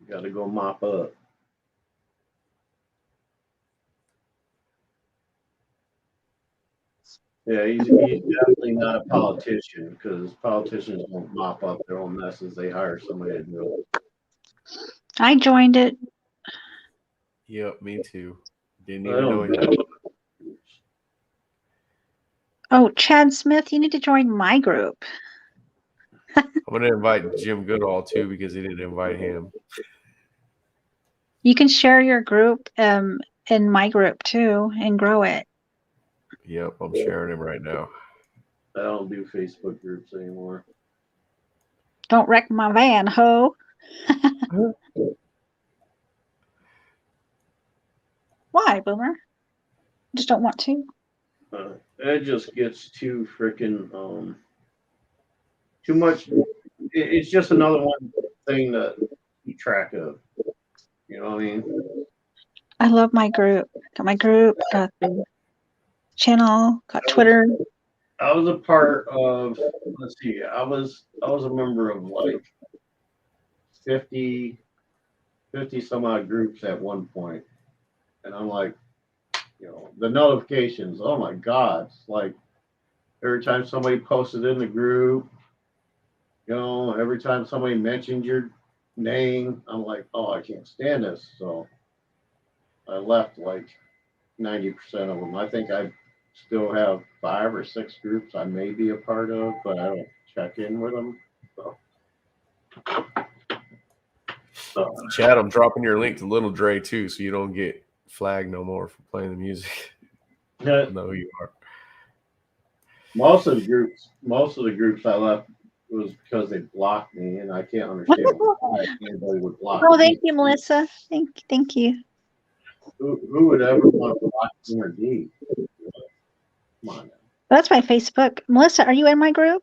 gotta go mop up. Yeah, he's definitely not a politician, because politicians won't mop up their own messes. They hire somebody to do it. I joined it. Yep, me too. Didn't I even know don't he had one. Oh, Chad Smith, you need to join my group. I'm gonna invite Jim Goodall too because he didn't invite him. You can share your group in my group too and grow it. Yep, I'm sharing him right now. I don't do Facebook groups anymore. Don't wreck my van, ho. Why, Boomer? Just don't want to. It just gets too freaking too much. It's just another one thing to keep track of. You know what I mean? I love my group. Got my group, got the channel, got Twitter. I was a part of. Let's see. I was a member of like 50 some odd groups at one point, and I'm like, you know, the notifications. Oh my God! It's like every time somebody posted in the group, you know, every time somebody mentioned your name, I'm like, oh, I can't stand this. So I left like 90% of them. I think I still have 5 or 6 groups I may be a part of, but I don't check in with them. So Chad, I'm dropping your link to Little Dre too, so you don't get flagged no more for playing the music. I know who you are. most of the groups I left was because they blocked me, and I can't understand why anybody would block Oh, me. thank you, Melissa. Thank you. Who would ever want to block me or D? Come on. That's my Facebook. Melissa, are you in my group?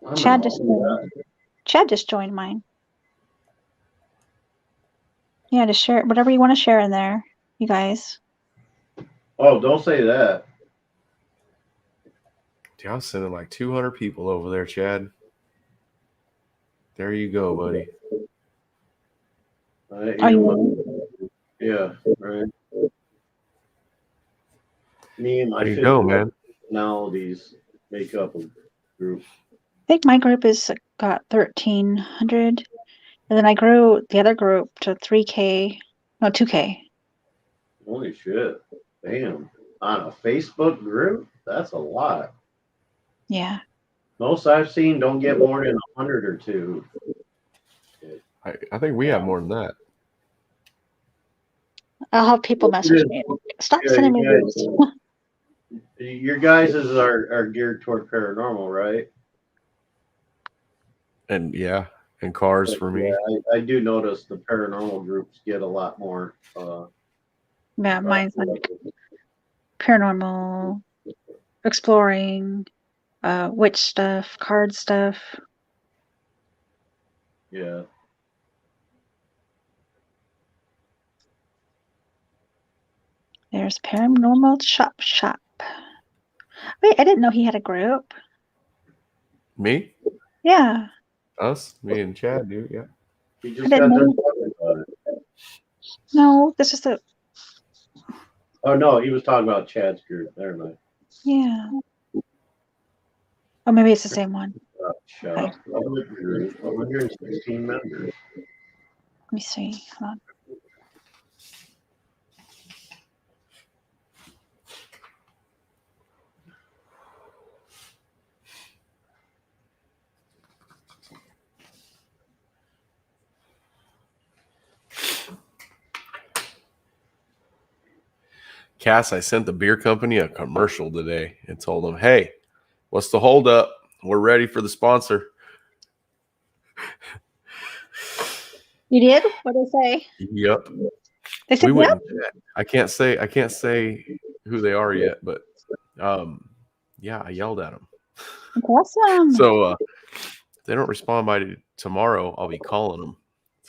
I'm Chad involved. Chad just joined mine. Yeah, just share whatever you want to share in there, you guys. Oh, don't say that. Dude, I was sending like 200 people over there, Chad. There you go, buddy. Are you Yeah, right. Me and my There you go, man. personalities make up a group. I think my group is got 1,300, and then I grew the other group to 3K, no 2K. Holy shit. Damn. On a Facebook group? That's a lot. Yeah. Most I've seen don't get more than 100 or two. I think we have more than that. I'll have people message me. Stop Yeah, sending me you these. Your guys' are geared toward paranormal, right? And yeah, and cars for me. Yeah, I do notice the paranormal groups get a lot more. Yeah, mine's like paranormal, exploring, witch stuff, card stuff. Yeah. There's Paranormal Shop. Wait, I didn't know he had a group. Me? Yeah. Us? Me and Chad do, yeah. He I just didn't got done know. talking about it. No, this is the, Oh no, he was talking about Chad's group. Never mind. yeah. Oh, maybe it's the same one. Shop. Public group, 116 members. Let me see. Hold on. Cass, I sent the beer company a commercial today and told them, hey, what's the holdup? We're ready for the sponsor. You did? What did they say? Yep. They said, We yep. went. I can't say who they are yet, but yeah, I yelled at them. Awesome. So if they don't respond by tomorrow, I'll be calling them,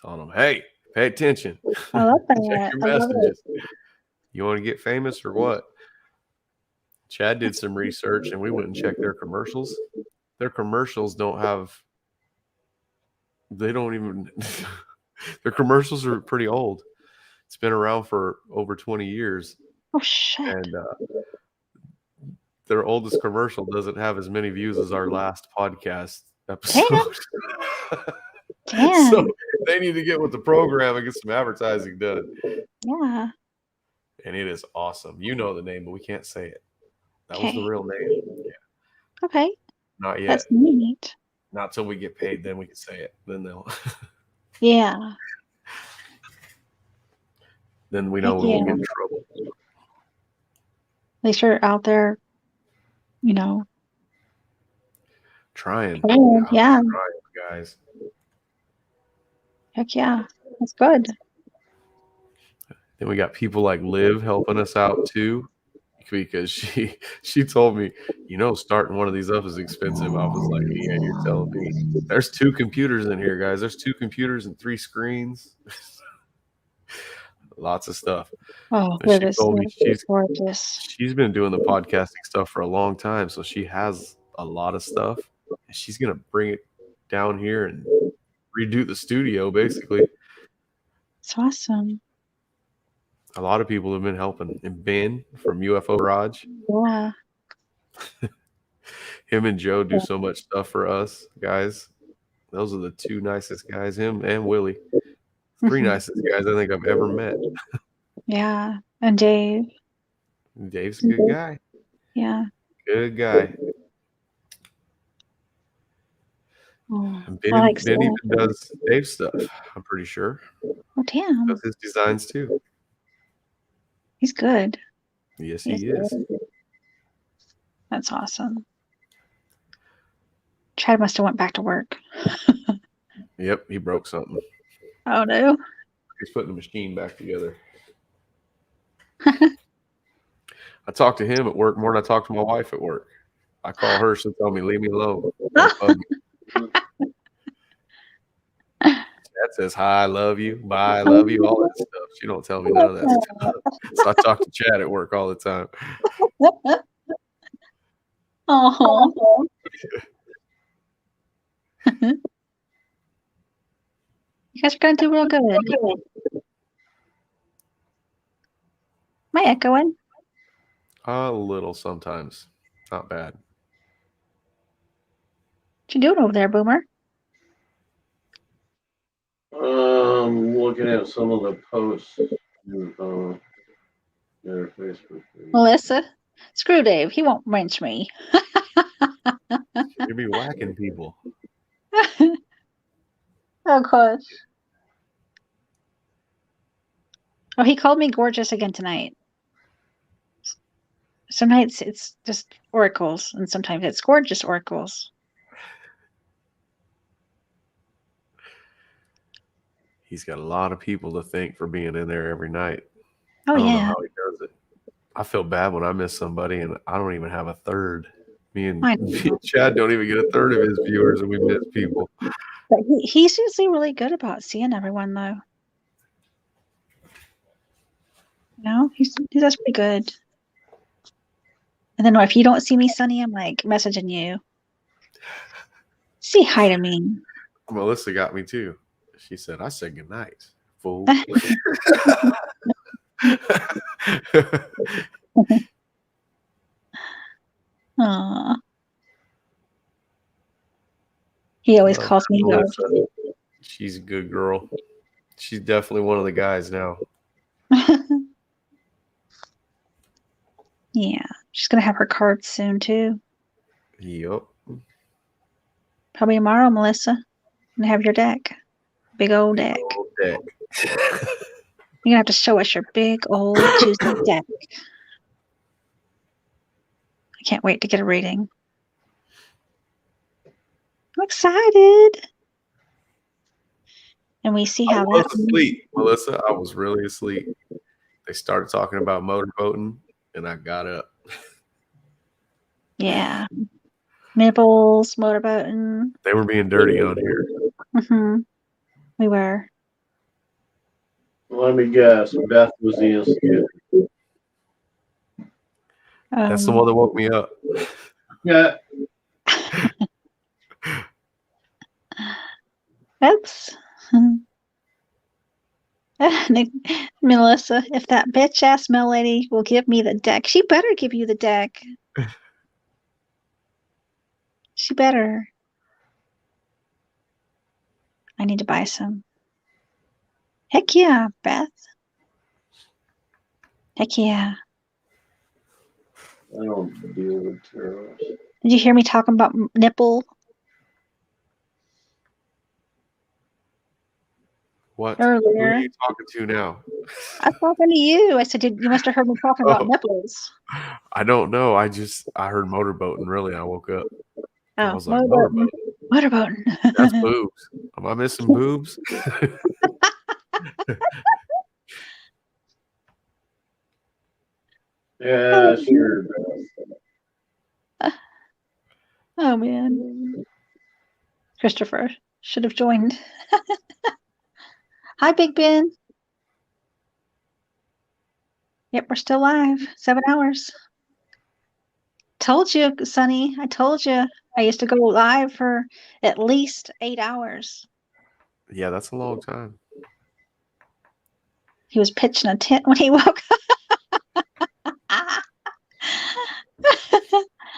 telling them, hey, pay attention. I love Check that. your I love it. messages. You want to get famous or what? Chad did some research and we went and checked their commercials. Their commercials don't even their commercials are pretty old. It's been around for over 20 years. Oh, shit. And their oldest commercial doesn't have as many views as our last podcast episode. Damn. So they need to get with the program and get some advertising done. Yeah. And it is awesome. You know the name, but we can't say it. That was Okay. the real name. Yeah. Okay. Not yet. That's neat. Not till we get paid, then we can say it. Then they'll. Yeah. Then we know we won't get in trouble. At least you're out there, you know. Trying. Oh, yeah. Trying, guys. Heck yeah. That's good. Then we got people like Liv helping us out too, because she told me, starting one of these up is expensive. I was like, yeah, you're telling me. There's 2 computers in here, guys. There's 2 computers and 3 screens. Lots of stuff. Oh, And she told me gorgeous. she's been doing the podcasting stuff for a long time, so she has a lot of stuff. And she's gonna bring it down here and redo the studio, basically. It's awesome. A lot of people have been helping. And Ben from UFO Garage, Yeah. him and Joe do so much stuff for us, guys. Those are the 2 nicest guys, him and Willie. 3 nicest guys I think I've ever met. Yeah. And Dave. Dave's a good guy. Yeah. Good guy. Oh, And Ben, I like Ben even that. does Dave's stuff, I'm pretty sure. Oh, damn. Does his designs too. He's good. Yes, He's he is. good. That's awesome. Chad must have went back to work. Yep, he broke something. Oh, no. He's putting the machine back together. I talk to him at work more than I talk to my wife at work. I call her, she'll tell me, leave me alone. That says hi, I love you, bye, I love you, all that stuff. She don't tell me none of that stuff. So I talk to Chad at work all the time. Oh. You guys are going to do real good. Am I echoing? A little sometimes. Not bad. What you doing over there, Boomer? Looking at some of the posts in their Facebook page. Melissa? Screw Dave. He won't wrench me. You'd be whacking people. Oh, gosh. Oh, he called me gorgeous again tonight. Some nights it's just oracles, and sometimes it's gorgeous oracles. He's got a lot of people to thank for being in there every night. Oh, I don't know yeah. how he does it. I feel bad when I miss somebody, and I don't even have a third. Me and Chad don't even get a third of his viewers, and we miss people. But he's usually really good about seeing everyone, though. No, he does pretty good. And then if you don't see me, Sonny, I'm like messaging you. Say hi to me. Melissa got me too. She said, I said goodnight, fool. Aw. He always calls me dog. Melissa, she's a good girl. She's definitely one of the guys now. Yeah, she's gonna have her cards soon too. Yep. Probably tomorrow, Melissa. And have your deck. Big old deck. Old deck. You're gonna have to show us your big old Tuesday deck. I can't wait to get a reading. I'm excited. And we see I how was that asleep, Melissa. I was really asleep. They started talking about motorboating, and I got up. Yeah. Nipples, motorboating. They were being dirty on here. Mm-hmm. We were. Let me guess. Beth was the instigator. That's the one that woke me up. Yeah. Oops. Melissa, if that bitch ass Mel lady will give me the deck, she better give you the deck. She better. I need to buy some. Heck yeah, Beth. Heck yeah. I don't deal with terrorists. Did you hear me talking about nipple? What? Who Earlier. are you talking to now? I'm talking to you. I said, you must have heard me talking about nipples. I don't know. I heard motorboating. Really, I woke up. I Oh, was like, motorboating. motorboating. Motorboating. That's boobs. Am I missing boobs? Yeah, sure. Oh, man. Christopher should have joined. Hi, Big Ben. Yep, we're still live. 7 hours. Told you, Sonny. I told you. I used to go live for at least 8 hours. Yeah, that's a long time. He was pitching a tent when he woke up.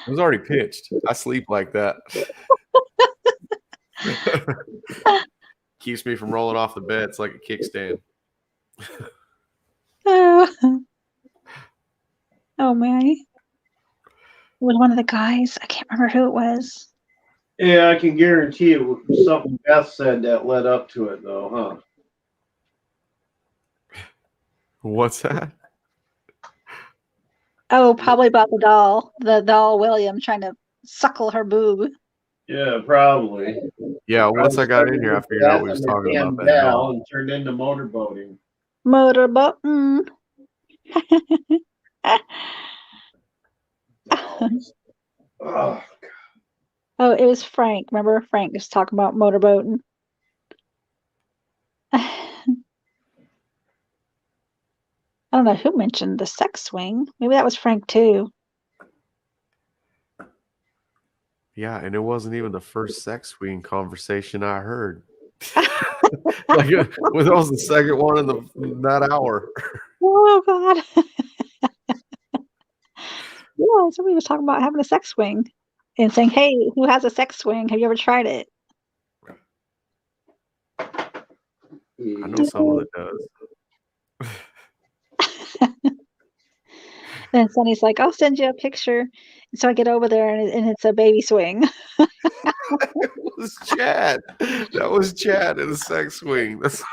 It was already pitched. I sleep like that. Keeps me from rolling off the bed. It's like a kickstand. Oh, man. It was one of the guys. I can't remember who it was. Yeah, I can guarantee it was something Beth said that led up to it, though, huh? What's that? Oh, probably about the doll William trying to suckle her boob. Yeah, probably. Yeah, once I got in here, I figured out we was talking about that doll. And turned into motorboating. Motorboating. Oh, Oh, it was Frank. Remember, Frank was talking about motorboating. I don't know who mentioned the sex swing. Maybe that was Frank too. Yeah, and it wasn't even the first sex swing conversation I heard. Like, that was the second one in that hour. Oh God. Yeah, somebody was talking about having a sex swing and saying, "Hey, who has a sex swing? Have you ever tried it?" I know someone that does. Then Sonny's like, "I'll send you a picture." And so I get over there and it's a baby swing. It was Chad. That was Chad in a sex swing. That's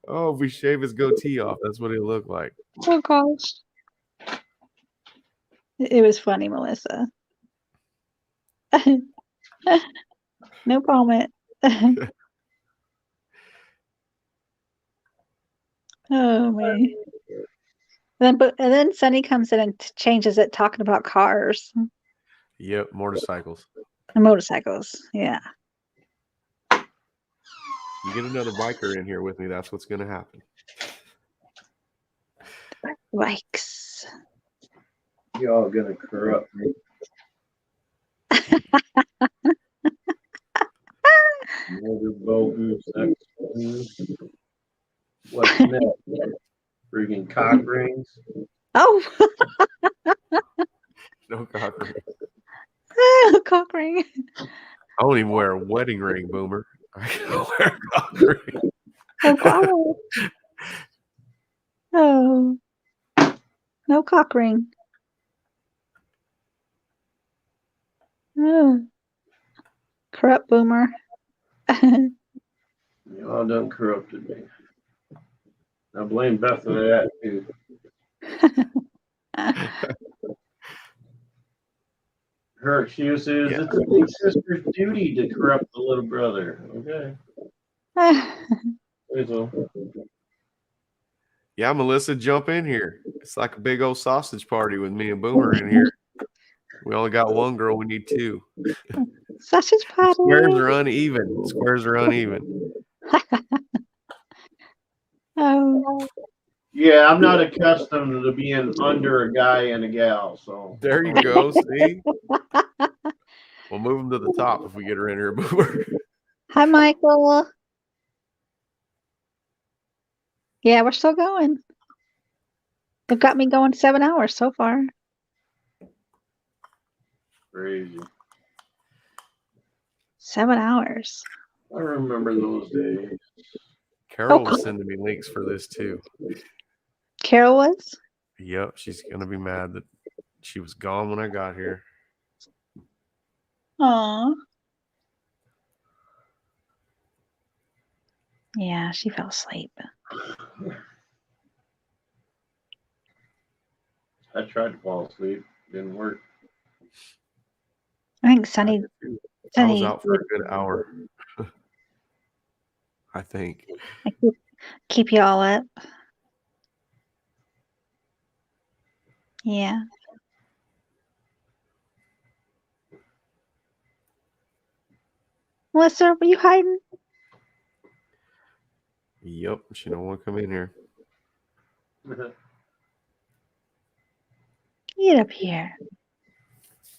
Oh if we shave his goatee off, that's what he'll look like. gosh. It was funny, Melissa. No comment. Oh man. And then Sonny comes in and changes it, talking about cars Yep, motorcycles. and motorcycles. Yeah. You get another biker in here with me, that's what's gonna happen. Bikes. Y'all gonna corrupt me. Motorboating, sex swings. What's next? Friggin' cock rings. Oh, No cock ring. cock ring. I won't even wear a wedding ring, Boomer. I can wear a cock ring. Oh God. Oh, no cock ring. Oh. Corrupt Boomer. Y'all done corrupted me. I blame Beth for that too. Her excuse is Yeah. it's a big sister's duty to corrupt the little brother. Okay. So, Yeah, Melissa, jump in here. It's like a big old sausage party with me and Boomer in here. We only got one girl, we need two. Sausage party. Squares are uneven. Squares are uneven. Oh. yeah, I'm not accustomed to being under a guy and a gal. So There you go. See? We'll move them to the top if we get her in here, Boomer. Hi, Michael. Yeah, we're still going. They've got me going 7 hours so far. crazy. 7 hours. I remember those days. Carol was sending me links for this too. Carol was? Yep, she's gonna be mad that she was gone when I got here. Aw. Yeah, she fell asleep. I tried to fall asleep. Didn't work. I think Sonny. I was out for a good hour. I think. I keep you all up. Yeah. Melissa, were you hiding? Yep, she don't want to come in here. Get up here.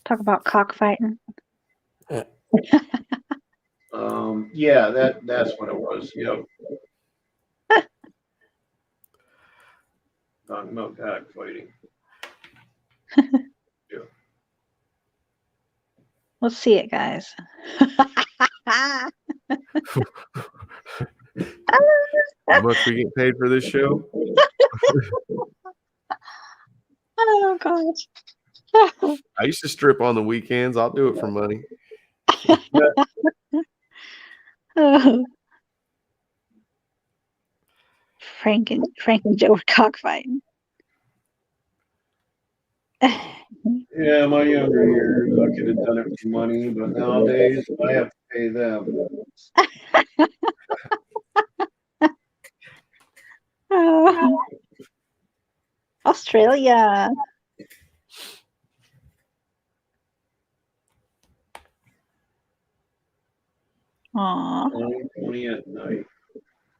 Talk about cockfighting. Yeah, that's what it was. Yep. Talking about cockfighting. Yeah. Let's see it, guys. How much we get paid for this show? Oh gosh. I used to strip on the weekends. I'll do it for money. Oh. Frank and Joe were cockfighting. Yeah, my younger years, I could have done it for money, but nowadays I have to pay them. Oh. Australia. Aw. 20 at night.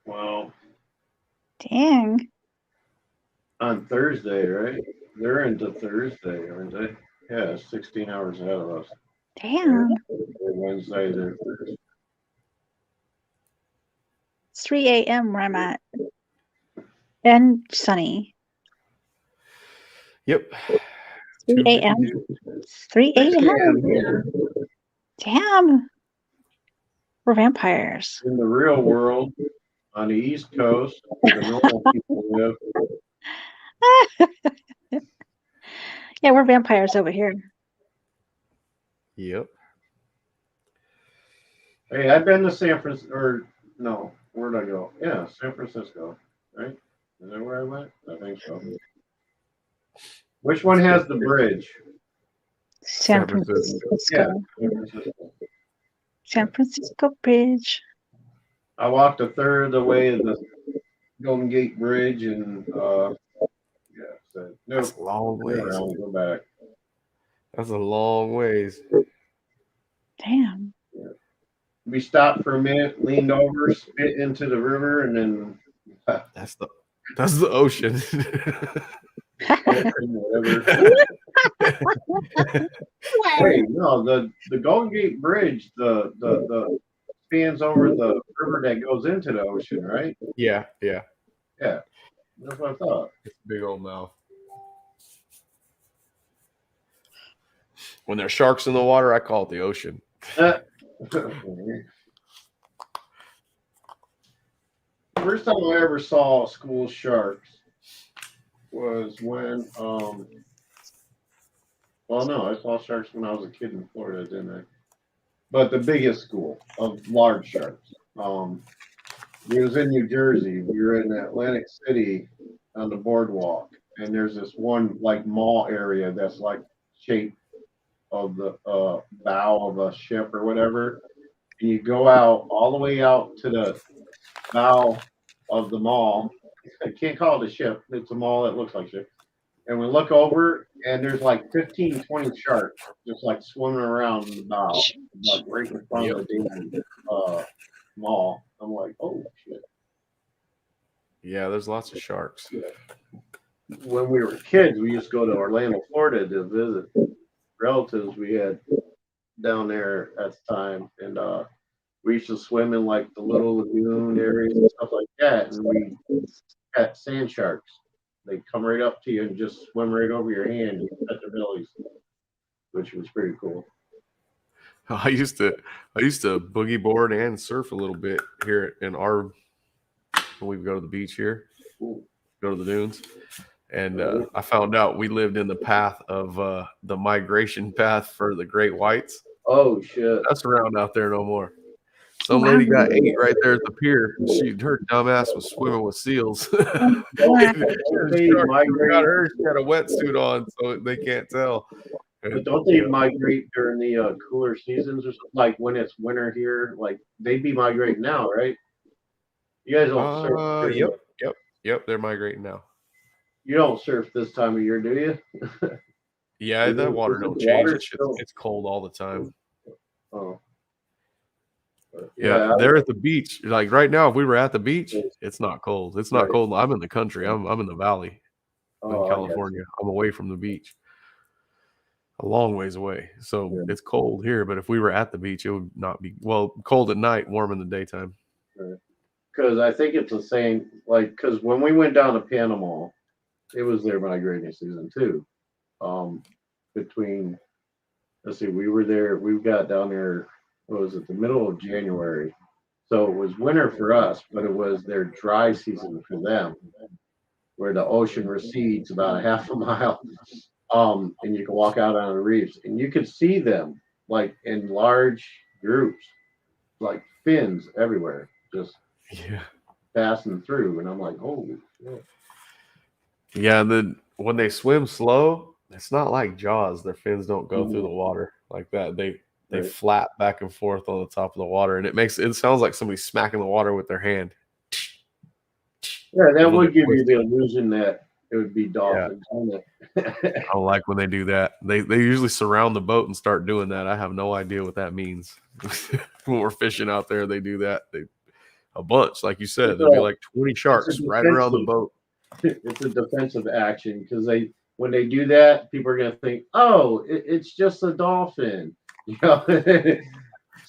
Wow. Dang. On Thursday, right? They're into Thursday, aren't they? Yeah, 16 hours ahead of us. Damn. Wednesday, they're Thursday. It's 3 a.m. where I'm at. And sunny. Yep. 3 a.m. 3 a.m. here Damn. We're vampires. in the real world on the East Coast where the normal people live. Yeah, we're vampires over here. Yep. Hey, I've been to San Francisco, or no, where'd I go? Yeah, San Francisco, right? Is that where I went? I think so. Which one has the bridge? San San Francisco. Francisco. Yeah, San Francisco. San Francisco Bridge. I walked a third of the way of the Golden Gate Bridge and yeah, said, nope, That's a long go ways. around, go back. That's a long ways. Damn. We stopped for a minute, leaned over, spit into the river, and then That's the ocean. whatever. Hey, no, the Golden Gate Bridge, the spans over the river that goes into the ocean, right? Yeah. Yeah, that's what I thought. It's a big old mouth. When there's sharks in the water, I call it the ocean. First time I ever saw school sharks was when well, no, I saw sharks when I was a kid in Florida, didn't I? But the biggest school of large sharks. It was in New Jersey. We were in Atlantic City on the boardwalk, and there's this one like mall area that's like shaped of the bow of a ship or whatever. And you go out all the way out to the bow of the mall. I can't call it a ship. It's a mall that looks like a ship. And we look over, and there's like 15, 20 sharks just like swimming around in the bow, like right in front of the damn mall. I'm like, oh shit. Yeah, there's lots of sharks. When we were kids, we used to go to Orlando, Florida to visit relatives we had down there at the time. And we used to swim in like the little lagoon areas and stuff like that. And we had sand sharks. They come right up to you and just swim right over your hand and pet their bellies, which was pretty cool. I used to boogie board and surf a little bit here in our when we go to the beach here, go to the dunes, and I found out we lived in the path of the migration path for the great whites. Oh shit! That's around out there no more. Some lady got ate right there at the pier. Her dumbass was swimming with seals. She had a wetsuit on, so they can't tell. But don't they migrate during the cooler seasons or something? Like when it's winter here, like they'd be migrating now, right? You guys don't surf. Yep. They're migrating now. You don't surf this time of year, do you? Yeah, the water don't change. It's cold all the time. Oh. Yeah, they're at the beach. Like right now, if we were at the beach, it's not cold. It's not cold. I'm in the country. I'm in the valley in California. I'm away from the beach. A long ways away. So it's cold here, but if we were at the beach, it would not be cold at night, warm in the daytime. Because I think it's the same, like, because when we went down to Panama, it was their migrating season too. Between, let's see, we got down there, what was it, the middle of January. So it was winter for us, but it was their dry season for them, where the ocean recedes about a half a mile. And you can walk out on the reefs and you could see them like in large groups, like fins everywhere, just passing through. And I'm like, holy shit. Yeah, and then when they swim slow, it's not like Jaws. Their fins don't go through the water like that. They flap back and forth on the top of the water, and it sounds like somebody smacking the water with their hand. Yeah, that would give you the illusion that it would be dolphins. I don't like when they do that. They usually surround the boat and start doing that. I have no idea what that means. When we're fishing out there, they do that. A bunch, like you said, there'll be like 20 sharks right around the boat. It's a defensive action because when they do that, people are gonna think, oh, it's just a dolphin. You know, they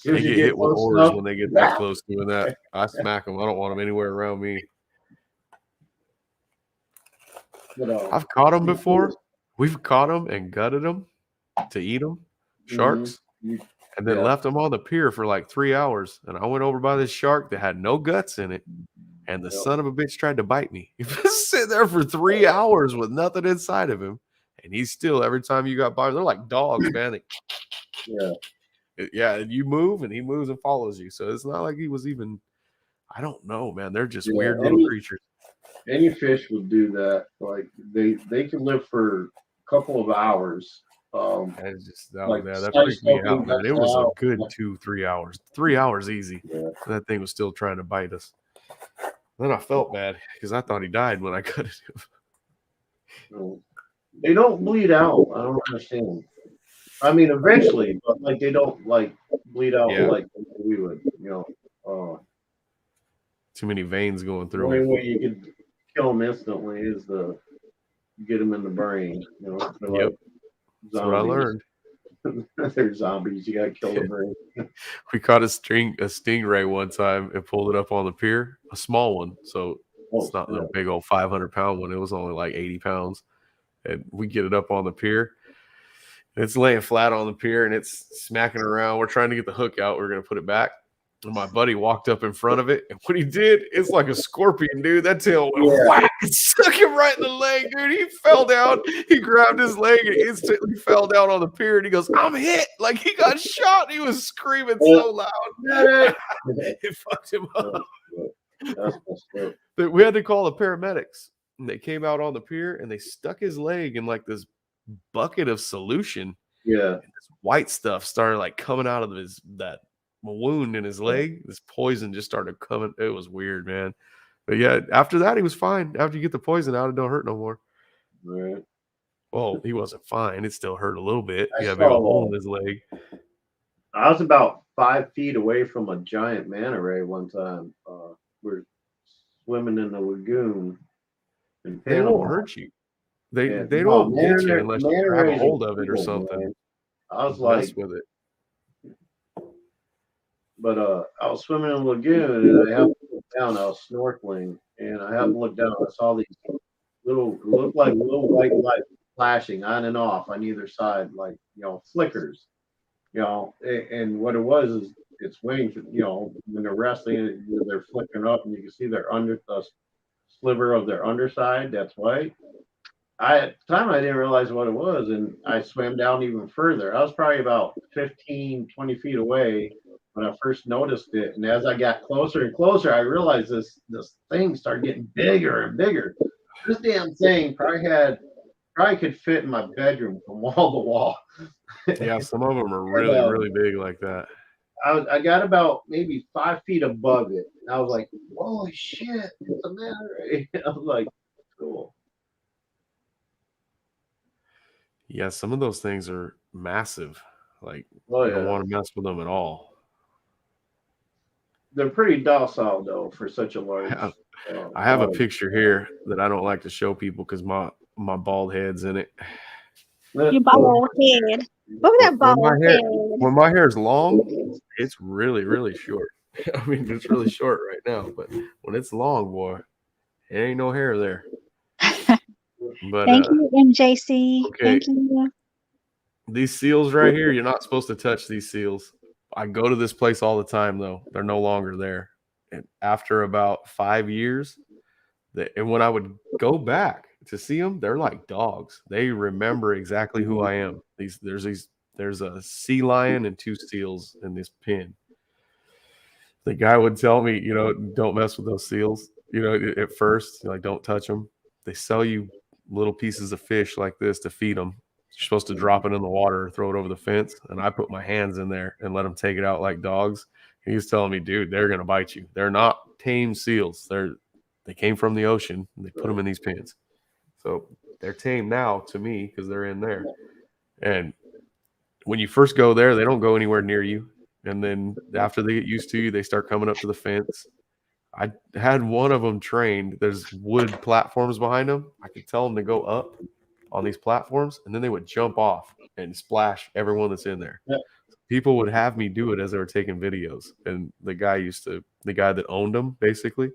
get hit with oars when they get that close doing that. I smack them. I don't want them anywhere around me. I've caught them before, We've caught them and gutted them to eat them, sharks, Mhm. and then Yeah. left them on the pier for like 3 hours. And I went over by this shark that had no guts in it, and the Yep. son of a bitch tried to bite me. He was sitting there for 3 hours with nothing inside of him, and he's still, every time you got by, they're like dogs, man. Yeah. Yeah, and you move, and he moves and follows you. So it's not like he was even. I don't know, man. They're just Yeah, weird little creatures. Any fish will do that. Like they can live for a couple of hours. It's just that, Like that size freaked me opening out, man. guts It was a out. good 2-3 hours. 3 hours easy. Yeah. That thing was still trying to bite us. Then I felt bad because I thought he died when I cut it. No. They don't bleed out. I don't understand. I mean, eventually, but like they don't like bleed out Yeah. like we would. You know, Too many veins going the through only him. way you can kill them instantly is to get them in the brain. You know, they're Yep. like That's what I zombies. learned. They're zombies. You gotta kill the brain. We caught a stingray one time and pulled it up on the pier, a small one. So it's not the big old 500-pound one. It was only like 80 pounds. And we get it up on the pier. It's laying flat on the pier and it's smacking around. We're trying to get the hook out. We're going to put it back. And my buddy walked up in front of it. And what he did, it's like a scorpion, dude. That tail went whack and stuck him right in the leg, dude. He fell down. He grabbed his leg and instantly fell down on the pier. And he goes, I'm hit. Like he got shot. He was screaming so loud. It fucked him up. We had to call the paramedics. And they came out on the pier and they stuck his leg in like this bucket of solution. Yeah. And this white stuff started like coming out of that wound in his leg. This poison just started coming. It was weird, man. But yeah, after that he was fine. After you get the poison out, it don't hurt no more. Right. Well, he wasn't fine. It still hurt a little bit. I He had a big saw hole in his leg. I was about 5 feet away from a giant manta ray one time. We're swimming in the lagoon in They Panama. won't hurt you. They Yeah, they no, don't get you manta- unless manta you grab a rays are hold of it or cool, something. man. I was Mess like, with it. but I was swimming in the lagoon and I happened to look down. I was snorkeling and I happened to look down. I saw these looked like little white lights flashing on and off on either side, like flickers. And what it was is its wings. When they're wrestling, they're flickering up, and you can see their sliver of their underside. That's white. At the time, I didn't realize what it was, and I swam down even further. I was probably about 15, 20 feet away when I first noticed it. And as I got closer and closer, I realized this thing started getting bigger and bigger. This damn thing probably could fit in my bedroom from wall to wall. Yeah, some of them are really, really big like that. I got about maybe 5 feet above it. And I was like, holy shit, it's a manta ray. I was like, cool. Yeah, some of those things are massive. Like, Oh, you don't yeah. want to mess with them at all. They're pretty docile, though, for such a large. I have a picture here that I don't like to show people because my bald head's in it. Your bald head. Look at that bald head. When my hair is long, it's really, really short. I mean, it's really short right now, but when it's long, boy, there ain't no hair there. But Thank you, MJC. okay. Thank you. These seals right here, you're not supposed to touch these seals. I go to this place all the time, though. They're no longer there. And after about 5 years, and when I would go back to see them, they're like dogs. They remember exactly who I am. There's a sea lion and 2 seals in this pen. The guy would tell me, don't mess with those seals. At first, like, don't touch them. They sell you little pieces of fish like this to feed them. You're supposed to drop it in the water or throw it over the fence. And I put my hands in there and let them take it out like dogs. He was telling me, dude, they're going to bite you. They're not tame seals. They came from the ocean and they put them in these pens. So they're tame now to me because they're in there. And when you first go there, they don't go anywhere near you. And then after they get used to you, they start coming up to the fence. I had one of them trained. There's wood platforms behind them. I could tell them to go up on these platforms, and then they would jump off and splash everyone that's in there. Yeah. People would have me do it as they were taking videos. And the guy that owned them, basically,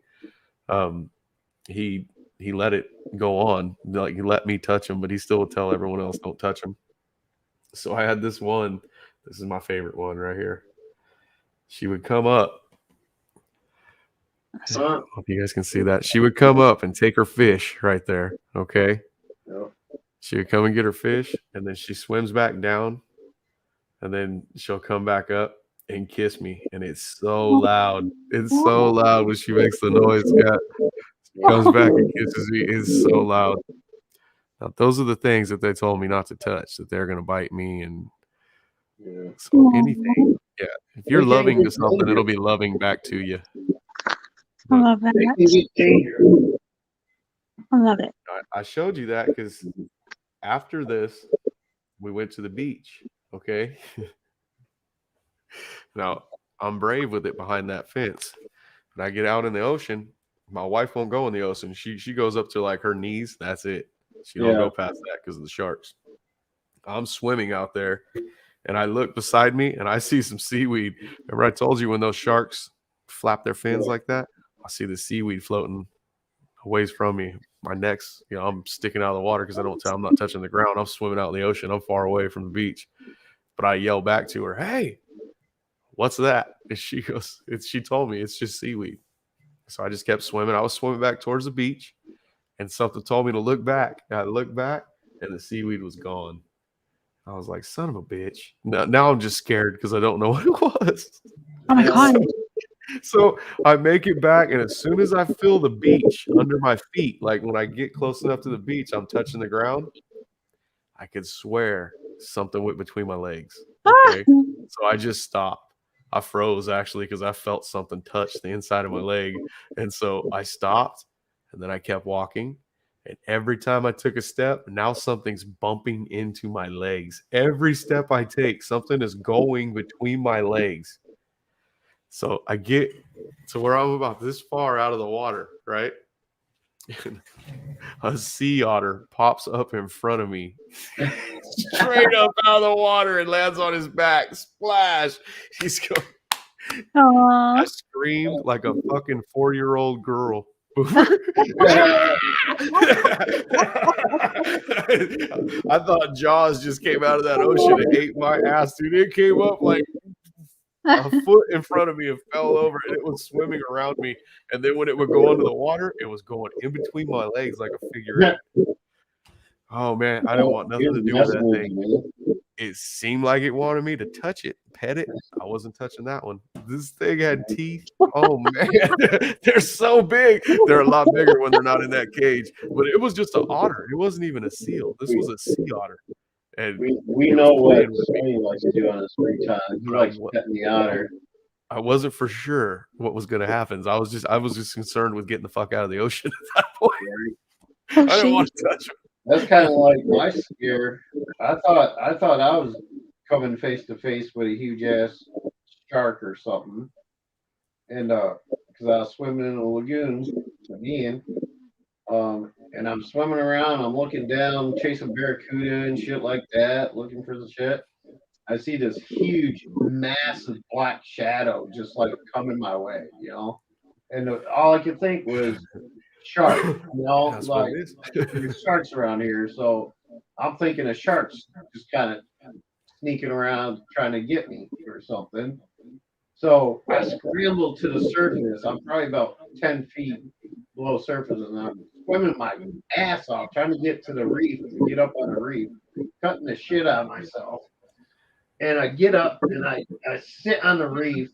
he he let it go on. Like he let me touch him, but he still would tell everyone else don't touch him. So I had this one. This is my favorite one right here. She would come up. I hope you guys can see that. She would come up and take her fish right there. Okay. Yep. She would come and get her fish, and then she swims back down, and then she'll come back up and kiss me. And it's so loud. It's so loud when she makes the noise. Yeah. She comes back and kisses me. It's so loud. Now, those are the things that they told me not to touch, that they're going to bite me. And Yeah. so anything. Yeah. If you're loving to something, it'll be loving back to you. I love that. It can get dangerous. I love it. I showed you that because after this, we went to the beach. Okay. Now, I'm brave with it behind that fence. When I get out in the ocean, my wife won't go in the ocean. She goes up to like her knees. That's it. She don't go past that because of the sharks. I'm swimming out there, and I look beside me, and I see some seaweed. Remember I told you when those sharks flap their fins like that? I see the seaweed floating a ways from me. My neck's, I'm sticking out of the water because I'm not touching the ground. I'm swimming out in the ocean. I'm far away from the beach. But I yell back to her, "Hey, what's that?" And she goes, she told me it's just seaweed. So I just kept swimming. I was swimming back towards the beach, and something told me to look back. And I looked back, and the seaweed was gone. I was like, son of a bitch. Now I'm just scared because I don't know what it was. Oh my God. So I make it back, and as soon as I feel the beach under my feet, like when I get close enough to the beach, I'm touching the ground, I could swear something went between my legs. Okay. So I just stopped. I froze actually because I felt something touch the inside of my leg. And so I stopped, and then I kept walking. And every time I took a step, now something's bumping into my legs. Every step I take, something is going between my legs. So I get to where I'm about this far out of the water, right? And a sea otter pops up in front of me, straight up out of the water, and lands on his back. Splash! He's going. I screamed like a fucking 4-year-old girl. I thought Jaws just came out of that ocean and ate my ass, dude. It came up like a foot in front of me and fell over, and it was swimming around me. And then when it would go under the water, it was going in between my legs like a figure eight. Oh man, I didn't want nothing to do with that thing. It seemed like it wanted me to touch it, pet it. I wasn't touching that one. This thing had teeth. Oh man, they're so big. They're a lot bigger when they're not in that cage. But it was just an otter. It wasn't even a seal. This was a sea otter. And we know what Sonny likes to do on his free time. He likes petting the otter. I wasn't for sure what was going to happen. I was just concerned with getting the fuck out of the ocean at that point. I didn't want to touch him. That's kind of like my scare. I thought I was coming face to face with a huge ass shark or something, and because I was swimming in a lagoon again, and I'm swimming around, I'm looking down, chasing barracuda and shit like that, looking for the shit. I see this huge, massive black shadow just like coming my way, and all I could think was shark, That's like what it is. there's sharks around here, so I'm thinking of sharks just kind of sneaking around trying to get me or something. So I scrambled to the surface. I'm probably about 10 feet below surface, and I'm swimming my ass off trying to get to the reef, to get up on the reef, cutting the shit out of myself. And I get up and I sit on the reef,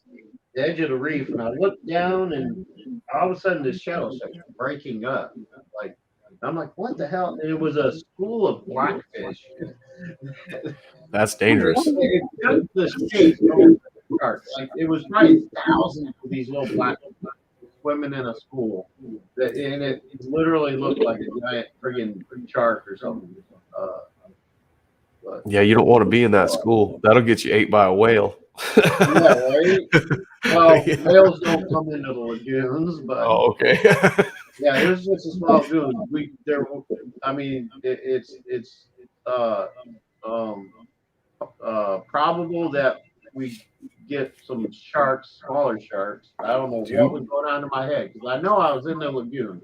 the edge of the reef, and I look down, and all of a sudden this shadow starts breaking up. Like, I'm like, what the hell? And it was a school of blackfish. That's dangerous. It took the shape of the shark. Like, it was probably thousands of these little blackfish swimming in a school. And it literally looked like a giant friggin' shark or something. Yeah, you don't want to be in that school. That'll get you ate by a whale. Yeah, right? Well, whales don't come into the lagoons, but okay. yeah, it was just a small lagoon. It's probable that we get some sharks, smaller sharks. I don't know what was going on in my head because I know I was in the lagoon,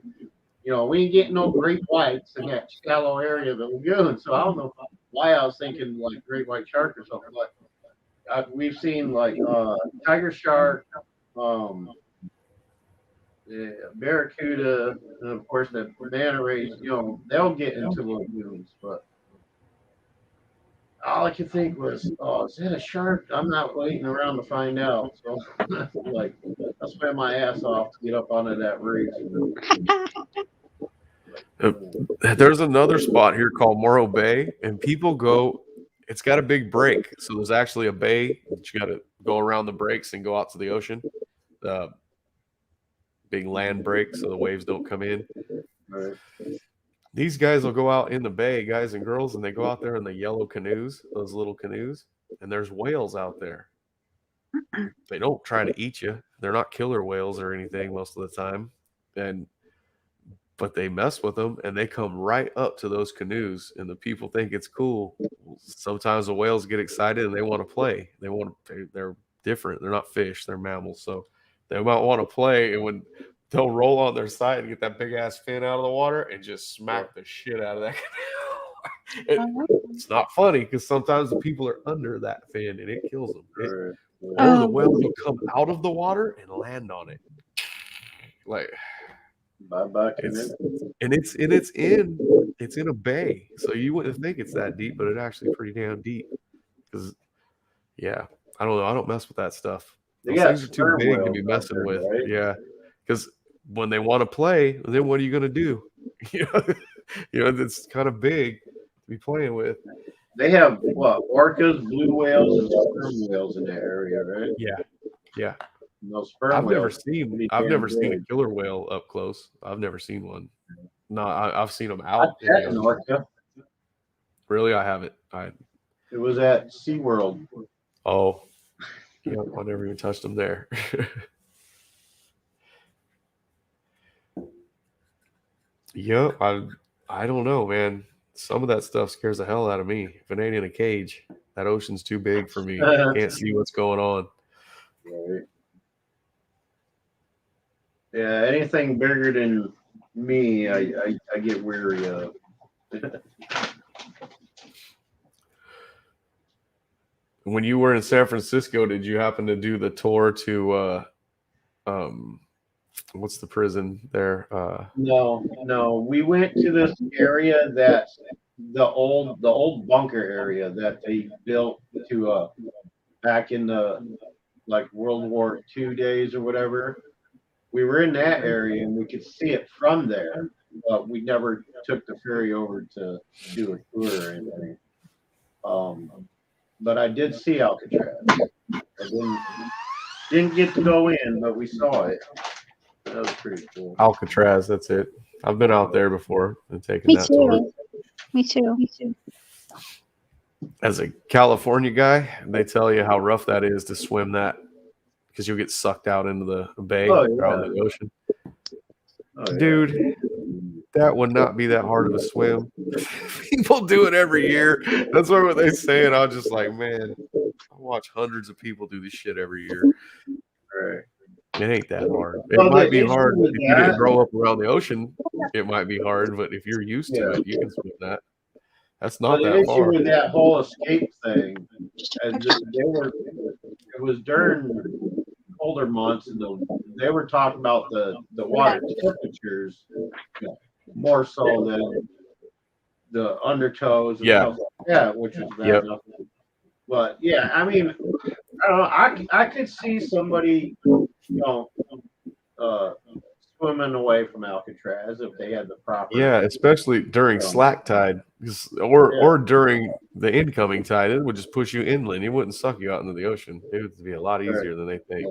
we ain't getting no great whites in that shallow area of the lagoon. So I don't know why I was thinking like great white shark or something. But we've seen like tiger shark, barracuda, and of course the manta rays. They'll get into lagoons, but all I could think was, oh, is that a shark? I'm not waiting around to find out. So, like, I spent my ass off to get up onto that reef. There's another spot here called Morro Bay, and people go. It's got a big break, so there's actually a bay that you got to go around the breaks and go out to the ocean. The big land break, so the waves don't come in. Right. These guys will go out in the bay, guys and girls, and they go out there in the yellow canoes, those little canoes, and there's whales out there. They don't try to eat you. They're not killer whales or anything most of the time, but they mess with them, and they come right up to those canoes, and the people think it's cool. Sometimes the whales get excited and they want to play. They're different. They're not fish. They're mammals, so they might want to play. And when they'll roll on their side and get that big ass fin out of the water and just smack the shit out of that canoe. It's not funny because sometimes the people are under that fin and it kills them. Or the whales will come out of the water and land on it. Like. Bye-bye. It's in a bay, so you wouldn't think it's that deep, but it's actually pretty damn deep. Because, yeah, I don't know. I don't mess with that stuff. Those things are too big to be messing with. Right? Yeah, because when they want to play, then what are you going to do? It's kind of big to be playing with. They have orcas, blue whales, and sperm whales in that area, right? Yeah. I've never seen a killer whale up close. I've never seen one. No, I've seen them out. In Orca. Really, I haven't. It was at SeaWorld. Oh, yeah, I never even touched them there. Yep, I don't know, man. Some of that stuff scares the hell out of me. If it ain't in a cage, that ocean's too big for me. I can't see what's going on. Right. Yeah, anything bigger than me, I get weary of. When you were in San Francisco, did you happen to do the tour to what's the prison there? No. We went to this area that the old bunker area that they built to back in the like World War II days or whatever. We were in that area and we could see it from there, but we never took the ferry over to do a tour or anything. But I did see Alcatraz. I didn't get to go in, but we saw it. That was pretty cool. Alcatraz, that's it. I've been out there before and taken that tour. Me too. As a California guy, they tell you how rough that is to swim that because you'll get sucked out into the bay or out in the ocean. Dude, that would not be that hard of a swim. People do it every year. That's what they say, and I'm just like, man, I watch hundreds of people do this shit every year. Right. It ain't that hard. It might be hard if you didn't grow up around the ocean. It might be hard, but if you're used to it, you can swim that. That's not that hard. The hard. issue with that whole escape thing, it was during colder months, and they were talking about the water temperatures more so than the undertows and stuff like that, which is bad enough. But yeah, I mean, I don't know. I could see somebody, swimming away from Alcatraz if they had the proper. Yeah, especially during slack tide, or during the incoming tide, it would just push you inland. It wouldn't suck you out into the ocean. It would be a lot easier than they think.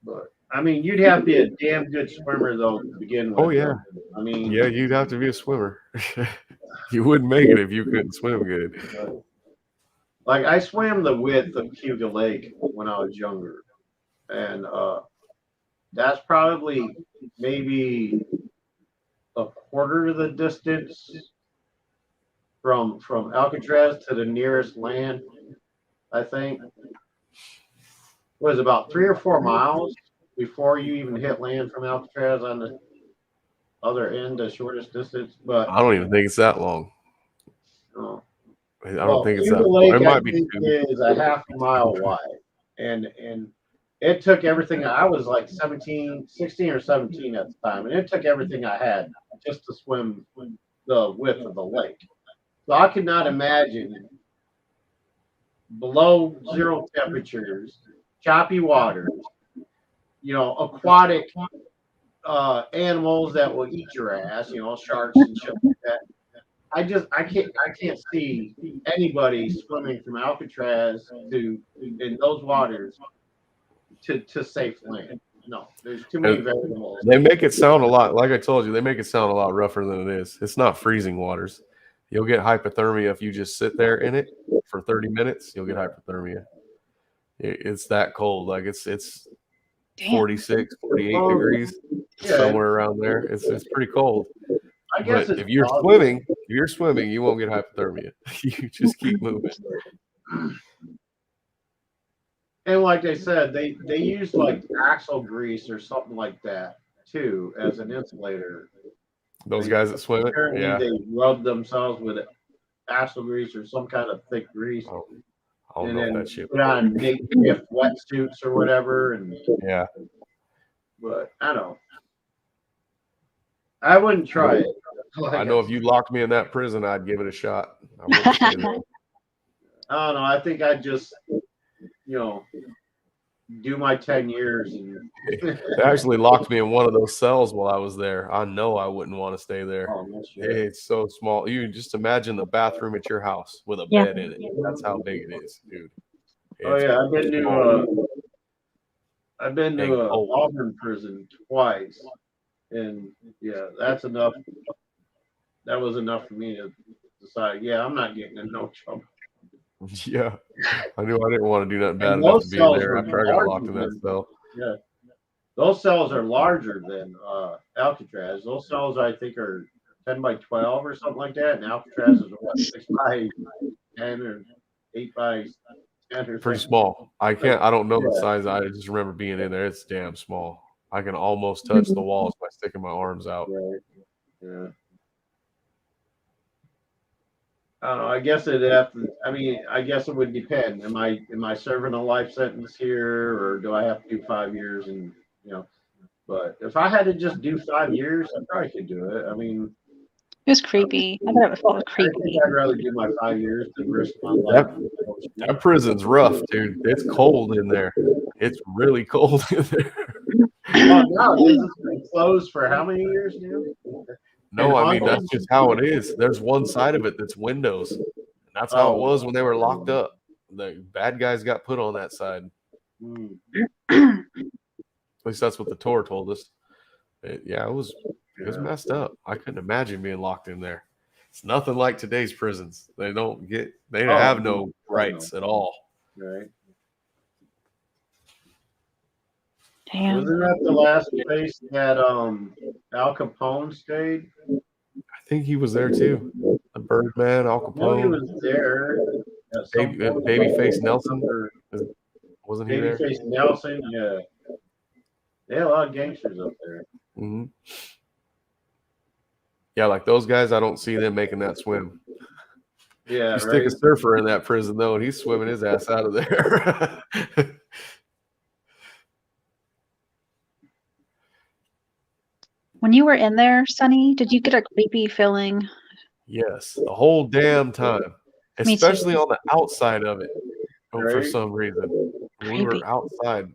But I mean, you'd have to be a damn good swimmer though to begin with. Oh yeah. I mean, yeah, you'd have to be a swimmer. You wouldn't make it if you couldn't swim good. Like I swam the width of Cayuga Lake when I was younger, and that's probably maybe a quarter of the distance from Alcatraz to the nearest land. I think it was about 3 or 4 miles. before you even hit land from Alcatraz on the other end, the shortest distance. But I don't even think it's that long. oh, I don't think it's Cuba that long. Lake, It I might be think, two. is a half a mile wide, and it took everything. I was like 16 or 17 at the time, and it took everything I had just to swim the width of the lake. So I could not imagine below zero temperatures, choppy waters, aquatic animals that will eat your ass, sharks and shit like that. I can't see anybody swimming from Alcatraz to in those waters to safe land. No, there's too many variables. They make it sound a lot, like I told you, they make it sound a lot rougher than it is. It's not freezing waters. You'll get hypothermia if you just sit there in it for 30 minutes. You'll get hypothermia. It's that cold. Like it's 46, 48 degrees, somewhere around there. It's pretty cold. I guess but if you're swimming, you won't get hypothermia. You just keep moving. And like they said, they use like axle grease or something like that too as an insulator. Those guys that swim it, yeah. They rub themselves with axle grease or some kind of thick grease. I don't know that shit. Put on makeshift wetsuits or whatever, and yeah. But I don't know. I wouldn't try it. I know if you locked me in that prison, I'd give it a shot. I don't know. I think I'd just, do my 10 years. And they actually locked me in one of those cells while I was there. I know I wouldn't want to stay there. It's so small. You just imagine the bathroom at your house with a bed in it. That's how big it is, dude. I've been to Auburn prison twice, and that's enough. That was enough for me to decide. Yeah, I'm not getting in no trouble. Yeah, I knew I didn't want to do nothing bad enough to be in there after I got locked in that cell. Yeah, those cells are larger than Alcatraz. Those cells I think are 10 by 12 or something like that, and Alcatraz is what 6 by 10 or 8 by 10 or pretty small. I don't know the size. I just remember being in there. It's damn small. I can almost touch the walls by sticking my arms out. Right. Yeah. I don't know. I guess it'd have to. I mean, I guess it would depend. Am I serving a life sentence here, or do I have to do 5 years? And but if I had to just do 5 years, I probably could do it. I mean, it was creepy. I thought it was creepy. I'd rather do my 5 years than risk my life. That prison's rough, dude. It's cold in there. It's really cold in there. Oh, no, this has been closed for how many years now? No, I mean, that's just how it is. There's one side of it that's windows. And that's how it was when they were locked up. The bad guys got put on that side. At least that's what the tour told us. It was messed up. I couldn't imagine being locked in there. It's nothing like today's prisons. They have no rights at all. Right. Damn. Wasn't that the last place that Al Capone stayed? I think he was there too. The Birdman, Al Capone. No, he was there. Babyface Nelson, wasn't he there? Babyface Nelson, yeah. They had a lot of gangsters up there. Mm-hmm. Yeah, like those guys, I don't see them making that swim. Yeah, you stick a surfer in that prison though, and he's swimming his ass out of there. When you were in there, Sonny, did you get a creepy feeling? Yes, the whole damn time, especially on the outside of it. For some reason, when we were outside,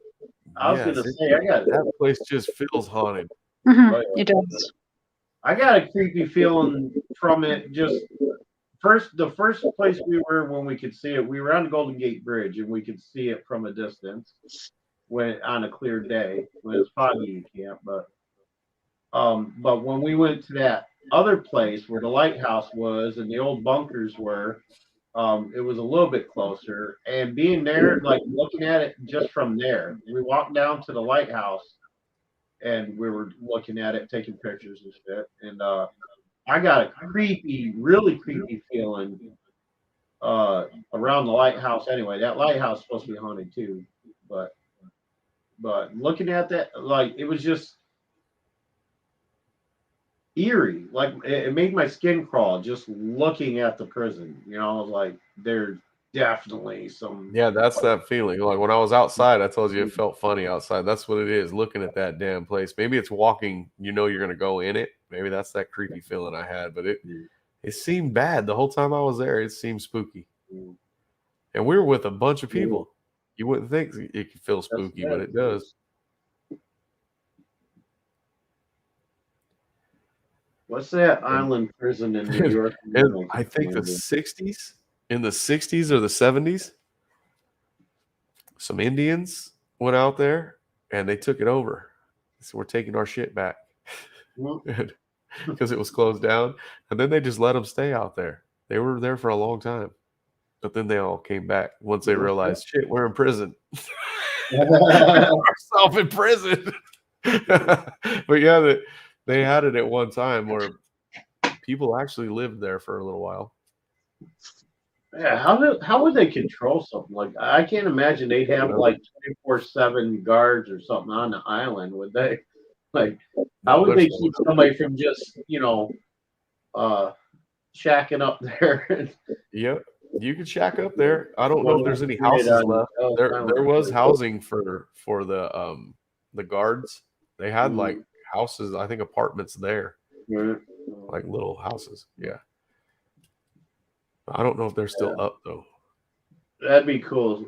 I was gonna say, that place just feels haunted. Mm-hmm. It does. I got a creepy feeling from it. Just the first place we were when we could see it, we were on the Golden Gate Bridge and we could see it from a distance when on a clear day when it's foggy you can't. But when we went to that other place where the lighthouse was and the old bunkers were, it was a little bit closer. And being there, like looking at it just from there, we walked down to the lighthouse and we were looking at it, taking pictures and shit. And I got a really creepy feeling around the lighthouse anyway. That lighthouse is supposed to be haunted too. But But looking at that, like it was just eerie. Like it made my skin crawl just looking at the prison. You know, like there's definitely some. Yeah, that's that feeling. Like when I was outside, I told you it felt funny outside. That's what it is, looking at that damn place. Maybe it's walking, you know you're gonna go in it. Maybe that's that creepy feeling I had, but it seemed bad the whole time I was there. It seemed spooky. And we were with a bunch of people. You wouldn't think it could feel spooky, but it does. What's that island prison in New York? I think the 60s, in the 60s or the 70s, some Indians went out there and they took it over. So we're taking our shit back because it was closed down. And then they just let them stay out there. They were there for a long time. But then they all came back once they realized, shit, we're in prison. Ourselves in prison. But yeah, they had it at one time where people actually lived there for a little while. Yeah, how would they control something like that? I can't imagine they'd have like 24/7 guards or something on the island, would they? Like, how would they keep somebody from just, shacking up there? Yep, you could shack up there. I don't know if there's any houses left. There was housing for the guards. They had like houses, I think apartments there, like little houses. Yeah. I don't know if they're still up though. That'd be cool.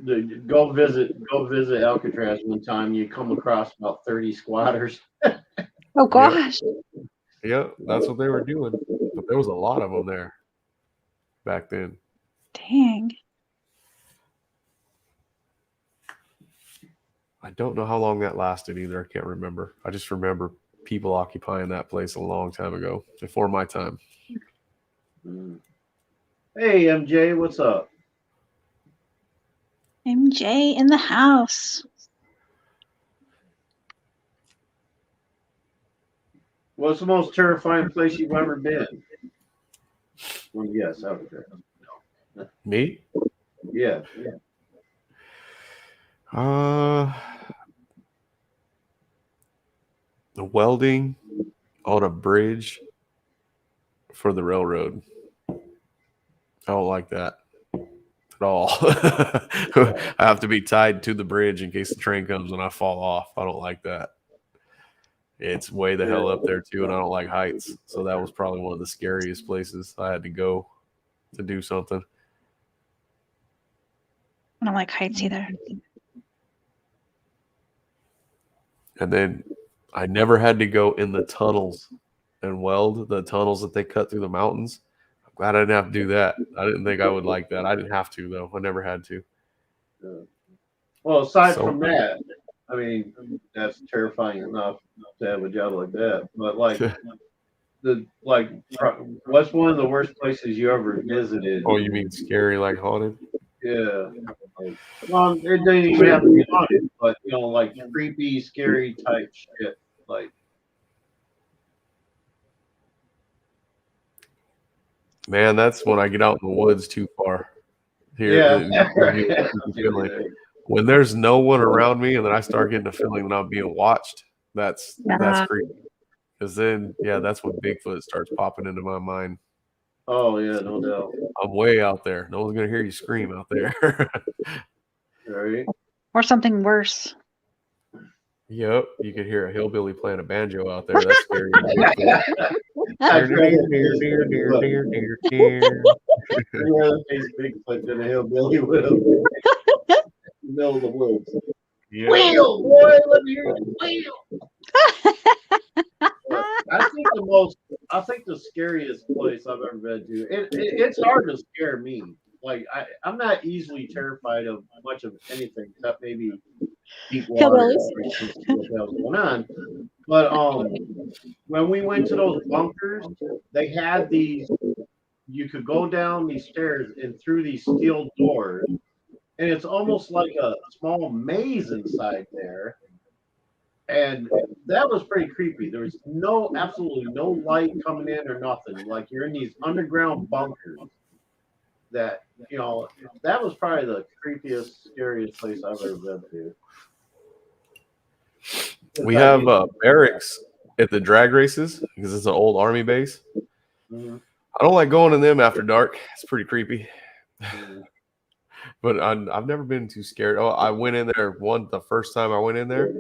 Go visit Alcatraz one time. You come across about 30 squatters. Oh gosh. Yeah, that's what they were doing. But there was a lot of them there back then. Dang. I don't know how long that lasted either. I can't remember. I just remember people occupying that place a long time ago, before my time. Hey, MJ, what's up? MJ in the house. What's the most terrifying place you've ever been? Well, yes, Alcatraz. Me? Yeah. The welding on a bridge for the railroad. I don't like that at all. I have to be tied to the bridge in case the train comes and I fall off. I don't like that. It's way the hell up there too, and I don't like heights. So that was probably one of the scariest places I had to go to do something. I don't like heights either. And then I never had to go in the tunnels and weld the tunnels that they cut through the mountains. I'm glad I didn't have to do that. I didn't think I would like that. I didn't have to though. I never had to. Well, aside from that, I mean, that's terrifying enough to have a job like that. But like what's one of the worst places you ever visited? Oh, you mean scary, like haunted? Yeah. Well, it doesn't even have to be haunted, but like creepy, scary type shit. Like, man, that's when I get out in the woods too far. Here, when there's no one around me, and then I start getting the feeling that I'm being watched. That's creepy. Because then, that's when Bigfoot starts popping into my mind. Oh yeah, no doubt. I'm way out there. No one's gonna hear you scream out there. Right. Or something worse. Yep, you could hear a hillbilly playing a banjo out there. That's scary. Bigfoot than a hillbilly with him. Middle of the woods. Yeah. Wheel, boy, let me hear the wheel. I think the scariest place I've ever been to. It's hard to scare me. Like I'm not easily terrified of much of anything except maybe deep water. What was going on? But when we went to those bunkers, they had these. You could go down these stairs and through these steel doors, and it's almost like a small maze inside there. And that was pretty creepy. There was absolutely no light coming in or nothing. Like you're in these underground bunkers. That that was probably the creepiest, scariest place I've ever been to. We have barracks at the drag races because it's an old army base. Mhm. I don't like going in them after dark. It's pretty creepy. Mhm. But I've never been too scared. Oh, I went in there the first time I went in there.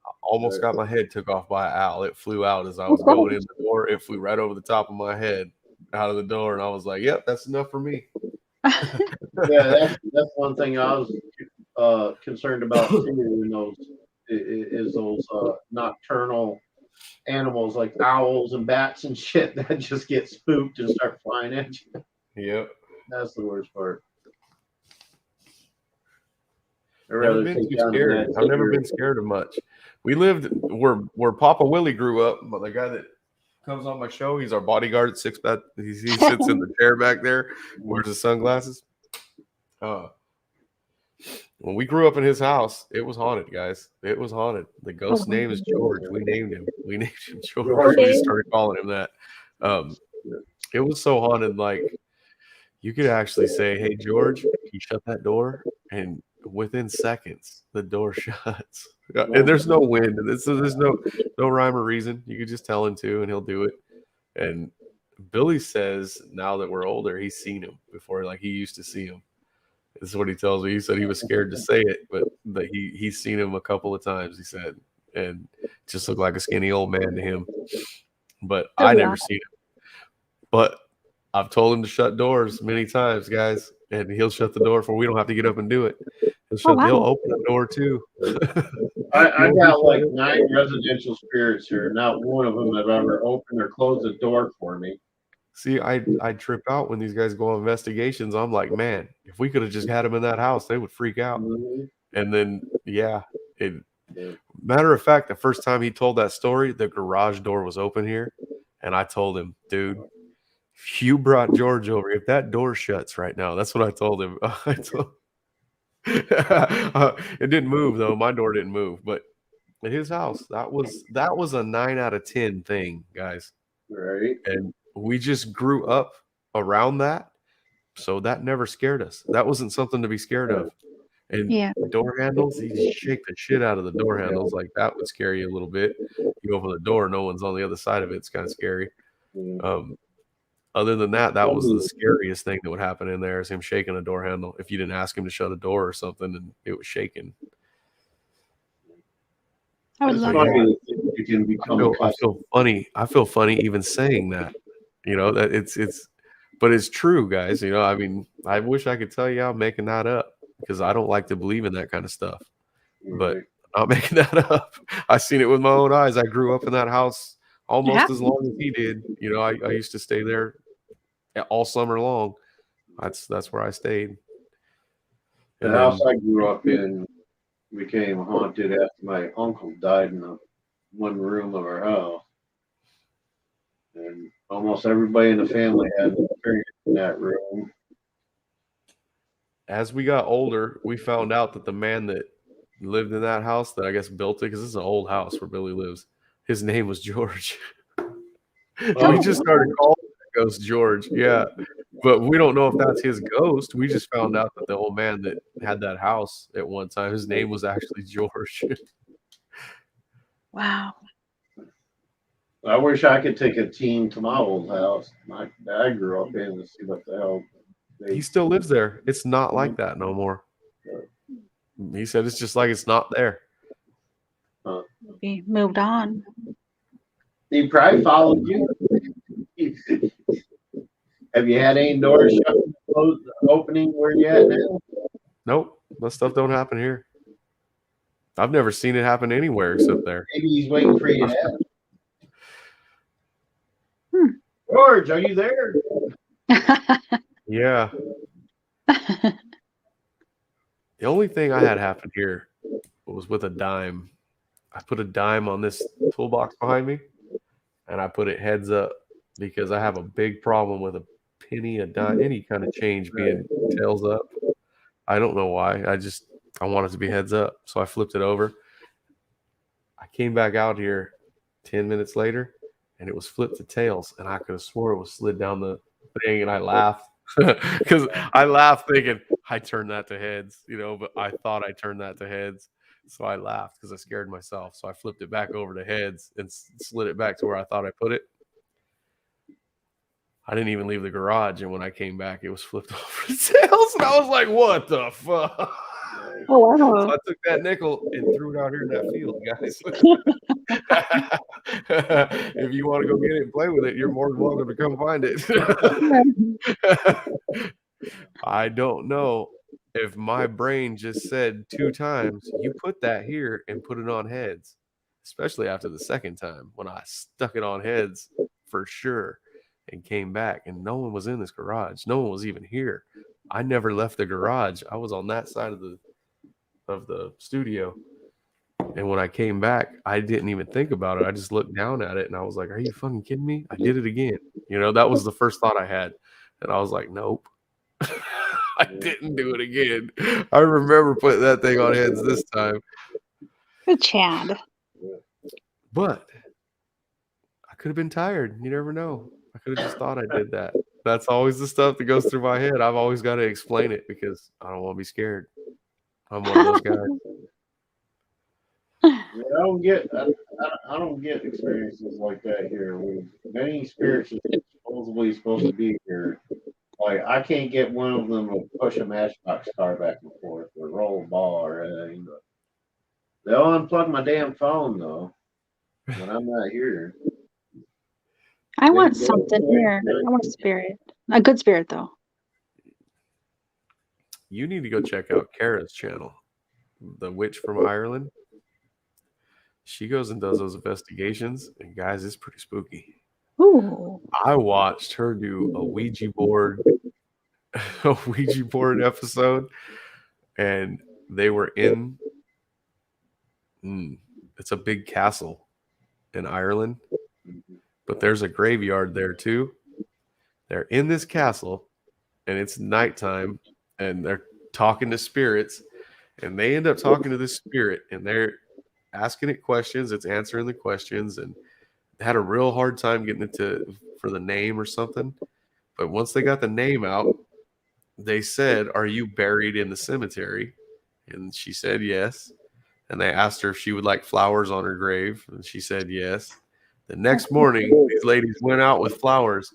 I almost got my head took off by an owl. It flew out as I was going in the door. It flew right over the top of my head out of the door, and I was like, "Yep, that's enough for me." Yeah, that's one thing I was concerned about too. In those is those nocturnal animals like owls and bats and shit that just get spooked and start flying at you. Yep. That's the worst part. I'd Never rather been take too down the scared. bats I've never here. been scared of much. We lived where Papa Willie grew up, but the guy that comes on my show, he's our bodyguard at Six Bed. He sits in the chair back there, wears his sunglasses. When we grew up in his house, it was haunted, guys. It was haunted. The ghost's name is George. We named him. We named him George. We just started calling him that. It was so haunted, like you could actually say, "Hey, George, he shut that door," and within seconds, the door shuts. And there's no wind. There's no rhyme or reason. You could just tell him to, and he'll do it. And Billy says now that we're older, he's seen him before. Like he used to see him. This is what he tells me. He said he was scared to say it, but that he's seen him a couple of times. He said, and just looked like a skinny old man to him. But I never seen him. But I've told him to shut doors many times, guys, and he'll shut the door for we don't have to get up and do it. He'll open the door too. I got like 9 residential spirits here. Not one of them have ever opened or closed the door for me. See, I trip out when these guys go on investigations. I'm like, man, if we could have just had them in that house, they would freak out. Mhm. And then, matter of fact, the first time he told that story, the garage door was open here. And I told him, dude, if you brought George over, if that door shuts right now, that's what I told him. It didn't move though. My door didn't move, but in his house, that was a 9 out of 10 thing, guys. Right. And we just grew up around that, so that never scared us. That wasn't something to be scared of. And door handles, you shake the shit out of the door handles, like that would scare you a little bit. You open the door, no one's on the other side of it. It's kind of scary. Other than that, that was the scariest thing that would happen in there is him shaking a door handle. If you didn't ask him to shut a door or something, and it was shaking. I would It's love funny that. that you can become I feel funny. I feel funny even saying that. You know, that but it's true, guys. You know, I mean, I wish I could tell you I'm making that up because I don't like to believe in that kind of stuff. But I'm not making that up. I seen it with my own eyes. I grew up in that house almost as long as he did. You know, I used to stay there all summer long. That's where I stayed. The house I grew up in became haunted after my uncle died in the one room of our house. And almost everybody in the family had an experience in that room. As we got older, we found out that the man that lived in that house, that I guess built it, because this is an old house where Billy lives, his name was George. We just started calling the ghost George. Yeah. But we don't know if that's his ghost. We just found out that the old man that had that house at one time, his name was actually George. Wow. I wish I could take a team to my old house that I grew up in to see what the hell. He still lives there. It's not like that no more. He said it's just like it's not there. He moved on. He probably followed you. Have you had any doors shut, closed, opening where you at now? Nope. That stuff don't happen here. I've never seen it happen anywhere except there. Maybe he's waiting for you to ask. George, are you there? Yeah. The only thing I had happen here was with a dime. I put a dime on this toolbox behind me, and I put it heads up because I have a big problem with a penny, a dime, any kind of change being tails up. I don't know why. I want it to be heads up. So I flipped it over. I came back out here 10 minutes later, and it was flipped to tails, and I could have swore it was slid down the thing, and I laughed because I laughed thinking I turned that to heads, you know, but I thought I turned that to heads. So I laughed because I scared myself. So I flipped it back over to heads and slid it back to where I thought I put it. I didn't even leave the garage, and when I came back, it was flipped over to tails, and I was like, "What the fuck?" Oh wow. So I took that nickel and threw it out here in that field, guys. If you want to go get it and play with it, you're more than welcome to come find it. I don't know if my brain just said 2 times, "You put that here and put it on heads," especially after the second time when I stuck it on heads for sure and came back, and no one was in this garage. No one was even here. I never left the garage. I was on that side of the studio. And when I came back, I didn't even think about it. I just looked down at it and I was like, "Are you fucking kidding me? I did it again." You know, that was the first thought I had. And I was like, "Nope." I didn't do it again. I remember putting that thing on heads this time. Good Chad. But I could have been tired. You never know. I could have just thought I did that. That's always the stuff that goes through my head. I've always got to explain it because I don't want to be scared. I'm one of those guys. Yeah, I don't get experiences like that here. With many spirits are supposedly supposed to be here. Like I can't get one of them to push a Matchbox car back and forth or roll a ball or anything. But they'll unplug my damn phone though when I'm not here. I want something here. I want a spirit. A good spirit though. You need to go check out Kara's channel, the witch from Ireland. She goes and does those investigations, and guys, it's pretty spooky. Ooh. I watched her do a Ouija board episode, and they were in it's a big castle in Ireland, but there's a graveyard there too. They're in this castle, and it's nighttime, and they're talking to spirits, and they end up talking to this spirit, and they're asking it questions. It's answering the questions, and had a real hard time getting it for the name or something. But once they got the name out, they said, "Are you buried in the cemetery?" And she said yes. And they asked her if she would like flowers on her grave, and she said yes. The next morning, these ladies went out with flowers,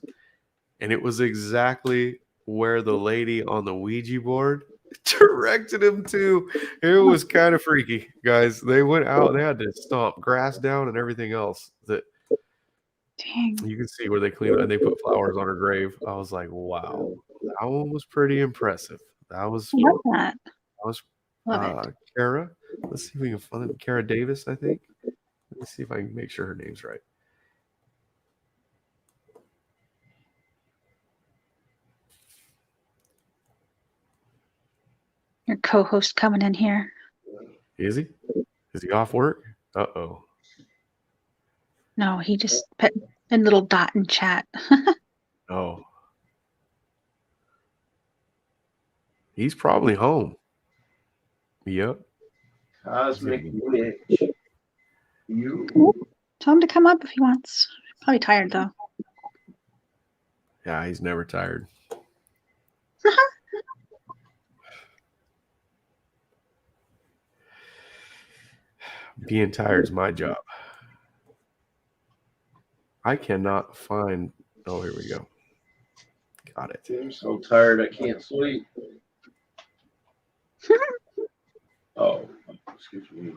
and it was exactly where the lady on the Ouija board directed them to. It was kind of freaky, guys. They went out, they had to stomp grass down and everything else that Dang. you can see where they cleaned and they put flowers on her grave. I was like, wow, that one was pretty impressive. That was Love that. Love it. Kara. Let's see if we can find it. Kara Davis, I think. Let me see if I can make sure her name's right. Your co-host coming in here. Is he? Is he off work? Uh-oh. No, he just put a little dot in chat. Oh. He's probably home. Yep. Cosmic witch. You. Tell him to come up if he wants. Probably tired though. Yeah, he's never tired. Being tired is my job. I cannot find. Oh, here we go. Got it. I'm so tired I can't sleep. Oh, excuse me.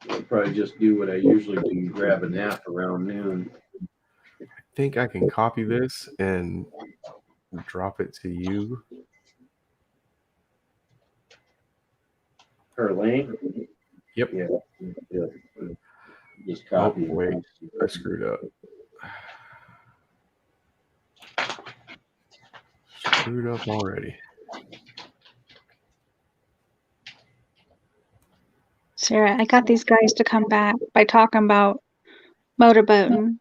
I'll probably just do what I usually do, grab a nap around noon. I think I can copy this and drop it to you. Her link? Yep. Yeah. Just copy. Oh, wait, I screwed up. Screwed up already. Sarah, I got these guys to come back by talking about motorboating.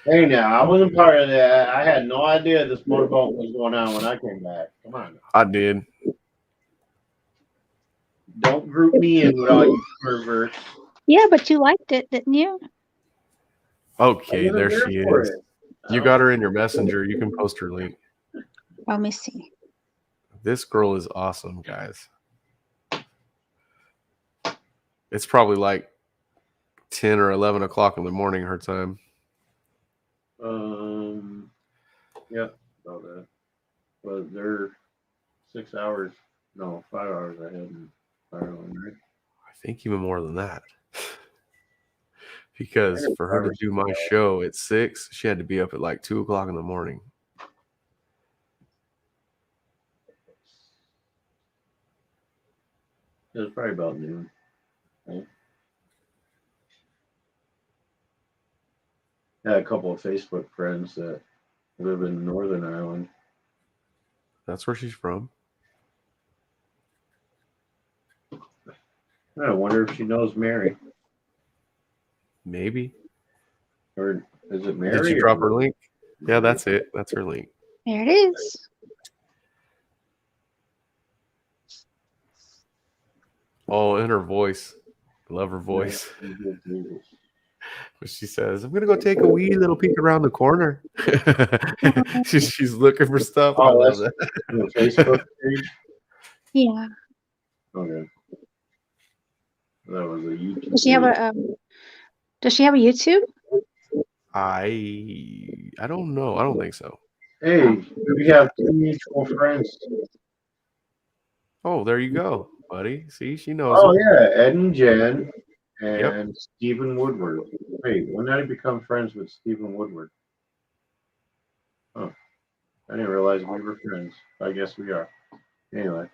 Hey, now, I wasn't part of that. I had no idea this motorboat was going on when I came back. Come on. I did. Don't group me in with all you perverts. Yeah, but you liked it, didn't you? Okay, there she is. You got her in your messenger. You can post her link. Let me see. This girl is awesome, guys. It's probably like 10 or 11 o'clock in the morning her time. Yeah, about that. But they're 6 hours, no, 5 hours ahead in Ireland, right? I think even more than that. Because for her to do my show at 6, she had to be up at like 2 o'clock in the morning. It was probably about noon. Right? I had a couple of Facebook friends that live in Northern Ireland. That's where she's from. I wonder if she knows Mary. Maybe. Or is it Mary? Did you drop her link? Yeah, that's it. That's her link. There it is. Oh, and her voice. I love her voice. But she says, I'm going to go take a wee little peek around the corner. she's looking for stuff. I love that. The Facebook page? Yeah. Okay. That was a YouTube. Does she have a Does she have a YouTube? I don't know. I don't think so. Hey, we have 2 mutual friends. Oh, there you go, buddy. See, she knows. Oh it. yeah, Ed and Jen and Stephen Woodward. Wait, when did I become friends with Stephen Woodward? Oh, I didn't realize we were friends. I guess we are. Anyway.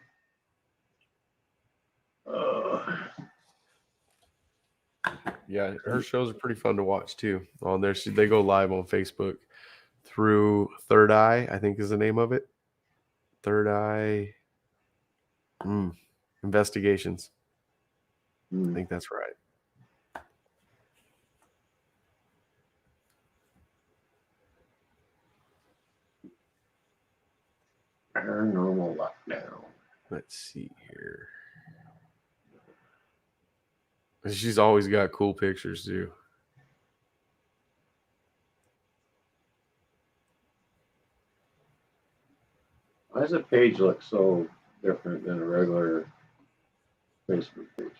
Yeah, her shows are pretty fun to watch too. On there, they go live on Facebook through Third Eye, I think is the name of it. Third Eye Investigations. I think that's right. Paranormal Lockdown. Let's see here. She's always got cool pictures too. Why does the page look so different than a regular Facebook page?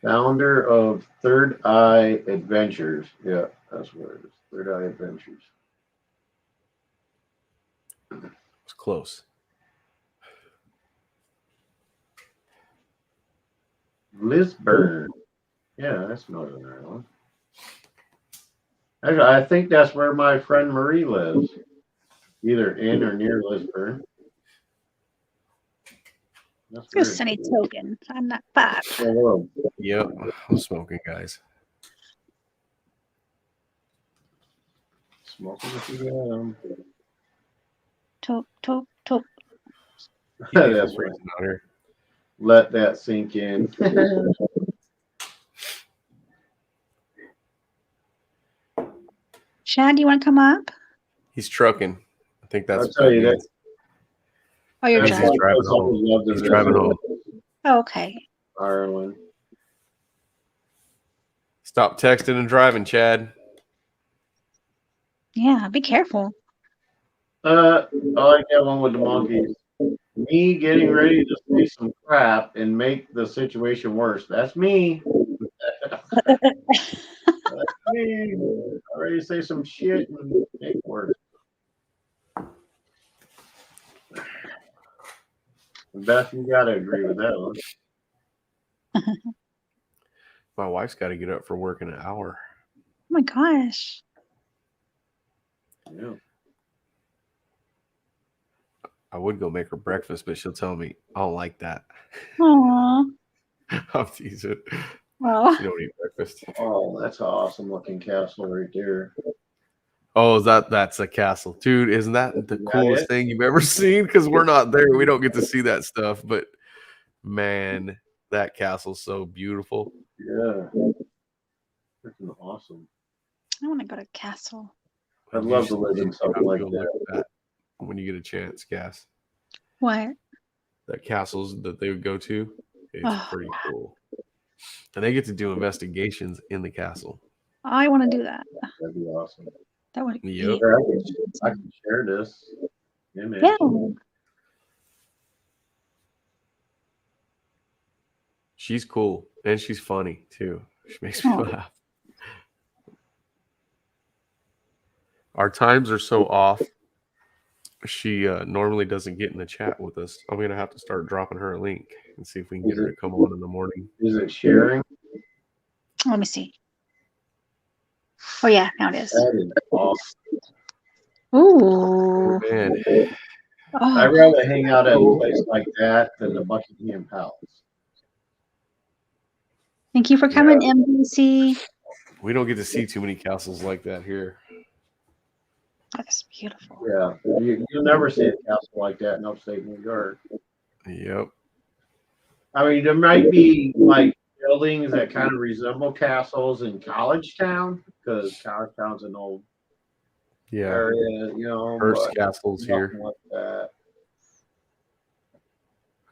Founder of Third Eye Adventures. Yeah, that's what it is. Third Eye Adventures. It's close. Lisburn. Yeah, that's Northern Ireland. Actually, I think that's where my friend Marie lives. Either in or near Lisburn. That's Just weird. Sunny Token. I'm not bad. Hello. Yep, I'm smoking, guys. Smoking if you got 'em. Toke, toke, toke. That's right. Out here. Let that sink in. Chad, do you want to come up? He's trucking. I think that's. I'll tell you that. Oh, you're He's driving. driving home. He's driving home. Oh, okay. Ireland. Stop texting and driving, Chad. Yeah, be careful. I like that one with the monkeys. Me getting ready to say some crap and make the situation worse. That's me. That's me. I'm ready to say some shit and make it worse. Beth, you gotta agree with that one. My wife's got to get up for work in an hour. Oh my gosh. Yeah. I would go make her breakfast, but she'll tell me, I don't like that. Aww. I'll tease it. Well. You don't eat breakfast. Oh, that's an awesome looking castle right there. Oh, that's a castle. Dude, isn't that the coolest thing you've ever seen? Because we're not there. We don't get to see that stuff. But man, that castle's so beautiful. Yeah. Freaking awesome. I want to go to castle. I'd love to live in something like that. When you get a chance, Gas. What? That castles that they would go to, it's pretty cool. And they get to do investigations in the castle. I want to do that. That'd be awesome. That would be Yep. I can share this image. yeah. She's cool and she's funny too. She makes me Aw. laugh. Our times are so off. She normally doesn't get in the chat with us. I'm gonna have to start dropping her a link and see if we can get her to come on in the morning. Is it sharing? Let me see. Oh yeah, now it is. That is awesome. Ooh. Man, I'd Oh, rather hang out at a place like that than the Buckingham Palace. thank you for coming, MBC. we don't get to see too many castles like that here. That's beautiful. Yeah, you'll never see a castle like that in upstate New York. Yep. I mean, there might be like buildings that kind of resemble castles in College Town, because College Town's an old Yeah. area, you know. Hearst but Castle's here. nothing like that.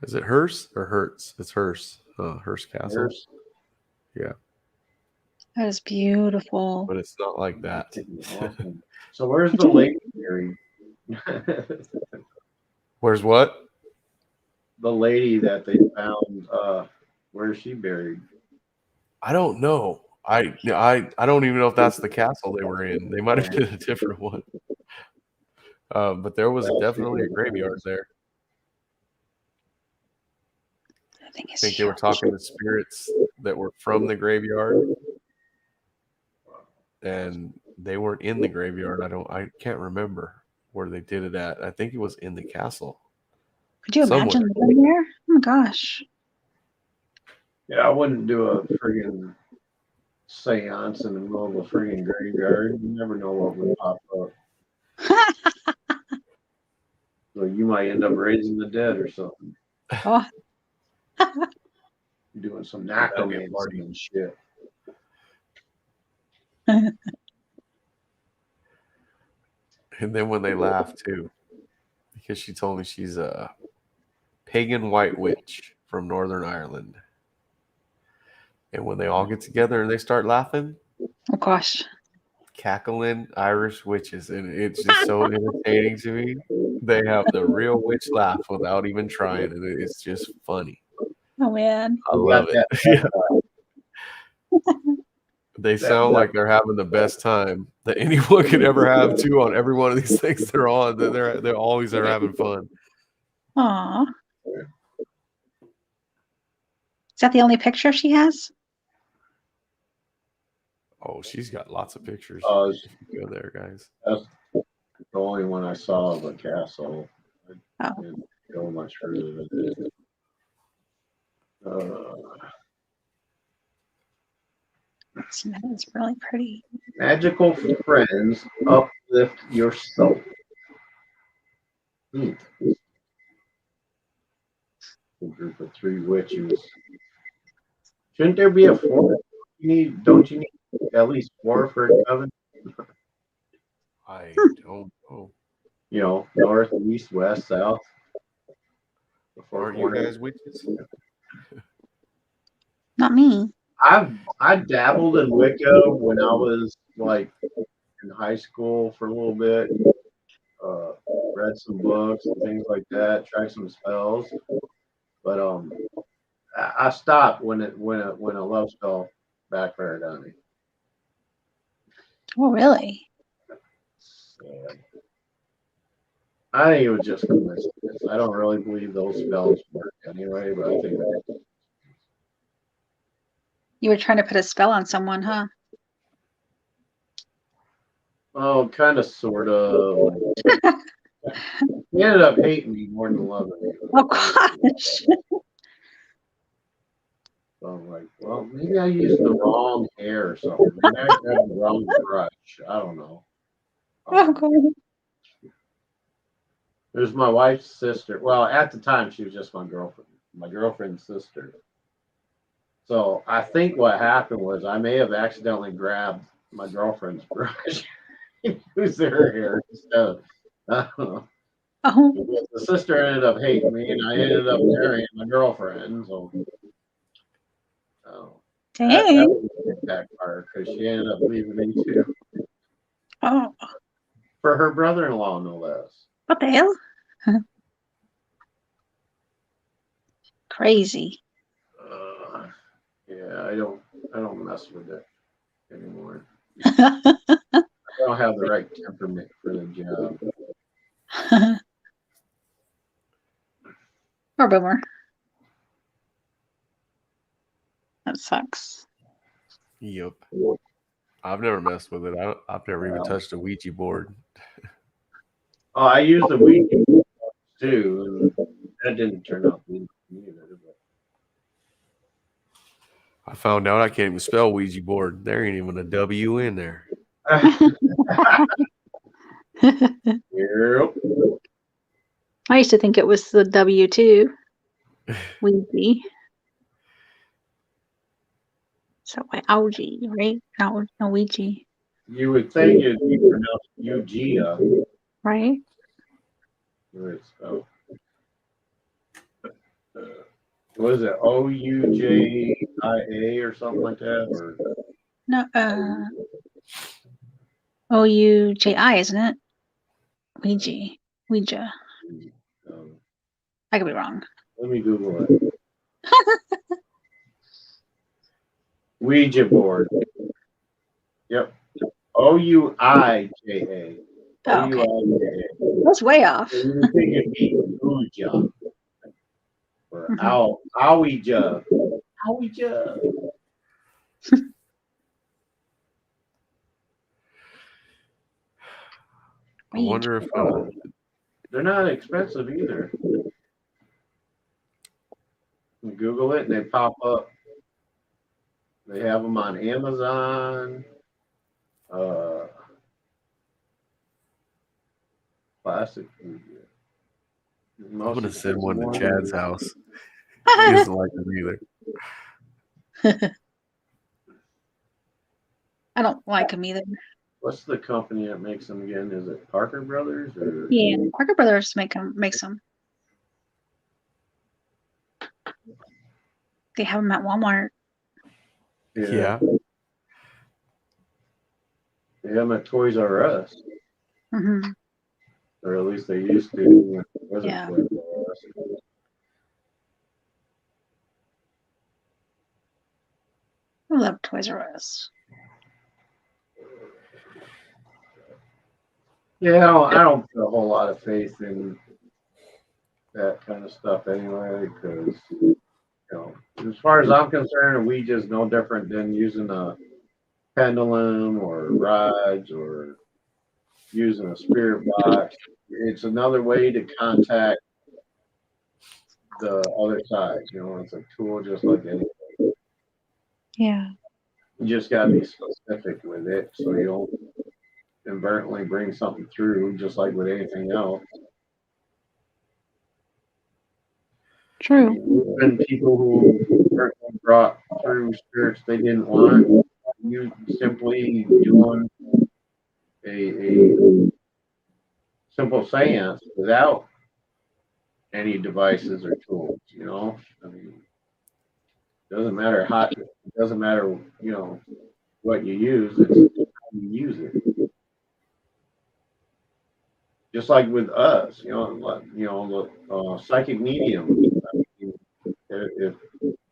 Is it Hearst or Hertz? It's Hearst. Hearst Castle. There's- That is beautiful. But it's not like that. awesome. So where's the lady buried? Where's what? The lady that they found, where is she buried? I don't know. I don't even know if that's the castle they were in. They might have been a different one. But there was definitely a graveyard there. I think I it's think they were talking to spirits that were from the graveyard, and they weren't in the graveyard. I can't remember where they did it at. I think it was in the castle. Could you imagine somewhere. living there? Oh my gosh. Yeah, I wouldn't do a friggin' seance in the middle of a friggin' graveyard. You never know what would pop up. So you might end up raising the dead or something. Oh, Doing some That'd be a necromancy party. and shit. And then when they laugh too, because she told me she's a pagan white witch from Northern Ireland. And when they all get together and they start laughing, oh gosh. cackling Irish witches, and it's just so entertaining to me. They have the real witch laugh without even trying, and it's just funny. Oh man. I love it. Yeah. They sound like they're having the best time that anyone could ever have too on every one of these things they're on. They're always are having fun. Aw. Is that the only picture she has? Oh, she's got lots of pictures. Oh, If you go there, guys. that's the only one I saw of a castle. I Oh. didn't go much further than this. It's really pretty. Magical friends uplift your soul. A group of 3 witches. Shouldn't there be a 4th? Don't you need at least 4 for a coven? I don't know. You know, north, east, west, south. The 4 Aren't you corners. guys witches? Not me. I dabbled in Wicca when I was like in high school for a little bit. Read some books and things like that. Tried some spells, but I stopped when a love spell backfired on me. Oh really? And I think it was just coincidence. I don't really believe those spells work anyway, but I think that. You were trying to put a spell on someone, huh? Oh, kind of, sort of. He ended up hating me more than loving me. Oh gosh. So I'm like, well, maybe I used the wrong hair or something. Maybe I grabbed the wrong brush. I don't know. Oh god. It was my wife's sister. Well, at the time, she was just my girlfriend's sister. So I think what happened was I may have accidentally grabbed my girlfriend's brush, used her hair instead of. I don't know. Oh. Because the sister ended up hating me, and I ended up marrying my girlfriend. So Oh, Dang. that was a backfire because she ended up leaving me too. Oh, For her brother-in-law, no less. what the hell? Crazy. Yeah, I don't mess with it anymore. I don't have the right temperament for the job. Poor Boomer. That sucks. Yep. I've never messed with it. I've never even touched a Ouija board. Oh, I used the Ouija board too, and that didn't turn out to be either. I found out I can't even spell Ouija board. There ain't even a W in there. Yep. I used to think it was the W2. Ouija. So wait, Ouija, right? No, Ouija, You would think it'd be pronounced Eugia. right? What is it? OUJIA or something like that? Or No, OUJI, isn't it? Ouija. I could be wrong. let me Google it. Ouija board. Yep. OUIJA. Oh, okay. OUIJA. That's way off. So you would think it'd be Ouija. Or Ouija. Ouija. I wonder if They're not expensive either. You Google it and they pop up. They have them on Amazon. Classic. I'm gonna send one to Chad's house. He doesn't like them either. I don't like them either. What's the company that makes them again? Is it Parker Brothers or? Yeah, Parker Brothers makes them. They have them at Walmart. Yeah. They have them at Toys R Us, Mm-hmm. or at least they used to. Yeah. Toys R Us. I love Toys R Us. Yeah, I don't put a whole lot of faith in that kind of stuff anyway, because as far as I'm concerned, we just no different than using a pendulum or rods or using a spirit box. It's another way to contact the other side. It's a tool just like anything. Yeah. You just got to be specific with it so you don't inadvertently bring something through, just like with anything else. True. There's been people who brought through spirits they didn't want. You simply doing a simple seance without any devices or tools. I mean, doesn't matter what you use. It's how you use it. Just like with us, psychic medium.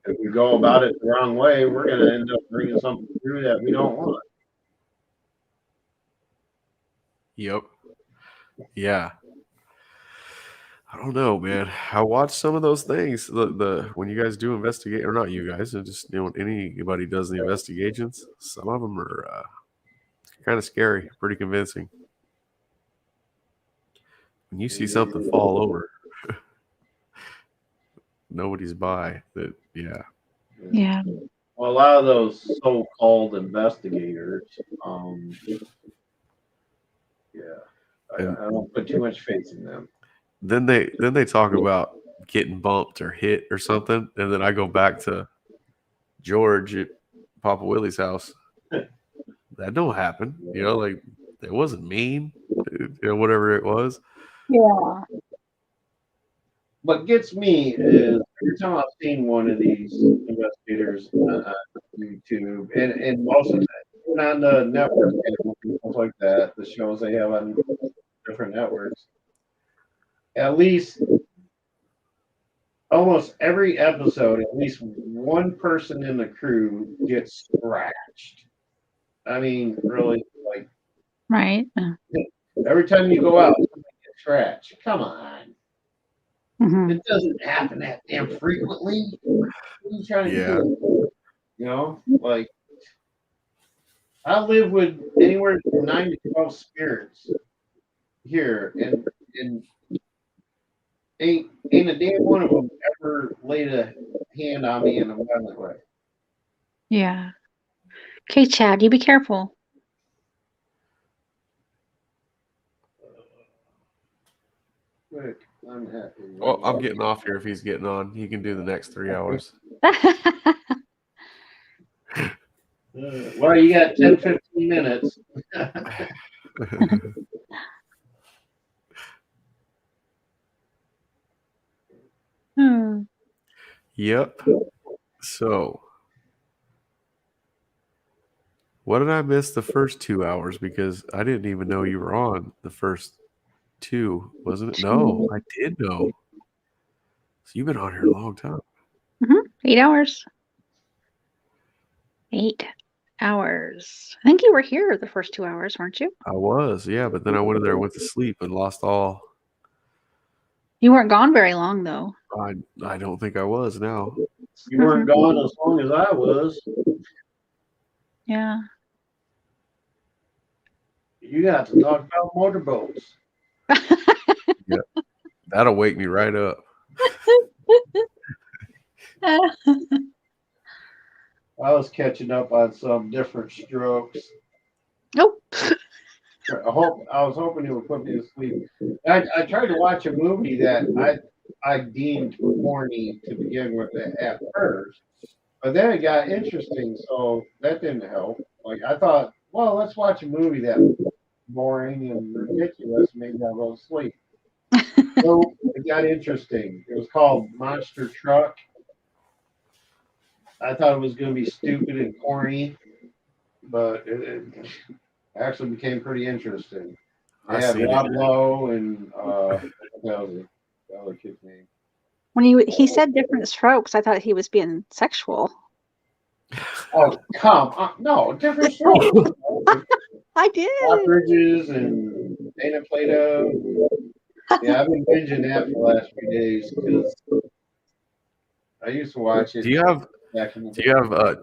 If we go about it the wrong way, we're going to end up bringing something through that we don't want. Yep. Yeah. I don't know, man. I watch some of those things. The when you guys do investigate, or not you guys, just when anybody does the investigations, some of them are kind of scary, pretty convincing. When you see something fall over, nobody's by that. Yeah. Yeah. Well, a lot of those so-called investigators, I don't put too much faith in them. Then they talk about getting bumped or hit or something, and then I go back to George at Papa Willie's house. That don't happen, like it wasn't mean, whatever it was. Yeah. What gets me is every time I've seen one of these investigators creators on YouTube, and most of that, even on the network and stuff like that, the shows they have on different networks, at least almost every episode, at least one person in the crew gets scratched. I mean, really, like Right. every time you go out, somebody gets scratched. Come on. Mhm. It doesn't happen that damn frequently. What are you trying to Yeah. do? You know, like I live with anywhere from 9 to 12 spirits here, and ain't a damn one of them ever laid a hand on me in a violent way. Yeah. Okay, Chad, you be careful. Quick, unhappy. Well, I'm getting off here if he's getting on. He can do the next 3 hours. Well, you got 10, 15 minutes. Hmm. Yep. So, what did I miss the first 2 hours? Because I didn't even know you were on the first 2, wasn't it? No, I did know. So you've been on here a long time. 8 hours. 8 hours. I think you were here the first 2 hours, weren't you? I was, yeah, but then I went in there, went to sleep, and lost all. You weren't gone very long, though. I don't think I was now. You weren't gone as long as I was. Yeah. You got to talk about motorboats. That'll wake me right up. I was catching up on some different strokes. Nope. I was hoping he would put me to sleep. I tried to watch a movie that I deemed corny to begin with at first, but then it got interesting, so that didn't help. Like I thought, well, let's watch a movie that's boring and ridiculous. Maybe I'll go to sleep. So it got interesting. It was called Monster Truck. I thought it was going to be stupid and corny, but it actually became pretty interesting. I I had seen Rob it. Lowe and what was the other kid's name? When he said different strokes, I thought he was being sexual. Oh, come on. No, different strokes. I did. Rock Bridges and Dana Plato. Yeah, I've been binging that for the last few days because I used to watch it. Do you have back in the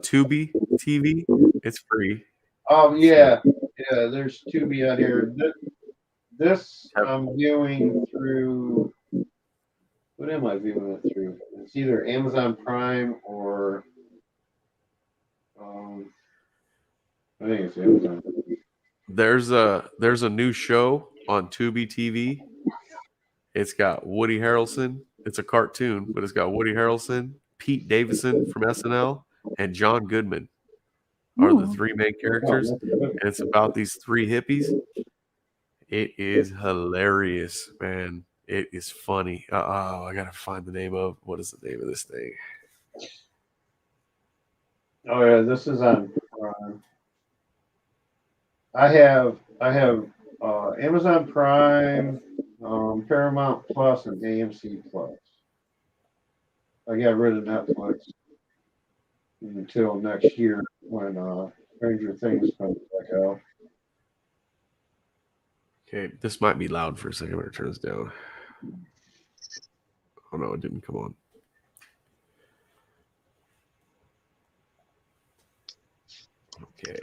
Tubi TV? It's free. Oh yeah, there's Tubi on here. This I'm viewing through. What am I viewing it through? It's either Amazon Prime or I think it's Amazon. There's a new show on Tubi TV. It's got Woody Harrelson. It's a cartoon, but it's got Woody Harrelson, Pete Davidson from SNL, and John Goodman are the 3 main characters. And it's about these 3 hippies. It is hilarious, man. It is funny. I gotta find the name of what is the name of this thing? Oh yeah, this is on Prime. I have Amazon Prime, Paramount Plus, and AMC Plus. I got rid of Netflix until next year when Stranger Things comes back out. Okay, this might be loud for a second when it turns down. Oh no, it didn't come on. Okay.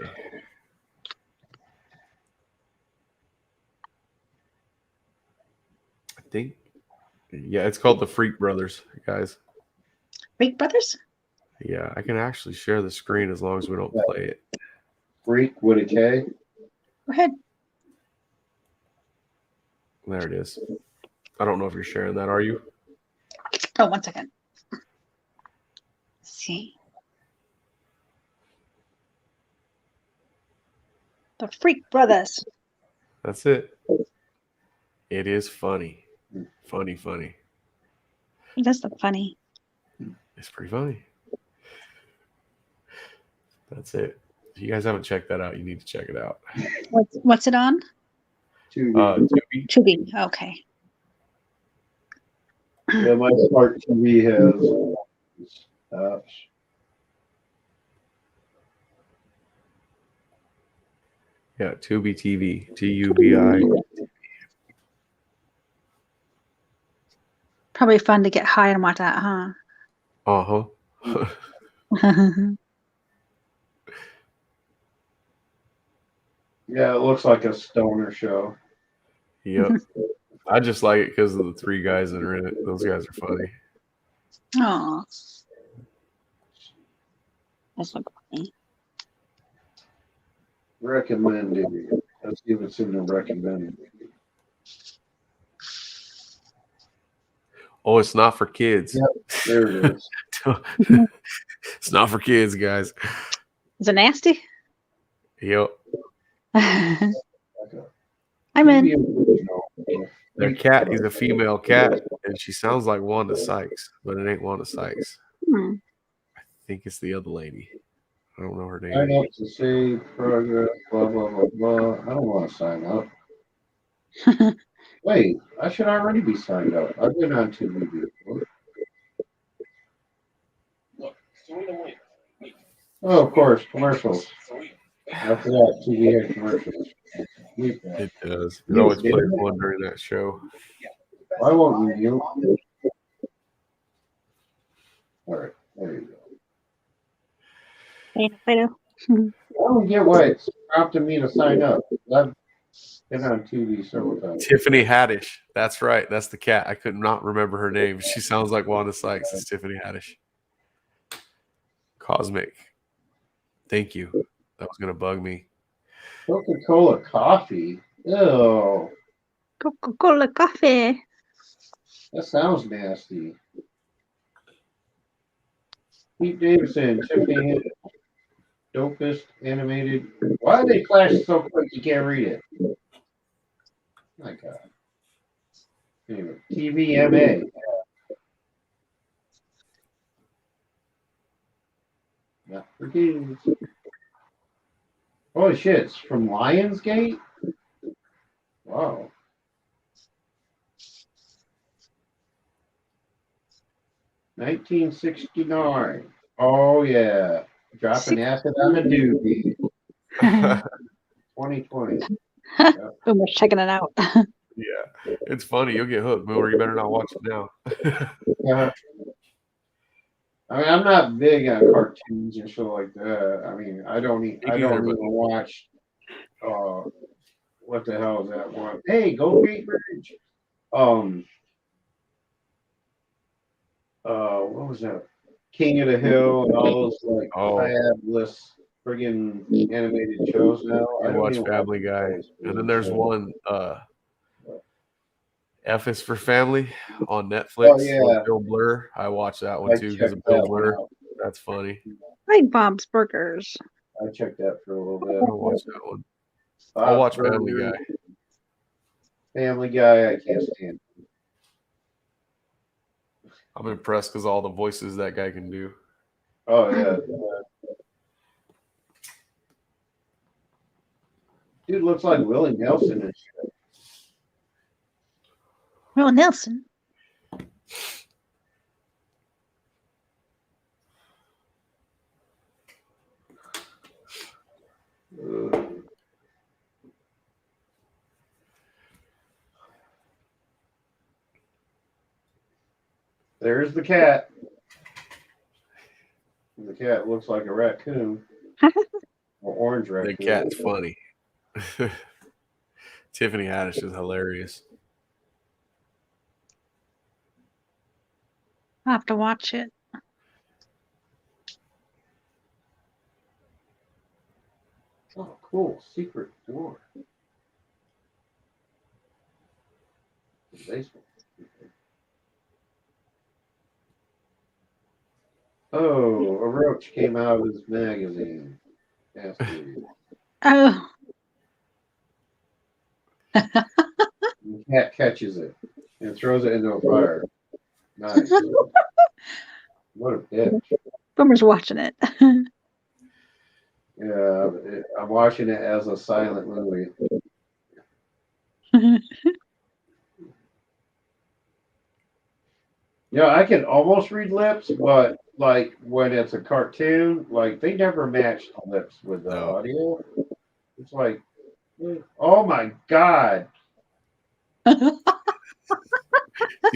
I think, yeah, it's called The Freak Brothers, guys. Freak Brothers? Yeah, I can actually share the screen as long as we don't play it. Freak with a K. Go ahead. There it is. I don't know if you're sharing that, are you? Oh, 1 second. Let's see. The Freak Brothers. That's it. It is funny. Funny. He does look funny. It's pretty funny. That's it. If you guys haven't checked that out, you need to check it out. What's it on? Tubi. Tubi. Okay. Yeah, my smart TV has apps. Yeah, Tubi TV. TUBI. Probably fun to get high and watch that, huh? Uh-huh. Yeah, it looks like a stoner show. Yep. I just like it because of the three guys that are in it. Those guys are funny. Oh. That's so funny. Recommended. Let's see if it's in the recommended. Oh, it's not for kids. Yep, there it is. It's not for kids, guys. Is it nasty? Yep. I'm in. Their cat is a female cat, and she sounds like Wanda Sykes, but it ain't Wanda Sykes. Hmm. I think it's the other lady. I don't know her name. Sign up to save progress, blah, blah, blah, blah. I don't want to sign up. Wait, I should already be signed up. I've been on TV before. Look, throw the link. Oh, of course, commercials. I forgot TV had commercials. It does. It always plays one during that show. Why won't you mute? All right, there you go. I don't get why it's prompting me to sign up. I've been on TV several times. Tiffany Haddish. That's right. That's the cat. I could not remember her name. She sounds like Wanda Sykes. It's Tiffany Haddish. Cosmic. Thank you. That was going to bug me. Coca-Cola coffee? Ew. Coca-Cola coffee. That sounds nasty. Pete Davidson, Tiffany Haddish. Dopest animated. Why are they flashing so quick you can't read it? My God. Anyway, TVMA. Not for kids. Holy shit, it's from Lionsgate? Wow. $19.69. Oh yeah. Dropping acid on a doobie. 2020. Boomer's checking it out. Yeah. It's funny. You'll get hooked, Boomer. You better not watch it now. Yeah. I mean, I'm not big on cartoons and shit like that. I mean, I don't even watch. What the hell is that one? Hey, go Great Bridge. What was that? King of the Hill and all those like fabulous friggin' animated shows now. I watch Family Guy, and then there's one. F is for Family on Netflix. Oh, yeah. With Bill Blur. I watch that one too because of Bill Blur. That's funny. Like Bob's Burgers. I checked that for a little bit. I'll watch that one. I'll watch Family Guy. Family Guy, I can't stand. I'm impressed because all the voices that guy can do. Oh yeah. Dude looks like Willie Nelson and shit. Will Nelson. There's the cat. The cat looks like a raccoon. Or orange raccoon. The cat's funny. Tiffany Haddish is hilarious. I'll have to watch it. Oh, cool. Secret door. The basement. Oh, a roach came out of his magazine. Oh. The cat catches it and throws it into a fire. Nice. What a bitch. Boomer's watching it. Yeah, I'm watching it as a silent movie. Yeah, I can almost read lips, but like when it's a cartoon, like they never match the lips with the No. audio. It's like, oh my god, See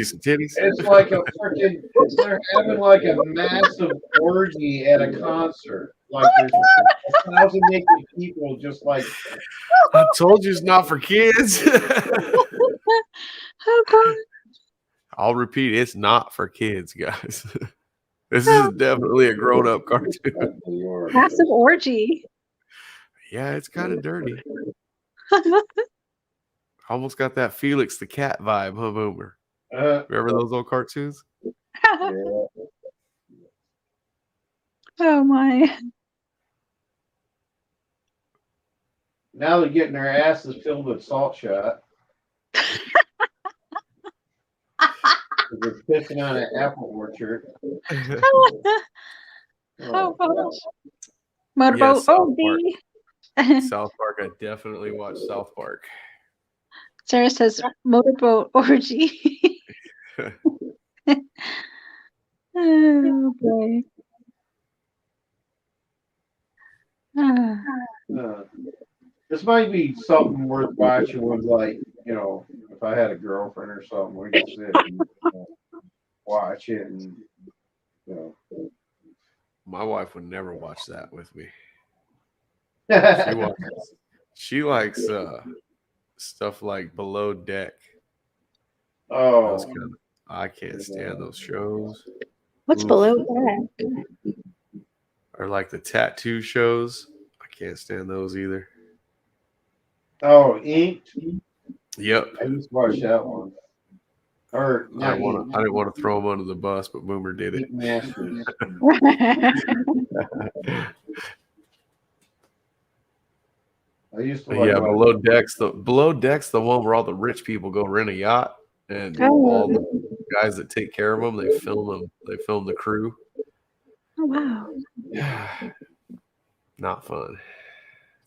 some titties. it's like a freaking. They're having like a massive orgy at a concert. Like there's 1,000 naked people, just like I told you it's not for kids. Oh God. I'll repeat, it's not for kids, guys. This is definitely a grown-up cartoon. Massive orgy. Yeah, it's kind of dirty. Almost got that Felix the Cat vibe, huh, Boomer? Remember those old cartoons? yeah. Oh my. Now they're getting their asses filled with salt shot. They're pissing on an apple orchard. Oh gosh. Yeah, Motorboat South Park. OD. South Park. I definitely watched South Park. Sarah says motorboat orgy. Oh boy. This might be something worth watching with, like, you know, if I had a girlfriend or something, we could sit and watch it, and you know. My wife would never watch that with me. Oh, She likes stuff like Below Deck. Those kind of, I can't stand those shows. What's below that? Or like the tattoo shows. I can't stand those either. oh, Inked. Yep. I used to watch that one. Or I not Inked. didn't want to throw him under the bus, but Boomer did it. Ink Masters. I used to like Yeah, watch Below Deck's the one where all the rich people go rent a yacht, and Oh. all the guys that take care of them, they film the crew. Oh wow. Not fun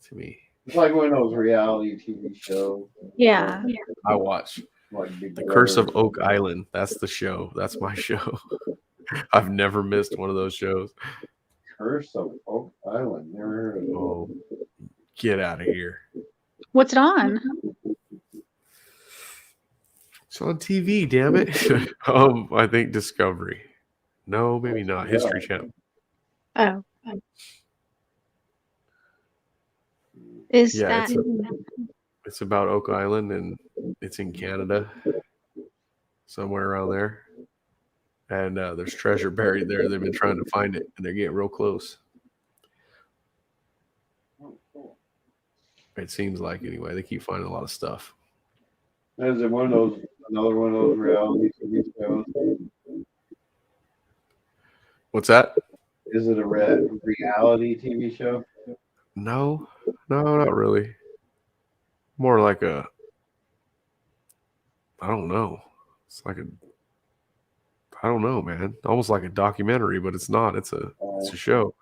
to me. It's like one of those reality TV shows. Yeah. I watch Like Big The Curse Brother. of Oak Island. That's the show. That's my show. I've never missed one of those shows. Curse of Oak Island. Never heard of it. Oh, get out of here. What's it on? It's on TV, damn it. I think Discovery. No, maybe not. History Channel. Oh. Is Yeah, that it's about Oak Island, and it's in Canada, somewhere around there. And there's treasure buried there. They've been trying to find it, and they're getting real close. It seems like, anyway. They keep finding a lot of stuff. Is it another one of those reality TV shows? What's that? Is it a reality TV show? No, not really. More like I don't know. It's like I don't know, man. Almost like a documentary, but it's not. It's a show.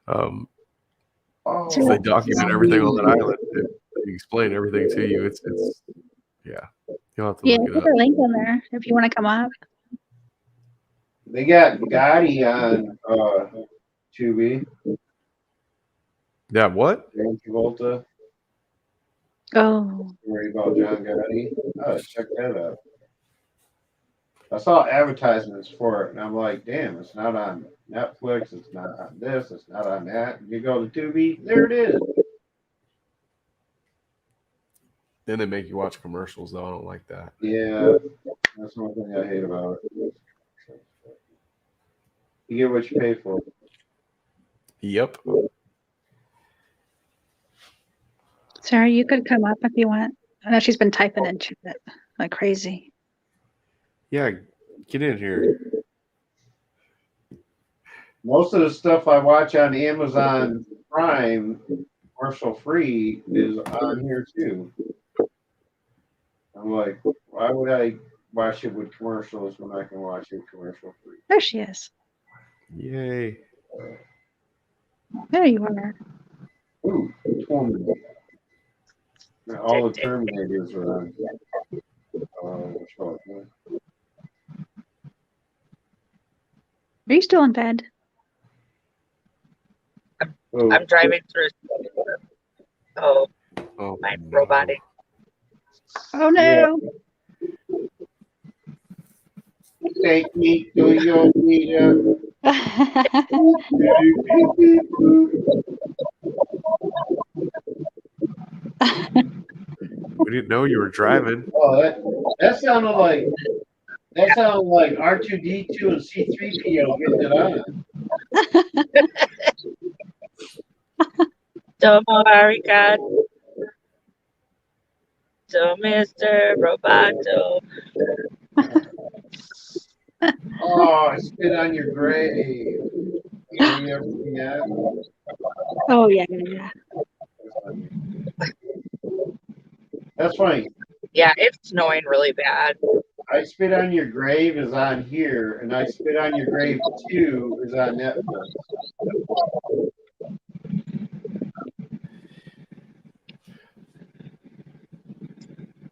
So they document everything on that island. They explain everything to you. It's yeah. You'll have to yeah, look it put up. a link in there if you want to come up. They got Gotti on Tubi. Yeah, what? John Travolta. Oh. Worry about John Gotti. Oh, check that out. I saw advertisements for it, and I'm like, damn, it's not on Netflix, it's not on this, it's not on that. You go to Tubi, there it is. Then they make you watch commercials, though. I don't like that. Yeah, that's one thing I hate about it. You get what you pay for. Yep. Sarah, you could come up if you want. I know she's been typing in chat like crazy. Yeah, get in here. Most of the stuff I watch on Amazon Prime, commercial free, is on here too. I'm like, why would I watch it with commercials when I can watch it commercial free? There she is. Yay. There you are. Ooh, Torment. All the Terminators are on. Which one? Are you still in bed? Oh, I'm driving through. Oh, Oh, my no. robotic. Oh no. take me to your leader. We didn't know you were driving. Oh, that sounded like R2D2 and C3PO getting it on. Domo arigato. So, Mr. Roboto. Oh, I spit on your grave. You ever seen that? Oh yeah, yeah. That's funny. Yeah, it's snowing really bad. I Spit on Your Grave is on here, and I Spit on Your Grave 2 is on Netflix.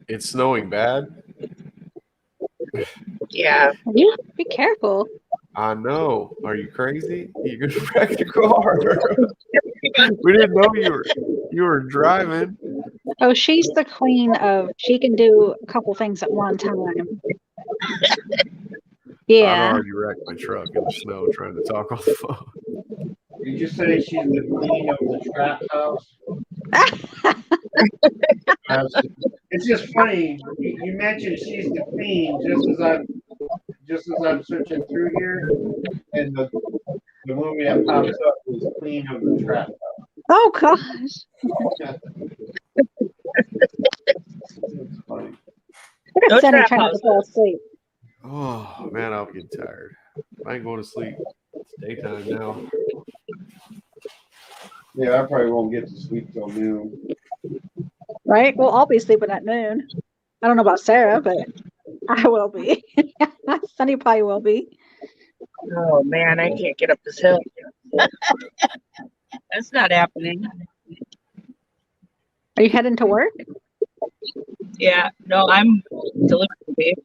It's snowing bad. Yeah. You be careful. I know. Are you crazy? You're gonna wreck the car. We didn't know you were driving. Oh, she's the queen of. She can do a couple things at one time. I'd Yeah. already wrecked my truck in the snow trying to talk on the phone. Did you say she's the queen of the trap house? It's just funny. You mentioned she's the queen just as I'm searching through here, and the movie that pops up is Queen of the Trap House. Oh gosh. It's funny. Look at No Sunny trap trying house. to fall asleep. Oh man, I'll get tired. I ain't going to sleep. It's daytime now. Yeah, I probably won't get to sleep till noon. Right? Well, I'll be sleeping at noon. I don't know about Sarah, but I will be. Sunny probably will be. Oh man, I can't get up this hill. That's not happening. Are you heading to work? Yeah, no, I'm delivering the paper.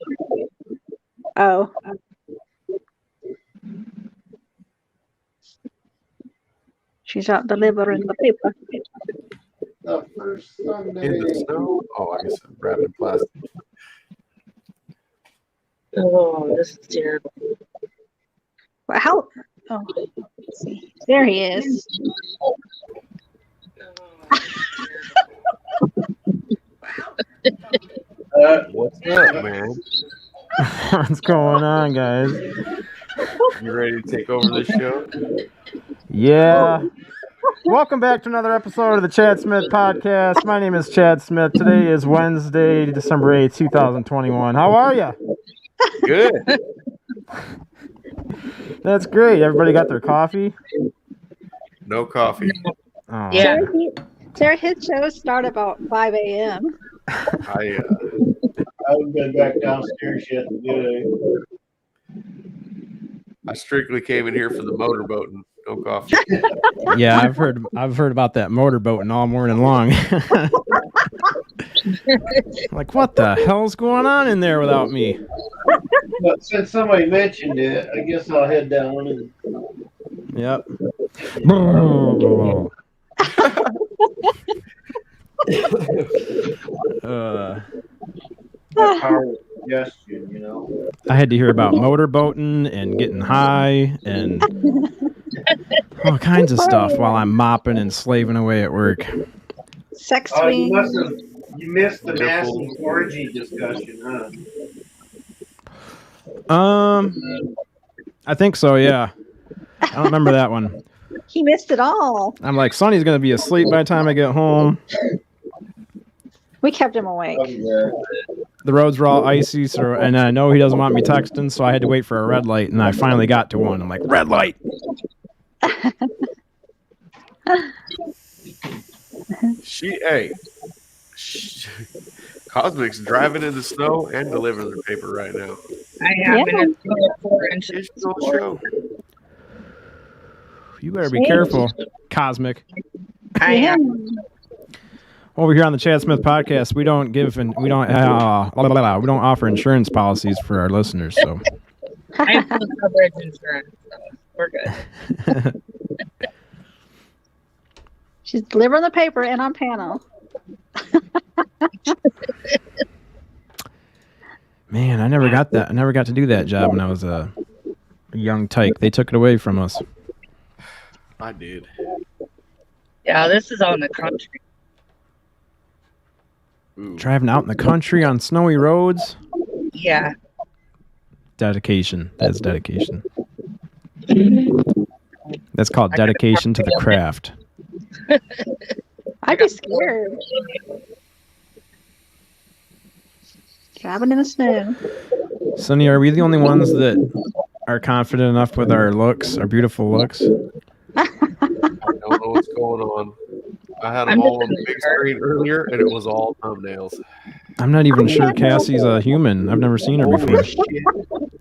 Oh. She's out delivering the paper. The first Sunday. In the snow? Oh, I guess I'm wrapped in plastic. Oh, this is terrible. Well, how? Oh, let's see. There he is. What's up, man? What's going on, guys? You ready to take over this show? Yeah. Welcome back to another episode of the Chad Smith Podcast. My name is Chad Smith. Today is Wednesday, December 8th, 2021. How are you? Good. That's great. Everybody got their coffee? No coffee. Oh. Yeah. Sarah, his shows start about 5 a.m. I haven't been back downstairs yet today. I strictly came in here for the motorboating. No coffee. Yeah, I've heard about that motorboating all morning long. Like, what the hell's going on in there without me? But since somebody mentioned it, I guess I'll head down and. Yep. Power suggestion, you know. I had to hear about motorboating and getting high and all kinds of stuff while I'm mopping and slaving away at work. Sex Oh, swing. you missed the nasty orgy discussion, huh? I think so, yeah. I don't remember that one. He missed it all. I'm like, Sonny's gonna be asleep by the time I get home. We kept him awake. The roads were all icy, so and I know he doesn't want me texting, so I had to wait for a red light, and I finally got to one. I'm like, red light. Cosmic's driving in the snow and delivering the paper right now. I have Yeah. been at 4 inches. It's no show. You better be careful, Cosmic. Yeah. Over here on the Chad Smith podcast, we don't offer insurance policies for our listeners. So I have full coverage insurance, so we're good. She's delivering the paper and on panel. man, I never got that. I never got to do that job when I was a young tyke. They took it away from us. I did. Yeah, this is out in the country. Ooh. Driving out in the country on snowy roads. Yeah. Dedication. That's dedication. That's called dedication to the craft. I'd be scared. Driving in the snow. Sonny, are we the only ones that are confident enough with our looks, our beautiful looks? I don't know what's going on. I had them all on the big screen earlier, and it was all thumbnails. I'm not even sure Cassie's a human. I've never seen her before. Holy shit.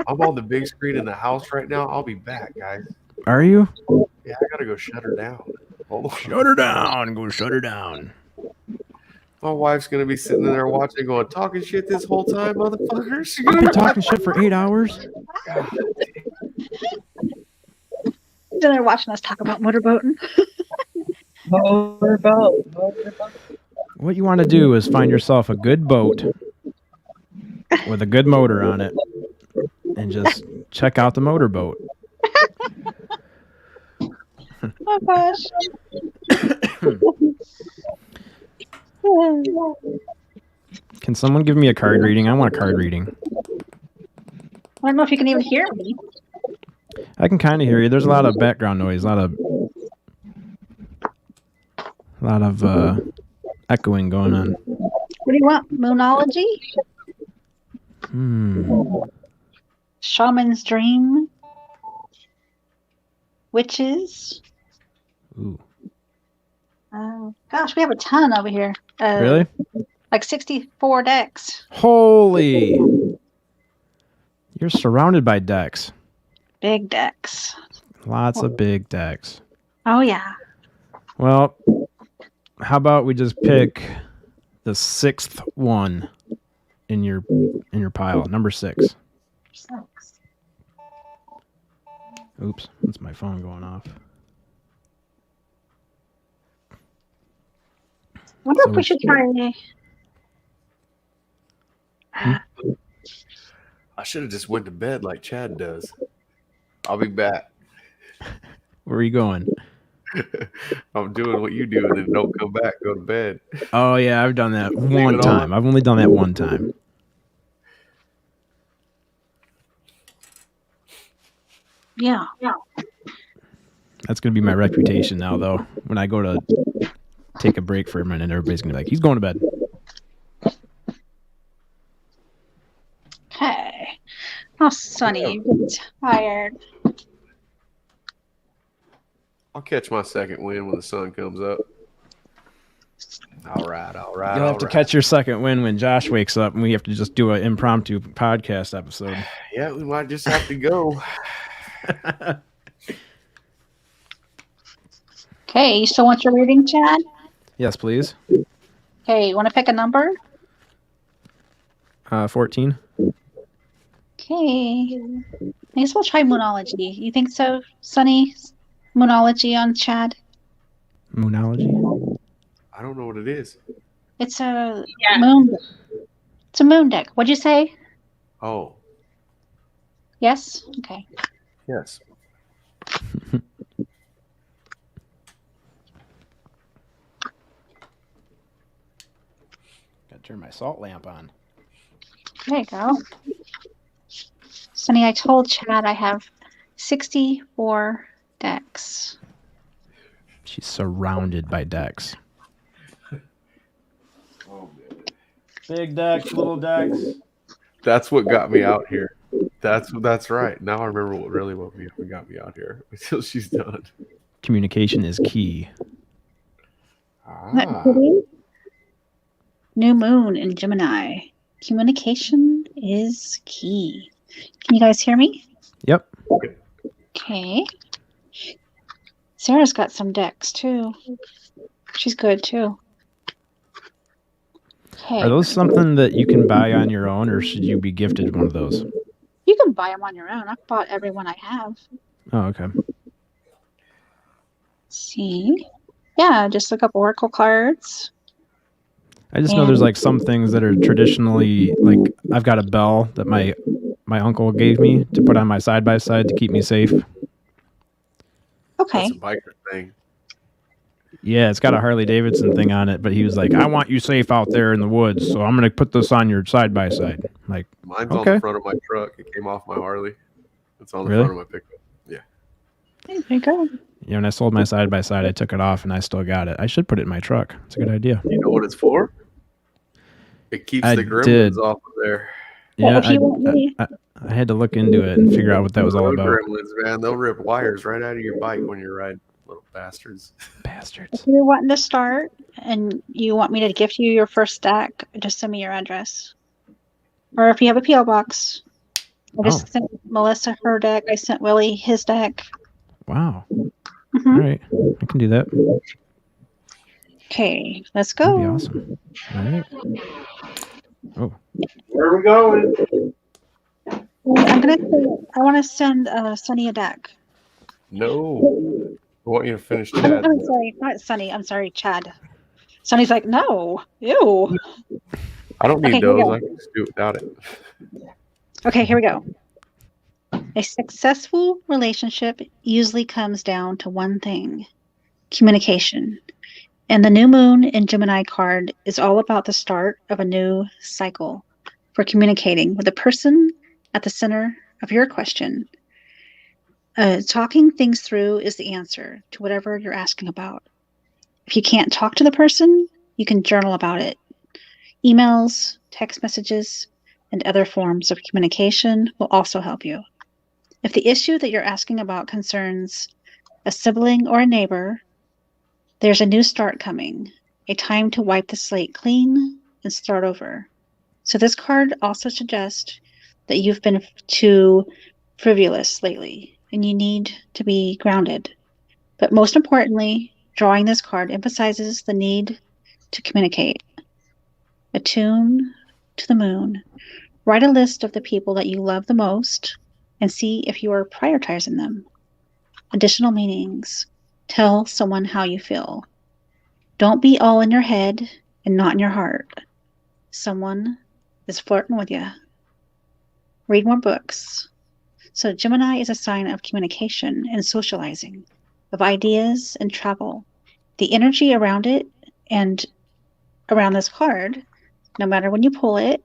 I'm on the big screen in the house right now. I'll be back, guys. Are you? Yeah, I gotta go shut her down. Hold on. Shut her down. Go shut her down. My wife's gonna be sitting there watching, going, talking shit this whole time, motherfuckers. You've been talking shit for 8 hours? They're watching us talk about motorboating. Motorboat. What you want to do is find yourself a good boat with a good motor on it and just check out the motorboat. Oh gosh. Can someone give me a card reading? I want a card reading. I don't know if you can even hear me. I can kind of hear you. There's a lot of background noise, a lot of echoing going on. What do you want? Moonology? Shaman's Dream? Witches? Ooh. Oh, gosh, we have a ton over here. Really? Like 64 decks. Holy! You're surrounded by decks. Big decks. Lots of big decks. Oh, yeah. Well, how about we just pick the 6th one in your pile, number 6. Oops, that's my phone going off. I wonder if we should try. I should have just went to bed like Chad does. I'll be back. Where are you going? I'm doing what you do and then don't come back, go to bed. Oh, yeah, I've done that Leave one it time. on. I've only done that one time. Yeah. That's going to be my reputation now, though. When I go to take a break for a minute, everybody's going to be like, he's going to bed. Okay. Oh, Sonny, you're tired. I'll catch my second win when the sun comes up. All right. You'll have to catch your second win when Josh wakes up and we have to just do an impromptu podcast episode. Yeah, we might just have to go. Okay, you still want your reading, Chad? Yes, please. Okay, you want to pick a number? 14. Okay. I guess we'll try Moonology. You think so, Sonny? Moonology on Chad? Moonology? I don't know what it is. It's a moon. It's a moon deck. What'd you say? Oh, Yes? Okay. yes. Gotta turn my salt lamp on. There you go. Sonny, I told Chad I have 64 decks. She's surrounded by decks. Big decks, little decks. That's what got me out here. That's right. Now I remember what really got me out here until she's done. Communication is key. Ah. New moon in Gemini. Communication is key. Can you guys hear me? Yep. Okay. Sarah's got some decks too. She's good too. Okay. Are those something that you can buy on your own, or should you be gifted one of those? You can buy them on your own. I've bought every one I have. Oh, okay. See? Yeah, just look up Oracle cards. I just know there's like some things that are traditionally like I've got a bell that my uncle gave me to put on my side by side to keep me safe. Okay. That's a biker thing. Yeah, it's got a Harley Davidson thing on it, but he was like, "I want you safe out there in the woods, so I'm gonna put this on your side by side." Like, Mine's on okay. the front of my truck. It came off my Harley. It's on the Really? front of my pickup. Yeah. There you go. Yeah, when I sold my side by side, I took it off and I still got it. I should put it in my truck. It's a good idea. You know what it's for? It keeps I the gremlins did. off of there. Well, Yeah, if you want me, I had to look into it and figure out what that was all Road about. gremlins, man. They'll rip wires right out of your bike when you're riding. Little bastards. Bastards. if you're wanting to start and you want me to gift you your first stack, just send me your address. Or if you have a PO box, I just sent Melissa her deck. I sent Willie his deck. Wow. Mhm. All right. I can do that. Okay, let's That'd go. be awesome. All right. Oh, Where are we going? I want to send Sunny a deck. No. I want you to finish I'm Chad. sorry, not Sunny. I'm sorry, Chad. Sunny's like, no, ew. I don't need Okay, here we those. go. I can just do it without it. Okay, here we go. A successful relationship usually comes down to one thing: communication. And the new moon in Gemini card is all about the start of a new cycle for communicating with the person at the center of your question. Talking things through is the answer to whatever you're asking about. If you can't talk to the person, you can journal about it. Emails, text messages, and other forms of communication will also help you. If the issue that you're asking about concerns a sibling or a neighbor, there's a new start coming, a time to wipe the slate clean and start over. So this card also suggests that you've been too frivolous lately and you need to be grounded. But most importantly, drawing this card emphasizes the need to communicate. Attune to the moon. Write a list of the people that you love the most and see if you are prioritizing them. Additional meanings. Tell someone how you feel. Don't be all in your head and not in your heart. Someone is flirting with you. Read more books. So Gemini is a sign of communication and socializing, of ideas and travel. The energy around it and around this card, no matter when you pull it,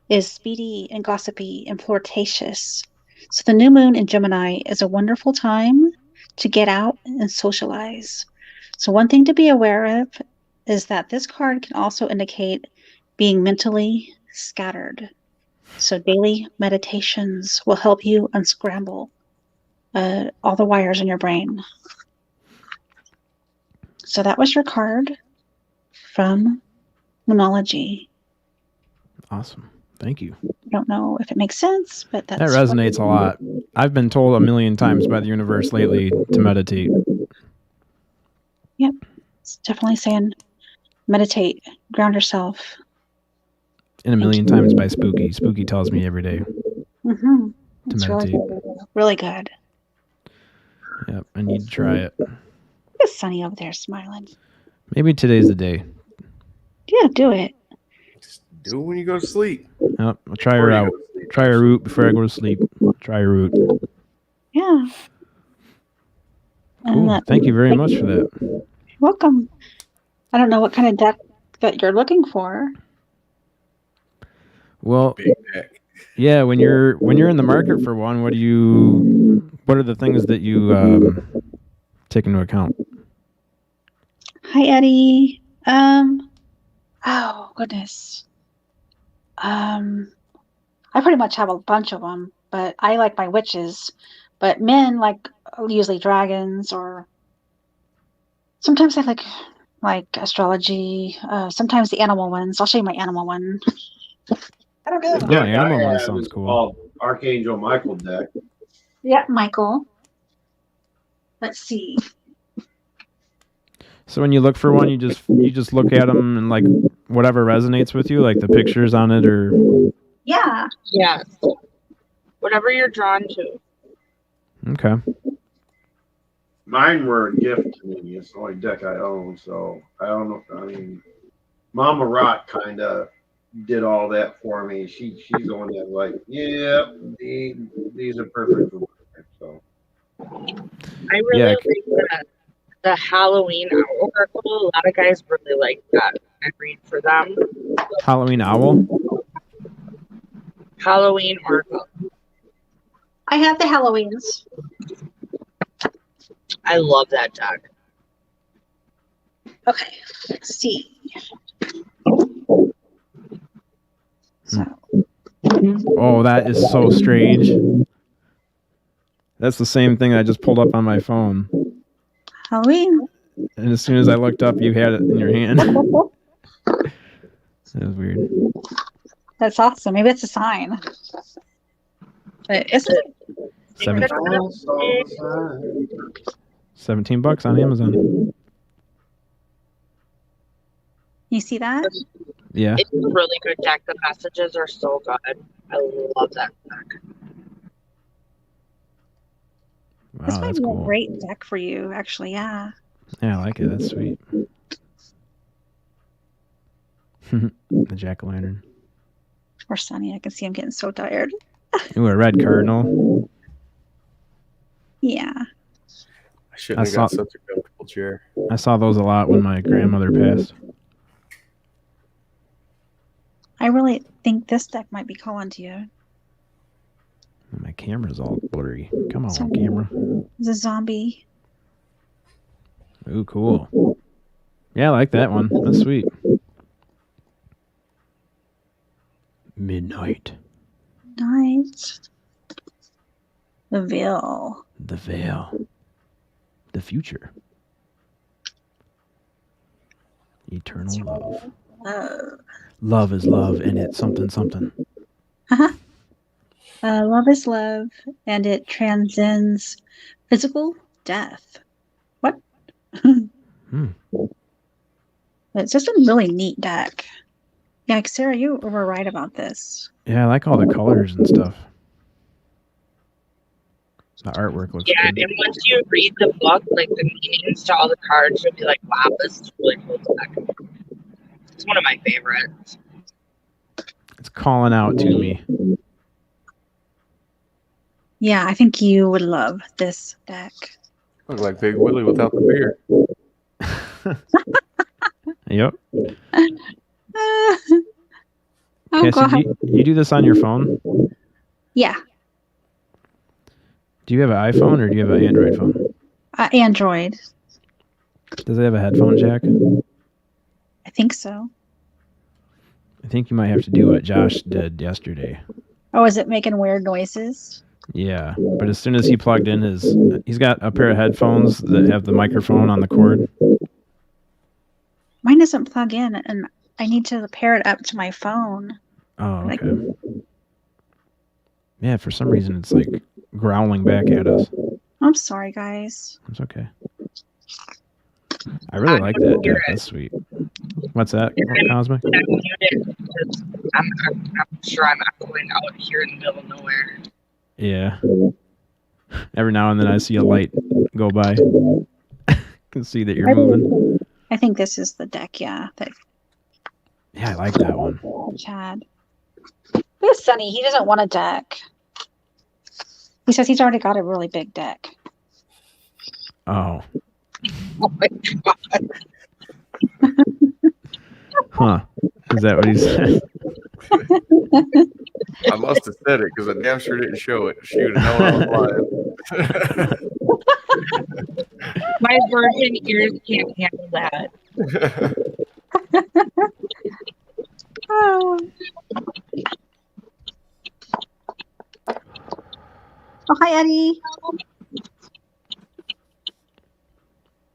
is speedy and gossipy and flirtatious. So the new moon in Gemini is a wonderful time to get out and socialize. So one thing to be aware of is that this card can also indicate being mentally scattered. So daily meditations will help you unscramble all the wires in your brain. So that was your card from Numerology. awesome. Thank you. I don't know if it makes sense, but That that's resonates a lot. I've been told a million times by the universe lately to meditate. Yep. It's definitely saying meditate, ground yourself. And a million times by Spooky. Spooky tells me every day Mm-hmm. to It's really meditate. good. Really good. Yep, I need to try it. Look at Sunny over there smiling. Maybe today's the day. Yeah, do it. Do it when you go to sleep. Yep, I'll try her out. Try a root before I go to sleep. Try a root. Yeah. And Cool. Thank you very much for that. You're welcome. I don't know what kind of deck that you're looking for. Well, Big deck. yeah, when you're in the market for one, what are the things that you take into account? Hi, Eddie. Oh goodness. I pretty much have a bunch of them, but I like my witches. But men like usually dragons, or sometimes I like astrology. Sometimes the animal ones. I'll show you my animal one. I don't know. Yeah, Deck animal I one have sounds is cool. called Archangel Michael deck. Yeah, Michael. Let's see. So when you look for one, you just look at them and like whatever resonates with you, like the pictures on it, or Yeah. Yes. Whatever you're drawn to. okay. Mine were a gift to me. It's the only deck I own, so I don't know. I mean, Mama Rock kind of did all that for me. She's the one that like, yeah, these are perfect for me. So I really Yeah. like the Halloween Oracle. A lot of guys really like that. I read for them. Halloween Owl. Halloween Oracle. I have the Halloweens. I love that deck. Okay, let's see. So, Oh, that is so strange. That's the same thing I just pulled up on my phone. Halloween. And as soon as I looked up, you had it in your hand. That was weird. That's awesome. Maybe it's a sign. Is it? Seven- $17 on Amazon. You see that? Yeah. It's a really good deck. The messages are so good. I love that deck. Wow, This might that's be a cool. great deck for you, actually. Yeah. Yeah, I like it. That's sweet. The jack-o'-lantern. Or Sunny. I can see him getting so tired. Ooh, a red cardinal. Yeah. I shouldn't have got such a comfortable chair. I saw those a lot when my grandmother passed. I really think this deck might be calling to you. My camera's all blurry. Come on, So- camera. It's a zombie. Ooh, cool. Yeah, I like that one. That's sweet. Midnight. Night. The Veil. The Veil. The future. Eternal love. Love is love, and it's something something. Love is love, and it transcends physical death. What? It's just a really neat deck. Yeah, Sarah, you were right about this. Yeah, I like all the colors and stuff. The artwork looks Yeah, good. and once you read the book, like the meanings to all the cards, you'll be like, wow, this is really cool deck. It's one of my favorites. It's calling out to me. Yeah, I think you would love this deck. Look like Big Willie without the beard. Yep. Oh, Cassie, God. you do this on your phone? Yeah, Do you have an iPhone or do you have an Android phone? Android. Does it have a headphone jack? I think so. I think you might have to do what Josh did yesterday. Oh, is it making weird noises? Yeah, but as soon as he plugged in he's got a pair of headphones that have the microphone on the cord. Mine doesn't plug in, and I need to pair it up to my phone. Oh, Like- okay. Yeah, for some reason it's like growling back at us. I'm sorry, guys. It's okay. I really like that deck. That's sweet. What's that, Cosmic? I'm muted because I'm sure I'm echoing out here in the middle of nowhere. Yeah. Every now and then I see a light go by. Can see that you're moving. I think this is the deck, yeah, that Yeah, I like that one. Chad. Who's Sunny? He doesn't want a deck. He says he's already got a really big deck. Oh. Oh my god. Huh. Is that what he said? I must have said it because I damn sure didn't show it. She would have known I was lying. My virgin ears can't handle that. Oh. Oh, hi, Eddie.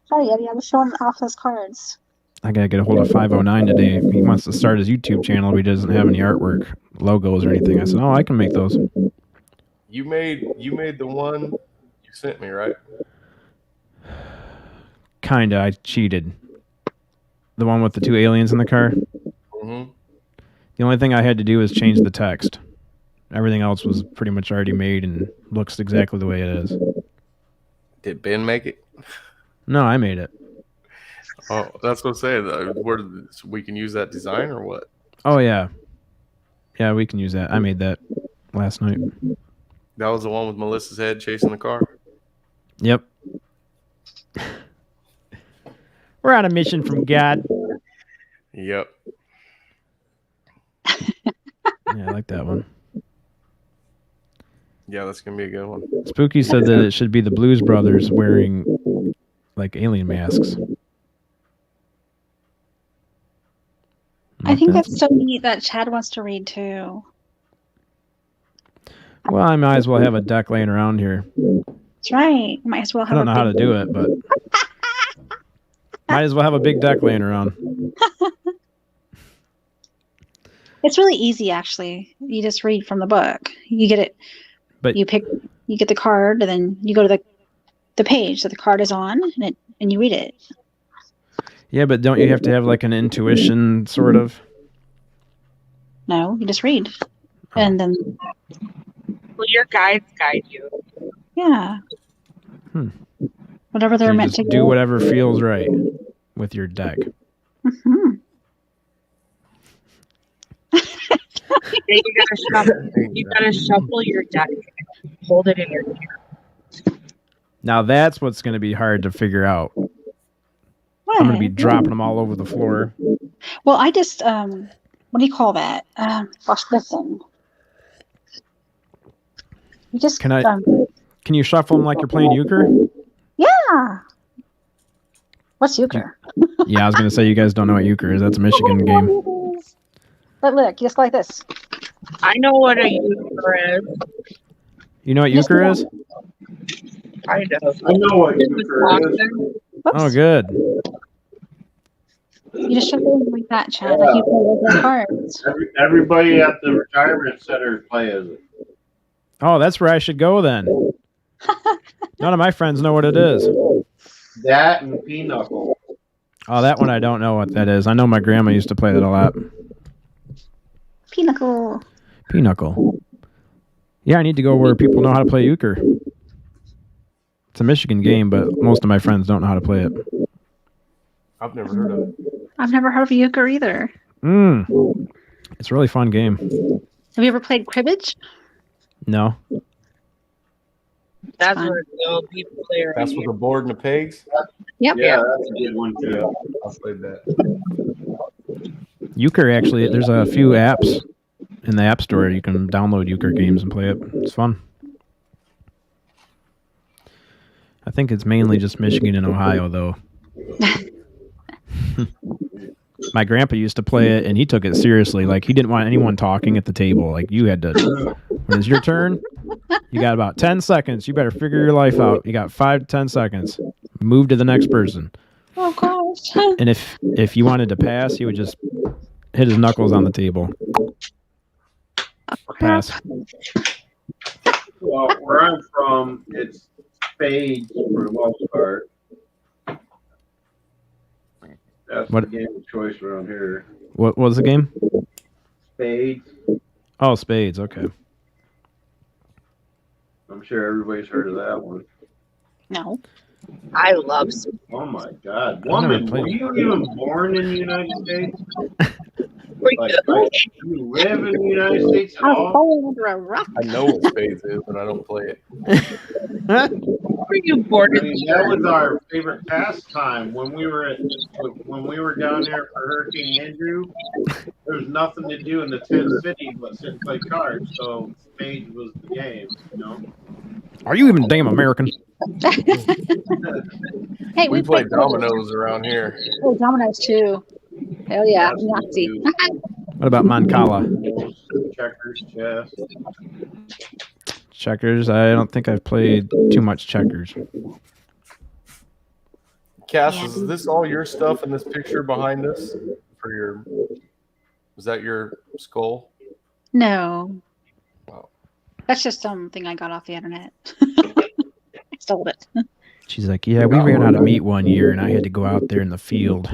Sorry, Eddie. I was showing off those cards. I gotta get a hold of 509 today. He wants to start his YouTube channel, but he doesn't have any artwork, logos, or anything. I said, "Oh, I can make those." You made the one you sent me, right? Kinda. I cheated. The one with the two aliens in the car. Mm-hmm. The only thing I had to do was change the text. Everything else was pretty much already made and looks exactly the way it is. Did Ben make it? No, I made it. Oh, that's what I'm saying. Where we can use that design or what? Oh, yeah. Yeah, we can use that. I made that last night. That was the one with Melissa's head chasing the car? Yep. We're on a mission from God. Yep. Yeah, I like that one. Yeah, that's going to be a good one. Spooky said that it should be the Blues Brothers wearing, like, alien masks. I think that's so neat that Chad wants to read too. Well, I might as well have a deck laying around here. That's right. Might as well I have don't know how to do it, but might as well have a big deck laying around. It's really easy, actually. You just read from the book. You get it. But you get the card, and then you go to the page that the card is on, and you read it. Yeah, but don't you have to have like an intuition, sort of? No, you just read, and then Well, your guides guide you. yeah, whatever So they're you meant just to do whatever feels right with your deck. Hmm. Then you gotta shuffle your deck and hold it in your hand. Now that's what's going to be hard to figure out. I'm going to be dropping them all over the floor. Well, I just what do you call that? Gosh, listen. You just Can you shuffle them like you're playing euchre? yeah. What's euchre? Yeah, I was going to say you guys don't know what euchre is. That's a Michigan game. But look, just like this. I know what a euchre is. You know what euchre is? Kind of. I know what euchre is. Oh, good. You just shuffle them like that, Chad. Like you play with the cards. Everybody at the retirement center play as it. Oh, that's where I should go then. None of my friends know what it is. That and pinochle. Oh, that one I don't know what that is. I know my grandma used to play that a lot. Pinochle. Pinochle. Yeah, I need to go where people know how to play euchre. It's a Michigan game, but most of my friends don't know how to play it. I've never heard of it. I've never heard of euchre either. It's a really fun game. Have you ever played cribbage? No. That's where the old people play around That's with here. the board and the pegs? Yep. Yeah, that's a good one too. I played that. Euchre, actually, there's a few apps in the App Store. You can download euchre games and play it. It's fun. I think it's mainly just Michigan and Ohio, though. My grandpa used to play it, and he took it seriously. Like, he didn't want anyone talking at the table. Like, you had to... When it's your turn, you got about 10 seconds. You better figure your life out. You got 5 to 10 seconds. Move to the next person. Oh, gosh. And if you wanted to pass, he would just hit his knuckles on the table. Pass. Well, where I'm from, it's spades for the most part. That's What- the game of choice around here. What was the game? Spades. Oh, spades. Okay. I'm sure everybody's heard of that one. No. I love spades. Oh my God, I've never woman, played were you even born in the United States? Were Like, you- you live in the United States at I was all? falling under a rock. I know what spades is, but I don't play it. Were you born I in mean, that was our favorite pastime when we were down there for Hurricane Andrew. There was nothing to do in the tent city but sit and play cards. So spades was the game, you know. Are you even damn American? Hey, We play played dominoes around here. Oh, dominoes too. Hell yeah, Nazi. What about Mancala? Checkers, chess. Checkers? I don't think I've played too much checkers. Cass, Yeah. is this all your stuff in this picture behind us? For your, is that your skull? No. Wow. That's just something I got off the internet. I stole it. She's like, yeah, we ran out of meat one year, and I had to go out there in the field.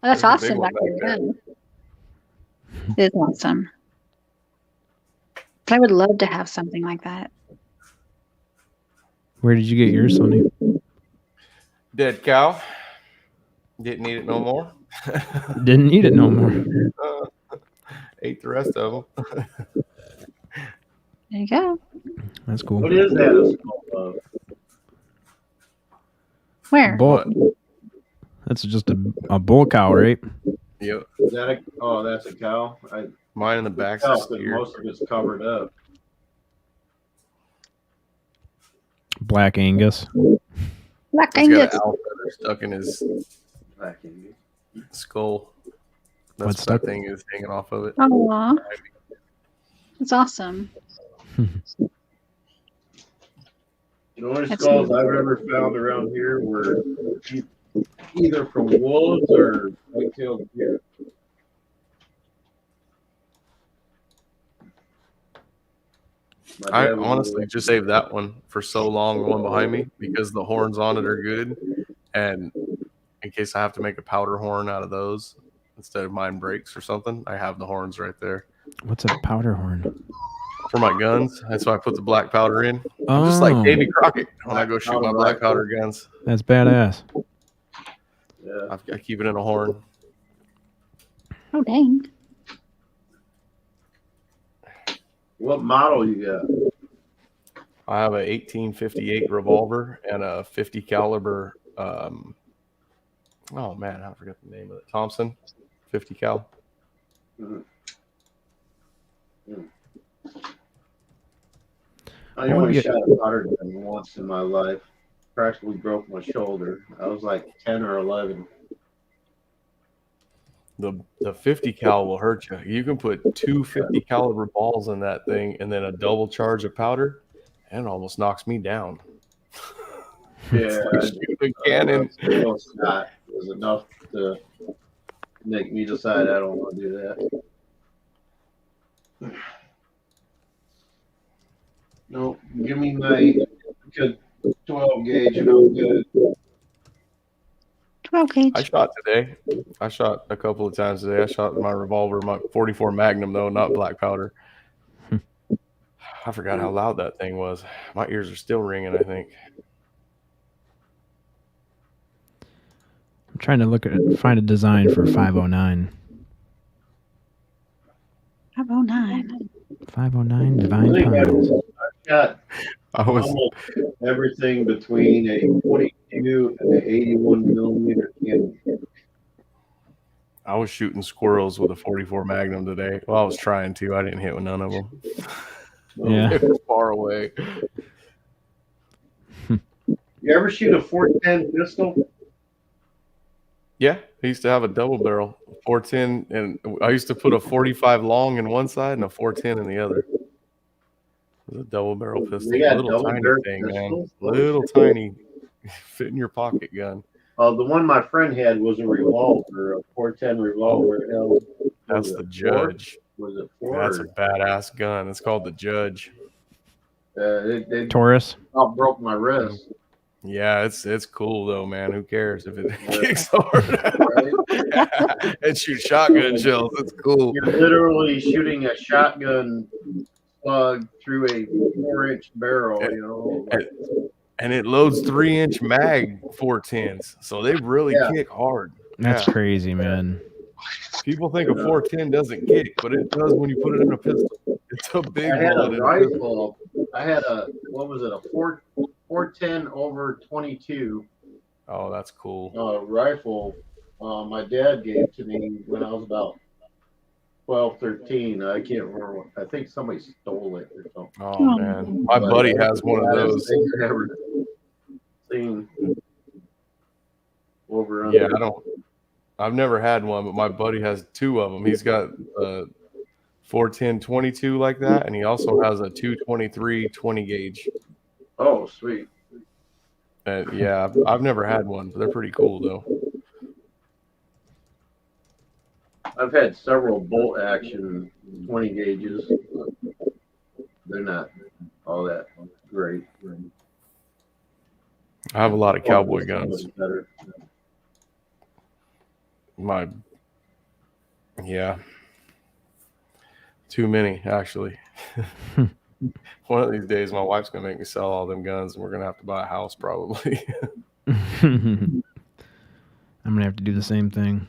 That's There's a big awesome one back back there. there. Yeah. It is awesome. I would love to have something like that. Where did you get yours, Sonny? Dead cow. Didn't eat it no more. Didn't eat it no more. Ate the rest of them. There you go. That's cool. What is that a skull of? Where? Bull. That's just a bull cow, right? Yep. Is that a? Oh, that's a cow. Mine in the back's a Most steer. of it's covered up. Black Angus. Black He's got Angus. an owl feather stuck in his Back in. skull. That's What's what stuck? that thing is hanging off of it. Aw. That's awesome. The only That's skulls neat. I've ever found around here were either from wolves or white-tailed deer. My I dad was honestly really- just saved that one for so long, the one behind me, because the horns on it are good. And in case I have to make a powder horn out of those instead of mine breaks or something, I have the horns right there. What's a powder horn? For my guns, that's why I put the black powder in. I'm just like Oh. Davy Crockett when I go shoot my Powder black rifle. powder guns. That's badass. Yeah. I keep it in a horn. Oh, dang. What model you got? I have a 1858 revolver and a 50 caliber. Oh man, I forgot the name of it. Thompson, 50 cal. I wanna only get- shot a powder gun once in my life. Practically broke my shoulder. I was like 10 or 11. The 50 cal will hurt you. You can put two 50 caliber balls in that thing and then a double charge of powder, and it almost knocks me down. Yeah, Shoot a cannon. a single shot was enough to make me decide I don't want to do that. No, give me my good 12 gauge and I'm good. 12 gauge. I shot today. I shot a couple of times today. I shot my revolver, my 44 Magnum though, not black powder. I forgot how loud that thing was. My ears are still ringing, I think. I'm trying to find a design for 509. 509. 509 I Divine think Piles. I've got I was almost everything between a 22 and an 81 millimeter cannon. I was shooting squirrels with a 44 Magnum today. Well, I was trying to. I didn't hit with none of them. Yeah. They were far away. You ever shoot a 410 pistol? Yeah, I used to have a double barrel 410, and I used to put a 45 long in one side and a 410 in the other. It was a double barrel pistol, They got little double tiny barrel thing, man, pistols? little tiny, fit in your pocket gun. The one my friend had was a revolver, a 410 revolver. Held, That's was the it four? Judge. Was it four? That's a badass gun. It's called the Judge. They Taurus. about broke my wrist. Yeah, it's cool though, man. Who cares if it kicks hard? Right? And shoot shotgun shells. It's cool. You're literally shooting a shotgun slug through a 4-inch barrel. You know, And it loads 3-inch mag 410s, so they really Yeah. kick hard. That's Yeah. crazy, man. People think a 410 doesn't kick, but it does when you put it in a pistol. It's a big I had bullet a in a pistol. rifle. I had a what was it? A 410 over 22 Oh, that's cool. rifle. My dad gave to me when I was about 12, 13. I can't remember. I think somebody stole it or something. Oh man, my But buddy has one of baddest those. thing I've ever seen. Over Yeah, under. I've never had one, but my buddy has two of them. He's got a 410 22 like that, and he also has a 223 20 gauge. Oh, sweet. And yeah, I've never had one, but they're pretty cool though. I've had several bolt action 20 gauges. They're not all that great. I have a lot of cowboy guns. Better. Yeah. Too many, actually. One of these days, my wife's going to make me sell all them guns, and we're going to have to buy a house probably. I'm gonna have to do the same thing.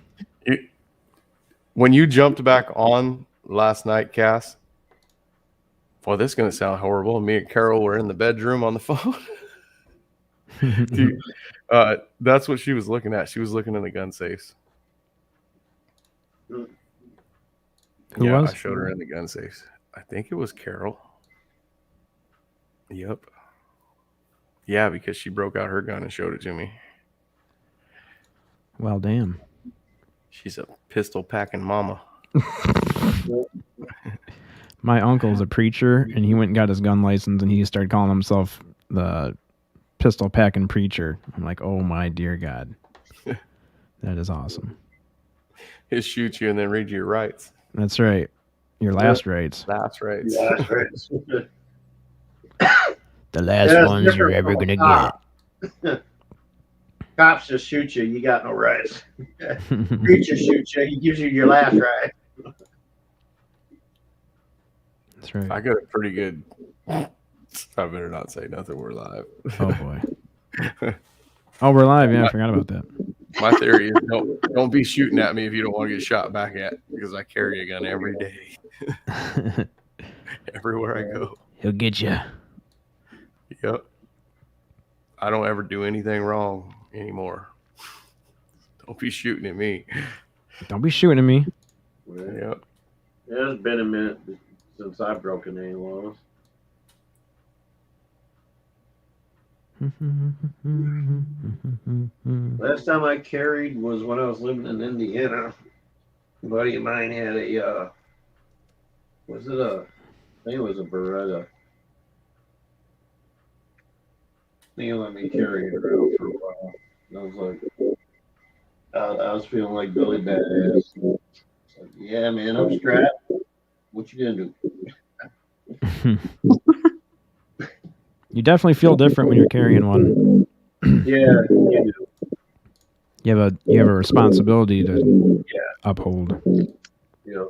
When you jumped back on last night, Cass, boy, this is going to sound horrible. Me and Carol were in the bedroom on the phone. Dude, that's what she was looking at. She was looking in the gun safes. Who Yeah, was? I showed her in the gun safes. I think it was Carol. Yep. Yeah, because she broke out her gun and showed it to me. Well, damn. She's a pistol packing mama. My uncle's a preacher, and he went and got his gun license, and he started calling himself the pistol packing preacher. I'm like, oh my dear God, that is awesome. He'll shoot you and then read you your rights. That's right. Your last rights. Last rights. Last rights. The last That's ones you're different ever from gonna a cop. Cops just shoot you. You got no rights. Preacher shoots you. He gives you your last right. That's right. I got a pretty good. I better not say nothing. We're live. Oh boy. Oh, we're live. Yeah, I forgot about that. My theory is don't be shooting at me if you don't want to get shot back at, because I carry a gun every day. Everywhere I go. He'll get you. Yep. I don't ever do anything wrong anymore. Don't be shooting at me. Don't be shooting at me. Yep. It's been a minute since I've broken any laws. Last time I carried was when I was living in Indiana. A buddy of mine had a, I think it was a Beretta. I think he let me carry it around for a while. And I was like, I was feeling like Billy Badass. Like, yeah, man, I'm strapped. What you gonna do? You definitely feel different when you're carrying one. Yeah, you do. You have a responsibility to uphold. Yeah.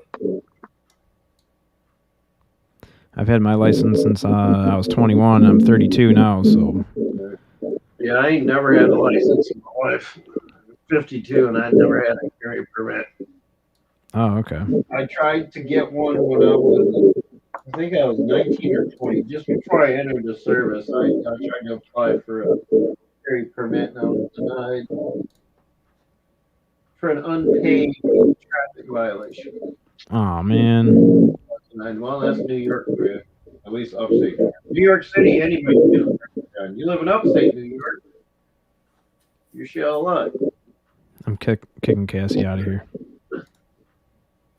I've had my license since I was 21. I'm 32 now, so. Yeah, I ain't never had a license in my life. I'm 52, and I never had a carry permit. Oh, okay. I tried to get one when I was, I think I was 19 or 20. Just before I entered the service, I tried to apply for a carry permit, and I was denied for an unpaid traffic violation. Oh man. Well, that's New York for you. At least upstate. New York City, anybody can get a gun. You live in upstate New York, you're shell luck. I'm kicking Cassie out of here.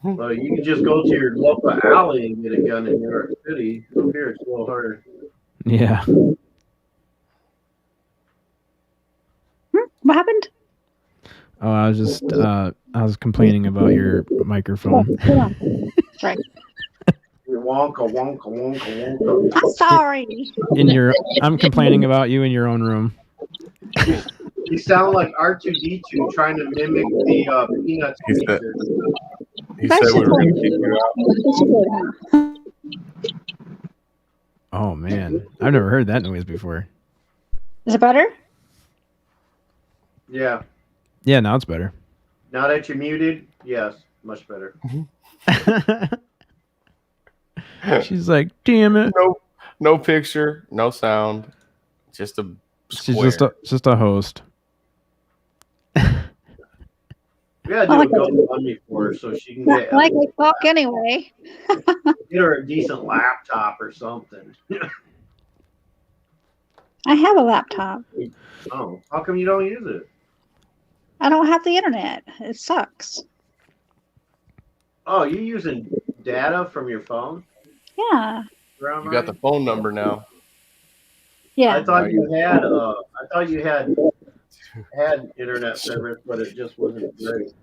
Well, you can just go to your local alley and get a gun in New York City. Up here, it's a little harder. Yeah. What happened? Oh, I was just I was complaining about your microphone. Right. Wonka, wonka, wonka, wonka. I'm sorry. I'm complaining about you in your own room. You sound like R2D2 trying to mimic the Peanuts. He said we were going to kick you out. Oh man, I've never heard that noise before. Is it better? Yeah. Yeah, now it's better. Now that you're muted, yes, much better. She's like, damn it. No picture, no sound, just a square. She's just a host. We gotta do a GoFundMe for her so she can get Like I talk anyway. get her a decent laptop or something. I have a laptop. Oh, how come you don't use it? I don't have the internet. It sucks. Oh, you using data from your phone? Yeah. You got the phone number now. Yeah. I thought you had internet service, but it just wasn't great.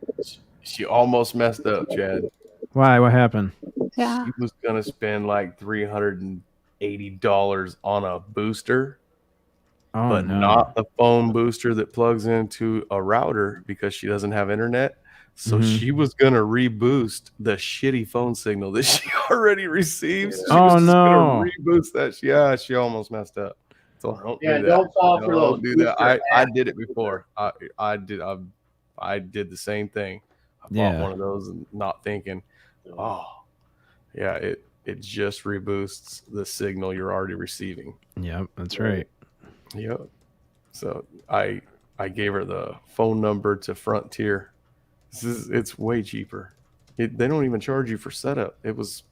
She almost messed up, Chad. Why? What happened? Yeah. She was gonna spend like $380 on a booster, Oh, but no. not the phone booster that plugs into a router because she doesn't have internet. So Mhm. she was gonna reboost the shitty phone signal that she already receives. She Oh, was just no. gonna reboost that. Yeah, she almost messed up. So don't Yeah, do that. don't fall for those Don't do that. booster I apps. did it before. I did the same thing. I bought Yeah. one of those and not thinking, oh, yeah, it just reboosts the signal you're already receiving. Yep, that's right. Yep. So I gave her the phone number to Frontier. It's way cheaper. They don't even charge you for setup. It's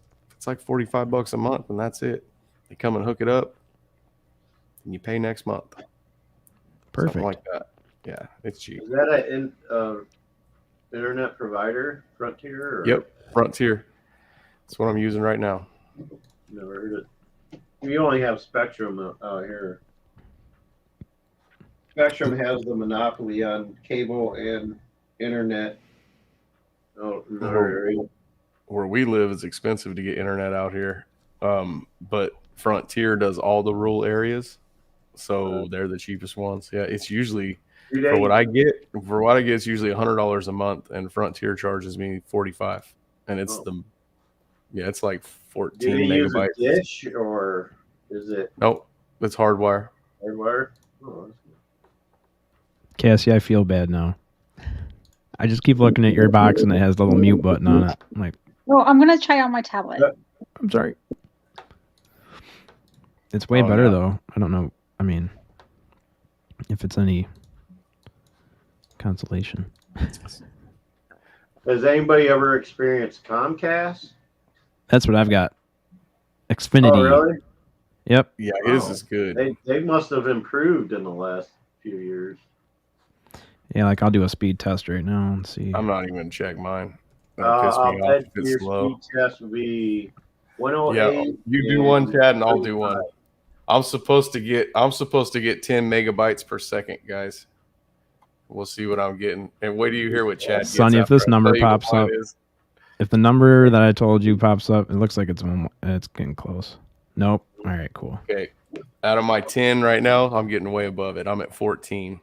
like $45 a month, and that's it. They come and hook it up, and you pay next month. Perfect. Something like that. Yeah, it's cheap. Is that an internet provider, Frontier? Or? Yep, Frontier. That's what I'm using right now. Never heard it. We only have Spectrum out here. Spectrum has the monopoly on cable and internet. Oh, in our area. Where we live, it's expensive to get internet out here. But Frontier does all the rural areas, so they're the cheapest ones. Yeah, it's usually for what I get. For what I get, it's usually $100 a month, and Frontier charges me $45, and it's it's like 14 Do they use a megabytes. dish or is it Nope, it's hardwire. hardwire? Oh, that's good. Cassie, I feel bad now. I just keep looking at your box and it has the little mute button on it. I'm like, Oh, I'm gonna try on my tablet. I'm sorry. It's way better though. I don't know. I mean, if it's any consolation. Has anybody ever experienced Comcast? That's what I've got. Xfinity. Oh, really? Yep. Yeah, his is good. They must have improved in the last few years. Yeah, like I'll do a speed test right now and see. I'm not even gonna check mine. That'll piss I'll me off bet if it's your slow. speed test would be 108. Yeah, you do one, Chad, and I'll do one. I'm supposed to get 10 megabytes per second, guys. We'll see what I'm getting. And wait till you hear what Chad gets. Sonny, if this after I number tell you what pops mine up, is. if the number that I told you pops up, it looks like it's getting close. Nope. All right, cool. Okay. Out of my 10 right now, I'm getting way above it. I'm at 14.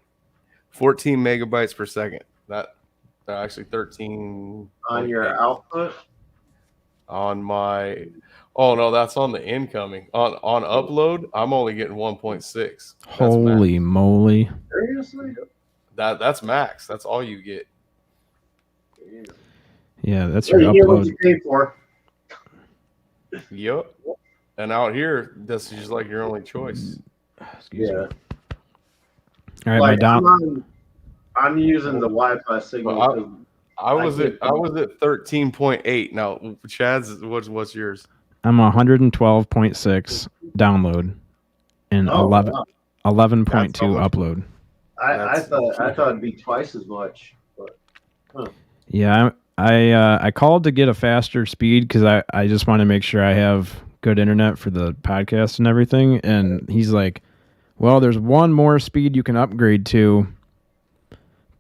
14 megabytes per second. That actually 13 on your output. On my that's on the incoming. On upload, I'm only getting 1.6. Holy moly. Seriously? That's max. That's all you get. Yeah, that's Well, your you get what upload. you pay for. Yep. And out here, this is like your only choice. Excuse Yeah. me. All right, my down. I'm using the Wi-Fi signal. Well, 'cause I was get- at 13.8. Now, Chad's what's yours? I'm 112.6 download and Oh, 11.2 wow. upload. I thought it'd be twice as much. But, Yeah, I called to get a faster speed because I just want to make sure I have good internet for the podcast and everything. And he's like, well, there's one more speed you can upgrade to,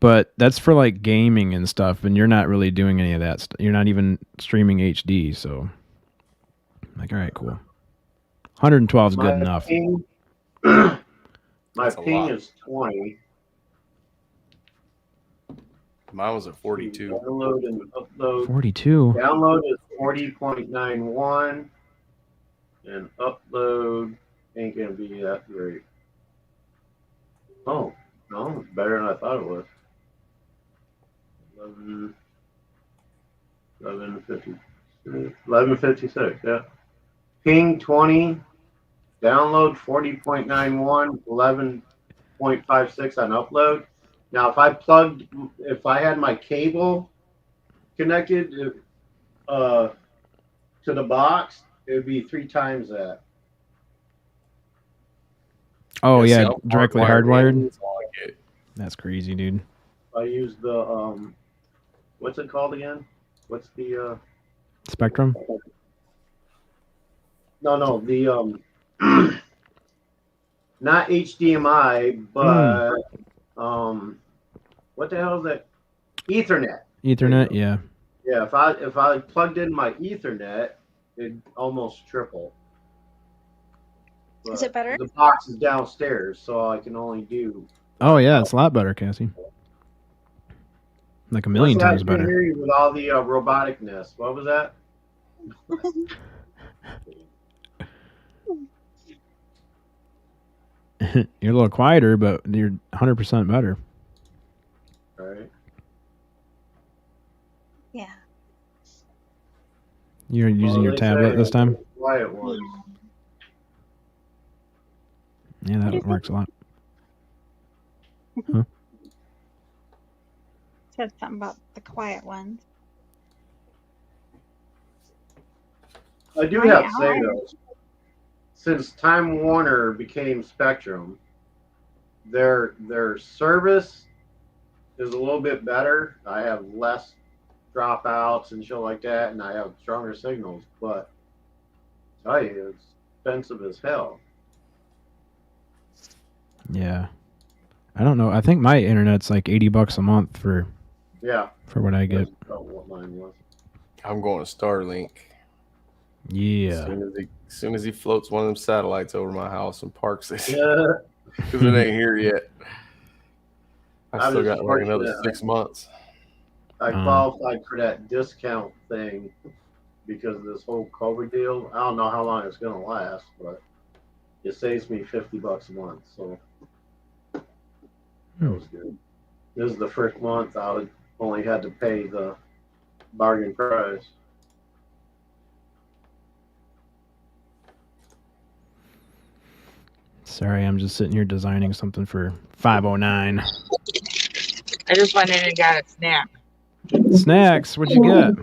but that's for like gaming and stuff, and you're not really doing any of that. You're not even streaming HD, so I'm like, all right, cool. 112 is good enough. Ping, my That's a ping lot. is 20. Mine was at 42. Download and upload. 42. Download is 40.91, and upload ain't gonna be that great. Oh, no, it's better than I thought it was. 1156, yeah. Ping 20, download 40.91, 11.56 on upload. Now, if I had my cable connected to the box, it would be 3 times that. Oh Yeah, yeah, see, directly hardwired. hardwired. That's all I get. That's crazy, dude. I use the what's it called again? What's the Spectrum. no the not HDMI but what the hell is that? Ethernet. Ethernet. Yeah. Yeah, if I plugged in my Ethernet, it'd almost triple. Is it better? The box is downstairs, so I can only do. Oh yeah, it's a lot better, Cassie. Like a million What's that? times I couldn't better. hear you with all the roboticness. What was that? You're a little quieter, but you're 100% better. All right. Yeah. You're using your they tablet say this time? Quiet ones. Yeah, that works a lot. Said something about the quiet ones. I do Right, have to say I- though, since Time Warner became Spectrum, their service is a little bit better. I have less dropouts and shit like that, and I have stronger signals. But I tell you, it's expensive as hell. Yeah. I don't know. I think my internet's like $80 a month for Yeah. what I get. That's about what mine was. I'm going to Starlink. Yeah. As soon as he floats one of them satellites over my house and parks it, Yeah. because it ain't here yet. I I'm still just got like another fortunate. 6 months. I qualified for that discount thing because of this whole COVID deal. I don't know how long it's gonna last, but it saves me $50 a month, so that was good. This is the first month I would only had to pay the bargain price. Sorry, I'm just sitting here designing something for 509. I just went in and got a snack. Snacks, what'd you get?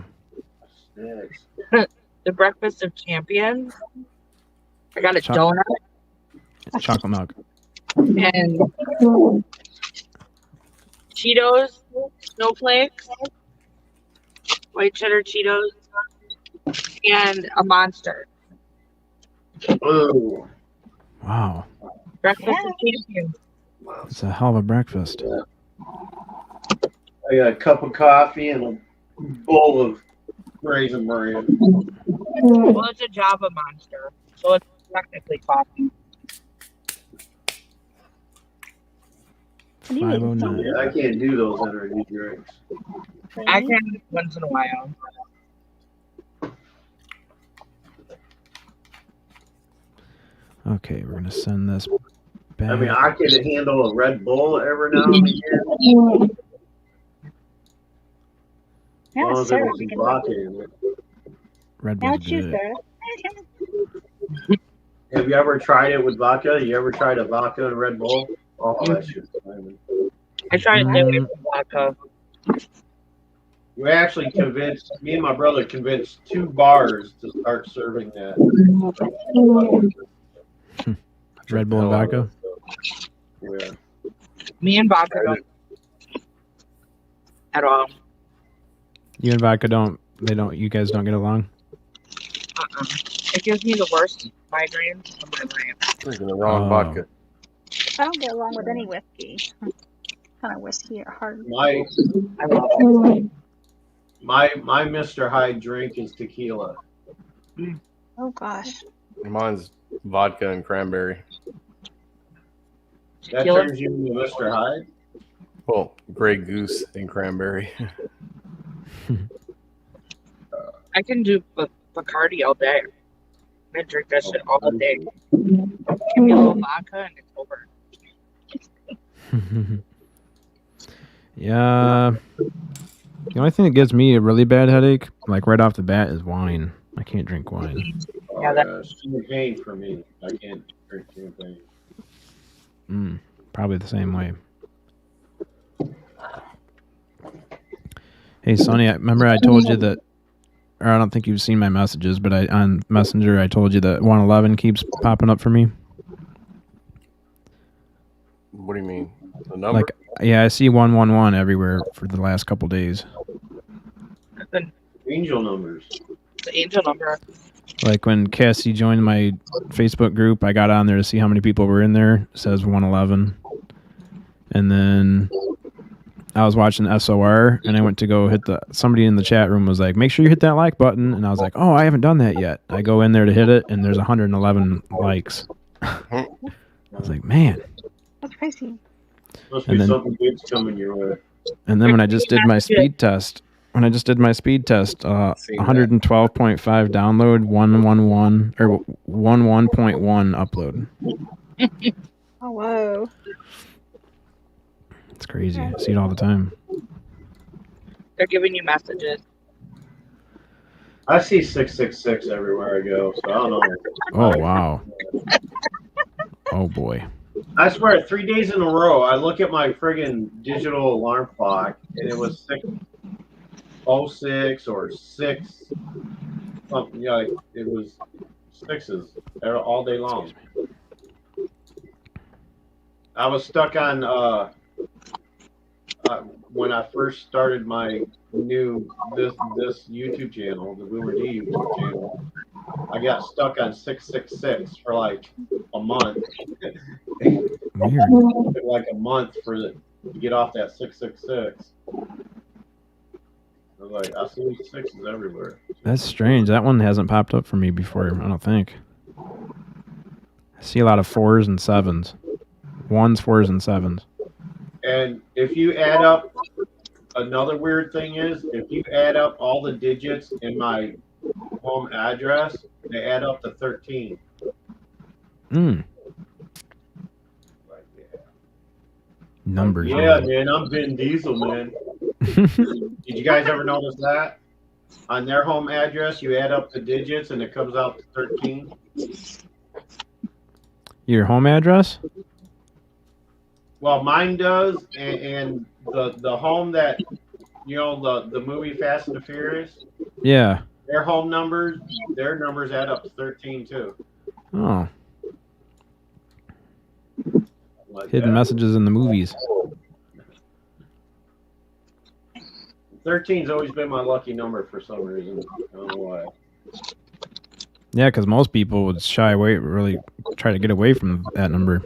Next. The Breakfast of Champions. I got a Choc- donut Chocolate milk. and Cheetos, snowflakes, white cheddar Cheetos, and a Monster. Ooh. Wow. Breakfast of Champions. It's a hell of a breakfast. I got a cup of coffee and a bowl of raisin bran. Well, it's a Java Monster, so it's technically coffee. What do you mean? 509. Yeah, I can't do those energy drinks. I can once in a while. Okay, we're gonna send this back. I mean, I can handle a Red Bull every now and again. As Yeah, long as Sarah, there's some vodka in it. Red now Bull's choose good. Sarah. Have you ever tried it with vodka? You ever tried a vodka and Red Bull? Oh, that shit's fine. I try to stay away from vodka. We actually convinced, me and my brother convinced 2 bars to start serving that. Red Bull and vodka. Yeah. Me and vodka don't at all. You and vodka you guys don't get along? It gives me the worst migraines of my life. Drinking the wrong Oh. vodka. I don't get along with any whiskey. Kind of whiskey or hard. My I love it. my Mr. Hyde drink is tequila. Oh gosh. Mine's vodka and cranberry. That Tequila? turns you into Mr. Hyde? Well, Grey Goose and cranberry. I can do Bacardi all day. I drink that shit all day. Give me a little vodka and it's over. Yeah. The only thing that gives me a really bad headache, like right off the bat, is wine. I can't drink wine. Yeah, that- Champagne for me. I can't drink champagne. Probably the same way. Hey, Sonny, remember I told you that, or I don't think you've seen my messages, but on Messenger I told you that 111 keeps popping up for me. What do you mean? The number? Like, yeah, I see 111 everywhere for the last couple days. The, Angel numbers. the angel number. Like when Cassie joined my Facebook group, I got on there to see how many people were in there. It says 111. And then I was watching SOR and I went to go hit somebody in the chat room was like, make sure you hit that like button. And I was like, oh, I haven't done that yet. I go in there to hit it and there's 111 likes. I was like, man. That's crazy. Must And be then- something good's coming your way. And then when I just did my speed test, 112.5 download, 111 or 11.1 upload. Oh, whoa. It's crazy. I see it all the time. They're giving you messages. I see 666 everywhere I go, so I don't know. Oh wow. Oh boy. I swear, 3 days in a row, I look at my friggin' digital alarm clock, and it was 6:06 or 6 something. Yeah, like, it was sixes all day long. I was stuck on when I first started my this YouTube channel, the Boomer D YouTube channel. I got stuck on 666 for like a month. Weird. It took like a month to get off that 666. I was like, I see these sixes everywhere. That's strange. That one hasn't popped up for me before, I don't think. I see a lot of 4s and 7s. 1s, 4s, and 7s. And if you add up, another weird thing is, if you add up all the digits in my home address, they add up to 13. Mm. Numbers. Yeah, man, I'm Vin Diesel, man. Did you guys ever notice that? On their home address, you add up the digits and it comes out to 13. Your home address? Well, mine does, and the home that, you know, the movie Fast and the Furious, Yeah. their numbers add up to 13 too. Oh. Like Hidden that. messages in the movies. 13's always been my lucky number for some reason. I don't know why. Yeah, because most people would shy away, really try to get away from that number.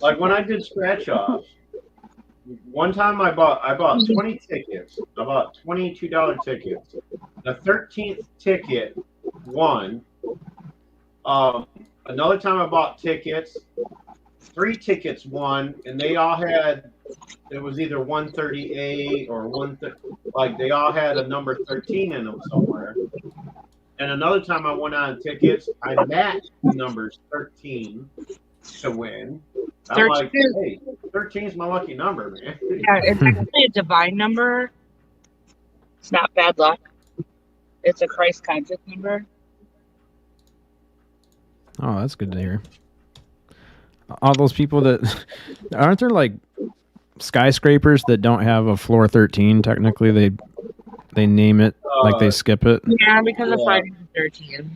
Like when I did scratch offs, one time I bought 20 tickets. I bought $22 tickets. The 13th ticket won. Another time I bought tickets, 3 tickets won, and they all had, it was either 138 or like they all had a number 13 in them somewhere. And another time I went on tickets, I matched the numbers 13 to win. I'm like, hey, 13 is my lucky number, man. Yeah, it's actually a divine number. It's not bad luck. It's a Christ conscious number. Oh, that's good to hear. All those people that aren't there like skyscrapers that don't have a floor 13 technically, they name it like they skip it. Yeah, because of Yeah. Friday the 13th.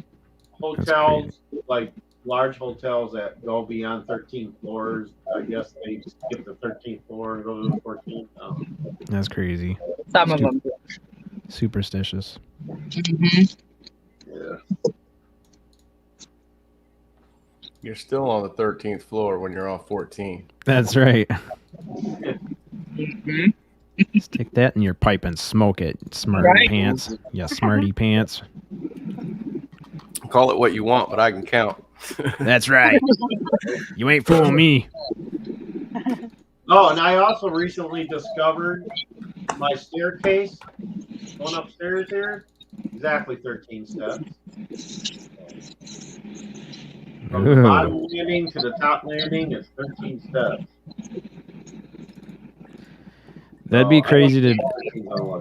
Hotels, like large hotels that go beyond 13 floors, I guess they skip the 13th floor and go to the 14th. That's crazy. Some of them. Superstitious. Yeah. You're still on the 13th floor when you're on 14. That's right. Mhm. Stick that in your pipe and smoke it, smarty Right. pants. Yeah, smarty pants. Call it what you want, but I can count. That's right. You ain't fooling me. Oh, and I also recently discovered my staircase going upstairs here, exactly 13 steps. From the Ooh. bottom landing to the top landing is 13 steps. That'd be crazy to. to.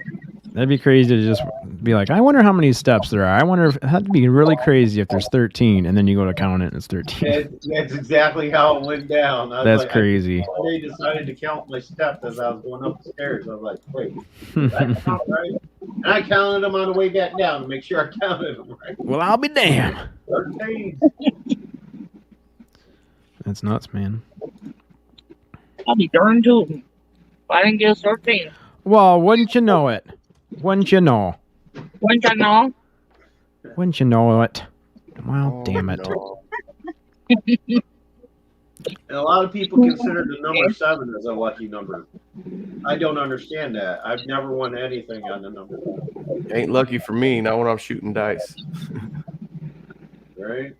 That'd be crazy to just be like, I wonder how many steps there are. I wonder if that'd be really crazy if there's 13, and then you go to count it and it's 13. That's exactly how it went down. I was That's like, crazy. They decided to count my steps as I was going up the stairs. I was like, wait, did I count right? And I counted them on the way back down to make sure I counted them right. Well, I'll be damned. 13. That's nuts, man. I'll be darned tootin'. If I didn't get 13. Well, wouldn't you know it? Wouldn't you know? Wouldn't I know? Wouldn't you know it? Well, damn it. No. And a lot of people consider the number 7 as a lucky number. I don't understand that. I've never won anything on the number 7. Ain't lucky for me, not when I'm shooting dice. Right?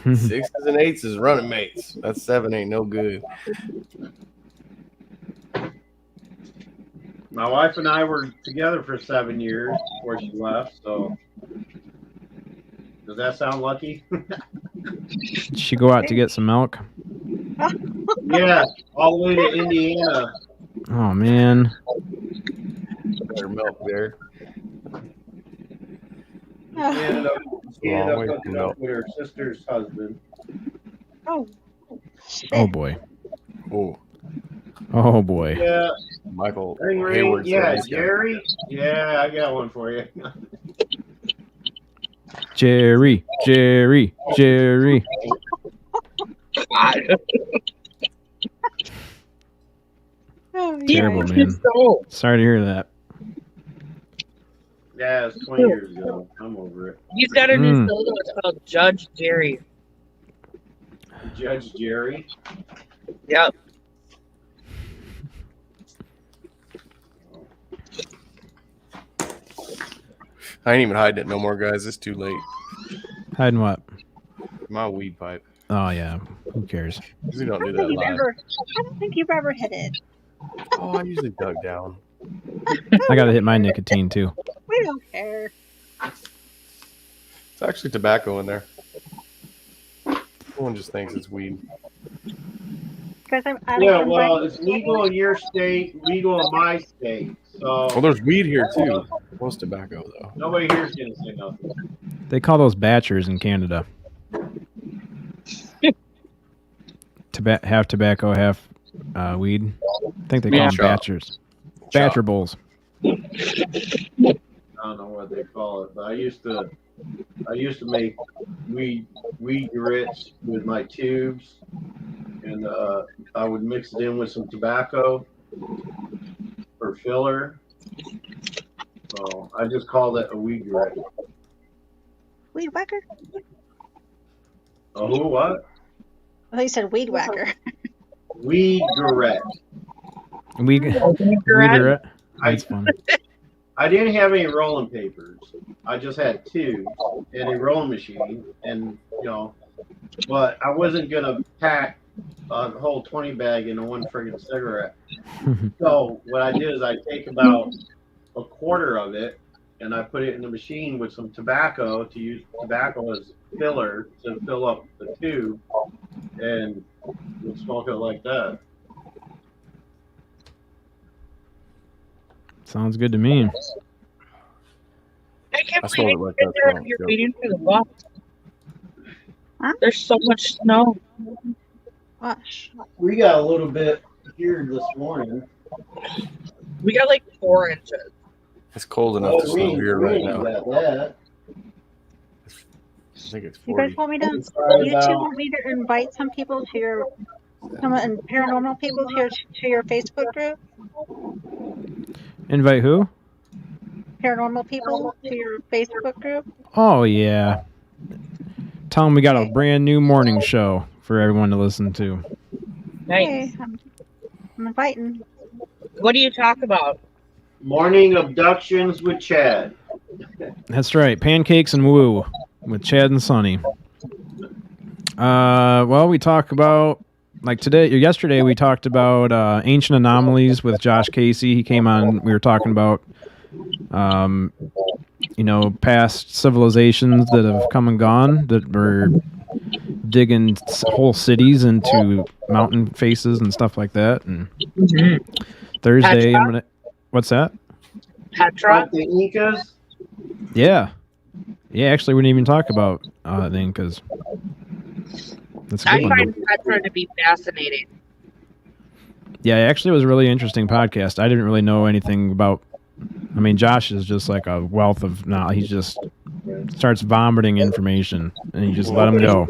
Sixes and eights is running mates. That 7 ain't no good. My wife and I were together for 7 years before she left. So, does that sound lucky? Did she go out to get some milk? Yeah, all the way to Indiana. Oh man. Better milk there. She ended up Long way to hooking go. up with her sister's husband. Oh. Oh boy. Oh, Oh boy. Yeah, Michael ring, ring. Hayward. said Yeah, he's got- Jerry. Yeah, I got one for you. Jerry, Jerry, Jerry. Oh, Terrible, yeah. man. Sorry to hear that. Yeah, it's 20 years ago. I'm over it. He's got a new solo. It's called Judge Jerry. Judge Jerry. Yep. I ain't even hiding it no more, guys. It's too late. Hiding what? My weed pipe. Oh yeah. Who cares? Usually don't do I that don't live. think you've ever hit it. Oh, I usually dug down. I gotta hit my nicotine too. We don't care. It's actually tobacco in there. Everyone just thinks it's weed. Because Yeah, well, it's legal in your state, legal in my state. So Well, there's weed here too. Most tobacco though. nobody here's gonna say nothing. They call those batchers in Canada. Half tobacco, half weed. I think they call them Chop. batchers. Batcher bowls. I don't know what they call it, but I used to make weed grits with my tubes, and I would mix it in with some tobacco for filler. So I just called it a weed grit. Weed whacker? Oh, who, what? I thought you said weed whacker. Weed grit. Weederette. That's fun. I didn't have any rolling papers. I just had tubes and a rolling machine, and but I wasn't gonna pack a whole 20 bag into one friggin' cigarette. So what I did is I take about a quarter of it and I put it in the machine with some tobacco to use tobacco as filler to fill up the tube, and would smoke it like that. Sounds good to me. I can't I believe smelled it you like get that there song, and you're yep. waiting for the bus. Huh? There's so much snow. Gosh. We got a little bit here this morning. We got like 4 inches. It's cold enough to snow here right now. Got that. I think it's You guys 40. want me to? It's right You two about- want me to invite some people to your, some paranormal people to your Facebook group? Invite who? Paranormal people to your Facebook group? Oh yeah. Tell them we got a brand new morning show for everyone to listen to. Nice. Hey, I'm inviting. What do you talk about? Morning abductions with Chad. That's right. Pancakes and Woo with Chad and Sonny. Well, we talk about like today or yesterday we talked about ancient anomalies with Josh Casey. He came on, we were talking about past civilizations that have come and gone that were digging whole cities into mountain faces and stuff like that. And Thursday, Petra? What's that? Petra? Like the Incas. Yeah. Actually, we didn't even talk about the Incas. That's a I good one. find Petra to be fascinating. Yeah, actually, it was a really interesting podcast. I didn't really know anything about. I mean, Josh is just like a wealth of knowledge. He just starts vomiting information, and you just let him go.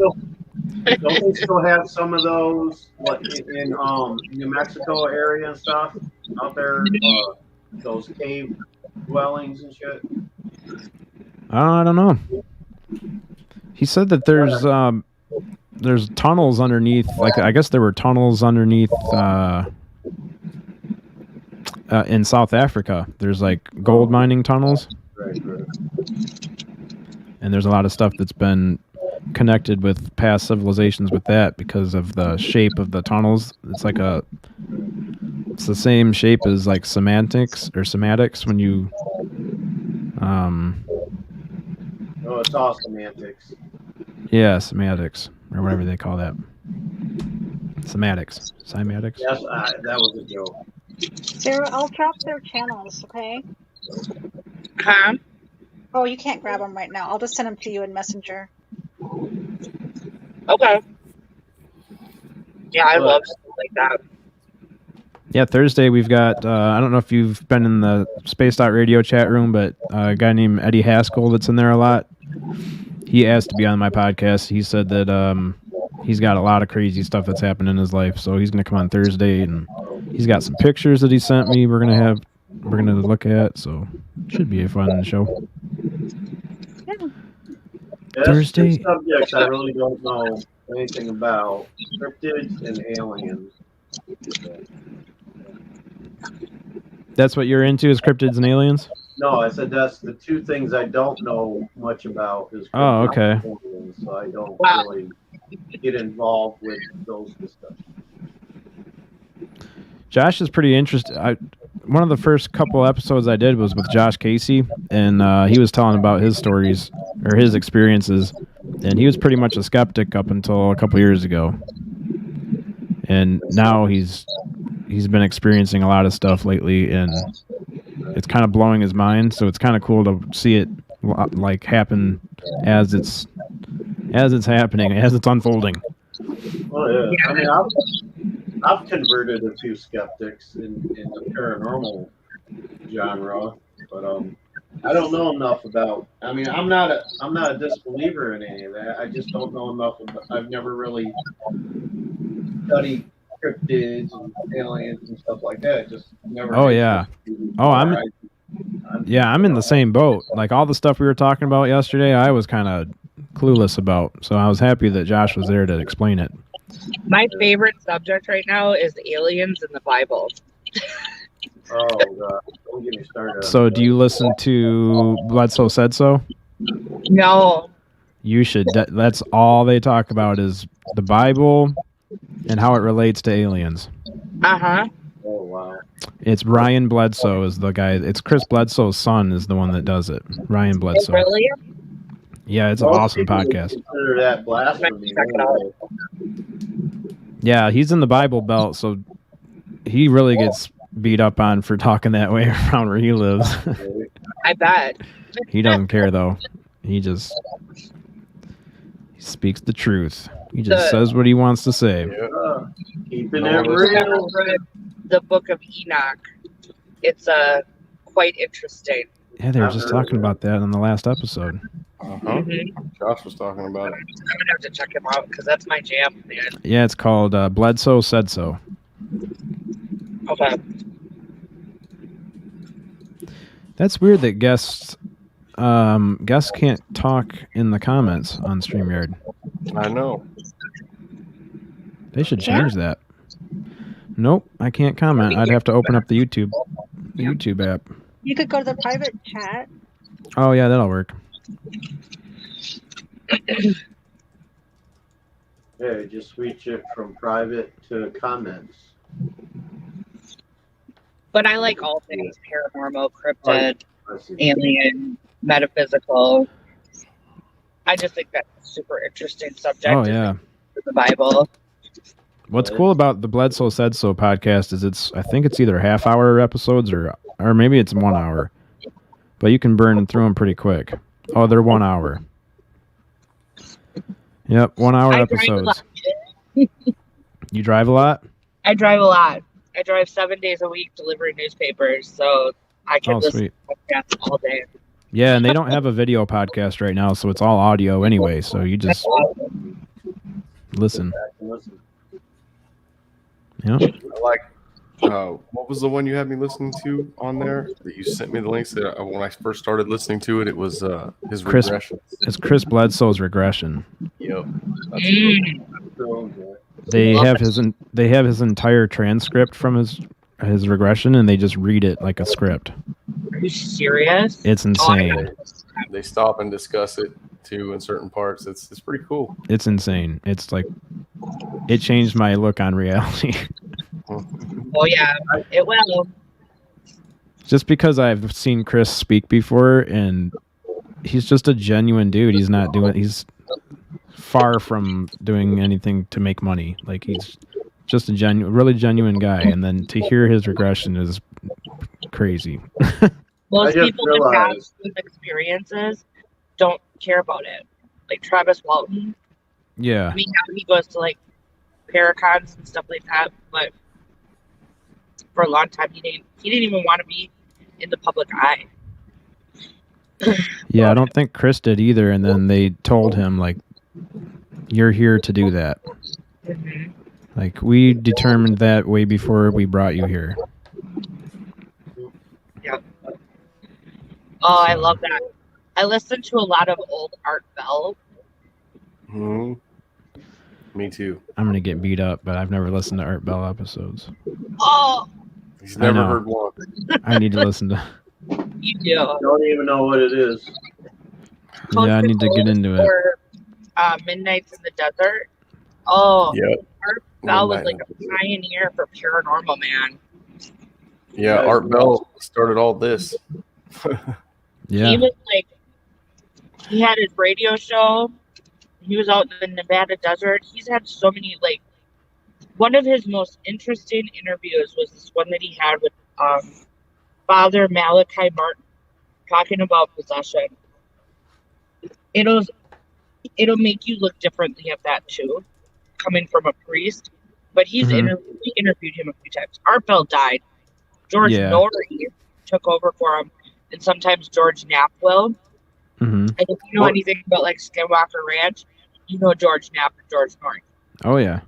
Don't they still have some of those like in New Mexico area and stuff out there? Those cave dwellings and shit. I don't know. He said that there's tunnels underneath. Like I guess there were tunnels underneath in South Africa. There's like gold mining tunnels, Right. and there's a lot of stuff that's been connected with past civilizations with that because of the shape of the tunnels. It's the same shape as like semantics when you Oh, it's all semantics. yeah, semantics or whatever they call that. Cymatics. Yes, that was a joke. Sarah, I'll drop their channels, okay? Huh? Oh, you can't grab them right now. I'll just send them to you in Messenger. Okay. Yeah, I But- love stuff like that. Yeah, Thursday we've got, I don't know if you've been in the Space Radio chat room, but a guy named Eddie Haskell that's in there a lot. He asked to be on my podcast. He said that he's got a lot of crazy stuff that's happened in his life, so he's going to come on Thursday, and he's got some pictures that he sent me we're going to look at, so it should be a fun show. There's Thursday. two subjects I really don't know anything about: cryptids and aliens. That's what you're into is cryptids and aliens? No, I said that's the two things I don't know much about. Is Oh, okay. cryptids and aliens, so I don't really get involved with those discussions. Josh is pretty interested. One of the first couple episodes I did was with Josh Casey, and he was telling about his stories or his experiences, and he was pretty much a skeptic up until a couple years ago, and now he's been experiencing a lot of stuff lately, and it's kind of blowing his mind. So it's kind of cool to see it like happen as it's happening, as it's unfolding. Oh yeah, I mean I've converted a few skeptics in the paranormal genre, but I don't know enough about. I mean, I'm not a disbeliever in any of that. I just don't know enough. I've never really studied cryptids and aliens and stuff like that. Just never. Oh yeah. Oh, I'm in the same boat. Like all the stuff we were talking about yesterday, I was kind of clueless about. So I was happy that Josh was there to explain it. My favorite subject right now is aliens in the Bible. Oh god, don't get me started. So do you listen to Bledsoe Said So? No. You should. That's all they talk about is the Bible and how it relates to aliens. Uh-huh. Oh wow. It's Ryan Bledsoe is the guy. It's Chris Bledsoe's son is the one that does it. Ryan Bledsoe. Really? Yeah, it's an Most awesome people podcast. Consider that blasphemy. Check it out. Yeah, he's in the Bible Belt, so he really gets beat up on for talking that way around where he lives. I bet. He doesn't care though. He speaks the truth. He just says what he wants to say. Keeping No, it it's- real. I read the Book of Enoch. It's quite interesting. Yeah, they were just talking about that in the last episode. Uh-huh. Josh was talking about it. I'm gonna have to check him out because that's my jam, man. Yeah, it's called Bledsoe Said So. Okay. That's weird that guests can't talk in the comments on StreamYard. I know. They should change that. Nope, I can't comment. I'd have to open up the YouTube app. You could go to the private chat. Oh yeah, that'll work. Yeah, just switch it from private to comments. But I like all things paranormal, cryptid, I see. alien, metaphysical. I just think that's a super interesting subject. Oh yeah. The Bible. What's cool about the Bledsoe Said So podcast is I think it's either half-hour episodes or maybe it's 1 hour. But you can burn through them pretty quick. Oh, they're 1 hour. Yep, 1 hour I drive a episodes. lot. You drive a lot? I drive a lot. I drive 7 days a week delivering newspapers, so I can Oh, listen sweet. to podcasts all day. Yeah, and they don't have a video podcast right now, so it's all audio anyway. So you just listen. Listen. Yeah. I like. What was the one you had me listening to on there that you sent me the links that when I first started listening to it? It was his Chris- regression. It's Chris Bledsoe's regression. Yep. That's Mm. They have his entire transcript from his regression, and they just read it like a script. Are you serious? It's insane. They stop and discuss it too in certain parts. It's pretty cool. It's insane. It's like it changed my look on reality. Oh yeah, it will. Just because I've seen Chris speak before, and he's just a genuine dude. He's far from doing anything to make money. Like, he's just a really genuine guy. And then to hear his regression is crazy. Most people that have sleep experiences don't care about it. Like Travis Walton. Yeah. I mean, now he goes to like Paracons and stuff like that, but for a long time he didn't even want to be in the public eye. Yeah, I don't think Chris did either. And then they told him, like, you're here to do that. Mm-hmm. Like, we determined that way before we brought you here. Yep. Oh, I love that. I listen to a lot of old Art Bell. Mm-hmm. Me too. I'm going to get beat up, but I've never listened to Art Bell episodes. Oh, He's never heard one. I need to listen to. you do. I don't even know what it is. Yeah, I need to get into it. Or Midnights in the Desert. Oh, Yep. Art Bell was like a pioneer for paranormal, man. Yeah, Art Bell started all this. Yeah. He was like, he had his radio show. He was out in the Nevada desert. He's had so many, like, one of his most interesting interviews was this one that he had with Father Malachi Martin, talking about possession. It'll make you look differently at that too, coming from a priest. But we interviewed him a few times. Art Bell died. George Norrie took over for him, and sometimes George Knapp will. Mm-hmm. And if you know anything about like Skinwalker Ranch, you know George Knapp and George Norrie. Oh yeah.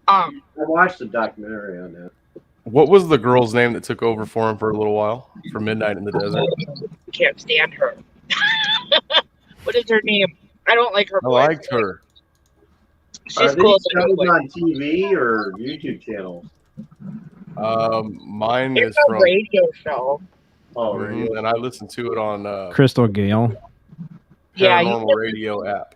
I watched the documentary on that. What was the girl's name that took over for him for a little while for Midnight in the Desert? Can't stand her. What is her name? I don't like her I voice. liked her. She's Are cool. these shows on TV or YouTube channels? Mine It's is a from radio show. Oh, radio. and I listen to it on Crystal Gale. Yeah, Paranormal Radio app.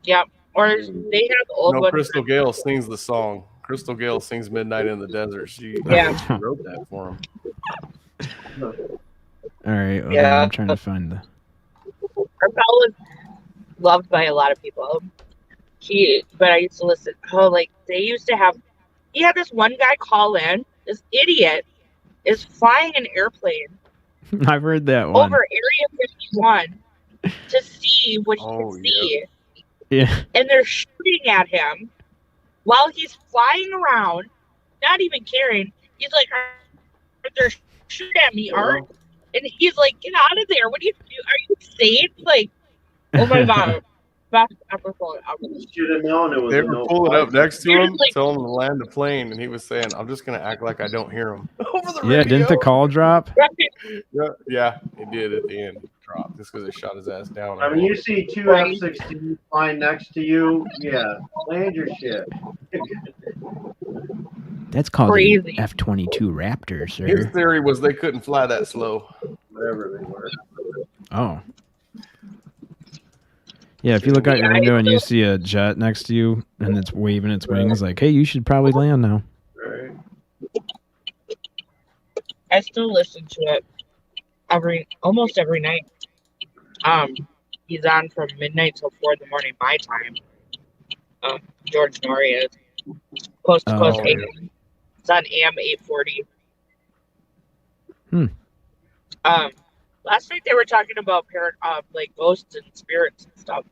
Yep. Or they have old No, ones. Crystal Gale sings the song. Crystal Gale sings Midnight in the Desert. She wrote that for him. All right. Well, Yeah. I'm trying to find the. Art Bell was loved by a lot of people. But I used to listen. Oh, like they used to have. He had this one guy call in. This idiot is flying an airplane I've heard that one. over Area 51 to see what he can see. Yeah. And they're shooting at him while he's flying around, not even caring. He's like, they're shooting at me, Art. And he's like, get out of there. What do you do? Are you insane? Like, oh my God. Best episode ever. Should have known it was. They were pulling up next to You're him, just like- telling him to land the plane, and he was saying, "I'm just gonna act like I don't hear him." Over the Yeah. radio. Didn't the call drop? Yeah, he did at the end. He dropped just because they shot his ass down. I mean, you see two F-16 flying next to you. Yeah, land your shit. That's called Crazy. F-22 Raptor, His sir. theory was they couldn't fly that slow. Whatever they were. Oh. Yeah, if you look out your window and you see a jet next to you and it's waving its wings, like, hey, you should probably land now. Right. I still listen to it almost every night. He's on from midnight till 4 in the morning my time. George Norrie is Coast to Coast Oh. AM. It's on AM 840. Last night they were talking about like ghosts and spirits and stuff.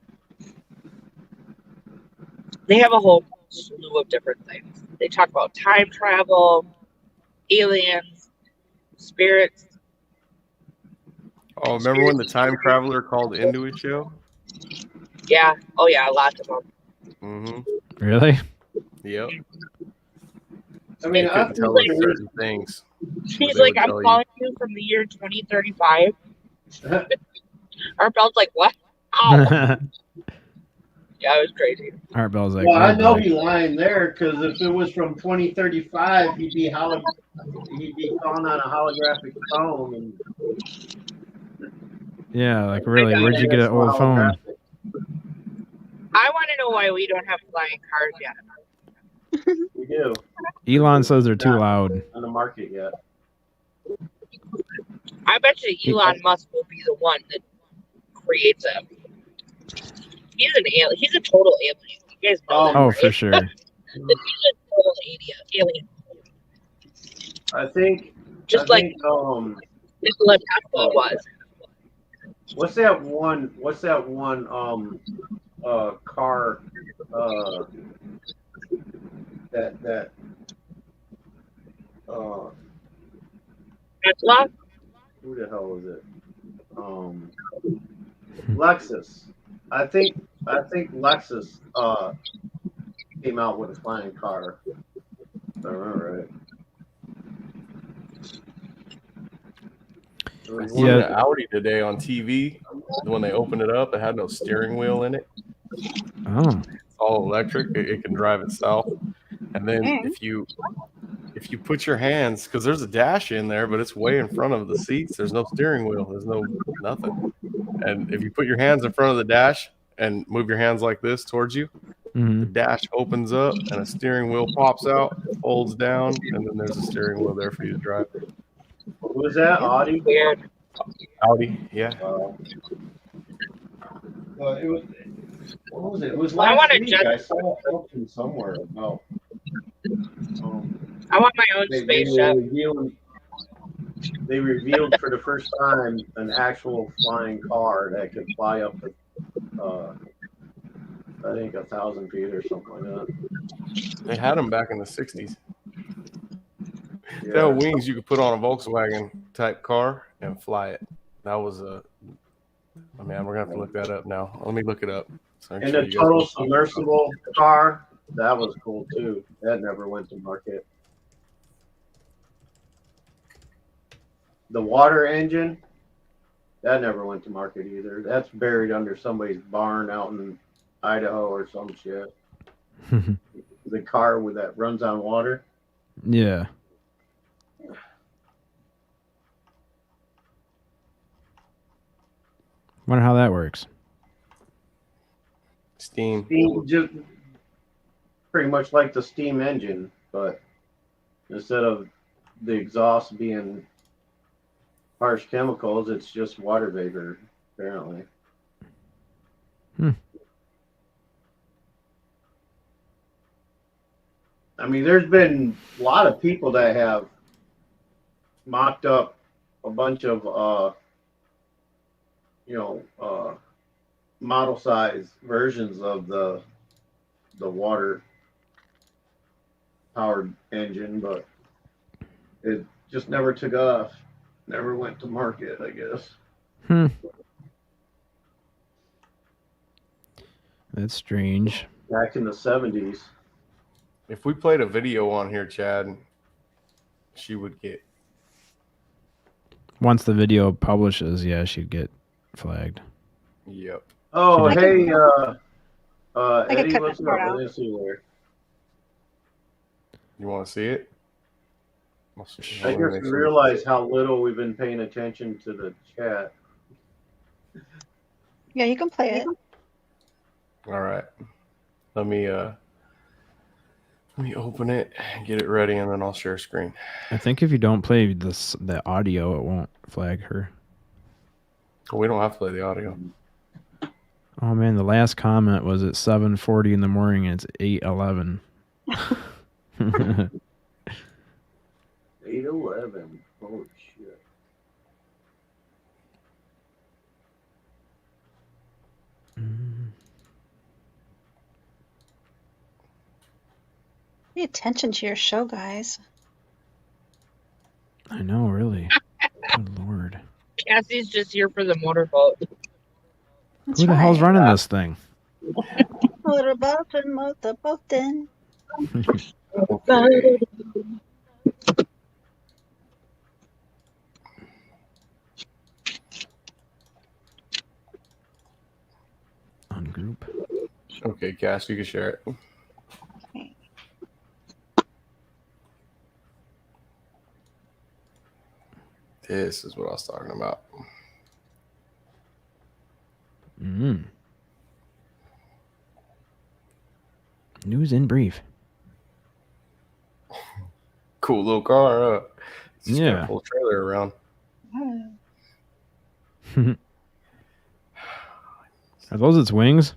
They have a whole slew of different things. They talk about time travel, aliens, spirits. Oh, remember when the time traveler called into his show? Yeah. Oh yeah, lots of them. Mm-hmm. Really? Yep. I mean, They I couldn't feel tell like us certain things. She's They like, would I'm tell you. calling you from the year 2035. Art Bell's like, what? Ow. Yeah, it was crazy. Art Bell's like, well, I oh, know boy. he's lying there because if it was from 2035, he'd be calling on a holographic phone. And Yeah, like really, where'd you get an old phone? know why we don't have flying cars yet. We do. Elon says they're too loud. On the market yet. I bet you Elon Musk will be the one that creates them. He's an alien. He's a total alien. You guys know that, Oh, right? for sure. He's a total alien. I think. Just I like think, Nikola Tesla was. What's that one car that Tesla? who the hell was it? Lexus. I think Lexus came out with a flying car. If I remember right. I seen the Audi today on TV. When they opened it up, it had no steering wheel in it. Oh. It's all electric. It can drive itself. And then if you put your hands, because there's a dash in there, but it's way in front of the seats. There's no steering wheel. There's no nothing. And if you put your hands in front of the dash and move your hands like this towards you, the dash opens up and a steering wheel pops out, folds down, and then there's a steering wheel there for you to drive. What was that? Audi? Weird. Audi, yeah. Well, it was. What was it? It was I last want a week. jet. I saw something somewhere about. I want my own spaceship. They revealed for the first time an actual flying car that could fly up to, I think 1,000 feet or something like that. They had them back in the 60s. Yeah. There were wings you could put on a Volkswagen type car and fly it. That was a. Oh man, we're gonna have to look that up now. Let me look it up. So And the total submersible car, that was cool too. That never went to market. The water engine, that never went to market either. That's buried under somebody's barn out in Idaho or some shit. The car with that runs on water. Yeah. Wonder how that works. Steam. Just pretty much like the steam engine, but instead of the exhaust being harsh chemicals, it's just water vapor, apparently. I mean, there's been a lot of people that have mocked up a bunch of, model size versions of the water powered engine, but it just never took off. Never went to market, I guess. That's strange. Back in the 70s. If we played a video on here, Chad, she would get. Once the video publishes, yeah, she'd get flagged. Yep. Oh, I hey, I could Eddie, cut what's this up? part I out. didn't see where. You want to see it? I just realized how little we've been paying attention to the chat. Yeah, you can play it. All right. Let me open it, get it ready, and then I'll share screen. I think if you don't play the audio, it won't flag her. We don't have to play the audio. Oh man, the last comment was at 7:40 in the morning and it's 8:11. 8:11. Holy shit. Pay attention to your show, guys. I know, really. Good lord. Cassie's just here for the motorboat. Who the hell's running this thing? Motorboat and motorboating. Ungroup. Okay, Cass, you can share it. This is what I was talking about. News in brief. Cool little car, huh? Just Yeah. gotta pull a trailer around. Are those its wings?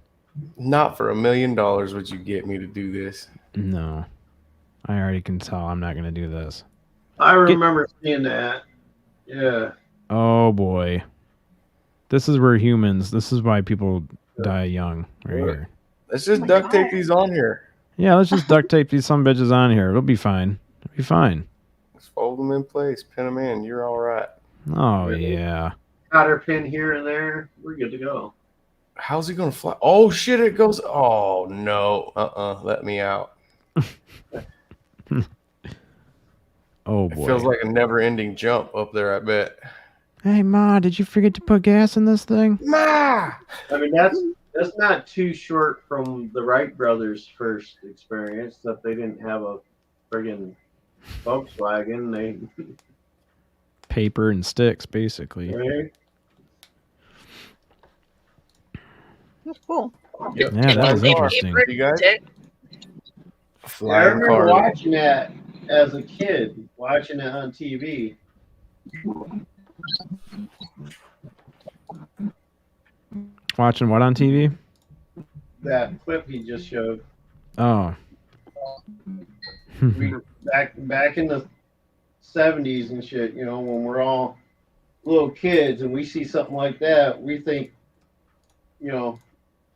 Not for $1 million would you get me to do this. No. I already can tell I'm not going to do this. I remember seeing that. Yeah. Oh, boy. This is where this is why people die young right here. Let's just duct tape these on here. Yeah, let's just duct tape these some bitches on here. It'll be fine. It'll be fine. Just fold them in place, pin them in. You're all right. Oh, yeah. Cotter pin here and there. We're good to go. How's he gonna fly? Oh shit! It goes. Oh no! Let me out. Oh, It boy. feels like a never-ending jump up there. I bet. Hey, Ma, did you forget to put gas in this thing? Ma! I mean, that's not too short from the Wright brothers' first experience that they didn't have a friggin' Volkswagen. They Paper and sticks, basically. right? That's cool. Yeah, that was interesting. You guys? I Flying remember car. watching that as a kid, watching it on TV. Watching what on TV? That clip he just showed. Oh. We back in the 70s and shit, you know, when we're all little kids and we see something like that, we think, you know,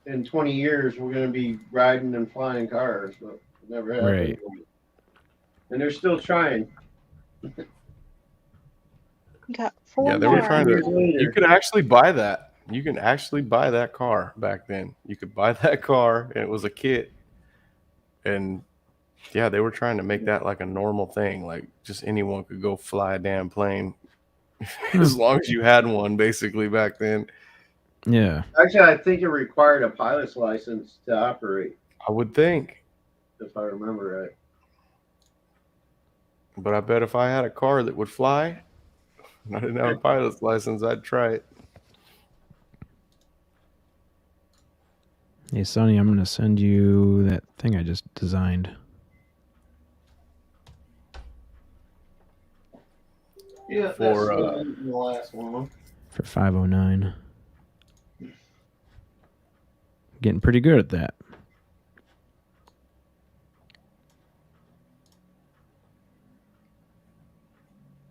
in 20 years we're going to be riding and flying cars, but it never happened. Right. And they're still trying. You got 4 Yeah, they were more. trying Years to. later. You could actually buy that. You can actually buy that car back then. You could buy that car, and it was a kit. And yeah, they were trying to make that like a normal thing. Like just anyone could go fly a damn plane, as long as you had one, basically back then. Yeah. Actually, I think it required a pilot's license to operate, I would think, if I remember right. but I bet if I had a car that would fly, and I didn't have a pilot's license, I'd try it. Hey, Sonny, I'm going to send you that thing I just designed. Yeah, For, that's the last one. For 509. Getting pretty good at that.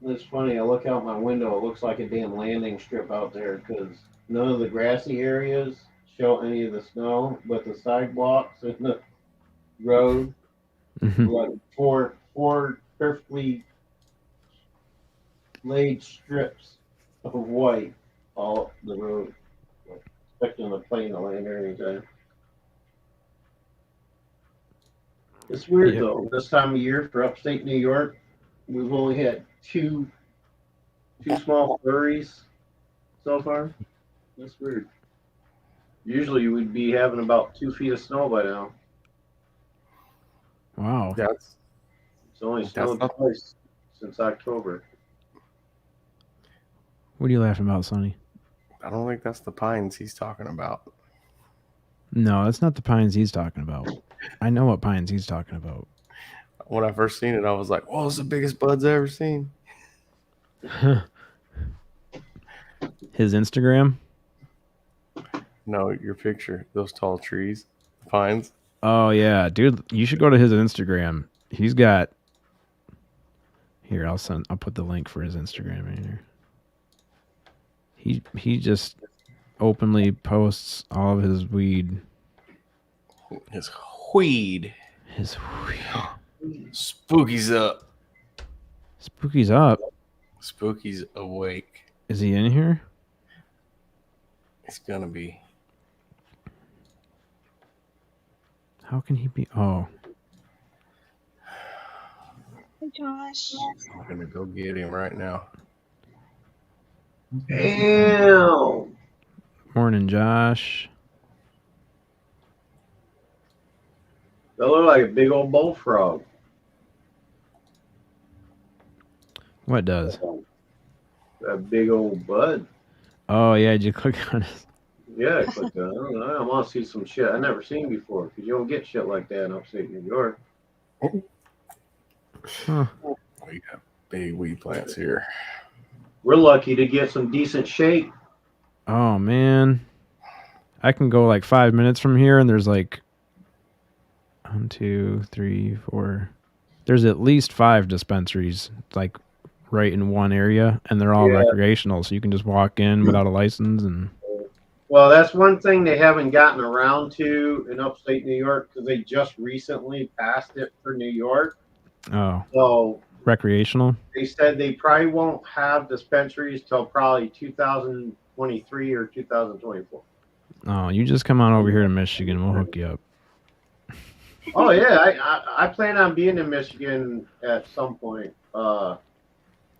It's funny. I look out my window. It looks like a damn landing strip out there because none of the grassy areas show any of the snow, but the sidewalks and the road, like four perfectly laid strips of white all up the road. Expecting a plane to land there anytime. It's weird though. This time of year for upstate New York, we've only had two small flurries so far. That's weird. Usually we'd be having about 2 feet of snow by now. Wow. That's It's only snowed twice since October. What are you laughing about, Sonny? I don't think that's the pines he's talking about. No, that's not the pines he's talking about. I know what pines he's talking about. When I first seen it, I was like, "Whoa, it's the biggest buds I ever seen." His Instagram? No, your picture, those tall trees, pines. Oh yeah, dude, you should go to his Instagram. He's got here. I'll put the link for his Instagram in here. He just openly posts all of his weed. His weed. His weed. Spooky's up. Spooky's up. Spooky's awake. Is he in here? It's gonna be. How can he be? Oh. Hey, Josh. I'm gonna go get him right now. Damn. Morning, Josh. That looked like a big old bullfrog. What does? That big old bud. Oh yeah, did you click on his? Yeah, click on it. I want to see some shit I never seen before because you don't get shit like that in upstate New York. Huh. We got big weed plants here. We're lucky to get some decent shade. Oh man, I can go like 5 minutes from here, and there's like 1, 2, 3, 4. There's at least 5 dispensaries, like right in one area, and they're all Yeah. recreational, so you can just walk in without a license. And Well, that's one thing they haven't gotten around to in upstate New York because they just recently passed it for New York. oh, So recreational. they said they probably won't have dispensaries till probably 2023 or 2024. Oh, you just come on over here to Michigan, we'll hook you up. Oh yeah, I plan on being in Michigan at some point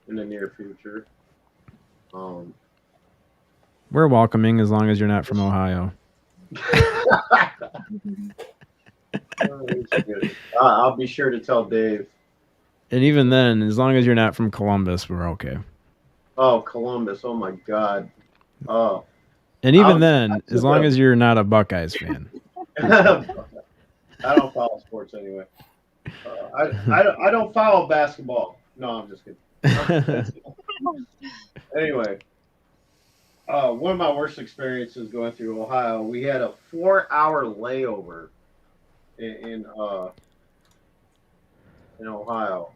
in the near future. We're welcoming as long as you're not from Ohio. I'll be sure to tell Dave. And even then, as long as you're not from Columbus, we're okay. Oh, Columbus! Oh my God! Oh. And even then, as long as you're not a Buckeyes fan. I don't follow sports anyway. I don't follow basketball. No, I'm just kidding. Anyway, one of my worst experiences going through Ohio, we had a 4-hour layover in Ohio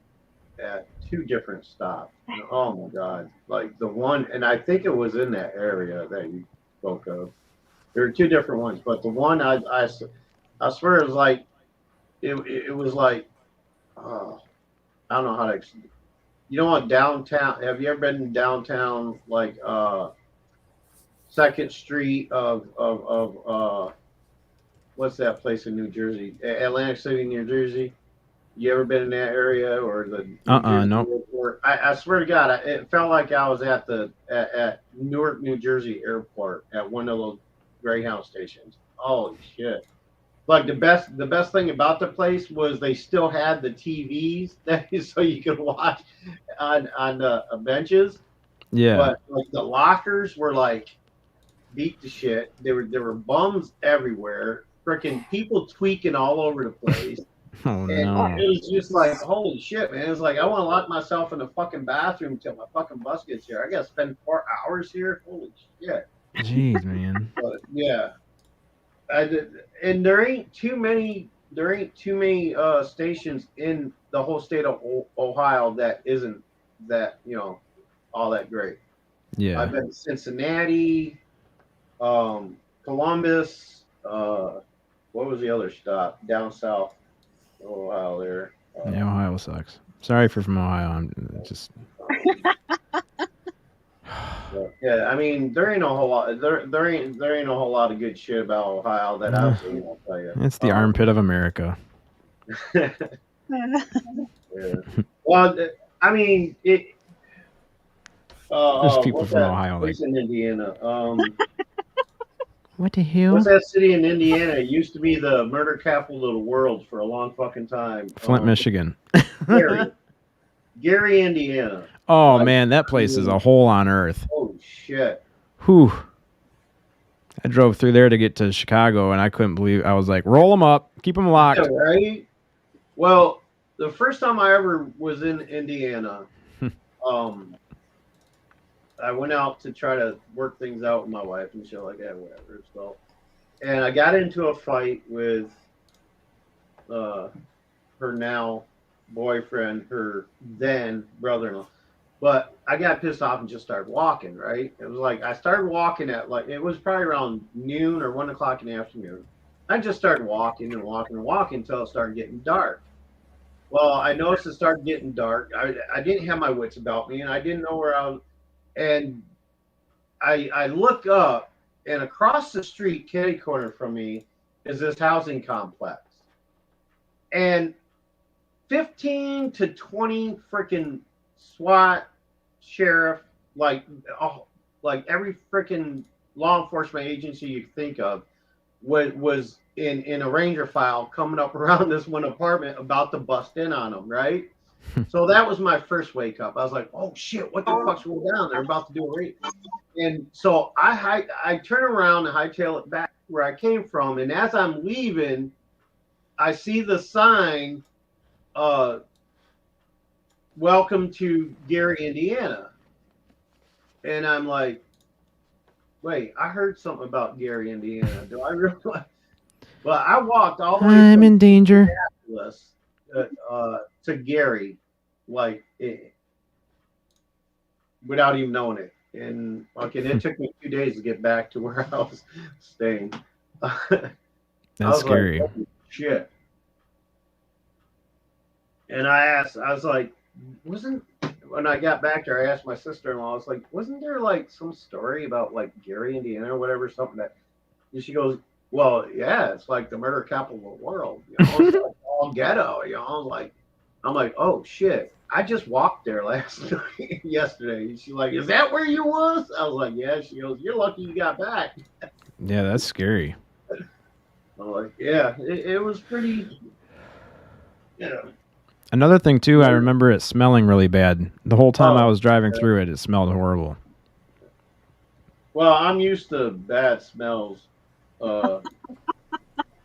at 2 different stops. And, oh my God! Like the one, and I think it was in that area that you spoke of. There were 2 different ones, but the one I swear it was like it was like I don't know how to. You know what, downtown? Have you ever been in downtown, like 2nd Street of what's that place in New Jersey? Atlantic City, New Jersey. You ever been in that area or the? No. Airport? I swear to God, it felt like I was at at Newark, New Jersey airport at one of those Greyhound stations. Holy shit! Like the best thing about the place was they still had the TVs that so you could watch on the benches. Yeah. But like the lockers were like beat to shit. There were bums everywhere. Freaking people tweaking all over the place. Oh And no. it was just like, holy shit, man. It was like, I want to lock myself in the fucking bathroom until my fucking bus gets here. I got to spend 4 hours here. Holy shit. Jeez, man. But yeah. And there ain't too many stations in the whole state of Ohio that isn't that, all that great. Yeah. I've been to Cincinnati, Columbus, what was the other stop? Down south. Ohio there. Yeah, Ohio sucks. Sorry if you're from Ohio. I'm just. Yeah, I mean there ain't a whole lot. There ain't a whole lot of good shit about Ohio that I've seen. I'll tell you. It's the armpit of America. Yeah. Well, I mean it. There's people what's from that Ohio place in Indiana? What the hell? What's that city in Indiana? It used to be the murder capital of the world for a long fucking time. Flint, Michigan. Gary, Indiana. Oh man, that place is a hole on earth. Oh shit. Whew. I drove through there to get to Chicago, and I couldn't believe. I was like, roll them up, keep them locked. Yeah, right. Well, the first time I ever was in Indiana, I went out to try to work things out with my wife and shit like that, whatever. So, and I got into a fight with her now boyfriend, her then brother-in-law. But I got pissed off and just started walking, right? It was like I started walking at it was probably around noon or 1 o'clock in the afternoon. I just started walking and walking and walking until it started getting dark. Well, I noticed it started getting dark. I didn't have my wits about me, and I didn't know where I was. And I look up, and across the street, kitty corner from me, is this housing complex. And 15 to 20 freaking SWAT, sheriff, like every freaking law enforcement agency you think of was in a ranger file coming up around this one apartment about to bust in on them, right? So that was my first wake up. I was like, oh shit, what the fuck's going down? They're about to do a raid. And so I turn around and hightail it back where I came from. And as I'm leaving, I see the sign, welcome to Gary, Indiana. And I'm like, wait, I heard something about Gary, Indiana. Do I really? Well, I walked all the way I'm in danger. to Gary, like without even knowing it. And it took me 2 days to get back to where I was staying. That's scary. Like, shit. And I was like, when I got back there, I asked my sister-in-law, I was like, wasn't there like some story about like Gary, Indiana or whatever, something that, and she goes, well, yeah, it's like the murder capital of the world, you know, it's like all ghetto, you know, I'm like, oh shit, I just walked there yesterday. And she's like, is that where you was? I was like, yeah. She goes, you're lucky you got back. Yeah, that's scary. I'm like, yeah, it was pretty, you know. Another thing too, I remember it smelling really bad. The whole time I was driving through it, it smelled horrible. Well, I'm used to bad smells,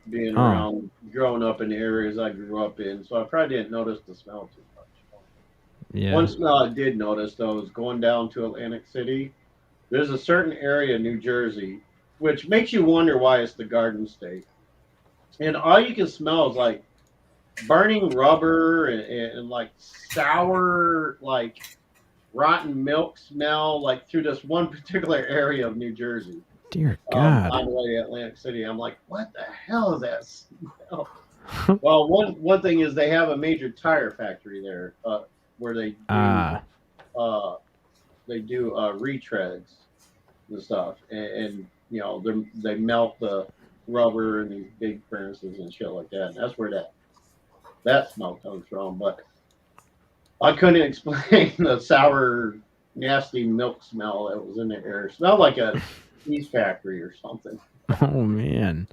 being around, growing up in the areas I grew up in, so I probably didn't notice the smell too much. Yeah. One smell I did notice, though, was going down to Atlantic City. There's a certain area in New Jersey, which makes you wonder why it's the Garden State. And all you can smell is like burning rubber and like sour, like rotten milk smell, like through this one particular area of New Jersey. Dear God. On the way to Atlantic City, I'm like, what the hell is that smell? Well, one thing is they have a major tire factory there, where they do retreads and stuff, and you know they melt the rubber in these big furnaces and shit like that. And that's where that smell comes from. But I couldn't explain the sour, nasty milk smell that was in the air. It smelled like a cheese factory or something. Oh man,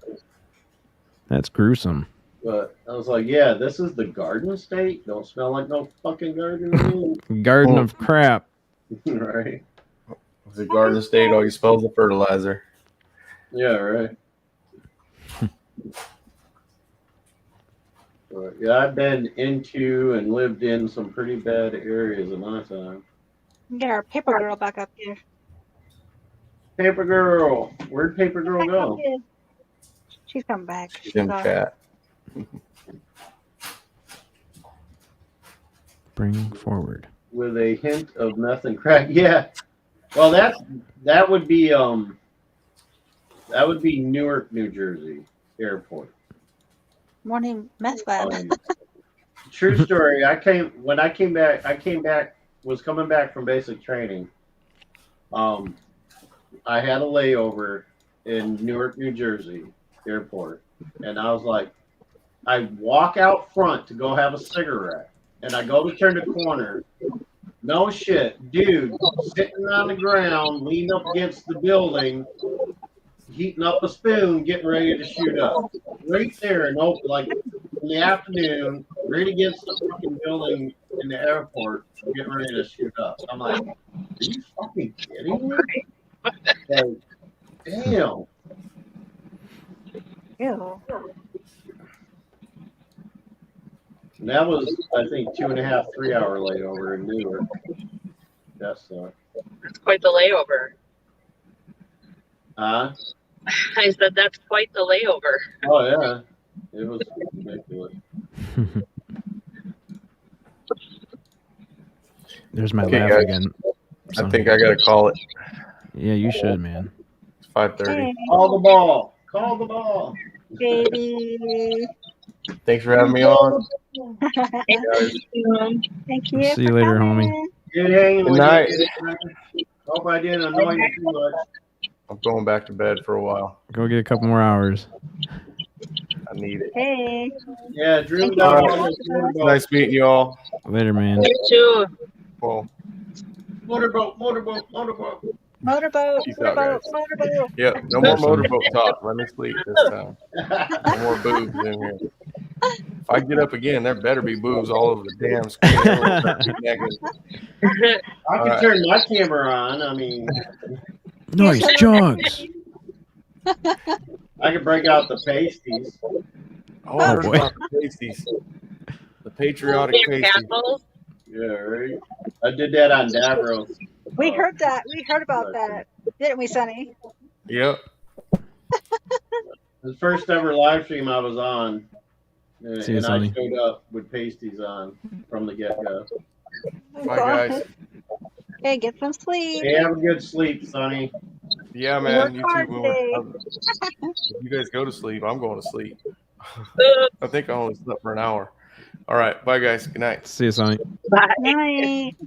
that's gruesome. But I was like, yeah, this is the Garden State. Don't smell like no fucking garden. Garden of crap. Right. It's a Garden State. All you smell is the fertilizer. Yeah, right. But yeah, I've been into and lived in some pretty bad areas in my time. Get our paper girl back up here. Paper girl, where'd Paper girl go? She's come back. She's in chat. Bring forward. With a hint of meth and crack. Yeah. Well, that would be Newark, New Jersey airport. Morning meth lab. True story. When I came back, was coming back from basic training. I had a layover in Newark, New Jersey airport, and I was like, I walk out front to go have a cigarette, and I go to turn the corner. No shit, dude, sitting on the ground, leaning up against the building, heating up a spoon, getting ready to shoot up. Right there, and like in the afternoon, right against the fucking building in the airport, getting ready to shoot up. I'm like, are you fucking kidding me? Like, damn. Ew. And that was, I think, 2.5, 3 hour layover in Newark. That sucked. That's quite the layover. Huh? I said that's quite the layover. Oh yeah, it was ridiculous. There's my Okay, laugh guys. again. I think I gotta call it. Yeah, you should, man. It's 5:30. Call the ball. Call the ball. Baby. Thanks for having me on. Thank you. See you later, homie. Good hanging Good with night. you. Hope I didn't annoy you too much. I'm going back to bed for a while. Go get a couple more hours. I need it. Hey. Yeah, Drew. All right. Nice meeting you all. Later, man. You too. Well, Motorboat. Motorboat. Peace out, Motorboat. guys. Motorboat. yeah, no more motorboat talk. Let me sleep this time. No more boobs in here. If I get up again, there better be boobs all over the damn screen. Everyone's gonna be naked. I can Alright. turn my camera on. I mean, Nice jogs. I can break out the pasties. Oh, Oh, there's boy. about the pasties. The patriotic Your pasties. castles? Yeah, right. I did that on Davros. We heard that. We heard about that, didn't we, Sonny? Yep. The first ever live stream I was on, See you, and I Sonny. showed up with pasties on from the get-go. Bye, guys. Hey, get some sleep. Hey, have a good sleep, Sonny. Yeah, Work man. You hard too. today. If you guys go to sleep, I'm going to sleep. I think I only slept for an hour. All right. Bye, guys. Good night. See you, Sonny. Bye. Night.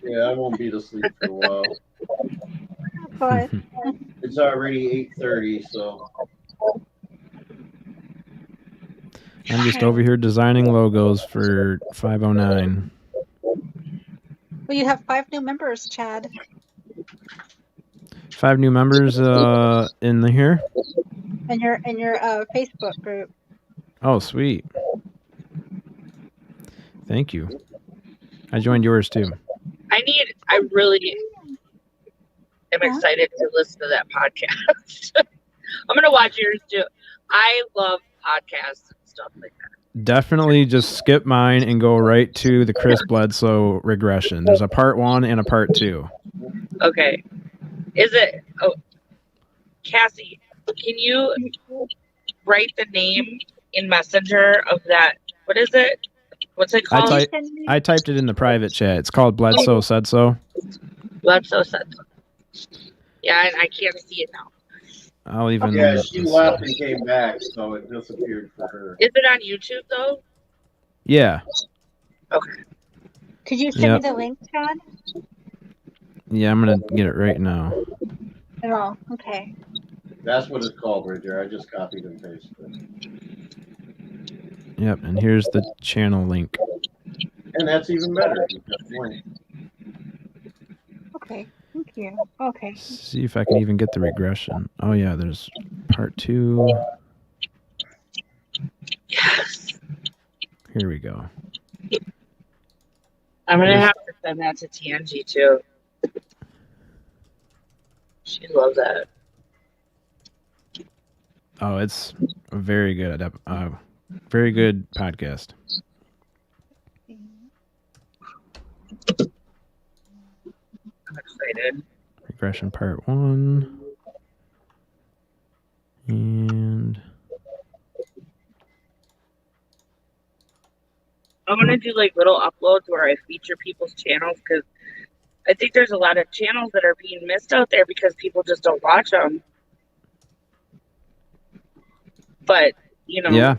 Yeah, I won't be to sleep for a while. But It's already 8:30, so I'm just over here designing logos for 509. well, you have 5 new members, Chad. 5 new members in here. In your Facebook group. Oh, sweet. Thank you. I joined yours too. I really am excited to listen to that podcast. I'm gonna watch yours too. I love podcasts and stuff like that. Definitely just skip mine and go right to the Chris Bledsoe regression. There's a part 1 and a part 2. Okay. Is it Cassie, can you write the name in Messenger of that? What is it? What's it called? I typed it in the private chat. It's called Bledsoe Said So. Bledsoe said so. Yeah, and I can't see it now. I'll even. yeah, she left and came back, so it disappeared for her. Is it on YouTube though? Yeah. Okay. Could you send Yep. me the link, Chad? Yeah, I'm gonna get it right now. At all? Okay. That's what it's called, Bridger. I just copied and pasted it. Yep, and here's the channel link. And that's even better. That's the link. Okay. Thank you. Okay. See if I can even get the regression. Oh yeah, there's part 2. Yes. Here we go. I'm gonna have to send that to Tangi too. She loves that. Oh, it's a very good podcast. I'm excited. Regression part 1. And I'm gonna do like little uploads where I feature people's channels because I think there's a lot of channels that are being missed out there because people just don't watch them. But you know,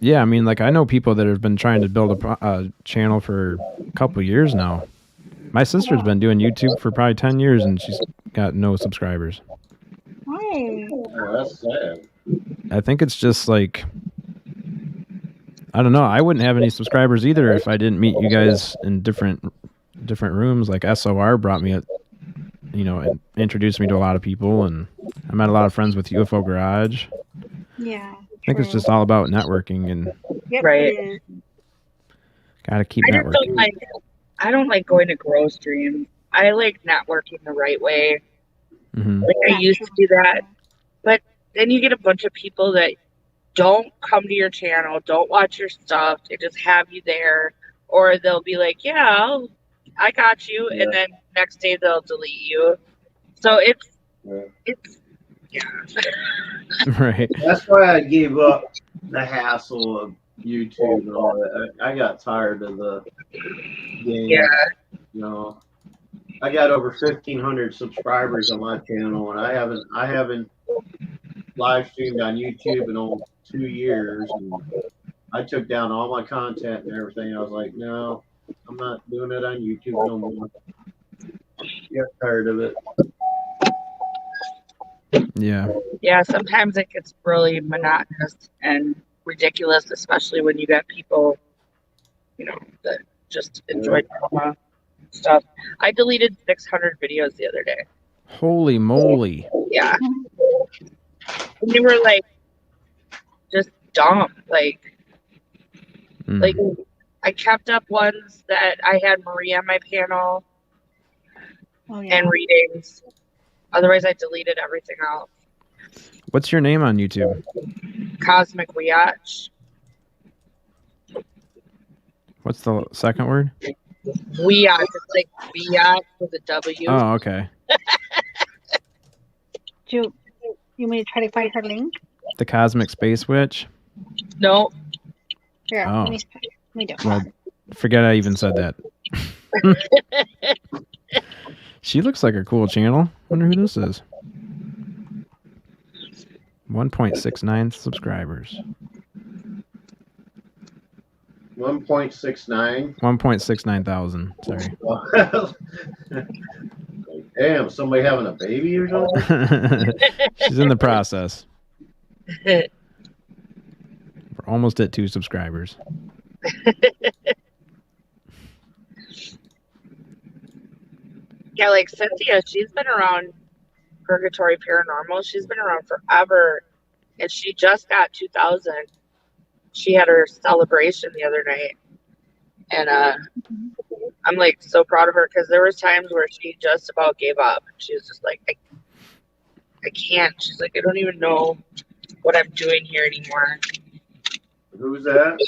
yeah, I mean, like I know people that have been trying to build a channel for a couple years now. My sister's been doing YouTube for probably 10 years and she's got no subscribers. Hi. Oh, that's sad. I think it's just like, I don't know. I wouldn't have any subscribers either if I didn't meet you guys in different rooms. Like SOR brought me and introduced me to a lot of people, and I met a lot of friends with UFO Garage. Yeah. I think it's just all about networking and Yep, Right. it is. gotta keep I just don't networking. like. I don't like going to grow streams. I like networking the right way. Hmm. Like I used to do that, but then you get a bunch of people that don't come to your channel, don't watch your stuff. They just have you there, or they'll be like, "Yeah, I got you," Yeah. and then next day they'll delete you. So it's yeah. Right. That's why I gave up the hassle of YouTube and all that. I got tired of the game. Yeah. You know, I got over 1,500 subscribers on my channel, and I haven't live streamed on YouTube in almost 2 years. And I took down all my content and everything. I was like, no, I'm not doing it on YouTube no more. Get tired of it. Yeah. Yeah, sometimes it gets really monotonous and ridiculous, especially when you got people, that just enjoy drama and stuff. I deleted 600 videos the other day. Holy moly. Yeah. And they were like dumb. Like Mm. I kept up ones that I had Marie on my panel Oh yeah. and readings. Otherwise, I deleted everything else. What's your name on YouTube? Cosmic Wiatch. What's the second word? Wiatch. It's like Wiatch with a W. Oh, okay. Do you mean to try to find her link? The Cosmic Space Witch. No. Here, Oh. let me do it. Well, forget I even said that. She looks like a cool channel. Wonder who this is. 1.69 subscribers. 1.69. 1.69 thousand. Sorry. Damn, somebody having a baby or something? She's in the process. We're almost at 2 subscribers. Yeah, like Cynthia, she's been around Purgatory Paranormal. She's been around forever. And she just got 2,000. She had her celebration the other night. And I'm like so proud of her because there was times where she just about gave up. She was just like, I can't. She's like, I don't even know what I'm doing here anymore. Who's that?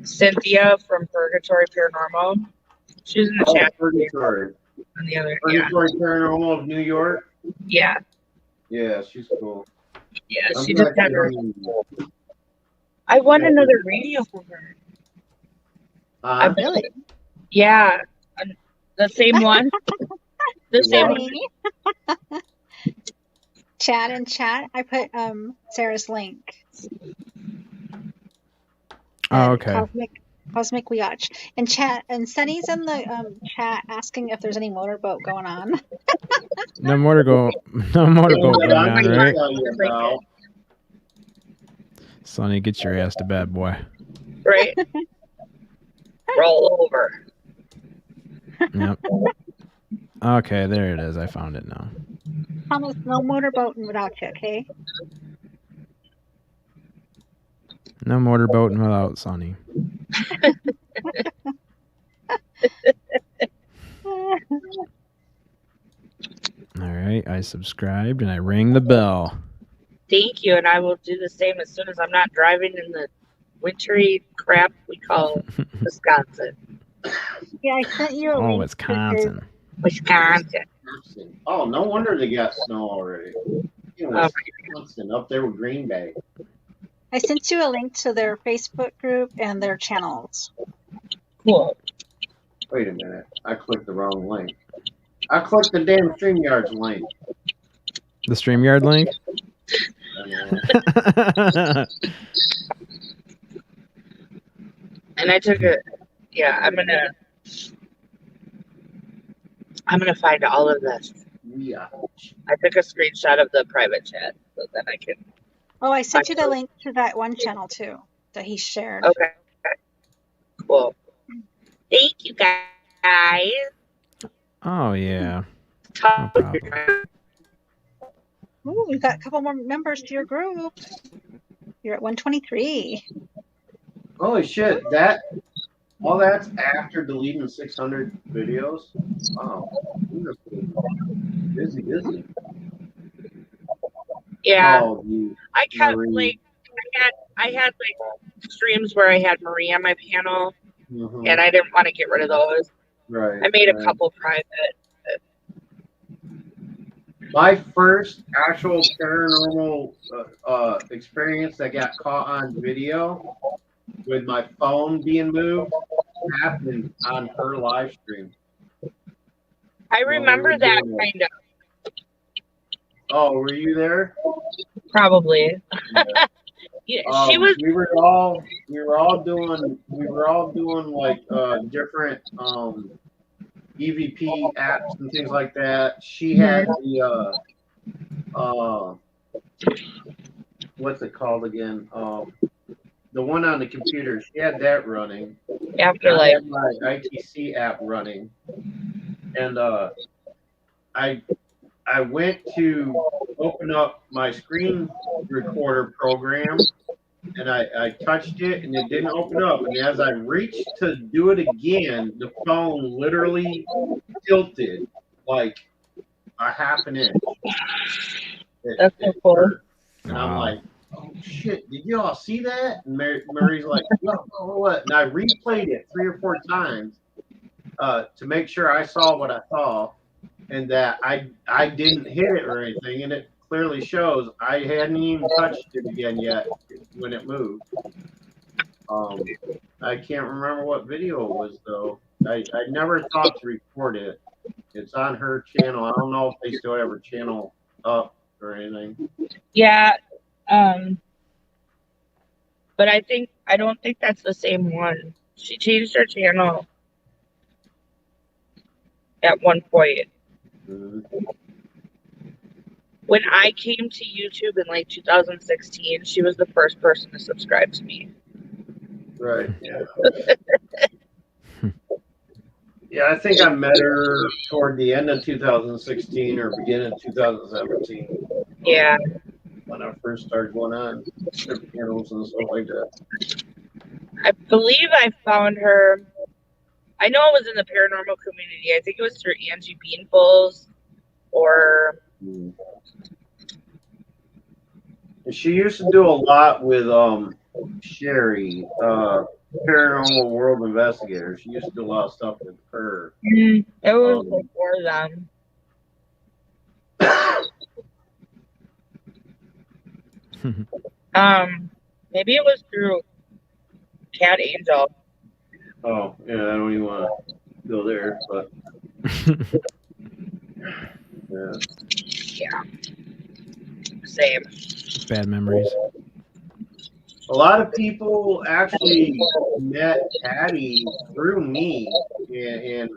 Cynthia from Purgatory Paranormal. She's in the chat. Purgatory. On the other, yeah. Purgatory Paranormal of New York? Yeah. Yeah, she's cool. Yeah, I'm she just glad had her. she don't- I won another radio from her. Huh? Really? Yeah. The same one. The same one. Funny. Chat in chat. I put Sarah's link. Oh, okay. Cosmic Wiatch. And chat and Sunny's in the chat asking if there's any motorboat going on. No motorboat going on, right? Tell you about. Sonny, get your ass to bed, boy. Right. Roll over. Yep. Okay, there it is. I found it now. Promise no motorboating without you, okay? No motorboating without Sonny. All right, I subscribed and I rang the bell. Thank you, and I will do the same as soon as I'm not driving in the wintry crap we call Wisconsin. Yeah, I sent you a Oh, link. Wisconsin. Wisconsin. Oh, no wonder they got snow already. You know, Oh. Wisconsin, up there with Green Bay. I sent you a link to their Facebook group and their channels. Cool. Wait a minute. I clicked the wrong link. I clicked the damn StreamYard's link. The StreamYard link? And I took a, yeah, I'm gonna find all of this. Yeah. I took a screenshot of the private chat so that I can. Oh, I sent you the link to that one channel too that he shared. Okay. Cool. Thank you guys. Oh, yeah. Talk No problem. Ooh, we've got a couple more members to your group. You're at 123. Holy shit, all that's after deleting 600 videos? Wow. Busy. Yeah. Oh, you I kept Marie. like I had like streams where I had Marie on my panel, Mhm. and I didn't want to get rid of those. Right. I made a right. couple private. My first actual paranormal experience that got caught on video with my phone being moved happened on her live stream. I remember were that doing it. kind of Oh, were you there? probably. Yeah, she was. We were all doing like different EVP apps and things like that. She had the what's it called again? The one on the computer. She had that running. Afterlife. I had my ITC app running, and I went to open up my screen recorder program, and I touched it and it didn't open up. And as I reached to do it again, the phone literally tilted like a half an inch. That's so cool. hurt. And I'm Wow. like, oh shit, did you all see that? And Mary's like, what? And I replayed it 3 or 4 times to make sure I saw what I saw and that I didn't hit it or anything. And it clearly shows I hadn't even touched it again yet when it moved. I can't remember what video it was though. I never thought to record it. It's on her channel. I don't know if they still have her channel up or anything. Yeah. But I don't think that's the same one. She changed her channel at one point. Mhm. When I came to YouTube in like 2016, she was the first person to subscribe to me. Right. Yeah. Yeah, I think I met her toward the end of 2016 or beginning of 2017 Yeah. when I first started going on strip channels and stuff like that. I believe I found her. I know it was in the paranormal community. I think it was through Angie Beanfuls or She used to do a lot with Sherry, Paranormal World Investigator. She used to do a lot of stuff with her. it was before them. Maybe it was through Cat Angel. Oh, yeah, I don't even want to go there, but yeah. Yeah. Same. Bad memories. A lot of people actually met Patty through me and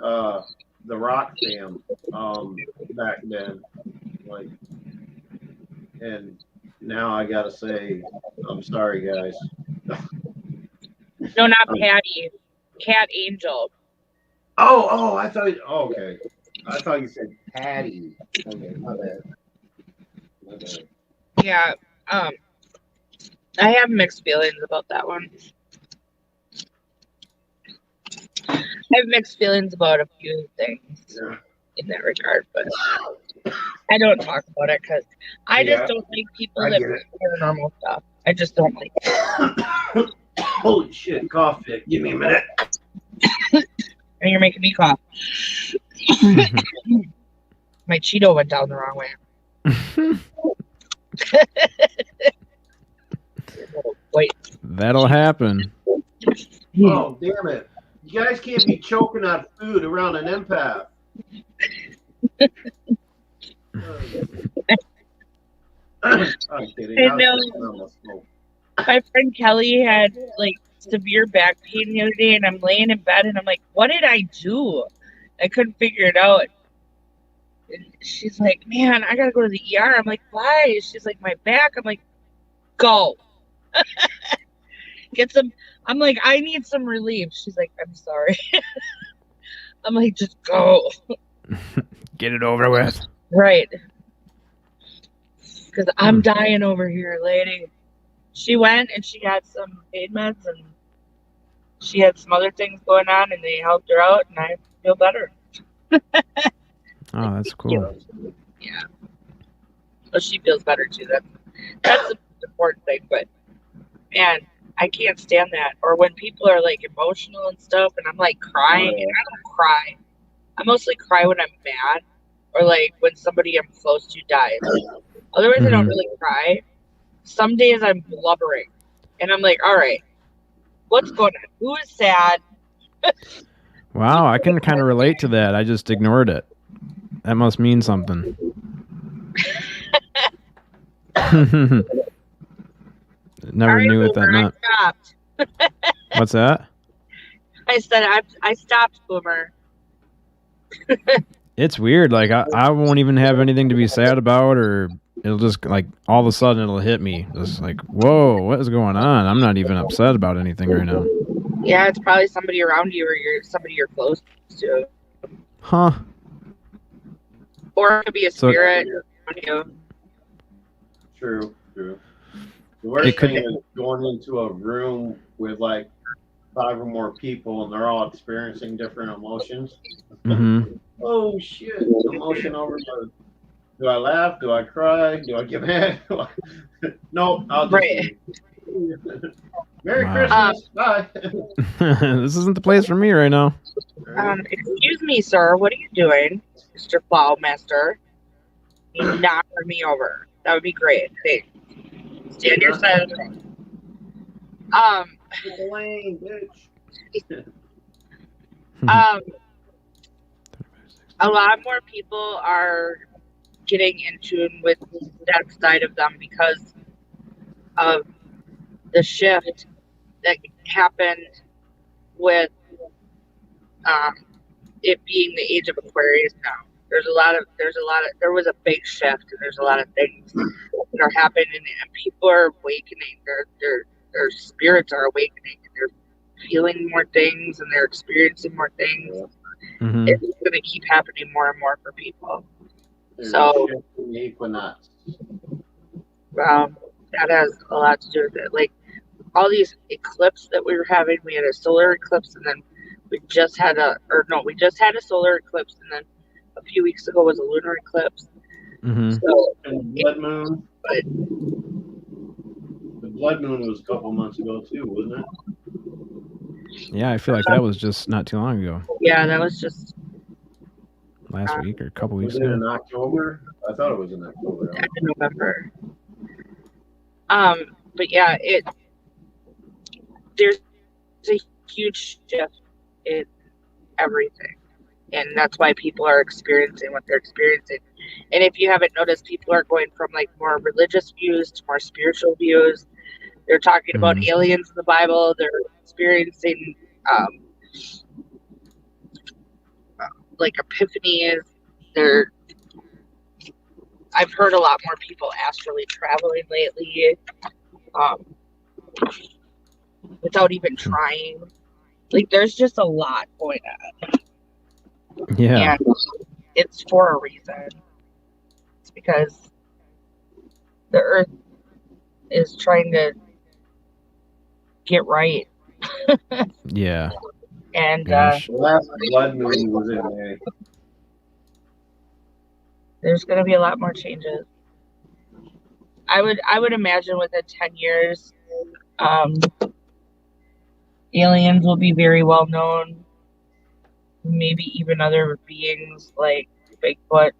the Rock fam back then. Like, and now I gotta say, I'm sorry, guys. No, not Patty. Cat Angel. Oh, I thought. Oh, okay, I thought you said Patty. Okay, my bad. My bad. Yeah. I have mixed feelings about that one. I have mixed feelings about a few things in that regard, but I don't talk about it because I just don't like people that do paranormal stuff. I just don't like it. Holy shit, cough fit. Give me a minute. And you're making me cough. My Cheeto went down the wrong way. Wait. That'll happen. Oh, damn it. You guys can't be choking on food around an empath. I'm kidding. I know. My friend Kelly had like severe back pain the other day, and I'm laying in bed, and I'm like, "What did I do?" I couldn't figure it out. And she's like, "Man, I gotta go to the ER." I'm like, "Why?" She's like, "My back." I'm like, "Go, get some." I'm like, "I need some relief." She's like, "I'm sorry." I'm like, "Just go." Get it over with. Right. Because I'm dying over here, lady. She went and she got some pain meds and she had some other things going on and they helped her out and I feel better. Oh, that's cool. Yeah. So she feels better too. That's the important thing. But man, I can't stand that. Or when people are like emotional and stuff and I'm like crying and I don't cry. I mostly cry when I'm mad or like when somebody I'm close to dies. Otherwise, I don't really cry. Some days I'm blubbering. And I'm like, all right, what's going on? Who is sad? Wow, I can kind of relate to that. I just ignored it. That must mean something. Never knew what that meant. I stopped. What's that? I said I stopped, Boomer. It's weird. Like I won't even have anything to be sad about, or it'll just like all of a sudden it'll hit me. Just like, whoa, what is going on? I'm not even upset about anything right now. Yeah, it's probably somebody around you or somebody you're close to. Huh. Or it could be a spirit around you. True. The worst It could- thing is going into a room with like 5 or more people and they're all experiencing different emotions. Mm-hmm. Oh shit! Emotion overload. Do I laugh? Do I cry? Do I get mad? No, I'll just Right. leave. Merry Wow. Christmas. Bye. This isn't the place for me right now. Excuse me, sir. What are you doing, Mr. Plowmaster? You not run me over. That would be great. Thanks. Stand your side. Lane, bitch. A lot more people are getting in tune with that side of them because of the shift that happened with it being the age of Aquarius now. There was a big shift, and there's a lot of things that are happening, and people are awakening. Their spirits are awakening, and they're feeling more things, and they're experiencing more things. Mhm. It's going to keep happening more and more for people. There's So- a shift in the equinox. That has a lot to do with it. Like all these eclipses that we were having, we had a solar eclipse, and then we just had a solar eclipse, and then a few weeks ago was a lunar eclipse. Mm-hmm. So And blood moon. The blood moon was a couple months ago too, wasn't it? Yeah, I feel like that was just not too long ago. yeah, that was just Last week or a couple weeks Was it in ago. October? I thought it was in October. in November. But yeah, there's a huge shift in everything. And that's why people are experiencing what they're experiencing. And if you haven't noticed, people are going from like more religious views to more spiritual views. They're talking about Mhm. aliens in the Bible. They're experiencing like epiphanies. I've heard a lot more people astrally traveling lately, without even trying. Like there's just a lot going on. Yeah. And it's for a reason. It's because the earth is trying to get right. Yeah. And Gosh. The last blood moon was in May. there's going to be a lot more changes. I would imagine within 10 years, aliens will be very well known. Maybe even other beings like Bigfoot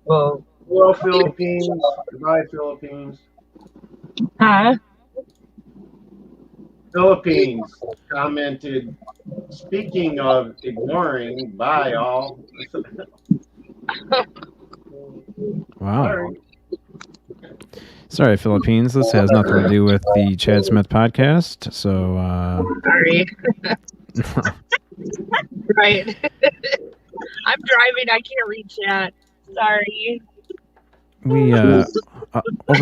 will. Well, Philippines. Goodbye, Philippines. Huh? Philippines commented, speaking of ignoring, bye all. Wow. Sorry, Philippines. This has nothing to do with the Chad Smith podcast. So, Sorry. Right. I'm driving. I can't read chat. Sorry. we over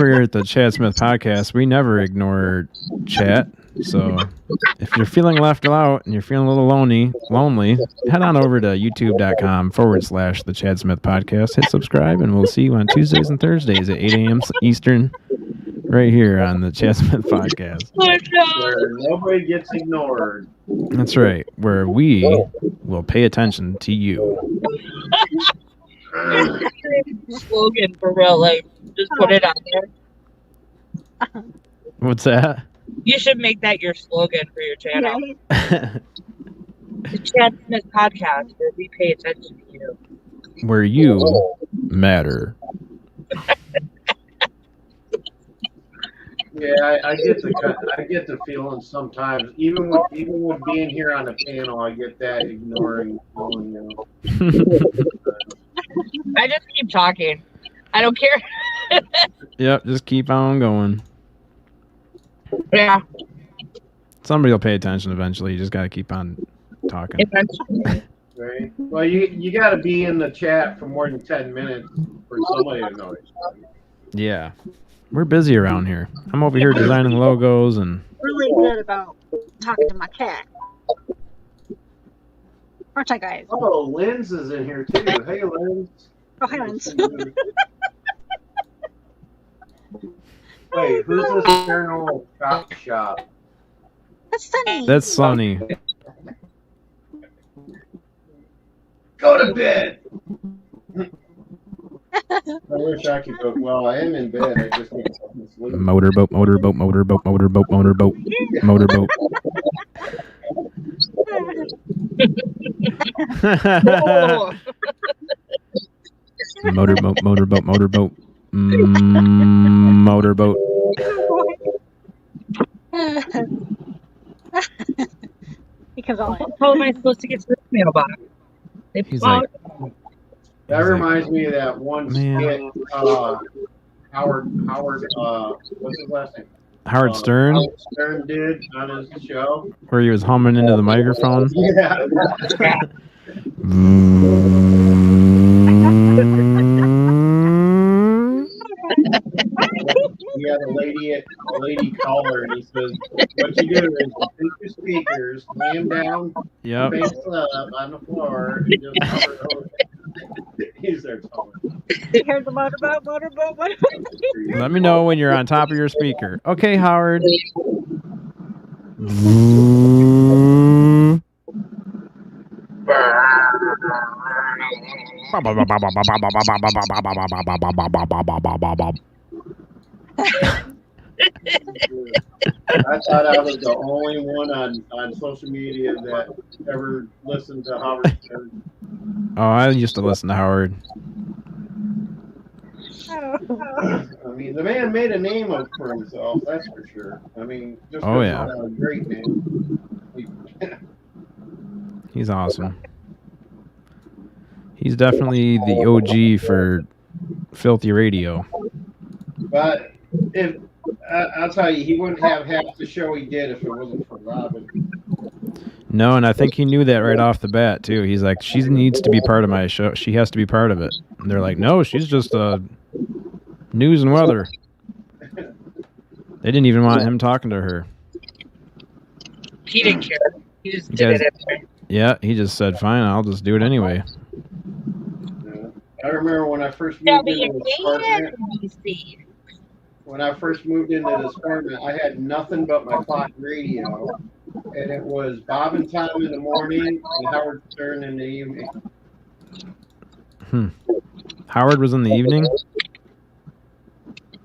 here at the Chad Smith podcast, we never ignore chat. So, if you're feeling left out and you're feeling a little lonely, head on over to youtube.com/the Chad Smith podcast. Hit subscribe, and we'll see you on Tuesdays and Thursdays at 8 a.m. Eastern, right here on the Chad Smith podcast. Where nobody gets ignored. That's right, where we will pay attention to you. Slogan for real. Like, just put it out there. What's that? You should make that your slogan for your channel. Where The Chad Smith podcast, where we pay attention to you. you matter. Yeah, I get the feeling sometimes, even with being here on the panel, I get that ignoring. You know. I just keep talking. I don't care. Yep, just keep on going. Yeah. Somebody will pay attention eventually. You just got to keep on talking. Eventually. Right. Well, you got to be in the chat for more than 10 minutes for somebody to notice. Yeah. We're busy around here. I'm over here designing logos and Really good about talking to my cat. Aren't I, guys? Oh, Lynn's is in here too. Hey, Lynn. Oh, hi, Lance. Wait, who's this paranormal cop shop? That's Sunny. That's Sonny. Go to bed. I wish I could go. Well, I am in bed. I just need to sleep. Motorboat, motorboat, motorboat, motorboat, motorboat, motorboat. Motorboat, motorboat, motorboat. Motorboat. He comes on. How am I supposed to get to the mailbox? He's like, That reminds me of that one Man. skit. Howard. What's his last name? Howard Stern, Howard Stern did on his show. where he was humming into the microphone. Yeah. He had a lady caller, and he says, "What you do is you take your speakers, lay them down, Yep. face up on the floor, and just hover over." He's there talking. You heard the motorboat. Let me know when you're on top of your speaker. Okay, Howard. I thought I was the only one on social media that ever listened to Howard Stern. Oh, I used to listen to Howard. I mean, the man made a name for himself, that's for sure. I mean, just Oh, 'cause yeah. he's got a great name. He's awesome. He's definitely the OG for Filthy Radio. But if I'll tell you, he wouldn't have half the show he did if it wasn't for Robin. No, and I think he knew that right off the bat too. He's like, she needs to be part of my show. She has to be part of it. And they're like, no, she's just news and weather. They didn't even want him talking to her. He didn't care. He just You did guys- it anyway. Yeah, he just said, fine, I'll just do it anyway. I remember when I first Yeah, moved but into you this apartment. see. When I first moved into this apartment, I had nothing but my clock radio, and it was Bob and Tom in the morning and Howard Stern in the evening. Howard was in the evening?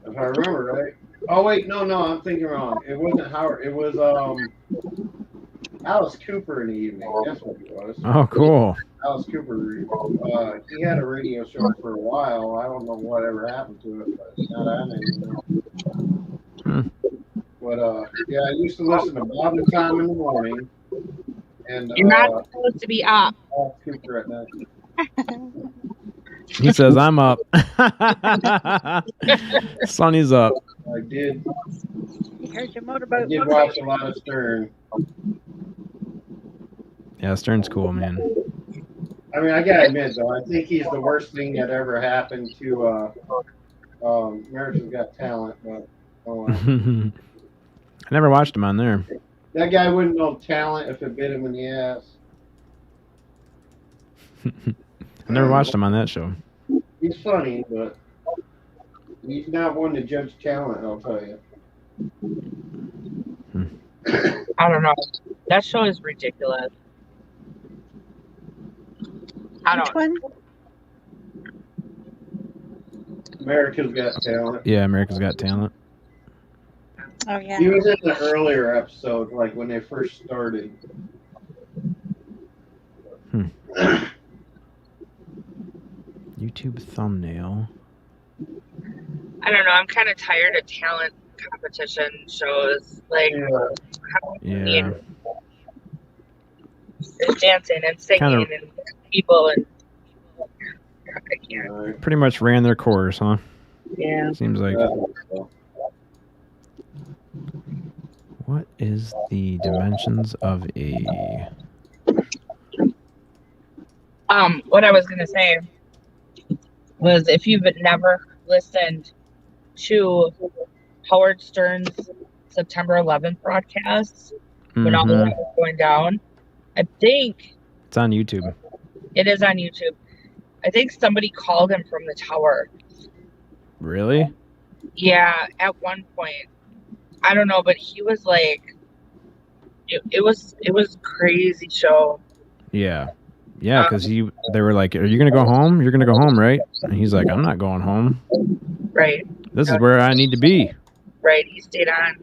If I remember right. Oh wait, no, I'm thinking wrong. It wasn't Howard. It was Alice Cooper in the evening. That's what it was. Oh, cool. Alice Cooper. He had a radio show for a while. I don't know whatever happened to it, but it's not on anymore. But yeah, I used to listen to Bob and Tom in the morning, and You're not supposed to be up. Alice Cooper at night. He says, I'm up. Sonny's up. I did. You heard your I motorboat. did watch a lot of Stern. Yeah, Stern's cool, man. I mean, I gotta admit though, I think he's the worst thing that ever happened to America's Got Talent. But oh, well. I never watched him on there. That guy wouldn't know talent if it bit him in the ass. I never watched him on that show. He's funny, but he's not one to judge talent. I'll tell you. I don't know. That show is ridiculous. I Which don't. one? America's Got Talent. Yeah, America's Got Talent. Oh yeah. He was in the earlier episode, like when they first started. YouTube thumbnail. I don't know. I'm kind of tired of talent competition shows. Like, Yeah. there's dancing and singing Kinda- and people and I can't. Pretty much ran their course, huh? Yeah. Seems like. What is the dimensions of a... What I was gonna say was if you've never listened to Howard Stern's September 11th broadcasts when all of Mhm. that was going down, I think It's on YouTube. it is on YouTube. I think somebody called him from the tower. Really? Yeah, at one point. I don't know, but he was like, it was crazy show. Yeah. Yeah, because they were like, "Are you gonna go home? You're gonna go home, right?" And he's like, "I'm not going home. Right. This is where I need to be." Right. He stayed on.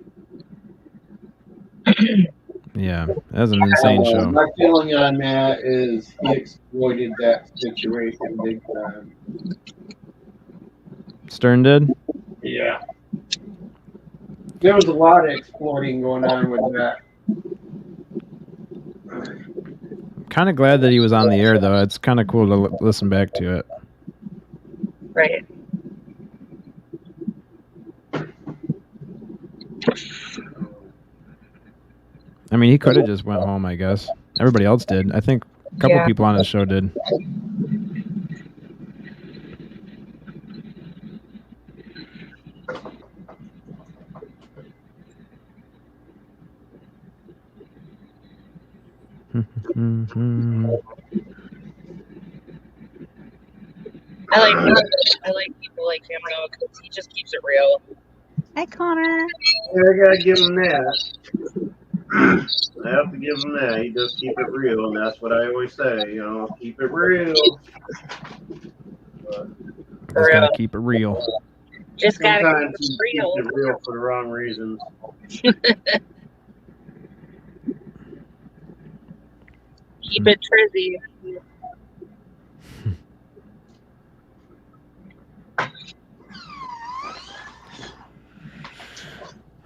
Yeah, that was an insane show. My feeling on that is he exploited that situation big time. Stern did. Yeah. There was a lot of exploiting going on with that. Kind of glad that he was on the air, though. It's kind of cool to listen back to it. Right. I mean, he could have just went home, I guess. Everybody else did. I think a couple people on his show did. I like people like him though, because he just keeps it real. Hi, Connor. Yeah, I gotta give him that. I have to give him that. He does keep it real, and that's what I always say. You know, keep it real. But Just gotta keep it real. Just gotta sometimes keep he it real. keeps it real for the wrong reasons. Keep it trizzy.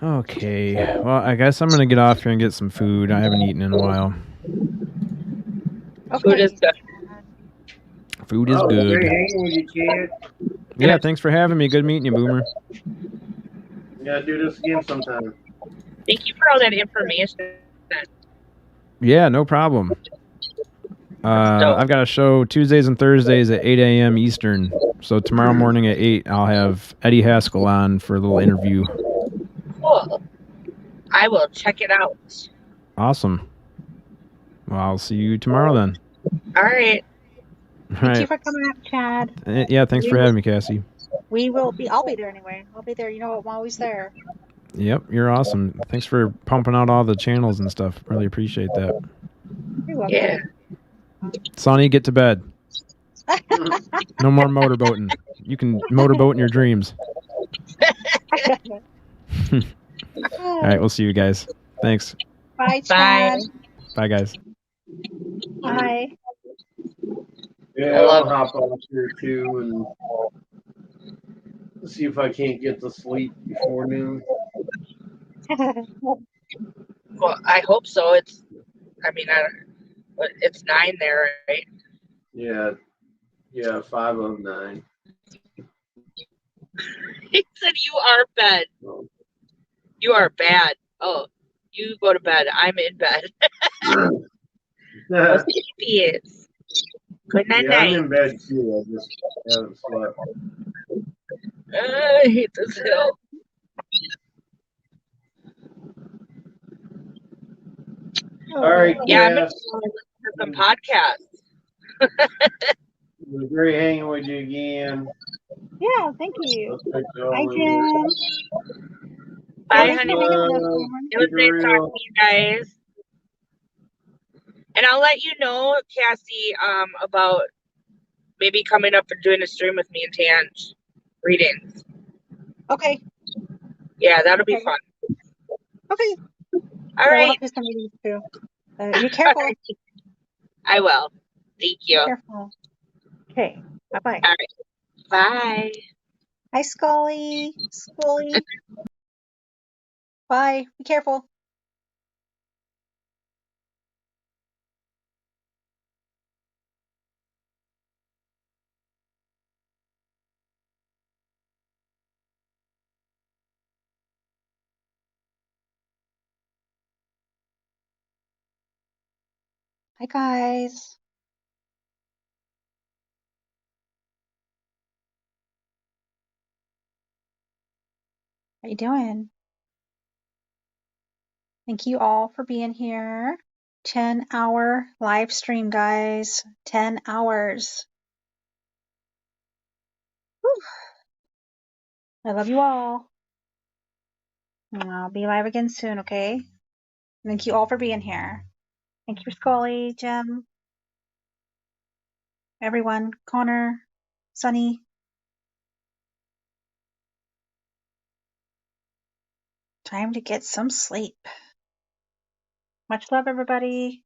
Okay. Well, I guess I'm gonna get off here and get some food. I haven't eaten in a while. Food is good. Food is Oh, good. great hanging with you, kid. Yeah, thanks for having me. Good meeting you, Boomer. We gotta do this again sometime. Thank you for all that information. Yeah, no problem. I've got a show Tuesdays and Thursdays at 8 a.m. Eastern. So tomorrow morning at 8, I'll have Eddie Haskell on for a little interview. Cool. I will check it out. Awesome. Well, I'll see you tomorrow then. All right. All Thank you right. for coming up, Chad. Yeah, thanks for having me, Cassie. I'll be there anyway. I'll be there. You know, I'm always there. Yep, you're awesome. Thanks for pumping out all the channels and stuff. Really appreciate that. You're welcome. Yeah. Sonny, get to bed. No more motorboating. You can motorboat in your dreams. All right, we'll see you guys. Thanks. Bye, Chad. Bye, guys. Bye. Yeah, I'll hop off here too and see if I can't get to sleep before noon. Well, I hope so. It's 9 there, right? Yeah, 5:09. He said you are bed. You are bad. Oh, you go to bed. I'm in bed. Oh, sleepy is. Good night, Yeah, I'm night. in bed too. I just haven't slept. I hate this hill. All right, Yeah, I'm gonna Cass. go listen to some podcasts. It was great hanging with you again. Yeah, thank you. Let's take it all Bye, in. Jim. Bye, Thanks honey. for hanging with us, It was Keep it nice real. talking to you guys. And I'll let you know, Cassie, about maybe coming up and doing a stream with me and Tange readings. Okay. Yeah, that'll be fun. Okay. All right. We'll do some readings too. Be careful. I will. Thank you. Careful. Okay. Bye-bye. All right. Bye. Hi, Scully. Scully. Bye. Be careful. Hi, guys. How you doing? Thank you all for being here. 10-hour live stream, guys. 10 hours. Whew. I love you all. And I'll be live again soon, okay? Thank you all for being here. Thank you for Scully, Jim, everyone, Connor, Sunny. Time to get some sleep. Much love, everybody.